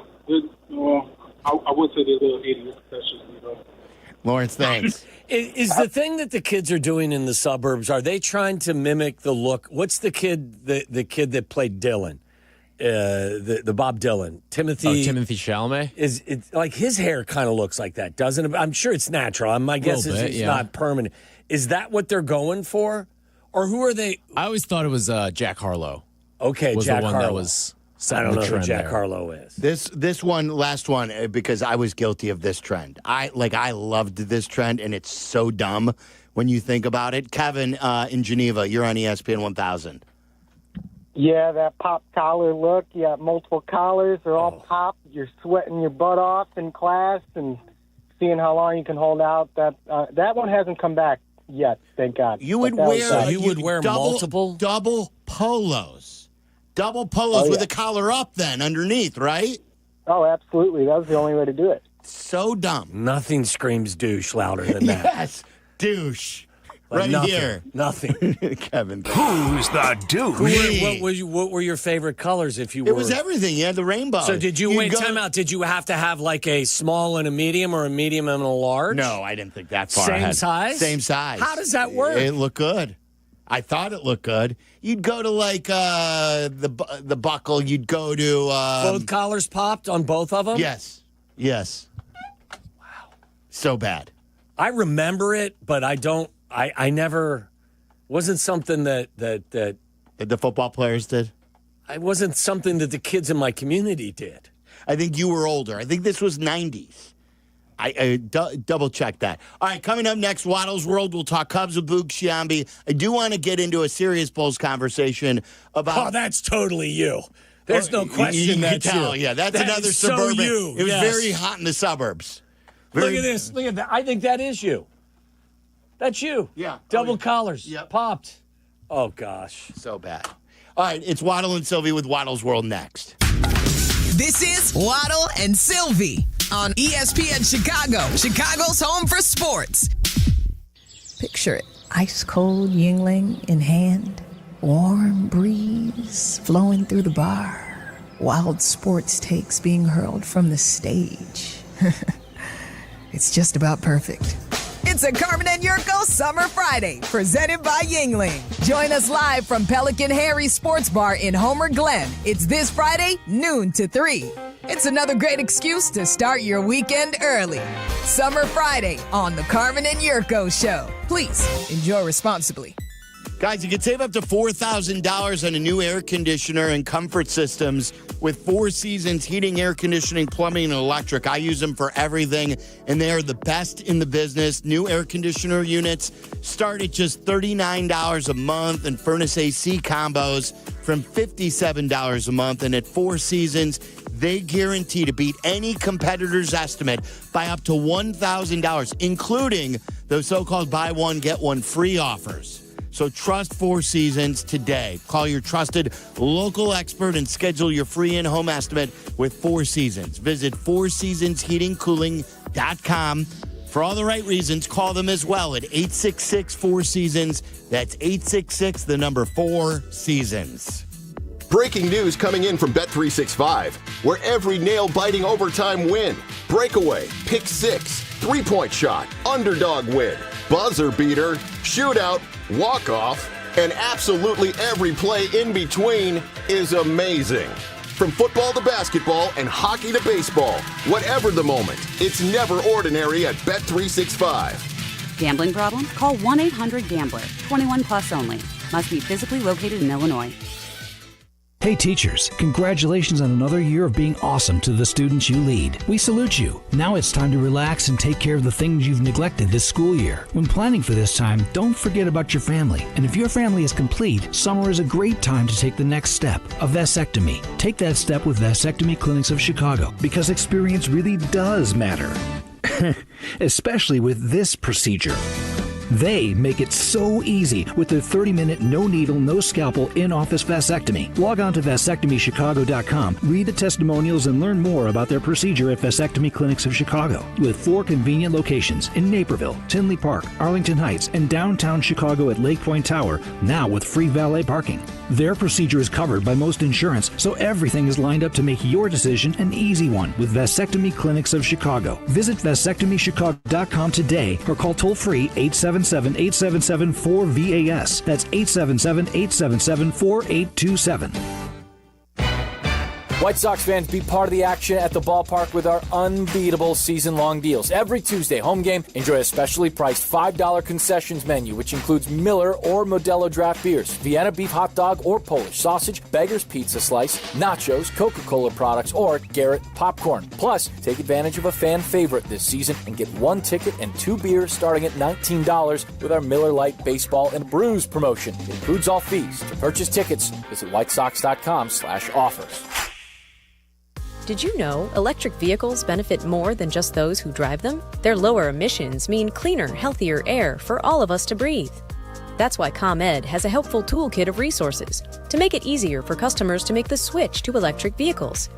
I would say they're little idiots. That's just me, though. Lawrence, thanks. Is the thing that the kids are doing in the suburbs, are they trying to mimic the look? What's the kid that played Dylan? the Bob Dylan, Timothy Chalamet? Is it like his hair kind of looks like that, doesn't it? I'm sure it's natural. My guess is it's not permanent. Is that what they're going for? Or who are they? I always thought it was Jack Harlow. Okay, was Jack the one Harlow. that was I don't know who trend Jack there. Harlow is. This last one, because I was guilty of this trend. I loved this trend, and it's so dumb when you think about it. Kevin in Geneva, you're on ESPN 1000. Yeah, that pop collar look. You got multiple collars. They're all popped. You're sweating your butt off in class and seeing how long you can hold out. That one hasn't come back yet, thank God. You would wear multiple? Double polos. Double polos with a collar up then underneath, right? Oh, absolutely. That was the only way to do it. So dumb. Nothing screams douche louder than that. Yes, douche. Like right here. Nothing. Kevin. Who's the douche? What were your favorite colors if you were? It was everything. You had the rainbow. So did you time out? Did you have to have like a small and a medium or a medium and a large? No, I didn't think that far Same ahead. size? Same size. How does that work? It looked good. I thought it looked good. You'd go to like the buckle. You'd go to both collars popped on both of them. Yes. Wow. So bad. I remember it, but I don't. I never wasn't something that the football players did. I wasn't something that the kids in my community did. I think you were older. I think this was 90s. I double check that. All right, coming up next, Waddles World. We'll talk Cubs with Boog Sciambi. I do want to get into a serious Bulls conversation about. Oh, that's totally you. There's no question. You can tell. Yeah, that's another suburban. So you. It was very hot in the suburbs. Look at this. Look at that. I think that is you. That's you. Yeah. Double collars. Popped. Oh, gosh. So bad. All right, it's Waddle and Silvy with Waddles World next. This is Waddle and Silvy on ESPN Chicago, Chicago's home for sports. Picture it. Ice cold Yuengling in hand, warm breeze flowing through the bar, wild sports takes being hurled from the stage. It's just about perfect. It's a Carmen and Yurko Summer Friday, presented by Yuengling. Join us live from Pelican Harry Sports Bar in Homer Glen. It's this Friday, noon to 3. It's another great excuse to start your weekend early. Summer Friday on the Carmen and Yurko Show. Please enjoy responsibly. Guys, you can save up to $4,000 on a new air conditioner and comfort systems with 4 Seasons heating, air conditioning, plumbing, and electric. I use them for everything, and they are the best in the business. New air conditioner units start at just $39 a month, and furnace AC combos from $57 a month. And at 4 Seasons, they guarantee to beat any competitor's estimate by up to $1,000, including those so-called buy one, get one free offers. So trust 4 Seasons today. Call your trusted local expert and schedule your free in-home estimate with 4 Seasons. Visit 4seasonsheatingcooling.com. For all the right reasons, call them as well at 866-4Seasons. That's 866-4 Seasons. Breaking news coming in from Bet365, where every nail-biting overtime win, breakaway, pick six, three-point shot, underdog win, buzzer beater, shootout, walk-off, and absolutely every play in between is amazing. From football to basketball and hockey to baseball, whatever the moment, it's never ordinary at Bet365. Gambling problem? Call 1-800-GAMBLER. 21 plus only. Must be physically located in Illinois. Hey teachers, congratulations on another year of being awesome to the students you lead. We salute you. Now it's time to relax and take care of the things you've neglected this school year. When planning for this time, don't forget about your family. And if your family is complete, summer is a great time to take the next step, a vasectomy. Take that step with Vasectomy Clinics of Chicago, because experience really does matter. Especially with this procedure. They make it so easy with their 30-minute, no-needle, no-scalpel, in-office vasectomy. Log on to vasectomychicago.com, read the testimonials, and learn more about their procedure at Vasectomy Clinics of Chicago. With 4 convenient locations in Naperville, Tinley Park, Arlington Heights, and downtown Chicago at Lake Point Tower, now with free valet parking. Their procedure is covered by most insurance, so everything is lined up to make your decision an easy one with Vasectomy Clinics of Chicago. Visit vasectomychicago.com today or call toll-free 877-877-4VAS. That's 877-877-4827. White Sox fans, be part of the action at the ballpark with our unbeatable season-long deals. Every Tuesday home game, enjoy a specially priced $5 concessions menu, which includes Miller or Modelo draft beers, Vienna beef hot dog or Polish sausage, Beggar's Pizza Slice, nachos, Coca-Cola products, or Garrett popcorn. Plus, take advantage of a fan favorite this season and get 1 ticket and 2 beers starting at $19 with our Miller Lite Baseball and Brews promotion. It includes all fees. To purchase tickets, visit whitesox.com/offers. Did you know electric vehicles benefit more than just those who drive them? Their lower emissions mean cleaner, healthier air for all of us to breathe. That's why ComEd has a helpful toolkit of resources to make it easier for customers to make the switch to electric vehicles.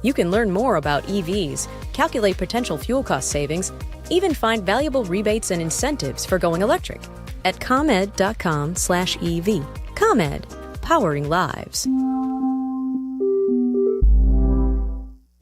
You can learn more about EVs, calculate potential fuel cost savings, even find valuable rebates and incentives for going electric at ComEd.com/EV. ComEd, powering lives.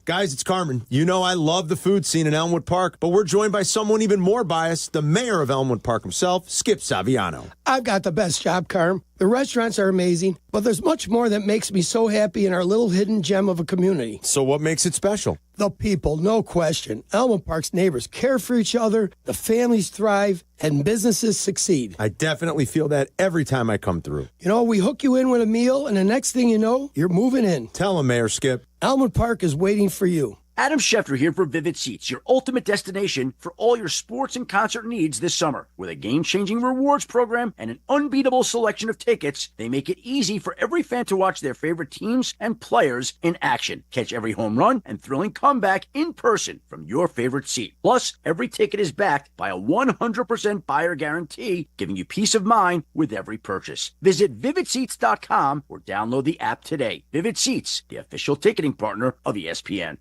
Guys, it's Carmen. You know I love the food scene in Elmwood Park, but we're joined by someone even more biased, the mayor of Elmwood Park himself, Skip Saviano. I've got the best job, Carm. The restaurants are amazing, but there's much more that makes me so happy in our little hidden gem of a community. So what makes it special? The people, no question. Elmwood Park's neighbors care for each other, the families thrive, and businesses succeed. I definitely feel that every time I come through. You know, we hook you in with a meal, and the next thing you know, you're moving in. Tell him, Mayor Skip. Elmwood Park is waiting for you. Adam Schefter here for Vivid Seats, your ultimate destination for all your sports and concert needs this summer. With a game-changing rewards program and an unbeatable selection of tickets, they make it easy for every fan to watch their favorite teams and players in action. Catch every home run and thrilling comeback in person from your favorite seat. Plus, every ticket is backed by a 100% buyer guarantee, giving you peace of mind with every purchase. Visit VividSeats.com or download the app today. Vivid Seats, the official ticketing partner of ESPN.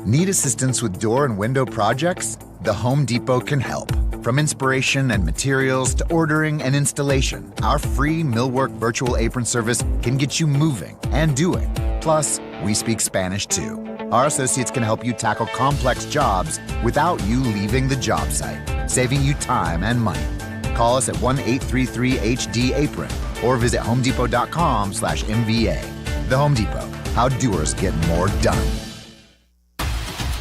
Need assistance with door and window projects? The Home Depot can help. From inspiration and materials to ordering and installation, our free Millwork virtual apron service can get you moving and doing. Plus, we speak Spanish too. Our associates can help you tackle complex jobs without you leaving the job site, saving you time and money. Call us at 1-833-HD-APRON or visit homedepot.com/MVA. The Home Depot, how doers get more done.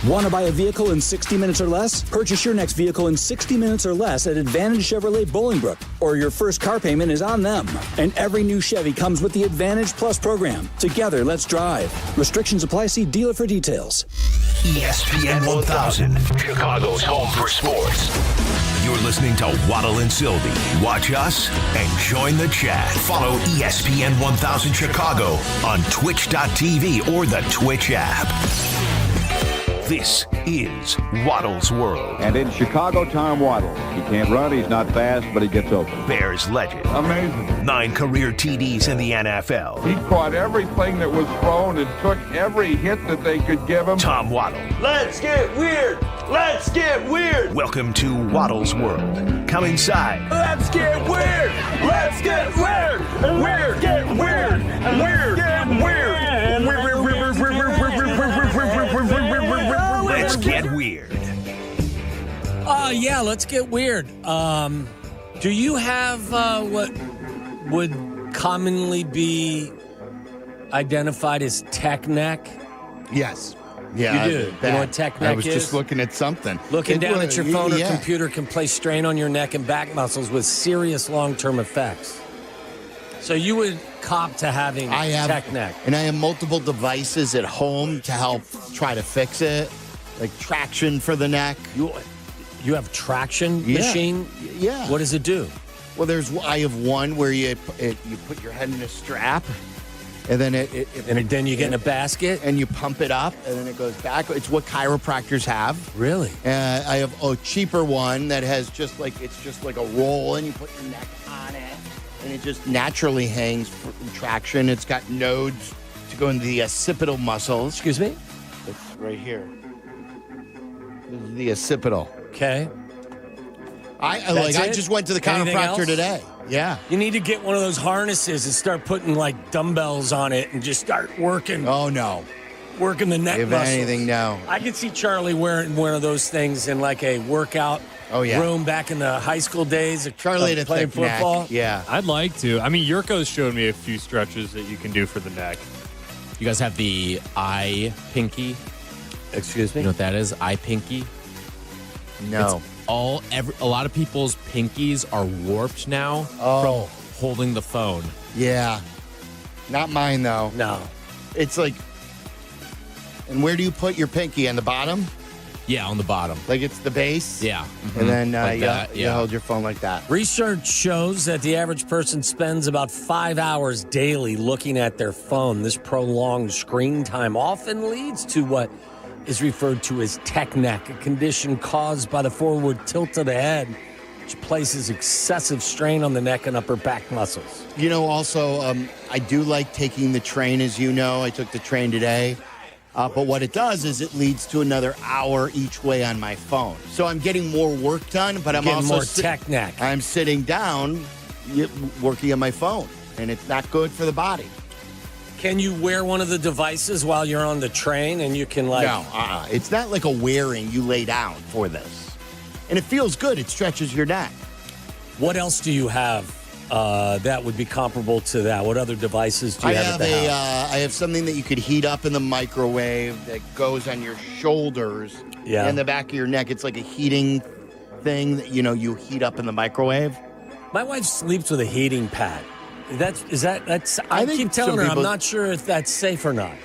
Want to buy a vehicle in 60 minutes or less? Purchase your next vehicle in 60 minutes or less at Advantage Chevrolet Bolingbrook, or your first car payment is on them. And every new Chevy comes with the Advantage Plus program. Together, let's drive. Restrictions apply. See dealer for details. ESPN 1000, Chicago's home for sports. You're listening to Waddle and Silvy. Watch us and join the chat. Follow ESPN 1000 Chicago on twitch.tv or the Twitch app. This is Waddles World. And in Chicago, Tom Waddle. He can't run, he's not fast, but he gets open. Bears legend. Amazing. 9 career TDs in the NFL. He caught everything that was thrown and took every hit that they could give him. Tom Waddle. Let's get weird! Let's get weird! Welcome to Waddles World. Come inside. Let's get weird! Let's get weird! Weird! Get weird! Weird! Get weird! Let's get weird. Yeah, let's get weird. Do you have what would commonly be identified as tech neck? Yes. Yeah, you do. You know what tech neck is? I was just looking at something. Looking down at your phone or computer can place strain on your neck and back muscles with serious long-term effects. So you would cop to having tech neck. And I have multiple devices at home to help try to fix it, like traction for the neck. You have traction machine? Yeah. What does it do? Well, I have one where you put your head in a strap, and then then you get in a basket, and you pump it up, and then it goes back. It's what chiropractors have. Really? I have a cheaper one that has just like a roll, and you put your neck on it, and it just naturally hangs for traction. It's got nodes to go into the occipital muscles. Excuse me? It's right here. This is the occipital. Okay. I just went to the chiropractor today. Yeah. You need to get one of those harnesses and start putting like dumbbells on it and just start working. Oh, no. Working the neck muscles. If anything, no. I can see Charlie wearing one of those things in like a workout room back in the high school days of Charlie to playing football. Neck. Yeah. I'd like to. I mean, Jurko's showed me a few stretches that you can do for the neck. You guys have the eye pinky. Excuse me? You know what that is? Eye pinky? No. A lot of people's pinkies are warped now from holding the phone. Yeah. Not mine, though. No. It's like, and where do you put your pinky? On the bottom? Yeah, on the bottom. Like it's the base? Yeah. And then Like you hold your phone like that. Research shows that the average person spends about 5 hours daily looking at their phone. This prolonged screen time often leads to what is referred to as tech neck, a condition caused by the forward tilt of the head, which places excessive strain on the neck and upper back muscles. You know, also, I do like taking the train, as you know. I took the train today. But what it does is it leads to another hour each way on my phone. So I'm getting more work done, but I'm getting also more tech neck. I'm sitting down working on my phone, and it's not good for the body. Can you wear one of the devices while you're on the train and you can No, it's not like a wearing. You lay down for this. And it feels good. It stretches your neck. What else do you have that would be comparable to that? What other devices do you have at the house? I have something that you could heat up in the microwave that goes on your shoulders and the back of your neck. It's like a heating thing that, you heat up in the microwave. My wife sleeps with a heating pad. I keep telling her I'm not sure if that's safe or not.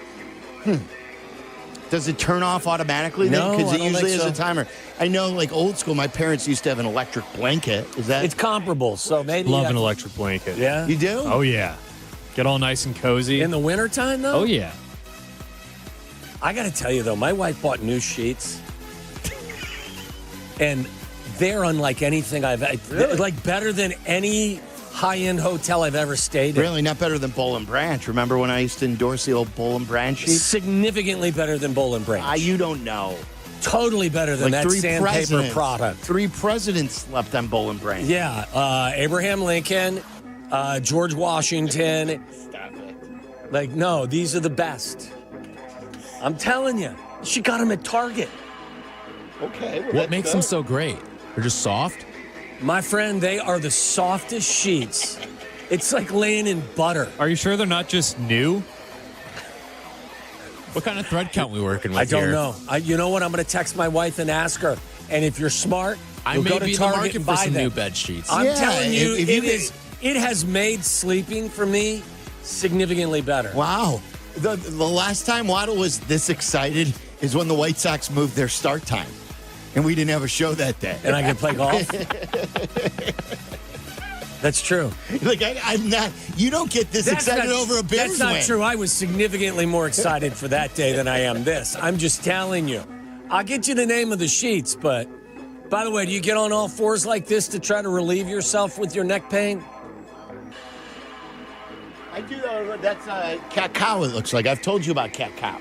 Does it turn off automatically No, then? Because I it don't usually think has so. a timer. I know, like old school, my parents used to have an electric blanket. Is that? It's comparable, so maybe. Love an electric blanket. Yeah? You do? Oh, yeah. Get all nice and cozy. In the wintertime, though? Oh, yeah. I got to tell you, though, my wife bought new sheets. And they're unlike anything like better than any high-end hotel I've ever stayed in. Really? Not better than Boll and Branch. Remember when I used to endorse the old Boll and Branch sheets? Significantly better than Boll and Branch. You don't know. Totally better than that sandpaper product. 3 presidents slept on Boll and Branch. Yeah. Abraham Lincoln, George Washington. Stop it. Like, no, these are the best. I'm telling you. She got them at Target. Okay. Well, What makes them so great? They're just soft? My friend, they are the softest sheets. It's like laying in butter. Are you sure they're not just new? What kind of thread count we working with I don't here? know. You know what? I'm going to text my wife and ask her. And if you're smart, I you'll may go to be in the Target market and for buy some them. new bed sheets. I'm Yeah, telling you, if it has made sleeping for me significantly better. Wow. The last time Waddle was this excited is when the White Sox moved their start time. And we didn't have a show that day. And I can play golf. That's true. Like, I'm not, you don't get this excited over a Bears That's not win. true. I was significantly more excited for that day than I am this. I'm just telling you. I'll get you the name of the sheets, but by the way, do you get on all fours like this to try to relieve yourself with your neck pain? I do, that's cat cow, it looks like. I've told you about cat cow.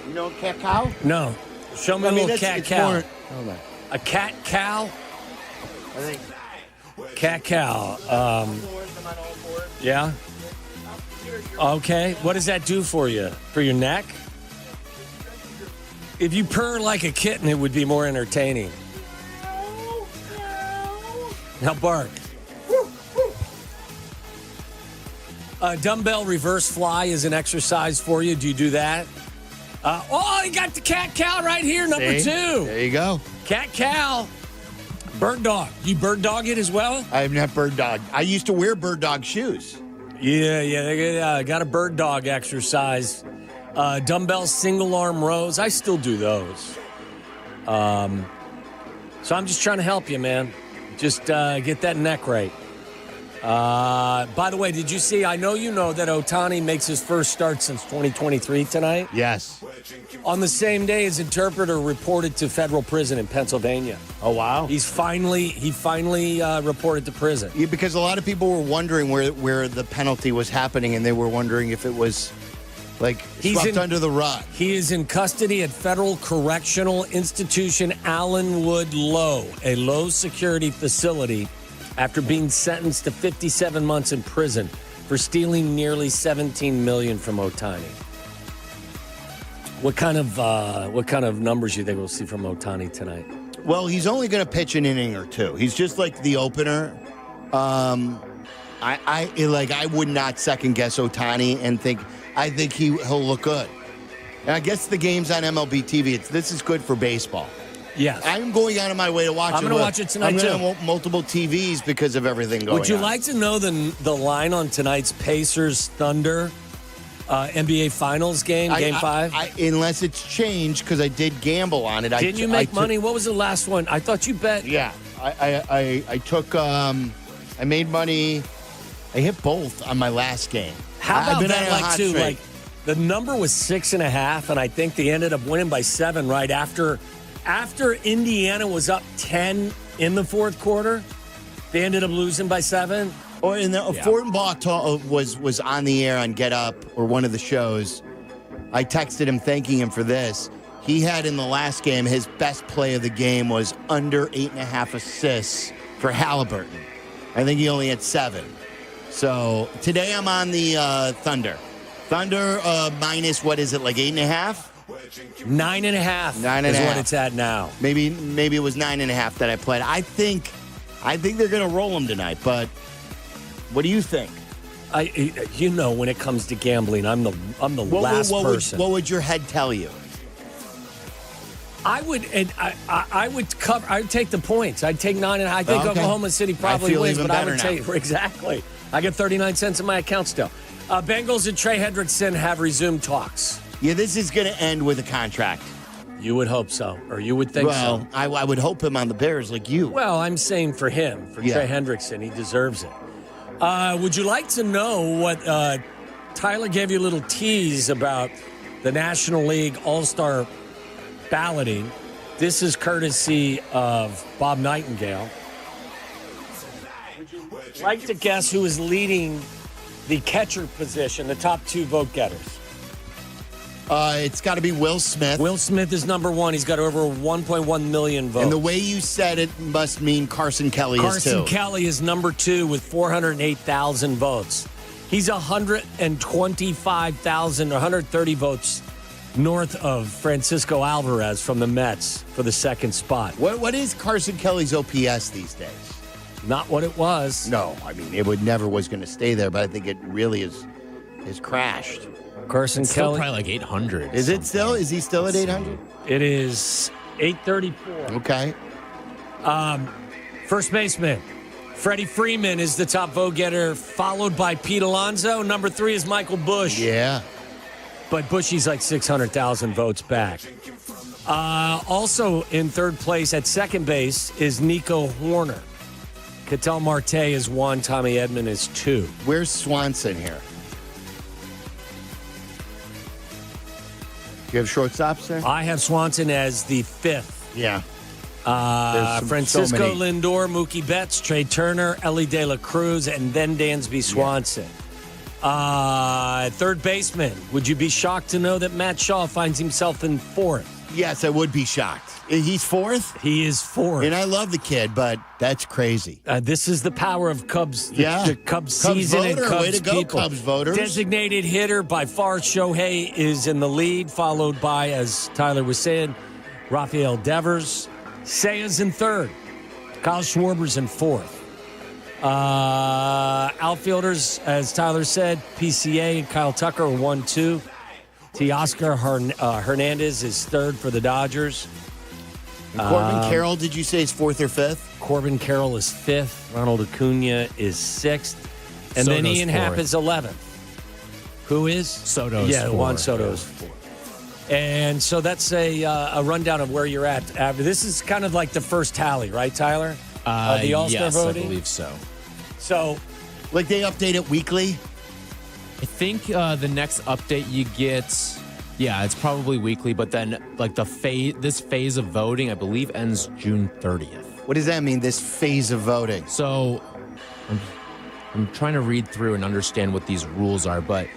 You know cat cow? No. Show me a little cat cow. Hold on. A cat cow? I think. Cat cow. Yeah? Okay. What does that do for you? For your neck? If you purr like a kitten, it would be more entertaining. Now bark. Dumbbell reverse fly is an exercise for you. Do you do that? You got the cat cow right here, number 2. There you go. Cat cow. Bird dog. You bird dog it as well? I have not bird dog. I used to wear bird dog shoes. Yeah. Got a bird dog exercise. Dumbbell single arm rows. I still do those. So I'm just trying to help you, man. Just get that neck right. By the way, did you see? I know you know that Ohtani makes his first start since 2023 tonight. Yes. On the same day, his interpreter reported to federal prison in Pennsylvania. Oh, wow. He finally reported to prison. Yeah, because a lot of people were wondering where the penalty was happening, and they were wondering if it was swept under the rug. He is in custody at Federal Correctional Institution Allenwood Low, a low-security facility, after being sentenced to 57 months in prison for stealing nearly $17 million from Ohtani. What kind of numbers do you think we'll see from Ohtani tonight? Well, he's only going to pitch an inning or two. He's just like the opener. I would not second guess Ohtani and I think he'll look good. And I guess the game's on MLB TV. This is good for baseball. Yes. I'm going out of my way to watch it. I'm going to watch it tonight, too. I'm going to have multiple TVs because of everything going on. Would you like to know the line on tonight's Pacers-Thunder NBA Finals game, Game 5? Unless it's changed, because I did gamble on it. Didn't you make money? What was the last one? I thought you bet. Yeah. I took, I made money. I hit both on my last game. How about that, too? Like, the number was 6.5, and I think they ended up winning by 7 right after Indiana was up 10 in the fourth quarter. They ended up losing by 7. Or Fortin Baugh was on the air on Get Up or one of the shows. I texted him thanking him for this. He had in the last game, his best play of the game was under 8.5 assists for Halliburton. I think he only had 7. So today I'm on the Thunder. Thunder minus, what is it, like 8.5? 9.5 is what it's at now. Maybe it was 9.5 that I played. I think they're going to roll them tonight, but what do you think? When it comes to gambling, I'm the last person. What would your head tell you? I would cover. I would take the points. I'd take 9.5. I think Oklahoma City probably wins, but I would take exactly. I get 39 cents in my account still. Bengals and Trey Hendrickson have resumed talks. Yeah, this is going to end with a contract. You would hope so, or you would think so. Well, I would hope him on the Bears like you. Well, I'm saying for him, for Trey Hendrickson, he deserves it. Would you like to know what Tyler gave you a little tease about the National League All-Star balloting? This is courtesy of Bob Nightingale. Would you like to guess who is leading the catcher position, the top 2 vote getters? It's got to be Will Smith. Will Smith is number 1. He's got over 1.1 million votes. And the way you said it must mean Carson Kelly is too. Carson Kelly is number 2 with 408,000 votes. He's 125,000, 130 votes north of Francisco Alvarez from the Mets for the second spot. What is Carson Kelly's OPS these days? Not what it was. No, I mean, it never was going to stay there, but I think it really is crashed. Carson Kelly. Still probably like 800. Is it still? Is he still at 800? It is 834. Okay. First baseman, Freddie Freeman is the top vote getter, followed by Pete Alonso. Number 3 is Michael Busch. Yeah. But Bushy's like 600,000 votes back. Also in third place at second base is Nico Horner. Ketel Marte is 1, Tommy Edman is 2. Where's Swanson here? You have shortstops there? I have Swanson as the 5th. Yeah. Francisco Lindor, Mookie Betts, Trey Turner, Ellie De La Cruz, and then Dansby Swanson. Third baseman. Would you be shocked to know that Matt Shaw finds himself in 4th? Yes, I would be shocked. He's 4th? He is 4th. And I love the kid, but that's crazy. This is the power of Cubs. The Cubs season voter. and Cubs Way to go, people. Cubs voters. Designated hitter by far, Shohei is in the lead, followed by, as Tyler was saying, Rafael Devers. Seiya's in 3rd. Kyle Schwarber's in 4th. Outfielders, as Tyler said, PCA and Kyle Tucker are 1-2. Teoscar Hernandez is 3rd for the Dodgers. And Corbin Carroll, did you say is 4th or 5th? Corbin Carroll is 5th. Ronald Acuna is 6th. And then Ian Happ is 11th. Who is? Soto's 4th. Juan Soto is 4th. And so that's a rundown of where you're at. This is kind of like the first tally, right, Tyler? The All-Star voting? I believe so. So, like they update it weekly? I think the next update you get, it's probably weekly, but then like this phase of voting, I believe, ends June 30th. What does that mean, this phase of voting? So I'm trying to read through and understand what these rules are, but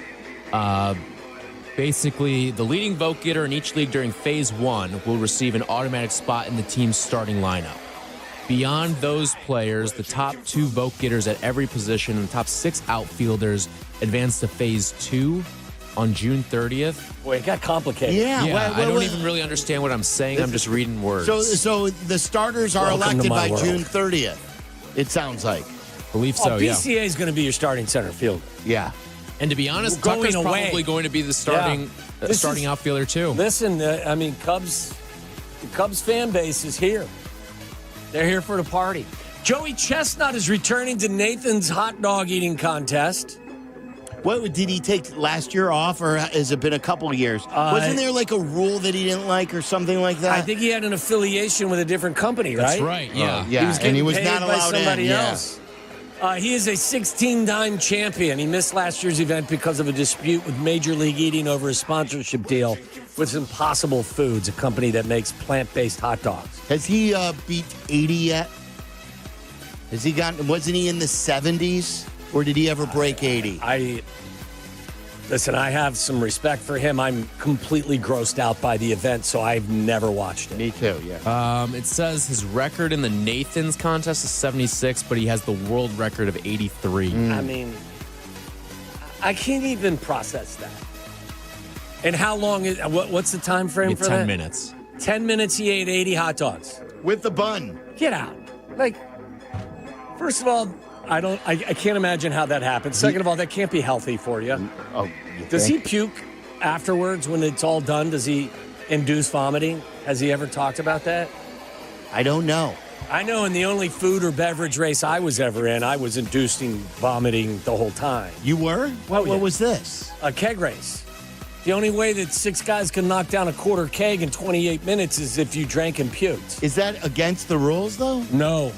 basically the leading vote getter in each league during phase 1 will receive an automatic spot in the team's starting lineup. Beyond those players, the top 2 vote getters at every position and the top 6 outfielders advance to phase 2 on June 30th. Boy, it got complicated. Yeah, I don't even really understand what I'm saying. I'm just reading words. So the starters are elected by June 30th, it sounds like. Believe so, yeah. PCA is going to be your starting center fielder. Yeah. And to be honest, Going Tucker's away. probably going to be the starting outfielder too. Listen, the Cubs fan base is here. They're here for the party. Joey Chestnut is returning to Nathan's hot dog eating contest. What did he take last year off, or has it been a couple of years? Wasn't there like a rule that he didn't like or something like that? I think he had an affiliation with a different company, right? That's right, yeah. Yeah, He was getting and he was paid not by allowed somebody in. Yeah. else. He is a 16-time champion. He missed last year's event because of a dispute with Major League Eating over a sponsorship deal with Impossible Foods, a company that makes plant-based hot dogs. Has he beat 80 yet? Has he gotten? Wasn't he in the 70s, or did he ever break 80? Listen, I have some respect for him. I'm completely grossed out by the event, so I've never watched it. Me too, yeah. It says his record in the Nathan's contest is 76, but he has the world record of 83. I mean, I can't even process that. And how long is what's the time frame for 10 that? minutes. 10 minutes, he ate 80 hot dogs. With the bun. Get out. Like, first of all, I can't imagine how that happens. Second of all, that can't be healthy for you. Oh, does he puke afterwards when it's all done? Does he induce vomiting? Has he ever talked about that? I don't know. I know in the only food or beverage race I was ever in, I was inducing vomiting the whole time. You were? What was this? A keg race. The only way that 6 guys can knock down a quarter keg in 28 minutes is if you drank and puked. Is that against the rules, though? No.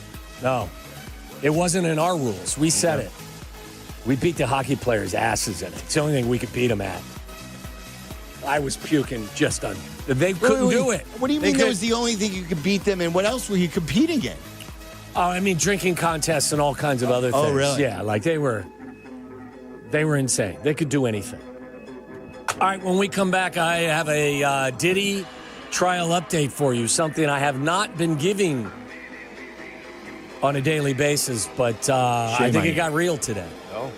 It wasn't in our rules. We set it. We beat the hockey players' asses in it. It's the only thing we could beat them at. I was puking just on. They couldn't do it. What do you mean that was the only thing you could beat them in? What else were you competing in? Oh, I mean, drinking contests and all kinds of other things. Oh, really? Yeah, like they were insane. They could do anything. All right, when we come back, I have a Diddy trial update for you, something I have not been giving on a daily basis, but I think it got real today. Oh.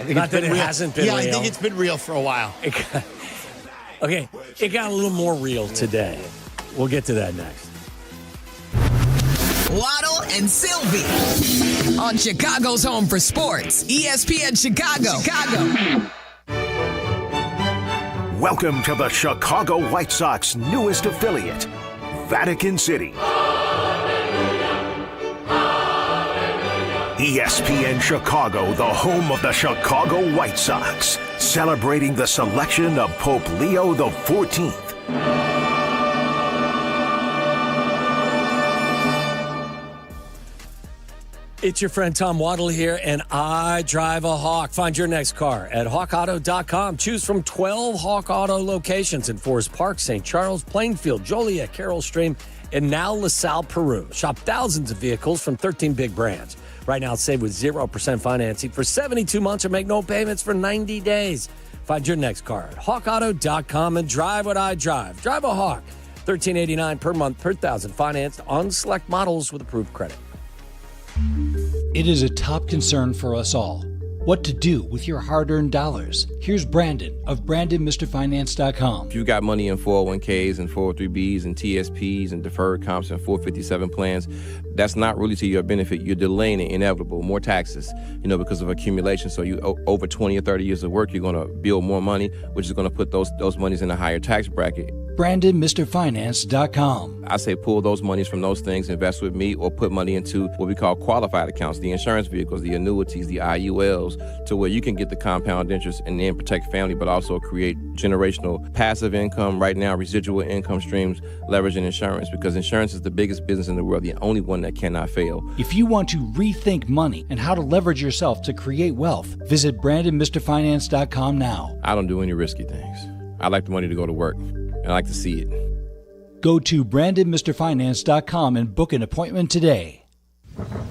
Not that it hasn't been real. Yeah, I think it's been real for a while. It got a little more real today. We'll get to that next. Waddle and Silvy on Chicago's home for sports, ESPN Chicago. Welcome to the Chicago White Sox newest affiliate, Vatican City. ESPN Chicago, the home of the Chicago White Sox, celebrating the selection of Pope Leo XIV. It's your friend Tom Waddle here, and I drive a Hawk. Find your next car at hawkauto.com. Choose from 12 Hawk Auto locations in Forest Park, St. Charles, Plainfield, Joliet, Carroll Stream, and now LaSalle, Peru. Shop thousands of vehicles from 13 big brands. Right now, save with 0% financing for 72 months or make no payments for 90 days. Find your next car at hawkauto.com and drive what I drive. Drive a Hawk. $13.89 per month per thousand financed on select models with approved credit. It is a top concern for us all. What to do with your hard-earned dollars. Here's Brandon of BrandonMrFinance.com. If you got money in 401ks and 403bs and TSPs and deferred comps and 457 plans, that's not really to your benefit. You're delaying the inevitable, more taxes, because of accumulation. So you over 20 or 30 years of work, you're going to build more money, which is going to put those monies in a higher tax bracket. BrandonMrFinance.com. I say pull those monies from those things, invest with me, or put money into what we call qualified accounts, the insurance vehicles, the annuities, the IULs, to where you can get the compound interest and then protect family, but also create generational passive income, right now residual income streams, leveraging insurance, because insurance is the biggest business in the world, the only one that cannot fail. If you want to rethink money and how to leverage yourself to create wealth, visit BrandonMrFinance.com now. I don't do any risky things. I like the money to go to work, and I like to see it. Go to BrandonMrFinance.com and book an appointment today.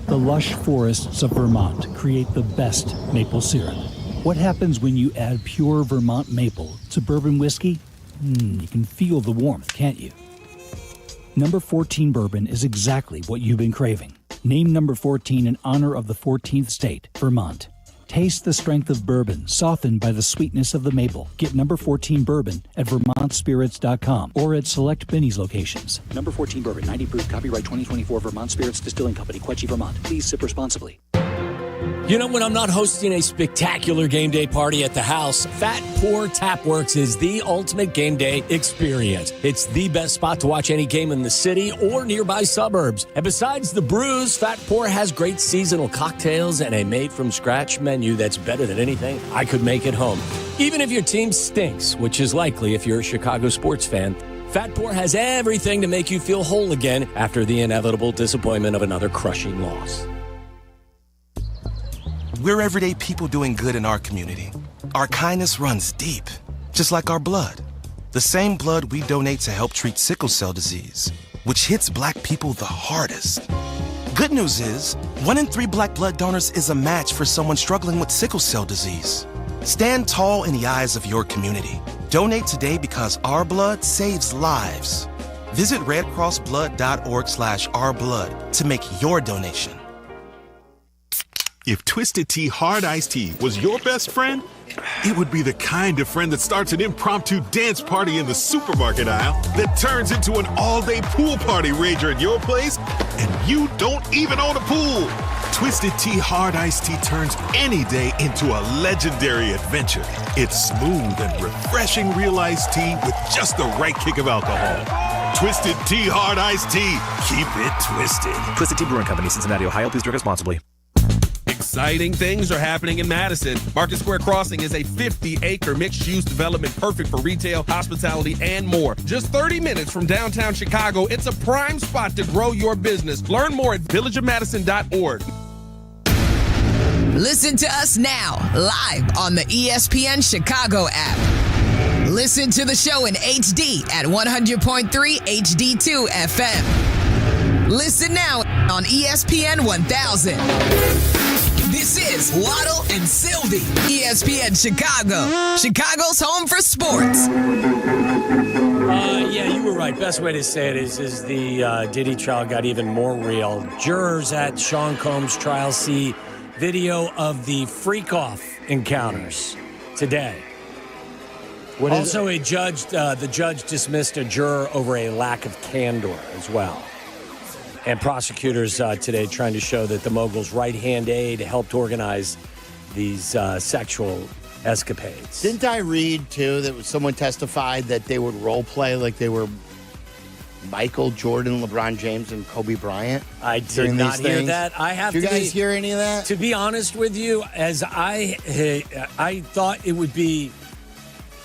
The lush forests of Vermont create the best maple syrup. What happens when you add pure Vermont maple to bourbon whiskey? You can feel the warmth, can't you? Number 14 bourbon is exactly what you've been craving. Named number 14 in honor of the 14th state, Vermont. Taste the strength of bourbon, softened by the sweetness of the maple. Get number 14 bourbon at VermontSpirits.com or at select Benny's locations. Number 14 bourbon, 90 proof, copyright 2024, Vermont Spirits Distilling Company, Quetchi, Vermont. Please sip responsibly. You know, when I'm not hosting a spectacular game day party at the house, Fat Pour Tapworks is the ultimate game day experience. It's the best spot to watch any game in the city or nearby suburbs. And besides the brews, Fat Pour has great seasonal cocktails and a made-from-scratch menu that's better than anything I could make at home. Even if your team stinks, which is likely if you're a Chicago sports fan, Fat Pour has everything to make you feel whole again after the inevitable disappointment of another crushing loss. We're everyday people doing good in our community. Our kindness runs deep, just like our blood. The same blood we donate to help treat sickle cell disease, which hits Black people the hardest. Good news is, 1 in 3 Black blood donors is a match for someone struggling with sickle cell disease. Stand tall in the eyes of your community. Donate today because our blood saves lives. Visit redcrossblood.org/ourblood to make your donation. If Twisted Tea Hard Iced Tea was your best friend, it would be the kind of friend that starts an impromptu dance party in the supermarket aisle that turns into an all-day pool party rager at your place, and you don't even own a pool. Twisted Tea Hard Iced Tea turns any day into a legendary adventure. It's smooth and refreshing real iced tea with just the right kick of alcohol. Twisted Tea Hard Iced Tea. Keep it twisted. Twisted Tea Brewing Company, Cincinnati, Ohio. Please drink responsibly. Exciting things are happening in Madison. Market Square Crossing is a 50-acre mixed-use development perfect for retail, hospitality, and more. Just 30 minutes from downtown Chicago, it's a prime spot to grow your business. Learn more at villageofmadison.org. Listen to us now, live on the ESPN Chicago app. Listen to the show in HD at 100.3 HD2 FM. Listen now on ESPN 1000. This is Waddle and Silvy, ESPN Chicago, Chicago's home for sports. Yeah, you were right. Best way to say it is the Diddy trial got even more real. Jurors at Sean Combs' trial see video of the freak-off encounters today. Also, the judge dismissed a juror over a lack of candor as well. And prosecutors today trying to show that the mogul's right-hand aide helped organize these sexual escapades. Didn't I read, too, that someone testified that they would role play like they were Michael Jordan, LeBron James, and Kobe Bryant? I did not hear that. Did you guys hear any of that? To be honest with you, as I thought it would be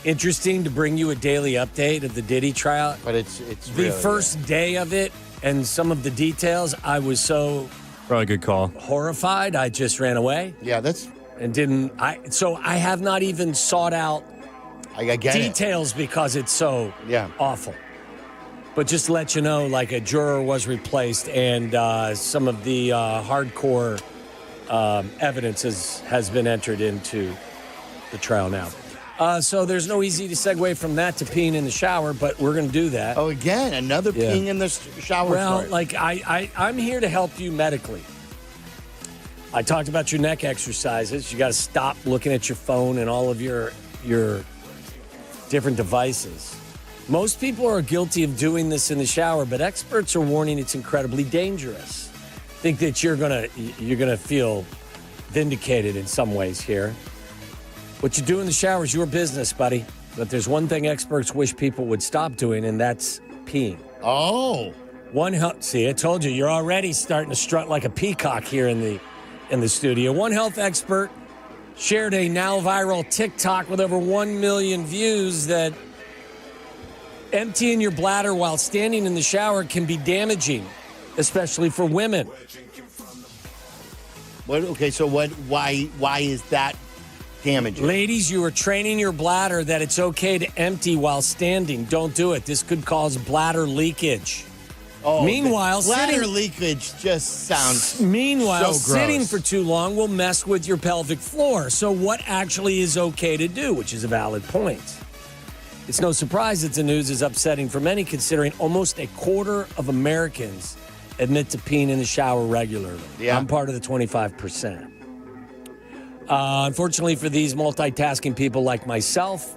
interesting to bring you a daily update of the Diddy trial. But it's the really, first day of it. And some of the details, I was so probably a good call. Horrified, I just ran away. Yeah, So I have not even sought out details because it's so awful. But just to let you know, like a juror was replaced, and some of the hardcore evidence has been entered into the trial now. So there's no easy to segue from that to peeing in the shower, but we're going to do that. Oh, again, another peeing in the shower. Well, story. like I'm here to help you medically. I talked about your neck exercises. You got to stop looking at your phone and all of your different devices. Most people are guilty of doing this in the shower, but experts are warning it's incredibly dangerous. Think that you're gonna feel vindicated in some ways here. What you do in the shower is your business, buddy. But there's one thing experts wish people would stop doing, and that's peeing. Oh. See, I told you, you're already starting to strut like a peacock here in the studio. One health expert shared a now viral TikTok with over 1 million views that emptying your bladder while standing in the shower can be damaging, especially for women. Why is that damaging? Ladies, you are training your bladder that it's okay to empty while standing. Don't do it. This could cause bladder leakage. Oh, meanwhile, bladder leakage just sounds so sitting gross. for too long will mess with your pelvic floor. So what actually is okay to do, which is a valid point. It's no surprise that the news is upsetting for many, considering almost a quarter of Americans admit to peeing in the shower regularly. Yeah. I'm part of the 25%. Unfortunately for these multitasking people like myself,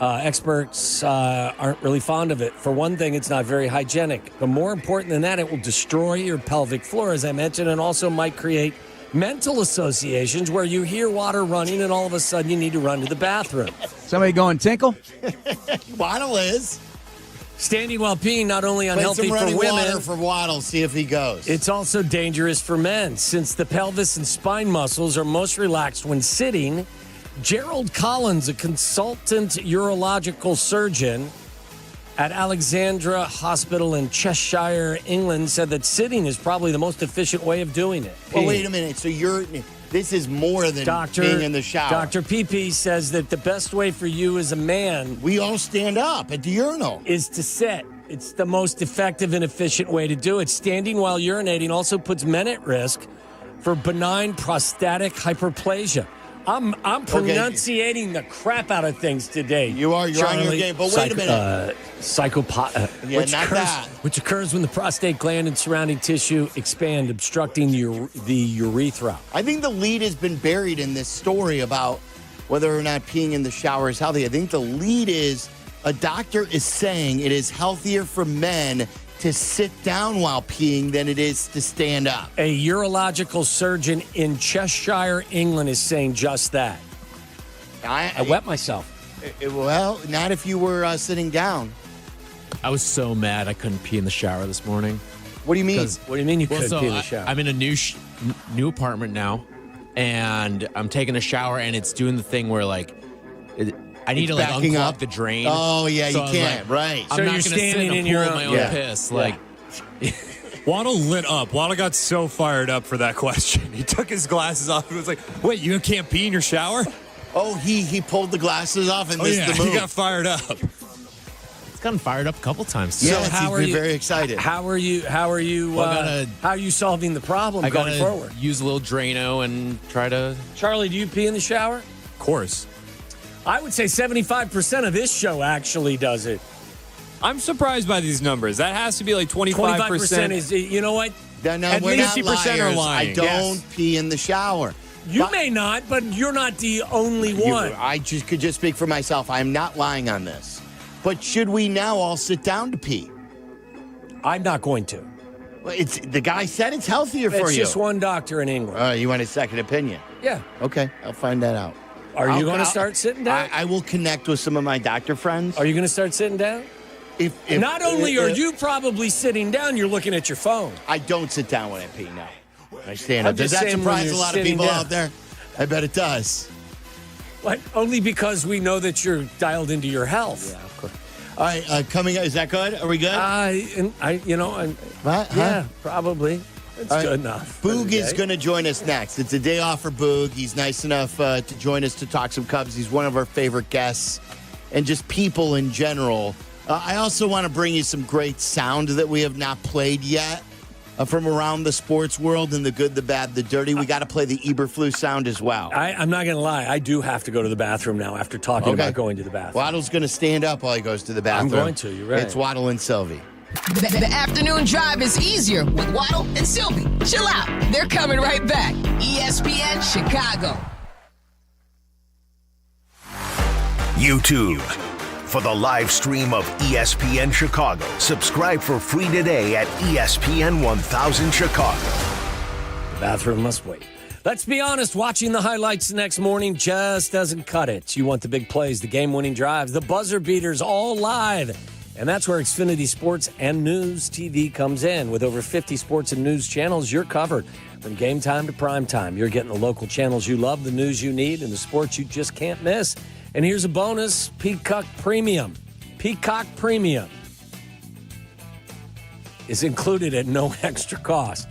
experts aren't really fond of it. For one thing, it's not very hygienic. But more important than that, it will destroy your pelvic floor, as I mentioned, and also might create mental associations where you hear water running and all of a sudden you need to run to the bathroom. Somebody going tinkle? Waddle is. Standing while peeing, not only unhealthy for women. Water for Waddle, see if he goes. It's also dangerous for men, since the pelvis and spine muscles are most relaxed when sitting. Gerald Collins, a consultant urological surgeon at Alexandra Hospital in Cheshire, England, said that sitting is probably the most efficient way of doing it. Well, wait a minute. So this is more than being in the shower. Dr. PP says that the best way for you as a man... We all stand up at the urinal. ...is to sit. It's the most effective and efficient way to do it. Standing while urinating also puts men at risk for benign prostatic hyperplasia. I'm pronunciating the crap out of things today. You are. You're on your game. But wait a minute. Which occurs when the prostate gland and surrounding tissue expand, obstructing the urethra. I think the lead has been buried in this story about whether or not peeing in the shower is healthy. I think the lead is a doctor is saying it is healthier for men to sit down while peeing than it is to stand up. A urological surgeon in Cheshire, England is saying just that. I wet myself. Well, not if you were sitting down. I was so mad I couldn't pee in the shower this morning. What do you mean? What do you mean you couldn't pee in the shower? I'm in a new apartment now, and I'm taking a shower, and it's doing the thing where, like, I need to, like, unclog the drain. Oh, yeah, so you can't, right. I'm so not you're standing in your my own piss. Like, Waddle lit up. Waddle got so fired up for that question. He took his glasses off and was like, wait, you can't pee in your shower? Oh, he pulled the glasses off and missed the move. He got fired up. It's gotten fired up a couple times. Yeah, so how are you very excited. How are you solving the problem going forward? Use a little Drano and try to... Charlie, do you pee in the shower? Of course. I would say 75% of this show actually does it. I'm surprised by these numbers. That has to be like 25%. 25% is, you know what? No, at we're least not 50% are liars. lying. I don't pee in the shower. You may not, but you're not the only one. I could just speak for myself. I am not lying on this. But should we now all sit down to pee? I'm not going to. Well, the guy said it's healthier for you. It's just one doctor in England. You want a second opinion? Yeah. Okay, I'll find that out. Are you going to start sitting down? I will connect with some of my doctor friends. Are you going to start sitting down? Not only are you probably sitting down, you're looking at your phone. I don't sit down when I pee, no. I stand up. Does that surprise a lot of people out there? I bet it does. Like, only because we know that you're dialed into your health. Yeah, of course. All right, coming up, is that good? Are we good? Yeah, probably. It's good enough. Boog is going to join us next. It's a day off for Boog. He's nice enough to join us to talk some Cubs. He's one of our favorite guests and just people in general. I also want to bring you some great sound that we have not played yet from around the sports world and the good, the bad, the dirty. We got to play the Eberflus sound as well. I'm not going to lie. I do have to go to the bathroom now after talking about going to the bathroom. Waddle's going to stand up while he goes to the bathroom. I'm going to. You're right. It's Waddle and Silvy. The afternoon drive is easier with Waddle and Silvy. Chill out. They're coming right back. ESPN Chicago. YouTube. For the live stream of ESPN Chicago, subscribe for free today at ESPN 1000 Chicago. The bathroom must wait. Let's be honest, watching the highlights the next morning just doesn't cut it. You want the big plays, the game-winning drives, the buzzer beaters, all live. And that's where Xfinity Sports and News TV comes in. With over 50 sports and news channels, you're covered. From game time to prime time, you're getting the local channels you love, the news you need, and the sports you just can't miss. And here's a bonus, Peacock Premium. Peacock Premium is included at no extra cost.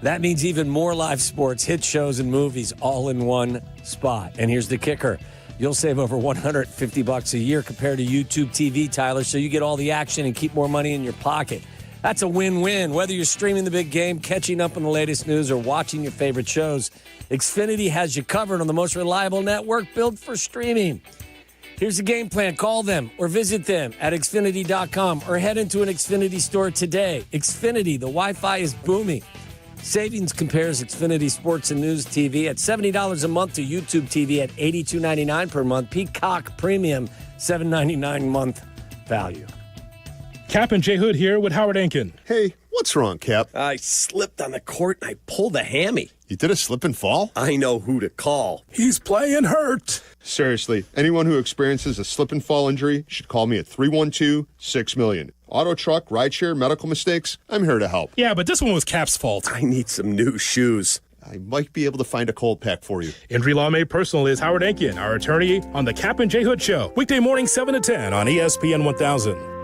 That means even more live sports, hit shows, and movies all in one spot. And here's the kicker. You'll save over $150 a year compared to YouTube TV, Tyler, so you get all the action and keep more money in your pocket. That's a win-win. Whether you're streaming the big game, catching up on the latest news, or watching your favorite shows, Xfinity has you covered on the most reliable network built for streaming. Here's the game plan. Call them or visit them at Xfinity.com or head into an Xfinity store today. Xfinity, the Wi-Fi is booming. Savings compares Xfinity Sports and News TV at $70 a month to YouTube TV at $82.99 per month. Peacock Premium, $7.99 month value. Kap and J. Hood here with Howard Enkin. Hey, what's wrong, Kap? I slipped on the court and I pulled a hammy. You did a slip and fall? I know who to call. He's playing hurt. Seriously, anyone who experiences a slip and fall injury should call me at 312-6-million. Auto, truck, rideshare, medical mistakes, I'm here to help. Yeah, but this one was Kap's fault. I need some new shoes. I might be able to find a cold pack for you. Injury Law Made Personal is Howard Enkin, our attorney on the Kap and J. Hood Show. Weekday morning 7 to 10 on ESPN 1000.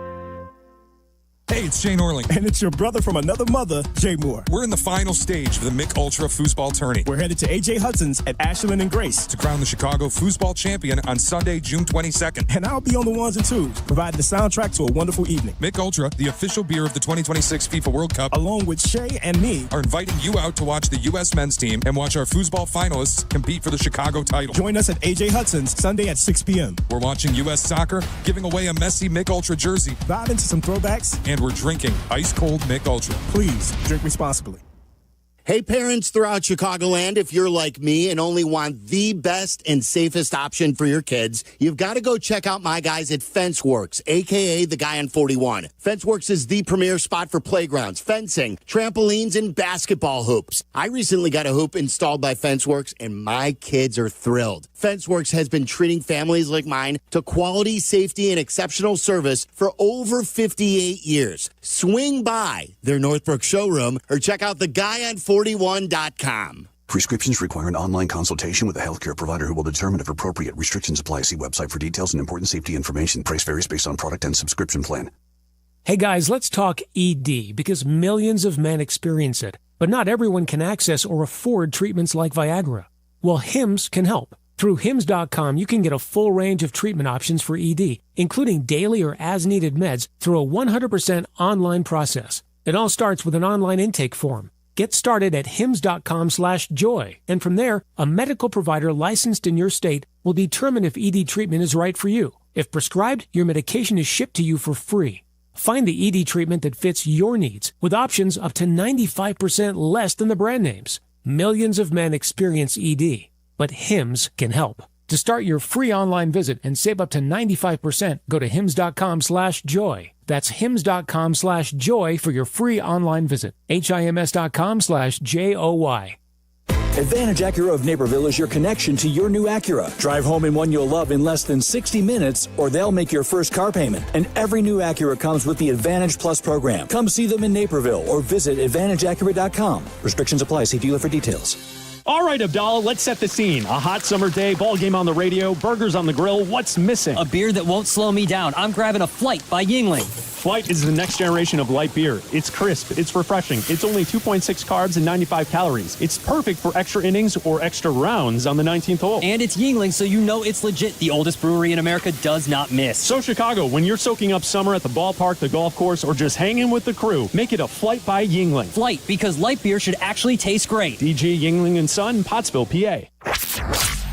Hey, it's Shane Orling. And it's your brother from another mother, Jay Moore. We're in the final stage of the Mick Ultra Foosball Tourney. We're headed to AJ Hudson's at Ashland and Grace to crown the Chicago Foosball Champion on Sunday, June 22nd. And I'll be on the ones and twos, providing the soundtrack to a wonderful evening. Mick Ultra, the official beer of the 2026 FIFA World Cup, along with Shay and me, are inviting you out to watch the U.S. men's team and watch our foosball finalists compete for the Chicago title. Join us at AJ Hudson's Sunday at 6 p.m. We're watching U.S. soccer, giving away a Messi Mick Ultra jersey, vibing to some throwbacks, and we're drinking ice-cold Mick Ultra. Please drink responsibly. Hey, parents throughout Chicagoland, if you're like me and only want the best and safest option for your kids, you've got to go check out my guys at FenceWorks, a.k.a. the guy on 41. FenceWorks is the premier spot for playgrounds, fencing, trampolines, and basketball hoops. I recently got a hoop installed by FenceWorks, and my kids are thrilled. FenceWorks has been treating families like mine to quality, safety, and exceptional service for over 58 years. Swing by their Northbrook showroom or check out theguyon41.com. Prescriptions require an online consultation with a healthcare provider who will determine if appropriate. Restrictions apply. See website for details and important safety information. Price varies based on product and subscription plan. Hey guys, let's talk ED because millions of men experience it, but not everyone can access or afford treatments like Viagra. Well, Hims can help. Through Hims.com, you can get a full range of treatment options for ED, including daily or as-needed meds through a 100% online process. It all starts with an online intake form. Get started at hims.com/joy, and from there, a medical provider licensed in your state will determine if ED treatment is right for you. If prescribed, your medication is shipped to you for free. Find the ED treatment that fits your needs, with options up to 95% less than the brand names. Millions of men experience ED, but Hims can help. To start your free online visit and save up to 95%, go to hims.com/joy. That's hims.com/joy for your free online visit. HIMS.com/JOY. Advantage Acura of Naperville is your connection to your new Acura. Drive home in one you'll love in less than 60 minutes, or they'll make your first car payment. And every new Acura comes with the Advantage Plus program. Come see them in Naperville or visit AdvantageAcura.com. Restrictions apply. See dealer for details. All right, Abdalla, let's set the scene. A hot summer day, ball game on the radio, burgers on the grill. What's missing? A beer that won't slow me down. I'm grabbing a Flight by Yuengling. Flight is the next generation of light beer. It's crisp, it's refreshing, it's only 2.6 carbs and 95 calories. It's perfect for extra innings or extra rounds on the 19th hole. And it's Yuengling, so you know it's legit. The oldest brewery in America does not miss. So Chicago, when you're soaking up summer at the ballpark, the golf course, or just hanging with the crew, make it a Flight by Yuengling. Flight, because light beer should actually taste great. DG Yuengling and Son, Pottsville, PA.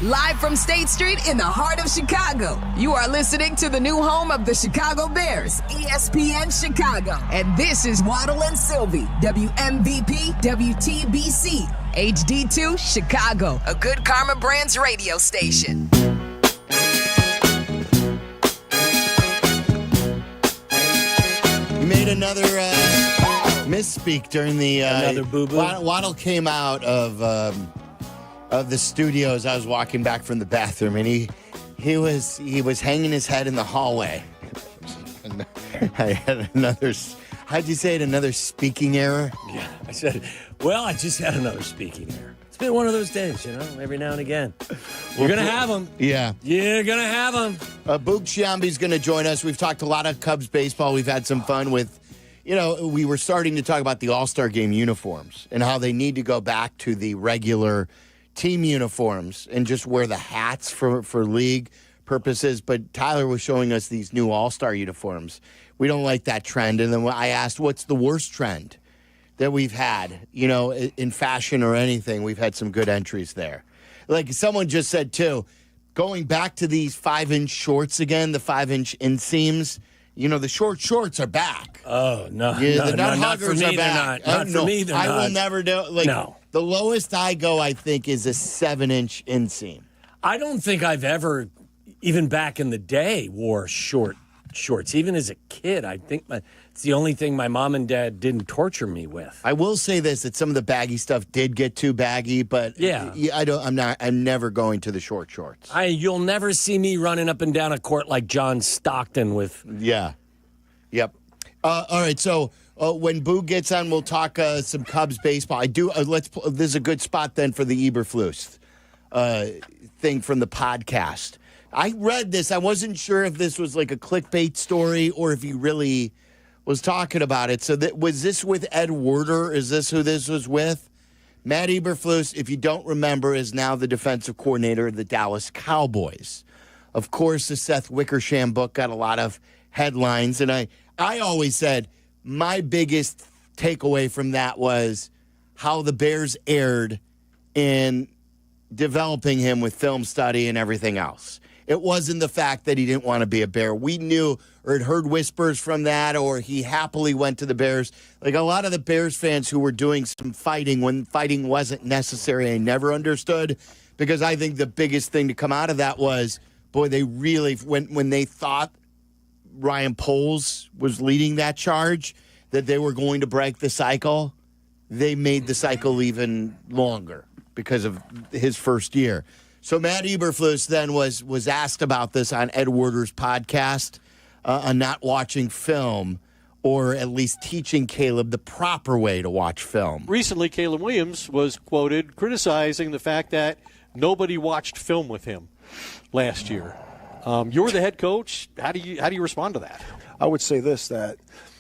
Live from State Street in the heart of Chicago, you are listening to the new home of the Chicago Bears, ESPN Chicago. And this is Waddle and Silvy, WMVP, WTBC, HD2, Chicago, a good Carmen Brands radio station. You made another misspeak during the another boo-boo. Waddle came out of the studio as I was walking back from the bathroom, and he was hanging his head in the hallway. I had another. How'd you say it? Another speaking error? Yeah, I said, well, I just had another speaking error. It's been one of those days, you know, every now and again. You're going to have them. Yeah. You're going to have them. Boog Sciambi's going to join us. We've talked a lot of Cubs baseball. We've had some fun with, you know, we were starting to talk about the All-Star Game uniforms and how they need to go back to the regular team uniforms and just wear the hats for league purposes. But Tyler was showing us these new All-Star uniforms. We don't like that trend. And then I asked, what's the worst trend that we've had, you know, in fashion or anything? We've had some good entries there. Like someone just said, too, going back to these 5-inch shorts again, the 5-inch inseams, you know, the short shorts are back. Oh, no. Yeah, the nut not for huggers me, are back. Not for me, they're I not. will never do it. Like, no. The lowest I go, I think, is a 7-inch inseam. I don't think I've ever, even back in the day, wore short shorts. Even as a kid, I think it's the only thing my mom and dad didn't torture me with. I will say this, that some of the baggy stuff did get too baggy, but I'm never going to the short shorts. You'll never see me running up and down a court like John Stockton with. Yeah. Yep. All right, so when Boo gets on, we'll talk some Cubs baseball. This is a good spot then for the Eberflus thing from the podcast. I read this. I wasn't sure if this was like a clickbait story or if he really was talking about it. So was this with Ed Werder? Is this who this was with? Matt Eberflus, if you don't remember, is now the defensive coordinator of the Dallas Cowboys. Of course, the Seth Wickersham book got a lot of headlines, and I always said my biggest takeaway from that was how the Bears erred in developing him with film study and everything else. It wasn't the fact that he didn't want to be a Bear. We knew or had heard whispers from that, or he happily went to the Bears. Like a lot of the Bears fans who were doing some fighting when fighting wasn't necessary, I never understood, because I think the biggest thing to come out of that was, boy, they really, when they thought Ryan Poles was leading that charge, that they were going to break the cycle, they made the cycle even longer because of his first year. So Matt Eberflus then was asked about this on Ed Werder's podcast on not watching film, or at least teaching Caleb the proper way to watch film. Recently, Caleb Williams was quoted criticizing the fact that nobody watched film with him last year. You're the head coach. How do you respond to that? I would say this, that,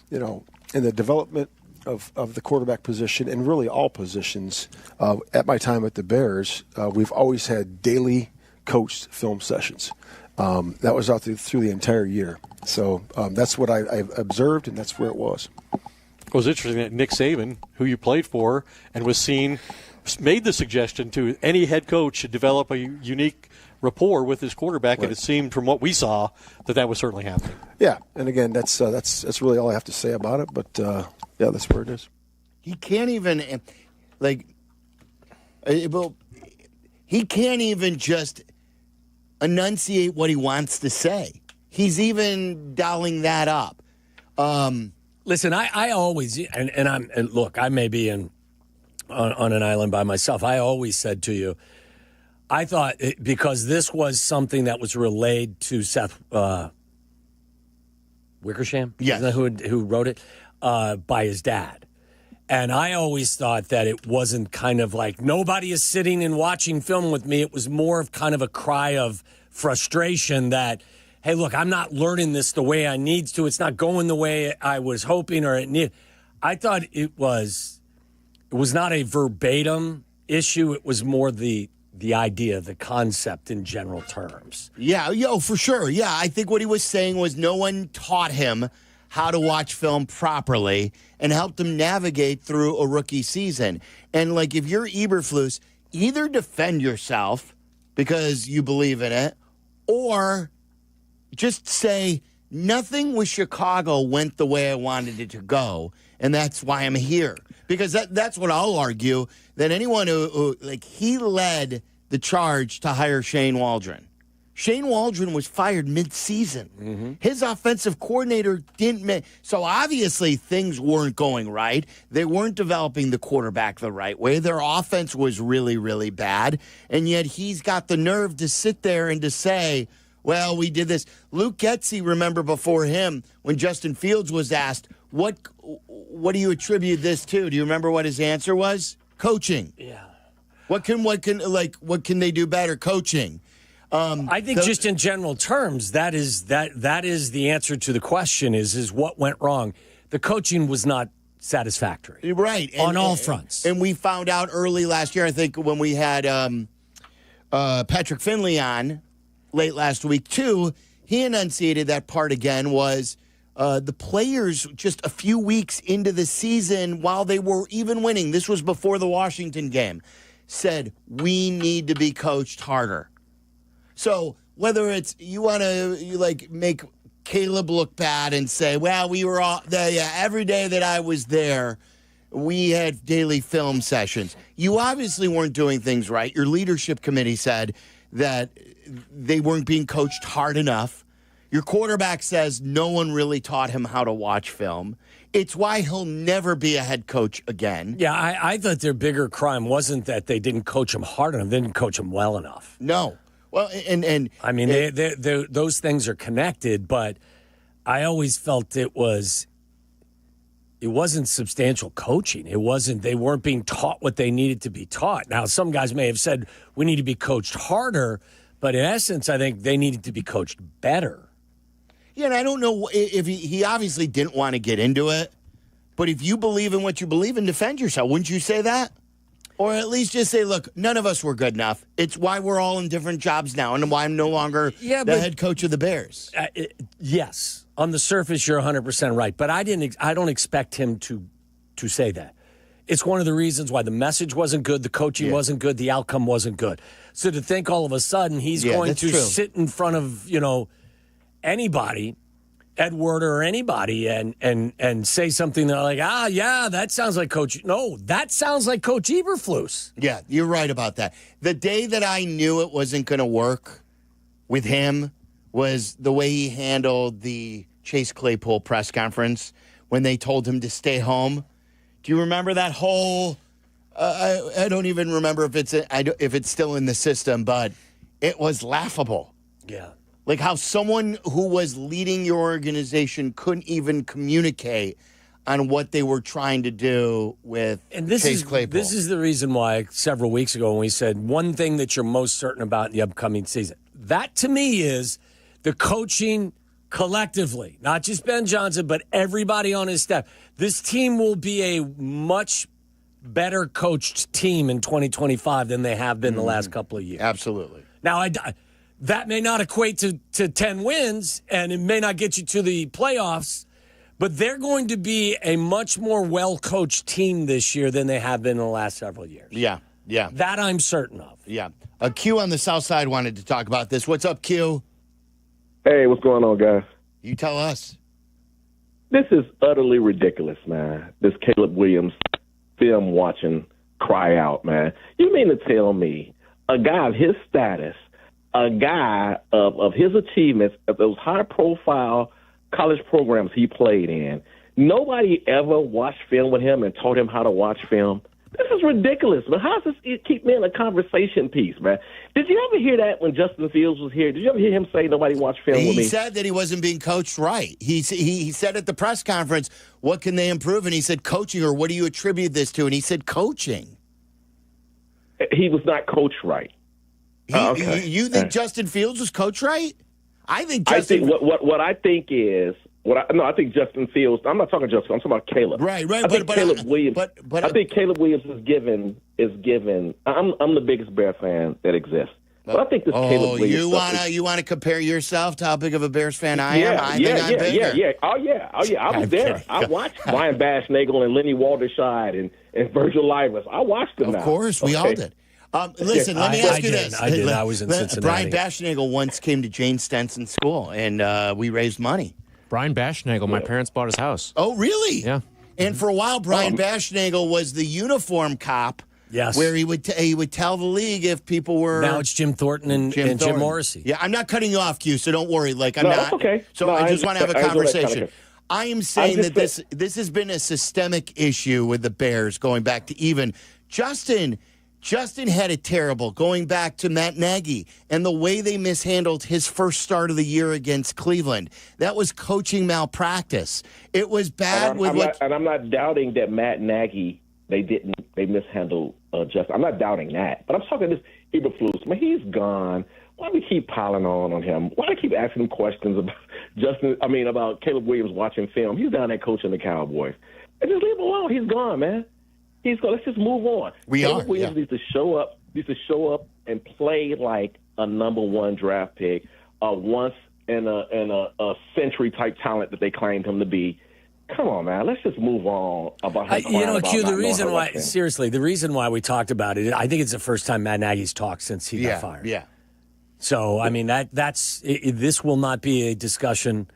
in the development of the quarterback position and really all positions, at my time at the Bears, we've always had daily coached film sessions. That was out through the entire year. So that's what I've observed, and that's where it was. It was interesting that Nick Saban, who you played for and was seen, made the suggestion to any head coach should develop a unique rapport with his quarterback, right. And it seemed from what we saw that was certainly happening. Yeah, and again, that's really all I have to say about it. But yeah, that's where it is. He can't even he can't even just enunciate what he wants to say. He's even dialing that up. Listen, I always and look, I may be on an island by myself. I always said to you, I thought because this was something that was relayed to Seth Wickersham, yes, isn't that who wrote it, by his dad. And I always thought that it wasn't kind of like nobody is sitting and watching film with me. It was more of kind of a cry of frustration that, hey, look, I'm not learning this the way I need to. It's not going the way I was hoping or it needed. I thought it was not a verbatim issue. It was more the idea, the concept in general terms. Yeah, for sure. Yeah, I think what he was saying was no one taught him how to watch film properly and helped him navigate through a rookie season. And, like, if you're Eberflus, either defend yourself because you believe in it, or just say, nothing with Chicago went the way I wanted it to go, and that's why I'm here. Because that's what I'll argue, that anyone who he led the charge to hire Shane Waldron. Shane Waldron was fired mid-season. Mm-hmm. His offensive coordinator didn't so obviously things weren't going right. They weren't developing the quarterback the right way. Their offense was really, really bad. And yet he's got the nerve to sit there and to say, well, we did this. Luke Getsy, remember before him, when Justin Fields was asked, what do you attribute this to? Do you remember what his answer was? Coaching. Yeah. What can they do better? Coaching. I think just in general terms, that is the answer to the question is what went wrong. The coaching was not satisfactory. Right. On all fronts. And we found out early last year, I think, when we had Patrick Finley on late last week, too, he enunciated that part again was the players just a few weeks into the season, while they were even winning, this was before the Washington game, said, we need to be coached harder. So whether it's you want to make Caleb look bad and say, well, we were all there, every day that I was there, we had daily film sessions. You obviously weren't doing things right. Your leadership committee said that they weren't being coached hard enough. Your quarterback says no one really taught him how to watch film. It's why he'll never be a head coach again. Yeah, I thought their bigger crime wasn't that they didn't coach him hard enough. They didn't coach him well enough. No. Well, and I mean, those things are connected, but I always felt it wasn't substantial coaching. They weren't being taught what they needed to be taught. Now, some guys may have said we need to be coached harder, but in essence, I think they needed to be coached better. Yeah, and I don't know if he obviously didn't want to get into it, but if you believe in what you believe in, defend yourself. Wouldn't you say that? Or at least just say, look, none of us were good enough. It's why we're all in different jobs now and why I'm no longer the head coach of the Bears. Yes. On the surface, you're 100% right, but I don't expect him to say that. It's one of the reasons why the message wasn't good, the coaching wasn't good, the outcome wasn't good. So to think all of a sudden he's going to sit in front of, anybody, Edward or anybody, and say something that like, that sounds like Coach. No, that sounds like Coach Eberflus. Yeah, you're right about that. The day that I knew it wasn't going to work with him was the way he handled the Chase Claypool press conference when they told him to stay home. Do you remember that whole? I don't even remember if it's still in the system, but it was laughable. Yeah. Like how someone who was leading your organization couldn't even communicate on what they were trying to do with Chase Claypool. This is the reason why several weeks ago when we said one thing that you're most certain about in the upcoming season. That to me is the coaching collectively, not just Ben Johnson, but everybody on his staff. This team will be a much better coached team in 2025 than they have been the last couple of years. Absolutely. Now, that may not equate to 10 wins, and it may not get you to the playoffs, but they're going to be a much more well-coached team this year than they have been in the last several years. Yeah. That I'm certain of. Yeah. Q on the south side wanted to talk about this. What's up, Q? Hey, what's going on, guys? You tell us. This is utterly ridiculous, man. This Caleb Williams film watching cry out, man. You mean to tell me a guy of his status, a guy of his achievements, of those high-profile college programs he played in, nobody ever watched film with him and taught him how to watch film? This is ridiculous, man. How does this keep me in a conversation piece, man? Did you ever hear that when Justin Fields was here? Did you ever hear him say nobody watched film with me? He said that he wasn't being coached right. He said at the press conference, what can they improve? And he said coaching, or what do you attribute this to? And he said coaching. He was not coached right. Okay. You think Justin Fields was coached right? I think what I think is I think Justin Fields. I'm not talking Justin. I'm talking about Caleb. Right. I think Caleb Williams. I think Caleb Williams is given. I'm the biggest Bear fan that exists. But I think this Caleb Williams. You want to compare yourself to how big of a Bears fan I am? I think I'm bigger. Yeah. Oh yeah. I was there. I watched Brian Bashnagel and Lenny Walderside and Virgil Livers. I watched them. Of course, we all did. Listen, let me ask you this. I did. I was in Cincinnati. Brian Bashnagel once came to Jane Stenson's school, and we raised money. Brian Bashnagel, my parents bought his house. Oh, really? Yeah. And for a while, Brian Bashnagel was the uniform cop. Yes. Where he would tell the league if people were. Now it's Jim Thornton and Jim Morrissey. Yeah, I'm not cutting you off, Q, so don't worry. I'm not. That's okay. So I just want to have a conversation. I am saying that this has been a systemic issue with the Bears going back to even Justin had it terrible going back to Matt Nagy and the way they mishandled his first start of the year against Cleveland. That was coaching malpractice. It was bad and I'm not doubting that Matt Nagy, they mishandled Justin. I'm not doubting that. But I'm talking this Eberflus. Man, he's gone. Why do we keep piling on him? Why do we keep asking him questions about Caleb Williams watching film? He's down there coaching the Cowboys. And just leave him alone. He's gone, man. He's gone. Let's just move on. Caleb Williams needs to show up and play like a number one draft pick, once in a century type talent that they claimed him to be. Come on, man. Let's just move on about how Q, the reason why we talked about it, I think it's the first time Matt Nagy's talked since he got fired. Yeah. So, I mean, this will not be a discussion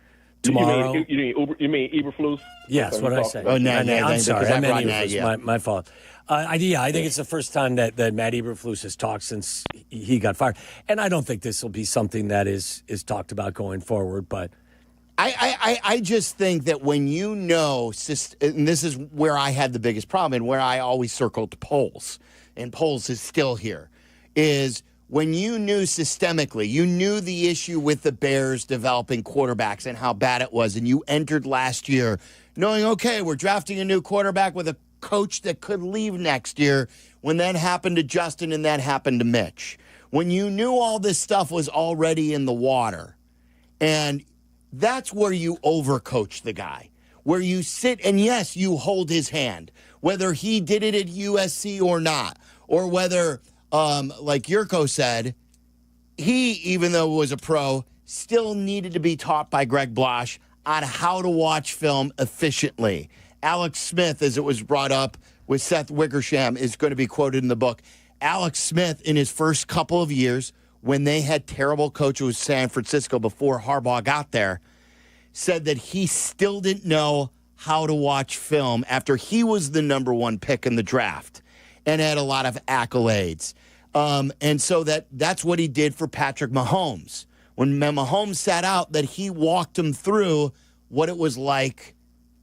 tomorrow. You mean Eberflus? Yes, what did I say? Oh, no, I'm sorry. I meant Eberflus. Yeah. My fault. I think it's the first time that Matt Eberflus has talked since he got fired. And I don't think this will be something that is talked about going forward. But I just think that when you know, and this is where I had the biggest problem and where I always circled polls, and polls is still here, is when you knew systemically, you knew the issue with the Bears developing quarterbacks and how bad it was, and you entered last year knowing, okay, we're drafting a new quarterback with a coach that could leave next year, when that happened to Justin and that happened to Mitch. When you knew all this stuff was already in the water, and that's where you overcoach the guy, where you sit and, yes, you hold his hand, whether he did it at USC or not, or whether, like Jurko said, he, even though he was a pro, still needed to be taught by Greg Blasch on how to watch film efficiently. Alex Smith, as it was brought up with Seth Wickersham, is going to be quoted in the book. Alex Smith, in his first couple of years, when they had terrible coaches with San Francisco before Harbaugh got there, said that he still didn't know how to watch film after he was the number one pick in the draft and had a lot of accolades. And so that's what he did for Patrick Mahomes. When Mahomes sat out, that he walked him through what it was like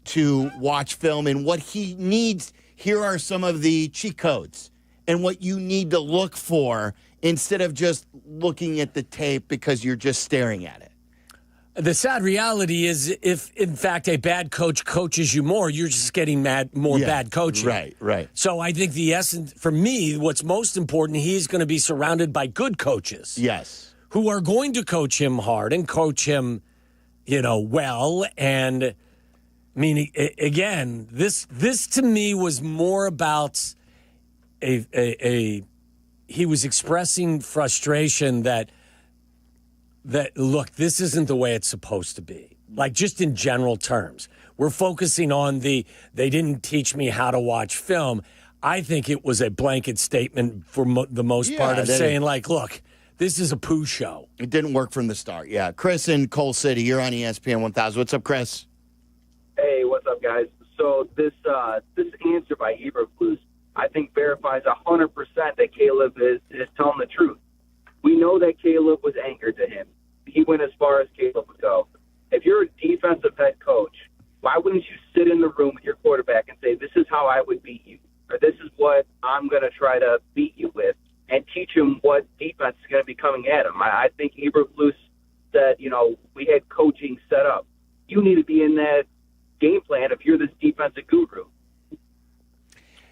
to watch film and what he needs. Here are some of the cheat codes and what you need to look for instead of just looking at the tape because you're just staring at it. The sad reality is, if in fact a bad coach coaches you more, you're just getting more bad coaching. Right. So I think the essence, for me, what's most important, he's going to be surrounded by good coaches. Yes. Who are going to coach him hard and coach him, well. And I mean, again, this to me was more about he was expressing frustration that look, this isn't the way it's supposed to be. Like, just in general terms, we're focusing on they didn't teach me how to watch film. I think it was a blanket statement for the most part of saying, like, look, this is a poo show. It didn't work from the start. Yeah. Chris in Coal City, you're on ESPN 1000. What's up, Chris? Hey, what's up, guys? So this answer by Eberflus, I think, verifies 100% that Caleb is telling the truth. We know that Caleb was anchored to him. He went as far as Caleb would go. If you're a defensive head coach, why wouldn't you sit in the room with your quarterback and say, this is how I would beat you, or this is what I'm going to try to beat you with, and teach him what defense is going to be coming at him? I think Eberflus said, we had coaching set up. You need to be in that game plan if you're this defensive guru.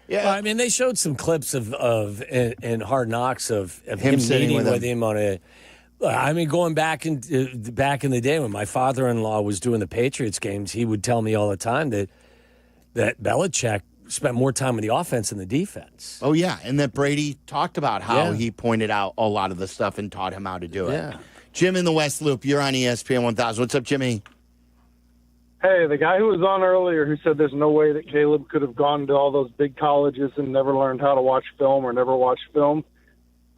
Yeah, well, I mean, they showed some clips of in Hard Knocks of him meeting with him on a. I mean, going back in the day when my father-in-law was doing the Patriots games, he would tell me all the time that Belichick spent more time on the offense than the defense. Oh yeah, and that Brady talked about how he pointed out a lot of the stuff and taught him how to do it. Yeah. Jim in the West Loop, you're on ESPN 1000. What's up, Jimmy? Hey, the guy who was on earlier who said there's no way that Caleb could have gone to all those big colleges and never learned how to watch film or never watched film,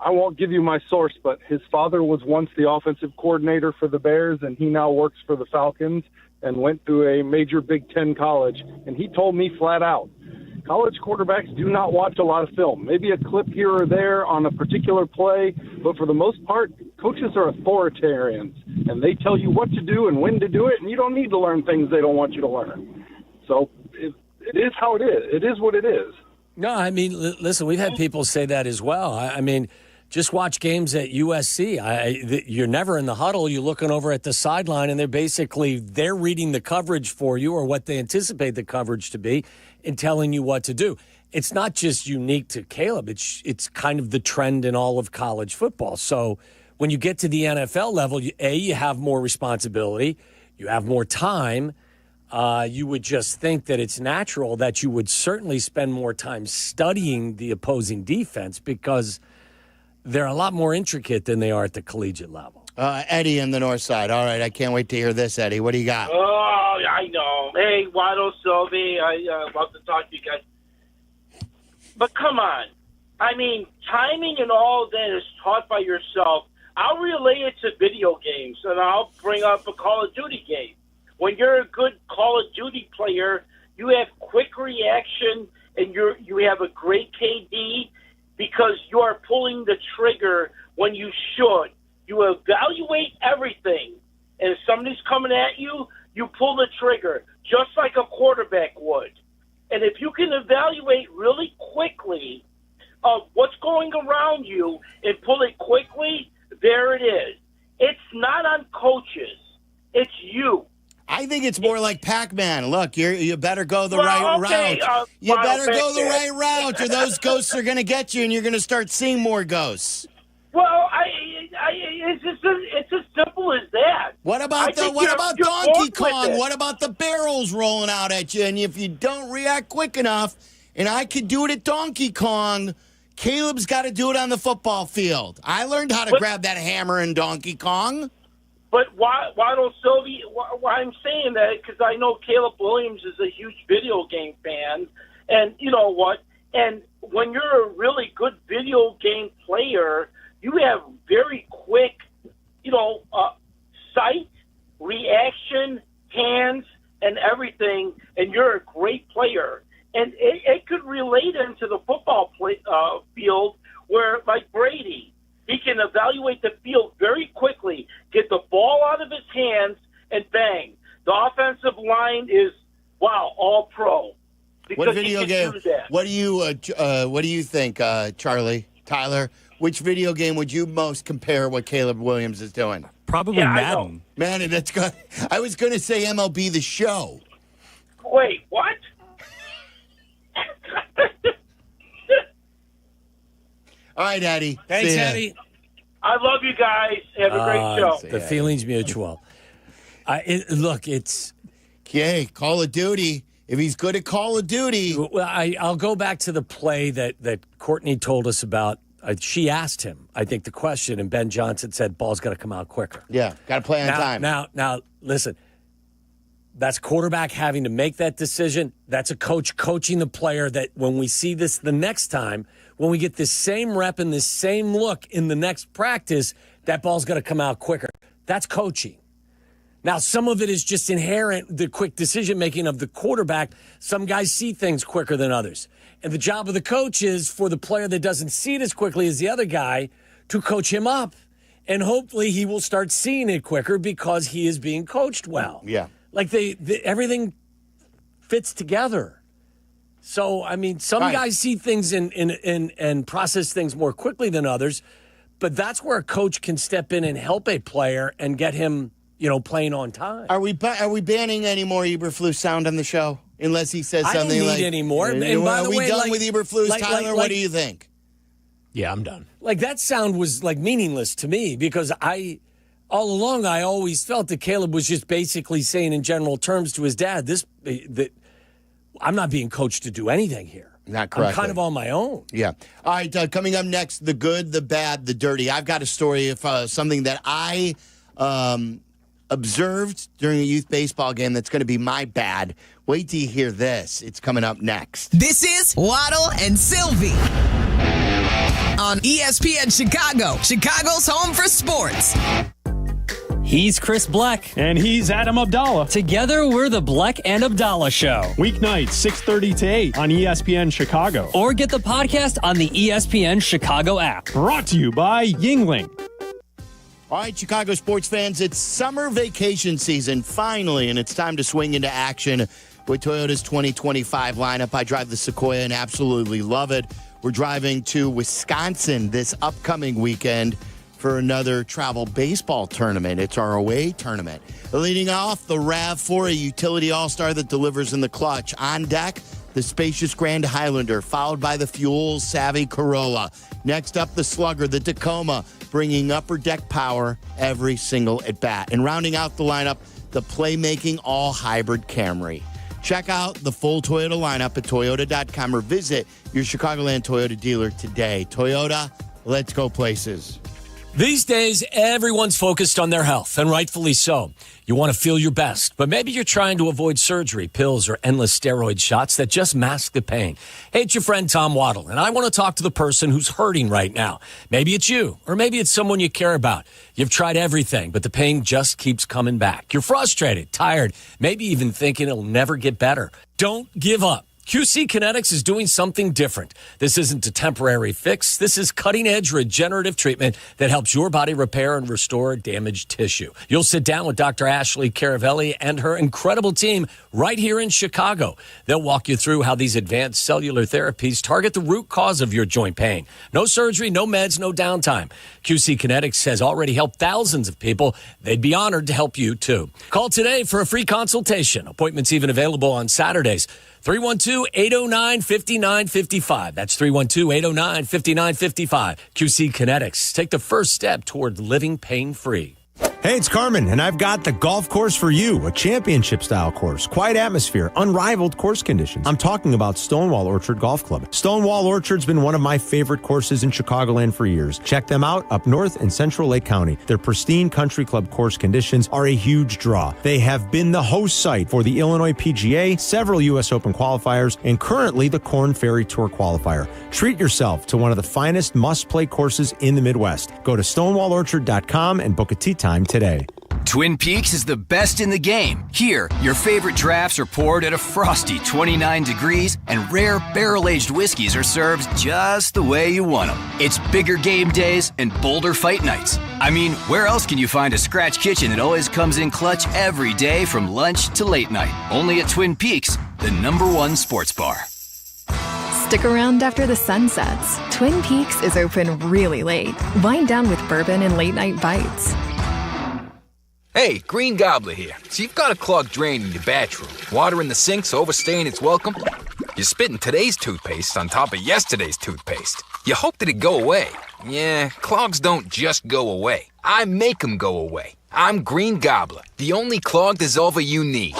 I won't give you my source, but his father was once the offensive coordinator for the Bears, and he now works for the Falcons and went to a major Big Ten college. And he told me flat out, college quarterbacks do not watch a lot of film. Maybe a clip here or there on a particular play, but for the most part, coaches are authoritarians, and they tell you what to do and when to do it, and you don't need to learn things they don't want you to learn. So it is how it is. It is what it is. No, I mean, listen, we've had people say that as well. I mean, just watch games at USC. You're never in the huddle. You're looking over at the sideline, and they're reading the coverage for you or what they anticipate the coverage to be and telling you what to do. It's not just unique to Caleb. It's kind of the trend in all of college football. So when you get to the NFL level, you have more responsibility. You have more time. You would just think that it's natural that you would certainly spend more time studying the opposing defense because they're a lot more intricate than they are at the collegiate level. Eddie in the North Side. All right, I can't wait to hear this, Eddie. What do you got? Oh, I know. Hey, Waddle Silvy, I love to talk to you guys. But come on. I mean, timing and all that is taught by yourself. I'll relate it to video games, and I'll bring up a Call of Duty game. when you're a good Call of Duty player, you have quick reaction and you have a great KD because you are pulling the trigger when you should. You evaluate everything, and if somebody's coming at you, you pull the trigger, just like a quarterback would. And if you can evaluate really quickly what's going around you and pull it quickly, there it is. It's not on coaches. It's you. I think it's more like Pac-Man. Look, you better go the right route. You better go the right route, or those ghosts are going to get you, and you're going to start seeing more ghosts. Well, it's as simple as that. What about Donkey Kong? What about the barrels rolling out at you? And if you don't react quick enough, and I could do it at Donkey Kong, Caleb's got to do it on the football field. I learned how to grab that hammer in Donkey Kong. But Waddle Silvy, why I'm saying that, because I know Caleb Williams is a huge video game fan, and you know what? And when you're a really good video game player, you have very quick, sight, reaction, hands, and everything, and you're a great player. And it could relate into the football field where, like Brady, he can evaluate the field very quickly, get the ball out of his hands, and bang. The offensive line is, all pro. What video game? What do you think, Charlie, Tyler? Which video game would you most compare what Caleb Williams is doing? Probably Madden. Man, that's good. I was going to say MLB The Show. Wait, what? All right, Eddie. Thanks, Eddie. I love you guys. Have a great show. The feeling's mutual. It's... Okay, Call of Duty. If he's good at Call of Duty. Well, I'll go back to the play that Courtney told us about. She asked him, I think, the question, and Ben Johnson said, ball's got to come out quicker. Yeah, got to play on time. Now, listen. That's quarterback having to make that decision. That's a coach coaching the player that when we see this the next time, when we get this same rep and this same look in the next practice, that ball's going to come out quicker. That's coaching. Now, some of it is just inherent, the quick decision-making of the quarterback. Some guys see things quicker than others. And the job of the coach is for the player that doesn't see it as quickly as the other guy to coach him up. And hopefully he will start seeing it quicker because he is being coached well. Yeah. Like everything fits together. So, I mean, some guys see things and process things more quickly than others, but that's where a coach can step in and help a player and get him, playing on time. Are we banning any more Eberflus sound on the show? Unless he says something I don't like... need any more. And by the way, are we done with Eberflus? Tyler, what do you think? Yeah, I'm done. Like, that sound was, meaningless to me because all along, I always felt that Caleb was just basically saying in general terms to his dad, that I'm not being coached to do anything here. Not correctly. I'm kind of on my own. Yeah. All right, coming up next, the good, the bad, the dirty. I've got a story of something that I observed during a youth baseball game that's going to be my bad. Wait till you hear this. It's coming up next. This is Waddle and Silvy on ESPN Chicago, Chicago's home for sports. He's Chris Bleck. And he's Adam Abdalla. Together, we're the Bleck and Abdalla Show. Weeknights, 6:30 to 8 on ESPN Chicago. Or get the podcast on the ESPN Chicago app. Brought to you by Yuengling. All right, Chicago sports fans, it's summer vacation season, finally, and it's time to swing into action with Toyota's 2025 lineup. I drive the Sequoia and absolutely love it. We're driving to Wisconsin this upcoming weekend for another travel baseball tournament. It's our away tournament. Leading off, the RAV4, a utility all-star that delivers in the clutch. On deck, the spacious Grand Highlander, followed by the fuel-savvy Corolla. Next up, the Slugger, the Tacoma, bringing upper deck power every single at-bat. And rounding out the lineup, the playmaking all-hybrid Camry. Check out the full Toyota lineup at Toyota.com or visit your Chicagoland Toyota dealer today. Toyota, let's go places. These days, everyone's focused on their health, and rightfully so. You want to feel your best, but maybe you're trying to avoid surgery, pills, or endless steroid shots that just mask the pain. Hey, it's your friend Tom Waddle, and I want to talk to the person who's hurting right now. Maybe it's you, or maybe it's someone you care about. You've tried everything, but the pain just keeps coming back. You're frustrated, tired, maybe even thinking it'll never get better. Don't give up. QC Kinetics is doing something different. This isn't a temporary fix. This is cutting-edge regenerative treatment that helps your body repair and restore damaged tissue. You'll sit down with Dr. Ashley Caravelli and her incredible team right here in Chicago. They'll walk you through how these advanced cellular therapies target the root cause of your joint pain. No surgery, no meds, no downtime. QC Kinetics has already helped thousands of people. They'd be honored to help you, too. Call today for a free consultation. Appointments even available on Saturdays. 312-809-5955. That's 312-809-5955. QC Kinetics. Take the first step toward living pain-free. Hey, it's Carmen, and I've got the golf course for you, a championship-style course, quiet atmosphere, unrivaled course conditions. I'm talking about Stonewall Orchard Golf Club. Stonewall Orchard's been one of my favorite courses in Chicagoland for years. Check them out up north in central Lake County. Their pristine country club course conditions are a huge draw. They have been the host site for the Illinois PGA, several U.S. Open qualifiers, and currently the Korn Ferry Tour qualifier. Treat yourself to one of the finest must-play courses in the Midwest. Go to stonewallorchard.com and book a tee time today. Twin Peaks is the best in the game. Here, your favorite drafts are poured at a frosty 29 degrees, and rare barrel-aged whiskeys are served just the way you want them. It's bigger game days and bolder fight nights. I mean, where else can you find a scratch kitchen that always comes in clutch every day from lunch to late night? Only at Twin Peaks, the #1 sports bar. Stick around after the sun sets. Twin Peaks is open really late. Wind down with bourbon and late-night bites. Hey, Green Gobbler here. So you've got a clogged drain in your bathroom. Water in the sink's overstaying its welcome. You're spitting today's toothpaste on top of yesterday's toothpaste. You hope that it go away. Yeah, clogs don't just go away. I make them go away. I'm Green Gobbler, the only clog dissolver you need.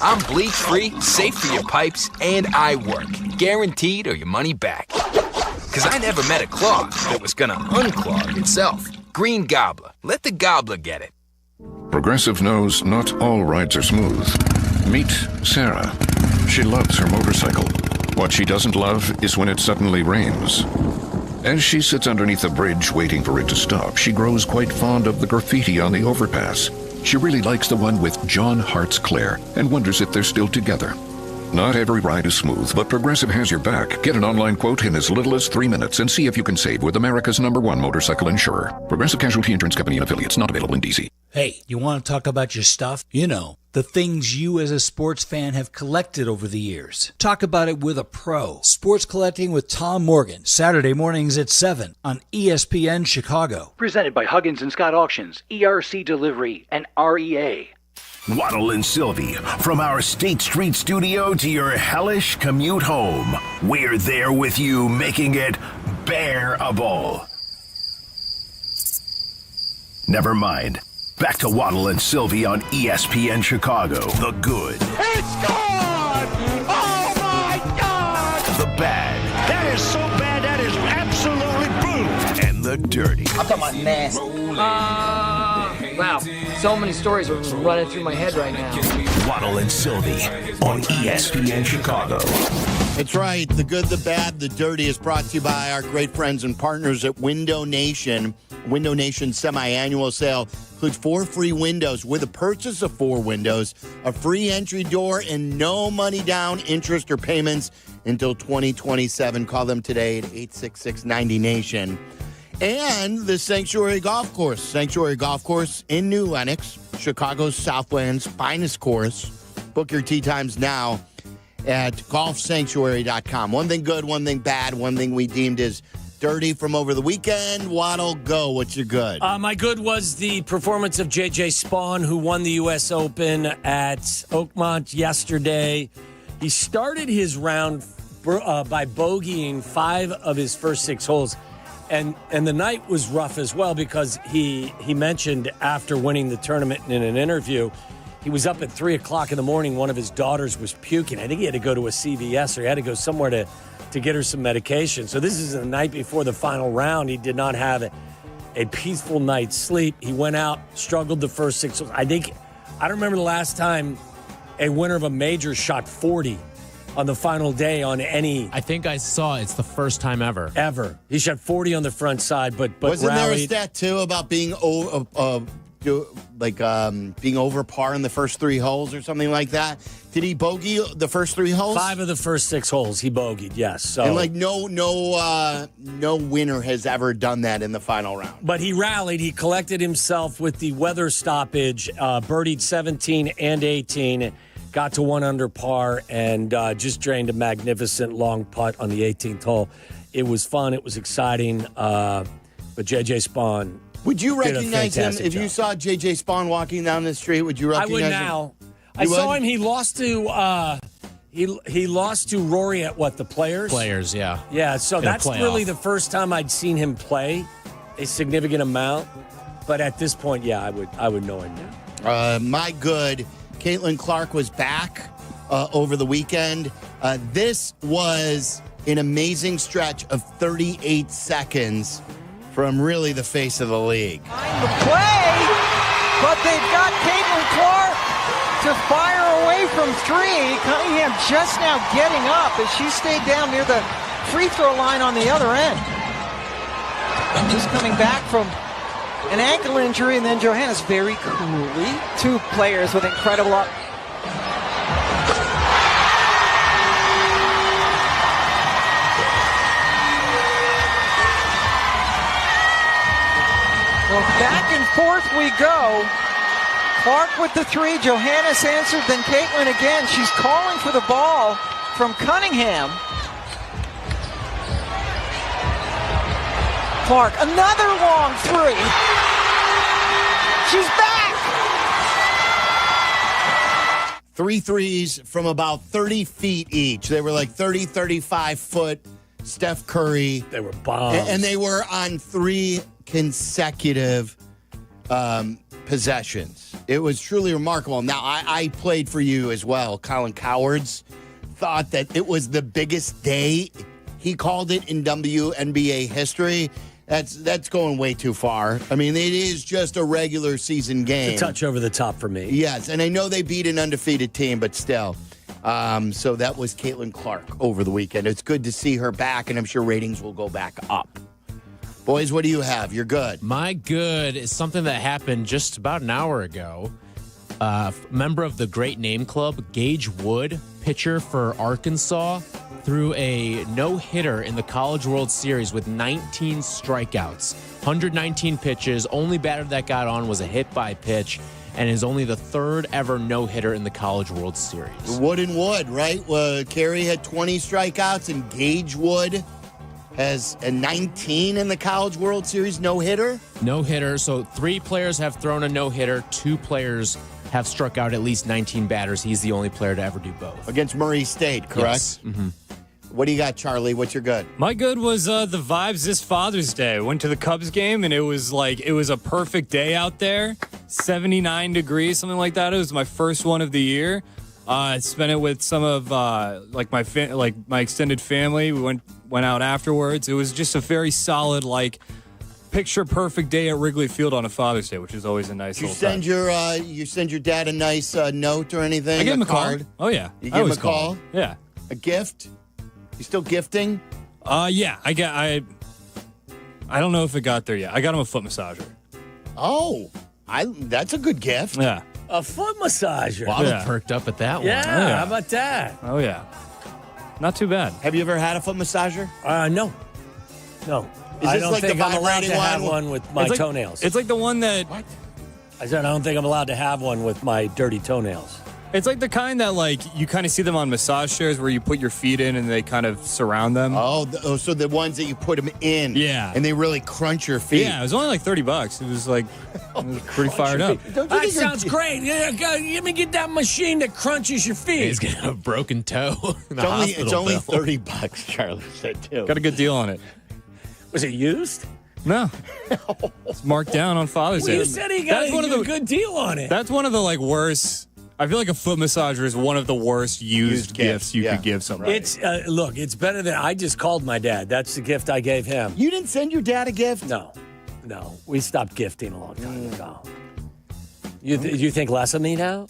I'm bleach-free, safe for your pipes, and I work. Guaranteed or your money back. 'Cause I never met a clog that was gonna unclog itself. Green Gobbler. Let the gobbler get it. Progressive knows not all rides are smooth. Meet Sarah. She loves her motorcycle. What she doesn't love is when it suddenly rains. As she sits underneath a bridge waiting for it to stop, she grows quite fond of the graffiti on the overpass. She really likes the one with John Hart's Claire and wonders if they're still together. Not every ride is smooth, but Progressive has your back. Get an online quote in as little as 3 minutes and see if you can save with America's #1 motorcycle insurer. Progressive Casualty Insurance Company and affiliates, not available in D.C. Hey, you want to talk about your stuff? You know, the things you as a sports fan have collected over the years. Talk about it with a pro. Sports Collecting with Tom Morgan, Saturday mornings at 7 on ESPN Chicago. Presented by Huggins and Scott Auctions, ERC Delivery, and REA. Waddle and Silvy, from our State Street studio to your hellish commute home. We're there with you, making it bearable. Never mind. Back to Waddle and Silvy on ESPN Chicago. The good. It's gone! Oh, my God! The bad. That is so bad, that is absolutely brutal. And the dirty. I'm talking about nasty. Wow. So many stories are running through my head right now. Waddle and Silvy on ESPN Chicago. That's right. The good, the bad, the dirty is brought to you by our great friends and partners at Window Nation. Window Nation semi-annual sale includes 4 free windows with a purchase of 4 windows, a free entry door, and no money down, interest, or payments until 2027. Call them today at 866-90-NATION. And the Sanctuary Golf Course. Sanctuary Golf Course in New Lenox, Chicago's Southland's finest course. Book your tee times now at golfsanctuary.com. One thing good, one thing bad, one thing we deemed as dirty from over the weekend. Waddle, go. What's your good? My good was the performance of J.J. Spaun, who won the U.S. Open at Oakmont yesterday. He started his round by bogeying 5 of his first 6 holes. And the night was rough as well because he mentioned after winning the tournament in an interview, he was up at 3 o'clock in the morning. One of his daughters was puking. I think he had to go to a CVS or he had to go somewhere to get her some medication. So this is the night before the final round. He did not have a peaceful night's sleep. He went out, struggled the first 6 holes. I don't remember the last time a winner of a major shot 40 on the final day on any. I think I saw it's the first time ever. Ever. He shot 40 on the front side, but wasn't rallied. there a stat too about being being over par in the first 3 holes or something like that? Did he bogey the first 3 holes? 5 of the first 6 holes he bogeyed. Yes. So and no winner has ever done that in the final round. But he rallied. He collected himself with the weather stoppage. Birdied 17 and 18. Got to 1 under par and just drained a magnificent long putt on the 18th hole. It was fun. It was exciting. But J.J. Spawn. Would you recognize him if you saw J.J. Spawn walking down the street? Would you recognize him? I would now. I saw him. He lost to he lost to Rory at what, the Players? Players, yeah. Yeah, so that's really the first time I'd seen him play a significant amount. But at this point, yeah, I would know him now. My good. Caitlin Clark was back over the weekend. This was an amazing stretch of 38 seconds from really the face of the league. The play, but they've got Caitlin Clark to fire away from 3. Cunningham just now getting up as she stayed down near the free throw line on the other end. Just coming back from an ankle injury, and then Johannes very coolly. 2 players with incredible Well, back and forth we go. Clark with the 3. Johannes answered, then Caitlin again. She's calling for the ball from Cunningham. Clark, another long 3. She's back. 3 threes from about 30 feet each. They were like 30, 35 foot Steph Curry. They were bombs. And they were on 3 consecutive possessions. It was truly remarkable. Now, I played for you as well. Colin Cowards thought that it was the biggest day. He called it in WNBA history. That's going way too far. I mean, it is just a regular season game. It's a touch over the top for me. Yes, and I know they beat an undefeated team, but still. So that was Caitlin Clark over the weekend. It's good to see her back, and I'm sure ratings will go back up. Boys, what do you have? You're good. My good is something that happened just about an hour ago. Member of the Great Name Club, Gage Wood, pitcher for Arkansas, threw a no-hitter in the College World Series with 19 strikeouts, 119 pitches. Only batter that got on was a hit by pitch, and is only the 3rd ever no-hitter in the College World Series. Wood and Wood, right? Carey had 20 strikeouts, and Gage Wood has a 19 in the College World Series no-hitter? No-hitter. So 3 players have thrown a no-hitter. 2 players have struck out at least 19 batters. He's the only player to ever do both. Against Murray State, correct? Yes. Mm-hmm. What do you got, Charlie? What's your good? My good was the vibes this Father's Day. Went to the Cubs game, and it was a perfect day out there. 79 degrees, something like that. It was my first one of the year. I spent it with some of my extended family. We went out afterwards. It was just a very solid, picture perfect day at Wrigley Field on a Father's Day, which is always a nice. You send your dad a nice note or anything? I gave him a card? Call. Oh yeah, You give him a call? Yeah. A gift? You still gifting? Yeah. I don't know if it got there yet. I got him a foot massager. Oh, that's a good gift. Yeah. A foot massager. Waddle perked up at that one. Yeah, how about that? Oh, yeah. Not too bad. Have you ever had a foot massager? No. No. Is I this don't like think the I'm allowed to vibrating have one? one with my toenails. It's like the one that... What? I said I don't think I'm allowed to have one with my dirty toenails. It's like the kind that, you kind of see them on massage chairs where you put your feet in and they kind of surround them. Oh, so the ones that you put them in. Yeah. And they really crunch your feet. Yeah, it was only $30. It was pretty fired up. That sounds great. Yeah, let me get that machine that crunches your feet. He's got a broken toe. It's only $30, Charlie said, too. Got a good deal on it. Was it used? No. It's marked down on Father's Day. You said he got a good deal on it. That's one of the, worst... I feel like a foot massager is one of the worst used gifts you could give somebody. It's look, it's better than I just called my dad. That's the gift I gave him. You didn't send your dad a gift? No. No, we stopped gifting a long time ago. You think less of me now?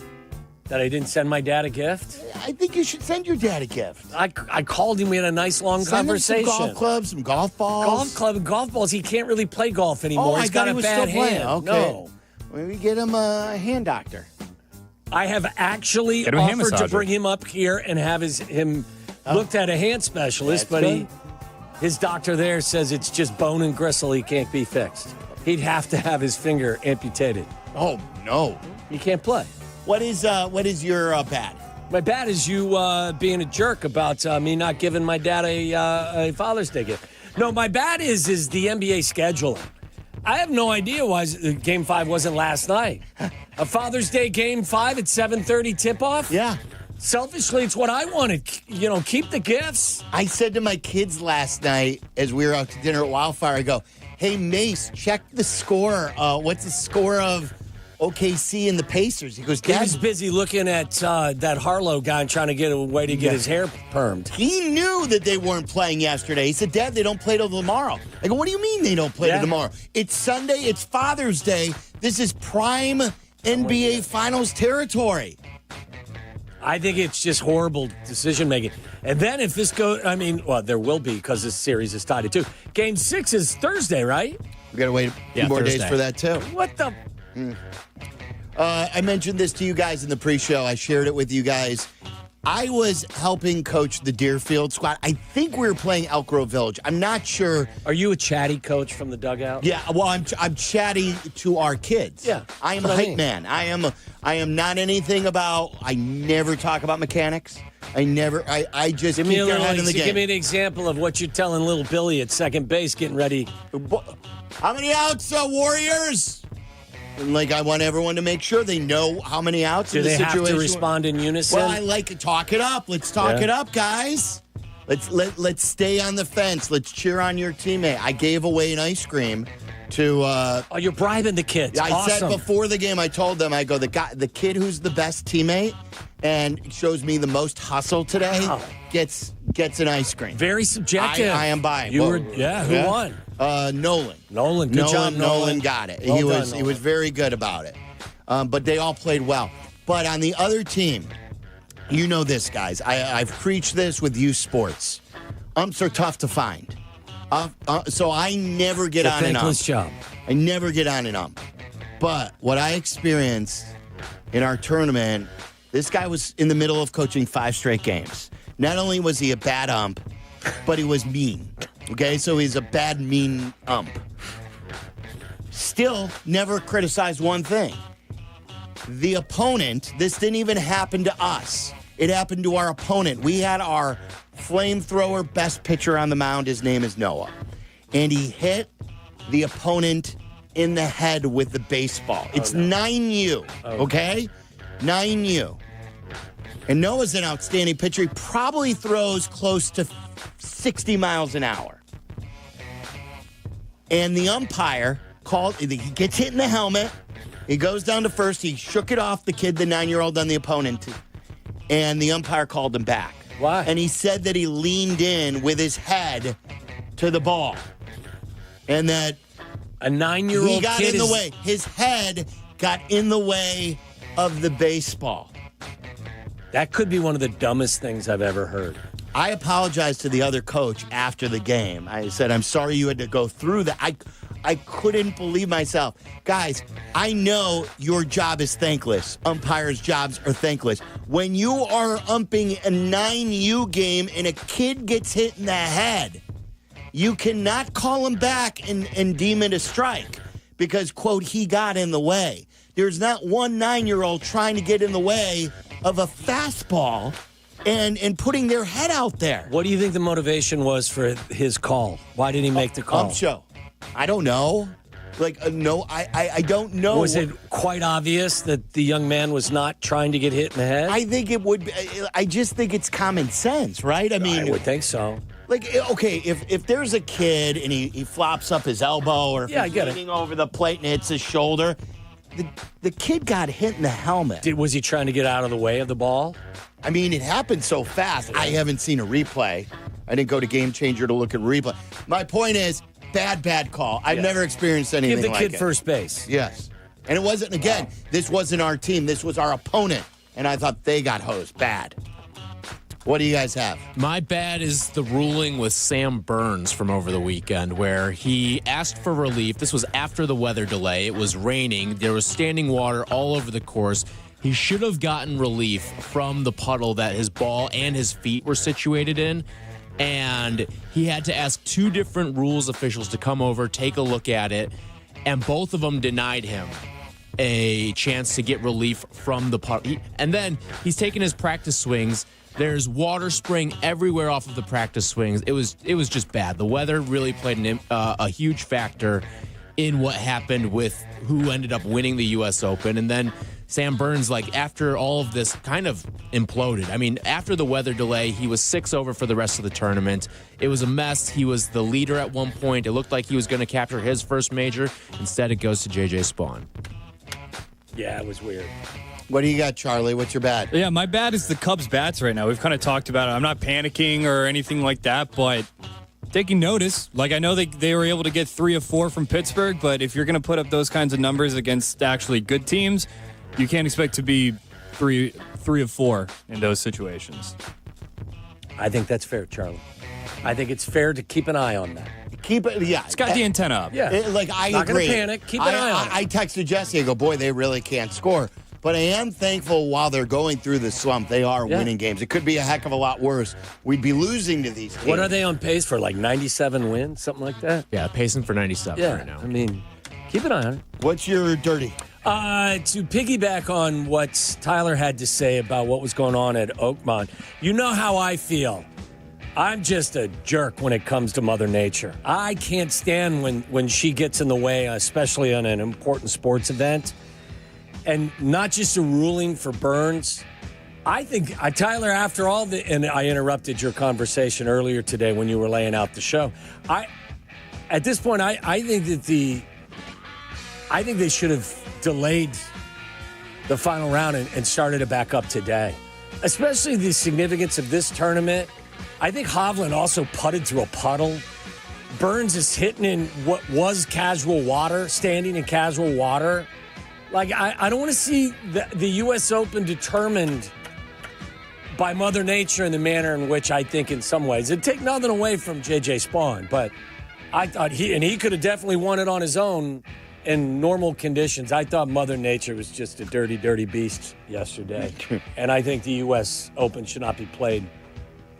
That I didn't send my dad a gift? I think you should send your dad a gift. I called him. We had a nice long conversation. Some golf clubs, some golf balls. Golf club and golf balls. He can't really play golf anymore. He's got a bad hand. Okay. No. Maybe get him a hand doctor. I have actually offered to bring him up here and have him looked at a hand specialist, but his doctor there says it's just bone and gristle. He can't be fixed. He'd have to have his finger amputated. Oh, no. He can't play. What is your bad? My bad is you being a jerk about me not giving my dad a Father's Day gift. No, my bad is the NBA scheduling. I have no idea why Game 5 wasn't last night. A Father's Day Game 5 at 7:30 tip-off? Yeah. Selfishly, it's what I wanted. Keep the gifts. I said to my kids last night as we were out to dinner at Wildfire, I go, hey, Mace, check the score. What's the score of OKC and the Pacers? He goes, Dad. He was busy looking at that Harlow guy and trying to get a way to get his hair permed. He knew that they weren't playing yesterday. He said, Dad, they don't play till tomorrow. I go, what do you mean they don't play till tomorrow? It's Sunday. It's Father's Day. This is prime NBA Finals territory. I think it's just horrible decision-making. And then if this goes, there will be because this series is tied at 2. Game 6 is Thursday, right? We got to wait a few more days for that, too. What the... I mentioned this to you guys in the pre-show. I shared it with you guys. I was helping coach the Deerfield squad. I think we were playing Elk Grove Village. I'm not sure. Are you a chatty coach from the dugout? Yeah, well, I'm chatty to our kids. Yeah, I am a hype man. I am not anything about. I never talk about mechanics. I just keep their head in the game. Give me an example of what you're telling little Billy at second base, getting ready. How many outs, Warriors? And I want everyone to make sure they know how many outs in the situation. Do they have to respond in unison? Well, I like to talk it up. Let's talk it up, guys. Let's stay on the fence. Let's cheer on your teammate. I gave away an ice cream to. You're bribing the kids. I said before the game. I told them. I go, the kid who's the best teammate and shows me the most hustle today gets an ice cream. Very subjective. I am buying. Who won? Nolan. Good job, Nolan got it. He was very good about it. But they all played well. But on the other team, you know this, guys. I've preached this with youth sports. Umps are tough to find. So I never get on an ump. Job. I never get on an ump. But what I experienced in our tournament, this guy was in the middle of coaching 5 straight games. Not only was he a bad ump, but he was mean. Okay, so he's a bad, mean ump. Still, never criticized one thing. The opponent, this didn't even happen to us. It happened to our opponent. We had our flamethrower best pitcher on the mound. His name is Noah. And he hit the opponent in the head with the baseball. It's 9U, okay? 9U. And Noah's an outstanding pitcher. He probably throws close to 60 miles an hour. And the umpire he gets hit in the helmet. He goes down to first. He shook it off the 9-year-old on the opponent. And the umpire called him back. Why? And he said that he leaned in with his head to the ball. And that a 9-year-old he got in the way. His head got in the way of the baseball. That could be one of the dumbest things I've ever heard. I apologized to the other coach after the game. I said, I'm sorry you had to go through that. I couldn't believe myself. Guys, I know your job is thankless. Umpires' jobs are thankless. When you are umping a 9U game and a kid gets hit in the head, you cannot call him back and deem it a strike because, quote, he got in the way. There's not one 9-year-old trying to get in the way of a fastball and putting their head out there. What do you think the motivation was for his call? Why did he make the call? Ump show. I don't know. No, I don't know. Was it quite obvious that the young man was not trying to get hit in the head? I think it would be. I just think it's common sense, right? I mean, I would think so. Okay, if there's a kid and he flops up his elbow or if he's leaning over the plate and hits his shoulder, the kid got hit in the helmet. Was he trying to get out of the way of the ball? I mean, it happened so fast. I haven't seen a replay. I didn't go to Game Changer to look at replay. My point is, Bad call. I've never experienced anything like it. Give the kid first base. Yes. And it wasn't, again, this wasn't our team. This was our opponent. And I thought they got hosed. Bad. What do you guys have? My bad is the ruling with Sam Burns from over the weekend where he asked for relief. This was after the weather delay. It was raining. There was standing water all over the course. He should have gotten relief from the puddle that his ball and his feet were situated in. And he had to ask 2 different rules officials to come over, take a look at it. And both of them denied him a chance to get relief from the puddle. And then he's taking his practice swings. There's water spraying everywhere off of the practice swings. It was just bad. The weather really played a huge factor in what happened with who ended up winning the U.S. Open. And then Sam Burns, after all of this, kind of imploded. I mean, after the weather delay, he was 6 over for the rest of the tournament. It was a mess. He was the leader at one point. It looked like he was going to capture his first major. Instead, it goes to J.J. Spawn. Yeah, it was weird. What do you got, Charlie? What's your bad? Yeah, my bad is the Cubs bats right now. We've kind of talked about it. I'm not panicking or anything like that, but taking notice. I know they were able to get 3 of 4 from Pittsburgh, but if you're going to put up those kinds of numbers against actually good teams, you can't expect to be 3 of 4 in those situations. I think that's fair, Charlie. I think it's fair to keep an eye on that. Keep it, yeah. It's got the antenna up. Yeah. I Not agree. Not going to panic. Keep an eye on it. I texted Jesse. I go, boy, they really can't score. But I am thankful while they're going through the slump, they are winning games. It could be a heck of a lot worse. We'd be losing to these teams. What are they on pace for, 97 wins, something like that? Yeah, pacing for 97 right now. I mean, keep an eye on it. What's your dirty? To piggyback on what Tyler had to say about what was going on at Oakmont, you know how I feel. I'm just a jerk when it comes to Mother Nature. I can't stand when she gets in the way, especially on an important sports event. And not just a ruling for Burns. I think, Tyler, after all and I interrupted your conversation earlier today when you were laying out the show. At this point, I think they should have delayed the final round and started it back up today. Especially the significance of this tournament. I think Hovland also putted through a puddle. Burns is hitting in what was casual water, standing in casual water. I don't want to see the U.S. Open determined by Mother Nature in the manner in which I think in some ways. It'd take nothing away from J.J. Spawn, but I thought he could have definitely won it on his own in normal conditions. I thought Mother Nature was just a dirty, dirty beast yesterday. And I think the U.S. Open should not be played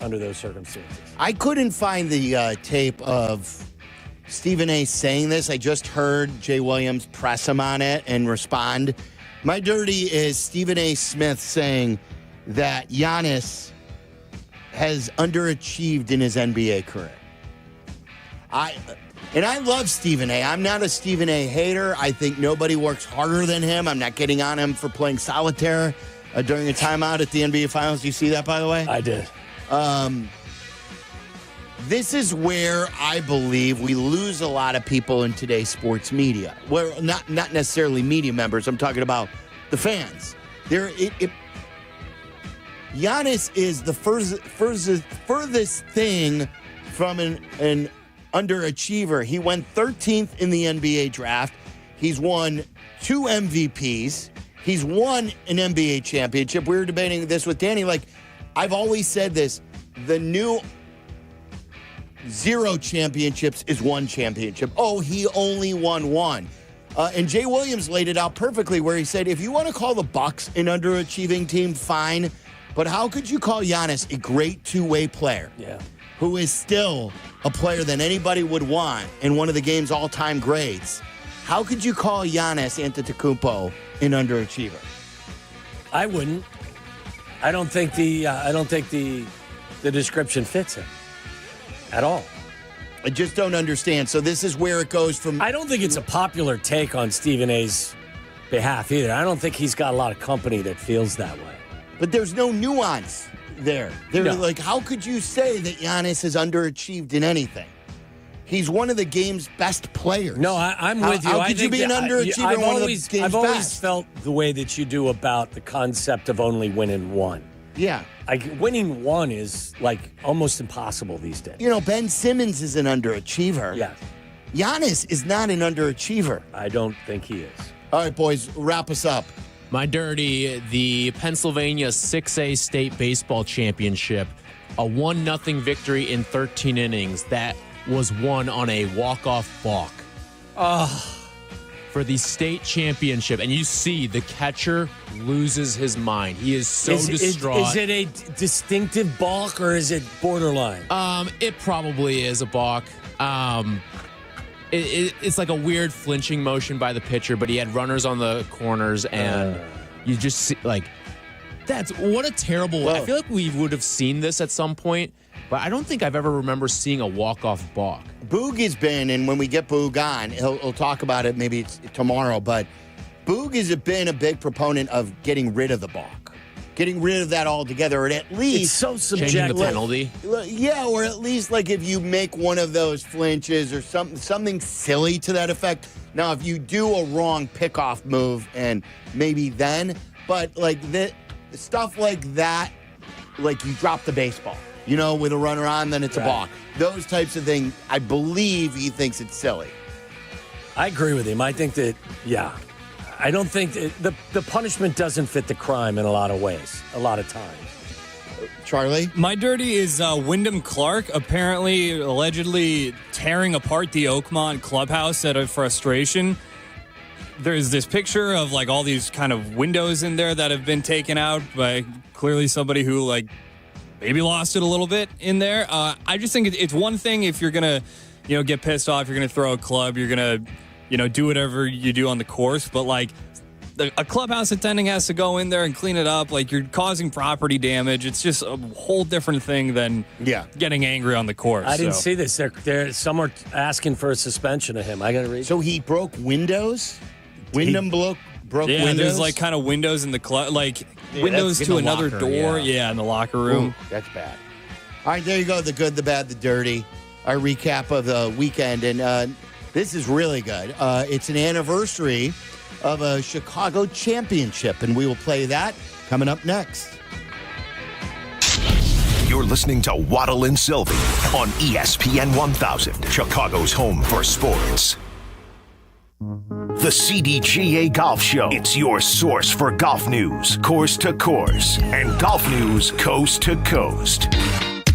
under those circumstances. I couldn't find the tape of Stephen A. saying this. I just heard Jay Williams press him on it and respond. My dirty is Stephen A. Smith saying that Giannis has underachieved in his NBA career. I love Stephen A. I'm not a Stephen A. hater. I think nobody works harder than him. I'm not getting on him for playing solitaire during a timeout at the NBA Finals. Do you see that, by the way? I did. This is where I believe we lose a lot of people in today's sports media. Where not necessarily media members. I'm talking about the fans. Giannis is the furthest thing from an underachiever. He went 13th in the NBA draft. He's won 2 MVPs. He's won an NBA championship. We were debating this with Danny. I've always said this. The new 0 championships is 1 championship. Oh, he only won 1. And Jay Williams laid it out perfectly where he said, if you want to call the Bucks an underachieving team, fine. But how could you call Giannis a great two-way player? Yeah. Who is still a player that anybody would want and one of the game's all-time greats? How could you call Giannis Antetokounmpo an underachiever? I wouldn't. I don't think the description fits him at all. I just don't understand. So this is where it goes from. I don't think it's a popular take on Stephen A's behalf either. I don't think he's got a lot of company that feels that way. But there's no nuance there. No. How could you say that Giannis has underachieved in anything? He's one of the game's best players. No, I'm with you. How could you be an underachiever? I've always felt the way that you do about the concept of only winning 1. Yeah. Winning 1 is almost impossible these days. Ben Simmons is an underachiever. Yeah. Giannis is not an underachiever. I don't think he is. All right, boys, wrap us up. My dirty, the Pennsylvania 6A State Baseball Championship, a 1-0 victory in 13 innings that was won on a walk-off balk. For the state championship. And you see the catcher loses his mind. He is so distraught. Is it a distinctive balk or is it borderline? It probably is a balk. It's like a weird flinching motion by the pitcher, but he had runners on the corners, and you just see, like, that's what a terrible. I feel like we would have seen this at some point, but I don't think I've ever remember seeing a walk-off balk. Boog has been, and when we get Boog on, he'll talk about it maybe it's tomorrow, but Boog has been a big proponent of getting rid of the balk. Getting rid of that altogether, or at least it's so subjective. Changing the penalty. Yeah, or at least like if you make one of those flinches or something silly to that effect. Now, if you do a wrong pickoff move, and maybe then, but like the stuff like that, like you drop the baseball, with a runner on, then it's a balk. Those types of things, I believe he thinks it's silly. I agree with him. I think that, I don't think the punishment doesn't fit the crime in a lot of ways, a lot of times. Charlie? My dirty is Wyndham Clark allegedly tearing apart the Oakmont clubhouse out of frustration. There's this picture of like all these kind of windows in there that have been taken out by clearly somebody who like maybe lost it a little bit in there. I just think it's one thing if you're going to, get pissed off, you're going to throw a club, you're going to, do whatever you do on the course. But like a clubhouse attendant has to go in there and clean it up. Like you're causing property damage. It's just a whole different thing than getting angry on the course. I didn't see this. Some are asking for a suspension of him. I got to read. So he broke windows? Wyndham broke windows? There's like kind of windows in the club, like windows to another door. Yeah, in the locker room. Ooh, that's bad. All right, there you go. The good, the bad, the dirty. Our recap of the weekend. And this is really good. It's an anniversary of a Chicago championship, and we will play that coming up next. You're listening to Waddle and Silvy on ESPN 1000, Chicago's home for sports. The CDGA Golf Show. It's your source for golf news, course to course, and golf news coast to coast.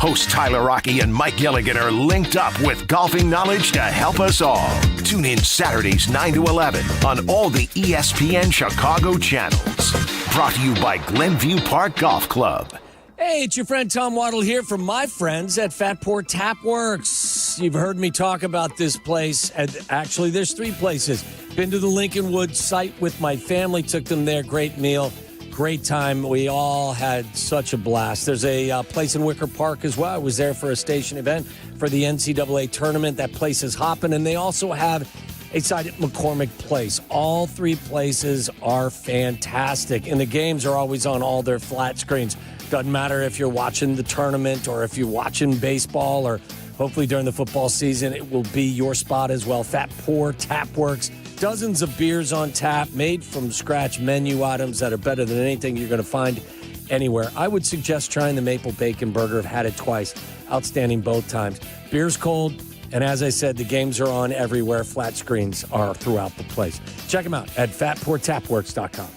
Hosts Tyler Rocky and Mike Gilligan are linked up with golfing knowledge to help us all. Tune in Saturdays 9 to 11 on all the ESPN Chicago channels. Brought to you by Glenview Park Golf Club. Hey, it's your friend Tom Waddle here from my friends at Fatport Tap Works. You've heard me talk about this place. And actually, there's 3 places. Been to the Lincolnwood site with my family, took them there, great meal. Great time. We all had such a blast. There's a place in Wicker Park as well. I was there for a station event for the NCAA tournament. That place is hopping. And they also have a site at McCormick Place. All 3 places are fantastic. And the games are always on all their flat screens. Doesn't matter if you're watching the tournament or if you're watching baseball or hopefully during the football season, it will be your spot as well. Fatport Tap Works. Dozens of beers on tap, made from scratch menu items that are better than anything you're going to find anywhere. I would suggest trying the Maple Bacon Burger. I've had it twice. Outstanding both times. Beer's cold, and as I said, the games are on everywhere. Flat screens are throughout the place. Check them out at fatporttapworks.com.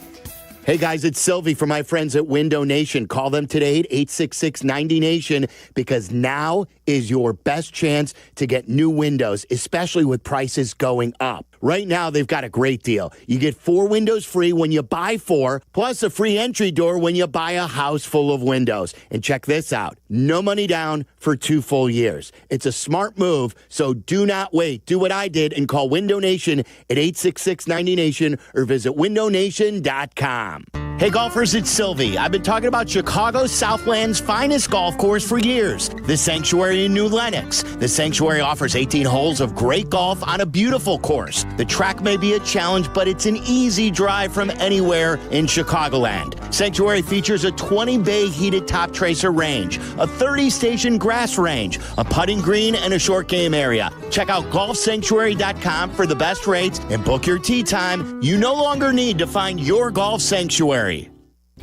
Hey guys, it's Sylvie from my friends at Window Nation. Call them today at 866-90Nation because now is your best chance to get new windows, especially with prices going up. Right now, they've got a great deal. You get 4 windows free when you buy 4, plus a free entry door when you buy a house full of windows. And check this out. No money down for 2 full years. It's a smart move, so do not wait. Do what I did and call Window Nation at 866-90Nation or visit windownation.com. Hey golfers, it's Sylvie. I've been talking about Chicago Southland's finest golf course for years, the Sanctuary in New Lenox. The Sanctuary offers 18 holes of great golf on a beautiful course. The track may be a challenge, but it's an easy drive from anywhere in Chicagoland. Sanctuary features a 20-bay heated top tracer range, a 30-station grass range, a putting green, and a short game area. Check out golfsanctuary.com for the best rates and book your tee time. You no longer need to find your golf sanctuary.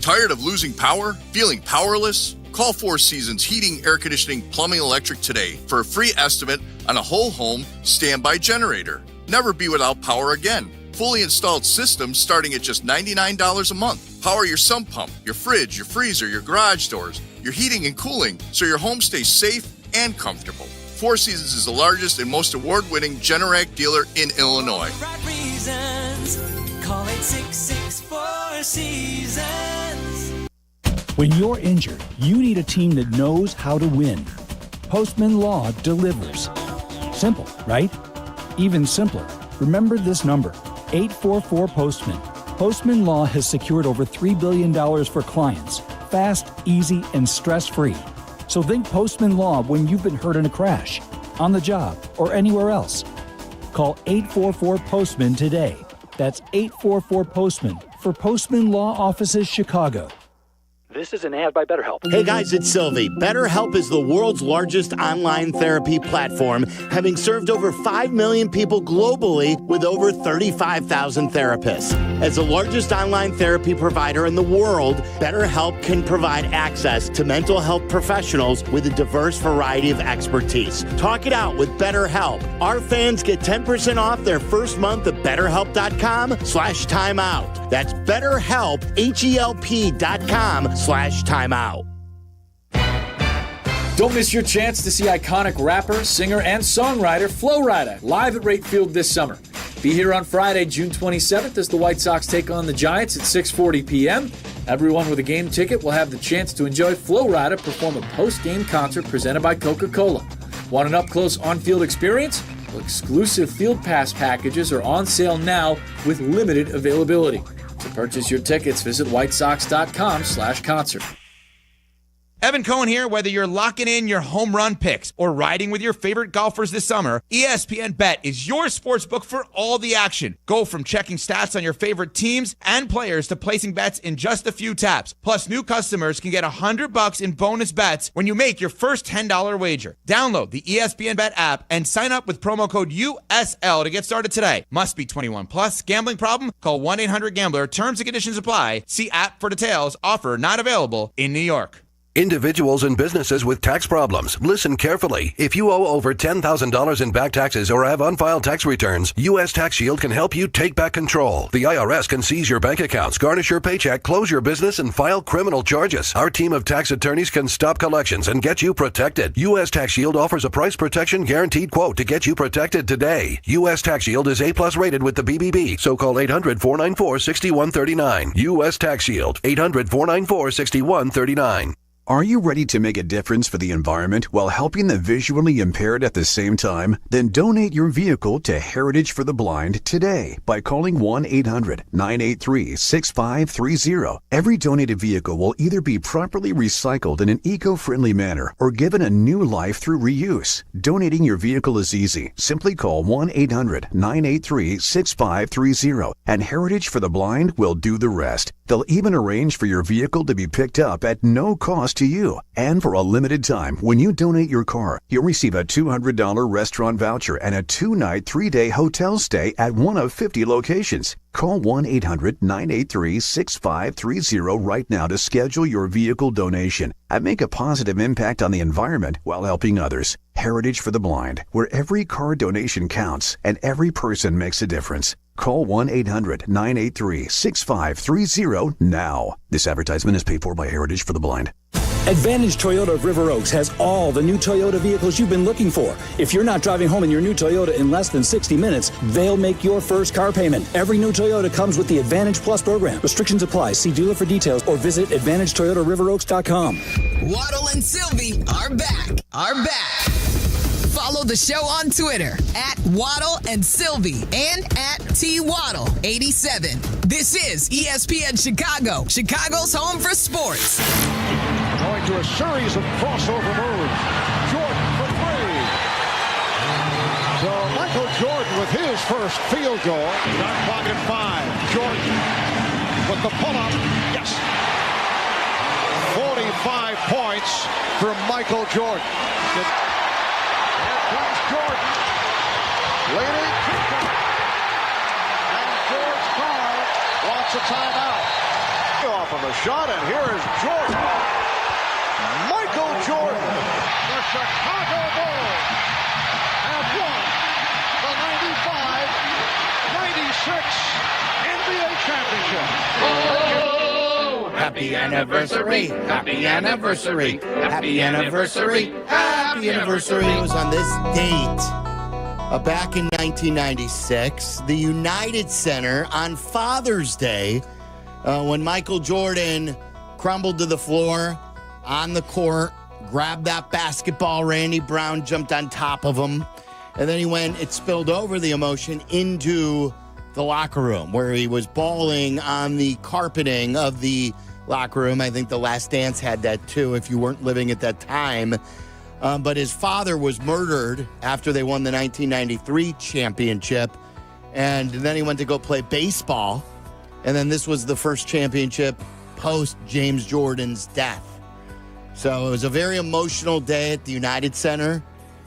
Tired of losing power? Feeling powerless? Call Four Seasons Heating, Air Conditioning, Plumbing, Electric today for a free estimate on a whole home standby generator. Never be without power again. Fully installed systems starting at just $99 a month. Power your sump pump, your fridge, your freezer, your garage doors, your heating and cooling so your home stays safe and comfortable. Four Seasons is the largest and most award-winning Generac dealer in Illinois. Right reasons. Call 866-4 Seasons. When you're injured, you need a team that knows how to win. Postman Law delivers. Simple, right? Even simpler. Remember this number, 844-POSTMAN. Postman Law has secured over $3 billion for clients. Fast, easy, and stress-free. So think Postman Law when you've been hurt in a crash, on the job, or anywhere else. Call 844-POSTMAN today. That's 844-POSTMAN for Postman Law Offices Chicago. This is an ad by BetterHelp. Hey guys, it's Silvy. BetterHelp is the world's largest online therapy platform, having served over 5 million people globally with over 35,000 therapists. As the largest online therapy provider in the world, BetterHelp can provide access to mental health professionals with a diverse variety of expertise. Talk it out with BetterHelp. Our fans get 10% off their first month at BetterHelp.com/timeout. That's BetterHelp, HELP.com/timeout. Don't miss your chance to see iconic rapper, singer, and songwriter Flo Rida live at Rate Field this summer. Be here on Friday, June 27th as the White Sox take on the Giants at 6:40 p.m. Everyone with a game ticket will have the chance to enjoy Flo Rida perform a post-game concert presented by Coca-Cola. Want an up-close on-field experience? Well, exclusive Field Pass packages are on sale now with limited availability. To purchase your tickets, visit whitesox.com/concert. Evan Cohen here. Whether you're locking in your home run picks or riding with your favorite golfers this summer, ESPN Bet is your sportsbook for all the action. Go from checking stats on your favorite teams and players to placing bets in just a few taps. Plus, new customers can get $100 in bonus bets when you make your first $10 wager. Download the ESPN Bet app and sign up with promo code USL to get started today. Must be 21 plus. Gambling problem? Call 1-800-GAMBLER. Terms and conditions apply. See app for details. Offer not available in New York. Individuals and businesses with tax problems, listen carefully. If you owe over $10,000 in back taxes or have unfiled tax returns, U.S. Tax Shield can help you take back control. The IRS can seize your bank accounts, garnish your paycheck, close your business, and file criminal charges. Our team of tax attorneys can stop collections and get you protected. U.S. Tax Shield offers a price protection guaranteed quote to get you protected today. U.S. Tax Shield is A+ rated with the BBB, so call 800-494-6139. U.S. Tax Shield, 800-494-6139. Are you ready to make a difference for the environment while helping the visually impaired at the same time? Then donate your vehicle to Heritage for the Blind today by calling 1-800-983-6530. Every donated vehicle will either be properly recycled in an eco-friendly manner or given a new life through reuse. Donating your vehicle is easy. Simply call 1-800-983-6530 and Heritage for the Blind will do the rest. They'll even arrange for your vehicle to be picked up at no cost to you. And for a limited time, when you donate your car, you'll receive a $200 restaurant voucher and a 2-night, 3-day hotel stay at one of 50 locations. Call 1-800-983-6530 right now to schedule your vehicle donation and make a positive impact on the environment while helping others. Heritage for the Blind, where every car donation counts and every person makes a difference. Call 1-800-983-6530 now. This advertisement is paid for by Heritage for the Blind. Advantage Toyota of River Oaks has all the new Toyota vehicles you've been looking for. If you're not driving home in your new Toyota in less than 60 minutes, they'll make your first car payment. Every new Toyota comes with the Advantage Plus program. Restrictions apply. See dealer for details or visit AdvantageToyotaRiverOaks.com. Waddle and Silvy are back. Follow the show on Twitter at Waddle and Silvy and at TWaddle87. This is ESPN Chicago, Chicago's home for sports. Going to a series of crossover moves. Jordan for three. So Michael Jordan with his first field goal. Shot clock at 5. Jordan with the pull-up. Yes. 45 points for Michael Jordan. Here comes Jordan. Leading. And George Carl wants a timeout. Off of a shot, and here is Jordan. Jordan. The Chicago Bulls have won the 95-96 NBA championship. Happy anniversary, happy anniversary, happy anniversary, happy anniversary. It was on this date back in 1996, the United Center on Father's Day, when Michael Jordan crumbled to the floor on the court, grabbed that basketball. Randy Brown jumped on top of him, and then it spilled over the emotion into the locker room where he was bawling on the carpeting of the locker room. I think The Last Dance had that too, if you weren't living at that time. But his father was murdered after they won the 1993 championship. And then he went to go play baseball. And then this was the first championship post James Jordan's death. So it was a very emotional day at the United Center.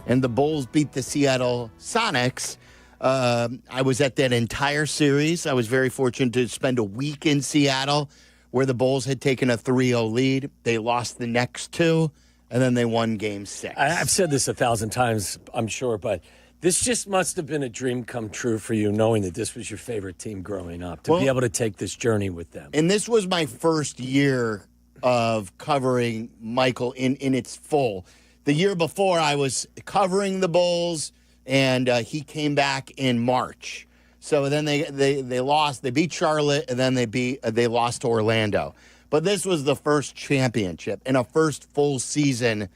And the Bulls beat the Seattle Sonics. I was at that entire series. I was very fortunate to spend a week in Seattle where the Bulls had taken a 3-0 lead. They lost the next two, and then they won Game 6. I've said this 1,000 times, I'm sure, but this just must have been a dream come true for you, knowing that this was your favorite team growing up, to be able to take this journey with them. And this was my first year of covering Michael in its full. The year before, I was covering the Bulls, and he came back in March. So then they lost. They beat Charlotte, and then they lost to Orlando. But this was the first championship and a first full season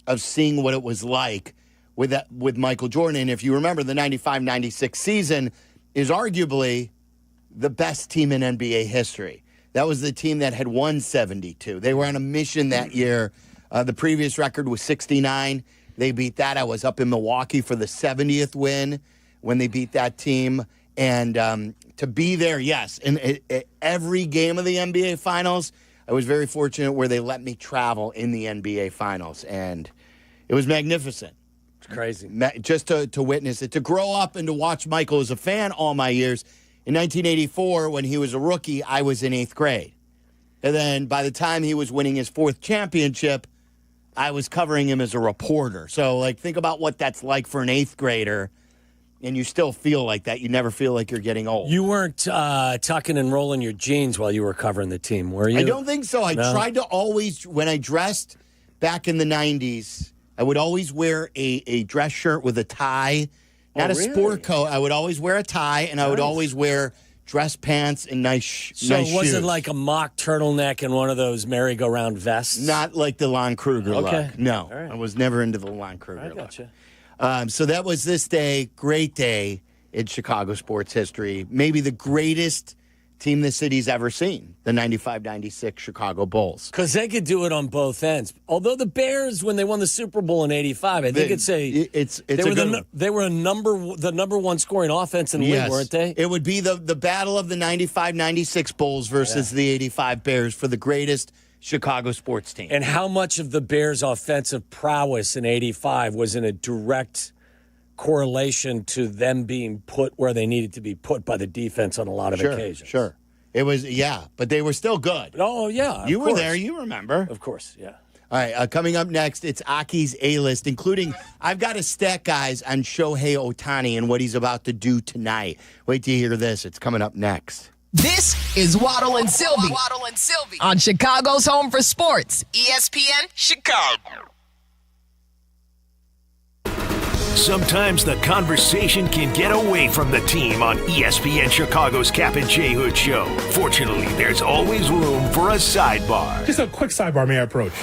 of seeing what it was like with Michael Jordan. And if you remember, the 95-96 season is arguably the best team in NBA history. That was the team that had won 72. They were on a mission that year. The previous record was 69. They beat that. I was up in Milwaukee for the 70th win when they beat that team. And to be there, yes. And every game of the NBA Finals, I was very fortunate where they let me travel in the NBA Finals. And it was magnificent. It's crazy. Just to witness it, to grow up and to watch Michael as a fan all my years. In 1984, when he was a rookie, I was in 8th grade. And then by the time he was winning his 4th championship, I was covering him as a reporter. So, think about what that's like for an 8th grader. And you still feel like that. You never feel like you're getting old. You weren't tucking and rolling your jeans while you were covering the team, were you? I don't think so. I tried to always, when I dressed back in the 90s, I would always wear a dress shirt with a tie. Not a sport coat. I would always wear a tie, and I would always wear dress pants and nice shoes. So it wasn't like a mock turtleneck and one of those merry-go-round vests? Not like the Lon Kruger Okay. look. No, All right. I was never into the Lon Kruger I look. gotcha. So that was this day, great day in Chicago sports history. Maybe the greatest team the city's ever seen, the 95-96 Chicago Bulls. Because they could do it on both ends. Although the Bears, when they won the Super Bowl in '85, I think they were the number one scoring offense in the league, weren't they? It would be the battle of the 95-96 Bulls versus the 85 Bears for the greatest Chicago sports team. And how much of the Bears' offensive prowess in '85 was in a direct correlation to them being put where they needed to be put by the defense on a lot of occasions? Sure. It was, but they were still good. Oh, yeah. You were there. You remember. Of course, yeah. All right, coming up next, it's Aki's A-List, including, I've got a stat, guys, on Shohei Ohtani and what he's about to do tonight. Wait till you hear this. It's coming up next. This is Waddle and Silvy. Waddle and Silvy on Chicago's Home for Sports, ESPN Chicago. Sometimes the conversation can get away from the team on ESPN Chicago's Kap and J Hood Show. Fortunately, there's always room for a sidebar. Just a quick sidebar, may I approach?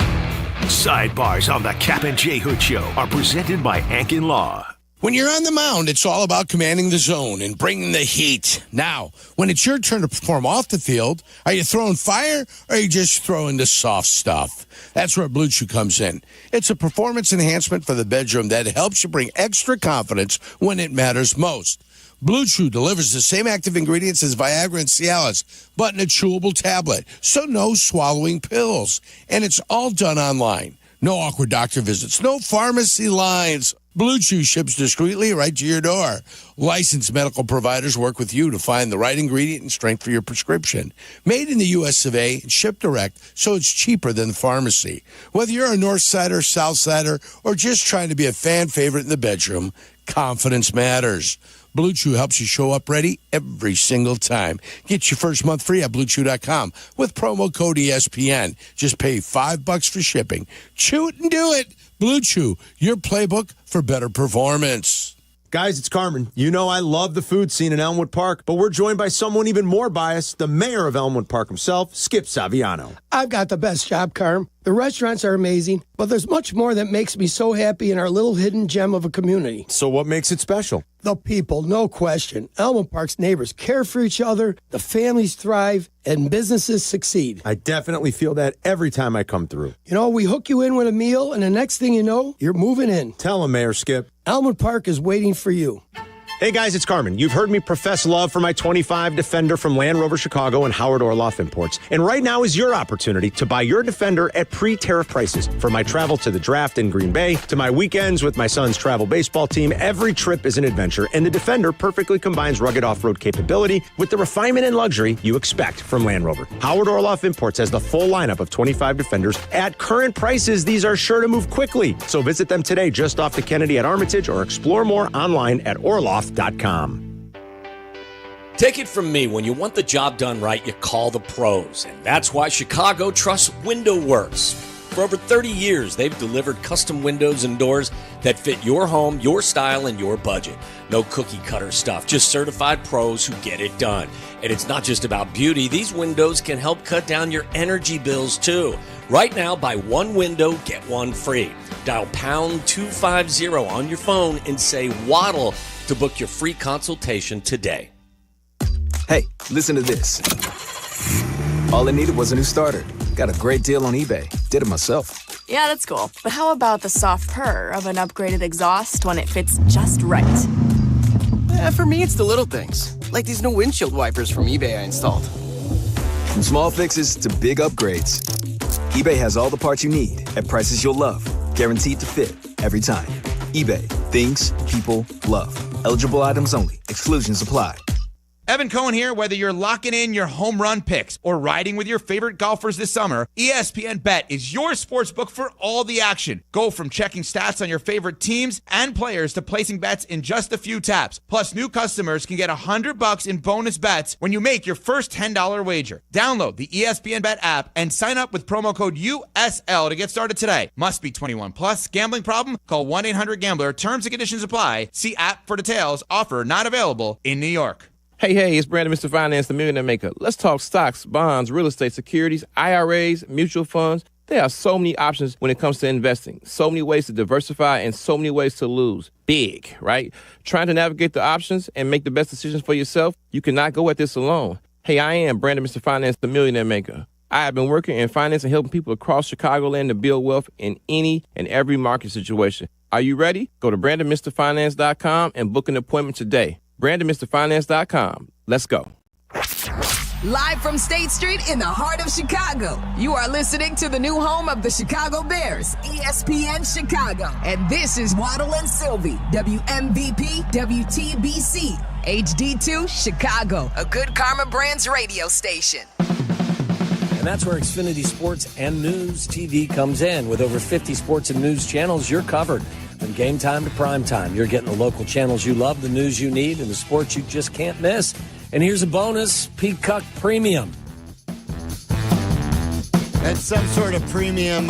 Sidebars on the Kap and J Hood Show are presented by Ankin Law. When you're on the mound, it's all about commanding the zone and bringing the heat. Now, when it's your turn to perform off the field, are you throwing fire or are you just throwing the soft stuff? That's where Blue Chew comes in. It's a performance enhancement for the bedroom that helps you bring extra confidence when it matters most. Blue Chew delivers the same active ingredients as Viagra and Cialis, but in a chewable tablet, so no swallowing pills. And it's all done online. No awkward doctor visits. No pharmacy lines. Blue Chew ships discreetly right to your door. Licensed medical providers work with you to find the right ingredient and strength for your prescription. Made in the U.S. of A. and shipped direct, so it's cheaper than the pharmacy. Whether you're a North Sider, South Sider, or just trying to be a fan favorite in the bedroom, confidence matters. Blue Chew helps you show up ready every single time. Get your first month free at BlueChew.com with promo code ESPN. Just pay $5 for shipping. Chew it and do it. Blue Chew, your playbook for better performance. Guys, it's Carmen. You know I love the food scene in Elmwood Park, but we're joined by someone even more biased, the mayor of Elmwood Park himself, Skip Saviano. I've got the best job, Carm. The restaurants are amazing, but there's much more that makes me so happy in our little hidden gem of a community. So what makes it special? The people, no question. Elmwood Park's neighbors care for each other, the families thrive, and businesses succeed. I definitely feel that every time I come through. You know, we hook you in with a meal, and the next thing you know, you're moving in. Tell him, Mayor Skip. Elmwood Park is waiting for you. Hey guys, it's Carmen. You've heard me profess love for my 25 Defender from Land Rover Chicago and Howard Orloff Imports. And right now is your opportunity to buy your Defender at pre-tariff prices. For my travel to the draft in Green Bay, to my weekends with my son's travel baseball team, every trip is an adventure, and the Defender perfectly combines rugged off-road capability with the refinement and luxury you expect from Land Rover. Howard Orloff Imports has the full lineup of 25 Defenders. At current prices, these are sure to move quickly. So visit them today just off the Kennedy at Armitage or explore more online at orloff.com. Take it from me, when you want the job done right, you call the pros. And that's why Chicago trusts Window Works. For over 30 years, they've delivered custom windows and doors that fit your home, your style, and your budget. No cookie cutter stuff, just certified pros who get it done. And it's not just about beauty. These windows can help cut down your energy bills, too. Right now, buy one window, get one free. Dial pound 250 on your phone and say Waddle to book your free consultation today. Hey, listen to this. All I needed was a new starter. Got a great deal on eBay. Did it myself. Yeah, that's cool. But how about the soft purr of an upgraded exhaust when it fits just right? For me, it's the little things. Like these new windshield wipers from eBay I installed. From small fixes to big upgrades, eBay has all the parts you need at prices you'll love. Guaranteed to fit every time. eBay. Things people love. Eligible items only. Exclusions apply. Evan Cohen here. Whether you're locking in your home run picks or riding with your favorite golfers this summer, ESPN Bet is your sportsbook for all the action. Go from checking stats on your favorite teams and players to placing bets in just a few taps. Plus, new customers can get $100 in bonus bets when you make your first $10 wager. Download the ESPN Bet app and sign up with promo code USL to get started today. Must be 21 plus. Gambling problem? Call 1-800-GAMBLER. Terms and conditions apply. See app for details. Offer not available in New York. Hey, it's Brandon, Mr. Finance, the Millionaire Maker. Let's talk stocks, bonds, real estate, securities, IRAs, mutual funds. There are so many options when it comes to investing. So many ways to diversify and so many ways to lose. Big, right? Trying to navigate the options and make the best decisions for yourself, you cannot go at this alone. Hey, I am Brandon, Mr. Finance, the Millionaire Maker. I have been working in finance and helping people across Chicagoland to build wealth in any and every market situation. Are you ready? Go to BrandonMrFinance.com and book an appointment today. BrandonMrFinance.com. Let's go. Live from State Street in the heart of Chicago, you are listening to the new home of the Chicago Bears, ESPN Chicago. And this is Waddle and Silvy, WMVP, WTBC, HD2, Chicago, a good Karma Brands radio station. And that's where Xfinity Sports and News TV comes in. With over 50 sports and news channels, you're covered. From game time to prime time, you're getting the local channels you love, the news you need, and the sports you just can't miss. And here's a bonus, Peacock Premium. That's some sort of premium.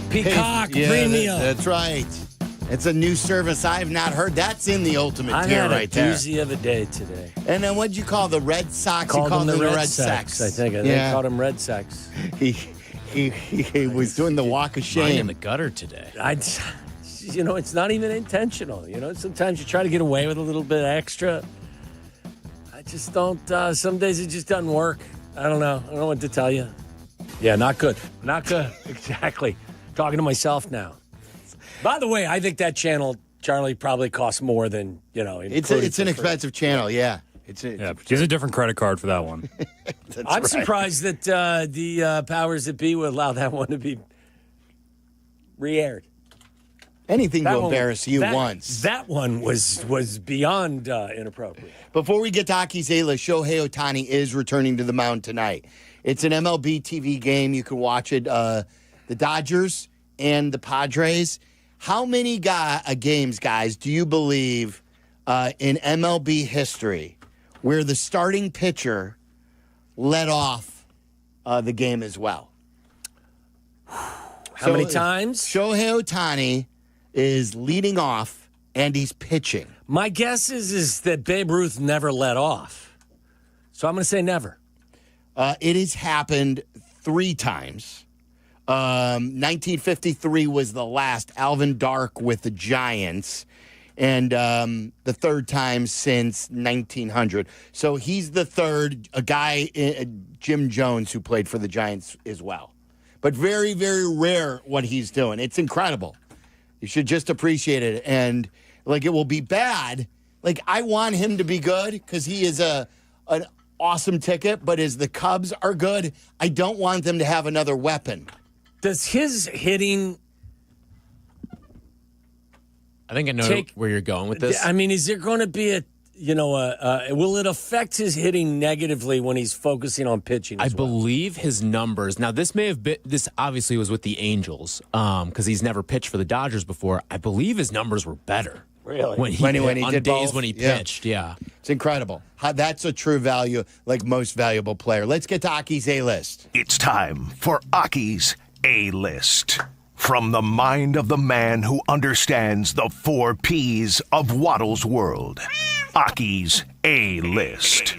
Peacock Premium. That's right. It's a new service I have not heard. That's in the ultimate tier right there. I had a doozy of a day today. And then what'd you call the Red Sox? Called them the Red Sox. I think. They called him Red Sox. He was doing the walk of shame. In the gutter today. It's not even intentional. Sometimes you try to get away with a little bit extra. I just don't. Some days it just doesn't work. I don't know. I don't know what to tell you. Yeah, not good. Not good. Exactly. Talking to myself now. By the way, I think that channel, Charlie, probably costs more than, It's an expensive channel, yeah. Use a different credit card for that one. I'm surprised that the powers that be would allow that one to be re-aired. Anything to embarrass you once. That one was beyond inappropriate. Before we get to Aki's A-List, Shohei Ohtani is returning to the mound tonight. It's an MLB TV game. You can watch it. The Dodgers and the Padres. How many games, guys, do you believe in MLB history where the starting pitcher led off the game as well? How many times? Shohei Ohtani is leading off, and he's pitching. My guess is that Babe Ruth never led off. So I'm going to say never. It has happened 3 times. 1953 was the last. Alvin Dark with the Giants. And the third time since 1900. So he's the third. A guy, Jim Jones, who played for the Giants as well. But very, very rare what he's doing. It's incredible. You should just appreciate it. And, like, it will be bad. Like, I want him to be good because he is an awesome ticket. But as the Cubs are good, I don't want them to have another weapon. Does his hitting... I think I know where you're going with this. I mean, is there going to be will it affect his hitting negatively when he's focusing on pitching? I believe his numbers. Now, this obviously was with the Angels because he's never pitched for the Dodgers before. I believe his numbers were better. Really? When he did days both? When he pitched, yeah. It's incredible. That's a true value, like most valuable player. Let's get to Aki's A-List. It's time for Aki's A-List. From the mind of the man who understands the 4 Ps of Waddles World. Aki's A-List.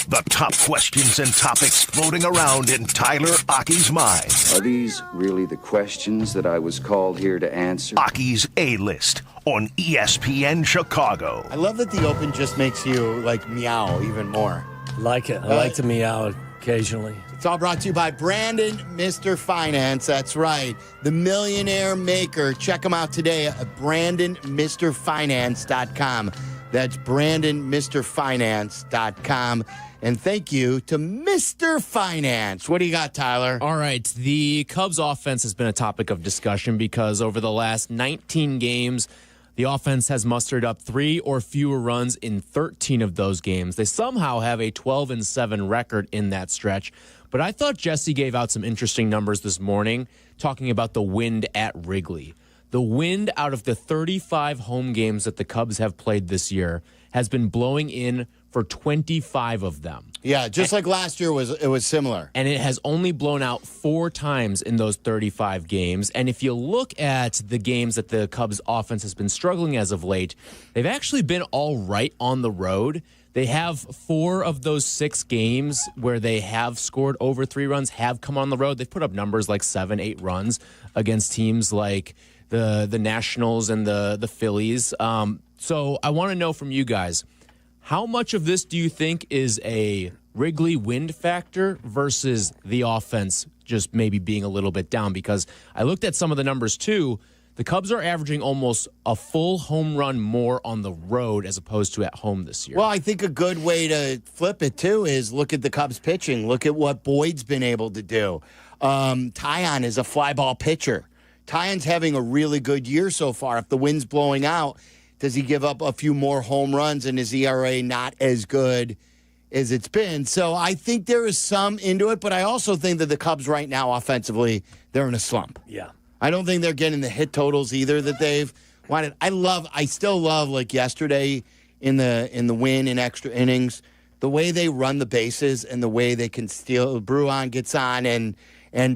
The top questions and topics floating around in Tyler Aki's mind. Are these really the questions that I was called here to answer? Aki's A-List on ESPN Chicago. I love that the Open just makes you, like, meow even more. Like it. I like to meow occasionally. It's all brought to you by Brandon Mr. Finance. That's right. The Millionaire Maker. Check him out today at BrandonMrFinance.com. That's BrandonMrFinance.com. And thank you to Mr. Finance. What do you got, Tyler? All right. The Cubs offense has been a topic of discussion because over the last 19 games, the offense has mustered up 3 or fewer runs in 13 of those games. They somehow have a 12-7 record in that stretch. But I thought Jesse gave out some interesting numbers this morning talking about the wind at Wrigley. The wind out of the 35 home games that the Cubs have played this year has been blowing in for 25 of them. Yeah, just like last year it was similar. And it has only blown out 4 times in those 35 games. And if you look at the games that the Cubs offense has been struggling as of late, they've actually been all right on the road. They have 4 of those 6 games where they have scored over 3 runs have come on the road. They've put up numbers like 7, 8 runs against teams like the Nationals and the Phillies. So I want to know from you guys, how much of this do you think is a Wrigley wind factor versus the offense just maybe being a little bit down? Because I looked at some of the numbers too. The Cubs are averaging almost a full home run more on the road as opposed to at home this year. Well, I think a good way to flip it, too, is look at the Cubs pitching. Look at what Boyd's been able to do. Taillon is a fly ball pitcher. Taillon's having a really good year so far. If the wind's blowing out, does he give up a few more home runs and his ERA not as good as it's been? So I think there is some into it, but I also think that the Cubs right now offensively, they're in a slump. Yeah. I don't think they're getting the hit totals either that they've wanted. I still love, like yesterday in the win in extra innings, the way they run the bases and the way they can steal. Bruin gets on and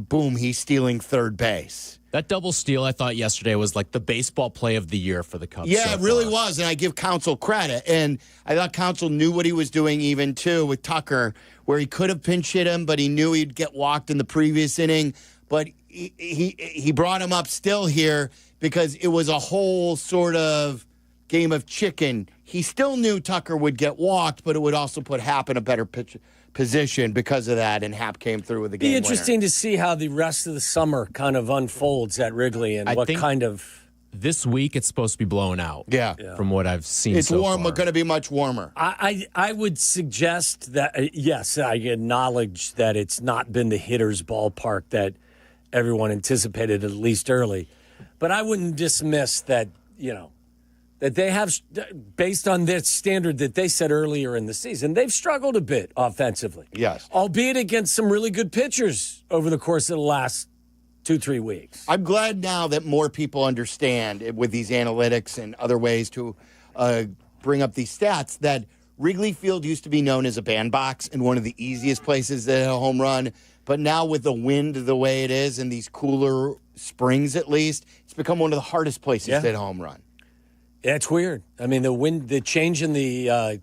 boom, he's stealing third base. That double steal I thought yesterday was like the baseball play of the year for the Cubs. Yeah, it really was, and I give Counsell credit. And I thought Counsell knew what he was doing even, too, with Tucker, where he could have pinch hit him, but he knew he'd get walked in the previous inning. But he brought him up still here because it was a whole sort of game of chicken. He still knew Tucker would get walked, but it would also put Happ in a better position because of that, and Happ came through with the game winner. Be interesting to see how the rest of the summer kind of unfolds at Wrigley and what kind of... This week it's supposed to be blowing out. Yeah. From what I've seen it's so warm, far. but going to be much warmer. I would suggest that, yes, I acknowledge that it's not been the hitter's ballpark that everyone anticipated at least early. But I wouldn't dismiss that, that they have, based on their standard that they set earlier in the season, they've struggled a bit offensively. Yes. Albeit against some really good pitchers over the course of the last 2-3 weeks. I'm glad now that more people understand with these analytics and other ways to bring up these stats that Wrigley Field used to be known as a bandbox and one of the easiest places to hit a home run. But now with the wind the way it is and these cooler springs at least, it's become one of the hardest places to hit a home run. Yeah, it's weird. I mean, the wind, the change in the,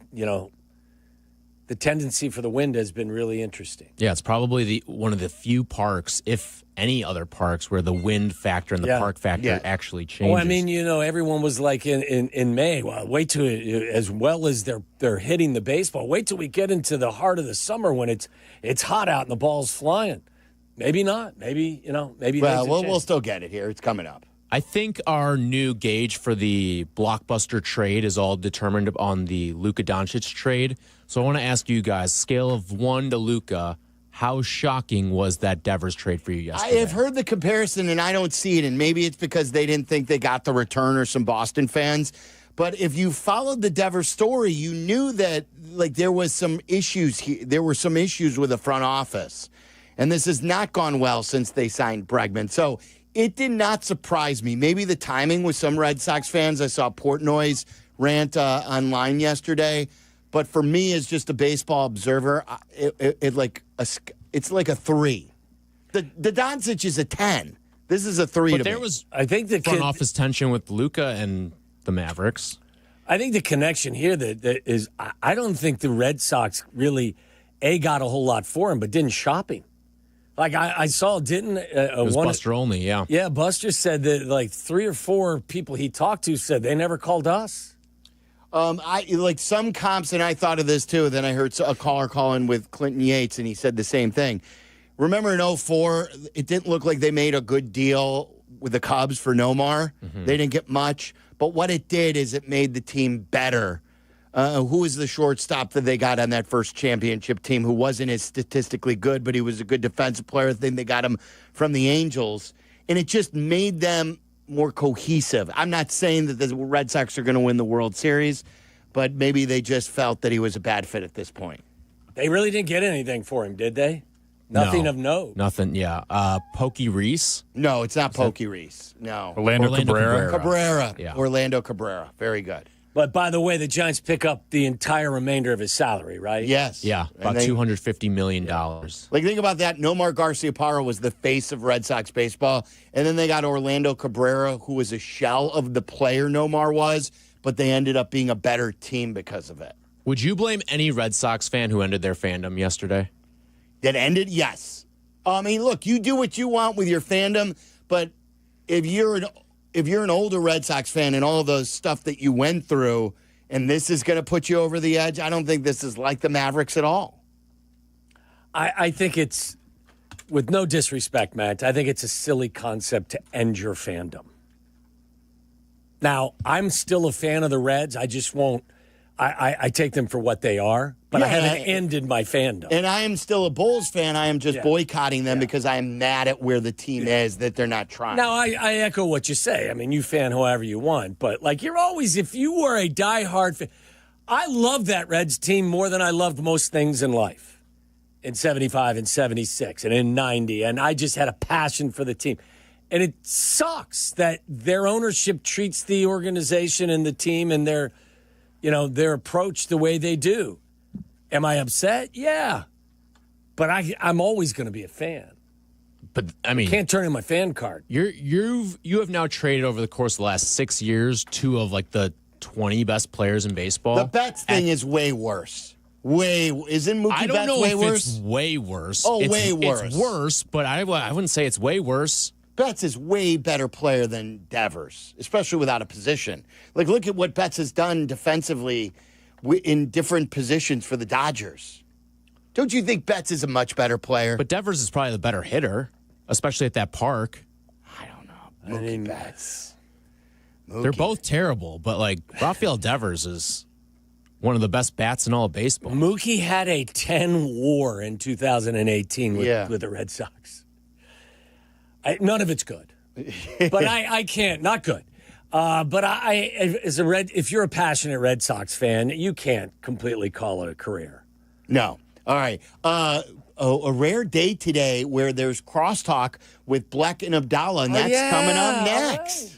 the tendency for the wind has been really interesting. Yeah, it's probably one of the few parks, if any other parks, where the wind factor and the park factor actually changes. Well, I mean, everyone was like in May, well, wait till as well as they're hitting the baseball, wait till we get into the heart of the summer when it's hot out and the ball's flying. Maybe not. Maybe, maybe. Well, we'll still get it here. It's coming up. I think our new gauge for the blockbuster trade is all determined on the Luka Doncic trade. So I want to ask you guys, scale of 1 to Luka, how shocking was that Devers trade for you yesterday? I have heard the comparison, and I don't see it, and maybe it's because they didn't think they got the return or some Boston fans. But if you followed the Devers story, you knew that there was some issues here. There were some issues with the front office, and this has not gone well since they signed Bregman. So it did not surprise me. Maybe the timing with some Red Sox fans. I saw Portnoy's rant online yesterday. But for me, as just a baseball observer, it's like a 3. The Doncic is a 10. This is a 3 but to there me. was, I think, the front office tension with Luka and the Mavericks. I think the connection here that is, I don't think the Red Sox really, got a whole lot for him, but didn't shop him. Like I saw, didn't it was Buster Olney, yeah. Yeah, Buster said that 3 or 4 people he talked to said they never called us. I like some comps, and I thought of this too. Then I heard a caller call in with Clinton Yates, and he said the same thing. Remember in 2004, it didn't look like they made a good deal with the Cubs for Nomar. Mm-hmm. They didn't get much, but what it did is it made the team better. Who was the shortstop that they got on that first championship team who wasn't as statistically good, but he was a good defensive player? I think they got him from the Angels, and it just made them more cohesive. I'm not saying that the Red Sox are going to win the World Series, but maybe they just felt that he was a bad fit at this point. They really didn't get anything for him, did they? Nothing of note. Nothing, yeah. Pokey Reese? No, it's not Pokey Reese. No. Orlando Cabrera. Cabrera. Yeah. Orlando Cabrera. Very good. But by the way, the Giants pick up the entire remainder of his salary, right? Yes. Yeah, about $250 million. Like, think about that. Nomar Garciaparra was the face of Red Sox baseball. And then they got Orlando Cabrera, who was a shell of the player Nomar was, but they ended up being a better team because of it. Would you blame any Red Sox fan who ended their fandom yesterday? That ended? Yes. I mean, look, you do what you want with your fandom, but if you're an older Red Sox fan and all the stuff that you went through, and this is going to put you over the edge, I don't think this is like the Mavericks at all. I think it's, with no disrespect, Matt, I think it's a silly concept to end your fandom. Now, I'm still a fan of the Reds. I just won't. I take them for what they are, but I haven't ended my fandom. And I am still a Bulls fan. I am just boycotting them because I am mad at where the team is, that they're not trying. Now, I echo what you say. I mean, you fan whoever you want, but you're always, if you were a diehard fan, I love that Reds team more than I loved most things in life in 75 and 76 and in 90, and I just had a passion for the team. And it sucks that their ownership treats the organization and the team and their approach the way they do. Am I upset? Yeah. But I'm always going to be a fan. But I mean, can't turn in my fan card. You have now traded over the course of the last 6 years 2 of the 20 best players in baseball. The Betts thing is way worse. Isn't Mookie Betts way worse? It's way worse. Way worse. It's worse, but I wouldn't say it's way worse. Betts is way better player than Devers, especially without a position. Look at what Betts has done defensively in different positions for the Dodgers. Don't you think Betts is a much better player? But Devers is probably the better hitter, especially at that park. I don't know. Mookie Betts. They're both terrible, but Rafael Devers is one of the best bats in all of baseball. Mookie had a 10 WAR in 2018 with the Red Sox. None of it's good. But I can't. Not good. But if you're a passionate Red Sox fan, you can't completely call it a career. No. All right. A rare day today where there's crosstalk with Bleck and Abdalla, and that's coming up next.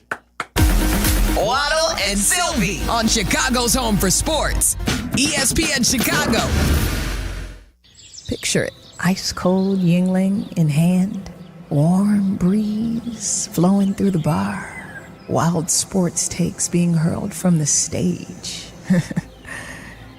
Waddle and Silvy on Chicago's home for sports, ESPN Chicago. Picture it, ice cold Yuengling in hand, warm breeze flowing through the bar, wild sports takes being hurled from the stage.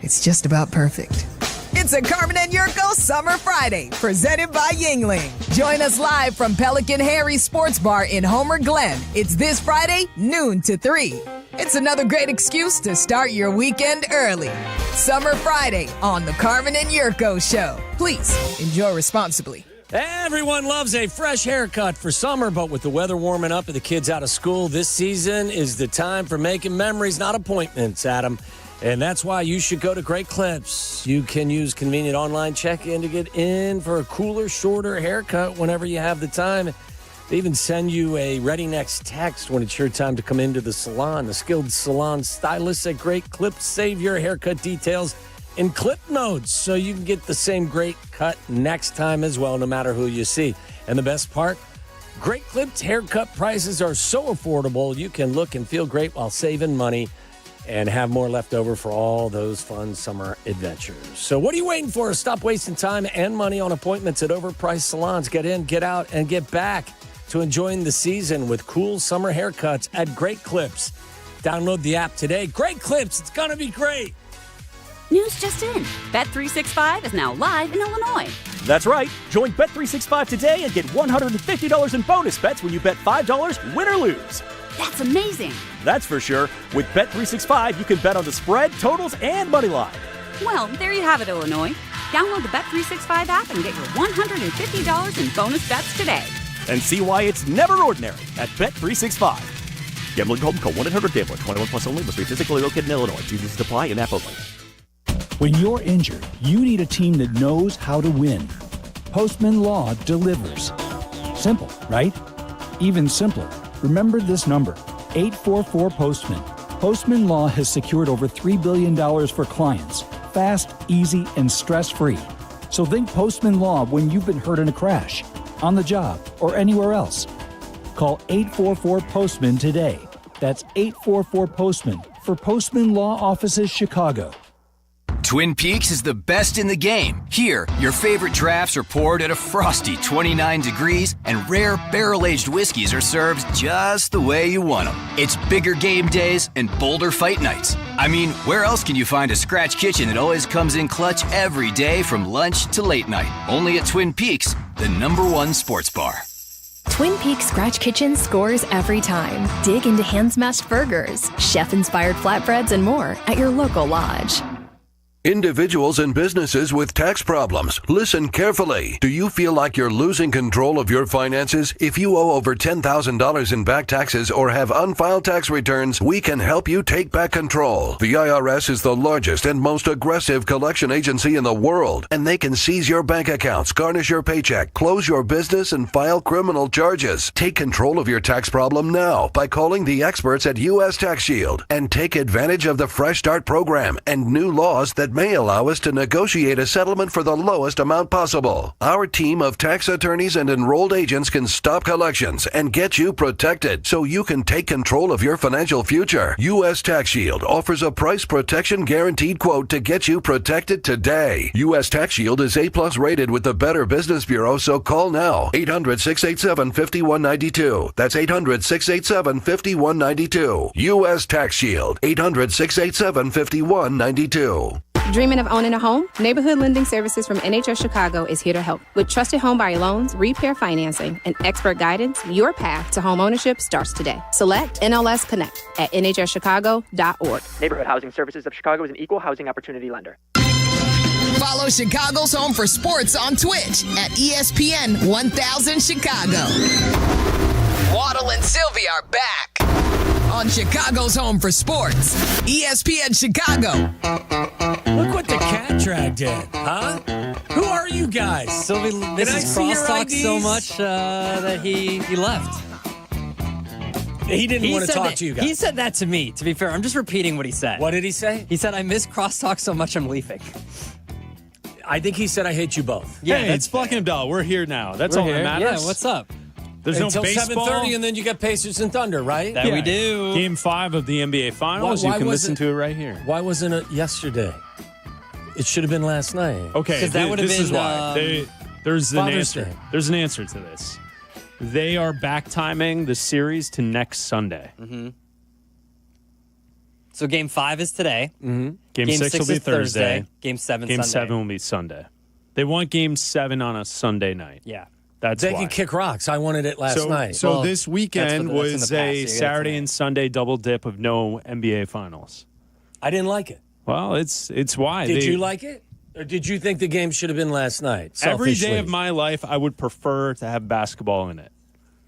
It's just about perfect. It's a Carmen and Yurko Summer Friday, presented by Yuengling. Join us live from Pelican Harry's Sports Bar in Homer Glen. It's this Friday, noon to 3. It's another great excuse to start your weekend early. Summer Friday on the Carmen and Yurko Show. Please enjoy responsibly. Everyone loves a fresh haircut for summer, but with the weather warming up and the kids out of school, this season is the time for making memories, not appointments, Adam. And that's why you should go to Great Clips. You can use convenient online check-in to get in for a cooler, shorter haircut whenever you have the time. They even send you a ready next text when it's your time to come into the salon. The skilled salon stylists at Great Clips save your haircut details in clip notes so you can get the same great cut next time as well, no matter who you see. And the best part, Great Clips haircut prices are so affordable you can look and feel great while saving money and have more left over for all those fun summer adventures. So what are you waiting for? Stop wasting time and money on appointments at overpriced salons. Get in, get out, and get back to enjoying the season with cool summer haircuts at Great Clips. Download the app today. Great Clips, it's going to be great. News just in. Bet365 is now live in Illinois. That's right. Join Bet365 today and get $150 in bonus bets when you bet $5, win or lose. That's amazing. That's for sure. With Bet365, you can bet on the spread, totals, and money line. Well, there you have it, Illinois. Download the Bet365 app and get your $150 in bonus bets today. And see why it's never ordinary at Bet365. Gambling problem? Call 1-800-GAMBLER. 21 plus only. Must be physically located in Illinois. Use apply in app only. When you're injured, you need a team that knows how to win. Postman Law delivers. Simple, right? Even simpler. Remember this number, 844-POSTMAN. Postman Law has secured over $3 billion for clients, fast, easy, and stress-free. So think Postman Law when you've been hurt in a crash, on the job, or anywhere else. Call 844-POSTMAN today. That's 844-POSTMAN for Postman Law Offices Chicago. Twin Peaks is the best in the game. Here, your favorite drafts are poured at a frosty 29 degrees, and rare barrel-aged whiskeys are served just the way you want them. It's bigger game days and bolder fight nights. I mean, where else can you find a scratch kitchen that always comes in clutch every day from lunch to late night? Only at Twin Peaks, the #1 sports bar. Twin Peaks Scratch Kitchen scores every time. Dig into hand-smashed burgers, chef-inspired flatbreads, and more at your local lodge. Individuals and businesses with tax problems, listen carefully. Do you feel like you're losing control of your finances? If you owe over $10,000 in back taxes or have unfiled tax returns, we can help you take back control. The IRS is the largest and most aggressive collection agency in the world, and they can seize your bank accounts, garnish your paycheck, close your business, and file criminal charges. Take control of your tax problem now by calling the experts at U.S. Tax Shield and take advantage of the Fresh Start program and new laws that may allow us to negotiate a settlement for the lowest amount possible. Our team of tax attorneys and enrolled agents can stop collections and get you protected so you can take control of your financial future. U.S. Tax Shield offers a price protection guaranteed quote to get you protected today. U.S. Tax Shield is A+ rated with the Better Business Bureau, so call now. 800-687-5192. That's 800-687-5192. U.S. Tax Shield. 800-687-5192. Dreaming of owning a home? Neighborhood Lending Services from NHS Chicago is here to help. With trusted home buyer loans, repair financing, and expert guidance, your path to home ownership starts today. Select NLS Connect at nhschicago.org. Neighborhood Housing Services of Chicago is an equal housing opportunity lender. Follow Chicago's Home for Sports on Twitch at ESPN 1000 Chicago. Waddle and Silvy are back on Chicago's Home for Sports, ESPN Chicago. Look what the cat dragged in, huh? Who are you guys. Silvy misses crosstalk so much that he left. He didn't want to talk to you guys. He said that to me, to be fair. I'm just repeating what he said. What did he say? He said, I miss crosstalk so much I'm leaving. I think he said, I hate you both. Yeah, hey, it's Bleck Abdalla. We're here now. That's all that matters. Yeah, what's up? There's Until no baseball. 7:30, and then you got Pacers and Thunder, right? That we do. Game 5 of the NBA Finals. You can listen to it right here. Why wasn't it yesterday? It should have been last night. Okay, that would have this been, is why. There's an Father's answer. Day. There's an answer to this. They are back timing the series to next Sunday. Mm-hmm. So Game 5 is today. Mm-hmm. Game 6 will be Thursday. Game 7 Game Sunday. 7 will be Sunday. They want Game 7 on a Sunday night. Yeah. That's They why. can kick rocks. I wanted it last night. So Well, this weekend that's in the was past, a so you got it Saturday tonight. and Sunday double dip of no NBA Finals. I didn't like it. Well, it's why. Did you like it? Or did you think the game should have been last night? Every day Selfishly. of my life, I would prefer to have basketball in it.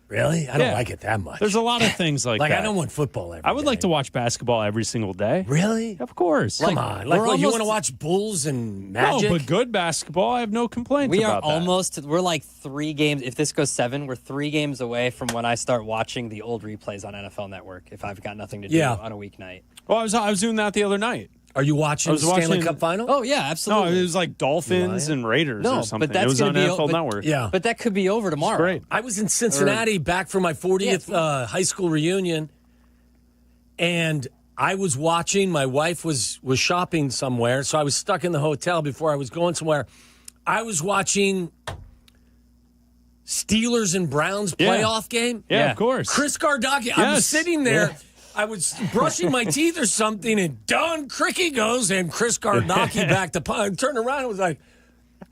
Really? I don't like it that much. There's a lot of things like that. I don't want football every I would like to watch basketball every single day. Really? Of course. Come on. Like, what, you want to watch Bulls and Magic? No, but good basketball, I have no complaints We are about that. almost, we're like 3 games. If this goes 7, we're 3 games away from when I start watching the old replays on NFL Network if I've got nothing to do on a weeknight. Well, I was doing that the other night. Are you watching the Stanley Cup final? Oh, yeah, absolutely. No, it was like Dolphins and Raiders or something. But that's it was gonna on be NFL Network. Yeah. But that could be over tomorrow. Great. I was in Cincinnati back for my 40th high school reunion, and I was watching. My wife was shopping somewhere, so I was stuck in the hotel before I was going somewhere. I was watching Steelers and Browns playoff game. Yeah, of course. Chris Gardocki. I was sitting there. Yeah. I was brushing my teeth or something, and Don Cricky goes, and Chris Gardocki back to punt. Turned around and was like,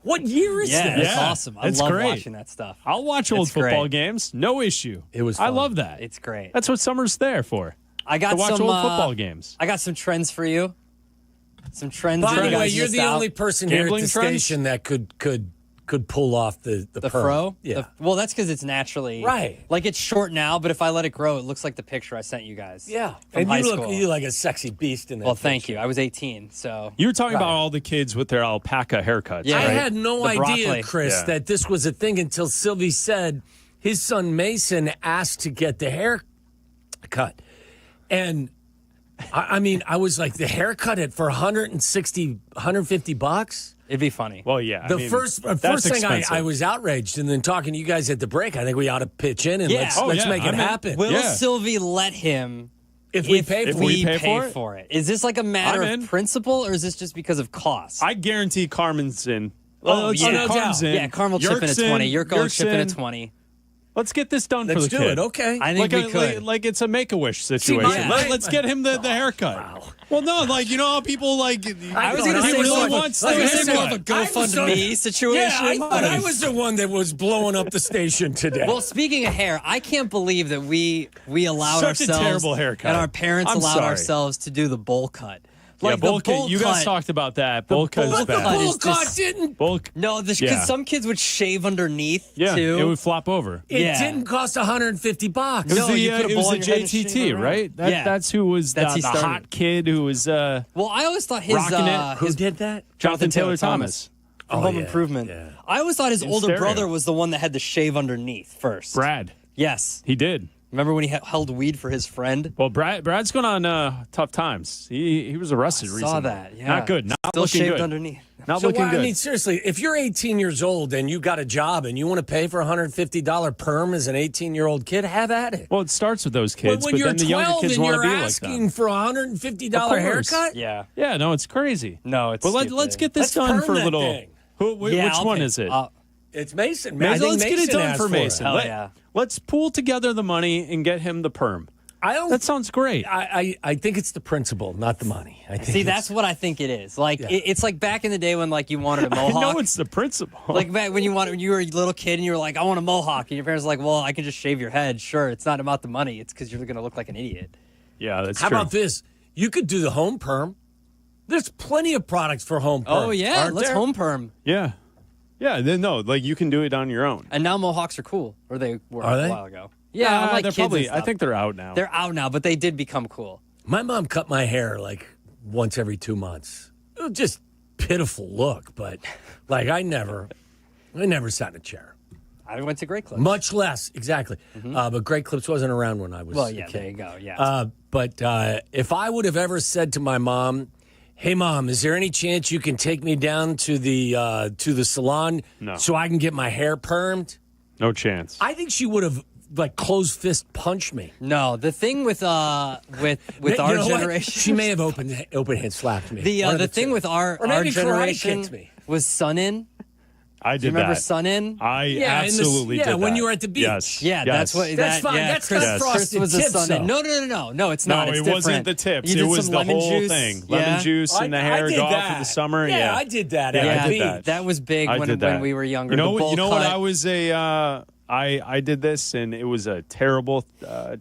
what year is this? It's awesome. I love watching that stuff. I'll watch old football games. No issue. It was I fun. love that. It's great. That's what summer's there for. I got to watch some old football games. I got some trends for you. Some trends. By that the you way, guys you're missed the out. only person here at Gambling the trends? station that could pull off the fro. Yeah. Well, that's because it's naturally Right. Like it's short now, but if I let it grow, it looks like the picture I sent you guys. Yeah. from And high you school. look like a sexy beast in that. Well, thank you. I was 18, so You were talking about all the kids with their alpaca haircuts. Yeah. I right? had no The idea, broccoli. Chris, that this was a thing until Sylvie said his son Mason asked to get the hair cut. And I mean, I was like, the haircut it for $160, $150? it'd be funny. Well, yeah. The I mean, first that's thing expensive. I was outraged, and then talking to you guys at the break, I think we ought to pitch in and Yeah. let's make it happen. Will Sylvie let him if we pay if for we it? pay for it? Is this like a matter I'm of in. principle, or is this just because of cost? I guarantee Carmen's in. Oh, let's yeah. get Carmen's in. Yeah, Carmen will chip in Yerk's at 20. in. Yurko will chip in at in. 20. Let's get this done for Let's the do kid. it. Okay. I think we could. Like it's a Make-A-Wish situation. my- Let's get him the haircut. Wow. Well, no, like, you know how people like. I was thought going to I say was more, like- wants like to I say said, more of a GoFundMe situation. Yeah, I thought I was the one that was blowing up the station today. Well, speaking of hair, I can't believe that we allowed Such a ourselves terrible haircut. and our parents I'm allowed sorry. ourselves to do the bowl cut. Yeah, Like bowl the bowl cut. You guys cut- talked about that. Bowl cut is bowl bad. cut Bull is cut just- didn't. No, because Yeah. some kids would shave underneath Yeah, too. it would flop over. It Yeah. didn't cost $150. It was No, the, you put a it was ball the in your head and shave JTT, around. right? Yeah. That's who was That's the he started. hot kid who was Well, I always thought his rocking it. Who his did that? Jonathan Taylor Thomas. from Home Improvement. yeah. I always thought his In older stereo. brother was the one that had to shave underneath first. Brad. Yes. He did. Remember when he held weed for his friend? Well, Brad's going on tough times. He was arrested recently. Saw that. Yeah. Not good. Not Still looking shaved good. underneath. Not So looking why, good. I mean, seriously, if you're 18 years old and you got a job and you want to pay for a $150 perm as an 18-year-old kid, have at it. Well, it starts with those kids, when but you're then the younger 12 kids and want you're to be like asking them. for a $150 Of course. haircut, Yeah. Yeah, no, it's crazy. No, it's But stupid. let's get this Let's done perm for a that little. thing. Which I'll one pay- is it? it's Mason. Mason, I think let's get it Mason done asked for it. Mason. Hell yeah. Let's pool together the money and get him the perm. I don't. That sounds great. I think it's the principle, not the money. I think See, it's- that's what I think it is. Like, Yeah. it's like back in the day when, like, you wanted a I mohawk. know it's the principle. Like back when you were a little kid and you were like, I want a mohawk. And your parents were like, well, I can just shave your head. Sure, it's not about the money. It's because you're going to look like an idiot. Yeah, that's How true. about this? You could do the home perm. There's plenty of products for home perm. Oh, yeah. aren't Let's there? home perm. Yeah. Yeah, then no, like you can do it on your own. And now mohawks are cool. Or they were Are a they? while ago. Yeah, unlike they're kids and probably. I stuff. think they're out now. They're out now, but they did become cool. My mom cut my hair like once every 2 months. It was just pitiful look, but like I never I never sat in a chair. I went to Great Clips. Much less, exactly. But Great Clips wasn't around when I was Well, a yeah, kid. there you go. Yeah. But if I would have ever said to my mom, "Hey, Mom, is there any chance you can take me down to the salon so I can get my hair permed?" No chance. I think she would have closed fist punched me. No, the thing with our generation, she may have open hand slapped me. The thing with our generation kicked me. was Sun In. I Do you did remember that. Sun In? I absolutely did that. when you were at the beach. Yes. Yeah, yes. that's what. That's fine. Yeah, That's Chris, got Chris frosted was a tips, Sun In. though. No, it's not. No, It's it different. wasn't the tips. You did It was some the lemon whole juice. thing. Yeah. Lemon juice and the hair did go off that. for the summer. Yeah, I did that. Yeah, at the did beach. that was big I did that. when we were younger. You know, The bowl what? cut. I was I did this, and it was a terrible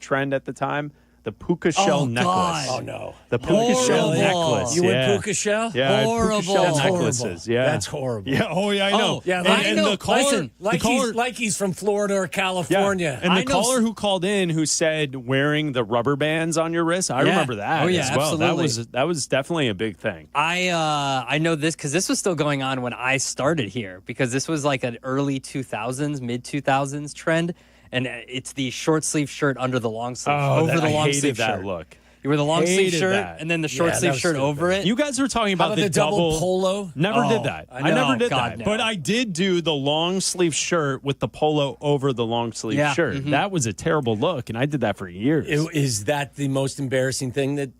trend at the time. The puka shell necklace. God. Oh, no. The puka shell necklace. You yeah. went puka shell? Yeah, I had Horrible. puka shell That's necklaces. Yeah, That's horrible. Yeah. Oh, yeah. I know. Oh, Yeah, and know. the caller, Listen, the caller, like he's from Florida or California. Yeah. And I the know caller who called in who said wearing the rubber bands on your wrist. I Yeah. remember that Oh, yeah, as well. absolutely. That was definitely a big thing. I know this because this was still going on when I started here because this was like an early 2000s, mid 2000s trend, and it's the short sleeve shirt under the long sleeve over the I long hated sleeve that shirt. look. You wear the long sleeve Hated shirt that. and then the short Yeah, sleeve that was shirt stupid. over it. You guys were talking How about about the double polo? Never Oh, did that. I I never know. did God, that. no. But I did do the long sleeve shirt with the polo over the long sleeve Yeah. shirt. Mhm. That was a terrible look, and I did that for years. Is that the most embarrassing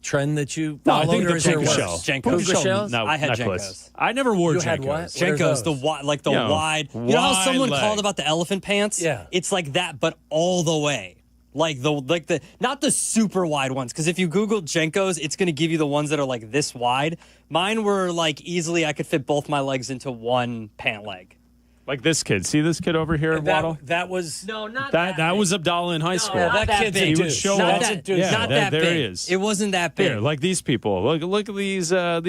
trend that you No, I followed? think the or is there puka worse? shell. Jenkos. Puka shells? No, I had necklace. Jenkos. I never wore You Jenkos. had what? What are Jenkos, those? the wide. You know how wide someone leg. called about the elephant pants? Yeah. It's like that, but all the way. Like the not the super wide ones, because if you Google Jenkos, it's going to give you the ones that are like this wide. Mine were like easily I could fit both my legs into one pant leg. Like this kid. See this kid over here, Waddle? That was No, not That was Abdalla in high school. that kid's a He would douche. show not off. that, Yeah, not that there big. he is. It wasn't that big. Here, like these people. Look at these. Yeah,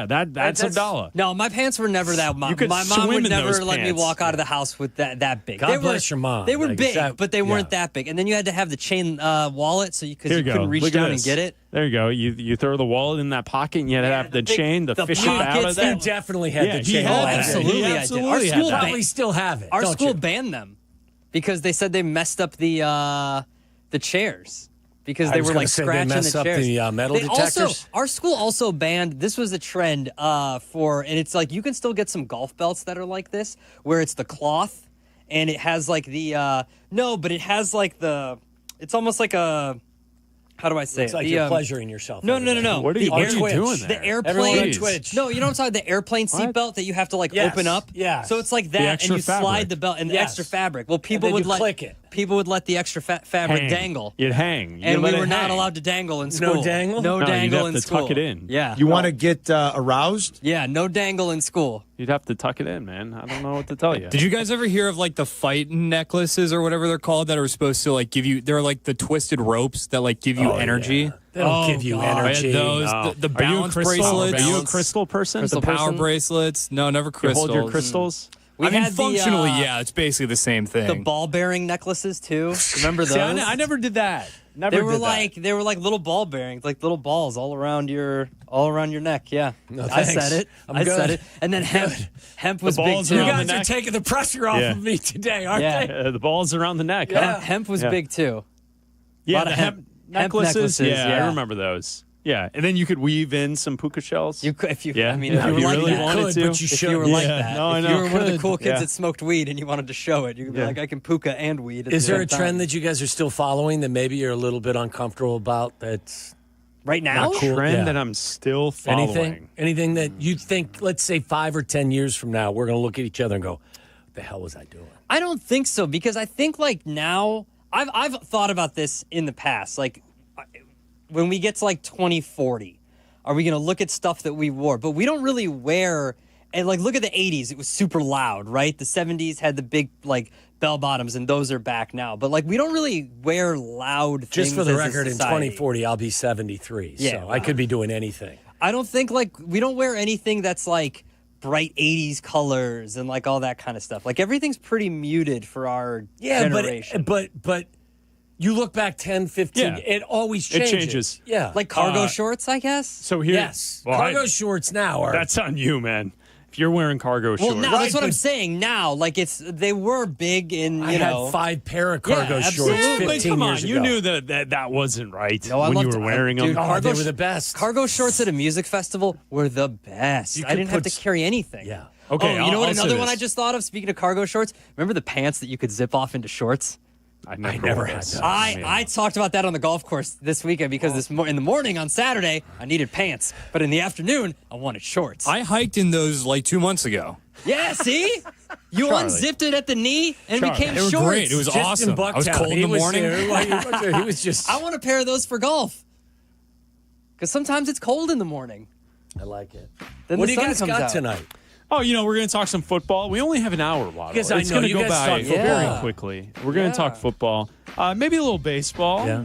that's Abdalla. No, my pants were never that. You could My mom swim would in never those let me pants. walk out of the house with that big. God bless your mom. They were Like, big, that- but they weren't yeah. that big. And then you had to have the chain wallet, so because Here you you go. couldn't reach Look at down and this. get it. There you go. You throw the wallet in that pocket, and you had to have the chain, the fish out pockets of that. You definitely had Yeah, the he chain. had Oh, that. absolutely, He I did. absolutely Our had school that. Probably still have it. Our don't school you? banned them because they said they messed up the chairs because I they was were gonna like say they scratching mess the up chairs. the, metal They detectors. Also, our school also banned. This was a trend and it's like you can still get some golf belts that are like this, where it's the cloth and it has like the but it has like it's almost like a. How do I say It's it? like you're pleasuring yourself. No. What are you doing there? The Everyone on airplane. Twitch. No, you know what I'm talking about? The airplane seatbelt that you have to like Yes, open up. yes. So it's like that, The and extra you slide fabric. the belt and the Yes. extra fabric. Well, people then would you let click it. People would let the extra fabric Hang. dangle. You'd hang. And You'd we let were it not hang. allowed to dangle in school. No dangle? No No, you'd dangle have in to school. tuck it in. Yeah. You want to get aroused? Yeah, no dangle in school. You'd have to tuck it in, man. I don't know what to tell you. Did you guys ever hear of like the fight necklaces or whatever they're called that are supposed to like give you? They're like the twisted ropes that like give you energy. They don't give you God. energy. Those No. the Are you a balance crystal? bracelets. Are you a crystal person? Crystal The power person? bracelets? No, never You crystals. hold your crystals? We I mean, had the, functionally, yeah, it's basically the same thing. The ball bearing necklaces too. Remember those? See, I never did that. Never They were did like little ball bearings, like little balls all around your neck. Yeah, No, I thanks. said it. I'm I good. said it. And then hemp was big balls too. You around guys the are neck. taking the pressure off Yeah. of me today, aren't Yeah. they? The balls around the neck. Yeah. Huh? Hemp was Yeah. big too. Yeah, lot the of hemp hemp necklaces. necklaces, Yeah, I yeah. remember those. Yeah, and then you could weave in some puka shells. You could, if you, Yeah. I mean, Yeah, if you if were you like really that, wanted could, to. but you if should. you were like Yeah. that, No, I if know. you were one of the Could. cool kids Yeah. that smoked weed and you wanted to show it, you could be Yeah. like, I can puka and weed. At Is the there same a time. trend that you guys are still following that maybe you're a little bit uncomfortable about? That's right now? not cool? Trend Yeah. that I'm still following. Anything that you think? Let's say 5 or 10 years from now, we're going to look at each other and go, "What the hell was I doing?" I don't think so because I think like now I've thought about this in the past. Like when we get to like 2040, are we going to look at stuff that we wore? But we don't really wear. And like look at the 80s, it was super loud, right? The 70s had the big like bell bottoms, and those are back now. But like we don't really wear loud things. Just for the as a record, in society. 2040, I'll be 73, Yeah, so I could be doing anything. I don't think like we don't wear anything that's like bright 80s colors and like all that kind of stuff. Like everything's pretty muted for our generation. but you look back 10, 15, Yeah. it always It changes. changes. Yeah. Like cargo shorts, I guess. So here, Yes. Well, Cargo shorts now are. That's on you, man. If you're wearing cargo shorts. Well, now that's what I'm saying. Now, like they were big in. I had 5 pair of cargo shorts 15 Come on, years ago. you knew that wasn't right No, I when you loved were wearing them. Dude, they were the best. Cargo shorts at a music festival were the best. I didn't have to carry anything. Yeah. Okay. You know what? I'll say Another one this. I just thought of. Speaking of cargo shorts, remember the pants that you could zip off into shorts? I never had those. I talked about that on the golf course this weekend because in the morning on Saturday I needed pants, but in the afternoon I wanted shorts. I hiked in those like 2 months ago. Yeah, see, you Charlie. unzipped it at the knee and it became They were shorts. great. It was awesome. I was cold in the morning. He was just. I want a pair of those for golf because sometimes it's cold in the morning. I like it. Then What the do you sun guys comes got out. tonight? Oh, we're going to talk some football. We only have an hour, Waddle. Yes, I It's know. going to You go guys by talk football. very quickly. We're going to talk football. Maybe a little baseball. Yeah.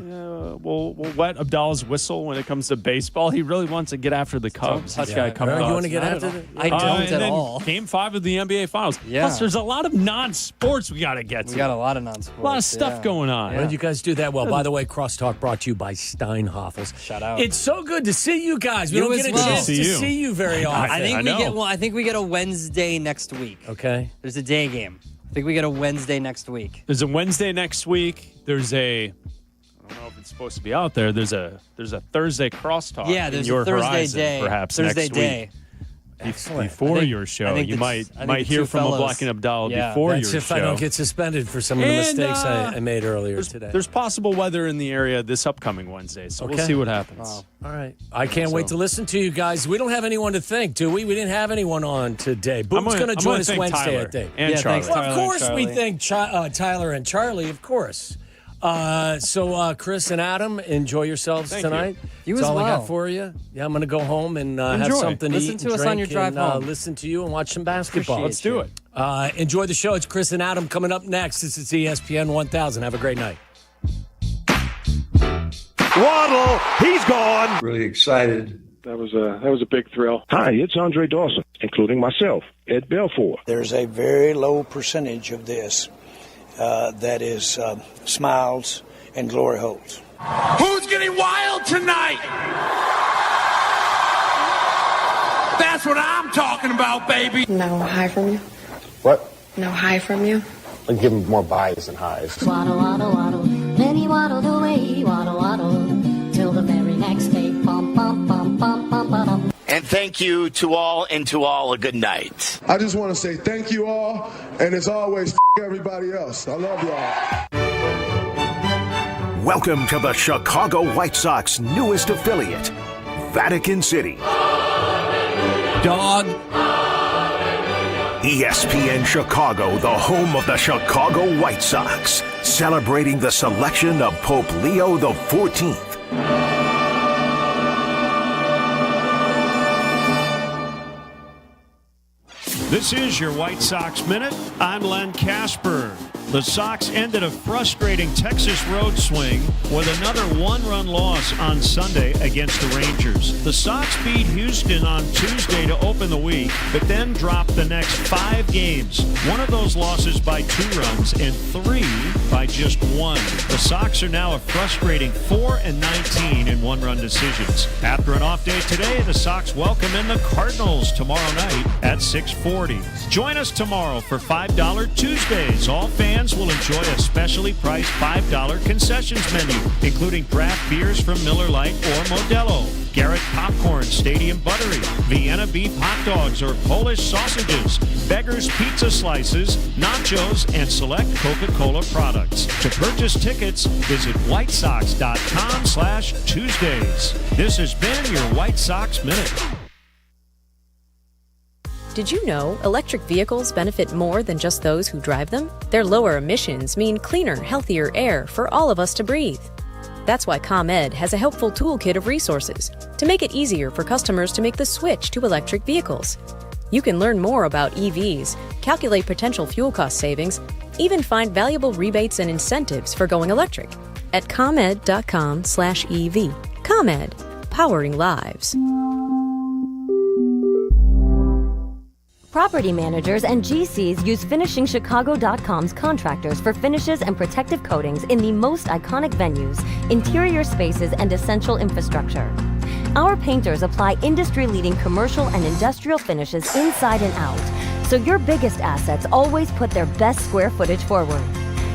We'll wet Abdalla's whistle when it comes to baseball. He really wants to get after the Cubs. He's got a couple You want thoughts. to get after the? I don't and at then all. Game 5 of the NBA Finals. Yeah. Plus, there's a lot of non-sports we got to get to. We got a lot of non-sports. A lot of stuff going on. When did you guys do that well? By the way, Crosstalk brought to you by Steinhoffels. Shout out. It's so good to see you guys. We You don't as get a well. chance to see you very often. I think we get a Wednesday next week. Okay. There's a day game. I think we get a Wednesday next week. There's a Wednesday next week. There's a I don't know if it's supposed to be out there. There's a Thursday crosstalk. Yeah, in there's your a Thursday horizon, day. perhaps Thursday next day. week. Excellent. Before I think- your show, I think you the- might I think the hear two from a fellows- Bleck Abdalla Yeah. before That's your if show. I don't get suspended for some of the And, mistakes I made earlier today. There's possible weather in the area this upcoming Wednesday, so we'll Okay. see what happens. All right. I can't wait to listen to you guys. We don't have anyone to thank, do we? We didn't have anyone on today. Boom's going to join us thank Wednesday, Tyler I think. and Charlie. thanks, Well, Tyler of and course we Charlie. thank Tyler and Charlie, of course. So Chris and Adam, enjoy yourselves Thank tonight. You That's as all I well. got for you. Yeah, I'm going to go home and have Enjoy. something Listen to eat to and us on drink your drive and, home. listen to you and watch some basketball. Appreciate Let's do it. Enjoy the show. It's Chris and Adam coming up next. This is ESPN 1000. Have a great night. Waddle, he's gone. Really excited. That was a big thrill. Hi, it's Andre Dawson, including myself, Ed Belfour. There's a very low percentage of this that is smiles and glory holes. Who's getting wild tonight? That's what I'm talking about, baby. No high from you? What? No high from you? I give him more buys than highs. Waddle, waddle, waddle. Then he waddled away, waddle, waddle, till the very next day. Bum, bum, bum, bum, bum, bum. And thank you to all, and to all a good night. I just want to say thank you all, and as always, everybody else. I love y'all. Welcome to the Chicago White Sox newest affiliate, Vatican City. Dog. ESPN Chicago, the home of the Chicago White Sox, celebrating the selection of Pope Leo XIV. This is your White Sox Minute. I'm Len Casper. The Sox ended a frustrating Texas road swing with another one-run loss on Sunday against the Rangers. The Sox beat Houston on Tuesday to open the week, but then dropped the next 5 games. One of those losses by 2 runs and 3 by just 1. The Sox are now a frustrating 4-19 in one-run decisions. After an off day today, the Sox welcome in the Cardinals tomorrow night at 6:40. Join us tomorrow for $5 Tuesdays. All fans will enjoy a specially priced $5 concessions menu, including draft beers from Miller Lite or Modelo, Garrett popcorn, Stadium Buttery, Vienna beef hot dogs or Polish sausages, Beggar's pizza slices, nachos, and select Coca-Cola products. To purchase tickets, visit whitesox.com/Tuesdays. This has been your White Sox Minute. Did you know electric vehicles benefit more than just those who drive them? Their lower emissions mean cleaner, healthier air for all of us to breathe. That's why ComEd has a helpful toolkit of resources to make it easier for customers to make the switch to electric vehicles. You can learn more about EVs, calculate potential fuel cost savings, even find valuable rebates and incentives for going electric at ComEd.com/EV. ComEd, powering lives. Property managers and GCs use FinishingChicago.com's contractors for finishes and protective coatings in the most iconic venues, interior spaces, and essential infrastructure. Our painters apply industry-leading commercial and industrial finishes inside and out, so your biggest assets always put their best square footage forward.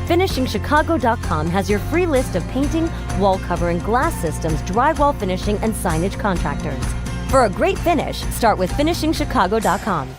FinishingChicago.com has your free list of painting, wall covering, glass systems, drywall finishing, and signage contractors. For a great finish, start with FinishingChicago.com.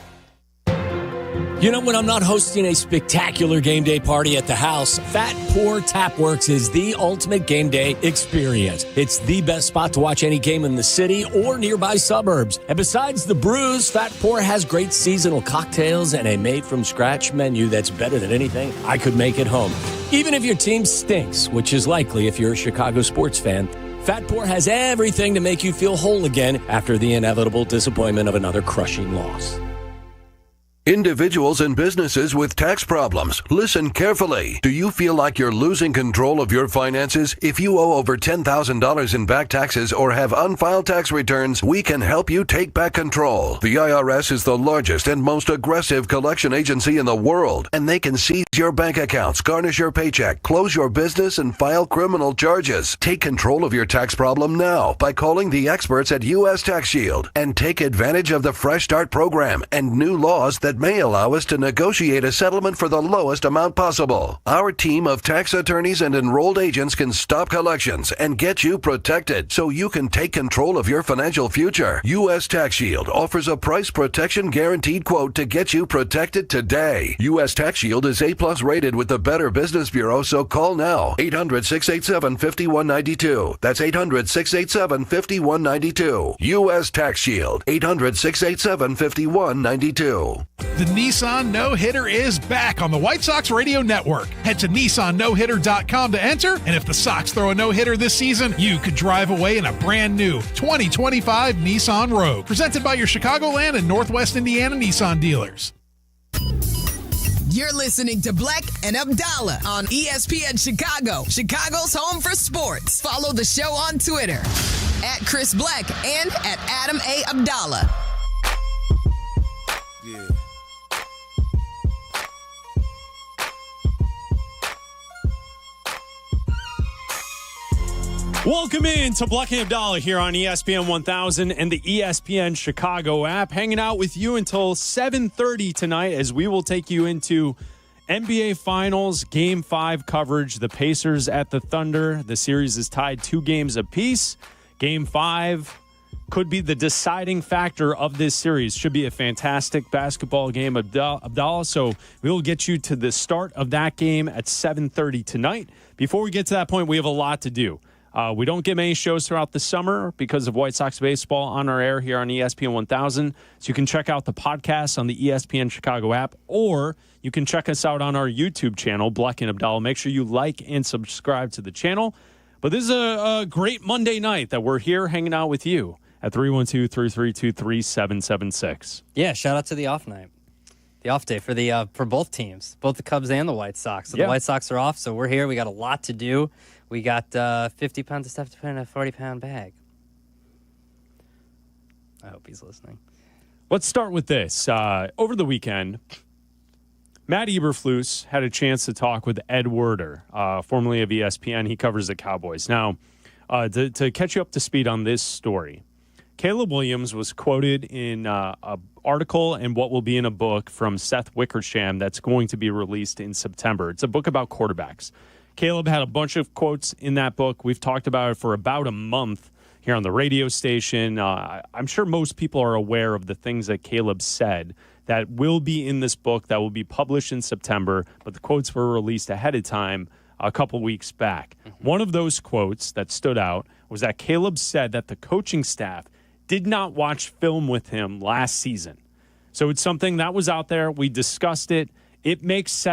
You know, when I'm not hosting a spectacular game day party at the house, Fat Pour Tapworks is the ultimate game day experience. It's the best spot to watch any game in the city or nearby suburbs. And besides the brews, Fat Pour has great seasonal cocktails and a made-from-scratch menu that's better than anything I could make at home. Even if your team stinks, which is likely if you're a Chicago sports fan, Fat Pour has everything to make you feel whole again after the inevitable disappointment of another crushing loss. Individuals and businesses with tax problems, listen carefully. Do you feel like you're losing control of your finances? If you owe over $10,000 in back taxes or have unfiled tax returns, we can help you take back control. The IRS is the largest and most aggressive collection agency in the world, and they can seize your bank accounts, garnish your paycheck, close your business, and file criminal charges. Take control of your tax problem now by calling the experts at U.S. Tax Shield and take advantage of the Fresh Start program and new laws that may allow us to negotiate a settlement for the lowest amount possible. Our team of tax attorneys and enrolled agents can stop collections and get you protected so you can take control of your financial future. U.S. Tax Shield offers a price protection guaranteed quote to get you protected today. U.S. Tax Shield is A+ rated with the Better Business Bureau, so call now. 800-687-5192. That's 800-687-5192. U.S. Tax Shield. 800-687-5192. The Nissan No-Hitter is back on the White Sox Radio Network. Head to NissanNoHitter.com to enter, and if the Sox throw a no-hitter this season, you could drive away in a brand new 2025 Nissan Rogue. Presented by your Chicagoland and Northwest Indiana Nissan dealers. You're listening to Bleck and Abdalla on ESPN Chicago, Chicago's home for sports. Follow the show on Twitter at Chris Bleck and at Adam A. Abdalla. Yeah. Welcome in to Bleck and Abdalla here on ESPN 1000 and the ESPN Chicago app. Hanging out with you until 7:30 tonight as we will take you into NBA Finals Game 5 coverage. The Pacers at the Thunder. The series is tied 2 games apiece. Game 5 could be the deciding factor of this series. Should be a fantastic basketball game, Abdalla. So we will get you to the start of that game at 7:30 tonight. Before we get to that point, we have a lot to do. We don't get many shows throughout the summer because of White Sox baseball on our air here on ESPN 1000. So you can check out the podcast on the ESPN Chicago app, or you can check us out on our YouTube channel, Bleck and Abdalla. Make sure you like and subscribe to the channel. But this is a great Monday night that we're here hanging out with you at 312-332-3776. Yeah, shout out to the off night. The off day for both teams, both the Cubs and the White Sox. So the White Sox are off, so we're here. We got a lot to do. We got 50 pounds of stuff to put in a 40-pound bag. I hope he's listening. Let's start with this. Over the weekend, Matt Eberflus had a chance to talk with Ed Werder, formerly of ESPN. He covers the Cowboys. Now, to catch you up to speed on this story, Caleb Williams was quoted in an article and what will be in a book from Seth Wickersham that's going to be released in September. It's a book about quarterbacks. Caleb had a bunch of quotes in that book. We've talked about it for about a month here on the radio station. I'm sure most people are aware of the things that Caleb said that will be in this book that will be published in September, but the quotes were released ahead of time a couple weeks back. One of those quotes that stood out was that Caleb said that the coaching staff did not watch film with him last season. So it's something that was out there. We discussed it. It makes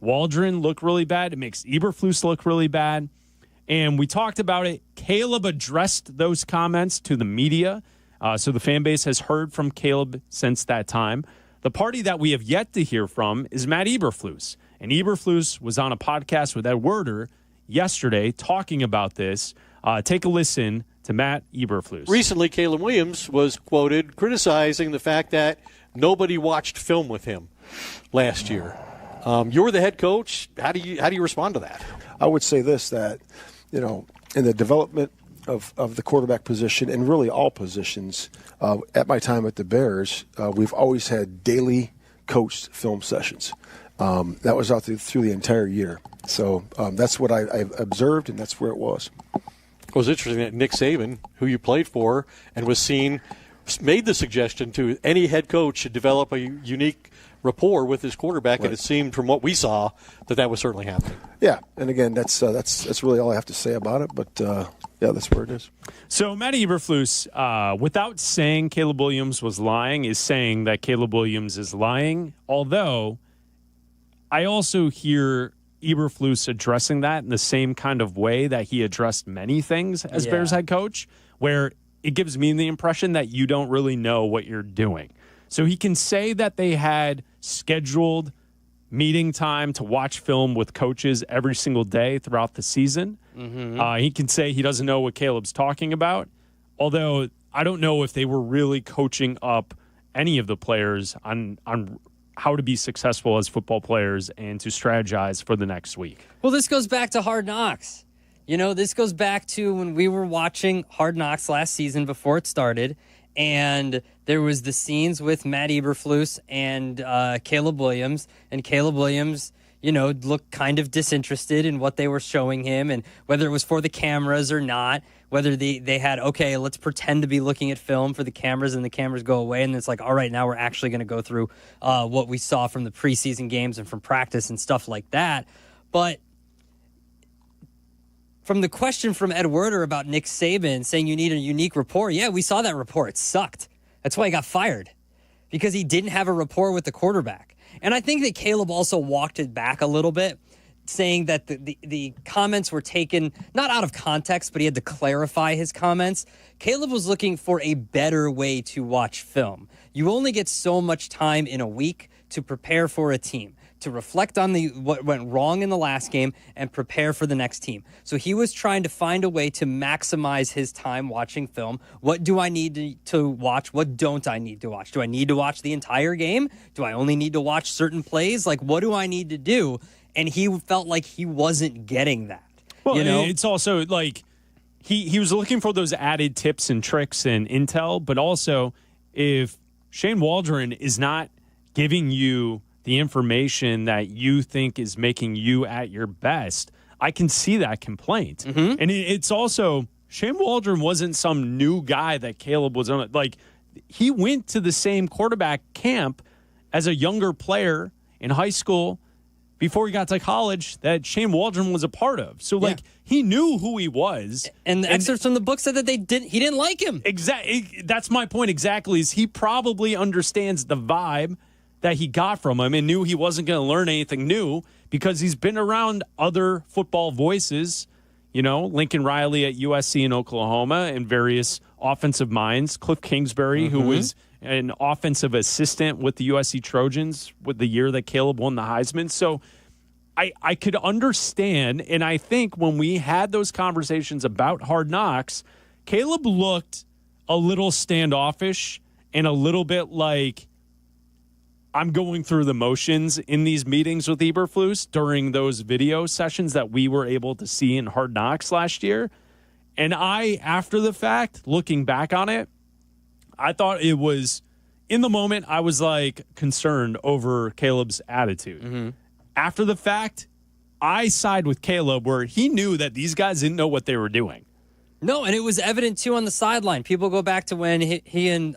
Waldron look really bad. It makes Eberflus look really bad. And we talked about it. Caleb addressed those comments to the media. So the fan base has heard from Caleb since that time. The party that we have yet to hear from is Matt Eberflus. And Eberflus was on a podcast with Ed Werder yesterday talking about this. Take a listen to Matt Eberflus. Recently, Caleb Williams was quoted criticizing the fact that nobody watched film with him last year. You're the head coach. How do you respond to that? I would say this, that, in the development of the quarterback position and really all positions. At my time at the Bears, we've always had daily coached film sessions. That was out through the entire year. So that's what I've observed, and that's where it was. It was interesting that Nick Saban, who you played for and was seen, made the suggestion to any head coach should develop a unique rapport with his quarterback, and it seemed from what we saw that was certainly happening. Yeah, and again, that's really all I have to say about it, but yeah, that's where it is. So Matt Eberflus, without saying Caleb Williams was lying, is saying that Caleb Williams is lying, although I also hear Eberflus addressing that in the same kind of way that he addressed many things as Bears head coach, where it gives me the impression that you don't really know what you're doing. So he can say that they had scheduled meeting time to watch film with coaches every single day throughout the season. Mm-hmm. He can say he doesn't know what Caleb's talking about, although I don't know if they were really coaching up any of the players on how to be successful as football players and to strategize for the next week. Well, this goes back to Hard Knocks. You know, this goes back to when we were watching Hard Knocks last season before it started, and there was the scenes with Matt Eberflus and Caleb Williams, and Caleb Williams, you know, looked kind of disinterested in what they were showing him, and whether it was for the cameras or not, whether they had, okay, let's pretend to be looking at film for the cameras, and the cameras go away, and it's like, all right, now we're actually going to go through what we saw from the preseason games and from practice and stuff like that. But from the question from Ed Werder about Nick Saban saying you need a unique rapport, yeah, we saw that rapport. It sucked. That's why he got fired, because he didn't have a rapport with the quarterback. And I think that Caleb also walked it back a little bit, saying that the comments were taken not out of context, but he had to clarify his comments. Caleb was looking for a better way to watch film. You only get so much time in a week to prepare for a team, to reflect on what went wrong in the last game and prepare for the next team. So he was trying to find a way to maximize his time watching film. What do I need to watch? What don't I need to watch? Do I need to watch the entire game? Do I only need to watch certain plays? Like, what do I need to do? And he felt like he wasn't getting that. Well, you know? It's also like he was looking for those added tips and tricks and intel, but also if Shane Waldron is not giving you the information that you think is making you at your best, I can see that complaint. Mm-hmm. And it's also, Shane Waldron wasn't some new guy that Caleb was on. Like, he went to the same quarterback camp as a younger player in high school before he got to college that Shane Waldron was a part of. So, like, he knew who he was. And the excerpts from the book said that he didn't like him. Exactly. That's my point exactly, is he probably understands the vibe that he got from him and knew he wasn't going to learn anything new because he's been around other football voices, you know, Lincoln Riley at USC in Oklahoma and various offensive minds, Cliff Kingsbury, who was an offensive assistant with the USC Trojans with the year that Caleb won the Heisman. So I could understand, and I think when we had those conversations about Hard Knocks, Caleb looked a little standoffish and a little bit like, I'm going through the motions in these meetings with Eberflus during those video sessions that we were able to see in Hard Knocks last year. And after the fact, looking back on it, I thought it was, in the moment, I was like concerned over Caleb's attitude. Mm-hmm. After the fact, I side with Caleb where he knew that these guys didn't know what they were doing. No, and it was evident, too, on the sideline. People go back to when he and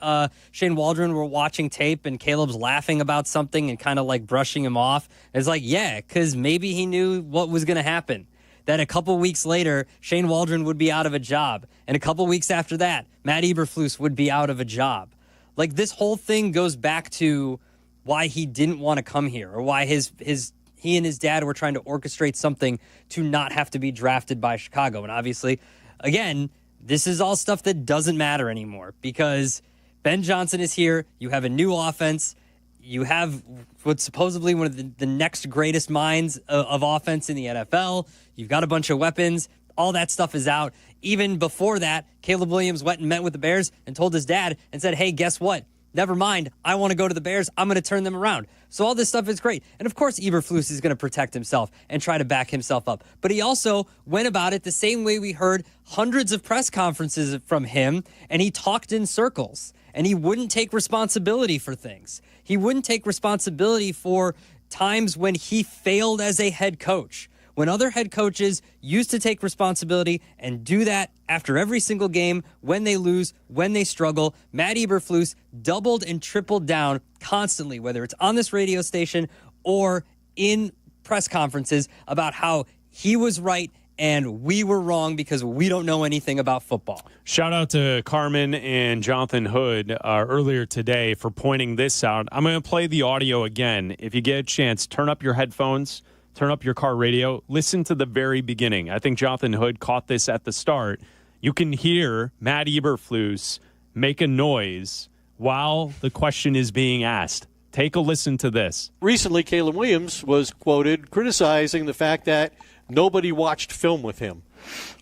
Shane Waldron were watching tape and Caleb's laughing about something and kind of like brushing him off. It's like, yeah, because maybe he knew what was going to happen. That a couple weeks later, Shane Waldron would be out of a job. And a couple weeks after that, Matt Eberflus would be out of a job. Like, this whole thing goes back to why he didn't want to come here or why he and his dad were trying to orchestrate something to not have to be drafted by Chicago. And obviously, again, this is all stuff that doesn't matter anymore because Ben Johnson is here. You have a new offense. You have what's supposedly one of the next greatest minds of offense in the NFL. You've got a bunch of weapons. All that stuff is out. Even before that, Caleb Williams went and met with the Bears and told his dad and said, hey, guess what? never mind, I want to go to the Bears. I'm going to turn them around. So all this stuff is great. And of course, Eberflus is going to protect himself and try to back himself up. But he also went about it the same way we heard hundreds of press conferences from him, and he talked in circles. And he wouldn't take responsibility for things. He wouldn't take responsibility for times when he failed as a head coach. When other head coaches used to take responsibility and do that after every single game, when they lose, when they struggle, Matt Eberflus doubled and tripled down constantly, whether it's on this radio station or in press conferences, about how he was right and we were wrong because we don't know anything about football. Shout out to Carmen and Jonathan Hood earlier today for pointing this out. I'm going to play the audio again. If you get a chance, turn up your headphones, turn up your car radio, listen to the very beginning. I think Jonathan Hood caught this at the start. You can hear Matt Eberflus make a noise while the question is being asked. Take a listen to this. Recently, Caleb Williams was quoted criticizing the fact that nobody watched film with him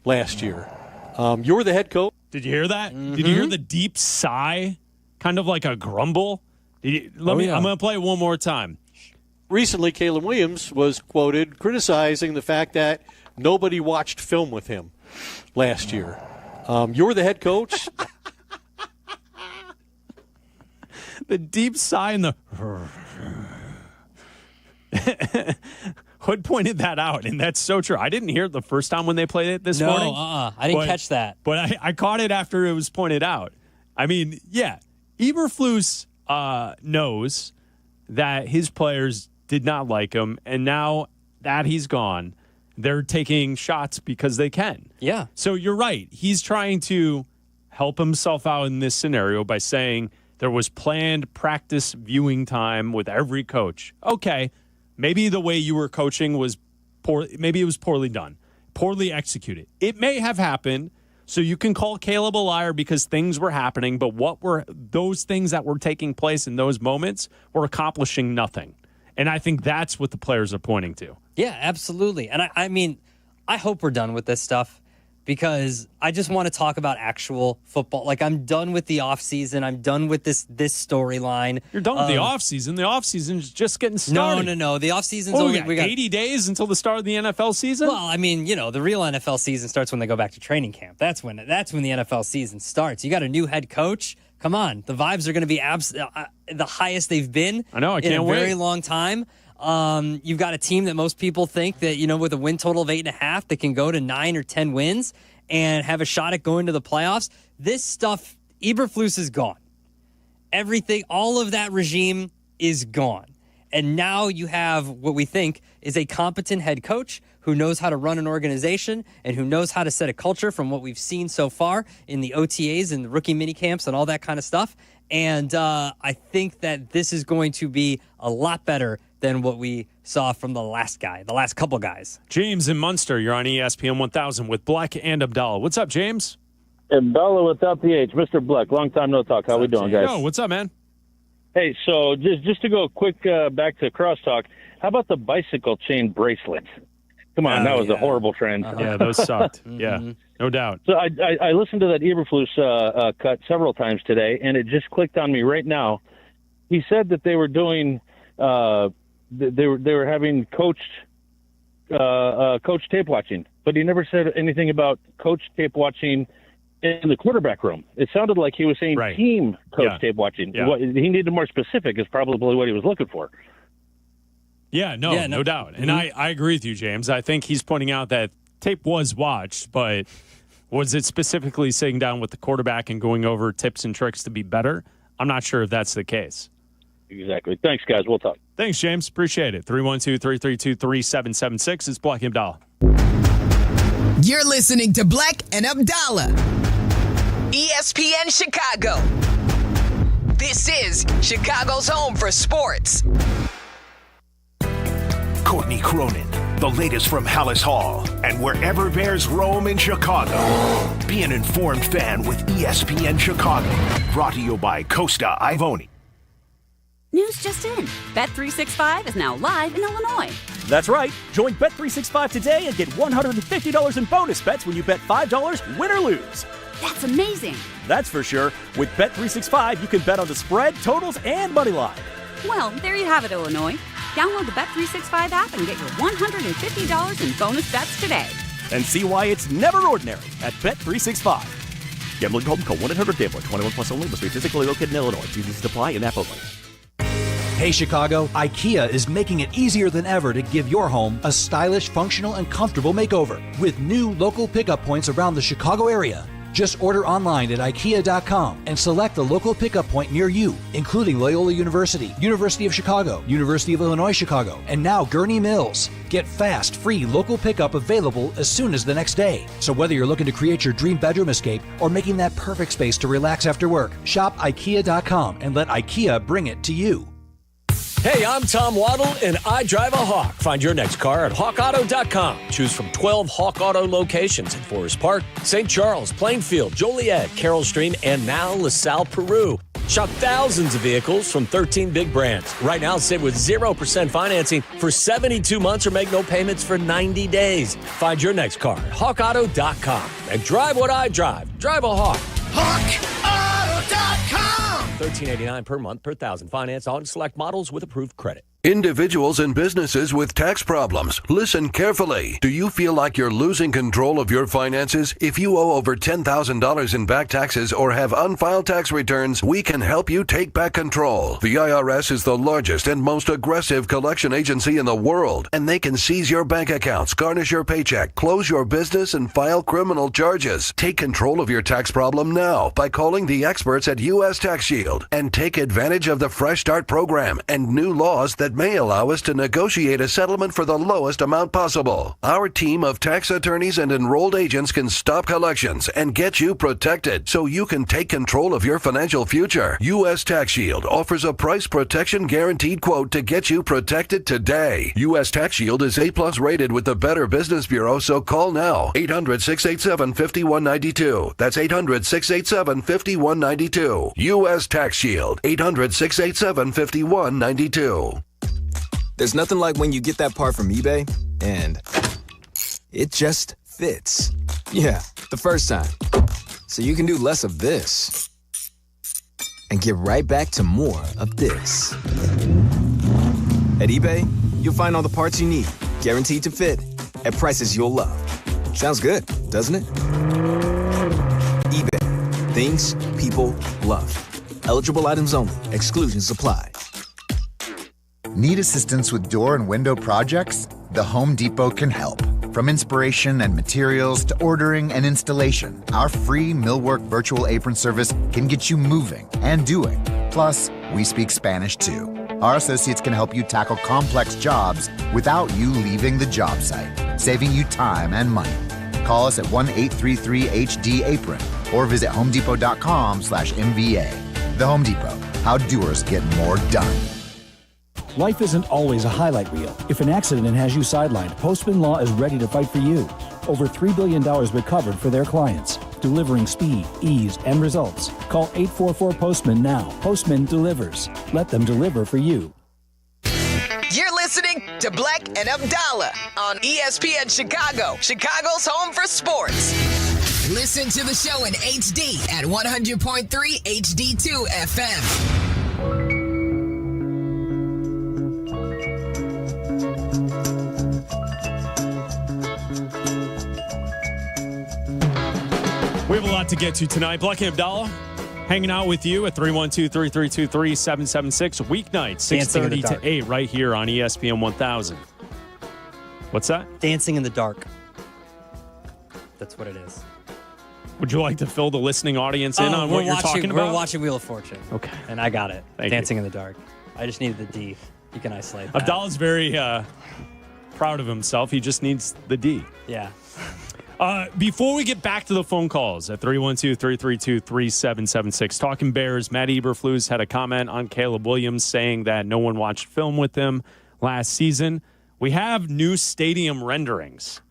last year. You're the head coach. Did you hear that? Mm-hmm. Did you hear the deep sigh? Kind of like a grumble? I'm going to play it one more time. Recently, Caleb Williams was quoted criticizing the fact that nobody watched film with him last year. You're the head coach. The deep sigh and the... Hood pointed that out, and that's so true. I didn't hear it the first time when they played it this morning. I didn't catch that. But I caught it after it was pointed out. I mean, yeah, Eberflus knows that his players did not like him, and now that he's gone, they're taking shots because they can. Yeah. So you're right. He's trying to help himself out in this scenario by saying there was planned practice viewing time with every coach. Okay. Maybe the way you were coaching was poor. Maybe it was poorly done, poorly executed. It may have happened, so you can call Caleb a liar because things were happening, but what were those things that were taking place in those moments were accomplishing nothing. And I think that's what the players are pointing to. Yeah, absolutely. And I mean, I hope we're done with this stuff because I just want to talk about actual football. Like, I'm done with the offseason. I'm done with this storyline. You're done with the offseason. The offseason is just getting started. No. The offseason's only... We got 80 days until the start of the NFL season? Well, I mean, the real NFL season starts when they go back to training camp. That's when the NFL season starts. You got a new head coach. Come on. The vibes are going to be the highest they've been I know. I can't in a wait. very long time. You've got a team that most people think that, with a win total of 8.5, that can go to 9 or 10 wins and have a shot at going to the playoffs. This stuff, Eberflus is gone. Everything, all of that regime is gone. And now you have what we think is a competent head coach who knows how to run an organization and who knows how to set a culture from what we've seen so far in the OTAs and the rookie minicamps and all that kind of stuff. And I think that this is going to be a lot better than what we saw from the last couple guys. James in Munster, you're on ESPN 1000 with Bleck and Abdalla. What's up, James? Abdalla without the H. Mr. Bleck, long time no talk. How we doing, guys? Yo, what's up, man? Hey, so just to go quick back to crosstalk, how about the bicycle chain bracelets? Come on, that was a horrible trend. Yeah, those sucked. Yeah, no doubt. So I listened to that Eberflus cut several times today, and it just clicked on me right now. He said that they were doing they were having coach tape watching, but he never said anything about coach tape watching in the quarterback room. It sounded like he was saying team coach tape watching. Yeah. What, he needed more specific is probably what he was looking for. Yeah, no doubt. And I agree with you, James. I think he's pointing out that tape was watched, but was it specifically sitting down with the quarterback and going over tips and tricks to be better? I'm not sure if that's the case. Exactly. Thanks, guys. We'll talk. Thanks, James. Appreciate it. 312-332-3776. It's Bleck Abdalla. You're listening to Bleck and Abdalla. ESPN Chicago. This is Chicago's home for sports. Courtney Cronin, the latest from Hallis Hall, and wherever Bears roam in Chicago. Be an informed fan with ESPN Chicago. Brought to you by Costa Ivoni. News just in. Bet365 is now live in Illinois. That's right. Join Bet365 today and get $150 in bonus bets when you bet $5, win or lose. That's amazing. That's for sure. With Bet365, you can bet on the spread, totals, and money line. Well, there you have it, Illinois. Download the Bet365 app and get your $150 in bonus bets today. And see why it's never ordinary at Bet365. Gambling problem? Call 1-800-GAMBLER. 21 plus only. Must be physically located in Illinois. TVs apply in app only. Hey Chicago, IKEA is making it easier than ever to give your home a stylish, functional, and comfortable makeover with new local pickup points around the Chicago area. Just order online at IKEA.com and select the local pickup point near you, including Loyola University, University of Chicago, University of Illinois Chicago, and now Gurney Mills. Get fast, free local pickup available as soon as the next day. So whether you're looking to create your dream bedroom escape or making that perfect space to relax after work, shop IKEA.com and let IKEA bring it to you. Hey, I'm Tom Waddle, and I drive a Hawk. Find your next car at hawkauto.com. Choose from 12 Hawk Auto locations in Forest Park, St. Charles, Plainfield, Joliet, Carroll Stream, and now LaSalle, Peru. Shop thousands of vehicles from 13 big brands. Right now, save with 0% financing for 72 months or make no payments for 90 days. Find your next car at hawkauto.com and drive what I drive. Drive a Hawk. HawkAuto.com. $13.89 per month per thousand. Finance on select models with approved credit. Individuals and businesses with tax problems, listen carefully. Do you feel like you're losing control of your finances? If you owe over $10,000 in back taxes or have unfiled tax returns, we can help you take back control. The IRS is the largest and most aggressive collection agency in the world, and they can seize your bank accounts, garnish your paycheck, close your business, and file criminal charges. Take control of your tax problem now by calling the experts at U.S. Tax Shield and take advantage of the Fresh Start program and new laws that may allow us to negotiate a settlement for the lowest amount possible. Our team of tax attorneys and enrolled agents can stop collections and get you protected so you can take control of your financial future. U.S. Tax Shield offers a price protection guaranteed quote to get you protected today. U.S. Tax Shield is A+ rated with the Better Business Bureau, so call now. 800-687-5192. That's 800-687-5192. U.S. Tax Shield. 800-687-5192. There's nothing like when you get that part from eBay and it just fits. Yeah, the first time. So you can do less of this and get right back to more of this. At eBay, you'll find all the parts you need, guaranteed to fit, at prices you'll love. Sounds good, doesn't it? eBay. Things people love. Eligible items only. Exclusions apply. Need assistance with door and window projects? The Home Depot can help. From inspiration and materials to ordering and installation, our free Millwork virtual apron service can get you moving and doing. Plus, we speak Spanish too. Our associates can help you tackle complex jobs without you leaving the job site, saving you time and money. Call us at 1-833-HD-APRON or visit homedepot.com/MVA. The Home Depot, how doers get more done. Life isn't always a highlight reel. If an accident has you sidelined, Postman Law is ready to fight for you. Over $3 billion recovered for their clients, delivering speed, ease, and results. Call 844-POSTMAN now. Postman delivers. Let them deliver for you. You're listening to Bleck and Abdalla on ESPN Chicago, Chicago's home for sports. Listen to the show in HD at 100.3 HD2 FM. We have a lot to get to tonight. Bleck Abdalla hanging out with you at 312-332-3776. Weeknights, 6:30 to 8 right here on ESPN 1000. What's that? Dancing in the dark. That's what it is. Would you like to fill the listening audience in on what you're talking about? We're watching Wheel of Fortune. Okay. And I got it. Thank Dancing you. in the dark. I just needed the D. You can isolate that. Abdalla's very proud of himself. He just needs the D. Yeah. Before we get back to the phone calls at 312-332-3776, talking Bears, Matt Eberflus had a comment on Caleb Williams saying that no one watched film with him last season. We have new stadium renderings